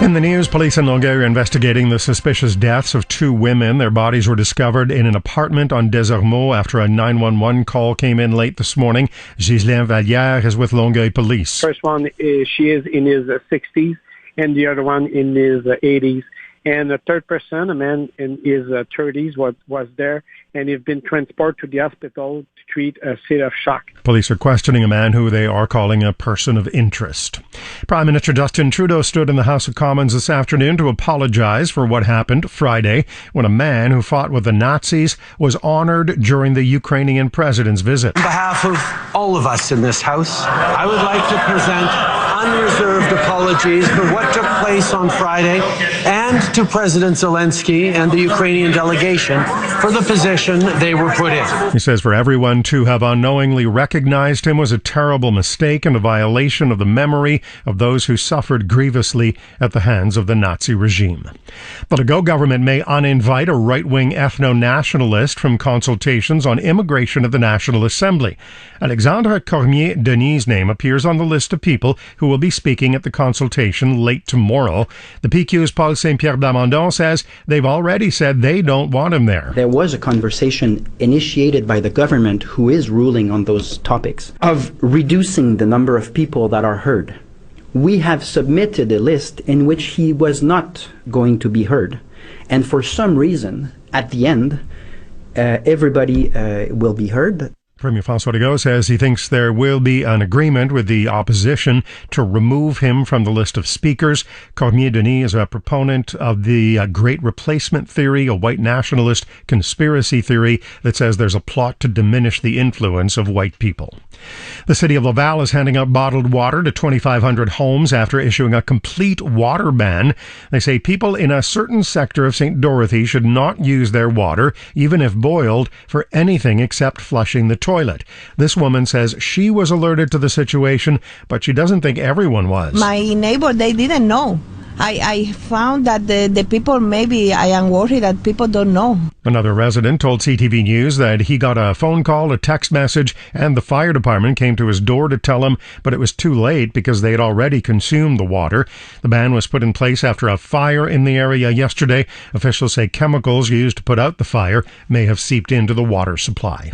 In the news, police in Longueuil are investigating the suspicious deaths of 2 women. Their bodies were discovered in an apartment on Desormeaux after a 911 call came in late this morning. Ghislain Valliere is with Longueuil Police. First one, she is in his 60s, and the other one in his 80s. And the third person, a man in his 30s, was there, and he's been transported to the hospital to treat a state of shock. Police are questioning a man who they are calling a person of interest. Prime Minister Justin Trudeau stood in the House of Commons this afternoon to apologize for what happened Friday when a man who fought with the Nazis was honored during the Ukrainian president's visit. On behalf of all of us in this House, I would like to present unreserved apologies for what took place on Friday and to President Zelensky and the Ukrainian delegation for the position they were put in. He says for everyone to have unknowingly recognized him was a terrible mistake and a violation of the memory of those who suffered grievously at the hands of the Nazi regime. The Legault government may uninvite a right-wing ethno-nationalist from consultations on immigration at the National Assembly. Alexandre Cormier-Denis' name appears on the list of people who will be speaking at the consultation late tomorrow. The PQ's Paul Saint-Pierre Damondon says they've already said they don't want him there. There was a conversation initiated by the government, who is ruling on those topics, of reducing the number of people that are heard. We have submitted a list in which he was not going to be heard. And for some reason, at the end, everybody will be heard. Premier François Legault says he thinks there will be an agreement with the opposition to remove him from the list of speakers. Cormier-Denis is a proponent of the Great Replacement theory, a white nationalist conspiracy theory that says there's a plot to diminish the influence of white people. The city of Laval is handing out bottled water to 2,500 homes after issuing a complete water ban. They say people in a certain sector of St. Dorothy should not use their water, even if boiled, for anything except flushing the toilet. This woman says she was alerted to the situation, but she doesn't think everyone was. My neighbor, they didn't know. I found that the people, maybe I am worried that people don't know. Another resident told CTV News that he got a phone call, a text message, and the fire department came to his door to tell him, but it was too late because they had already consumed the water. The ban was put in place after a fire in the area yesterday. Officials say chemicals used to put out the fire may have seeped into the water supply.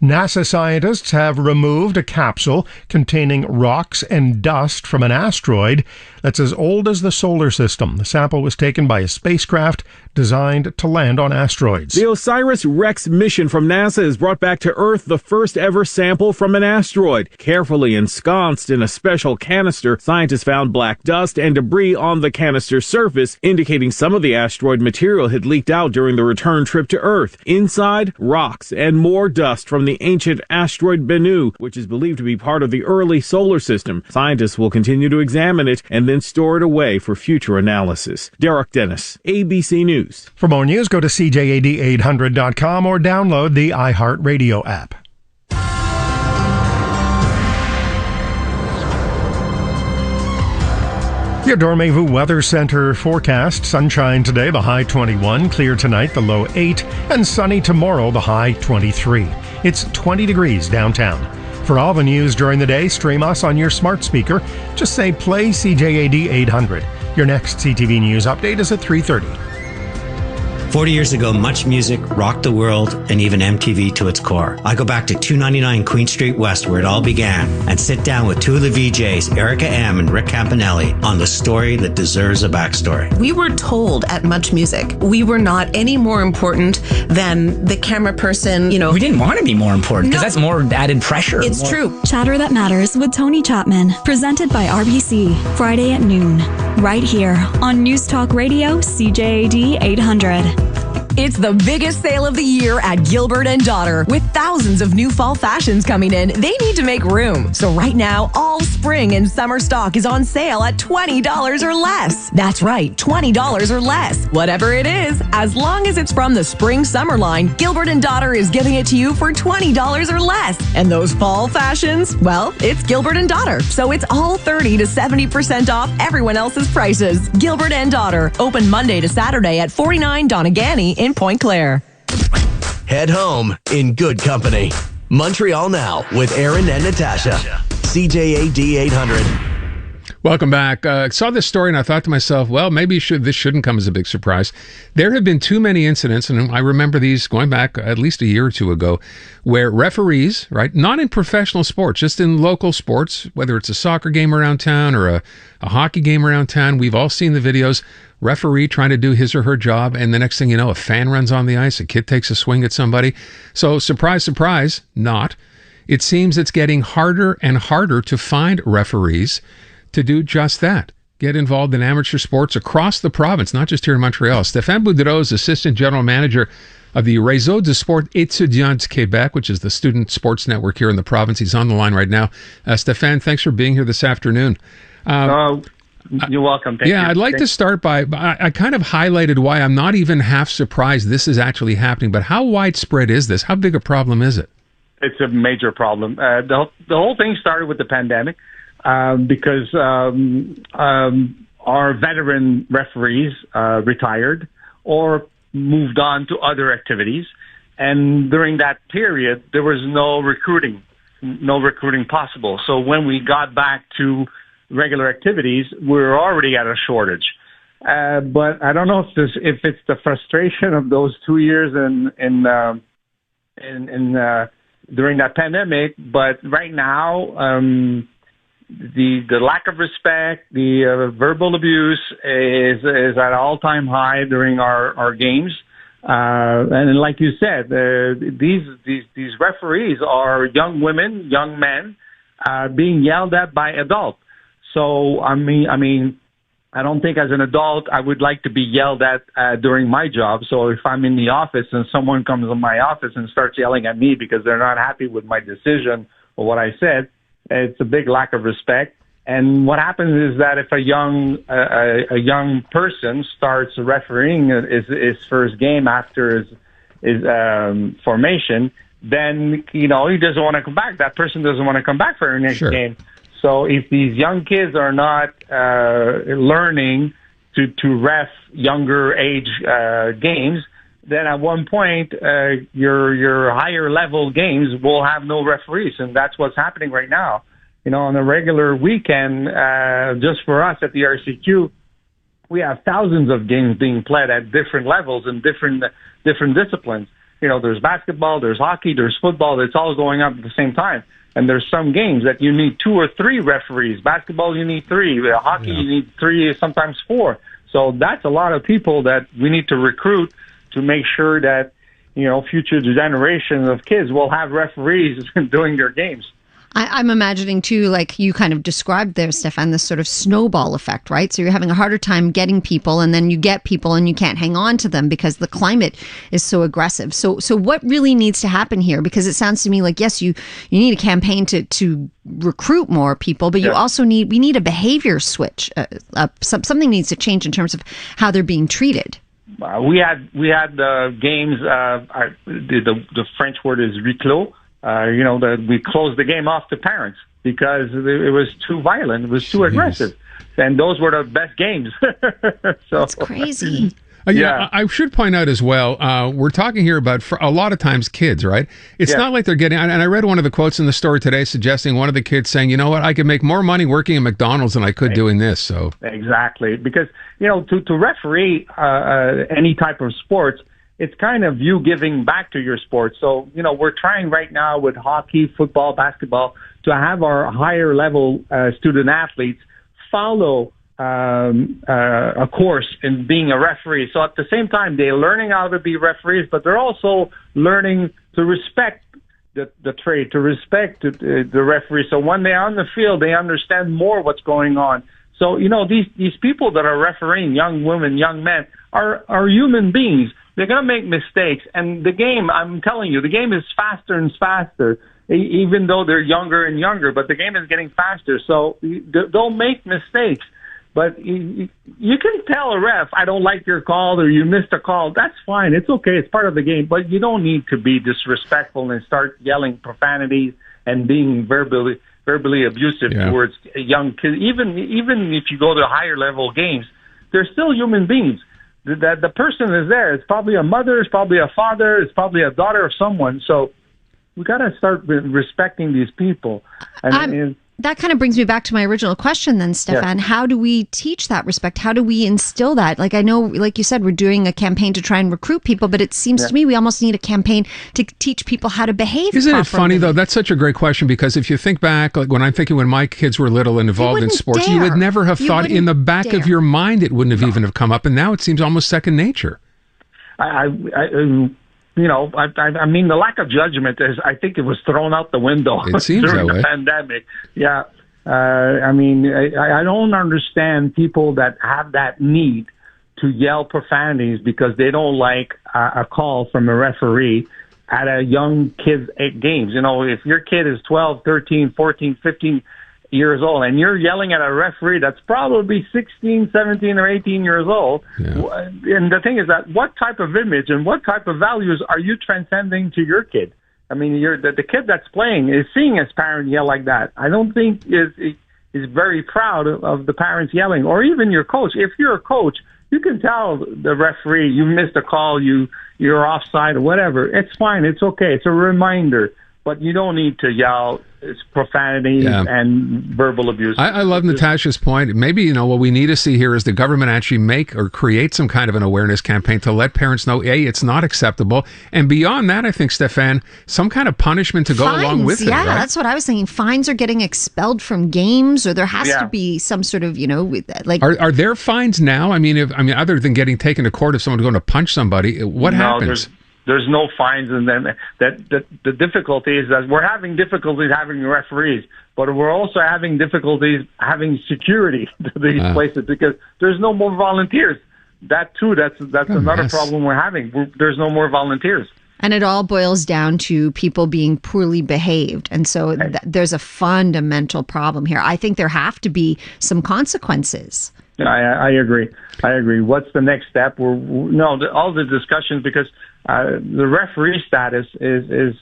NASA scientists have removed a capsule containing rocks and dust from an asteroid that's as old as the solar system. The sample was taken by a spacecraft designed to land on asteroids. The OSIRIS-REx mission from NASA has brought back to Earth the first ever sample from an asteroid. Carefully ensconced in a special canister, scientists found black dust and debris on the canister's surface, indicating some of the asteroid material had leaked out during the return trip to Earth. Inside, rocks and more dust from the ancient asteroid Bennu, which is believed to be part of the early solar system. Scientists will continue to examine it and then store it away for future analysis. Derek Dennis, ABC News. For more news, go to CJAD800.com or download the iHeartRadio app. Your Dormez-vous Weather Center forecast: sunshine today, the high 21, clear tonight, the low 8, and sunny tomorrow, the high 23. It's 20 degrees downtown. For all the news during the day, stream us on your smart speaker. Just say play CJAD 800. Your next CTV News update is at 3:30. 40 years ago, Much Music rocked the world and even MTV to its core. I go back to 299 Queen Street West, where it all began, and sit down with two of the VJs, Erica M. and Rick Campanelli, on the story that deserves a backstory. We were told at Much Music we were not any more important than the camera person, you know. We didn't want to be more important because that's more added pressure. It's true. Chatter That Matters with Tony Chapman, presented by RBC, Friday at noon, right here on News Talk Radio, CJAD 800. It's the biggest sale of the year at Gilbert & Daughter. With thousands of new fall fashions coming in, they need to make room. So right now, all spring and summer stock is on sale at $20 or less. That's right, $20 or less. Whatever it is, as long as it's from the spring-summer line, Gilbert & Daughter is giving it to you for $20 or less. And those fall fashions, well, it's Gilbert & Daughter. So it's all 30 to 70% off everyone else's prices. Gilbert & Daughter, open Monday to Saturday at 49 Donegany in Point Claire. Head home in good company. Montreal Now with Aaron and Natasha. CJAD 800. Welcome back. Saw this story and I thought to myself, well, maybe this shouldn't come as a big surprise. There have been too many incidents, and I remember these going back at least a year or two ago, where referees, right, not in professional sports, just in local sports, whether it's a soccer game around town or a hockey game around town, we've all seen the videos, referee trying to do his or her job, and the next thing you know, a fan runs on the ice, a kid takes a swing at somebody. So surprise, surprise, not. It seems it's getting harder and harder to find referees to do just that. Get involved in amateur sports across the province, not just here in Montreal. Stéphane Boudreau is Assistant General Manager of the Réseau de Sport Étudiant du Québec, which is the student sports network here in the province. He's on the line right now. Stéphane, thanks for being here this afternoon. You're welcome. Thank you. I'd like to start by, I kind of highlighted why I'm not even half surprised this is actually happening, but how widespread is this? How big a problem is it? It's a major problem. The whole thing started with the pandemic because our veteran referees retired or moved on to other activities. And during that period, there was no recruiting possible. So when we got back to regular activities, we were already at a shortage. But I don't know if it's the frustration of those 2 years during that pandemic. But right now, the lack of respect, the verbal abuse is at an all-time high during our games. And like you said, these referees are young women, young men, being yelled at by adults. So, I mean, I don't think as an adult I would like to be yelled at during my job. So if I'm in the office and someone comes in my office and starts yelling at me because they're not happy with my decision or what I said, it's a big lack of respect. And what happens is that if a young person starts refereeing his first game after his formation, then, you know, he doesn't want to come back. That person doesn't want to come back for the next game. So if these young kids are not learning to ref younger age games, then at one point your higher level games will have no referees, and that's what's happening right now. You know, on a regular weekend, just for us at the RCQ, we have thousands of games being played at different levels and different disciplines. You know, there's basketball, there's hockey, there's football. It's all going up at the same time. And there's some games that you need 2 or 3 referees. Basketball, you need 3. Hockey, you need 3, sometimes 4. So that's a lot of people that we need to recruit to make sure that, you know, future generations of kids will have referees doing their games. I'm imagining, too, like you kind of described there, Stéphane, this sort of snowball effect, right? So you're having a harder time getting people, and then you get people and you can't hang on to them because the climate is so aggressive. So what really needs to happen here? Because it sounds to me like, yes, you need a campaign to recruit more people, but you also need a behavior switch. Something needs to change in terms of how they're being treated. We had games, the French word is huis clos. We closed the game off to parents because it was too violent. It was too aggressive. And those were the best games. So that's crazy. I should point out as well, we're talking here about, for a lot of times, kids, right? It's not like they're getting, and I read one of the quotes in the story today suggesting one of the kids saying, you know what, I could make more money working at McDonald's than I could doing this. So exactly, because, to referee any type of sports, it's kind of you giving back to your sport. So, we're trying right now with hockey, football, basketball to have our higher level student athletes follow a course in being a referee. So at the same time, they're learning how to be referees, but they're also learning to respect the trade, to respect the referee. So when they're on the field, they understand more what's going on. So, these people that are refereeing, young women, young men, are human beings. They're going to make mistakes. And the game, I'm telling you, the game is faster and faster, even though they're younger and younger, but the game is getting faster. So they'll make mistakes. But you can tell a ref, I don't like your call, or you missed a call. That's fine. It's okay. It's part of the game. But you don't need to be disrespectful and start yelling profanities and being verbally abusive towards young kids. Even if you go to higher level games, they're still human beings. The person is there. It's probably a mother. It's probably a father. It's probably a daughter of someone. So we got to start respecting these people. And that kind of brings me back to my original question then, Stefan. Yes. How do we teach that respect? How do we instill that? Like, I know, like you said, we're doing a campaign to try and recruit people, but it seems to me we almost need a campaign to teach people how to behave Isn't properly. it funny, though? That's such a great question, because if you think back, like when I'm thinking when my kids were little and involved in sports, you would never have thought in the back of your mind it wouldn't have even have come up, and now it seems almost second nature. I mean, the lack of judgment I think it was thrown out the window It seems during that the way. pandemic. Yeah. I don't understand people that have that need to yell profanities because they don't like a call from a referee at a young kid's games. If your kid is 12, 13, 14, 15 years old and you're yelling at a referee that's probably 16, 17, or 18 years old, and the thing is that what type of image and what type of values are you transcending to your kid? I mean, the kid that's playing is seeing his parent yell like that. I don't think is very proud of the parents yelling, or even your coach. If you're a coach, you can tell the referee you missed a call, you're offside or whatever. It's fine. It's okay. It's a reminder. But you don't need to yell profanity and verbal abuse. I love Natasha's point. Maybe, what we need to see here is the government actually make or create some kind of an awareness campaign to let parents know, A, it's not acceptable. And beyond that, I think, Stefan, some kind of punishment to go along with it. Yeah, right? that's what I was thinking. Fines are getting expelled from games, or there has to be some sort of, like... Are there fines now? I mean, other than getting taken to court if someone's going to punch somebody, what happens? There's no fines, and then the difficulty is that we're having difficulties having referees, but we're also having difficulties having security to these places because there's no more volunteers. That too, that's another problem we're having. There's no more volunteers. And it all boils down to people being poorly behaved. And so there's a fundamental problem here. I think there have to be some consequences. I agree. What's the next step? All the discussions, because the referee status is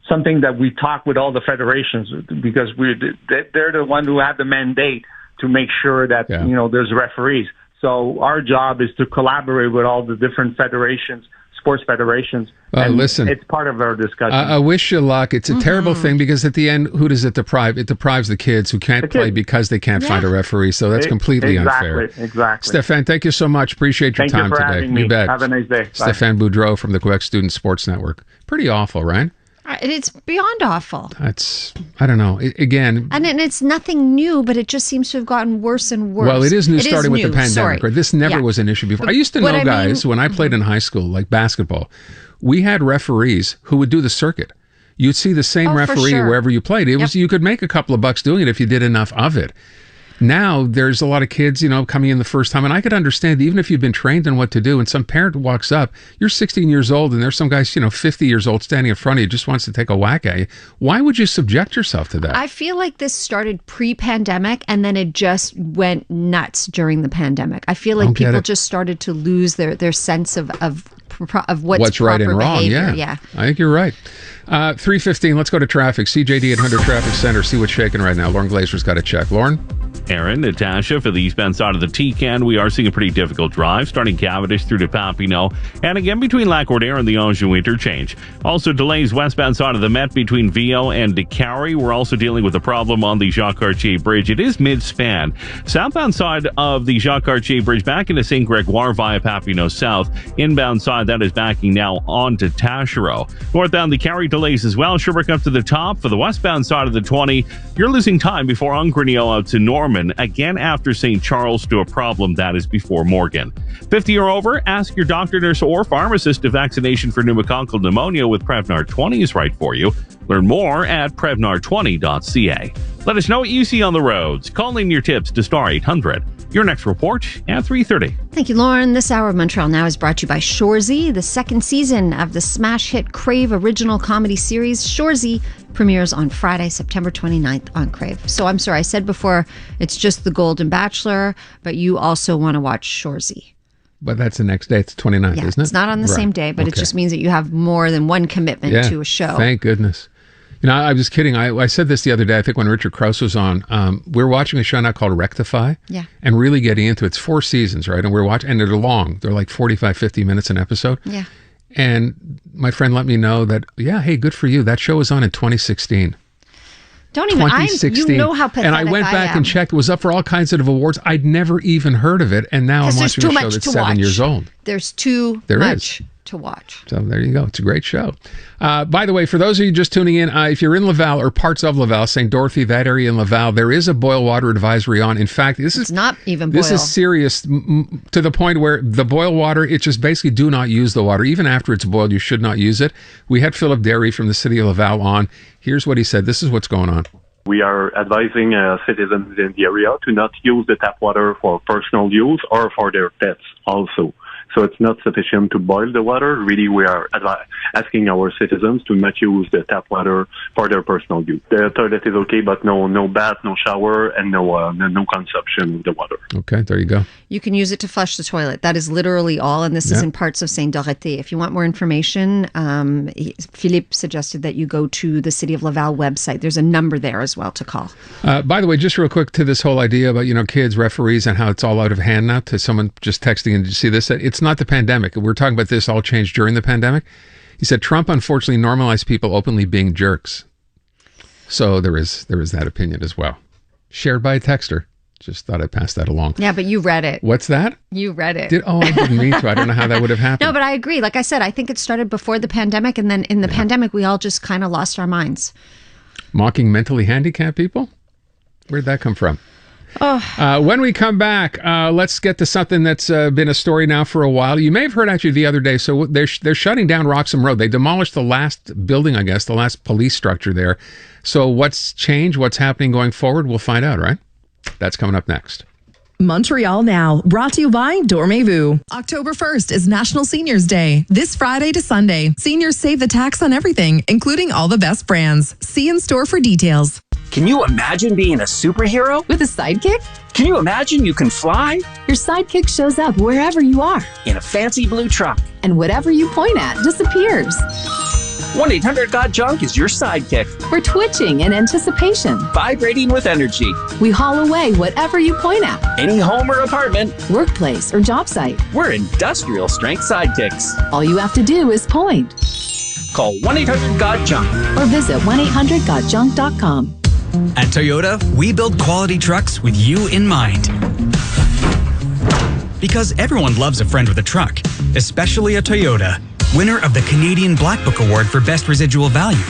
something that we talk with all the federations, because they're the one who have the mandate to make sure that there's referees. So our job is to collaborate with all the different federations, sports federations. And listen, it's part of our discussion. I wish you luck. It's a terrible thing, because at the end, who does it deprive? It deprives the kids who can't play because they can't find a referee. So that's completely unfair. Exactly. Stefan, thank you so much. Appreciate your time today. today. Having me. You bet. Have a nice day. Bye. Stefan Boudreau from the Quebec Student Sports Network. Pretty awful, right? It's beyond awful. I don't know. Again. And it's nothing new, but it just seems to have gotten worse and worse. Well, it is new starting with the pandemic. Right? This never was an issue before. I used to know guys, when I played in high school, like basketball, we had referees who would do the circuit. You'd see the same referee wherever you played. It was, you could make a couple of bucks doing it if you did enough of it. Now, there's a lot of kids, coming in the first time, and I could understand, even if you've been trained on what to do, and some parent walks up, you're 16 years old, and there's some guy, 50 years old standing in front of you, just wants to take a whack at you. Why would you subject yourself to that? I feel like this started pre-pandemic, and then it just went nuts during the pandemic. I feel like people just started to lose their sense of what's right and wrong. Behavior. Yeah, I think you're right. 3:15, let's go to traffic. CJAD 800 Traffic Center, see what's shaking right now. Lauren Glazer's got a check. Lauren? Aaron, Natasha, for the eastbound side of the T-Can, we are seeing a pretty difficult drive, starting Cavendish through to Papineau, and again between Lac-Ordère and the Anjou interchange. Also delays westbound side of the Met between Viau and Décarie. We're also dealing with a problem on the Jacques-Cartier Bridge. It is mid-span. Southbound side of the Jacques-Cartier Bridge back into St. Gregoire via Papineau South. Inbound side, that is backing now on to Taschereau. Northbound, the Carrie delays as well. Sherbrooke up to the top. For the westbound side of the 20, you're losing time before Ungrenio out to Norman. Again, after St. Charles to a problem that is before Morgan. 50 or over, ask your doctor, nurse, or pharmacist if vaccination for pneumococcal pneumonia with Prevnar 20 is right for you. Learn more at Prevnar20.ca. Let us know what you see on the roads. Call in your tips to Star 800. Your next report at 3:30. Thank you, Lauren. This hour of Montreal Now is brought to you by Shoresy. The second season of the smash hit Crave original comedy series, Shoresy, premieres on Friday, September 29th on Crave. So I'm sorry, I said before it's just The Golden Bachelor, but you also want to watch Shoresy. But that's the next day. It's 29th, isn't it? It's not on the same day, but it just means that you have more than one commitment to a show. Thank goodness. You know, I was kidding. I said this the other day, I think when Richard Krause was on. We're watching a show now called Rectify. Yeah. And really getting into it. It's 4 seasons, right? And we're watching, and they're long. They're like 45, 50 minutes an episode. Yeah. And my friend let me know that, hey, good for you. That show was on in 2016. Don't even, you know how pathetic And I went back am. and checked. It was up for all kinds of awards. I'd never even heard of it. And now I'm watching a show that's 7 years old. There's too much to watch. So there you go. It's a great show. By the way, for those of you just tuning in, if you're in Laval or parts of Laval, St. Dorothy, that area in Laval, there is a boil water advisory on. In fact, it's not even boil. This is serious to the point where the boil water, it just basically do not use the water. Even after it's boiled, you should not use it. We had Philip Derry from the city of Laval on. Here's what he said. This is what's going on. We are advising citizens in the area to not use the tap water for personal use or for their pets also. So it's not sufficient to boil the water. Really, we are asking our citizens to not use the tap water for their personal use. The toilet is okay, but no bath, no shower, and no consumption of the water. Okay, there you go. You can use it to flush the toilet. That is literally all, and this is in parts of St. Dorothée. If you want more information, Philippe suggested that you go to the City of Laval website. There's a number there as well to call. By the way, just real quick to this whole idea about, kids, referees, and how it's all out of hand now, to someone just texting in, did you see this? It's not the pandemic. We're talking about this all changed during the pandemic. He said Trump unfortunately normalized people openly being jerks. So there is that opinion as well. Shared by a texter. Just thought I'd pass that along. Yeah, but you read it. What's that? You read it. I didn't mean to. I don't know how that would have happened. No, but I agree. Like I said, I think it started before the pandemic, and then in the pandemic, we all just kind of lost our minds. Mocking mentally handicapped people? Where'd that come from? When we come back, let's get to something that's been a story now for a while. You may have heard actually the other day. So they're shutting down Roxham Road. They demolished the last building, I guess, the last police structure there. So what's changed? What's happening going forward? We'll find out, right? That's coming up next. Montreal Now, brought to you by Dormez-vous. October 1st is National Seniors Day. This Friday to Sunday, seniors save the tax on everything, including all the best brands. See in store for details. Can you imagine being a superhero? With a sidekick? Can you imagine you can fly? Your sidekick shows up wherever you are. In a fancy blue truck. And whatever you point at disappears. 1-800-GOT-JUNK is your sidekick. We're twitching in anticipation. Vibrating with energy. We haul away whatever you point at. Any home or apartment. Workplace or job site. We're industrial strength sidekicks. All you have to do is point. Call 1-800-GOT-JUNK. Or visit 1-800-GOT-JUNK.com. At Toyota, we build quality trucks with you in mind. Because everyone loves a friend with a truck, especially a Toyota, winner of the Canadian Black Book Award for Best Residual Value.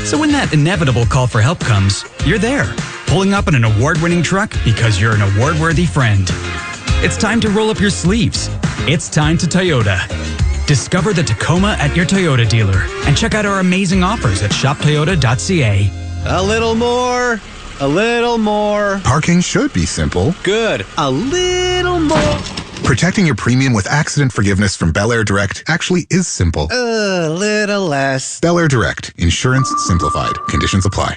So when that inevitable call for help comes, you're there, pulling up in an award-winning truck because you're an award-worthy friend. It's time to roll up your sleeves. It's time to Toyota. Discover the Tacoma at your Toyota dealer and check out our amazing offers at shoptoyota.ca. A little more. A little more. Parking should be simple. Good. A little more. Protecting your premium with accident forgiveness from Bel Air Direct actually is simple. A little less. Bel Air Direct. Insurance simplified. Conditions apply.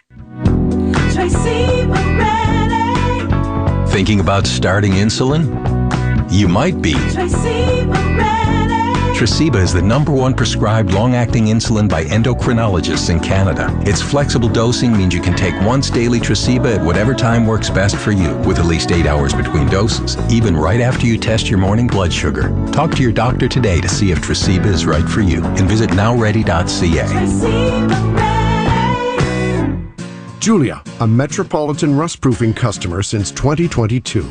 Tracy, we're ready. Thinking about starting insulin? You might be. Tracy, we're ready. Tresiba is the #1 prescribed long-acting insulin by endocrinologists in Canada. Its flexible dosing means you can take once daily Tresiba at whatever time works best for you, with at least 8 hours between doses, even right after you test your morning blood sugar. Talk to your doctor today to see if Tresiba is right for you, and visit nowready.ca. Julia, a Metropolitan rust-proofing customer since 2022.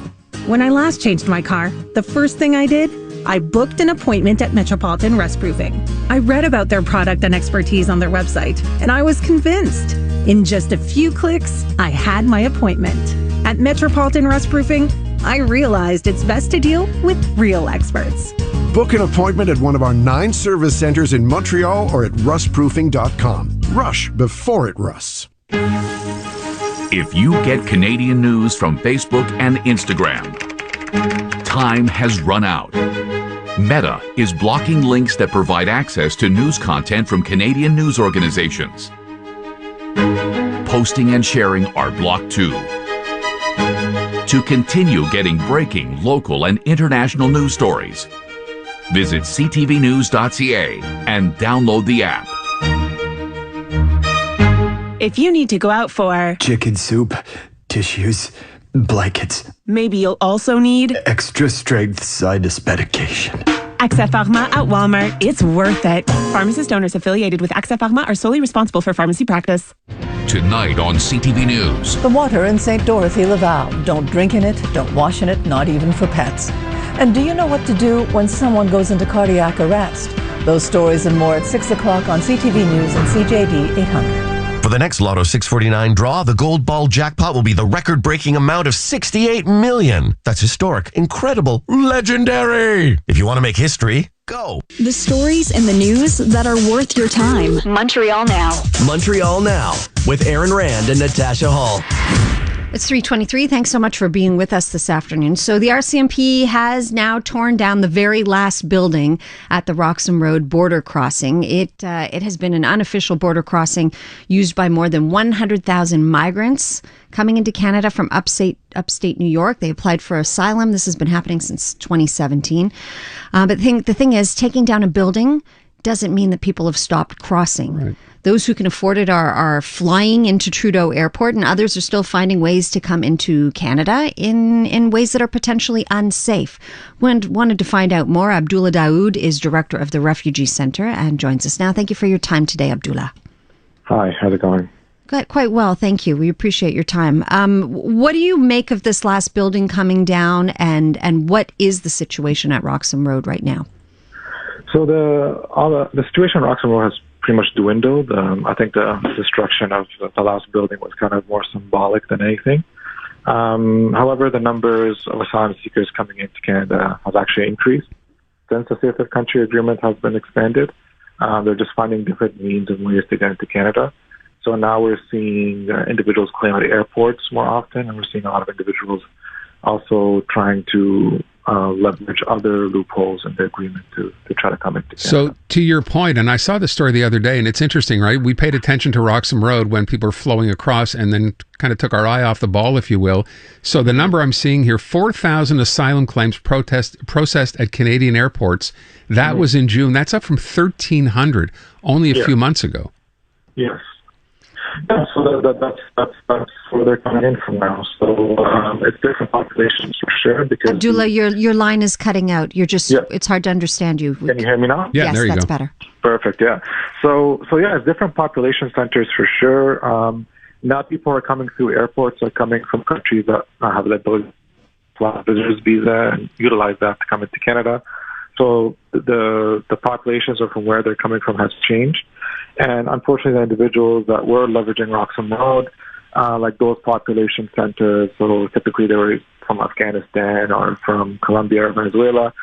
When I last changed my car, the first thing I did, I booked an appointment at Metropolitan Rustproofing. I read about their product and expertise on their website, and I was convinced. In just a few clicks, I had my appointment. At Metropolitan Rustproofing, I realized it's best to deal with real experts. Book an appointment at one of our 9 service centers in Montreal or at rustproofing.com. Rush before it rusts. If you get Canadian news from Facebook and Instagram, time has run out. Meta is blocking links that provide access to news content from Canadian news organizations. Posting and sharing are blocked too. To continue getting breaking local and international news stories, visit ctvnews.ca and download the app. If you need to go out for chicken soup, tissues, blankets, maybe you'll also need extra strength sinus medication. AXA Pharma at Walmart. It's worth it. Pharmacist owners affiliated with AXA Pharma are solely responsible for pharmacy practice. Tonight on CTV News. The water in St. Dorothy, Laval. Don't drink in it, don't wash in it, not even for pets. And do you know what to do when someone goes into cardiac arrest? Those stories and more at 6 o'clock on CTV News and CJAD 800. For the next Lotto 649 draw, the gold ball jackpot will be the record-breaking amount of $68 million. That's historic, incredible, legendary. If you want to make history, go. The stories in the news that are worth your time. Montreal Now. Montreal Now with Aaron Rand and Natasha Hall. It's 3:23. Thanks so much for being with us this afternoon. So the RCMP has now torn down the very last building at the Roxham Road border crossing. It has been an unofficial border crossing used by more than 100,000 migrants coming into Canada from upstate New York. They applied for asylum. This has been happening since 2017. But the thing is, taking down a building doesn't mean that people have stopped crossing. Right. Those who can afford it are flying into Trudeau Airport, and others are still finding ways to come into Canada in ways that are potentially unsafe. Wanted to find out more. Abdullah Daoud is director of the Refugee Centre and joins us now. Thank you for your time today, Abdullah. Hi, how's it going? Quite well, thank you. We appreciate your time. What do you make of this last building coming down, and what is the situation at Roxham Road right now? So the situation at Roxham Road has pretty much dwindled. I think the destruction of the last building was kind of more symbolic than anything. However, the numbers of asylum seekers coming into Canada have actually increased since the Safe Country Agreement has been expanded. They're just finding different means and ways to get into Canada. So now we're seeing individuals claim at airports more often, and we're seeing a lot of individuals also trying to leverage other loopholes in the agreement to try to come into Canada. So to your point, and I saw the story the other day, and it's interesting, right? We paid attention to Roxham Road when people were flowing across and then kind of took our eye off the ball, if you will. So the number I'm seeing here, 4,000 asylum claims processed at Canadian airports. That was in June. That's up from 1,300 only a few months ago. Yes. Yeah, so that's where they're coming in from now. So it's different populations for sure. Because Abdullah, your line is cutting out. It's hard to understand you. Can you hear me now? Yeah, yes, there you that's go. Better. Perfect. Yeah. So yeah, it's different population centers for sure. Now people are coming through airports, are coming from countries that have the ability to have a visitor's visa and utilize that to come into Canada. So the populations or from where they're coming from has changed. And unfortunately, the individuals that were leveraging Roxham Road, like those population centers, so typically they were from Afghanistan or from Colombia or Venezuela,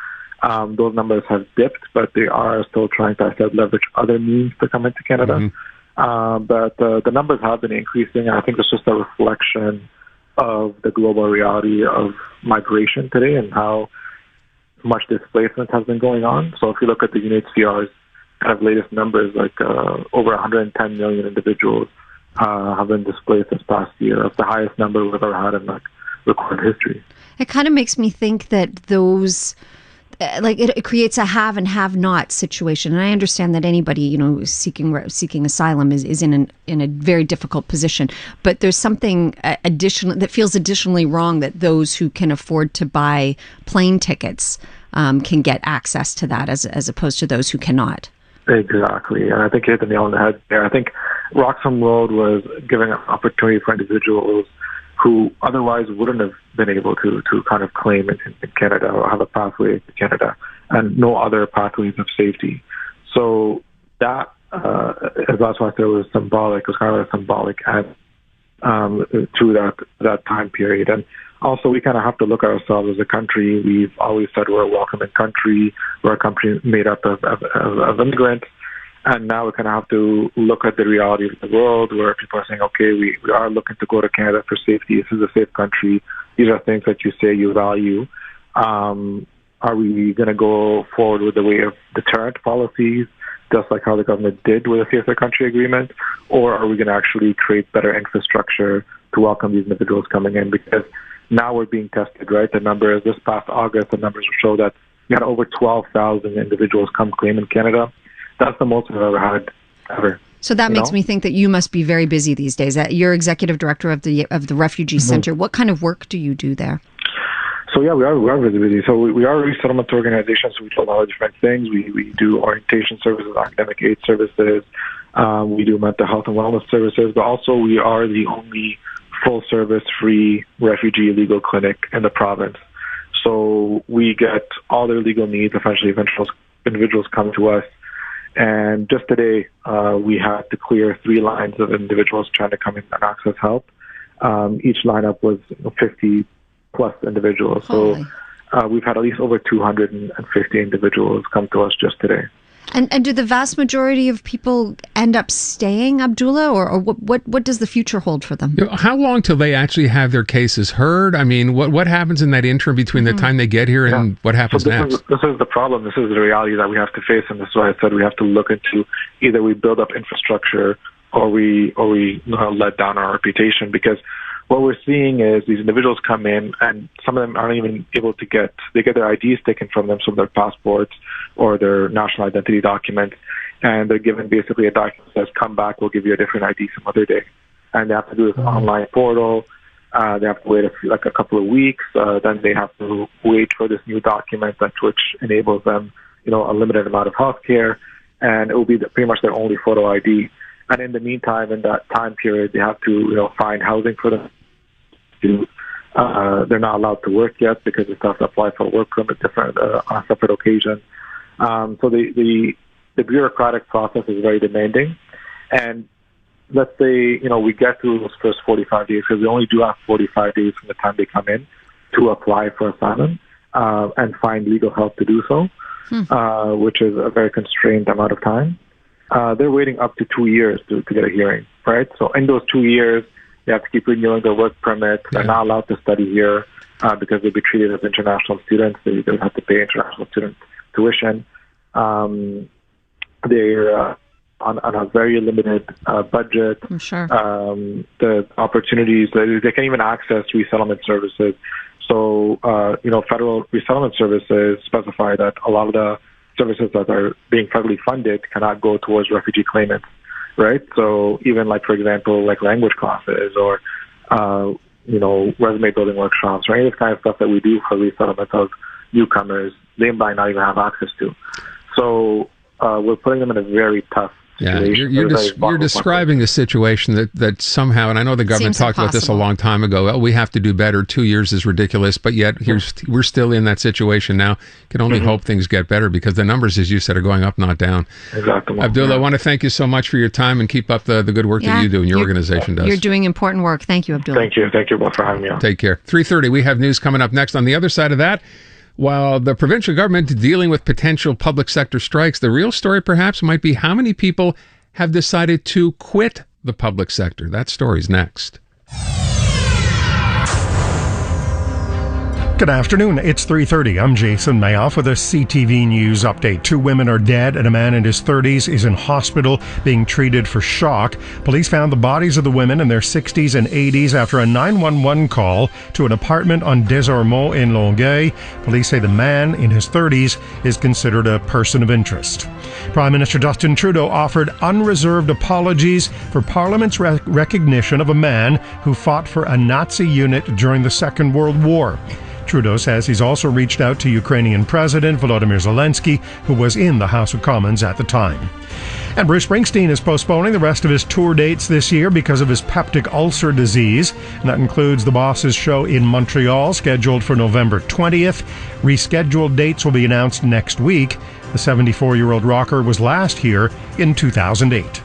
those numbers have dipped, but they are still trying to, I said, leverage other means to come into Canada. But the numbers have been increasing, and I think it's just a reflection of the global reality of migration today and how much displacement has been going on. So if you look at the UNHCR's kind of latest numbers, like over 110 million individuals have been displaced this past year. That's the highest number we've ever had in recorded history. It kind of makes me think that those it creates a have and have not situation. And I understand that anybody, seeking asylum is in a very difficult position. But there's something additional that feels additionally wrong, that those who can afford to buy plane tickets can get access to that as opposed to those who cannot. Exactly. And I think you hit the nail on the head there. I think Roxham Road was giving an opportunity for individuals who otherwise wouldn't have been able to kind of claim in Canada or have a pathway to Canada, and no other pathways of safety. So that, that's why I said it was symbolic. It was kind of a symbolic act through that time period. And also, we kind of have to look at ourselves as a country. We've always said we're a welcoming country. We're a country made up of immigrants. And now we kind of have to look at the reality of the world, where people are saying, okay, we are looking to go to Canada for safety. This is a safe country. These are things that you say you value. Are we going to go forward with the way of deterrent policies, just like how the government did with the Safer Country Agreement? Or are we going to actually create better infrastructure to welcome these individuals coming in? Because now we're being tested, right? The numbers, this past August, the numbers show that we had over 12,000 individuals come claim in Canada. That's the most we've ever had, ever. So that makes me think that you must be very busy these days. You're executive director of the Refugee Center. What kind of work do you do there? So yeah, we are very busy. So we are a resettlement organization, so we do a lot of different things. We do orientation services, academic aid services. We do mental health and wellness services, but also we are the only full-service, free refugee legal clinic in the province. So we get all their legal needs. Eventually, individuals come to us. And just today, we had to clear 3 lines of individuals trying to come in and access help. Each lineup was 50-plus individuals. So we've had at least over 250 individuals come to us just today. And do the vast majority of people end up staying, Abdullah, or what does the future hold for them? How long till they actually have their cases heard? I mean, what happens in that interim between the time they get here and what happens next? This is the problem. This is the reality that we have to face, and this is why I said we have to look into either we build up infrastructure or we let down our reputation, because what we're seeing is these individuals come in and some of them aren't even able to get their IDs taken from them, so their passports or their national identity documents, and they're given basically a document that says, come back, we'll give you a different ID some other day. And they have to do this online portal. They have to wait a couple of weeks. Then they have to wait for this new document which enables them, a limited amount of health care, and it will be pretty much their only photo ID. And in the meantime, in that time period, they have to, find housing for them. They're not allowed to work yet because they have to apply for a work permit on a separate occasion. So the bureaucratic process is very demanding. And let's say, we get through those first 45 days, because we only do have 45 days from the time they come in to apply for asylum and find legal help to do so, which is a very constrained amount of time. They're waiting up to 2 years to get a hearing, right? So in those 2 years, they have to keep renewing their work permit. They're not allowed to study here because they'll be treated as international students. They don't have to pay international student tuition. They're on a very limited budget. I'm sure. The opportunities, they can't even access resettlement services. So, federal resettlement services specify that a lot of the services that are being federally funded cannot go towards refugee claimants. Right, so even for example, language classes or resume building workshops or any of this kind of stuff that we do for resettlement of newcomers, they might not even have access to. So we're putting them in a very tough situation. You're describing a situation that somehow, and I know the government talked about this a long time ago, well, we have to do better. 2 years is ridiculous, but yet we're still in that situation now. Can only hope things get better, because the numbers, as you said, are going up, not down. Exactly. Abdullah, I want to thank you so much for your time, and keep up the good work that you do and your organization does. You're doing important work. Thank you, Abdullah. Thank you both for having me on. Take care. 3:30, we have news coming up next. On the other side of that, while the provincial government is dealing with potential public sector strikes, the real story perhaps might be how many people have decided to quit the public sector. That story's next. Good afternoon. It's 3:30. I'm Jason Mayoff with a CTV News update. 2 women are dead and a man in his 30s is in hospital being treated for shock. Police found the bodies of the women in their 60s and 80s after a 911 call to an apartment on Desormeaux in Longueuil. Police say the man in his 30s is considered a person of interest. Prime Minister Justin Trudeau offered unreserved apologies for Parliament's recognition of a man who fought for a Nazi unit during the Second World War. Trudeau says he's also reached out to Ukrainian President Volodymyr Zelensky, who was in the House of Commons at the time. And Bruce Springsteen is postponing the rest of his tour dates this year because of his peptic ulcer disease. And that includes the Boss's show in Montreal, scheduled for November 20th. Rescheduled dates will be announced next week. The 74-year-old rocker was last here in 2008.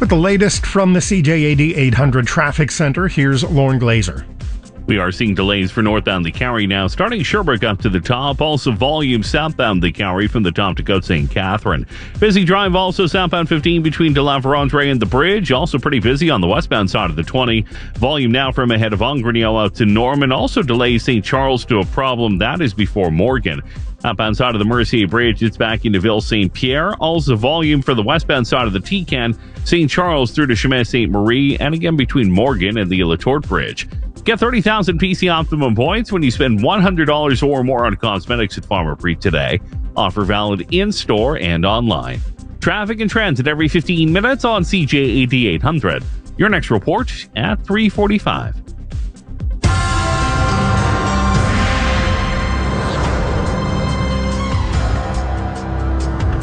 With the latest from the CJAD 800 Traffic Center, here's Lauren Glazer. We are seeing delays for northbound the Carry now, starting Sherbrooke up to the top. Also volume southbound the Carry from the top to Côte St. Catherine. Busy drive also southbound 15 between De La Vérendrye and the bridge. Also pretty busy on the westbound side of the 20. Volume now from ahead of Ongrenio out to Norman. Also delays St. Charles to a problem. That is before Morgan. Outbound side of the Mercier Bridge, it's back into Ville St. Pierre. Also volume for the westbound side of the Tecan, St. Charles through to Chemin St. Marie, and again between Morgan and the La Tourte Bridge. Get 30,000 PC Optimum points when you spend $100 or more on cosmetics at Farmer Pre today. Offer valid in-store and online. Traffic and transit every 15 minutes on CJAD 800. Your next report at 3:45.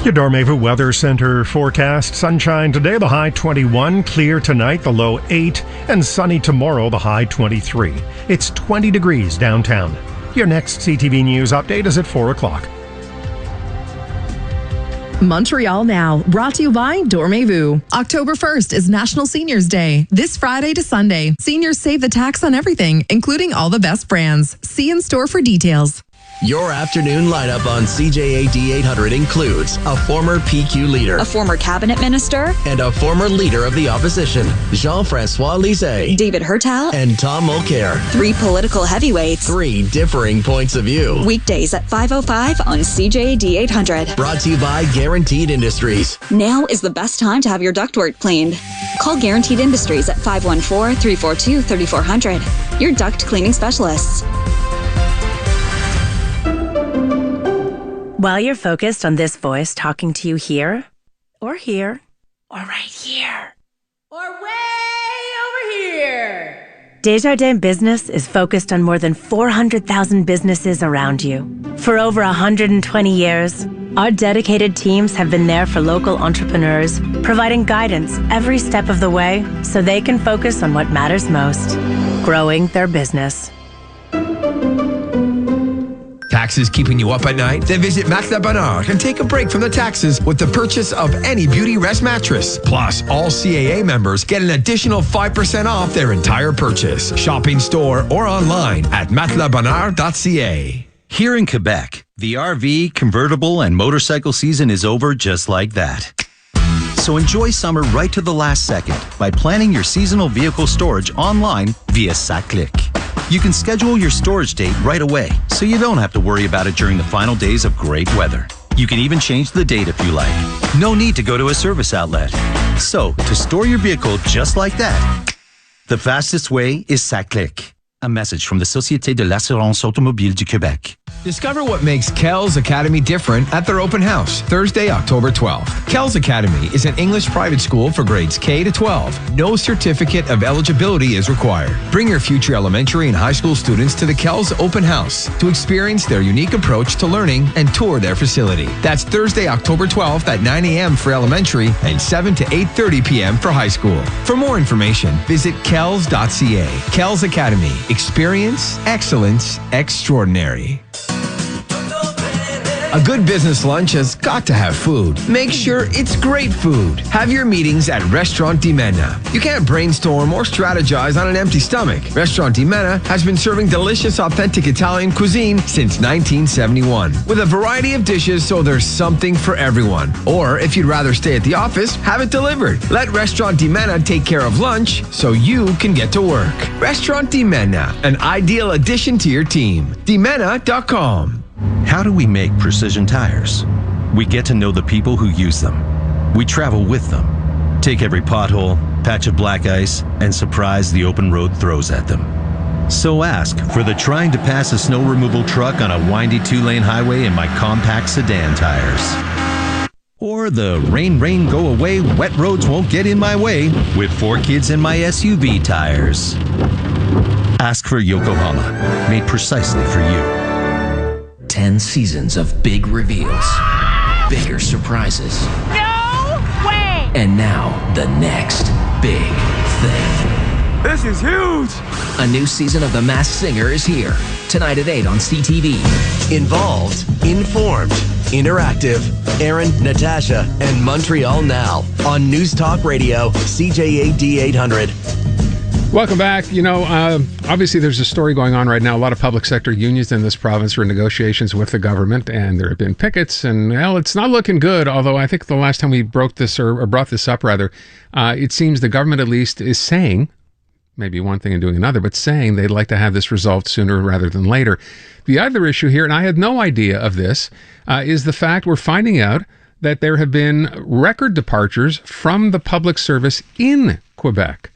Your Dormevu Weather Center forecast. Sunshine today, the high 21. Clear tonight, the low 8. And sunny tomorrow, the high 23. It's 20 degrees downtown. Your next CTV News update is at 4 o'clock. Montreal Now, brought to you by Dormevu. October 1st is National Seniors Day. This Friday to Sunday, seniors save the tax on everything, including all the best brands. See in store for details. Your afternoon lineup on CJAD 800 includes a former PQ leader, a former cabinet minister, and a former leader of the opposition, Jean-François Lisée, David Hertel, and Tom Mulcair. 3 political heavyweights, 3 differing points of view. Weekdays at 5:05 on CJAD 800. Brought to you by Guaranteed Industries. Now is the best time to have your ductwork cleaned. Call Guaranteed Industries at 514-342-3400. Your duct cleaning specialists. While you're focused on this voice talking to you here, or here, or right here, or way over here, Desjardins Business is focused on more than 400,000 businesses around you. For over 120 years, our dedicated teams have been there for local entrepreneurs, providing guidance every step of the way so they can focus on what matters most, growing their business. Taxes keeping you up at night? Then visit Matelas Bonheur and take a break from the taxes with the purchase of any Beauty Rest mattress. Plus, all CAA members get an additional 5% off their entire purchase. Shop in store or online at matelasbonheur.ca. Here in Quebec, the RV, convertible, and motorcycle season is over just like that. So enjoy summer right to the last second by planning your seasonal vehicle storage online via SACLIC. You can schedule your storage date right away, so you don't have to worry about it during the final days of great weather. You can even change the date if you like. No need to go to a service outlet. So, to store your vehicle just like that, the fastest way is SACLIC. A message from the Société de l'Assurance Automobile du Québec. Discover what makes Kells Academy different at their open house, Thursday, October 12th. Kells Academy is an English private school for grades K to 12. No certificate of eligibility is required. Bring your future elementary and high school students to the Kells Open House to experience their unique approach to learning and tour their facility. That's Thursday, October 12th at 9 a.m. for elementary and 7 to 8:30 p.m. for high school. For more information, visit kells.ca. Kells Academy. Experience excellence extraordinary. A good business lunch has got to have food. Make sure it's great food. Have your meetings at Restaurant Di Mena. You can't brainstorm or strategize on an empty stomach. Restaurant Di Mena has been serving delicious, authentic Italian cuisine since 1971. With a variety of dishes, so there's something for everyone. Or if you'd rather stay at the office, have it delivered. Let Restaurant Di Mena take care of lunch so you can get to work. Restaurant Di Mena, an ideal addition to your team. DiMena.com. How do we make precision tires? We get to know the people who use them. We travel with them. Take every pothole, patch of black ice, and surprise the open road throws at them. So ask for the trying to pass a snow removal truck on a windy 2-lane highway in my compact sedan tires. Or the rain, go away, wet roads won't get in my way with 4 kids in my SUV tires. Ask for Yokohama, made precisely for you. 10 seasons of big reveals, bigger surprises. No way! And now, the next big thing. This is huge! A new season of The Masked Singer is here. Tonight at 8 on CTV. Involved, informed, interactive. Aaron, Natasha, and Montreal Now on News Talk Radio, CJAD 800. Welcome back. Obviously there's a story going on right now. A lot of public sector unions in this province are in negotiations with the government, and there have been pickets, and it's not looking good. Although I think the last time we brought this up, it seems the government at least is saying, maybe one thing and doing another, but saying they'd like to have this resolved sooner rather than later. The other issue here, and I had no idea of this, is the fact we're finding out that there have been record departures from the public service in Quebec.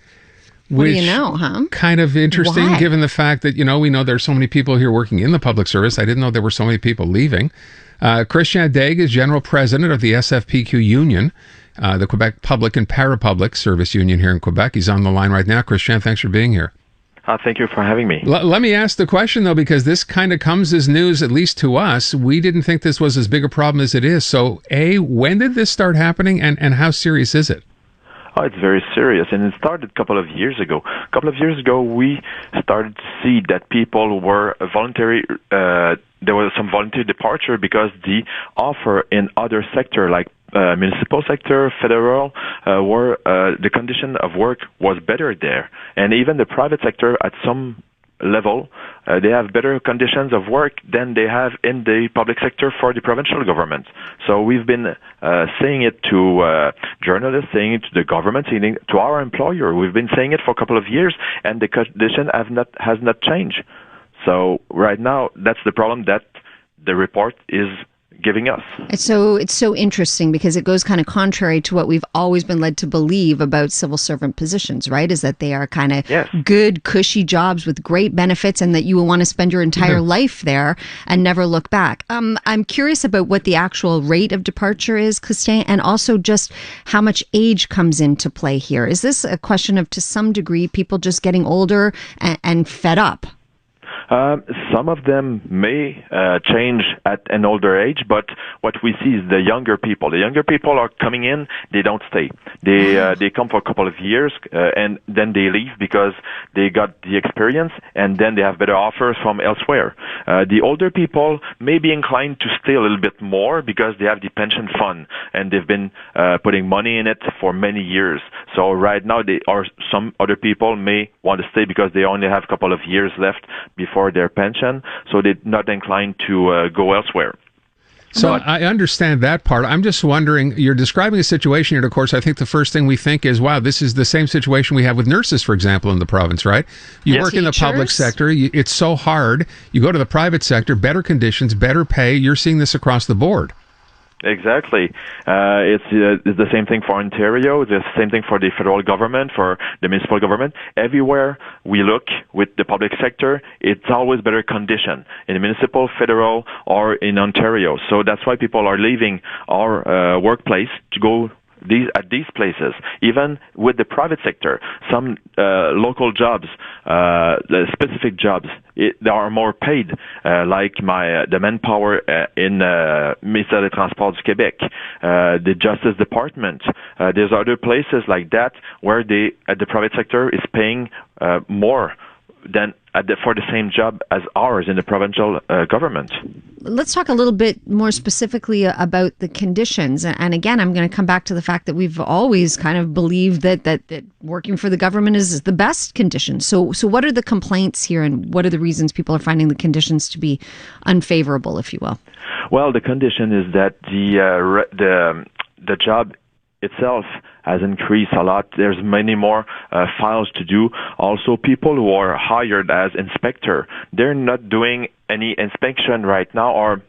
What do you know, huh? Kind of interesting. Why? Given the fact that, we know there's so many people here working in the public service. I didn't know there were so many people leaving. Christian Daigle is general president of the SFPQ union, the Quebec Public and Parapublic Service Union here in Quebec. He's on the line right now. Christian, thanks for being here. Thank you for having me. Let me ask the question, though, because this kind of comes as news, at least to us. We didn't think this was as big a problem as it is. So, when did this start happening, and how serious is it? Oh, it's very serious, and it started a couple of years ago. A couple of years ago, we started to see that people were voluntary. There was some voluntary departure because the offer in other sector, like municipal sector, federal, where the condition of work was better there, and even the private sector at some level, they have better conditions of work than they have in the public sector for the provincial government. So we've been saying it to journalists, saying it to the government, saying it to our employer. We've been saying it for a couple of years, and the condition has not changed. So right now, that's the problem that the report is giving us. It's so interesting because it goes kind of contrary to what we've always been led to believe about civil servant positions, right? Is that they are kind of good, cushy jobs with great benefits, and that you will want to spend your entire life there and never look back. I'm curious about what the actual rate of departure is, Christian, and also just how much age comes into play here. Is this a question of, to some degree, people just getting older and fed up? Some of them may change at an older age, but what we see is the younger people. The younger people are coming in, they don't stay. They come for a couple of years, and then they leave because they got the experience, and then they have better offers from elsewhere. The older people may be inclined to stay a little bit more because they have the pension fund, and they've been putting money in it for many years. So right now, some other people may want to stay because they only have a couple of years left before their pension, so they're not inclined to go elsewhere. So I understand that part. I'm just wondering, you're describing a situation here, of course, I think the first thing we think is, wow, this is the same situation we have with nurses, for example, in the province, right? You work in the public sector, it's so hard. You go to the private sector, better conditions, better pay. You're seeing this across the board. Exactly. It's the same thing for Ontario, the same thing for the federal government, for the municipal government. Everywhere we look with the public sector, it's always better condition in the municipal, federal, or in Ontario. So that's why people are leaving our workplace to go at these places. Even with the private sector, some local jobs, the specific jobs, they are more paid, like the manpower in Ministère des Transports du Québec, the Justice Department. There's other places like that where the private sector is paying more than for the same job as ours in the provincial government. let's talk a little bit more specifically about the conditions. And again, I'm going to come back to the fact that we've always kind of believed that working for the government is the best conditions. So what are the complaints here, and what are the reasons people are finding the conditions to be unfavorable, if you will? Well, the condition is that the job itself has increased a lot. There's many more files to do. Also, people who are hired as inspector, they're not doing any inspection right now, or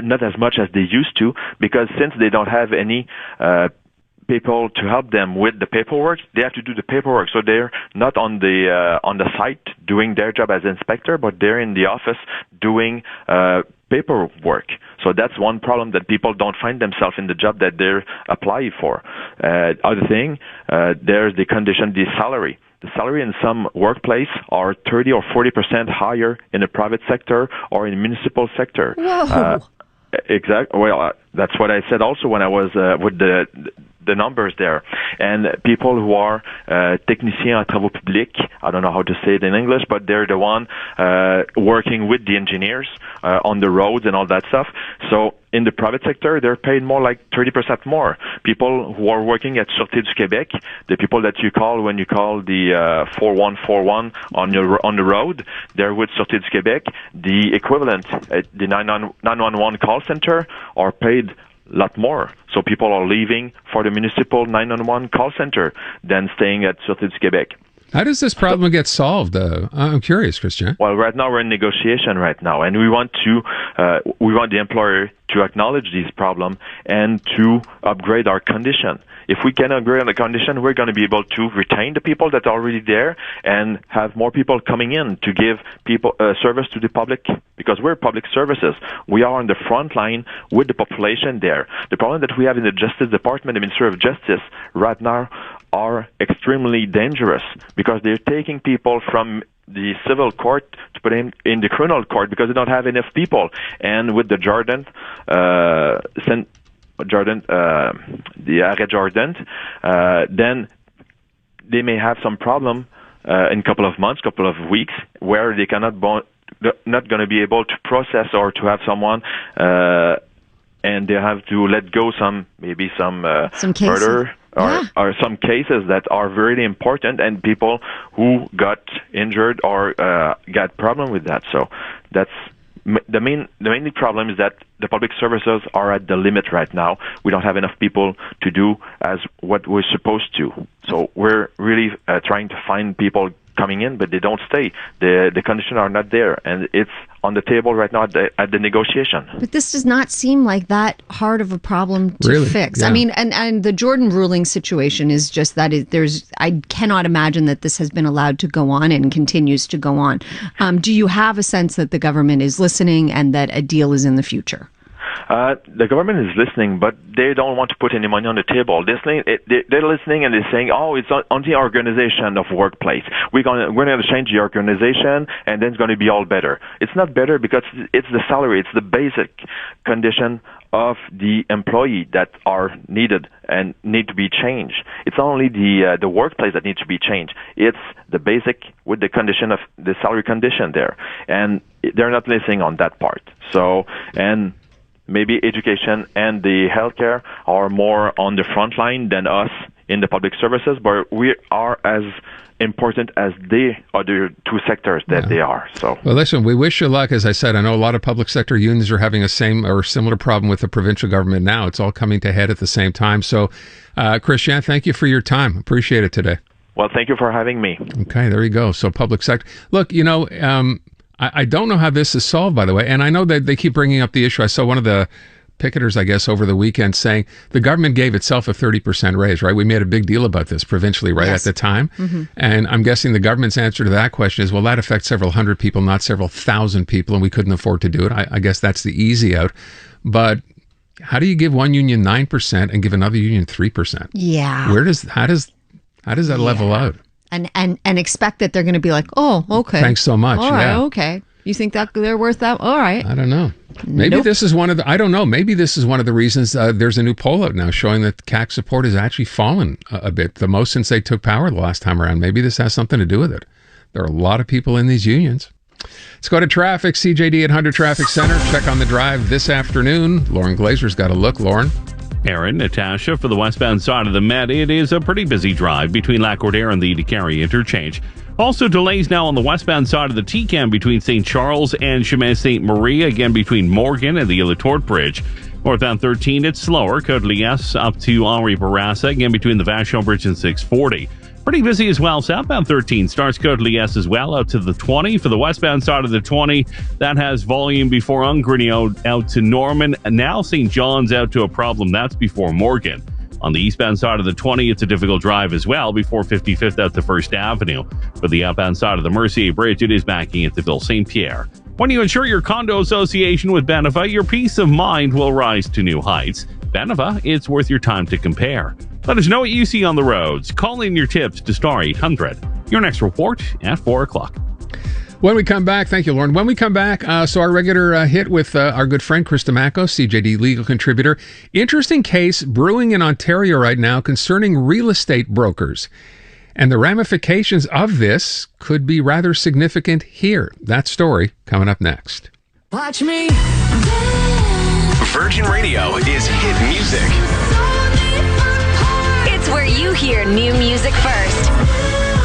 not as much as they used to, because since they don't have any people to help them with the paperwork, they have to do the paperwork. So they're not on the site doing their job as inspector, but they're in the office doing paperwork. So that's one problem, that people don't find themselves in the job that they're applying for. Other thing, there's the condition, the salary. The salary in some workplace are 30 or 40% higher in the private sector or in the municipal sector. Whoa. Exactly. Well, that's what I said also when I was with the numbers there. And people who are techniciens en travaux publics, I don't know how to say it in English, but they're the one working with the engineers on the roads and all that stuff. So in the private sector, they're paid more, like 30% more. People who are working at Sûreté du Québec, the people that you call when you call the 4141 on the road, they're with Sûreté du Québec. The equivalent at the 911 call center are paid a lot more. So people are leaving for the municipal 911 call center than staying at Sûreté du Québec. How does this problem get solved? I'm curious, Christian. Well, right now we're in negotiation right now, and we want the employer to acknowledge this problem and to upgrade our condition. If we can upgrade on the condition, we're going to be able to retain the people that are already there and have more people coming in to give people service to the public, because we're public services. We are on the front line with the population there. The problem that we have in the Justice Department, the Ministry of Justice, right now are extremely dangerous, because they're taking people from the civil court to put in the criminal court because they don't have enough people. And with the the arrêt Jordan, then they may have some problem in a couple of months, couple of weeks, where they not going to be able to process or to have someone, and they have to let go some murder or some cases that are very important, and people who got injured or got problem with that. So that's the main problem, is that the public services are at the limit right now. We don't have enough people to do as what we're supposed to. So we're really trying to find people coming in, but they don't stay. The conditions are not there, and it's on the table right now at the negotiation. But this does not seem like that hard of a problem to fix. Yeah. I mean, and the Jordan ruling situation is just that I cannot imagine that this has been allowed to go on and continues to go on. Do you have a sense that the government is listening and that a deal is in the future? The government is listening, but they don't want to put any money on the table. They're listening, and they're saying, "Oh, it's on the organization of workplace. We're going to change the organization, and then it's going to be all better." It's not better, because it's the salary. It's the basic condition of the employee that are needed and need to be changed. It's not only the workplace that needs to be changed. It's the basic with the condition of the salary condition there, and they're not listening on that part. So, and maybe education and the healthcare are more on the front line than us in the public services, but we are as important as the other two sectors that they are. So, well, listen, we wish you luck. As I said, I know a lot of public sector unions are having a same or similar problem with the provincial government now. It's all coming to head at the same time. So, Christian, thank you for your time. Appreciate it today. Well, thank you for having me. Okay, there you go. So, public sector. Look, I don't know how this is solved, by the way, and I know that they keep bringing up the issue. I saw one of the picketers, I guess, over the weekend saying the government gave itself a 30% raise, right? We made a big deal about this provincially, right, at the time. Mm-hmm. And I'm guessing the government's answer to that question is, well, that affects several hundred people, not several thousand people, and we couldn't afford to do it. I guess that's the easy out. But how do you give one union 9% and give another union 3%? Yeah. How does that level out? And expect that they're going to be like, oh, okay. Thanks so much. All right, okay. You think that they're worth that? All right. I don't know. Maybe this is one of the, I don't know. Maybe this is one of the reasons there's a new poll out now showing that CAC support has actually fallen a bit, the most since they took power the last time around. Maybe this has something to do with it. There are a lot of people in these unions. Let's go to traffic. CJAD 800 Traffic Center. Check on the drive this afternoon. Lauren Glazer's got a look. Lauren. Aaron, Natasha, for the westbound side of the Met, it is a pretty busy drive between Lac-Courtier and the DeCarry interchange. Also delays now on the westbound side of the TCAM between St. Charles and Chemin Ste. Marie, again between Morgan and the Illetort Bridge. Northbound 13, it's slower. Côte-Liesse up to Henri Bourassa, again between the Vachon Bridge and 640. Pretty busy as well. Southbound 13 starts Côte-Liesse as well out to the 20. For the westbound side of the 20, that has volume before Ungrigno out to Norman. And now St. John's out to a problem. That's before Morgan. On the eastbound side of the 20, it's a difficult drive as well before 55th out to First Avenue. For the outbound side of the Mercier Bridge, it is backing into Ville St. Pierre. When you insure your condo association with Beneva, your peace of mind will rise to new heights. Beneva, it's worth your time to compare. Let us know what you see on the roads. Call in your tips to Star 800. Your next report at 4 o'clock. When we come back, thank you, Lauren. When we come back, so our regular hit with our good friend Krista Macco, CJD legal contributor. Interesting case brewing in Ontario right now concerning real estate brokers. And the ramifications of this could be rather significant here. That story coming up next. Watch me. Virgin Radio is hit music. It's where you hear new music first.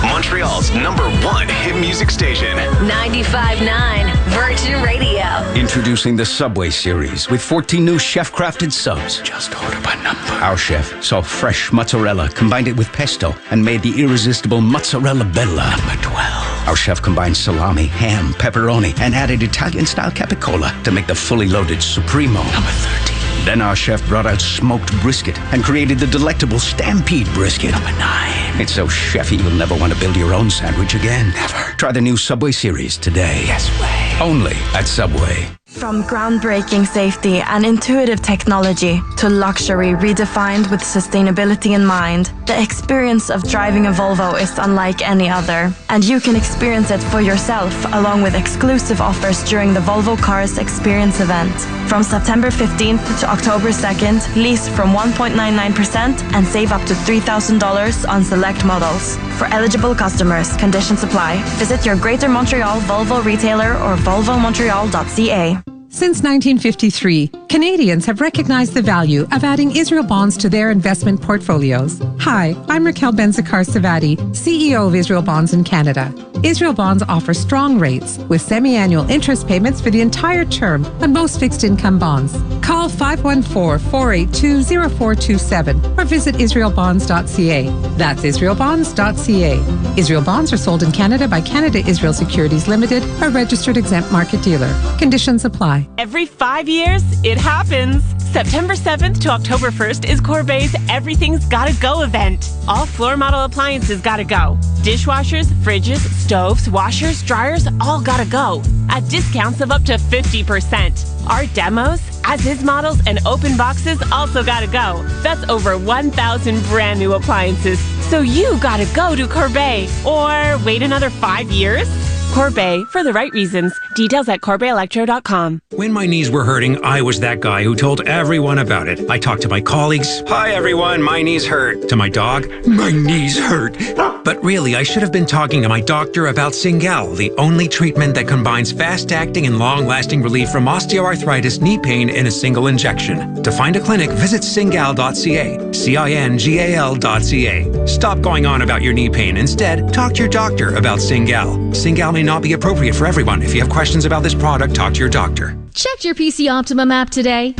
Montreal's #1 hit music station. 95.9 Virgin Radio. Introducing the Subway series with 14 new chef-crafted subs. Just order by number. Our chef saw fresh mozzarella, combined it with pesto, and made the irresistible mozzarella bella. Number 12. Our chef combined salami, ham, pepperoni, and added Italian-style capicola to make the fully loaded Supremo. Number 13. Then our chef brought out smoked brisket and created the delectable Stampede brisket. Number 9. It's so chefy you'll never want to build your own sandwich again. Never. Try the new Subway series today. Yes, way. Only at Subway. From groundbreaking safety and intuitive technology to luxury redefined with sustainability in mind, the experience of driving a Volvo is unlike any other. And you can experience it for yourself along with exclusive offers during the Volvo Cars Experience event. From September 15th to October 2nd, lease from 1.99% and save up to $3,000 on select models. For eligible customers, conditions apply. Visit your Greater Montreal Volvo retailer or volvomontreal.ca. Since 1953, Canadians have recognized the value of adding Israel bonds to their investment portfolios. Hi, I'm Raquel Benzakar-Savati, CEO of Israel Bonds in Canada. Israel Bonds offer strong rates with semi-annual interest payments for the entire term on most fixed income bonds. Call 514-482-0427 or visit israelbonds.ca. That's israelbonds.ca. Israel Bonds are sold in Canada by Canada Israel Securities Limited, a registered exempt market dealer. Conditions apply. Every 5 years, it happens. September 7th to October 1st is Corbeil's Everything's Gotta Go event. All floor model appliances gotta go. Dishwashers, fridges, stoves, washers, dryers, all gotta go. At discounts of up to 50%. Our demos, as-is models, and open boxes also gotta go. That's over 1,000 brand new appliances. So you gotta go to Corbeil. Or wait another 5 years? Corbeil, for the right reasons. Details at CorbeilElectro.com. When my knees were hurting, I was that guy who told everyone about it. I talked to my colleagues. Hi, everyone. My knees hurt. To my dog. My knees hurt. But really, I should have been talking to my doctor about Cingal, the only treatment that combines fast-acting and long-lasting relief from osteoarthritis knee pain in a single injection. To find a clinic, visit cingal.ca. CINGAL.ca. Stop going on about your knee pain. Instead, talk to your doctor about Cingal. Cingal may not be appropriate for everyone. If you have questions about this product, talk to your doctor. Checked your PC Optimum app today?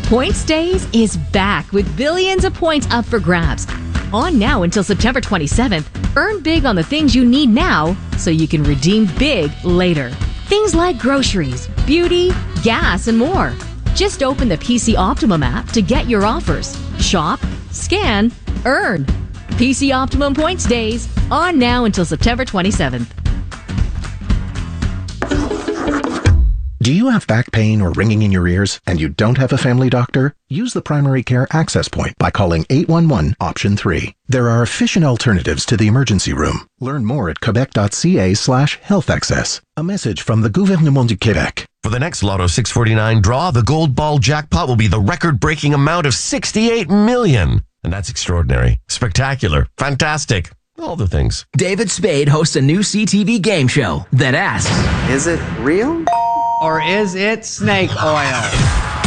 Points Days is back with billions of points up for grabs. On now until September 27th, earn big on the things you need now so you can redeem big later. Things like groceries, beauty, gas, and more. Just open the PC Optimum app to get your offers. Shop, scan, earn. PC Optimum Points Days, on now until September 27th. Do you have back pain or ringing in your ears and you don't have a family doctor? Use the primary care access point by calling 811 option 3. There are efficient alternatives to the emergency room. Learn more at quebec.ca/health access. A message from the Gouvernement du Québec. For the next Lotto 649 draw, the gold ball jackpot will be the record-breaking amount of $68 million. And that's extraordinary, spectacular, fantastic. All the things. David Spade hosts a new CTV game show that asks, is it real? Or is it snake oil?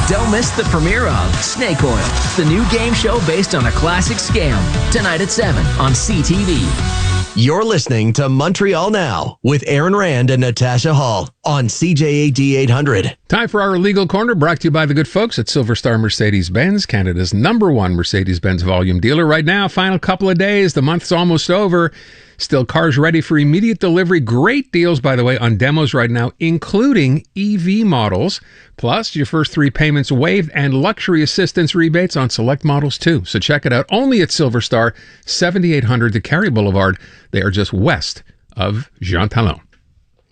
Don't miss the premiere of Snake Oil, the new game show based on a classic scam. Tonight at 7 on CTV. You're listening to Montreal Now with Aaron Rand and Natasha Hall on CJAD 800. Time for our Legal Corner, brought to you by the good folks at Silver Star Mercedes-Benz, Canada's #1 Mercedes-Benz volume dealer. Right now, final couple of days, the month's almost over. Still cars ready for immediate delivery. Great deals, by the way, on demos right now, including EV models. Plus, your first 3 payments waived and luxury assistance rebates on select models, too. So check it out. Only at Silver Star, 7800 DeCarry Boulevard. They are just west of Jean Talon.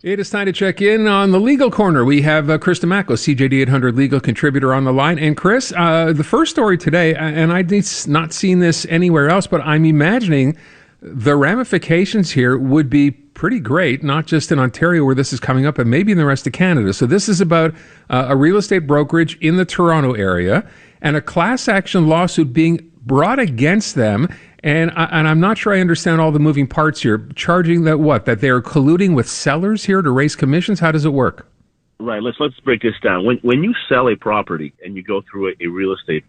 It is time to check in on the Legal Corner. We have Chris DeMacco, CJAD 800 legal contributor on the line. And Chris, the first story today, and I've not seen this anywhere else, but I'm imagining the ramifications here would be pretty great, not just in Ontario where this is coming up, but maybe in the rest of Canada. So this is about a real estate brokerage in the Toronto area and a class action lawsuit being brought against them. And I'm not sure I understand all the moving parts here. Charging that what? That they're colluding with sellers here to raise commissions? How does it work? Right. Let's break this down. When you sell a property and you go through a real estate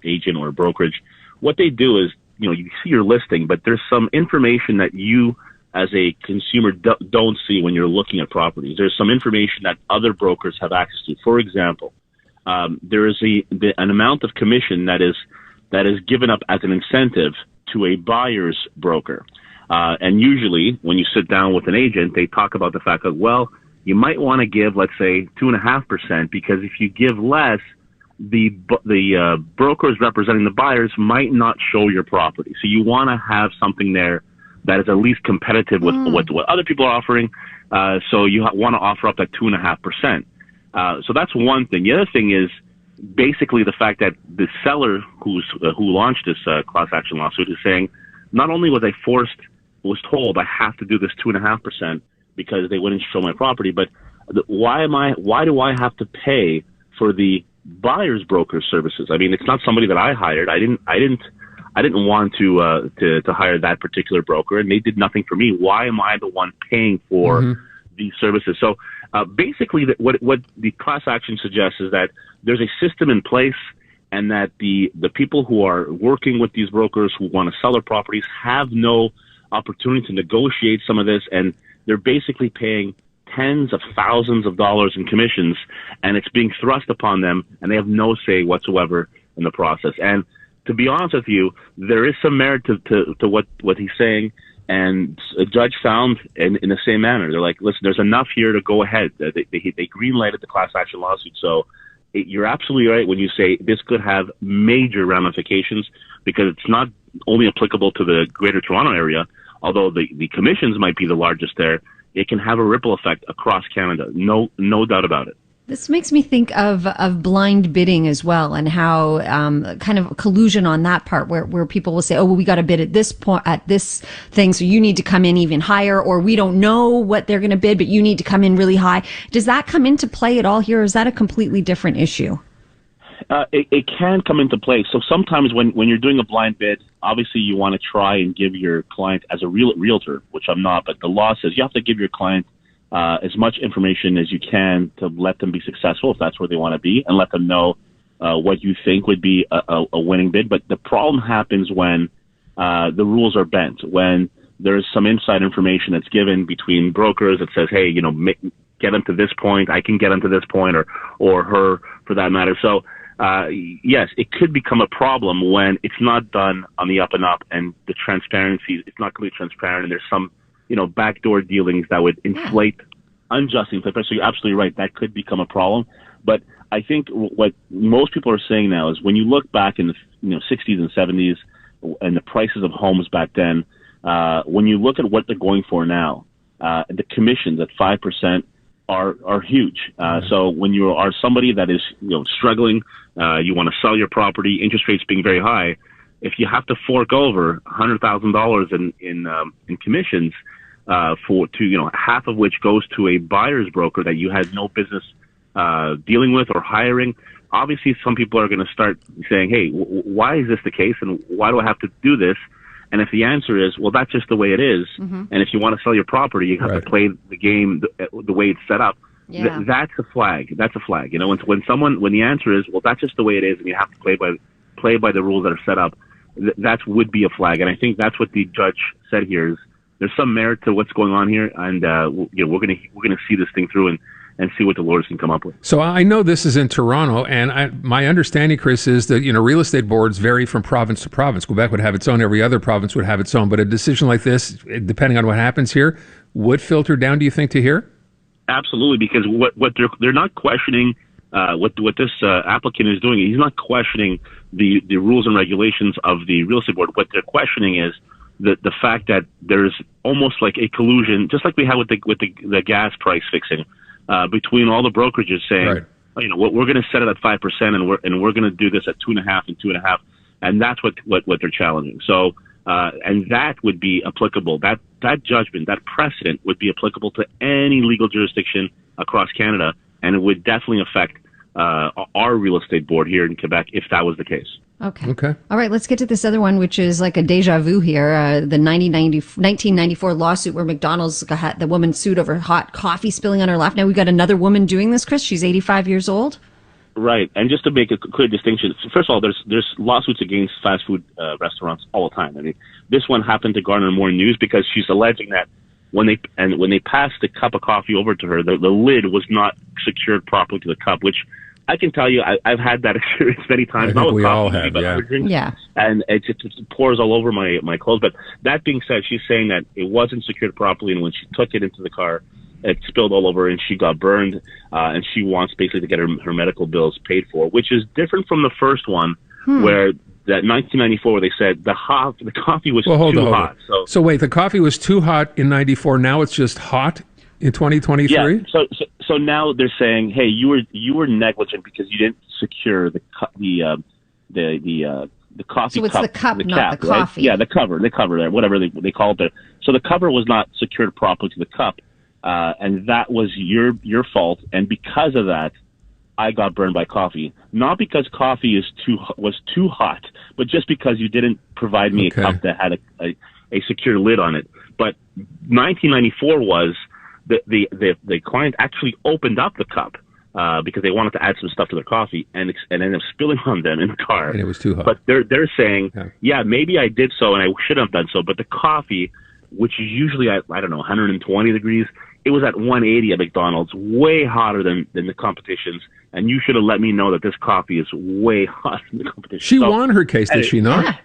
agent or a brokerage, what they do is, you see your listing, but there's some information that you as a consumer don't see when you're looking at properties. There's some information that other brokers have access to. For example, there is an amount of commission that is given up as an incentive to a buyer's broker. And usually when you sit down with an agent, they talk about the fact that, well, you might want to give, let's say, 2.5%, because if you give less, the brokers representing the buyers might not show your property. So you want to have something there that is at least competitive with what other people are offering. So you want to offer up that 2.5%. So that's one thing. The other thing is basically the fact that the seller who launched this class action lawsuit is saying, not only was told I have to do this 2.5% because they wouldn't show my property, but why do I have to pay for the buyer's broker services? I mean, it's not somebody that I hired. I didn't want to hire that particular broker, and they did nothing for me. Why am I the one paying for these services? So basically, what the class action suggests is that there's a system in place, and that the people who are working with these brokers who want to sell their properties have no opportunity to negotiate some of this, and they're basically paying tens of thousands of dollars in commissions, and it's being thrust upon them, and they have no say whatsoever in the process. And to be honest with you, there is some merit to what he's saying, and a judge found in the same manner. They're like, listen, there's enough here to go ahead. They green-lighted the class action lawsuit. So you're absolutely right when you say this could have major ramifications, because it's not only applicable to the Greater Toronto area, although the commissions might be the largest there. It can have a ripple effect across Canada. No doubt about it. This makes me think of blind bidding as well, and how kind of collusion on that part, where people will say, oh, well, we got to bid at this point, at this thing, so you need to come in even higher, or we don't know what they're going to bid, but you need to come in really high. Does that come into play at all here, or is that a completely different issue? It can come into play. So sometimes when you're doing a blind bid, obviously you want to try and give your client, as a realtor, which I'm not, but the law says you have to give your client as much information as you can to let them be successful, if that's where they want to be, and let them know what you think would be a winning bid. But the problem happens when the rules are bent, when there's some inside information that's given between brokers that says, hey, get them to this point, I can get them to this point, or her for that matter. So yes, it could become a problem when it's not done on the up and up, and the transparency, it's not completely transparent, and there's some backdoor dealings that would inflate unjustly. So you're absolutely right. That could become a problem. But I think what most people are saying now is, when you look back in the 60s and 70s and the prices of homes back then, when you look at what they're going for now, the commissions at 5% are huge. So when you are somebody that is struggling, you want to sell your property, interest rates being very high, if you have to fork over $100,000 in commissions, half of which goes to a buyer's broker that you had no business dealing with or hiring, obviously some people are going to start saying, hey, why is this the case, and why do I have to do this? And if the answer is, well, that's just the way it is, and if you want to sell your property, you have to play the game the way it's set up. Yeah. That's a flag. That's a flag. You know, when the answer is, well, that's just the way it is, and you have to play by the rules that are set up, that would be a flag. And I think that's what the judge said here is there's some merit to what's going on here, and we're gonna see this thing through and see what the lawyers can come up with. So I know this is in Toronto, and my understanding, Chris, is that real estate boards vary from province to province. Quebec would have its own, every other province would have its own, but a decision like this, depending on what happens here, would filter down, do you think, to here? Absolutely, because what they're not questioning what this applicant is doing. He's not questioning the rules and regulations of the real estate board. What they're questioning is the fact that there's almost like a collusion, just like we had with the gas price fixing. Between all the brokerages saying, we're going to set it at 5%, and we're going to do this at 2.5 and 2.5, and that's what they're challenging. So, and that would be applicable. That judgment, that precedent, would be applicable to any legal jurisdiction across Canada, and it would definitely affect our real estate board here in Quebec if that was the case. Okay. All right, let's get to this other one, which is like a deja vu here. The 1994 lawsuit where McDonald's got the woman sued over hot coffee spilling on her lap. Now we got another woman doing this, Chris. She's 85 years old. Right, and just to make a clear distinction, first of all, there's lawsuits against fast food restaurants all the time. I mean, this one happened to garner more news because she's alleging that when they passed the cup of coffee over to her, the lid was not secured properly to the cup, which I can tell you, I've had that experience many times. I think we all have, yeah. And it pours all over my clothes. But that being said, she's saying that it wasn't secured properly, and when she took it into the car, it spilled all over, and she got burned. And she wants basically to get her medical bills paid for, which is different from the first one, where that 1994, where they said the coffee was too hot. So wait, the coffee was too hot in 94. Now it's just hot in 2023. Yeah. So now they're saying, hey, you were negligent because you didn't secure the coffee. So it's cup, the cup, not cap, the coffee. Right? Yeah, the cover there, whatever they call it there. So the cover was not secured properly to the cup, and that was your fault. And because of that, I got burned by coffee. Not because coffee was too hot, but just because you didn't provide me a cup that had a secure lid on it. But 1994 was the client actually opened up the cup because they wanted to add some stuff to their coffee and ended up spilling on them in the car. And it was too hot. But they're saying, yeah, maybe I did so and I should have done so. But the coffee, which is usually at, 120 degrees, it was at 180 at McDonald's, way hotter than the competition's. And you should have let me know that this coffee is way hotter than the competition. She won her case, did she not? Yeah.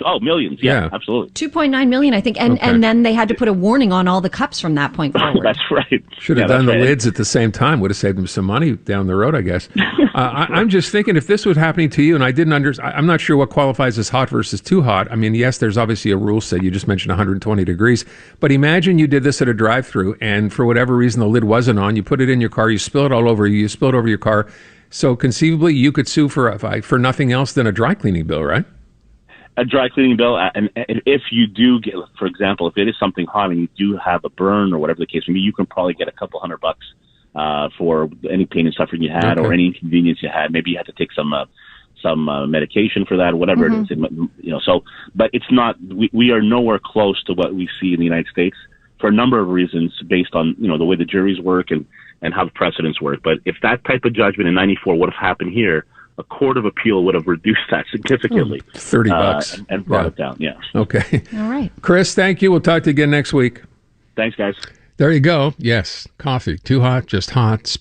Oh, millions. Yeah, absolutely. 2.9 million, I think. And then they had to put a warning on all the cups from that point forward. That's right. Should have done the lids at the same time. Would have saved them some money down the road, I guess. I'm just thinking if this was happening to you, and I didn't I'm not sure what qualifies as hot versus too hot. I mean, yes, there's obviously a rule set. You just mentioned 120 degrees. But imagine you did this at a drive-thru, and for whatever reason, the lid wasn't on. You put it in your car. You spill it all over you. You spill it over your car. So conceivably, you could sue for nothing else than a dry cleaning bill, right? A dry cleaning bill, and if you do get, for example, if it is something hot and you do have a burn or whatever the case may be, you can probably get a couple $100 for any pain and suffering you had or any inconvenience you had. Maybe you had to take some medication for that, or whatever it is. So, but it's not. We are nowhere close to what we see in the United States for a number of reasons, based on the way the juries work and how the precedents work. But if that type of judgment in 94 would have happened here, a court of appeal would have reduced that significantly. $30. And brought it down, yeah. Okay. All right. Chris, thank you. We'll talk to you again next week. Thanks, guys. There you go. Yes, coffee. Too hot, just hot.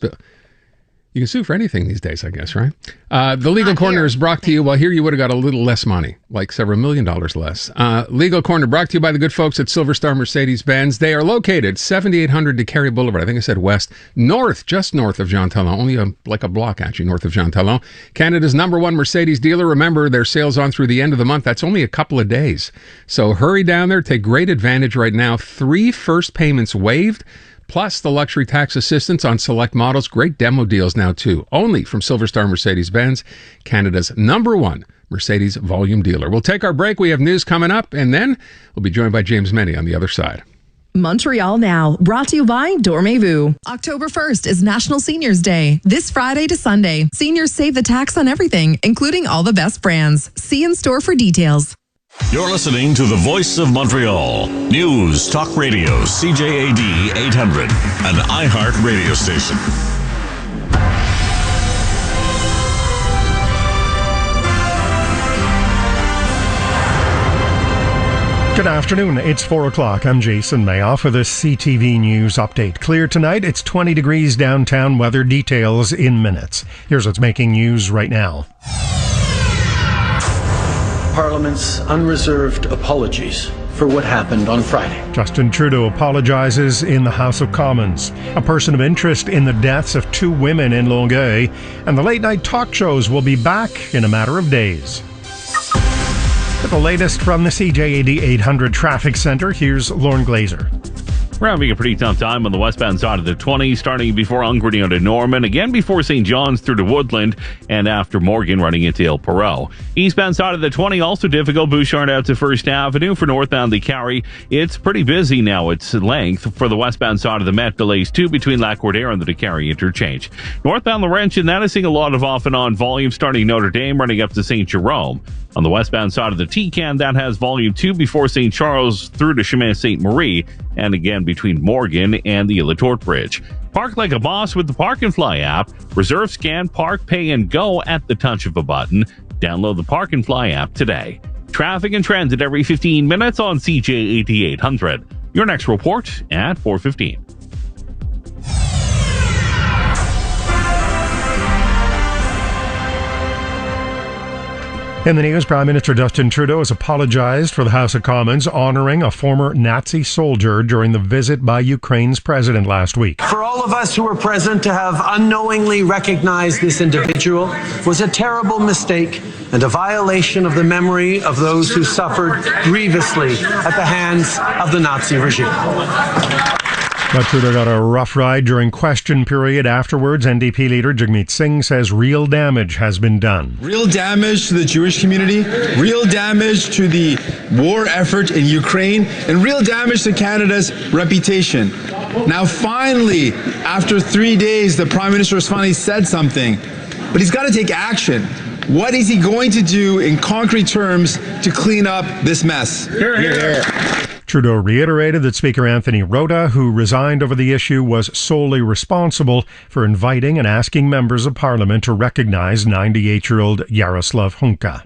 You can sue for anything these days, I guess, right? The Legal Corner is brought to you. Well, here you would have got a little less money, like several $1 million less. Legal Corner brought to you by the good folks at Silver Star Mercedes-Benz. They are located 7800 DeCarry Boulevard. I think I said west. Just north of Jean Talon. Only like a block, actually, north of Jean Talon. Canada's #1 Mercedes dealer. Remember, their sales on through the end of the month. That's only a couple of days. So hurry down there. Take great advantage right now. 3 first payments waived. Plus the luxury tax assistance on select models. Great demo deals now, too. Only from Silver Star Mercedes-Benz, Canada's #1 Mercedes volume dealer. We'll take our break. We have news coming up, and then we'll be joined by James Menny on the other side. Montreal Now, brought to you by Dormez-vous. October 1st is National Seniors Day. This Friday to Sunday, seniors save the tax on everything, including all the best brands. See in store for details. You're listening to the Voice of Montreal. News Talk Radio, CJAD 800, an iHeart radio station. Good afternoon. It's 4 o'clock. I'm Jason Mayoff with a CTV News update. Clear tonight. It's 20 degrees downtown. Weather details in minutes. Here's what's making news right now. Parliament's unreserved apologies for what happened on Friday. Justin Trudeau apologizes in the House of Commons. A person of interest in the deaths of 2 women in Longueuil. And the late-night talk shows will be back in a matter of days. For the latest from the CJAD 800 Traffic Center, here's Lauren Glazer. We're having a pretty tough time on the westbound side of the 20, starting before Ungrady to Norman, again before St. John's through to Woodland, and after Morgan running into Il Perot. Eastbound side of the 20, also difficult. Bouchard out to First Avenue. For northbound the Carry, it's pretty busy now. It's length. For the westbound side of the Met, delays 2 between Lac-Courtier and the DeCarry interchange. Northbound Laurentian, that is seeing a lot of off and on volume, starting Notre Dame, running up to St. Jerome. On the westbound side of the T-Can, that has volume 2 before St. Charles through to Chemin Ste-Marie, and again between Morgan and the Illetort Bridge. Park like a boss with the Park and Fly app. Reserve, scan, park, pay, and go at the touch of a button. Download the Park and Fly app today. Traffic and transit every 15 minutes on CJAD 800. Your next report at 4:15. In the news, Prime Minister Justin Trudeau has apologized for the House of Commons honoring a former Nazi soldier during the visit by Ukraine's president last week. For all of us who were present to have unknowingly recognized this individual was a terrible mistake and a violation of the memory of those who suffered grievously at the hands of the Nazi regime. But Trudeau got a rough ride during question period. Afterwards, NDP leader Jagmeet Singh says real damage has been done. Real damage to the Jewish community, real damage to the war effort in Ukraine, and real damage to Canada's reputation. Now finally, after 3 days, the Prime Minister has finally said something, but he's got to take action. What is he going to do in concrete terms to clean up this mess? Hear, hear. Trudeau reiterated that Speaker Anthony Rota, who resigned over the issue, was solely responsible for inviting and asking members of Parliament to recognize 98-year-old Yaroslav Hunka.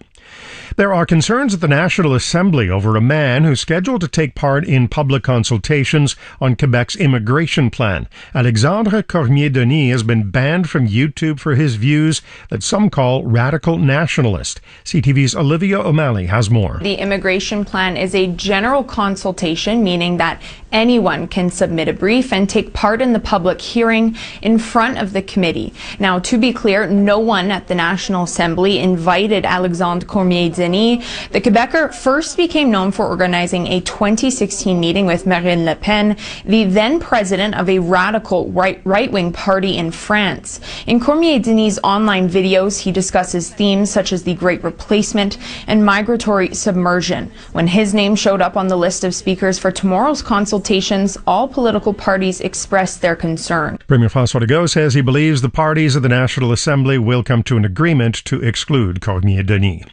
There are concerns at the National Assembly over a man who's scheduled to take part in public consultations on Quebec's immigration plan. Alexandre Cormier-Denis has been banned from YouTube for his views that some call radical nationalist. CTV's Olivia O'Malley has more. The immigration plan is a general consultation, meaning that anyone can submit a brief and take part in the public hearing in front of the committee. Now, to be clear, no one at the National Assembly invited Alexandre Cormier-Denis. The Quebecer first became known for organizing a 2016 meeting with Marine Le Pen, the then president of a radical right-wing party in France. In Cormier-Denis' online videos, he discusses themes such as the Great Replacement and migratory submersion. When his name showed up on the list of speakers for tomorrow's consultations, all political parties expressed their concern. Premier François Legault says he believes the parties of the National Assembly will come to an agreement to exclude Cormier-Denis.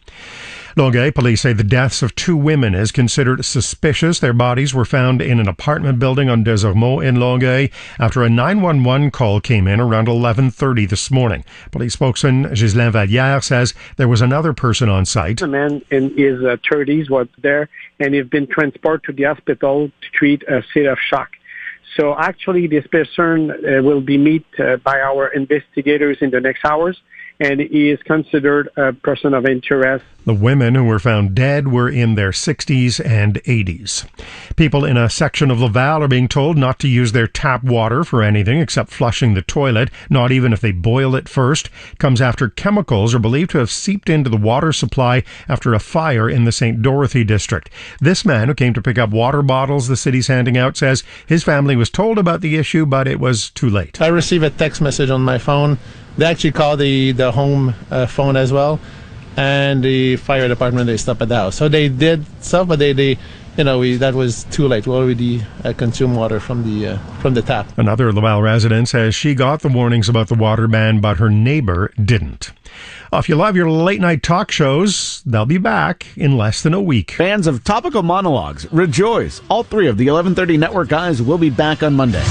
Longueuil police say the deaths of 2 women is considered suspicious. Their bodies were found in an apartment building on Des Ormeaux in Longueuil after a 911 call came in around 11:30 this morning. Police spokesman Ghislain Vallière says there was another person on site. A man in his 30s was there, and he's been transported to the hospital to treat a state of shock. So actually, this person will be met by our investigators in the next hours, and he is considered a person of interest. The women who were found dead were in their 60s and 80s. People in a section of Laval are being told not to use their tap water for anything except flushing the toilet, not even if they boil it first. It comes after chemicals are believed to have seeped into the water supply after a fire in the St. Dorothy district. This man, who came to pick up water bottles the city's handing out, says his family was told about the issue, but it was too late. I received a text message on my phone. They actually called the home phone as well, and the fire department, they stopped at the house. So they did stuff, but they that was too late. We already consumed water from the tap. Another Laval resident says she got the warnings about the water ban, but her neighbor didn't. If you love your late-night talk shows, they'll be back in less than a week. Fans of Topical Monologues, rejoice. All three of the 11:30 Network guys will be back on Monday.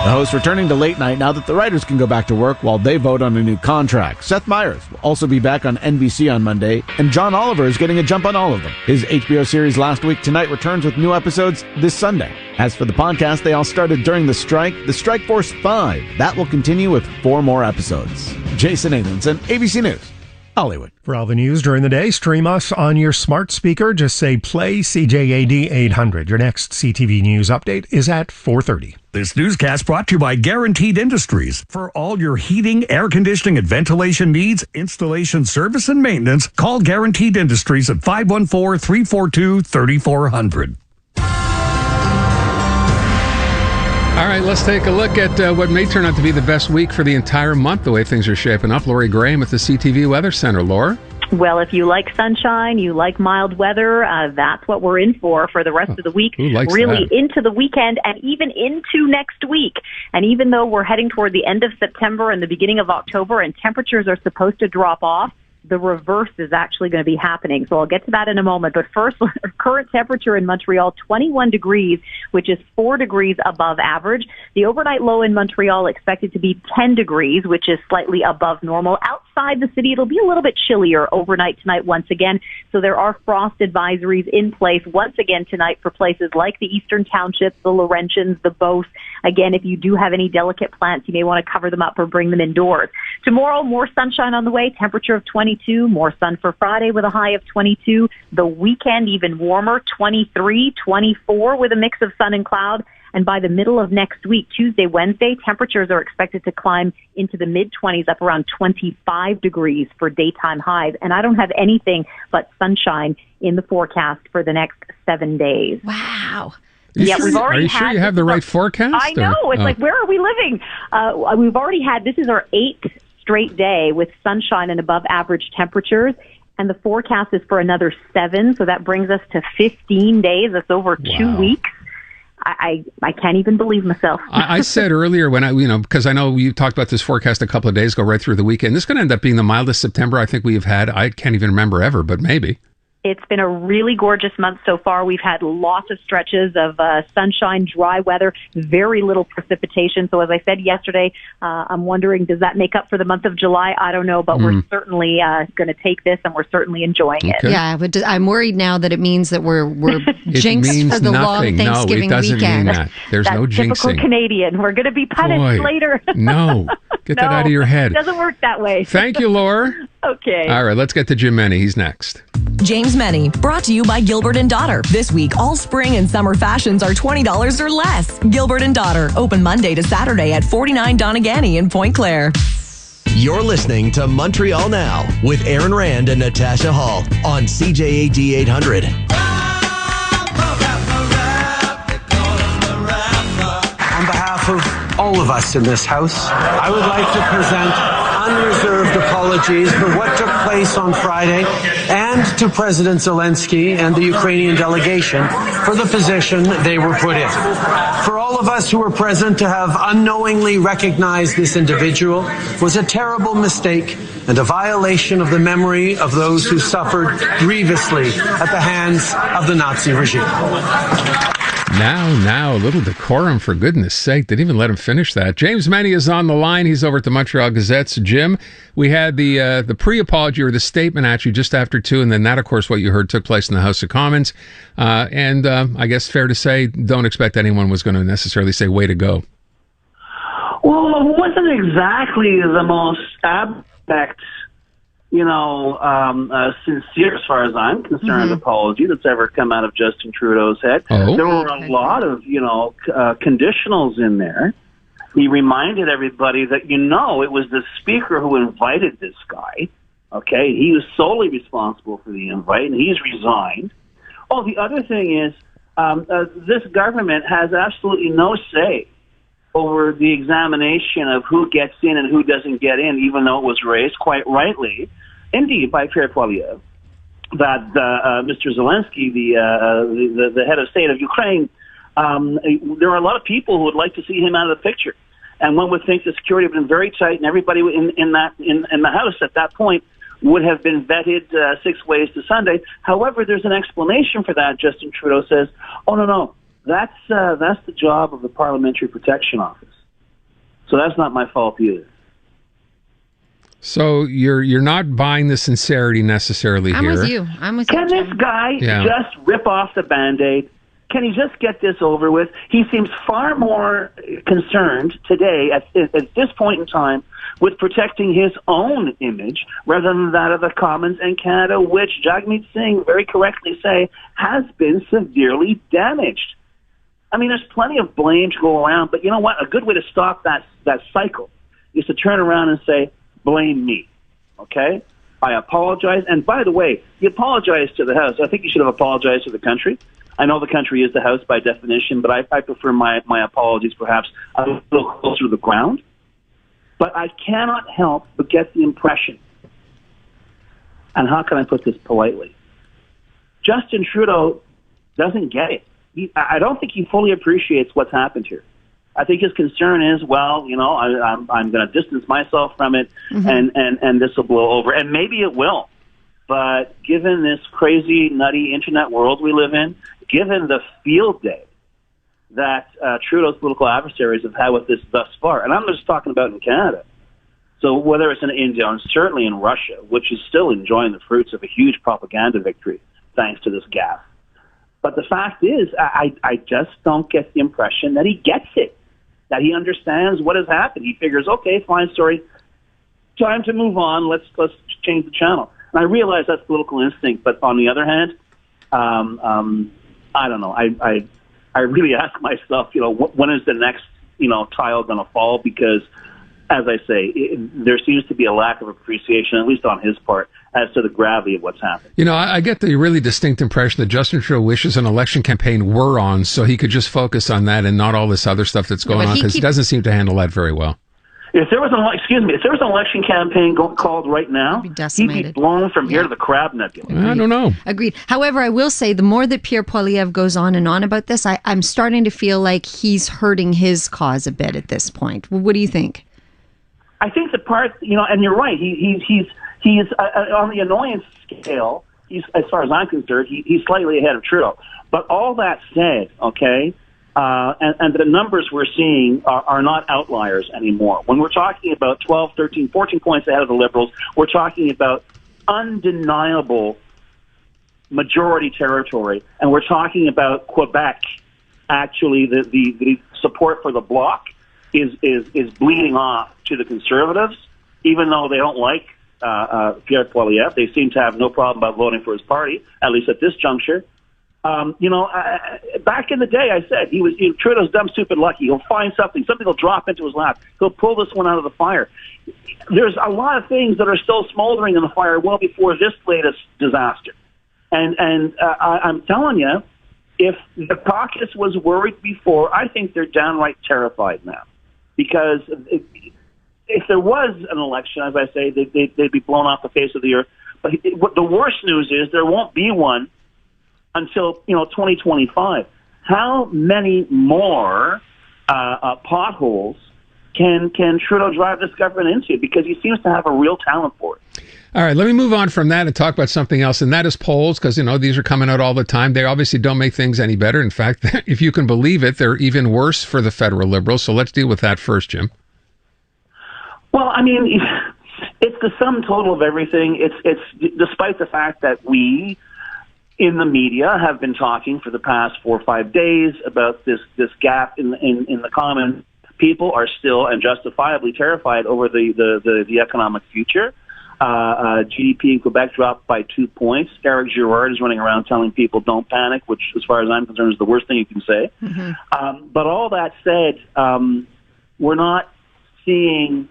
The hosts returning to late night now that the writers can go back to work while they vote on a new contract. Seth Meyers will also be back on NBC on Monday, and John Oliver is getting a jump on all of them. His HBO series Last Week Tonight returns with new episodes this Sunday. As for the podcast, they all started during the strike, the Strike Force 5. That will continue with 4 more episodes. Jason Nathanson, ABC News, Hollywood. For all the news during the day, stream us on your smart speaker. Just say play CJAD 800. Your next CTV News update is at 4:30. This newscast brought to you by Guaranteed Industries. For all your heating, air conditioning, and ventilation needs, installation, service, and maintenance, call Guaranteed Industries at 514-342-3400. All right, let's take a look at what may turn out to be the best week for the entire month, the way things are shaping up. Lori Graham at the CTV Weather Center. Laura? Well, if you like sunshine, you like mild weather, that's what we're in for the rest of the week. Who likes really that? Into the weekend and even into next week. And even though we're heading toward the end of September and the beginning of October and temperatures are supposed to drop off, the reverse is actually going to be happening. So I'll get to that in a moment. But first, current temperature in Montreal, 21 degrees, which is 4 degrees above average. The overnight low in Montreal expected to be 10 degrees, which is slightly above normal. Outside the city, it'll be a little bit chillier overnight tonight once again. So there are frost advisories in place once again tonight for places like the Eastern Townships, the Laurentians, the Beauce. Again, if you do have any delicate plants, you may want to cover them up or bring them indoors. Tomorrow, more sunshine on the way, temperature of 22, more sun for Friday with a high of 22. The weekend, even warmer, 23, 24 with a mix of sun and cloud. And by the middle of next week, Tuesday, Wednesday, temperatures are expected to climb into the mid-20s, up around 25 degrees for daytime highs. And I don't have anything but sunshine in the forecast for the next 7 days. Wow. We've already Are you sure you have the right forecast? I know. It's like, where are we living? We've already had, this is our 8th straight day with sunshine and above average temperatures. And the forecast is for another 7. So that brings us to 15 days. That's over 2 weeks. I can't even believe myself. I said earlier because I know you talked about this forecast a couple of days ago, right through the weekend. This is going to end up being the mildest September I think we have had. I can't even remember ever, but maybe. It's been a really gorgeous month so far. We've had lots of stretches of sunshine, dry weather, very little precipitation. So as I said yesterday, I'm wondering, does that make up for the month of July? I don't know, but we're certainly going to take this and we're certainly enjoying it. Yeah, but I'm worried now that it means that we're jinxed for the long Thanksgiving no, it doesn't weekend. Mean that. There's That's no jinxing. Typical Canadian. We're going to be punished later. No, get that out of your head. It doesn't work that way. Thank you, Laura. Okay. All right, let's get to Jim Meny. He's next. James Meny, brought to you by Gilbert & Daughter. This week, all spring and summer fashions are $20 or less. Gilbert & Daughter, open Monday to Saturday at 49 Donegany in Point Claire. You're listening to Montreal Now with Aaron Rand and Natasha Hall on CJAD 800. On behalf of all of us in this House, I would like to present unreserved apologies for what took place on Friday and to President Zelensky and the Ukrainian delegation for the position they were put in. For all of us who were present to have unknowingly recognized this individual was a terrible mistake and a violation of the memory of those who suffered grievously at the hands of the Nazi regime. Now, a little decorum, for goodness sake. Didn't even let him finish that. James Meny is on the line. He's over at the Montreal Gazette's. Jim, we had the pre-apology or the statement at you just after 2, and then that, of course, what you heard took place in the House of Commons. And I guess fair to say, don't expect anyone was going to necessarily say, way to go. Well, it wasn't exactly the most abject, sincere, as far as I'm concerned, apology that's ever come out of Justin Trudeau's head. Oh. There were a lot of, conditionals in there. He reminded everybody that, it was the speaker who invited this guy. Okay, he was solely responsible for the invite, and he's resigned. Oh, the other thing is, this government has absolutely no say over the examination of who gets in and who doesn't get in, even though it was raised quite rightly, indeed, by Pierre Poilievre, that Mr. Zelensky, the head of state of Ukraine, there are a lot of people who would like to see him out of the picture. And one would think the security would have been very tight, and everybody in the House at that point would have been vetted 6 ways to Sunday. However, there's an explanation for that. Justin Trudeau says, "Oh no, that's the job of the Parliamentary Protection Office. So that's not my fault either." So you're not buying the sincerity necessarily here. I'm with you. Can this guy just rip off the Band-Aid? Can he just get this over with? He seems far more concerned today at this point in time with protecting his own image rather than that of the Commons and Canada, which Jagmeet Singh very correctly say has been severely damaged. I mean, there's plenty of blame to go around, but you know what? A good way to stop that cycle is to turn around and say, blame me, okay? I apologize. And by the way, you apologize to the House. I think you should have apologized to the country. I know the country is the House by definition, but I prefer my apologies perhaps a little closer to the ground. But I cannot help but get the impression, and how can I put this politely? Justin Trudeau doesn't get it. I don't think he fully appreciates what's happened here. I think his concern is, well, you know, I'm going to distance myself from it, and this will blow over, and maybe it will. But given this crazy, nutty internet world we live in, given the field day that Trudeau's political adversaries have had with this thus far, and I'm just talking about in Canada. So whether it's in India and certainly in Russia, which is still enjoying the fruits of a huge propaganda victory thanks to this gaffe. But the fact is, I just don't get the impression that he gets it, that he understands what has happened. He figures, okay, fine, sorry, time to move on. Let's change the channel. And I realize that's political instinct, but on the other hand, I don't know. I really ask myself, you know, when is the next, you know, tile going to fall? Because, as I say, there seems to be a lack of appreciation, at least on his part, as to the gravity of what's happened. You know, I get the really distinct impression that Justin Trudeau wishes an election campaign were on so he could just focus on that and not all this other stuff that's going on, because he doesn't seem to handle that very well. If there was an election campaign called right now, he'd be blown from here to the Crab Nebula. I don't know. Agreed. However, I will say the more that Pierre Poilievre goes on and on about this, I'm starting to feel like he's hurting his cause a bit at this point. What do you think? I think the part, you know, and you're right. He's on the annoyance scale. He's, as far as I'm concerned, he's slightly ahead of Trudeau. But all that said, okay. And the numbers we're seeing are not outliers anymore. When we're talking about 12, 13, 14 points ahead of the Liberals, we're talking about undeniable majority territory. And we're talking about Quebec. Actually, the support for the Bloc is bleeding off to the Conservatives, even though they don't like Pierre Poilievre. They seem to have no problem about voting for his party, at least at this juncture. You know, back in the day, I said Trudeau's dumb, stupid, lucky. He'll find something will drop into his lap. He'll pull this one out of the fire. There's a lot of things that are still smoldering in the fire well before this latest disaster. And I'm telling you, if the caucus was worried before, I think they're downright terrified now. Because if there was an election, as I say, they'd be blown off the face of the earth. But the worst news is there won't be one until 2025. How many more potholes can Trudeau drive this government into? Because he seems to have a real talent for it. All right, let me move on from that and talk about something else, and that is polls, because, you know, these are coming out all the time. They obviously don't make things any better. In fact, if you can believe it, they're even worse for the federal Liberals. So let's deal with that first, Jim. Well, I mean, it's the sum total of everything. It's despite the fact that we in the media have been talking for the past 4 or 5 days about this gap in the common. People are still and justifiably terrified over the economic future. GDP in Quebec dropped by 2 points. Eric Girard is running around telling people don't panic, which, as far as I'm concerned, is the worst thing you can say. But all that said, we're not seeing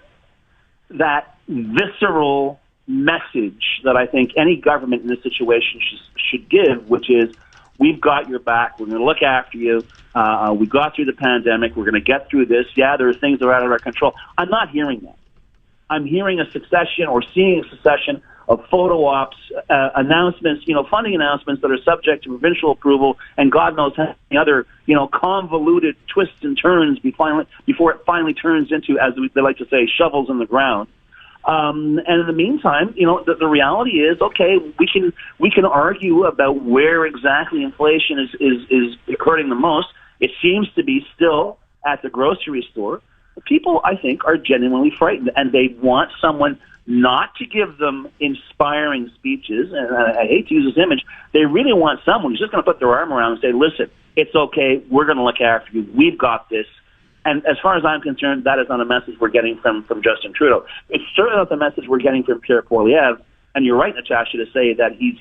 that visceral message that I think any government in this situation should give, which is, we've got your back. We're going to look after you. We got through the pandemic. We're going to get through this. Yeah, there are things that are out of our control. I'm not hearing that. I'm hearing a succession or seeing a succession photo ops, announcements, funding announcements that are subject to provincial approval, and God knows how many other, convoluted twists and turns before it finally turns into, as they like to say, shovels in the ground. And in the meantime, the reality is, okay, we can argue about where exactly inflation is hurting the most. It seems to be still at the grocery store. People, I think, are genuinely frightened, and they want someone not to give them inspiring speeches. And I hate to use this image. They really want someone who's just going to put their arm around and say, listen, it's okay. We're going to look after you. We've got this. And as far as I'm concerned, that is not a message we're getting from Justin Trudeau. It's certainly not the message we're getting from Pierre Poilievre. And you're right, Natasha, to say that he's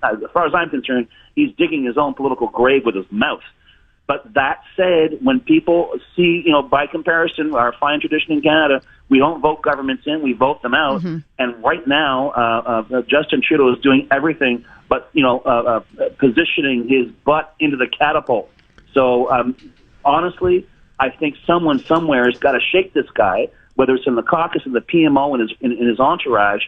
as far as I'm concerned, he's digging his own political grave with his mouth. But that said, when people see, by comparison, our fine tradition in Canada, we don't vote governments in, we vote them out. Mm-hmm. And right now, Justin Trudeau is doing everything but, positioning his butt into the catapult. So, honestly, I think someone somewhere has got to shake this guy, whether it's in the caucus or the PMO in his entourage.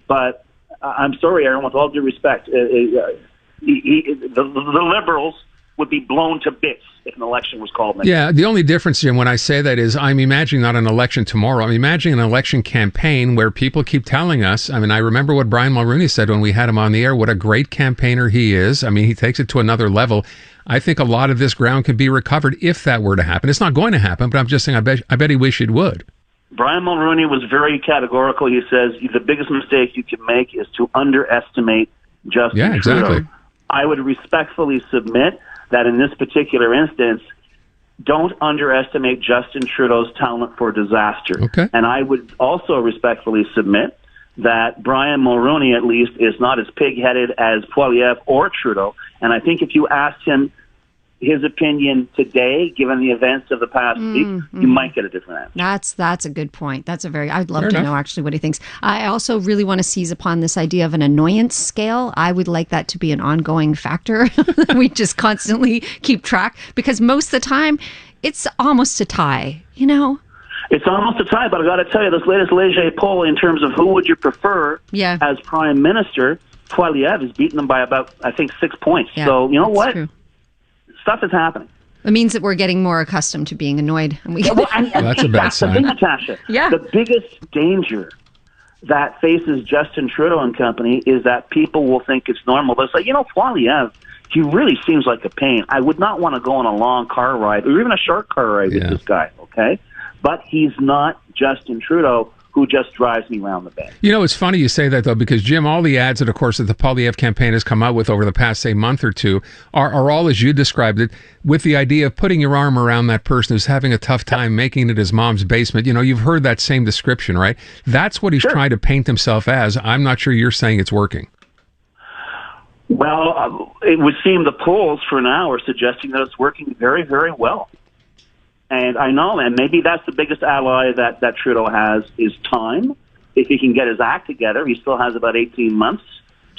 But I'm sorry, Aaron, with all due respect, the Liberals would be blown to bits if an election was called next. Yeah, the only difference here when I say that is I'm imagining not an election tomorrow. I'm imagining an election campaign where people keep telling us, I remember what Brian Mulroney said when we had him on the air, what a great campaigner he is. He takes it to another level. I think a lot of this ground could be recovered if that were to happen. It's not going to happen, but I'm just saying I bet he wished it would. Brian Mulroney was very categorical. He says the biggest mistake you can make is to underestimate Justin Trudeau. Exactly. I would respectfully submit that in this particular instance, don't underestimate Justin Trudeau's talent for disaster. Okay. And I would also respectfully submit that Brian Mulroney, at least, is not as pig-headed as Poilievre or Trudeau. And I think if you asked him his opinion today, given the events of the past week, you might get a different answer. That's a good point. I'd love to know actually what he thinks. I also really want to seize upon this idea of an annoyance scale. I would like that to be an ongoing factor. We just constantly keep track, because most of the time it's almost a tie, It's almost a tie, but I got to tell you, this latest Léger poll in terms of who would you prefer as prime minister, Poilievre is beating them by about, I think, 6 points. Yeah, so you know what? True. Stuff is happening. It means that we're getting more accustomed to being annoyed. And that's a bad sign. The thing, Natasha. Yeah. The biggest danger that faces Justin Trudeau and company is that people will think it's normal. They'll say, Poilievre, he really seems like a pain. I would not want to go on a long car ride or even a short car ride with this guy, okay? But he's not Justin Trudeau, who just drives me around the bend. It's funny you say that, though, because, Jim, all the ads that, of course, that the Poilievre campaign has come out with over the past, say, month or two are all, as you described it, with the idea of putting your arm around that person who's having a tough time making it his mom's basement. You've heard that same description, right? That's what he's trying to paint himself as. I'm not sure you're saying it's working. Well, it would seem the polls for now are suggesting that it's working very, very well. And I know, and maybe that's the biggest ally that Trudeau has is time. If he can get his act together, he still has about 18 months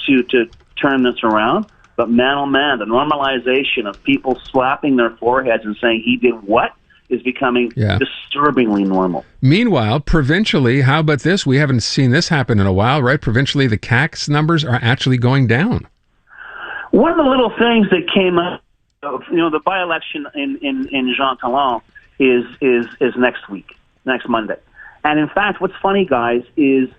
to turn this around. But man, oh man, the normalization of people slapping their foreheads and saying he did what is becoming disturbingly normal. Meanwhile, provincially, how about this? We haven't seen this happen in a while, right? Provincially, the CAC's numbers are actually going down. One of the little things that came up, the by-election in Jean Talon is next week, next Monday. And in fact, what's funny, guys, is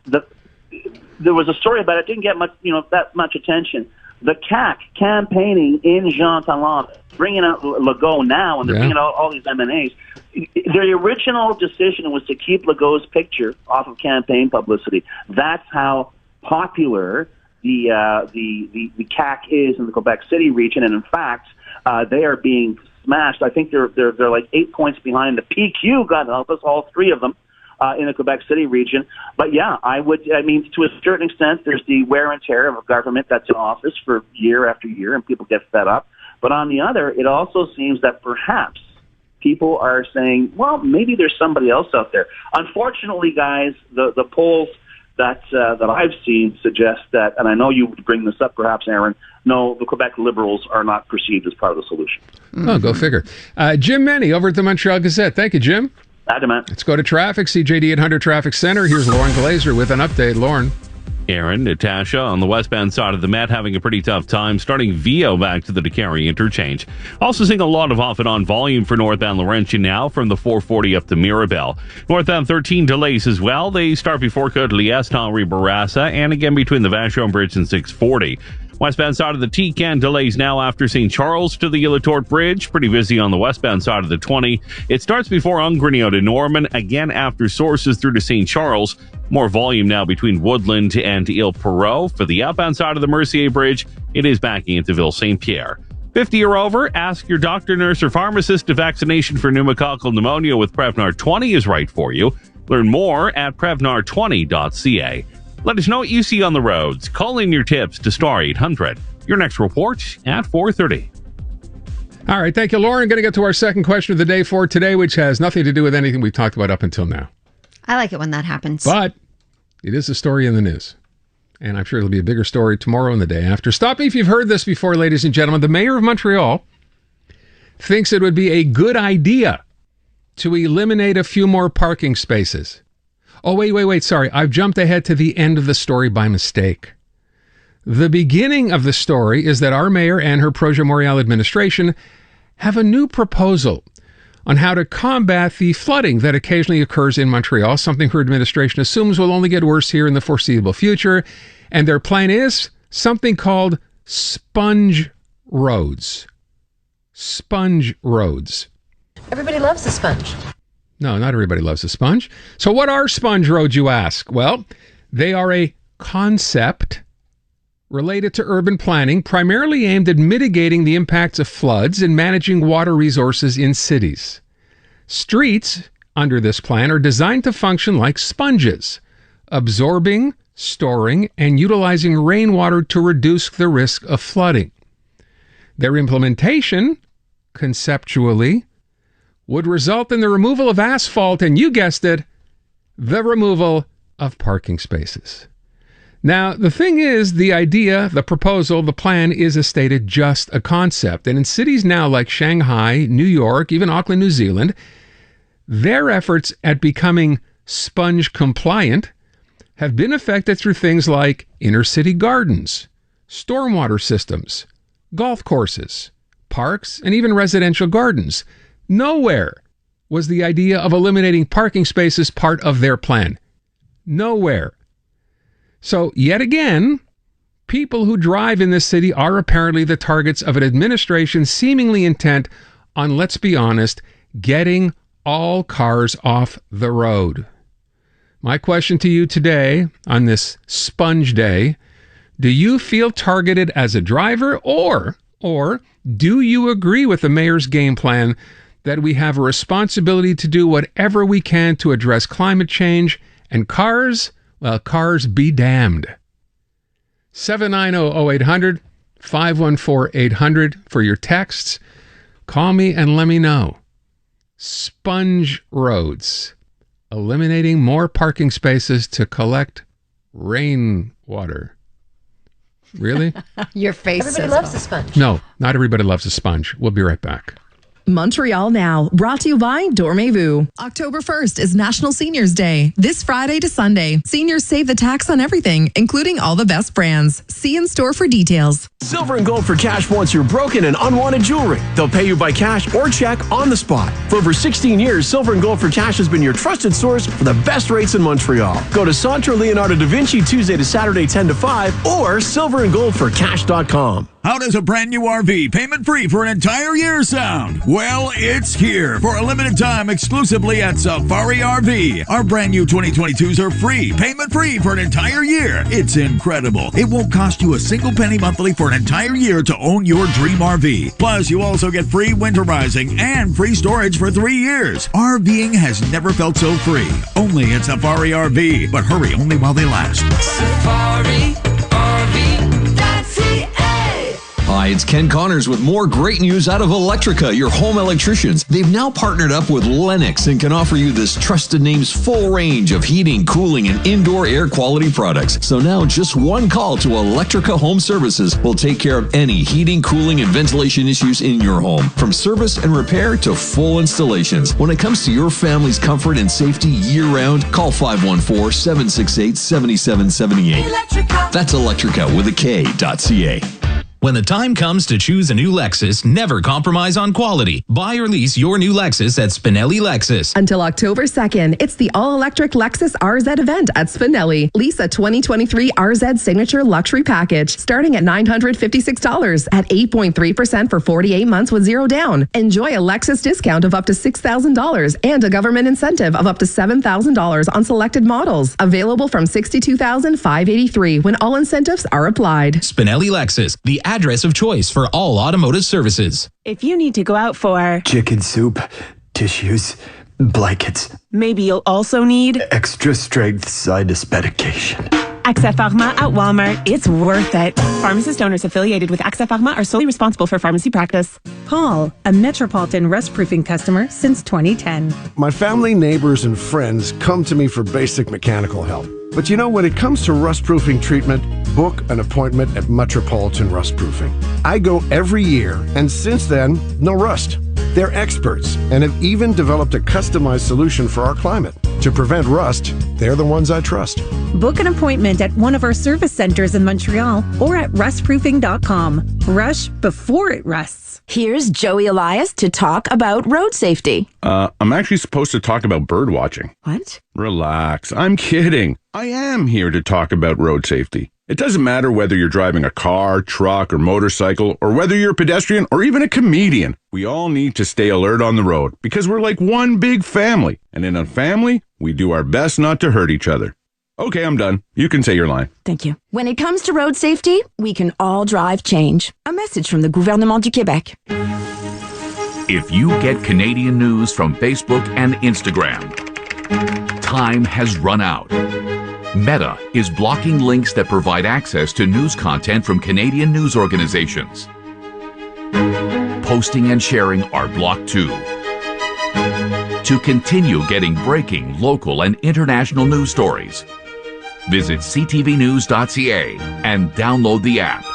there was a story about it. Didn't get much, that much attention. The CAC campaigning in Jean Talon, bringing out Legault now, and they're bringing out all these M&As. Their original decision was to keep Legault's picture off of campaign publicity. That's how popular the CAC is in the Quebec City region, and in fact, they are being smashed. I think they're like 8 points behind the PQ. God help us, all three of them in the Quebec City region. But yeah, to a certain extent, there's the wear and tear of a government that's in office for year after year, and people get fed up. But on the other, it also seems that perhaps people are saying, well, maybe there's somebody else out there. Unfortunately, guys, the polls that I've seen suggest that, and I know you would bring this up perhaps, Aaron, no, the Quebec Liberals are not perceived as part of the solution. Oh, go figure. Jim Meny over at the Montreal Gazette. Thank you, Jim. Let's go to traffic, CJAD 800 Traffic Center. Here's Lauren Glazer with an update. Lauren. Aaron, Natasha, on the westbound side of the Met, having a pretty tough time starting VO back to the DeCarry interchange. Also seeing a lot of off and on volume for northbound Laurentian now from the 440 up to Mirabel. Northbound 13 delays as well. They start before Côte-Liesse, Henri Bourassa, and again between the Vachon Bridge and 640. Westbound side of the T-Can delays now after St. Charles to the Illatort Bridge. Pretty busy on the westbound side of the 20. It starts before Ungrinio to Norman, again after Sources through to St. Charles. More volume now between Woodland and Ile Perrot. For the outbound side of the Mercier Bridge, it is backing into Ville St. Pierre. 50 or over, ask your doctor, nurse, or pharmacist if vaccination for pneumococcal pneumonia with Prevnar 20 is right for you. Learn more at Prevnar20.ca. Let us know what you see on the roads. Call in your tips to Star 800. Your next report at 4:30. All right, thank you, Lauren. Going to get to our second question of the day for today, which has nothing to do with anything we've talked about up until now. I like it when that happens. But it is a story in the news. And I'm sure it'll be a bigger story tomorrow and the day after. Stop me if you've heard this before, ladies and gentlemen. The mayor of Montreal thinks it would be a good idea to eliminate a few more parking spaces. Oh, wait. Sorry, I've jumped ahead to the end of the story by mistake. The beginning of the story is that our mayor and her Projet Montréal administration have a new proposal on how to combat the flooding that occasionally occurs in Montreal, something her administration assumes will only get worse here in the foreseeable future. And their plan is something called sponge roads. Sponge roads. Everybody loves a sponge. No, not everybody loves a sponge. So what are sponge roads, you ask? Well, they are a concept related to urban planning, primarily aimed at mitigating the impacts of floods and managing water resources in cities. Streets under this plan are designed to function like sponges, absorbing, storing, and utilizing rainwater to reduce the risk of flooding. Their implementation, conceptually, would result in the removal of asphalt and, you guessed it, the removal of parking spaces. Now, the thing is, the idea, the proposal, the plan is, as stated, just a concept. And in cities now like Shanghai, New York, even Auckland, New Zealand, their efforts at becoming sponge compliant have been effected through things like inner city gardens, stormwater systems, golf courses, parks, and even residential gardens. Nowhere was the idea of eliminating parking spaces part of their plan. Nowhere. So, yet again, people who drive in this city are apparently the targets of an administration seemingly intent on, let's be honest, getting all cars off the road. My question to you today on this sponge day, do you feel targeted as a driver or do you agree with the mayor's game plan that we have a responsibility to do whatever we can to address climate change and cars? Well, cars be damned. 790-0800, 514-800 for your texts. Call me and let me know. Sponge roads. Eliminating more parking spaces to collect rainwater. Really? Your face Everybody says loves so. a sponge. No, not everybody loves a sponge. We'll be right back. Montreal Now, brought to you by Dormez-vous. October 1st is National Seniors Day. This Friday to Sunday, seniors save the tax on everything, including all the best brands. See in store for details. Silver and Gold for Cash wants your broken and unwanted jewelry. They'll pay you by cash or check on the spot. For over 16 years, Silver and Gold for Cash has been your trusted source for the best rates in Montreal. Go to Centre Leonardo da Vinci Tuesday to Saturday 10 to 5 or silverandgoldforcash.com. How does a brand new RV payment-free for an entire year sound? Well, it's here for a limited time exclusively at Safari RV. Our brand new 2022s are free, payment-free for an entire year. It's incredible. It won't cost you a single penny monthly for an entire year to own your dream RV. Plus, you also get free winterizing and free storage for 3 years. RVing has never felt so free. Only at Safari RV. But hurry, only while they last. Safari RV.ca. Hi, it's Ken Connors with more great news out of Electrica, your home electricians. They've now partnered up with Lennox and can offer you this trusted name's full range of heating, cooling, and indoor air quality products. So now just one call to Electrica Home Services will take care of any heating, cooling, and ventilation issues in your home. From service and repair to full installations. When it comes to your family's comfort and safety year-round, call 514-768-7778. Electrica. That's Electrica with a K.ca. When the time comes to choose a new Lexus, never compromise on quality. Buy or lease your new Lexus at Spinelli Lexus. Until October 2nd, it's the all-electric Lexus RZ event at Spinelli. Lease a 2023 RZ Signature Luxury Package starting at $956 at 8.3% for 48 months with zero down. Enjoy a Lexus discount of up to $6,000 and a government incentive of up to $7,000 on selected models. Available from $62,583 when all incentives are applied. Spinelli Lexus, the address of choice for all automotive services. If you need to go out for chicken soup, tissues, blankets, maybe you'll also need extra strength sinus medication. AXA Pharma at Walmart. It's worth it. Pharmacist owners affiliated with AXA Pharma are solely responsible for pharmacy practice. Paul, a Metropolitan rust-proofing customer since 2010. My family, neighbors, and friends come to me for basic mechanical help. But you know, when it comes to rust-proofing treatment, book an appointment at Metropolitan Rust-Proofing. I go every year, and since then, no rust. They're experts and have even developed a customized solution for our climate. To prevent rust, they're the ones I trust. Book an appointment at one of our service centers in Montreal or at rustproofing.com. Rush before it rusts. Here's Joey Elias to talk about road safety. I'm actually supposed to talk about bird watching. What? Relax. I'm kidding. I am here to talk about road safety. It doesn't matter whether you're driving a car, truck, or motorcycle, or whether you're a pedestrian or even a comedian. We all need to stay alert on the road because we're like one big family. And in a family, we do our best not to hurt each other. Okay, I'm done. You can say your line. Thank you. When it comes to road safety, we can all drive change. A message from the Gouvernement du Québec. If you get Canadian news from Facebook and Instagram, time has run out. Meta is blocking links that provide access to news content from Canadian news organizations. Posting and sharing are blocked too. To continue getting breaking local and international news stories, visit ctvnews.ca and download the app.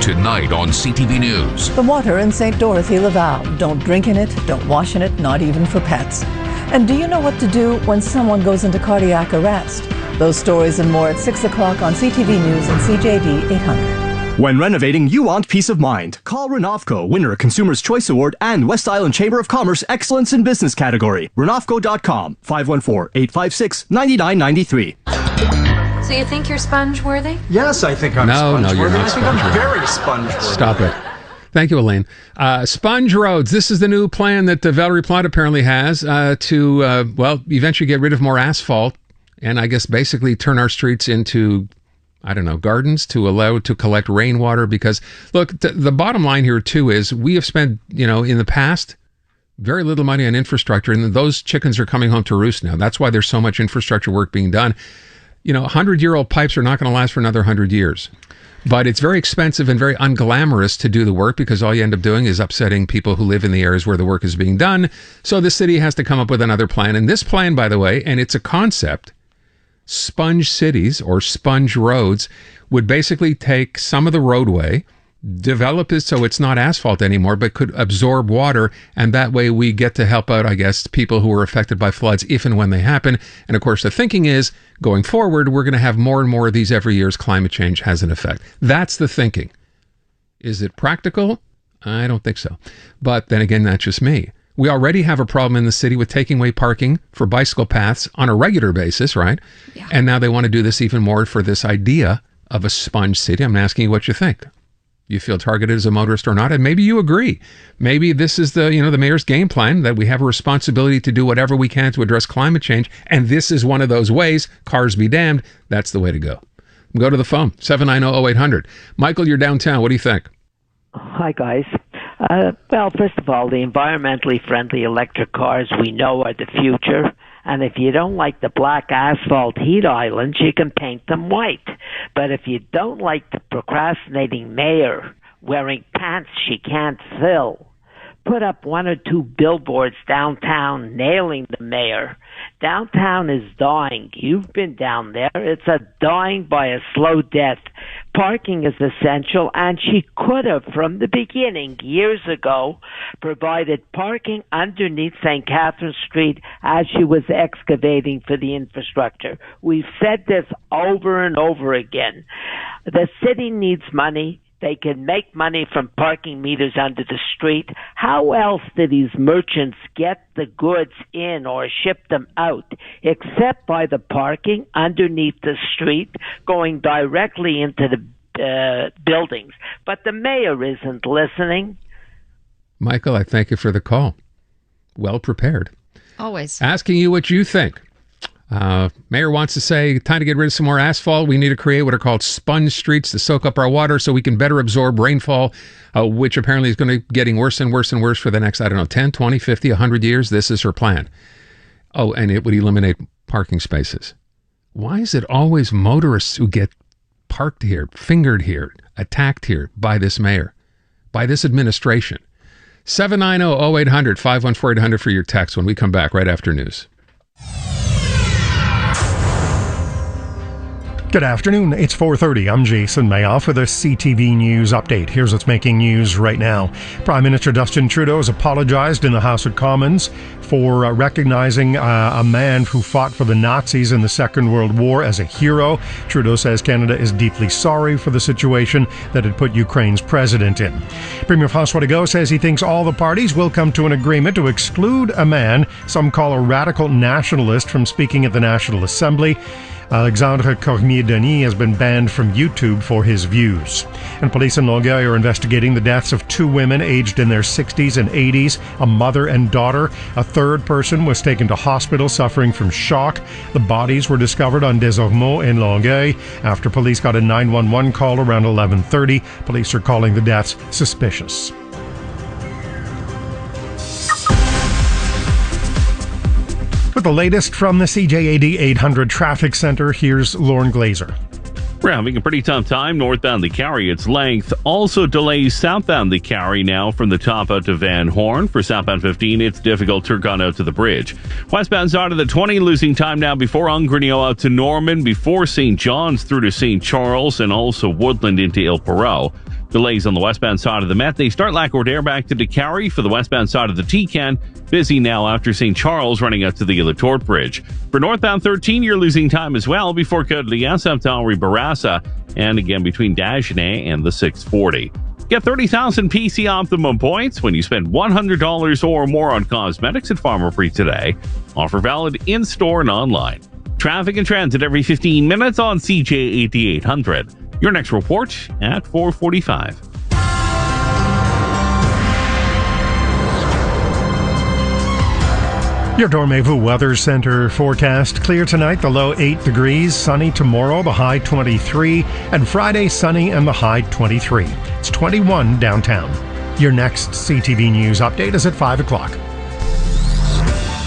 Tonight on CTV News. The water in St. Dorothy, Laval. Don't drink in it, don't wash in it, not even for pets. And do you know what to do when someone goes into cardiac arrest? Those stories and more at 6 o'clock on CTV News and CJAD 800. When renovating, you want peace of mind. Call Renofco, winner of Consumer's Choice Award and West Island Chamber of Commerce Excellence in Business category. Renofco.com, 514-856-9993. So you think you're sponge-worthy? Yes, I think I'm No, you're not I think I'm sponge-worthy. very sponge-worthy. Stop it. Thank you, Elaine. Sponge roads. This is the new plan that Valerie Plante apparently has to eventually get rid of more asphalt and I guess basically turn our streets into, I don't know, gardens to allow to collect rainwater. Because, look, the bottom line here, too, is we have spent, in the past, very little money on infrastructure, and those chickens are coming home to roost now. That's why there's so much infrastructure work being done. 100-year-old pipes are not going to last for another 100 years. But it's very expensive and very unglamorous to do the work because all you end up doing is upsetting people who live in the areas where the work is being done. So the city has to come up with another plan. And this plan, by the way, and it's a concept, sponge cities or sponge roads would basically take some of the roadway, develop it so it's not asphalt anymore, but could absorb water. And that way we get to help out, I guess, people who are affected by floods if and when they happen. And of course, the thinking is going forward, we're going to have more and more of these every year as climate change has an effect. That's the thinking. Is it practical? I don't think so. But then again, that's just me. We already have a problem in the city with taking away parking for bicycle paths on a regular basis, right? Yeah. And now they want to do this even more for this idea of a sponge city. I'm asking you what you think. You feel targeted as a motorist or not, and maybe you agree. Maybe this is the mayor's game plan, that we have a responsibility to do whatever we can to address climate change, and this is one of those ways. Cars be damned. That's the way to go. Go to the phone, 790-0800. Michael, you're downtown. What do you think? Hi, guys. Well, first of all, the environmentally friendly electric cars we know are the future, And if you don't like the black asphalt heat islands, you can paint them white. But if you don't like the procrastinating mayor wearing pants she can't fill, put up 1 or 2 billboards downtown nailing the mayor. Downtown is dying. You've been down there. It's a dying by a slow death. Parking is essential, and she could have, from the beginning, years ago, provided parking underneath St. Catherine Street as she was excavating for the infrastructure. We've said this over and over again. The city needs money. They can make money from parking meters under the street. How else do these merchants get the goods in or ship them out except by the parking underneath the street going directly into the buildings? But the mayor isn't listening. Michael, I thank you for the call. Well prepared. Always. Asking you what you think. Mayor wants to say, time to get rid of some more asphalt. We need to create what are called sponge streets to soak up our water so we can better absorb rainfall, which apparently is going to be getting worse and worse and worse for the next, 10, 20, 50, 100 years. This is her plan. Oh, and it would eliminate parking spaces. Why is it always motorists who get parked here, fingered here, attacked here by this mayor, by this administration? 790-0800, 514-800 for your text when we come back right after news. Good afternoon. It's 4:30. I'm Jason Mayoff with a CTV News update. Here's what's making news right now. Prime Minister Justin Trudeau has apologized in the House of Commons for recognizing a man who fought for the Nazis in the Second World War as a hero. Trudeau says Canada is deeply sorry for the situation that had put Ukraine's president in. Premier François Legault says he thinks all the parties will come to an agreement to exclude a man some call a radical nationalist from speaking at the National Assembly. Alexandre Cormier-Denis has been banned from YouTube for his views. And police in Longueuil are investigating the deaths of 2 women aged in their 60s and 80s, a mother and daughter. A third person was taken to hospital suffering from shock. The bodies were discovered on Des Ormeaux in Longueuil after police got a 911 call around 11:30. Police are calling the deaths suspicious. With the latest from the CJAD 800 Traffic Center, here's Lauren Glazer. We're having a pretty tough time northbound the Carry. Its length also delays southbound the Carry now from the top out to Van Horn. For southbound 15, it's difficult to turn out to the bridge. Westbound side of the 20 losing time now before Ungrenio out to Norman, before St. John's through to St. Charles, and also Woodland into Il Perot. Delays on the westbound side of the Met. They start Lac-Audière back to DeCarry for the westbound side of the Tecan. Busy now after St. Charles running out to the Illatort Bridge. For northbound 13, you're losing time as well before Côte-Liesse up to Henri Bourassa, and again between Dagenais and the 640. Get 30,000 PC Optimum points when you spend $100 or more on cosmetics at Farmer Free today. Offer valid in-store and online. Traffic and transit every 15 minutes on CJAD 800. Your next report at 4:45. Your Dormevu Weather Center forecast. Clear tonight, the low 8 degrees. Sunny tomorrow, the high 23. And Friday, sunny and the high 23. It's 21 downtown. Your next CTV News update is at 5 o'clock.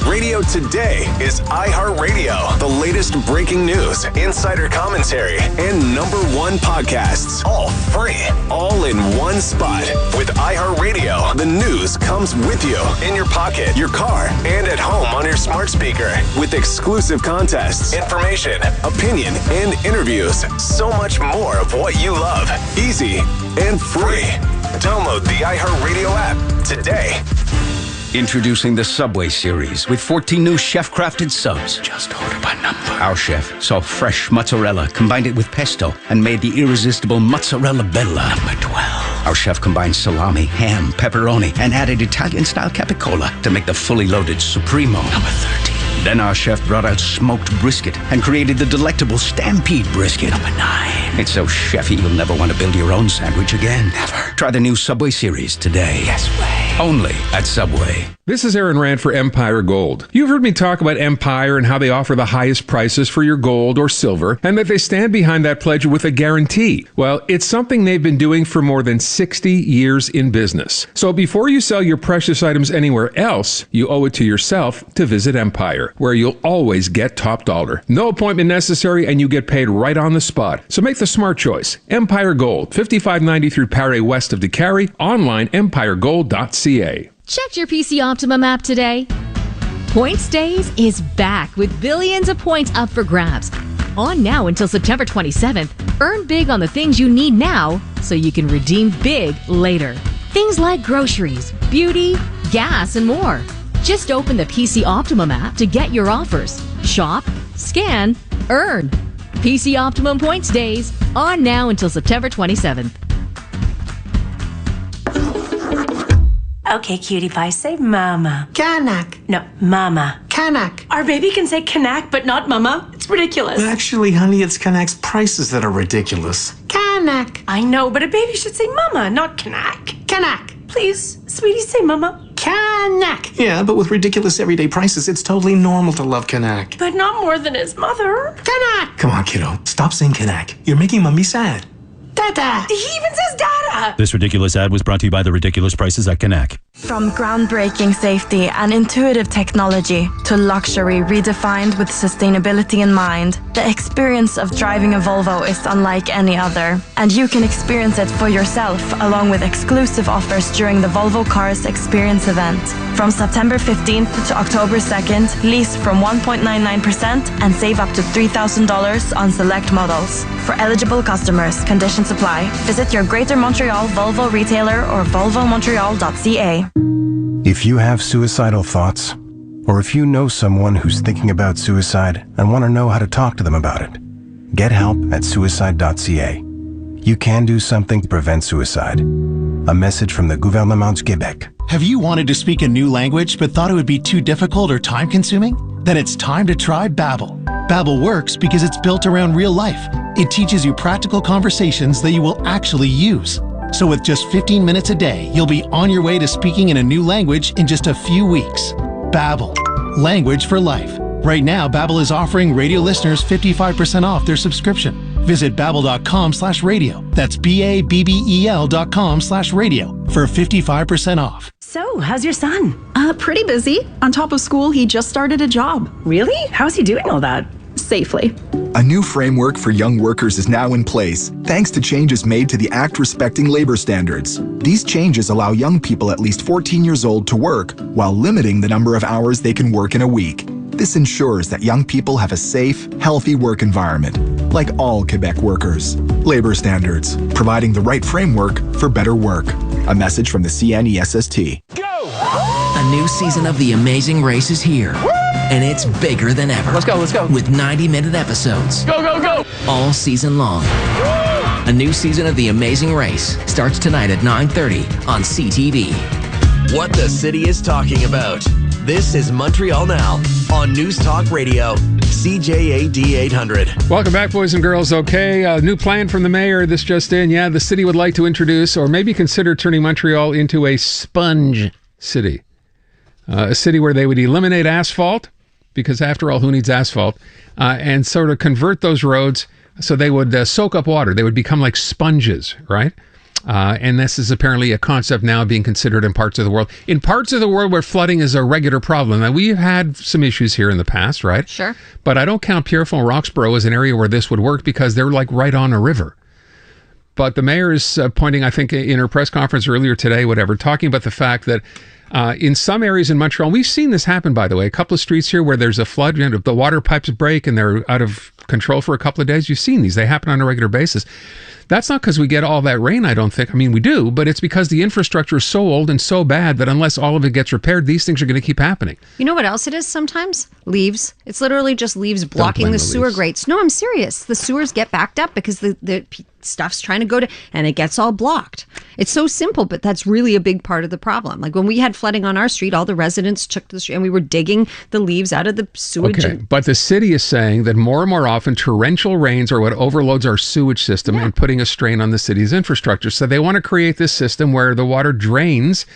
Radio today is iHeartRadio. The latest breaking news, insider commentary, and #1 podcasts. All free, all in one spot. With iHeartRadio, the news comes with you in your pocket, your car, and at home on your smart speaker. With exclusive contests, information, opinion, and interviews. So much more of what you love. Easy and free. Download the iHeartRadio app today. Introducing the Subway series with 14 new chef-crafted subs. Just order by number. Our chef saw fresh mozzarella, combined it with pesto, and made the irresistible mozzarella bella. Number 12. Our chef combined salami, ham, pepperoni, and added Italian-style capicola to make the fully loaded Supremo. Number 13. Then our chef brought out smoked brisket and created the delectable Stampede brisket. Number 9. It's so chefy you'll never want to build your own sandwich again. Never. Try the new Subway series today. Yes way. Only at Subway. This is Aaron Rand for Empire Gold. You've heard me talk about Empire and how they offer the highest prices for your gold or silver, and that they stand behind that pledge with a guarantee. Well, it's something they've been doing for more than 60 years in business. So before you sell your precious items anywhere else, you owe it to yourself to visit Empire, where you'll always get top dollar. No appointment necessary, and you get paid right on the spot. So make the smart choice. Empire Gold, 5590 through Paré west of DeCarry, online empiregold.ca. Checked your PC Optimum app today? Points Days is back with billions of points up for grabs. On now until September 27th, earn big on the things you need now so you can redeem big later. Things like groceries, beauty, gas, and more. Just open the PC Optimum app to get your offers. Shop, scan, earn. PC Optimum Points Days, on now until September 27th. Okay, cutie pie, say mama. Kanak. No, mama. Kanak. Our baby can say kanak, but not mama. It's ridiculous. Actually, honey, it's Kanak's prices that are ridiculous. Kanak. I know, but a baby should say mama, not kanak. Kanak. Please, sweetie, say mama. Kanak. Yeah, but with ridiculous everyday prices, it's totally normal to love Kanak. But not more than his mother. Kanak. Come on, kiddo. Stop saying Kanak. You're making mommy sad. Dada. He even says dada. This ridiculous ad was brought to you by the ridiculous prices at Kanak. From groundbreaking safety and intuitive technology to luxury redefined with sustainability in mind, the experience of driving a Volvo is unlike any other. And you can experience it for yourself along with exclusive offers during the Volvo Cars Experience event. From September 15th to October 2nd, lease from 1.99% and save up to $3,000 on select models. For eligible customers, conditions apply. Visit your Greater Montreal Volvo retailer or volvomontreal.ca. If you have suicidal thoughts, or if you know someone who's thinking about suicide and want to know how to talk to them about it, get help at suicide.ca. You can do something to prevent suicide. A message from the Gouvernement du Québec. Have you wanted to speak a new language but thought it would be too difficult or time-consuming? Then it's time to try Babbel. Babbel works because it's built around real life. It teaches you practical conversations that you will actually use. So with just 15 minutes a day, you'll be on your way to speaking in a new language in just a few weeks. Babbel, language for life. Right now, Babbel is offering radio listeners 55% off their subscription. Visit babbel.com/radio. That's BABBEL.com/radio for 55% off. So, how's your son? Pretty busy. On top of school, he just started a job. Really? How's he doing all that? Safely. A new framework for young workers is now in place, thanks to changes made to the Act respecting labor standards. These changes allow young people at least 14 years old to work, while limiting the number of hours they can work in a week. This ensures that young people have a safe, healthy work environment, like all Quebec workers. Labor standards, providing the right framework for better work. A message from the CNESST. A new season of The Amazing Race is here. And it's bigger than ever. Let's go. With 90-minute episodes. Go. All season long. A new season of The Amazing Race starts tonight at 9:30 on CTV. What the city is talking about. This is Montreal Now on News Talk Radio, CJAD 800. Welcome back, boys and girls. Okay, a new plan from the mayor. This just in. Yeah, the city would like to introduce or maybe consider turning Montreal into a sponge city. A city where they would eliminate asphalt, because after all, who needs asphalt? And sort of convert those roads so they would soak up water. They would become like sponges, right? And this is apparently a concept now being considered in parts of the world. In parts of the world where flooding is a regular problem. Now, we've had some issues here in the past, right? Sure. But I don't count Pierrefonds Roxborough as an area where this would work because they're like right on a river. But the mayor is pointing, I think, in her press conference earlier today, talking about the fact that in some areas in Montreal, we've seen this happen, by the way, a couple of streets here where there's a flood, the water pipes break and they're out of control for a couple of days. You've seen these. They happen on a regular basis. That's not because we get all that rain, I don't think. I mean, we do, but it's because the infrastructure is so old and so bad that unless all of it gets repaired, these things are going to keep happening. You know what else it is sometimes? Leaves. It's literally just leaves blocking the sewer grates. No, I'm serious. The sewers get backed up because the stuff's trying to go to, and it gets all blocked. It's so simple, but that's really a big part of the problem. Like when we had flooding on our street, all the residents took to the street and we were digging the leaves out of the sewage. Okay, but the city is saying that more and more often torrential rains are what overloads our sewage system and putting a strain on the city's infrastructure. So they want to create this system where the water drains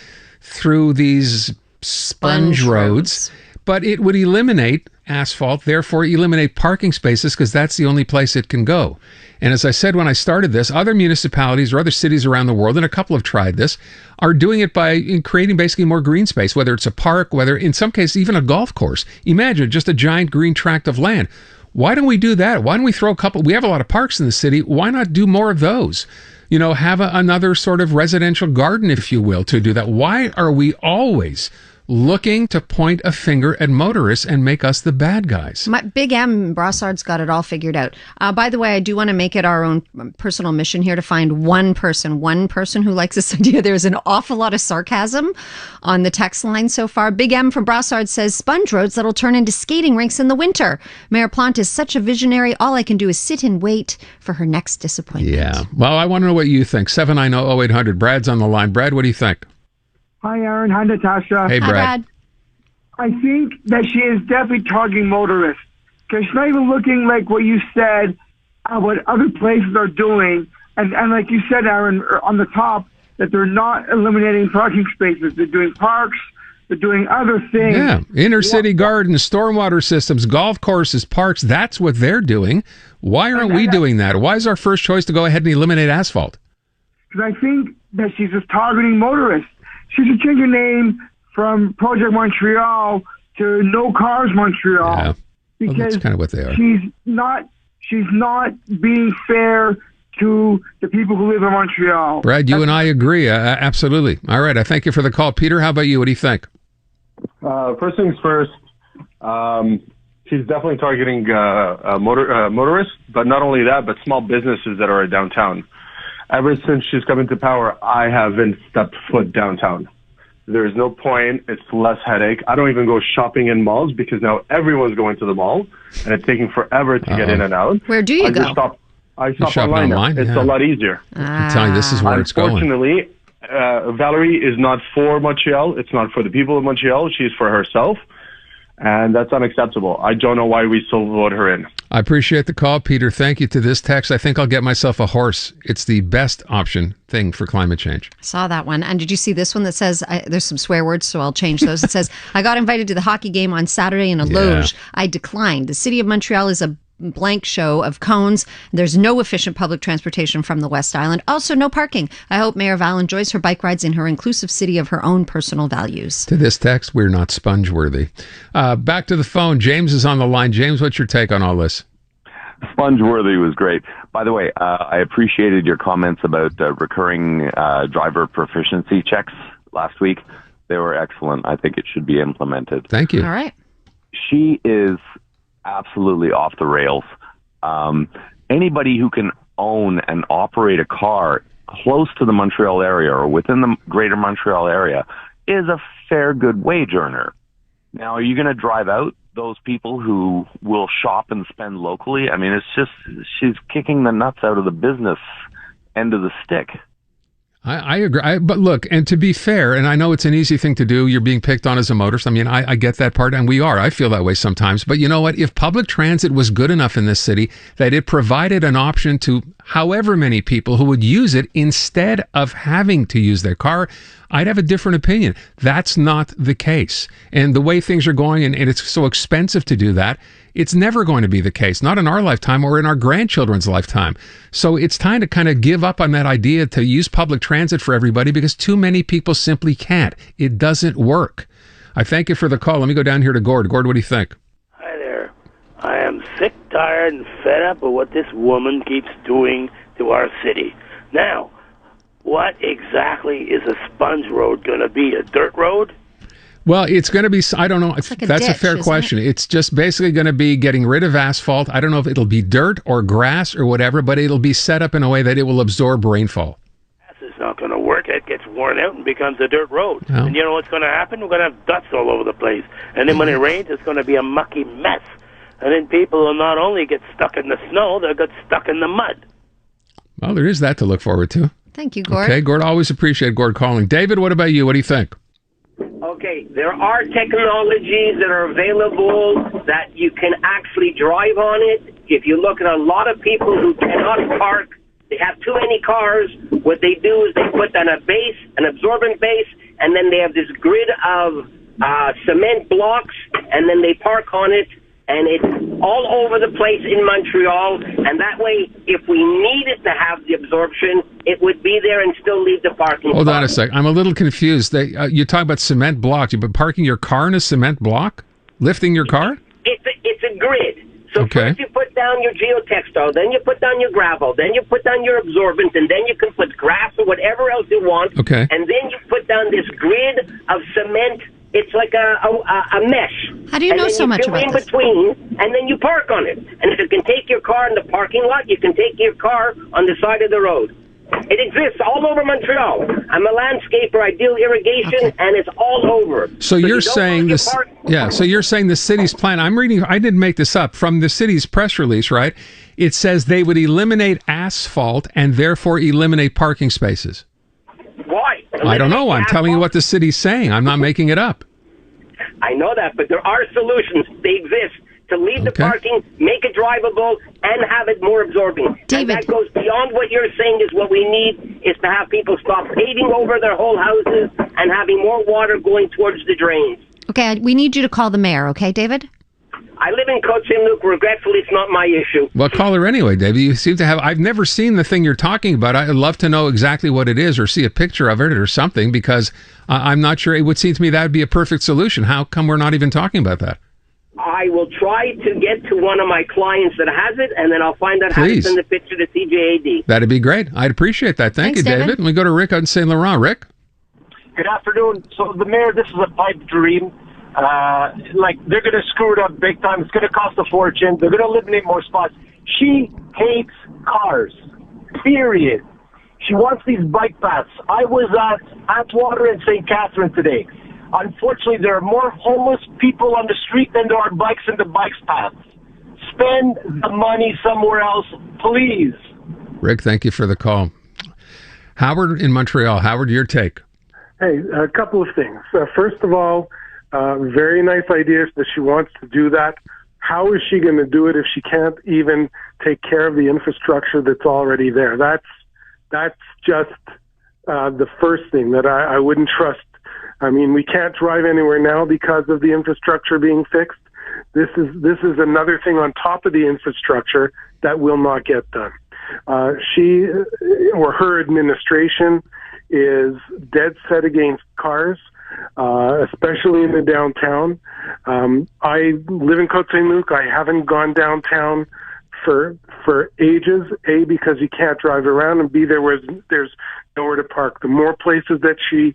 through these sponge roads. But it would eliminate asphalt, therefore eliminate parking spaces, because that's the only place it can go. And as I said when I started this, other municipalities or other cities around the world, and a couple have tried this, are doing it by creating basically more green space, whether it's a park, whether in some cases even a golf course. Imagine just a giant green tract of land. Why don't we do that? Why don't we throw we have a lot of parks in the city. Why not do more of those? You know, have another sort of residential garden, if you will, to do that. Why are we always looking to point a finger at motorists and make us the bad guys? Big M Brossard's got it all figured out. By the way, I do want to make it our own personal mission here to find one person who likes this idea. There's an awful lot of sarcasm on the text line so far. Big M from Brossard says, sponge roads that'll turn into skating rinks in the winter. Mayor Plante is such a visionary. All I can do is sit and wait for her next disappointment. Yeah. Well, I want to know what you think. 790-0800. Brad's on the line. Brad, what do you think? Hi, Aaron. Hi, Natasha. Hey, Brad. I think that she is definitely targeting motorists because she's not even looking like what you said, what other places are doing. And like you said, Aaron, on the top, that they're not eliminating parking spaces. They're doing parks. They're doing other things. Yeah, inner city gardens, stormwater systems, golf courses, parks. That's what they're doing. Why aren't we doing that? Why is our first choice to go ahead and eliminate asphalt? Because I think that she's just targeting motorists. She should change her name from Project Montreal to No Cars Montreal. Yeah. Because that's kind of what they are. She's not being fair to the people who live in Montreal. Brad, you and I agree. Absolutely. All right. I thank you for the call. Peter, how about you? What do you think? First things first, she's definitely targeting motorists, but not only that, but small businesses that are downtown. Ever since she's come into power, I haven't stepped foot downtown. There's no point. It's less headache. I don't even go shopping in malls because now everyone's going to the mall, and it's taking forever to get in and out. Where do you go? I shop online. It's a lot easier. I'm telling you, this is where it's going. Unfortunately, Valerie is not for Montreal. It's not for the people of Montreal. She's for herself. And that's unacceptable. I don't know why we still vote her in. I appreciate the call, Peter. Thank you to this text. I think I'll get myself a horse. It's the best thing for climate change. I saw that one. And did you see this one that says, there's some swear words, so I'll change those. It says, I got invited to the hockey game on Saturday in a loge. I declined. The city of Montreal is a blank show of cones. There's no efficient public transportation from the West Island. Also, no parking. I hope Mayor Val enjoys her bike rides in her inclusive city of her own personal values. To this text, we're not sponge-worthy. Back to the phone. James is on the line. James, what's your take on all this? Sponge-worthy was great. By the way, I appreciated your comments about recurring driver proficiency checks last week. They were excellent. I think it should be implemented. Thank you. All right. She is absolutely off the rails. Anybody who can own and operate a car close to the Montreal area or within the greater Montreal area is a fair good wage earner. Now, are you going to drive out those people who will shop and spend locally? I mean, it's just, she's kicking the nuts out of the business end of the stick. I agree. But look, and to be fair, and I know it's an easy thing to do, you're being picked on as a motorist. I mean, I get that part, and we are. I feel that way sometimes. But you know what? If public transit was good enough in this city that it provided an option to however many people who would use it instead of having to use their car, I'd have a different opinion. That's not the case. And the way things are going, and it's so expensive to do that, it's never going to be the case, not in our lifetime or in our grandchildren's lifetime. So it's time to kind of give up on that idea to use public transit for everybody because too many people simply can't. It doesn't work. I thank you for the call. Let me go down here to Gord. Gord, what do you think? Hi there. I am sick, tired, and fed up with what this woman keeps doing to our city. Now, what exactly is a sponge road going to be? A dirt road? Well, it's going to be, I don't know. Like that's a fair question. It's just basically going to be getting rid of asphalt. I don't know if it'll be dirt or grass or whatever, but it'll be set up in a way that it will absorb rainfall. This is not going to work. It gets worn out and becomes a dirt road. Oh. And you know what's going to happen? We're going to have dust all over the place. And then when it rains, it's going to be a mucky mess. And then people will not only get stuck in the snow, they'll get stuck in the mud. Well, there is that to look forward to. Thank you, Gord. Okay, Gord, always appreciate Gord calling. David, what about you? What do you think? Okay, there are technologies that are available that you can actually drive on it. If you look at a lot of people who cannot park, they have too many cars, what they do is they put on a base, an absorbent base, and then they have this grid of cement blocks, and then they park on it, and it's all over the place in Montreal, and that way, if we needed to have the absorption, it would be there and still leave the parking Hold spot. on a sec. I'm a little confused. You talk about cement blocks. You've been parking your car in a cement block? Lifting your car? It's a grid. So Okay. first you put down your geotextile, then you put down your gravel, then you put down your absorbent, and then you can put grass or whatever else you want. Okay. And then you put down this grid of cement. It's like a mesh. How do you and know then so you much fill about in this? between, and then you park on it. And if you can take your car in the parking lot, you can take your car on the side of the road. It exists all over Montreal. I'm a landscaper. I do irrigation, and it's all over. So you you're don't saying want your this? park- Yeah. So you're saying the city's plan? I'm reading. I didn't make this up from the city's press release, right? It says they would eliminate asphalt and therefore eliminate parking spaces. Why? I don't know. I'm telling you what the city's saying. I'm not making it up. I know that, but there are solutions. They exist to leave the Okay. parking, make it drivable, and have it more absorbing. And that goes beyond what you're saying is what we need is to have people stop paving over their whole houses and having more water going towards the drains. Okay, we need you to call the mayor, okay, David? I live in Côte Saint-Luc. Regretfully, it's not my issue. Well, call her anyway, David. You seem to have. I've never seen the thing you're talking about. I'd love to know exactly what it is or see a picture of it or something because I'm not sure. It would seem to me that would be a perfect solution. How come we're not even talking about that? I will try to get to one of my clients that has it, and then I'll find out how to Please. send the picture to CJAD. That'd be great. I'd appreciate that. Thank Thanks, you, David. David. And we go to Rick on Saint Laurent. Rick? Good afternoon. So the mayor, this is a pipe dream. They're going to screw it up big time. It's going to cost a fortune. They're going to eliminate more spots. She hates cars. Period. She wants these bike paths. I was at Atwater and St. Catherine today. Unfortunately, there are more homeless people on the street than there are bikes in the bikes paths. Spend the money somewhere else, please. Rick, thank you for the call. Howard in Montreal. Howard, your take. Hey, a couple of things. First of all, very nice idea that she wants to do that. How is she going to do it if she can't even take care of the infrastructure that's already there? That's just the first thing that I wouldn't trust. I mean, we can't drive anywhere now because of the infrastructure being fixed. This is another thing on top of the infrastructure that will not get done. She or her administration is dead set against cars, especially in the downtown. I live in Côte Saint-Luc. I haven't gone downtown for ages, A, because you can't drive around, and B, there's nowhere to park. The more places that she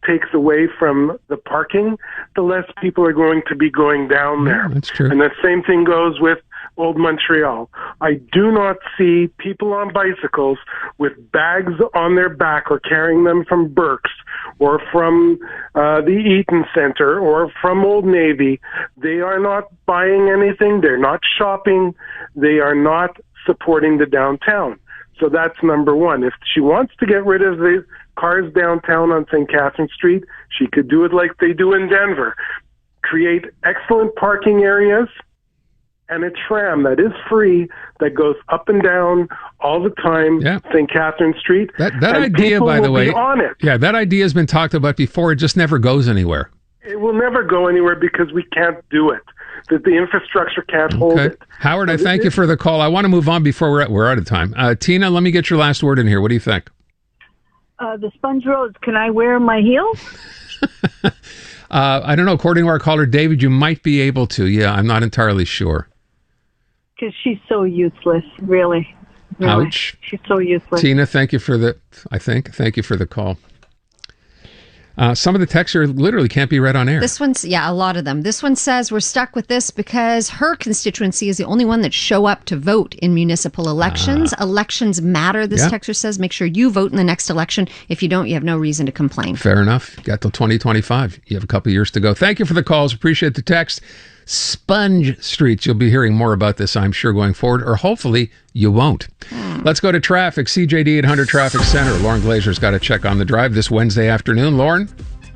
takes away from the parking, the less people are going to be going down there. That's true. And the same thing goes with Old Montreal. I do not see people on bicycles with bags on their back or carrying them from Burke's or from the Eaton Center or from Old Navy. They are not buying anything. They're not shopping. They are not supporting the downtown. So that's number one. If she wants to get rid of the cars downtown on St. Catherine Street, she could do it like they do in Denver. Create excellent parking areas and a tram that is free that goes up and down all the time, St. Catherine Street. That and idea, people by the will way, be on it. Yeah, that idea has been talked about before. It just never goes anywhere. It will never go anywhere because we can't do it. That the infrastructure can't hold it. Howard, I thank you for the call. I want to move on before we're out of time. Tina, let me get your last word in here. What do you think? The sponge roads, can I wear my heels? I don't know. According to our caller, David, you might be able to. Yeah, I'm not entirely sure. Because she's so useless, really. Ouch. She's so useless. Tina, thank you for the call. Some of the texts are literally can't be read on air. This one's, a lot of them. This one says we're stuck with this because her constituency is the only one that show up to vote in municipal elections. Elections matter, this texter says. Make sure you vote in the next election. If you don't, you have no reason to complain. Fair enough. Got till 2025. You have a couple years to go. Thank you for the calls. Appreciate the text. Sponge streets. You'll be hearing more about this, I'm sure, going forward, or hopefully you won't. Let's go to traffic. CJD 800 Traffic Center. Lauren Glazer's got a check on the drive this Wednesday afternoon. Lauren?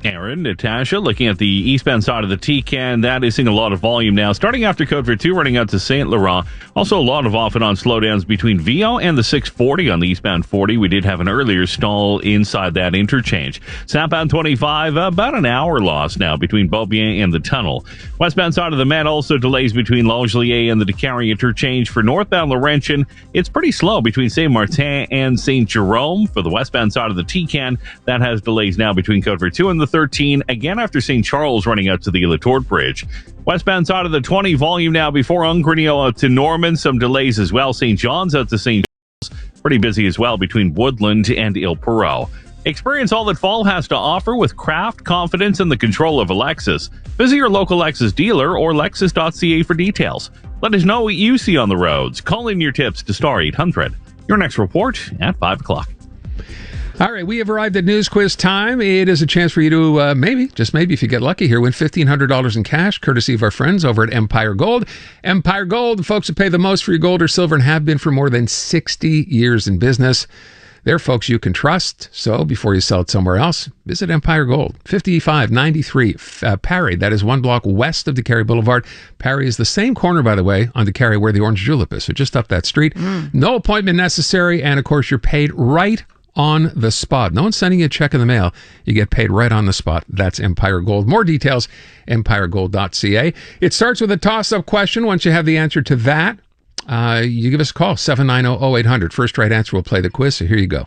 Aaron, Natasha, looking at the eastbound side of the T-Can, that is seeing a lot of volume now. Starting after Code for 2, running out to St. Laurent. Also a lot of off and on slowdowns between Vio and the 640 on the eastbound 40. We did have an earlier stall inside that interchange. Southbound 25, about an hour lost now between Beaubien and the tunnel. Westbound side of the Met, also delays between Langelier and the Décarie interchange. For northbound Laurentian, it's pretty slow between Saint Martin and Saint Jerome. For the westbound side of the T-Can, that has delays now between Code for 2 and the 13, again after St. Charles running out to the Latour Bridge. Westbound side of the 20, volume now before Ungrenio out to Norman. Some delays as well. St. John's out to St. Charles. Pretty busy as well between Woodland and Ile Perrot. Experience all that fall has to offer with craft, confidence, and the control of a Lexus. Visit your local Lexus dealer or Lexus.ca for details. Let us know what you see on the roads. Call in your tips to star 800. Your next report at 5 o'clock. All right, we have arrived at news quiz time. It is a chance for you to maybe, just maybe, if you get lucky here, win $1,500 in cash, courtesy of our friends over at Empire Gold. Empire Gold, the folks who pay the most for your gold or silver and have been for more than 60 years in business. They're folks you can trust. So before you sell it somewhere else, visit Empire Gold. 5593 Parry. That is one block west of Décarie Boulevard. Parry is the same corner, by the way, on Décarie where the Orange Julep is. So just up that street. No appointment necessary. And of course, you're paid right on the spot. No one's sending you a check in the mail. You get paid right on the spot. That's Empire Gold. More details, empiregold.ca. It starts with a toss-up question. Once you have the answer to that, you give us a call, 790-0800. First right answer will play the quiz, so here you go.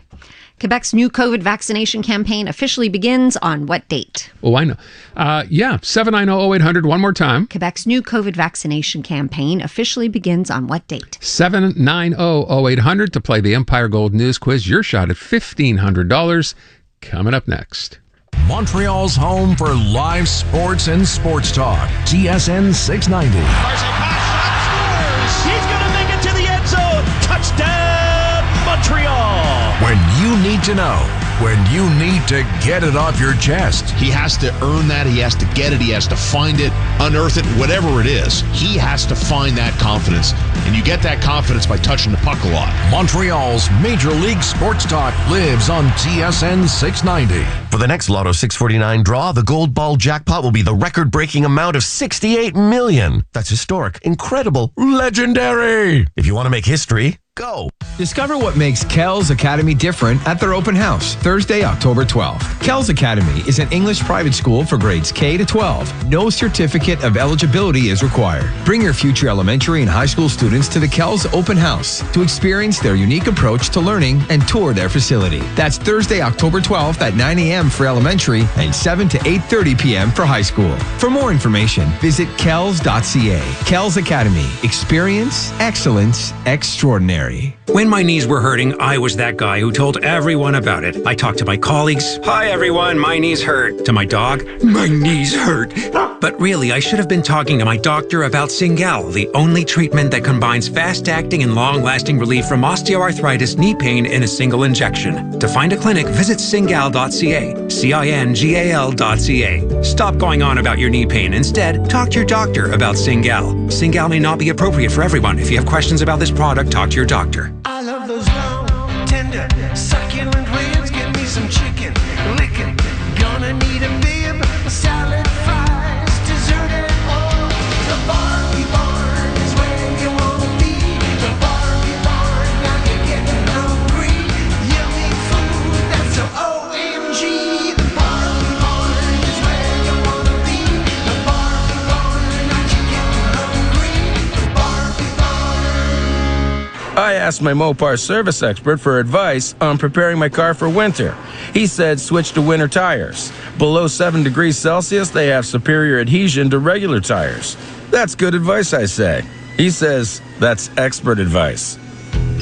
Quebec's new COVID vaccination campaign officially begins on what date? Oh, I know. 790-0800. One more time. Quebec's new COVID vaccination campaign officially begins on what date? 790-0800 to play the Empire Gold News Quiz. Your shot at $1,500 coming up next. Montreal's home for live sports and sports talk. TSN 690. He's going to make it to the end zone. Touchdown, Montreal. When you need to know, when you need to get it off your chest. He has to earn that. He has to get it. He has to find it, unearth it, whatever it is. He has to find that confidence. And you get that confidence by touching the puck a lot. Montreal's Major League Sports Talk lives on TSN 690. For the next Lotto 649 draw, the Gold Ball jackpot will be the record-breaking amount of $68 million. That's historic, incredible, legendary. If you want to make history, go. Discover what makes Kells Academy different at their open house, Thursday, October 12th. Kells Academy is an English private school for grades K to 12. No certificate of eligibility is required. Bring your future elementary and high school students to the Kells open house to experience their unique approach to learning and tour their facility. That's Thursday, October 12th at 9 a.m. for elementary and 7 to 8:30 p.m. for high school. For more information, visit kells.ca. Kells Academy. Experience excellence extraordinary. When my knees were hurting, I was that guy who told everyone about it. I talked to my colleagues. Hi, everyone. My knees hurt. To my dog. My knees hurt. But really, I should have been talking to my doctor about Cingal, the only treatment that combines fast-acting and long-lasting relief from osteoarthritis knee pain in a single injection. To find a clinic, visit cingal.ca. CINGAL.ca. Stop going on about your knee pain. Instead, talk to your doctor about Cingal. Cingal may not be appropriate for everyone. If you have questions about this product, talk to your doctor. I love those long, tender, succulent ribs. Give me some chicken, licking. Gonna need a bib, salad, fries, dessert, and more. The Barbie Barn is where you wanna be. The Barbie Barn, now you're getting hungry. Yummy food, that's so OMG. The Barbie Barn is where you wanna be. The Barbie Barn, now you're getting hungry. The Barbie Barn. I asked my Mopar service expert for advice on preparing my car for winter. He said switch to winter tires. Below 7 degrees Celsius, they have superior adhesion to regular tires. That's good advice, I say. He says that's expert advice.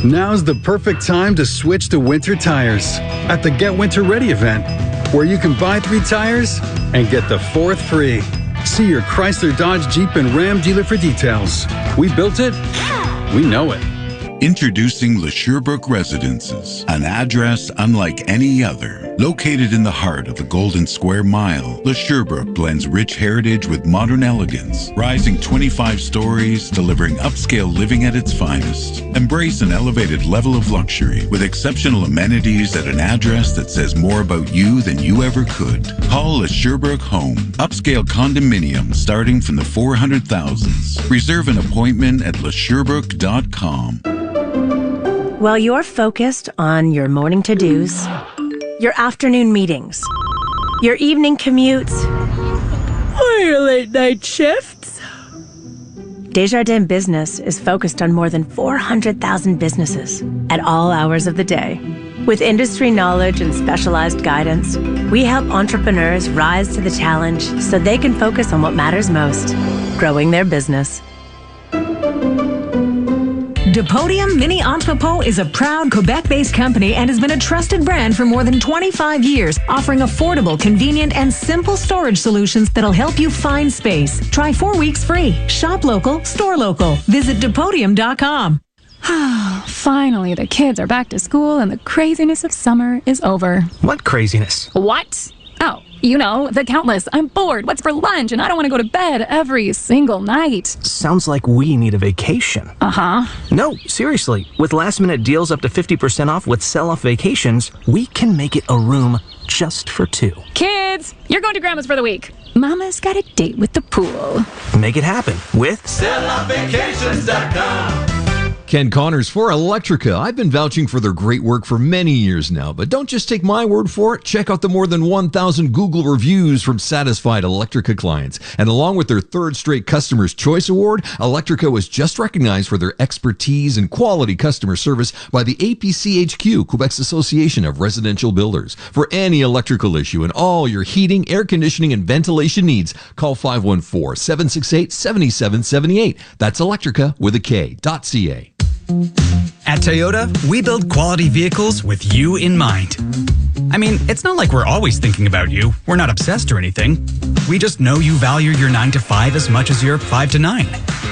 Now's the perfect time to switch to winter tires at the Get Winter Ready event, where you can buy 3 tires and get the 4th free. See your Chrysler, Dodge, Jeep, and Ram dealer for details. We built it. We know it. Introducing Le Sherbrooke Residences, an address unlike any other. Located in the heart of the Golden Square Mile, Le Sherbrooke blends rich heritage with modern elegance, rising 25 stories, delivering upscale living at its finest. Embrace an elevated level of luxury with exceptional amenities at an address that says more about you than you ever could. Call Le Sherbrooke Home. Upscale condominium starting from the 400,000s. Reserve an appointment at lesherbrooke.com. While you're focused on your morning to-dos, your afternoon meetings, your evening commutes, or your late-night shifts, Desjardins Business is focused on more than 400,000 businesses at all hours of the day. With industry knowledge and specialized guidance, we help entrepreneurs rise to the challenge so they can focus on what matters most, growing their business. Depodium Mini Entrepôt is a proud Quebec-based company and has been a trusted brand for more than 25 years, offering affordable, convenient, and simple storage solutions that'll help you find space. Try 4 weeks free. Shop local, store local. Visit Depodium.com. Finally, the kids are back to school and the craziness of summer is over. What craziness? What? Oh, you know, the countless. I'm bored. What's for lunch? And I don't want to go to bed every single night. Sounds like we need a vacation. Uh-huh. No, seriously. With last-minute deals up to 50% off with sell-off vacations, we can make it a room just for two. Kids, you're going to Grandma's for the week. Mama's got a date with the pool. Make it happen with selloffvacations.com. Ken Connors for Electrica. I've been vouching for their great work for many years now, but don't just take my word for it. Check out the more than 1,000 Google reviews from satisfied Electrica clients. And along with their third straight Customer's Choice Award, Electrica was just recognized for their expertise and quality customer service by the APCHQ, Quebec's Association of Residential Builders. For any electrical issue and all your heating, air conditioning, and ventilation needs, call 514-768-7778. That's Electrica with a K.ca. At Toyota, we build quality vehicles with you in mind. I mean, it's not like we're always thinking about you. We're not obsessed or anything. We just know you value your 9 to 5 as much as your 5 to 9.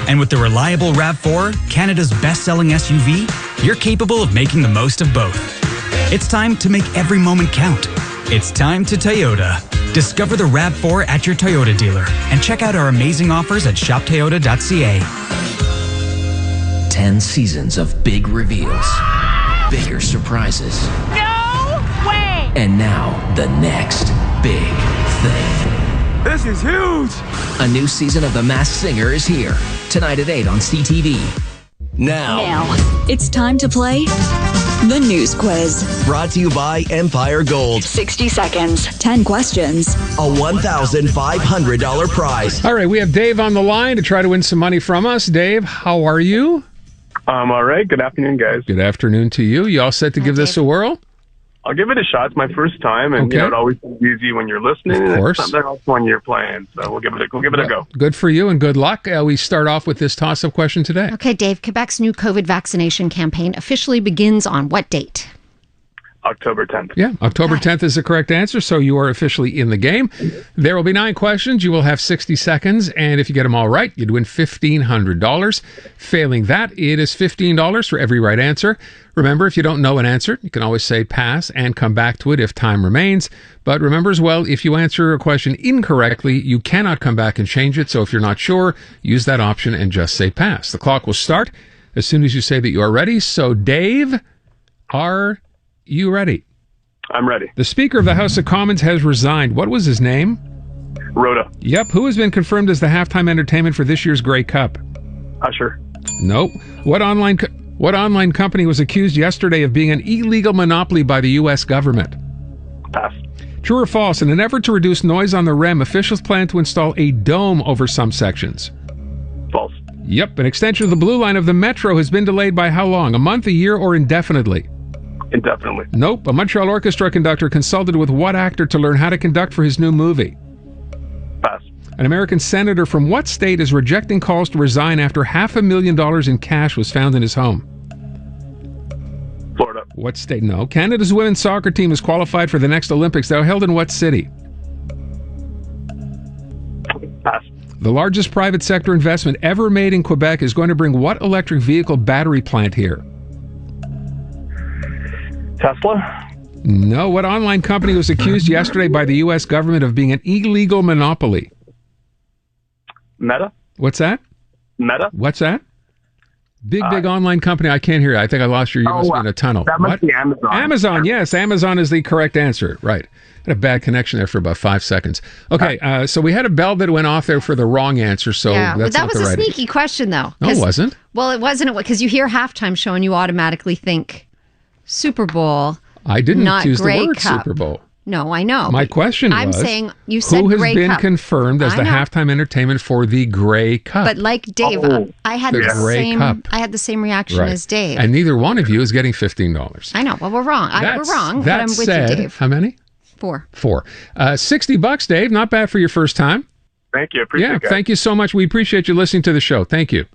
And with the reliable RAV4, Canada's best-selling SUV, you're capable of making the most of both. It's time to make every moment count. It's time to Toyota. Discover the RAV4 at your Toyota dealer and check out our amazing offers at shoptoyota.ca. 10 seasons of big reveals, bigger surprises. No way! And now, the next big thing. This is huge! A new season of The Masked Singer is here. Tonight at 8 on CTV. Now, it's time to play the news quiz. Brought to you by Empire Gold. 60 seconds, 10 questions, a $1,500 prize. All right, we have Dave on the line to try to win some money from us. Dave, how are you? I'm all right. Good afternoon, guys. Good afternoon to you. You all set to give this a whirl? I'll give it a shot. It's my first time, and it always is easy when you're listening. Of course. It's something else when you're playing, so we'll give it a go. Good for you, and good luck. We start off with this toss-up question today. Okay, Dave, Quebec's new COVID vaccination campaign officially begins on what date? October 10th. Yeah, October 10th is the correct answer, so you are officially in the game. There will be 9 questions. You will have 60 seconds, and if you get them all right, you'd win $1,500. Failing that, it is $15 for every right answer. Remember, if you don't know an answer, you can always say pass and come back to it if time remains. But remember as well, if you answer a question incorrectly, you cannot come back and change it. So if you're not sure, use that option and just say pass. The clock will start as soon as you say that you are ready. So Dave, are you ready? I'm ready. The Speaker of the House of Commons has resigned. What was his name? Rhoda. Yep. Who has been confirmed as the halftime entertainment for this year's Grey Cup? Usher. Nope. What online company was accused yesterday of being an illegal monopoly by the U.S. government? Pass. True or false? In an effort to reduce noise on the REM, officials plan to install a dome over some sections. False. Yep. An extension of the Blue Line of the Metro has been delayed by how long? A month, a year, or indefinitely? Indefinitely. Nope. A Montreal orchestra conductor consulted with what actor to learn how to conduct for his new movie? Pass. An American senator from what state is rejecting calls to resign after $500,000 in cash was found in his home? Florida. What state? No. Canada's women's soccer team is qualified for the next Olympics. They are held in what city? Pass. The largest private sector investment ever made in Quebec is going to bring what electric vehicle battery plant here? Tesla? No. What online company was accused yesterday by the U.S. government of being an illegal monopoly? Meta? What's that? Meta? What's that? Big online company. I can't hear you. I think I lost you. You must be in a tunnel. That must be Amazon. Amazon, yes. Amazon is the correct answer. Right. Had a bad connection there for about 5 seconds. Okay, so we had a bell that went off there for the wrong answer, so yeah, that's but not that the was a right sneaky question, though. No, it wasn't. Well, it wasn't, because you hear halftime show and you automatically think Super Bowl. I didn't not use the Grey word Cup. Super Bowl. No, I know. My question I'm was, saying you said who has Grey been Cup. confirmed as I the know. halftime entertainment for the Grey Cup? But like Dave, I had The the Grey same. Cup. I had the same reaction Right. as Dave. And neither one of you is getting $15. I know. Well, we're wrong. We're wrong. But That I'm with said, you, Dave. how many? 4. 4. $60, Dave. Not bad for your first time. Thank you. Appreciate it, guys. Thank you so much. We appreciate you listening to the show. Thank you.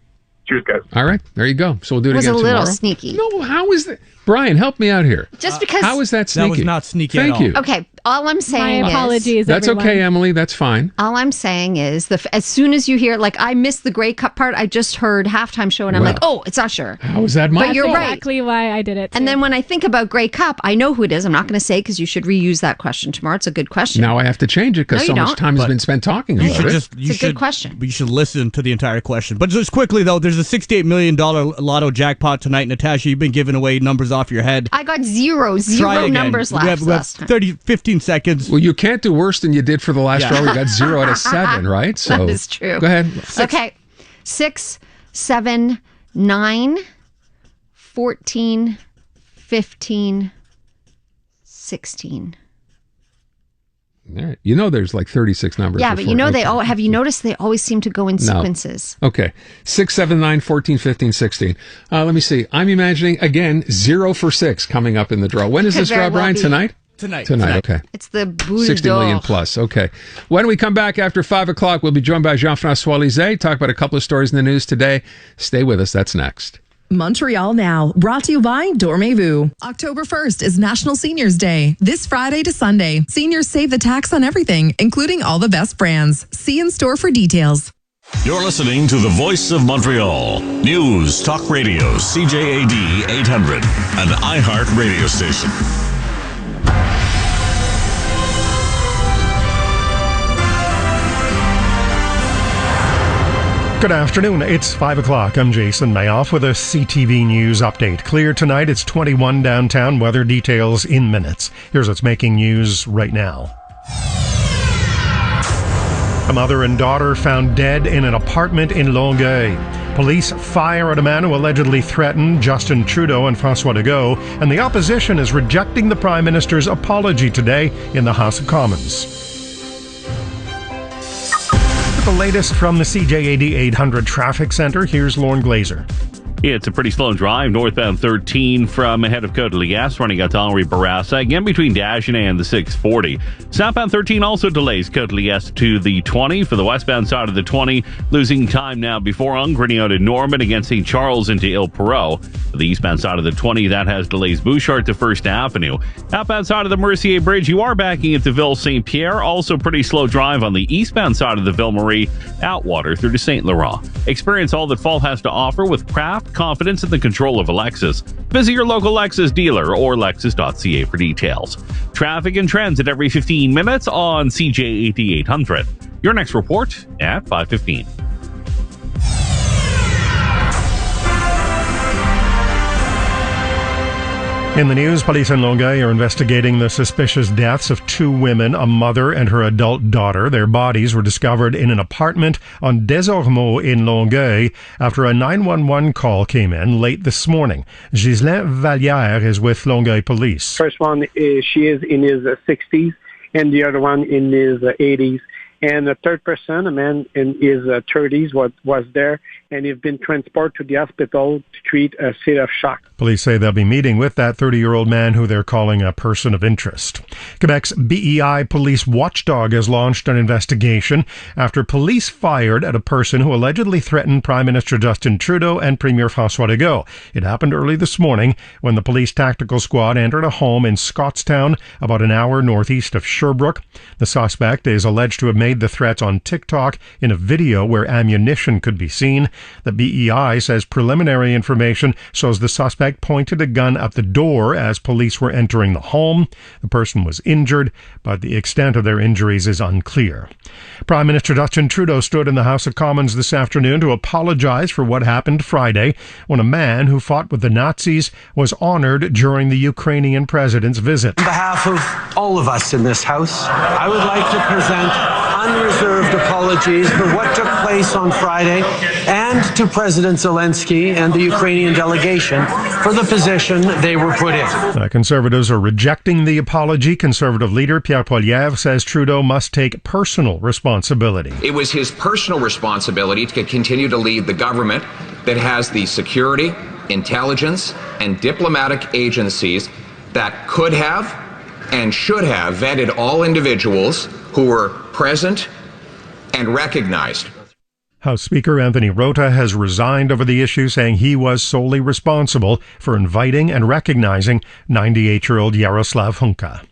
Cheers, guys. All right, there you go. So we'll do it was again a little tomorrow. sneaky. No, how is that? Brian, help me out here. Just because. How is that sneaky? That was not sneaky Thank at all. you. Okay, all I'm saying is. That's okay, Emily. That's fine. All I'm saying is, as soon as you hear, like, I missed the Grey Cup part, I just heard halftime show, and I'm Well, like, oh, it's Usher. How is that my But you're fault? right. Exactly why I did it. And then when I think about Grey Cup, I know who it is. I'm not going to say because you should reuse that question tomorrow. It's a good question. Now I have to change it because No, so you much don't. time has But been spent talking You about should it. just. It's a good question. But you should listen to the entire question. But just quickly though, there's a $68 million lotto jackpot tonight. Natasha, you've been giving away numbers off your head. I got zero Try again. numbers We have last time. 15 seconds. Well, you can't do worse than you did for the last Yeah. draw. We got 0 out of 7, right? So That is true. Go ahead. Okay. 6, 7, 9, 14, 15, 16. All right. You know there's like 36 numbers. Yeah, but before- you know okay. have you noticed they always seem to go in No. sequences? Okay. 6, 7, 9, 14, 15, 16. Let me see. I'm imagining, again, 0 for 6 coming up in the draw. When is Could this draw, very well Brian? be. Tonight? Tonight. Okay. It's the boule 60 million d'or. plus. Okay. When we come back after 5 o'clock, we'll be joined by Jean-Francois Lisée, talk about a couple of stories in the news today. Stay with us. That's next. Montreal Now, brought to you by Dormez-vous. October 1st is National Seniors Day. This Friday to Sunday, seniors save the tax on everything, including all the best brands. See in store for details. You're listening to the Voice of Montreal. News, Talk Radio, CJAD 800, an iHeart radio station. Good afternoon. It's 5 o'clock. I'm Jason Mayoff with a CTV News update. Clear tonight. It's 21 downtown. Weather details in minutes. Here's what's making news right now. A mother and daughter found dead in an apartment in Longueuil. Police fire at a man who allegedly threatened Justin Trudeau and François Legault, and the opposition is rejecting the Prime Minister's apology today in the House of Commons. The latest from the CJAD 800 Traffic Center, here's Lorne Glazer. It's a pretty slow drive northbound 13 from ahead of Côte-de-Liesse, running out to Henri Bourassa, again between Dagenais and the 640. Southbound 13 also delays Côte-de-Liesse to the 20 for the westbound side of the 20, losing time now before Ungrenny out in Norman against St. Charles into Ile-Perrot. For the eastbound side of the 20, that has delays Bouchard to First Avenue. Outbound side of the Mercier Bridge, you are backing into Ville-Saint-Pierre, also pretty slow drive on the eastbound side of the Ville-Marie, Outwater through to St. Laurent. Experience all that fall has to offer with craft, confidence, and the control of a Lexus. Visit your local Lexus dealer or lexus.ca for details. Traffic and trends at every 15 minutes on CJAD 800. Your next report at 5:15. In the news, police in Longueuil are investigating the suspicious deaths of 2 women, a mother and her adult daughter. Their bodies were discovered in an apartment on Desormeaux in Longueuil after a 911 call came in late this morning. Ghislain Valliere is with Longueuil Police. First one, she is in his 60s, and the other one in his 80s. And the third person, a man in his 30s, was there, and he's been transported to the hospital to treat a state of shock. Police say they'll be meeting with that 30-year-old man who they're calling a person of interest. Quebec's BEI police watchdog has launched an investigation after police fired at a person who allegedly threatened Prime Minister Justin Trudeau and Premier François Legault. It happened early this morning when the police tactical squad entered a home in Scottstown, about an hour northeast of Sherbrooke. The suspect is alleged to have made the threats on TikTok in a video where ammunition could be seen. The BEI says preliminary information shows the suspect pointed a gun at the door as police were entering the home. The person was injured, but the extent of their injuries is unclear. Prime Minister Justin Trudeau stood in the House of Commons this afternoon to apologize for what happened Friday when a man who fought with the Nazis was honored during the Ukrainian president's visit. On behalf of all of us in this House, I would like to present unreserved apologies for what took place on Friday and to President Zelensky and the Ukrainian delegation for the position they were put in. Conservatives are rejecting the apology. Conservative leader Pierre Poilievre says Trudeau must take personal responsibility. It was his personal responsibility to continue to lead the government that has the security, intelligence, and diplomatic agencies that could have and should have vetted all individuals who were present and recognized. House Speaker Anthony Rota has resigned over the issue, saying he was solely responsible for inviting and recognizing 98-year-old Yaroslav Hunka.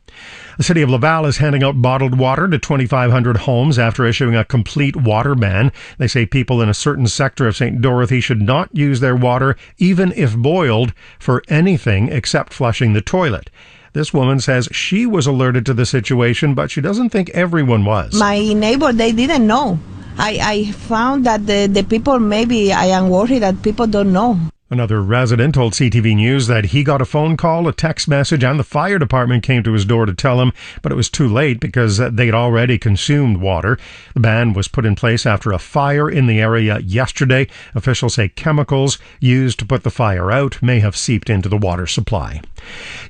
The city of Laval is handing out bottled water to 2,500 homes after issuing a complete water ban. They say people in a certain sector of St. Dorothy should not use their water, even if boiled, for anything except flushing the toilet. This woman says she was alerted to the situation, but she doesn't think everyone was. My neighbor, they didn't know. I found that the people, maybe I am worried that people don't know. Another resident told CTV News that he got a phone call, a text message, and the fire department came to his door to tell him, but it was too late because they'd already consumed water. The ban was put in place after a fire in the area yesterday. Officials say chemicals used to put the fire out may have seeped into the water supply.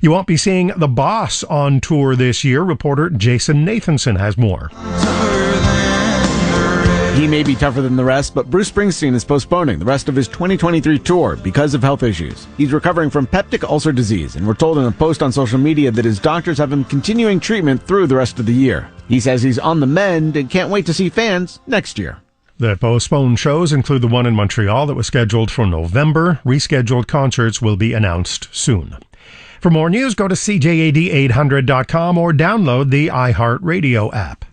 You won't be seeing The Boss on tour this year. Reporter Jason Nathanson has more. He may be tougher than the rest, but Bruce Springsteen is postponing the rest of his 2023 tour because of health issues. He's recovering from peptic ulcer disease, and we're told in a post on social media that his doctors have him continuing treatment through the rest of the year. He says he's on the mend and can't wait to see fans next year. The postponed shows include the one in Montreal that was scheduled for November. Rescheduled concerts will be announced soon. For more news, go to CJAD800.com or download the iHeartRadio app.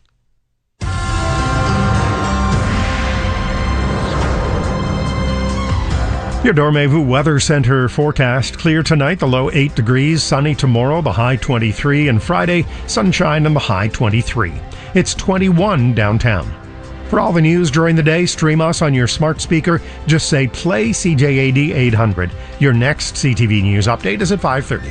Your Dormevu Weather Center forecast: clear tonight, the low 8 degrees, sunny tomorrow, the high 23, and Friday, sunshine and the high 23. It's 21 downtown. For all the news during the day, stream us on your smart speaker. Just say play CJAD 800. Your next CTV News update is at 5:30.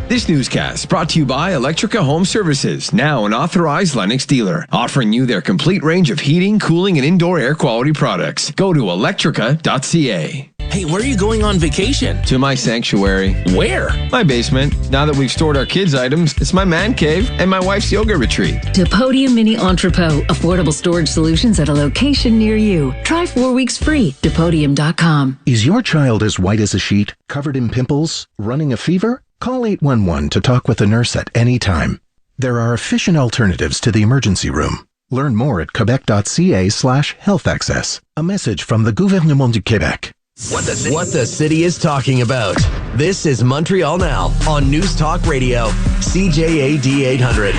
This newscast brought to you by Electrica Home Services, now an authorized Lennox dealer, offering you their complete range of heating, cooling, and indoor air quality products. Go to electrica.ca. Hey, where are you going on vacation? To my sanctuary. Where? My basement. Now that we've stored our kids' items, it's my man cave and my wife's yoga retreat. Depodium Mini Entrepot. Affordable storage solutions at a location near you. Try 4 weeks free. Depodium.com. Is your child as white as a sheet, covered in pimples, running a fever? Call 811 to talk with a nurse at any time. There are efficient alternatives to the emergency room. Learn more at quebec.ca/health access. A message from the Gouvernement du Québec. What the city is talking about. This is Montreal Now on News Talk Radio, CJAD 800.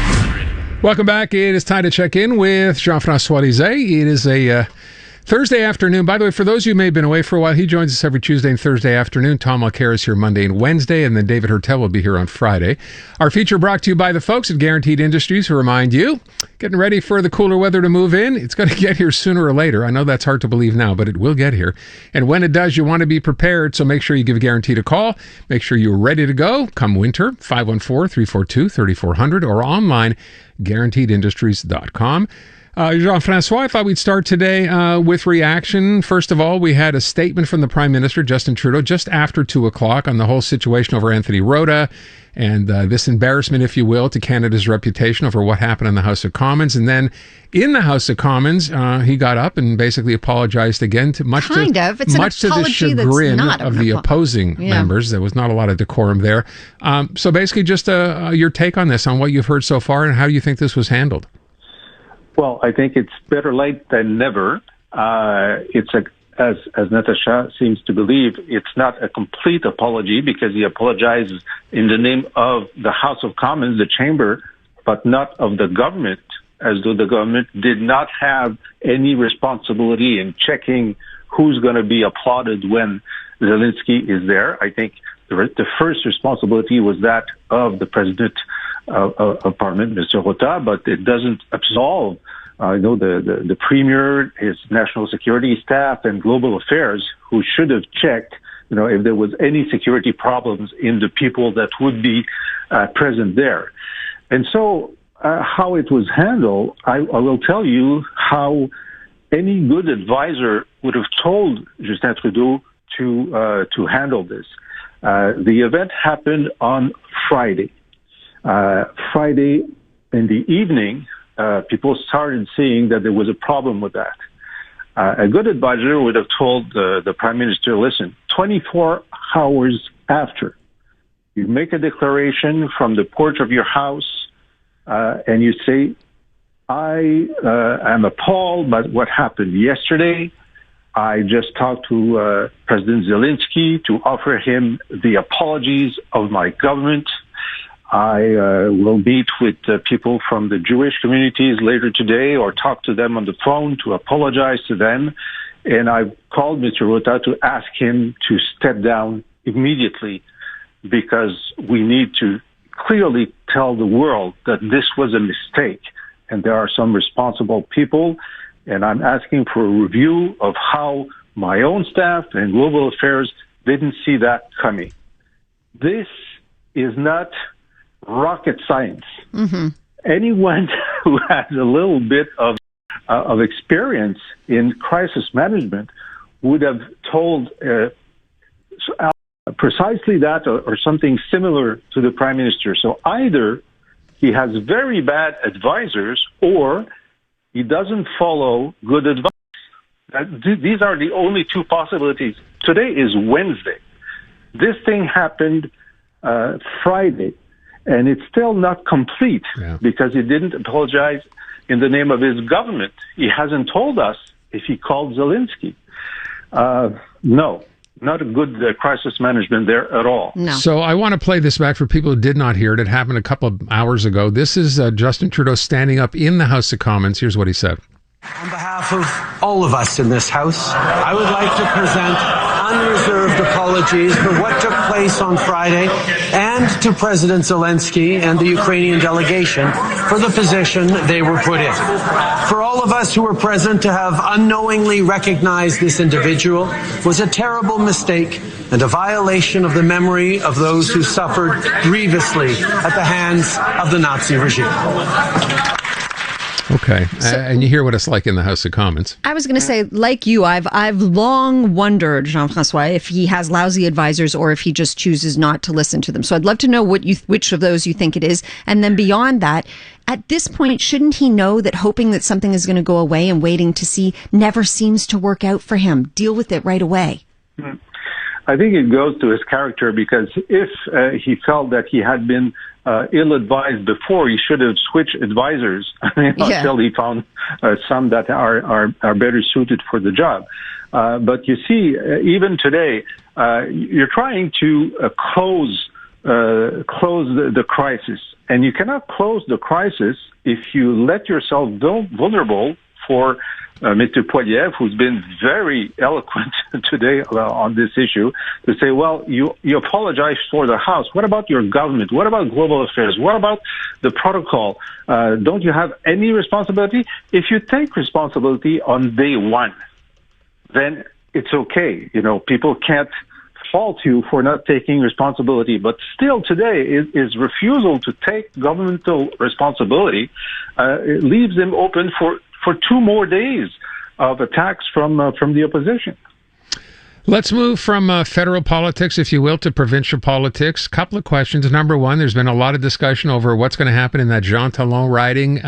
Welcome back. It is time to check in with Jean-François Lisée. It is a Thursday afternoon. By the way, for those of you who may have been away for a while, he joins us every Tuesday and Thursday afternoon. Tom Mulcair is here Monday and Wednesday, and then David Hertel will be here on Friday. Our feature brought to you by the folks at Guaranteed Industries, who remind you, getting ready for the cooler weather to move in. It's going to get here sooner or later. I know that's hard to believe now, but it will get here. And when it does, you want to be prepared, so make sure you give Guaranteed a call. Make sure you're ready to go come winter, 514-342-3400, or online, guaranteedindustries.com. Jean-François, I thought we'd start today with reaction. First of all, we had a statement from the Prime Minister, Justin Trudeau, just after 2 o'clock on the whole situation over Anthony Rota and this embarrassment, if you will, to Canada's reputation over what happened in the House of Commons. And then in the House of Commons, he got up and basically apologized again, much to the chagrin of the opposing members. There was not a lot of decorum there. So basically just your take on this, on what you've heard so far, and how you think this was handled. Well, I think it's better late than never. As Natasha seems to believe, it's not a complete apology because he apologizes in the name of the House of Commons, the chamber, but not of the government as though the government did not have any responsibility in checking who's going to be applauded when Zelensky is there. I think the first responsibility was that of the president of Parliament, Mr. Rota, but it doesn't absolve the premier, his national security staff, and global affairs, who should have checked, if there was any security problems in the people that would be present there. And so, how it was handled, I will tell you how any good advisor would have told Justin Trudeau to handle this. The event happened on Friday. Friday in the evening, people started seeing that there was a problem with that. A good advisor would have told the Prime Minister, listen, 24 hours after, you make a declaration from the porch of your house, and you say, I am appalled by what happened yesterday. I just talked to President Zelensky to offer him the apologies of my government. I will meet with people from the Jewish communities later today, or talk to them on the phone to apologize to them. And I've called Mr. Rota to ask him to step down immediately, because we need to clearly tell the world that this was a mistake and there are some responsible people. And I'm asking for a review of how my own staff and global affairs didn't see that coming. This is not rocket science. Mm-hmm. Anyone who has a little bit of experience in crisis management would have told precisely that, or something similar to the Prime Minister. So either he has very bad advisors, or he doesn't follow good advice. These are the only two possibilities. Today is Wednesday. This thing happened Friday, and it's still not complete because he didn't apologize in the name of his government. He hasn't told us if he called Zelensky. No, not a good crisis management there at all. No. So I want to play this back for people who did not hear it. It happened a couple of hours ago. This is Justin Trudeau standing up in the House of Commons. Here's what he said. On behalf of all of us in this House, I would like to present unreserved apologies for what took place on Friday, and to President Zelensky and the Ukrainian delegation for the position they were put in. For all of us who were present, to have unknowingly recognized this individual was a terrible mistake and a violation of the memory of those who suffered grievously at the hands of the Nazi regime. Okay, and you hear what it's like in the House of Commons. I was going to say, like you, I've long wondered, Jean-François, if he has lousy advisors or if he just chooses not to listen to them. So I'd love to know which of those you think it is. And then beyond that, at this point, shouldn't he know that hoping that something is going to go away and waiting to see never seems to work out for him? Deal with it right away. I think it goes to his character, because if he felt that he had been ill-advised before, he should have switched advisors until he found some that are better suited for the job. But you see, even today, you're trying to close the crisis, and you cannot close the crisis if you let yourself vulnerable for Mr. Poilievre, who's been very eloquent today on this issue, to say, well, you apologize for the House. What about your government? What about global affairs? What about the protocol? Don't you have any responsibility? If you take responsibility on day one, then it's okay. People can't fault you for not taking responsibility. But still today, his refusal to take governmental responsibility it leaves him open for 2 more days of attacks from the opposition. Let's move from federal politics, if you will, to provincial politics. Couple of questions. Number one, there's been a lot of discussion over what's going to happen in that Jean Talon riding.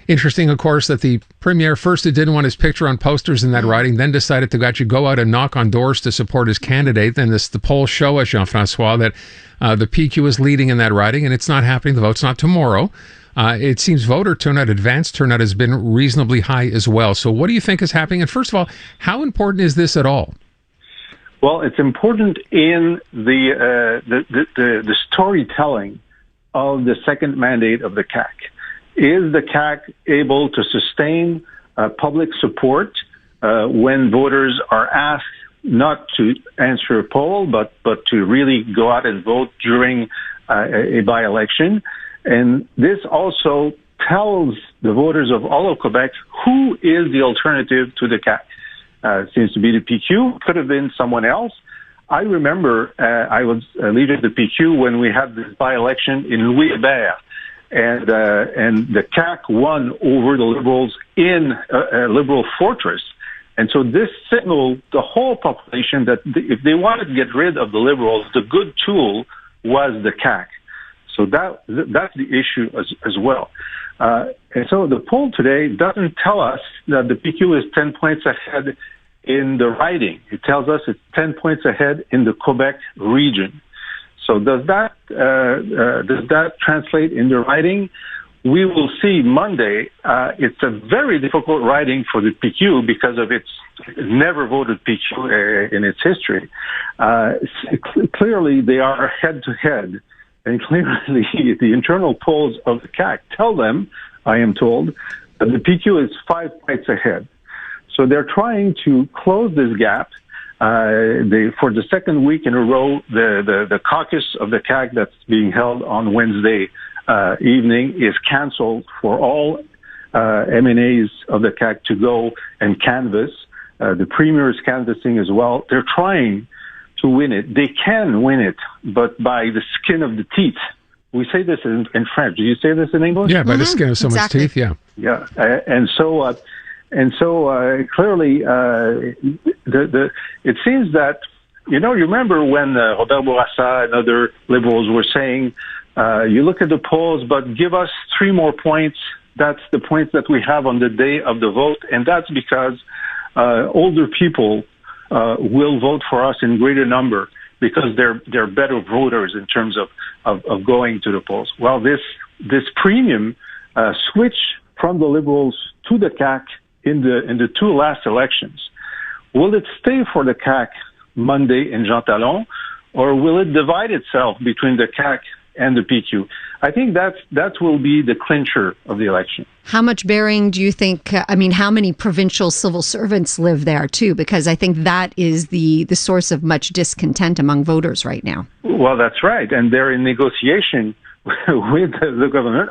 Interesting, of course, that the premier first didn't want his picture on posters in that riding, then decided to actually go out and knock on doors to support his candidate. Then the polls show us, Jean-François, that the PQ is leading in that riding, and it's not happening. The vote's not tomorrow. It seems voter turnout, advanced turnout, has been reasonably high as well. So what do you think is happening? And first of all, how important is this at all? Well, it's important in the storytelling of the second mandate of the CAQ. is the CAQ able to sustain public support when voters are asked not to answer a poll, but to really go out and vote during a by-election? And this also tells the voters of all of Quebec who is the alternative to the CAQ. Seems to be the PQ, could have been someone else. I remember I was leader of the PQ when we had this by-election in Louis Hébert, and the CAQ won over the Liberals in a Liberal fortress. And so this signaled the whole population that if they wanted to get rid of the Liberals, the good tool was the CAQ. So that's the issue as well. And so the poll today doesn't tell us that the PQ is 10 points ahead in the riding. It tells us it's 10 points ahead in the Quebec region. So does that translate in the riding? We will see Monday. It's a very difficult riding for the PQ because of its never voted PQ in its history. Clearly, they are head to head, and clearly the internal polls of the CAQ tell them, I am told, that the PQ is 5 points ahead. So they're trying to close this gap. For the second week in a row, the caucus of the CAQ that's being held on Wednesday evening is canceled for all MNAs of the CAQ to go and canvass. The premier is canvassing as well. They're trying to win it. They can win it, but by the skin of the teeth. We say this in French. Do you say this in English? Yeah, by the skin of someone's teeth, yeah. Yeah, and so clearly, it seems that, you remember when Robert Bourassa and other Liberals were saying, you look at the polls, but give us 3 more points. That's the points that we have on the day of the vote, and that's because older people will vote for us in greater number because they're better voters in terms of going to the polls. Well, this premium switch from the Liberals to the CAQ in the 2 last elections. Will it stay for the CAQ Monday in Jean Talon, or will it divide itself between the CAQ and the PQ? I think that will be the clincher of the election. How much bearing do you think, how many provincial civil servants live there too? Because I think that is the source of much discontent among voters right now. Well, that's right. And they're in negotiation with the government.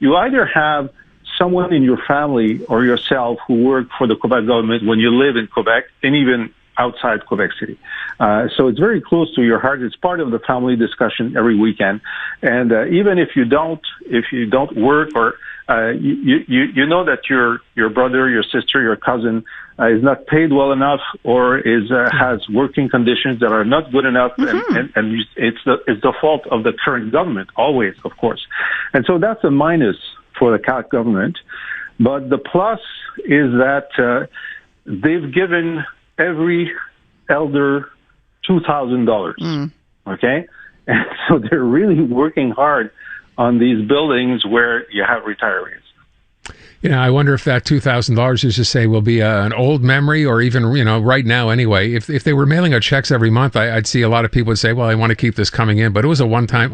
You either have someone in your family or yourself who worked for the Quebec government when you live in Quebec and even outside Quebec City. So it's very close to your heart. It's part of the family discussion every weekend. And even if you don't work or you know that your brother, your sister, your cousin is not paid well enough or has working conditions that are not good enough, and it's the fault of the current government, always, of course. And so that's a minus for the CAQ government. But the plus is that they've given every elder $2,000. Okay? And so they're really working hard on these buildings where you have retirees. I wonder if that $2,000, as you say, will be an old memory, or even, right now anyway. If they were mailing out checks every month, I'd see a lot of people would say, well, I want to keep this coming in. But it was a one-time.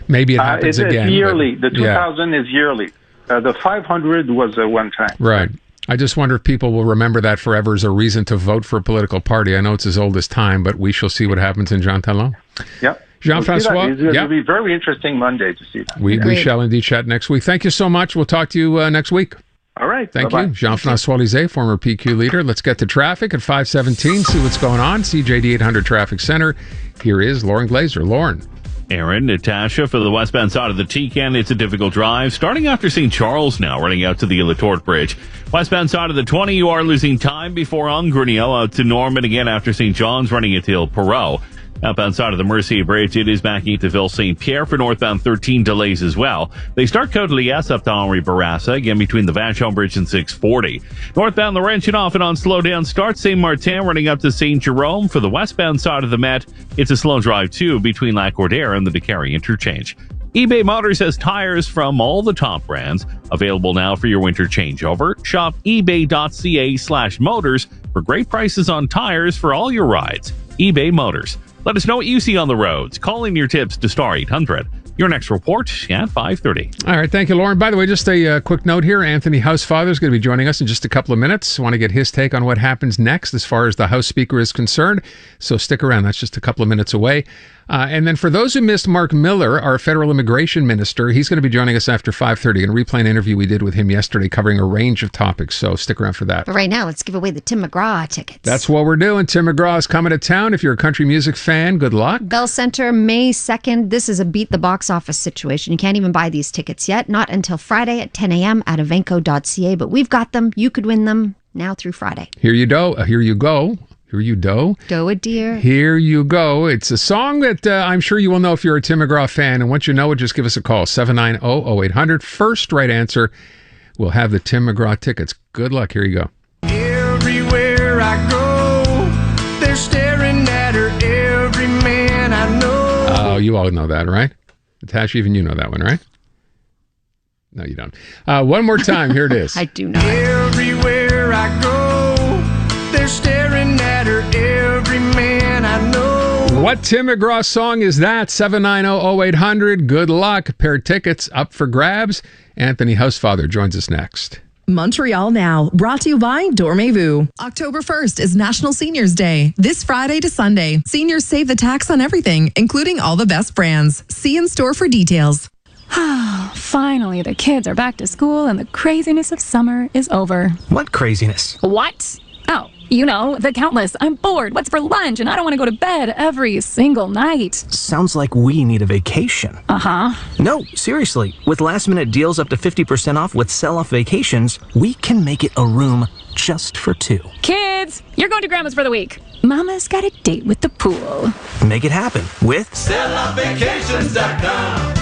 Maybe it happens again. It's yearly. The 2,000 is yearly. The 500 was a one-time. Right. I just wonder if people will remember that forever as a reason to vote for a political party. I know it's as old as time, but we shall see what happens in Jean Talon. Yep. Jean-François? It'll be very interesting Monday to see that. We shall indeed chat next week. Thank you so much. We'll talk to you next week. All right. Thank Bye-bye. you. Jean-François Lisée, former PQ leader. Let's get to traffic at 5:17, see what's going on. CJAD 800 Traffic Center. Here is Lauren Glazer. Lauren. Aaron, Natasha, for the westbound side of the T-Can, it's a difficult drive. Starting after St. Charles now, running out to the Latorte Bridge. Westbound side of the 20, you are losing time before Angrenio out to Norman again after St. John's, running until Perot. Outbound side of the Mercier Bridge, it is backing to Ville St. Pierre for northbound 13 delays as well. They start Côte-Liesse up to Henri Bourassa, again between the Vachon Bridge and 640. Northbound Laurentian off and on slow down start. St. Martin running up to St. Jerome. For the westbound side of the Met, it's a slow drive too between Lac-Cordaire and the Décarie interchange. eBay Motors has tires from all the top brands available now for your winter changeover. Shop ebay.ca/motors for great prices on tires for all your rides. eBay Motors. Let us know what you see on the roads. Call in your tips to star 800 Your next report at 5:30. All right, thank you, Lauren. By the way, just a quick note here. Anthony Housefather is going to be joining us in just a couple of minutes. I want to get his take on what happens next as far as the House Speaker is concerned. So stick around. That's just a couple of minutes away. And then for those who missed Mark Miller, our federal immigration minister, he's going to be joining us after 5:30 and replay an interview we did with him yesterday covering a range of topics. So stick around for that. But right now, let's give away the Tim McGraw tickets. That's what we're doing. Tim McGraw is coming to town. If you're a country music fan, good luck. Bell Center, May 2nd. This is a beat the box office situation. You can't even buy these tickets yet. Not until Friday at 10 a.m. at evenco.ca. But we've got them. You could win them now through Friday. Here you go. Here you go. Here you do. Do it, dear. Here you go. It's a song that I'm sure you will know if you're a Tim McGraw fan. And once you know it, just give us a call. 790-0800. First right answer. We'll have the Tim McGraw tickets. Good luck. Here you go. Everywhere I go, they're staring at her. Every man I know. Oh, you all know that, right? Natasha, even you know that one, right? No, you don't. One more time. Here it is. I do know. Everywhere I go, they're staring at her. Every man I know. What Tim McGraw song is that? 790-0800. Good luck. Pair of tickets up for grabs. Anthony Housefather joins us next. Montreal Now, brought to you by Dormez-vous. October 1st is National Seniors Day. This Friday to Sunday, seniors save the tax on everything, including all the best brands. See in store for details. Finally, the kids are back to school and the craziness of summer is over. What craziness? What? Oh, you know, the countless. I'm bored. What's for lunch? And I don't want to go to bed every single night. Sounds like we need a vacation. Uh-huh. No, seriously. With last-minute deals up to 50% off with sell-off vacations, we can make it a room just for two. Kids, you're going to Grandma's for the week. Mama's got a date with the pool. Make it happen with selloffvacations.com.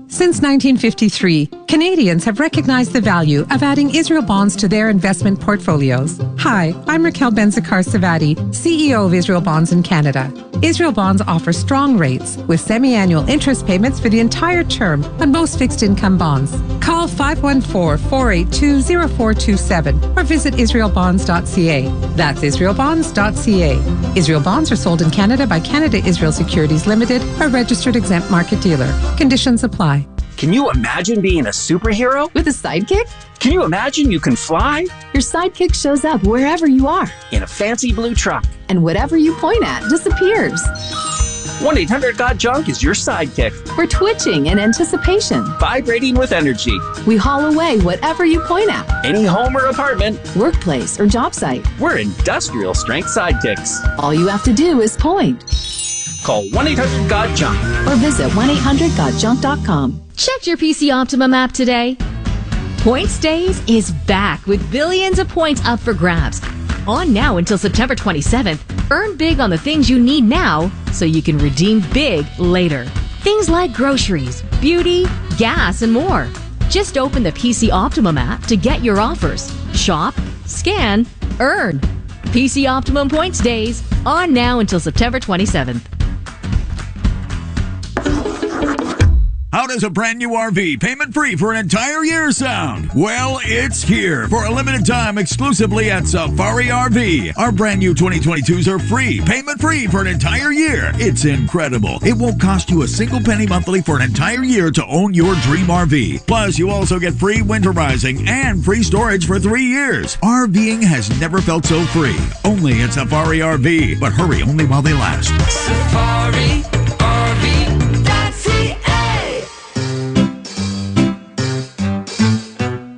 Since 1953, Canadians have recognized the value of adding Israel bonds to their investment portfolios. Hi, I'm Raquel Benzakar-Savati, CEO of Israel Bonds in Canada. Israel Bonds offer strong rates with semi-annual interest payments for the entire term on most fixed income bonds. Call 514-482-0427 or visit israelbonds.ca. That's israelbonds.ca. Israel Bonds are sold in Canada by Canada Israel Securities Limited, a registered exempt market dealer. Conditions apply. Can you imagine being a superhero? With a sidekick? Can you imagine you can fly? Your sidekick shows up wherever you are. In a fancy blue truck. And whatever you point at disappears. 1-800-GOT-JUNK is your sidekick. We're twitching in anticipation. Vibrating with energy. We haul away whatever you point at. Any home or apartment. Workplace or job site. We're industrial strength sidekicks. All you have to do is point. Call 1-800-GOT-JUNK. Or visit 1-800-GOTJUNK.com. Check your PC Optimum app today. Points Days is back with billions of points up for grabs. On now until September 27th, earn big on the things you need now so you can redeem big later. Things like groceries, beauty, gas, and more. Just open the PC Optimum app to get your offers. Shop, scan, earn. PC Optimum Points Days on now until September 27th. How does a brand new RV payment-free for an entire year sound? Well, it's here for a limited time exclusively at Safari RV. Our brand new 2022s are free, payment-free for an entire year. It's incredible. It won't cost you a single penny monthly for an entire year to own your dream RV. Plus, you also get free winterizing and free storage for 3 years. RVing has never felt so free. Only at Safari RV. But hurry, only while they last. Safari RV.ca.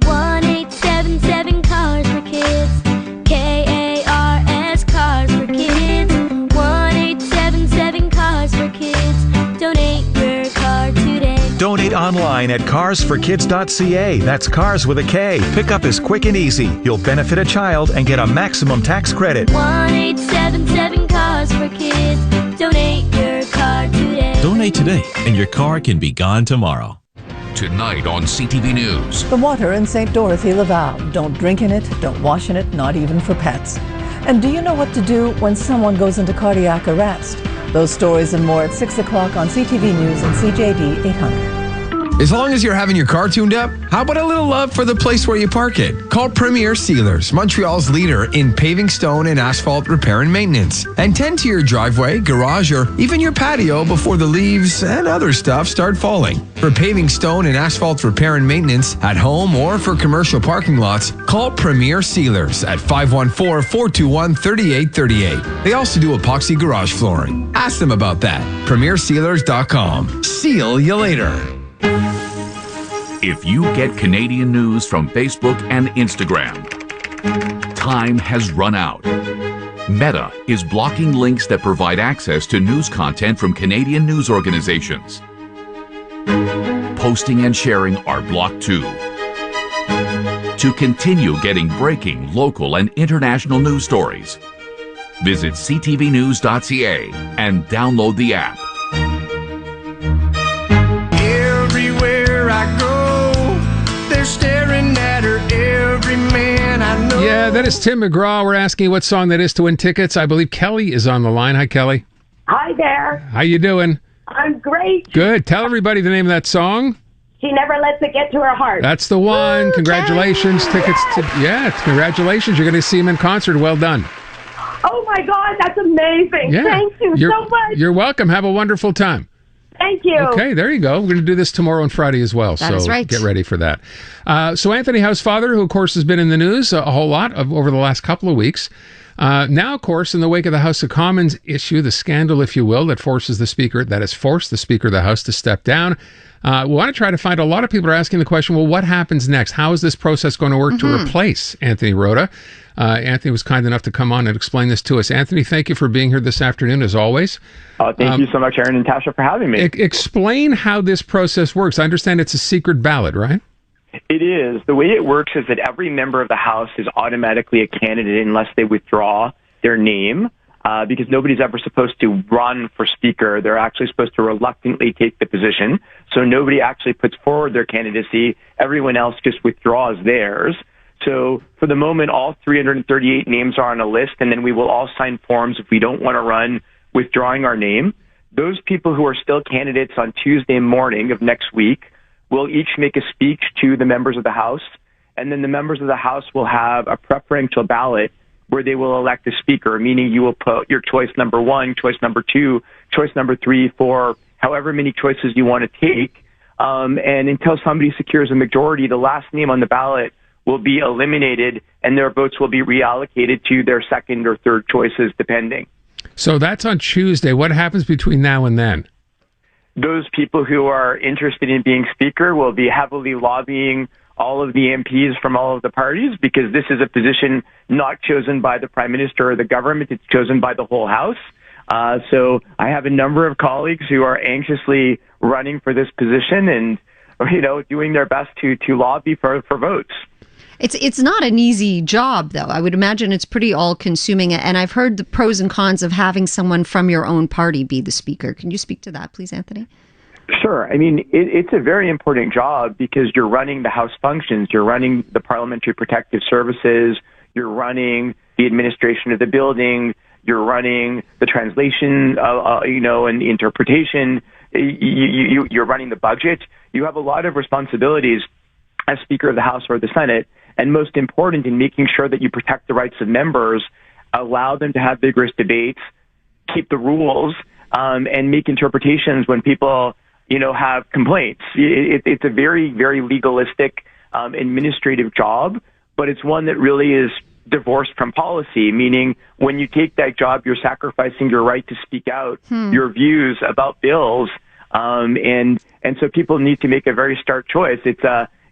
1-877 Cars for Kids. KARS Cars for Kids. 1-877 Cars for Kids. Donate your car today. Donate online at carsforkids.ca. That's cars with a K. Pickup is quick and easy. You'll benefit a child and get a maximum tax credit. 1-877 Cars for Kids. Donate your car today. Donate today, and your car can be gone tomorrow. Tonight on CTV News. The water in St. Dorothy, Laval. Don't drink in it, don't wash in it, not even for pets. And do you know what to do when someone goes into cardiac arrest? Those stories and more at 6 o'clock on CTV News and CJAD 800. As long as you're having your car tuned up, how about a little love for the place where you park it? Call Premier Sealers, Montreal's leader in paving, stone, and asphalt repair and maintenance. And tend to your driveway, garage, or even your patio before the leaves and other stuff start falling. For paving, stone, and asphalt repair and maintenance at home or for commercial parking lots, call Premier Sealers at 514-421-3838. They also do epoxy garage flooring. Ask them about that. PremierSealers.com. Seal you later. If you get Canadian news from Facebook and Instagram, time has run out. Meta is blocking links that provide access to news content from Canadian news organizations. Posting and sharing are blocked too. To continue getting breaking local and international news stories, visit ctvnews.ca and download the app. Everywhere I go, they're staring at her, every man I know. Yeah, that is Tim McGraw. We're asking what song that is to win tickets. I believe Kelly is on the line. Hi, Kelly. Hi there. How you doing? I'm great. Good. Tell everybody the name of that song. She never lets it get to her heart. That's the one. Woo, congratulations. Tickets to... Yeah, congratulations. You're going to see him in concert. Well done. Oh, my God. That's amazing. Yeah. Thank you so much. You're welcome. Have a wonderful time. Thank you. Okay, there you go. We're going to do this tomorrow and Friday as well. That is right. Get ready for that. So Anthony Housefather, who, of course, has been in the news a whole lot over the last couple of weeks. Now, of course, in the wake of the House of Commons issue, the scandal, if you will, that forced the Speaker of the House to step down, we want to try to find, a lot of people are asking the question, well, what happens next? How is this process going to work to replace Anthony Rota? Anthony was kind enough to come on and explain this to us. Anthony, thank you for being here this afternoon, as always. Thank you so much, Aaron and Tasha, for having me. Explain how this process works. I understand it's a secret ballot, right? It is. The way it works is that every member of the House is automatically a candidate unless they withdraw their name, because nobody's ever supposed to run for Speaker. They're actually supposed to reluctantly take the position. So nobody actually puts forward their candidacy. Everyone else just withdraws theirs. So for the moment, all 338 names are on a list, and then we will all sign forms if we don't want to run, withdrawing our name. Those people who are still candidates on Tuesday morning of next week will each make a speech to the members of the House, and then the members of the House will have a preferential ballot where they will elect a Speaker, meaning you will put your choice number 1, choice number 2, choice number 3, 4, however many choices you want to take. And until somebody secures a majority, the last name on the ballot will be eliminated, and their votes will be reallocated to their second or third choices, depending. So that's on Tuesday. What happens between now and then? Those people who are interested in being Speaker will be heavily lobbying all of the MPs from all of the parties, because this is a position not chosen by the Prime Minister or the government. It's chosen by the whole House. So I have a number of colleagues who are anxiously running for this position and, doing their best to lobby for votes. It's not an easy job, though. I would imagine it's pretty all-consuming. And I've heard the pros and cons of having someone from your own party be the Speaker. Can you speak to that, please, Anthony? Sure. I mean, it's a very important job because you're running the House functions. You're running the Parliamentary Protective Services. You're running the administration of the building. You're running the translation, and the interpretation. You're running the budget. You have a lot of responsibilities as Speaker of the House or the Senate. And most important, in making sure that you protect the rights of members, allow them to have vigorous debates, keep the rules, and make interpretations when people, have complaints. It's a very, very legalistic, administrative job, but it's one that really is divorced from policy, meaning when you take that job, you're sacrificing your right to speak out your views about bills. And so people need to make a very stark choice.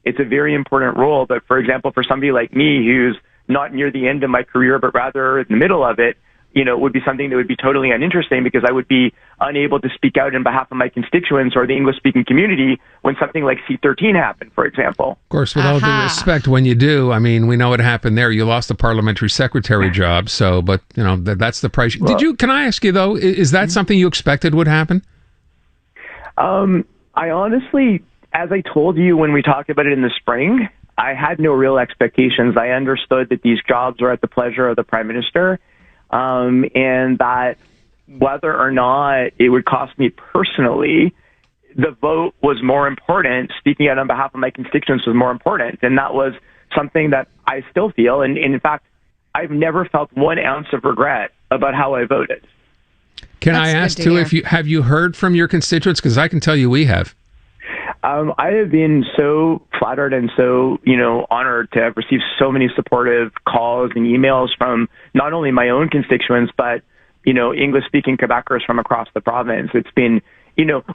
It's a very important role, but for example, for somebody like me who's not near the end of my career, but rather in the middle of it, it would be something that would be totally uninteresting because I would be unable to speak out on behalf of my constituents or the English-speaking community when something like C-13 happened, for example. Of course, with all due respect, when you do, I mean, we know what happened there. You lost the parliamentary secretary job, but that's the price. Can I ask you, though, is that something you expected would happen? I honestly, as I told you when we talked about it in the spring, I had no real expectations. I understood that these jobs are at the pleasure of the Prime Minister, and that whether or not it would cost me personally, the vote was more important. Speaking out on behalf of my constituents was more important. And that was something that I still feel. And in fact, I've never felt 1 ounce of regret about how I voted. Can I ask, too, if you heard from your constituents? Because I can tell you we have. I have been so flattered and so, honored to have received so many supportive calls and emails from not only my own constituents, but, English-speaking Quebecers from across the province. It's been,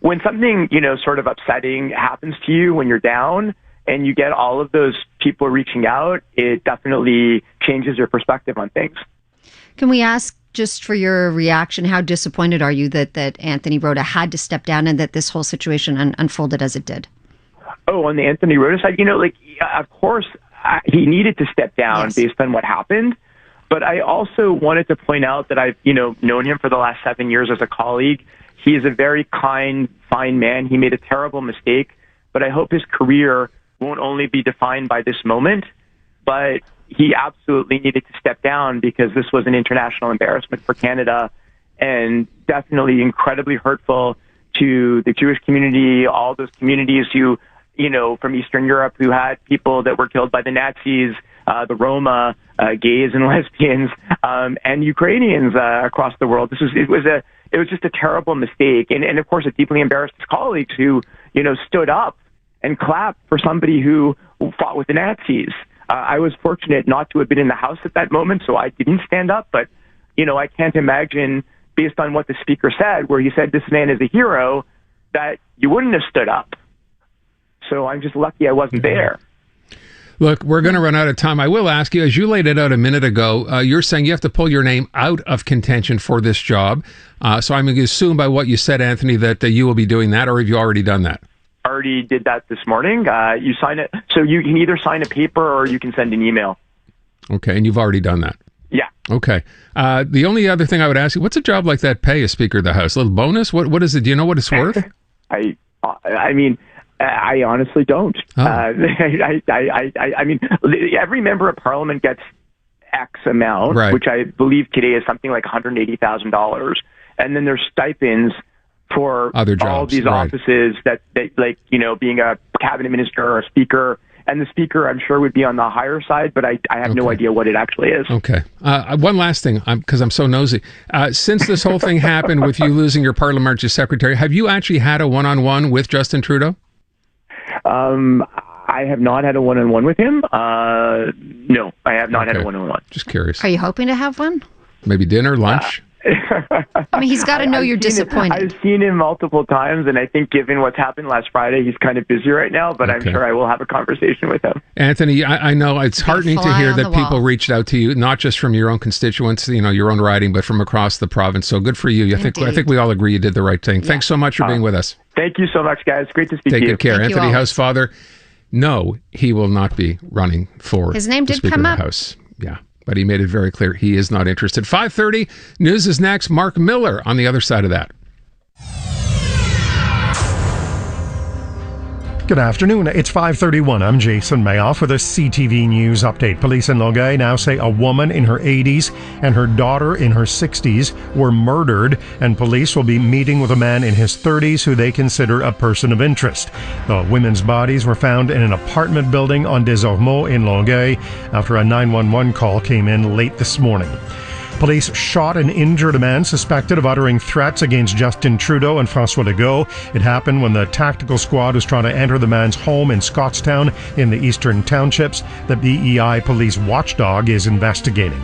when something, sort of upsetting happens to you when you're down and you get all of those people reaching out, it definitely changes your perspective on things. Can we ask, just for your reaction, how disappointed are you that Anthony Rota had to step down and that this whole situation unfolded as it did? Oh, on the Anthony Rota side, of course, he needed to step down based on what happened. But I also wanted to point out that I've, known him for the last 7 years as a colleague. He is a very kind, fine man. He made a terrible mistake, but I hope his career won't only be defined by this moment, but he absolutely needed to step down because this was an international embarrassment for Canada and definitely incredibly hurtful to the Jewish community, all those communities who, from Eastern Europe who had people that were killed by the Nazis, the Roma, gays and lesbians, and Ukrainians across the world. It was just a terrible mistake. And of course, it deeply embarrassed his colleagues who, stood up and clapped for somebody who fought with the Nazis. I was fortunate not to have been in the House at that moment, so I didn't stand up. But, I can't imagine, based on what the speaker said, where he said this man is a hero, that you wouldn't have stood up. So I'm just lucky I wasn't there. Look, we're going to run out of time. I will ask you, as you laid it out a minute ago, you're saying you have to pull your name out of contention for this job. So I'm going to assume by what you said, Anthony, that you will be doing that, or have you already done that? Already did that this morning. You sign it. So you can either sign a paper or you can send an email. Okay. And you've already done that. Yeah. Okay. The only other thing I would ask you, what's a job like that pay a Speaker of the House? A little bonus? What is it? Do you know what it's worth? I mean, I honestly don't. Oh. I mean, every member of Parliament gets X amount, right, which I believe today is something like $180,000. And then there's stipends for other jobs, all these right, offices that like, being a cabinet minister or a speaker. And the speaker, I'm sure, would be on the higher side, but I have no idea what it actually is. Okay. One last thing, because I'm so nosy. Since this whole thing happened with you losing your parliamentary secretary, have you actually had a one-on-one with Justin Trudeau? I have not had a one-on-one with him. No, I have not had a one-on-one. Just curious. Are you hoping to have one? Maybe dinner, lunch? I mean, he's got to know you're disappointed. I've seen him multiple times, and I think given what's happened last Friday, he's kind of busy right now, but I'm sure I will have a conversation with him. Anthony, I know it's heartening to hear that people reached out to you, not just from your own constituents, your own riding, but from across the province. So good for you. I think we all agree you did the right thing. Yeah. Thanks so much for being with us. Thank you so much, guys. Great to speak to you. Take good care. Anthony Housefather, no, he will not be running for his name did Speaker come of up. the House. Yeah. But he made it very clear he is not interested. 5:30, news is next. Mark Miller on the other side of that. Good afternoon. It's 5:31. I'm Jason Mayoff with a CTV News update. Police in Longueuil now say a woman in her 80s and her daughter in her 60s were murdered, and police will be meeting with a man in his 30s who they consider a person of interest. The women's bodies were found in an apartment building on Des Ormeaux in Longueuil after a 911 call came in late this morning. Police shot and injured a man suspected of uttering threats against Justin Trudeau and François Legault. It happened when the tactical squad was trying to enter the man's home in Scottstown in the Eastern Townships. The BEI police watchdog is investigating.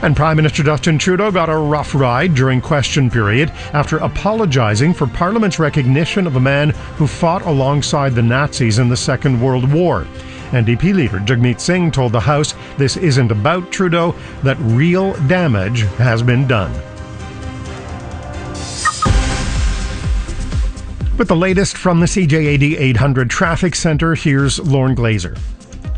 And Prime Minister Justin Trudeau got a rough ride during question period after apologizing for Parliament's recognition of a man who fought alongside the Nazis in the Second World War. NDP leader Jagmeet Singh told the House this isn't about Trudeau, that real damage has been done. With the latest from the CJAD 800 Traffic Center, here's Lorne Glazer.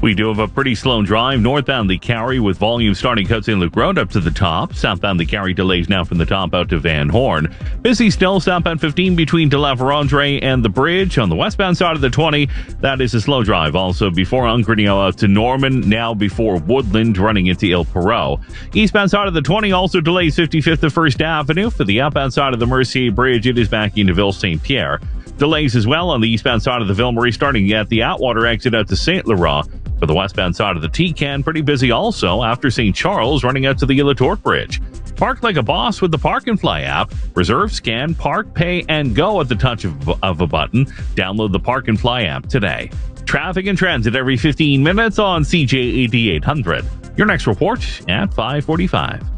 We do have a pretty slow drive northbound the Carry with volume starting at St. Luke Road up to the top. Southbound the Carry delays now from the top out to Van Horn. Busy still southbound 15 between De La Vérendrye and the bridge. On the westbound side of the 20, that is a slow drive. Also before Ungrenio out to Norman, now before Woodland running into Il Perot. Eastbound side of the 20 also delays 55th to 1st Avenue. For the outbound side of the Mercier Bridge, it is back into Ville St. Pierre. Delays as well on the eastbound side of the Ville Marie, starting at the Atwater exit out to St. Laurent. For the westbound side of the T-Can, pretty busy also after St. Charles, running out to the Ilatorque Bridge. Park like a boss with the Park and Fly app. Reserve, scan, park, pay, and go at the touch of a button. Download the Park and Fly app today. Traffic and transit every 15 minutes on CJAD 800. Your next report at 5:45.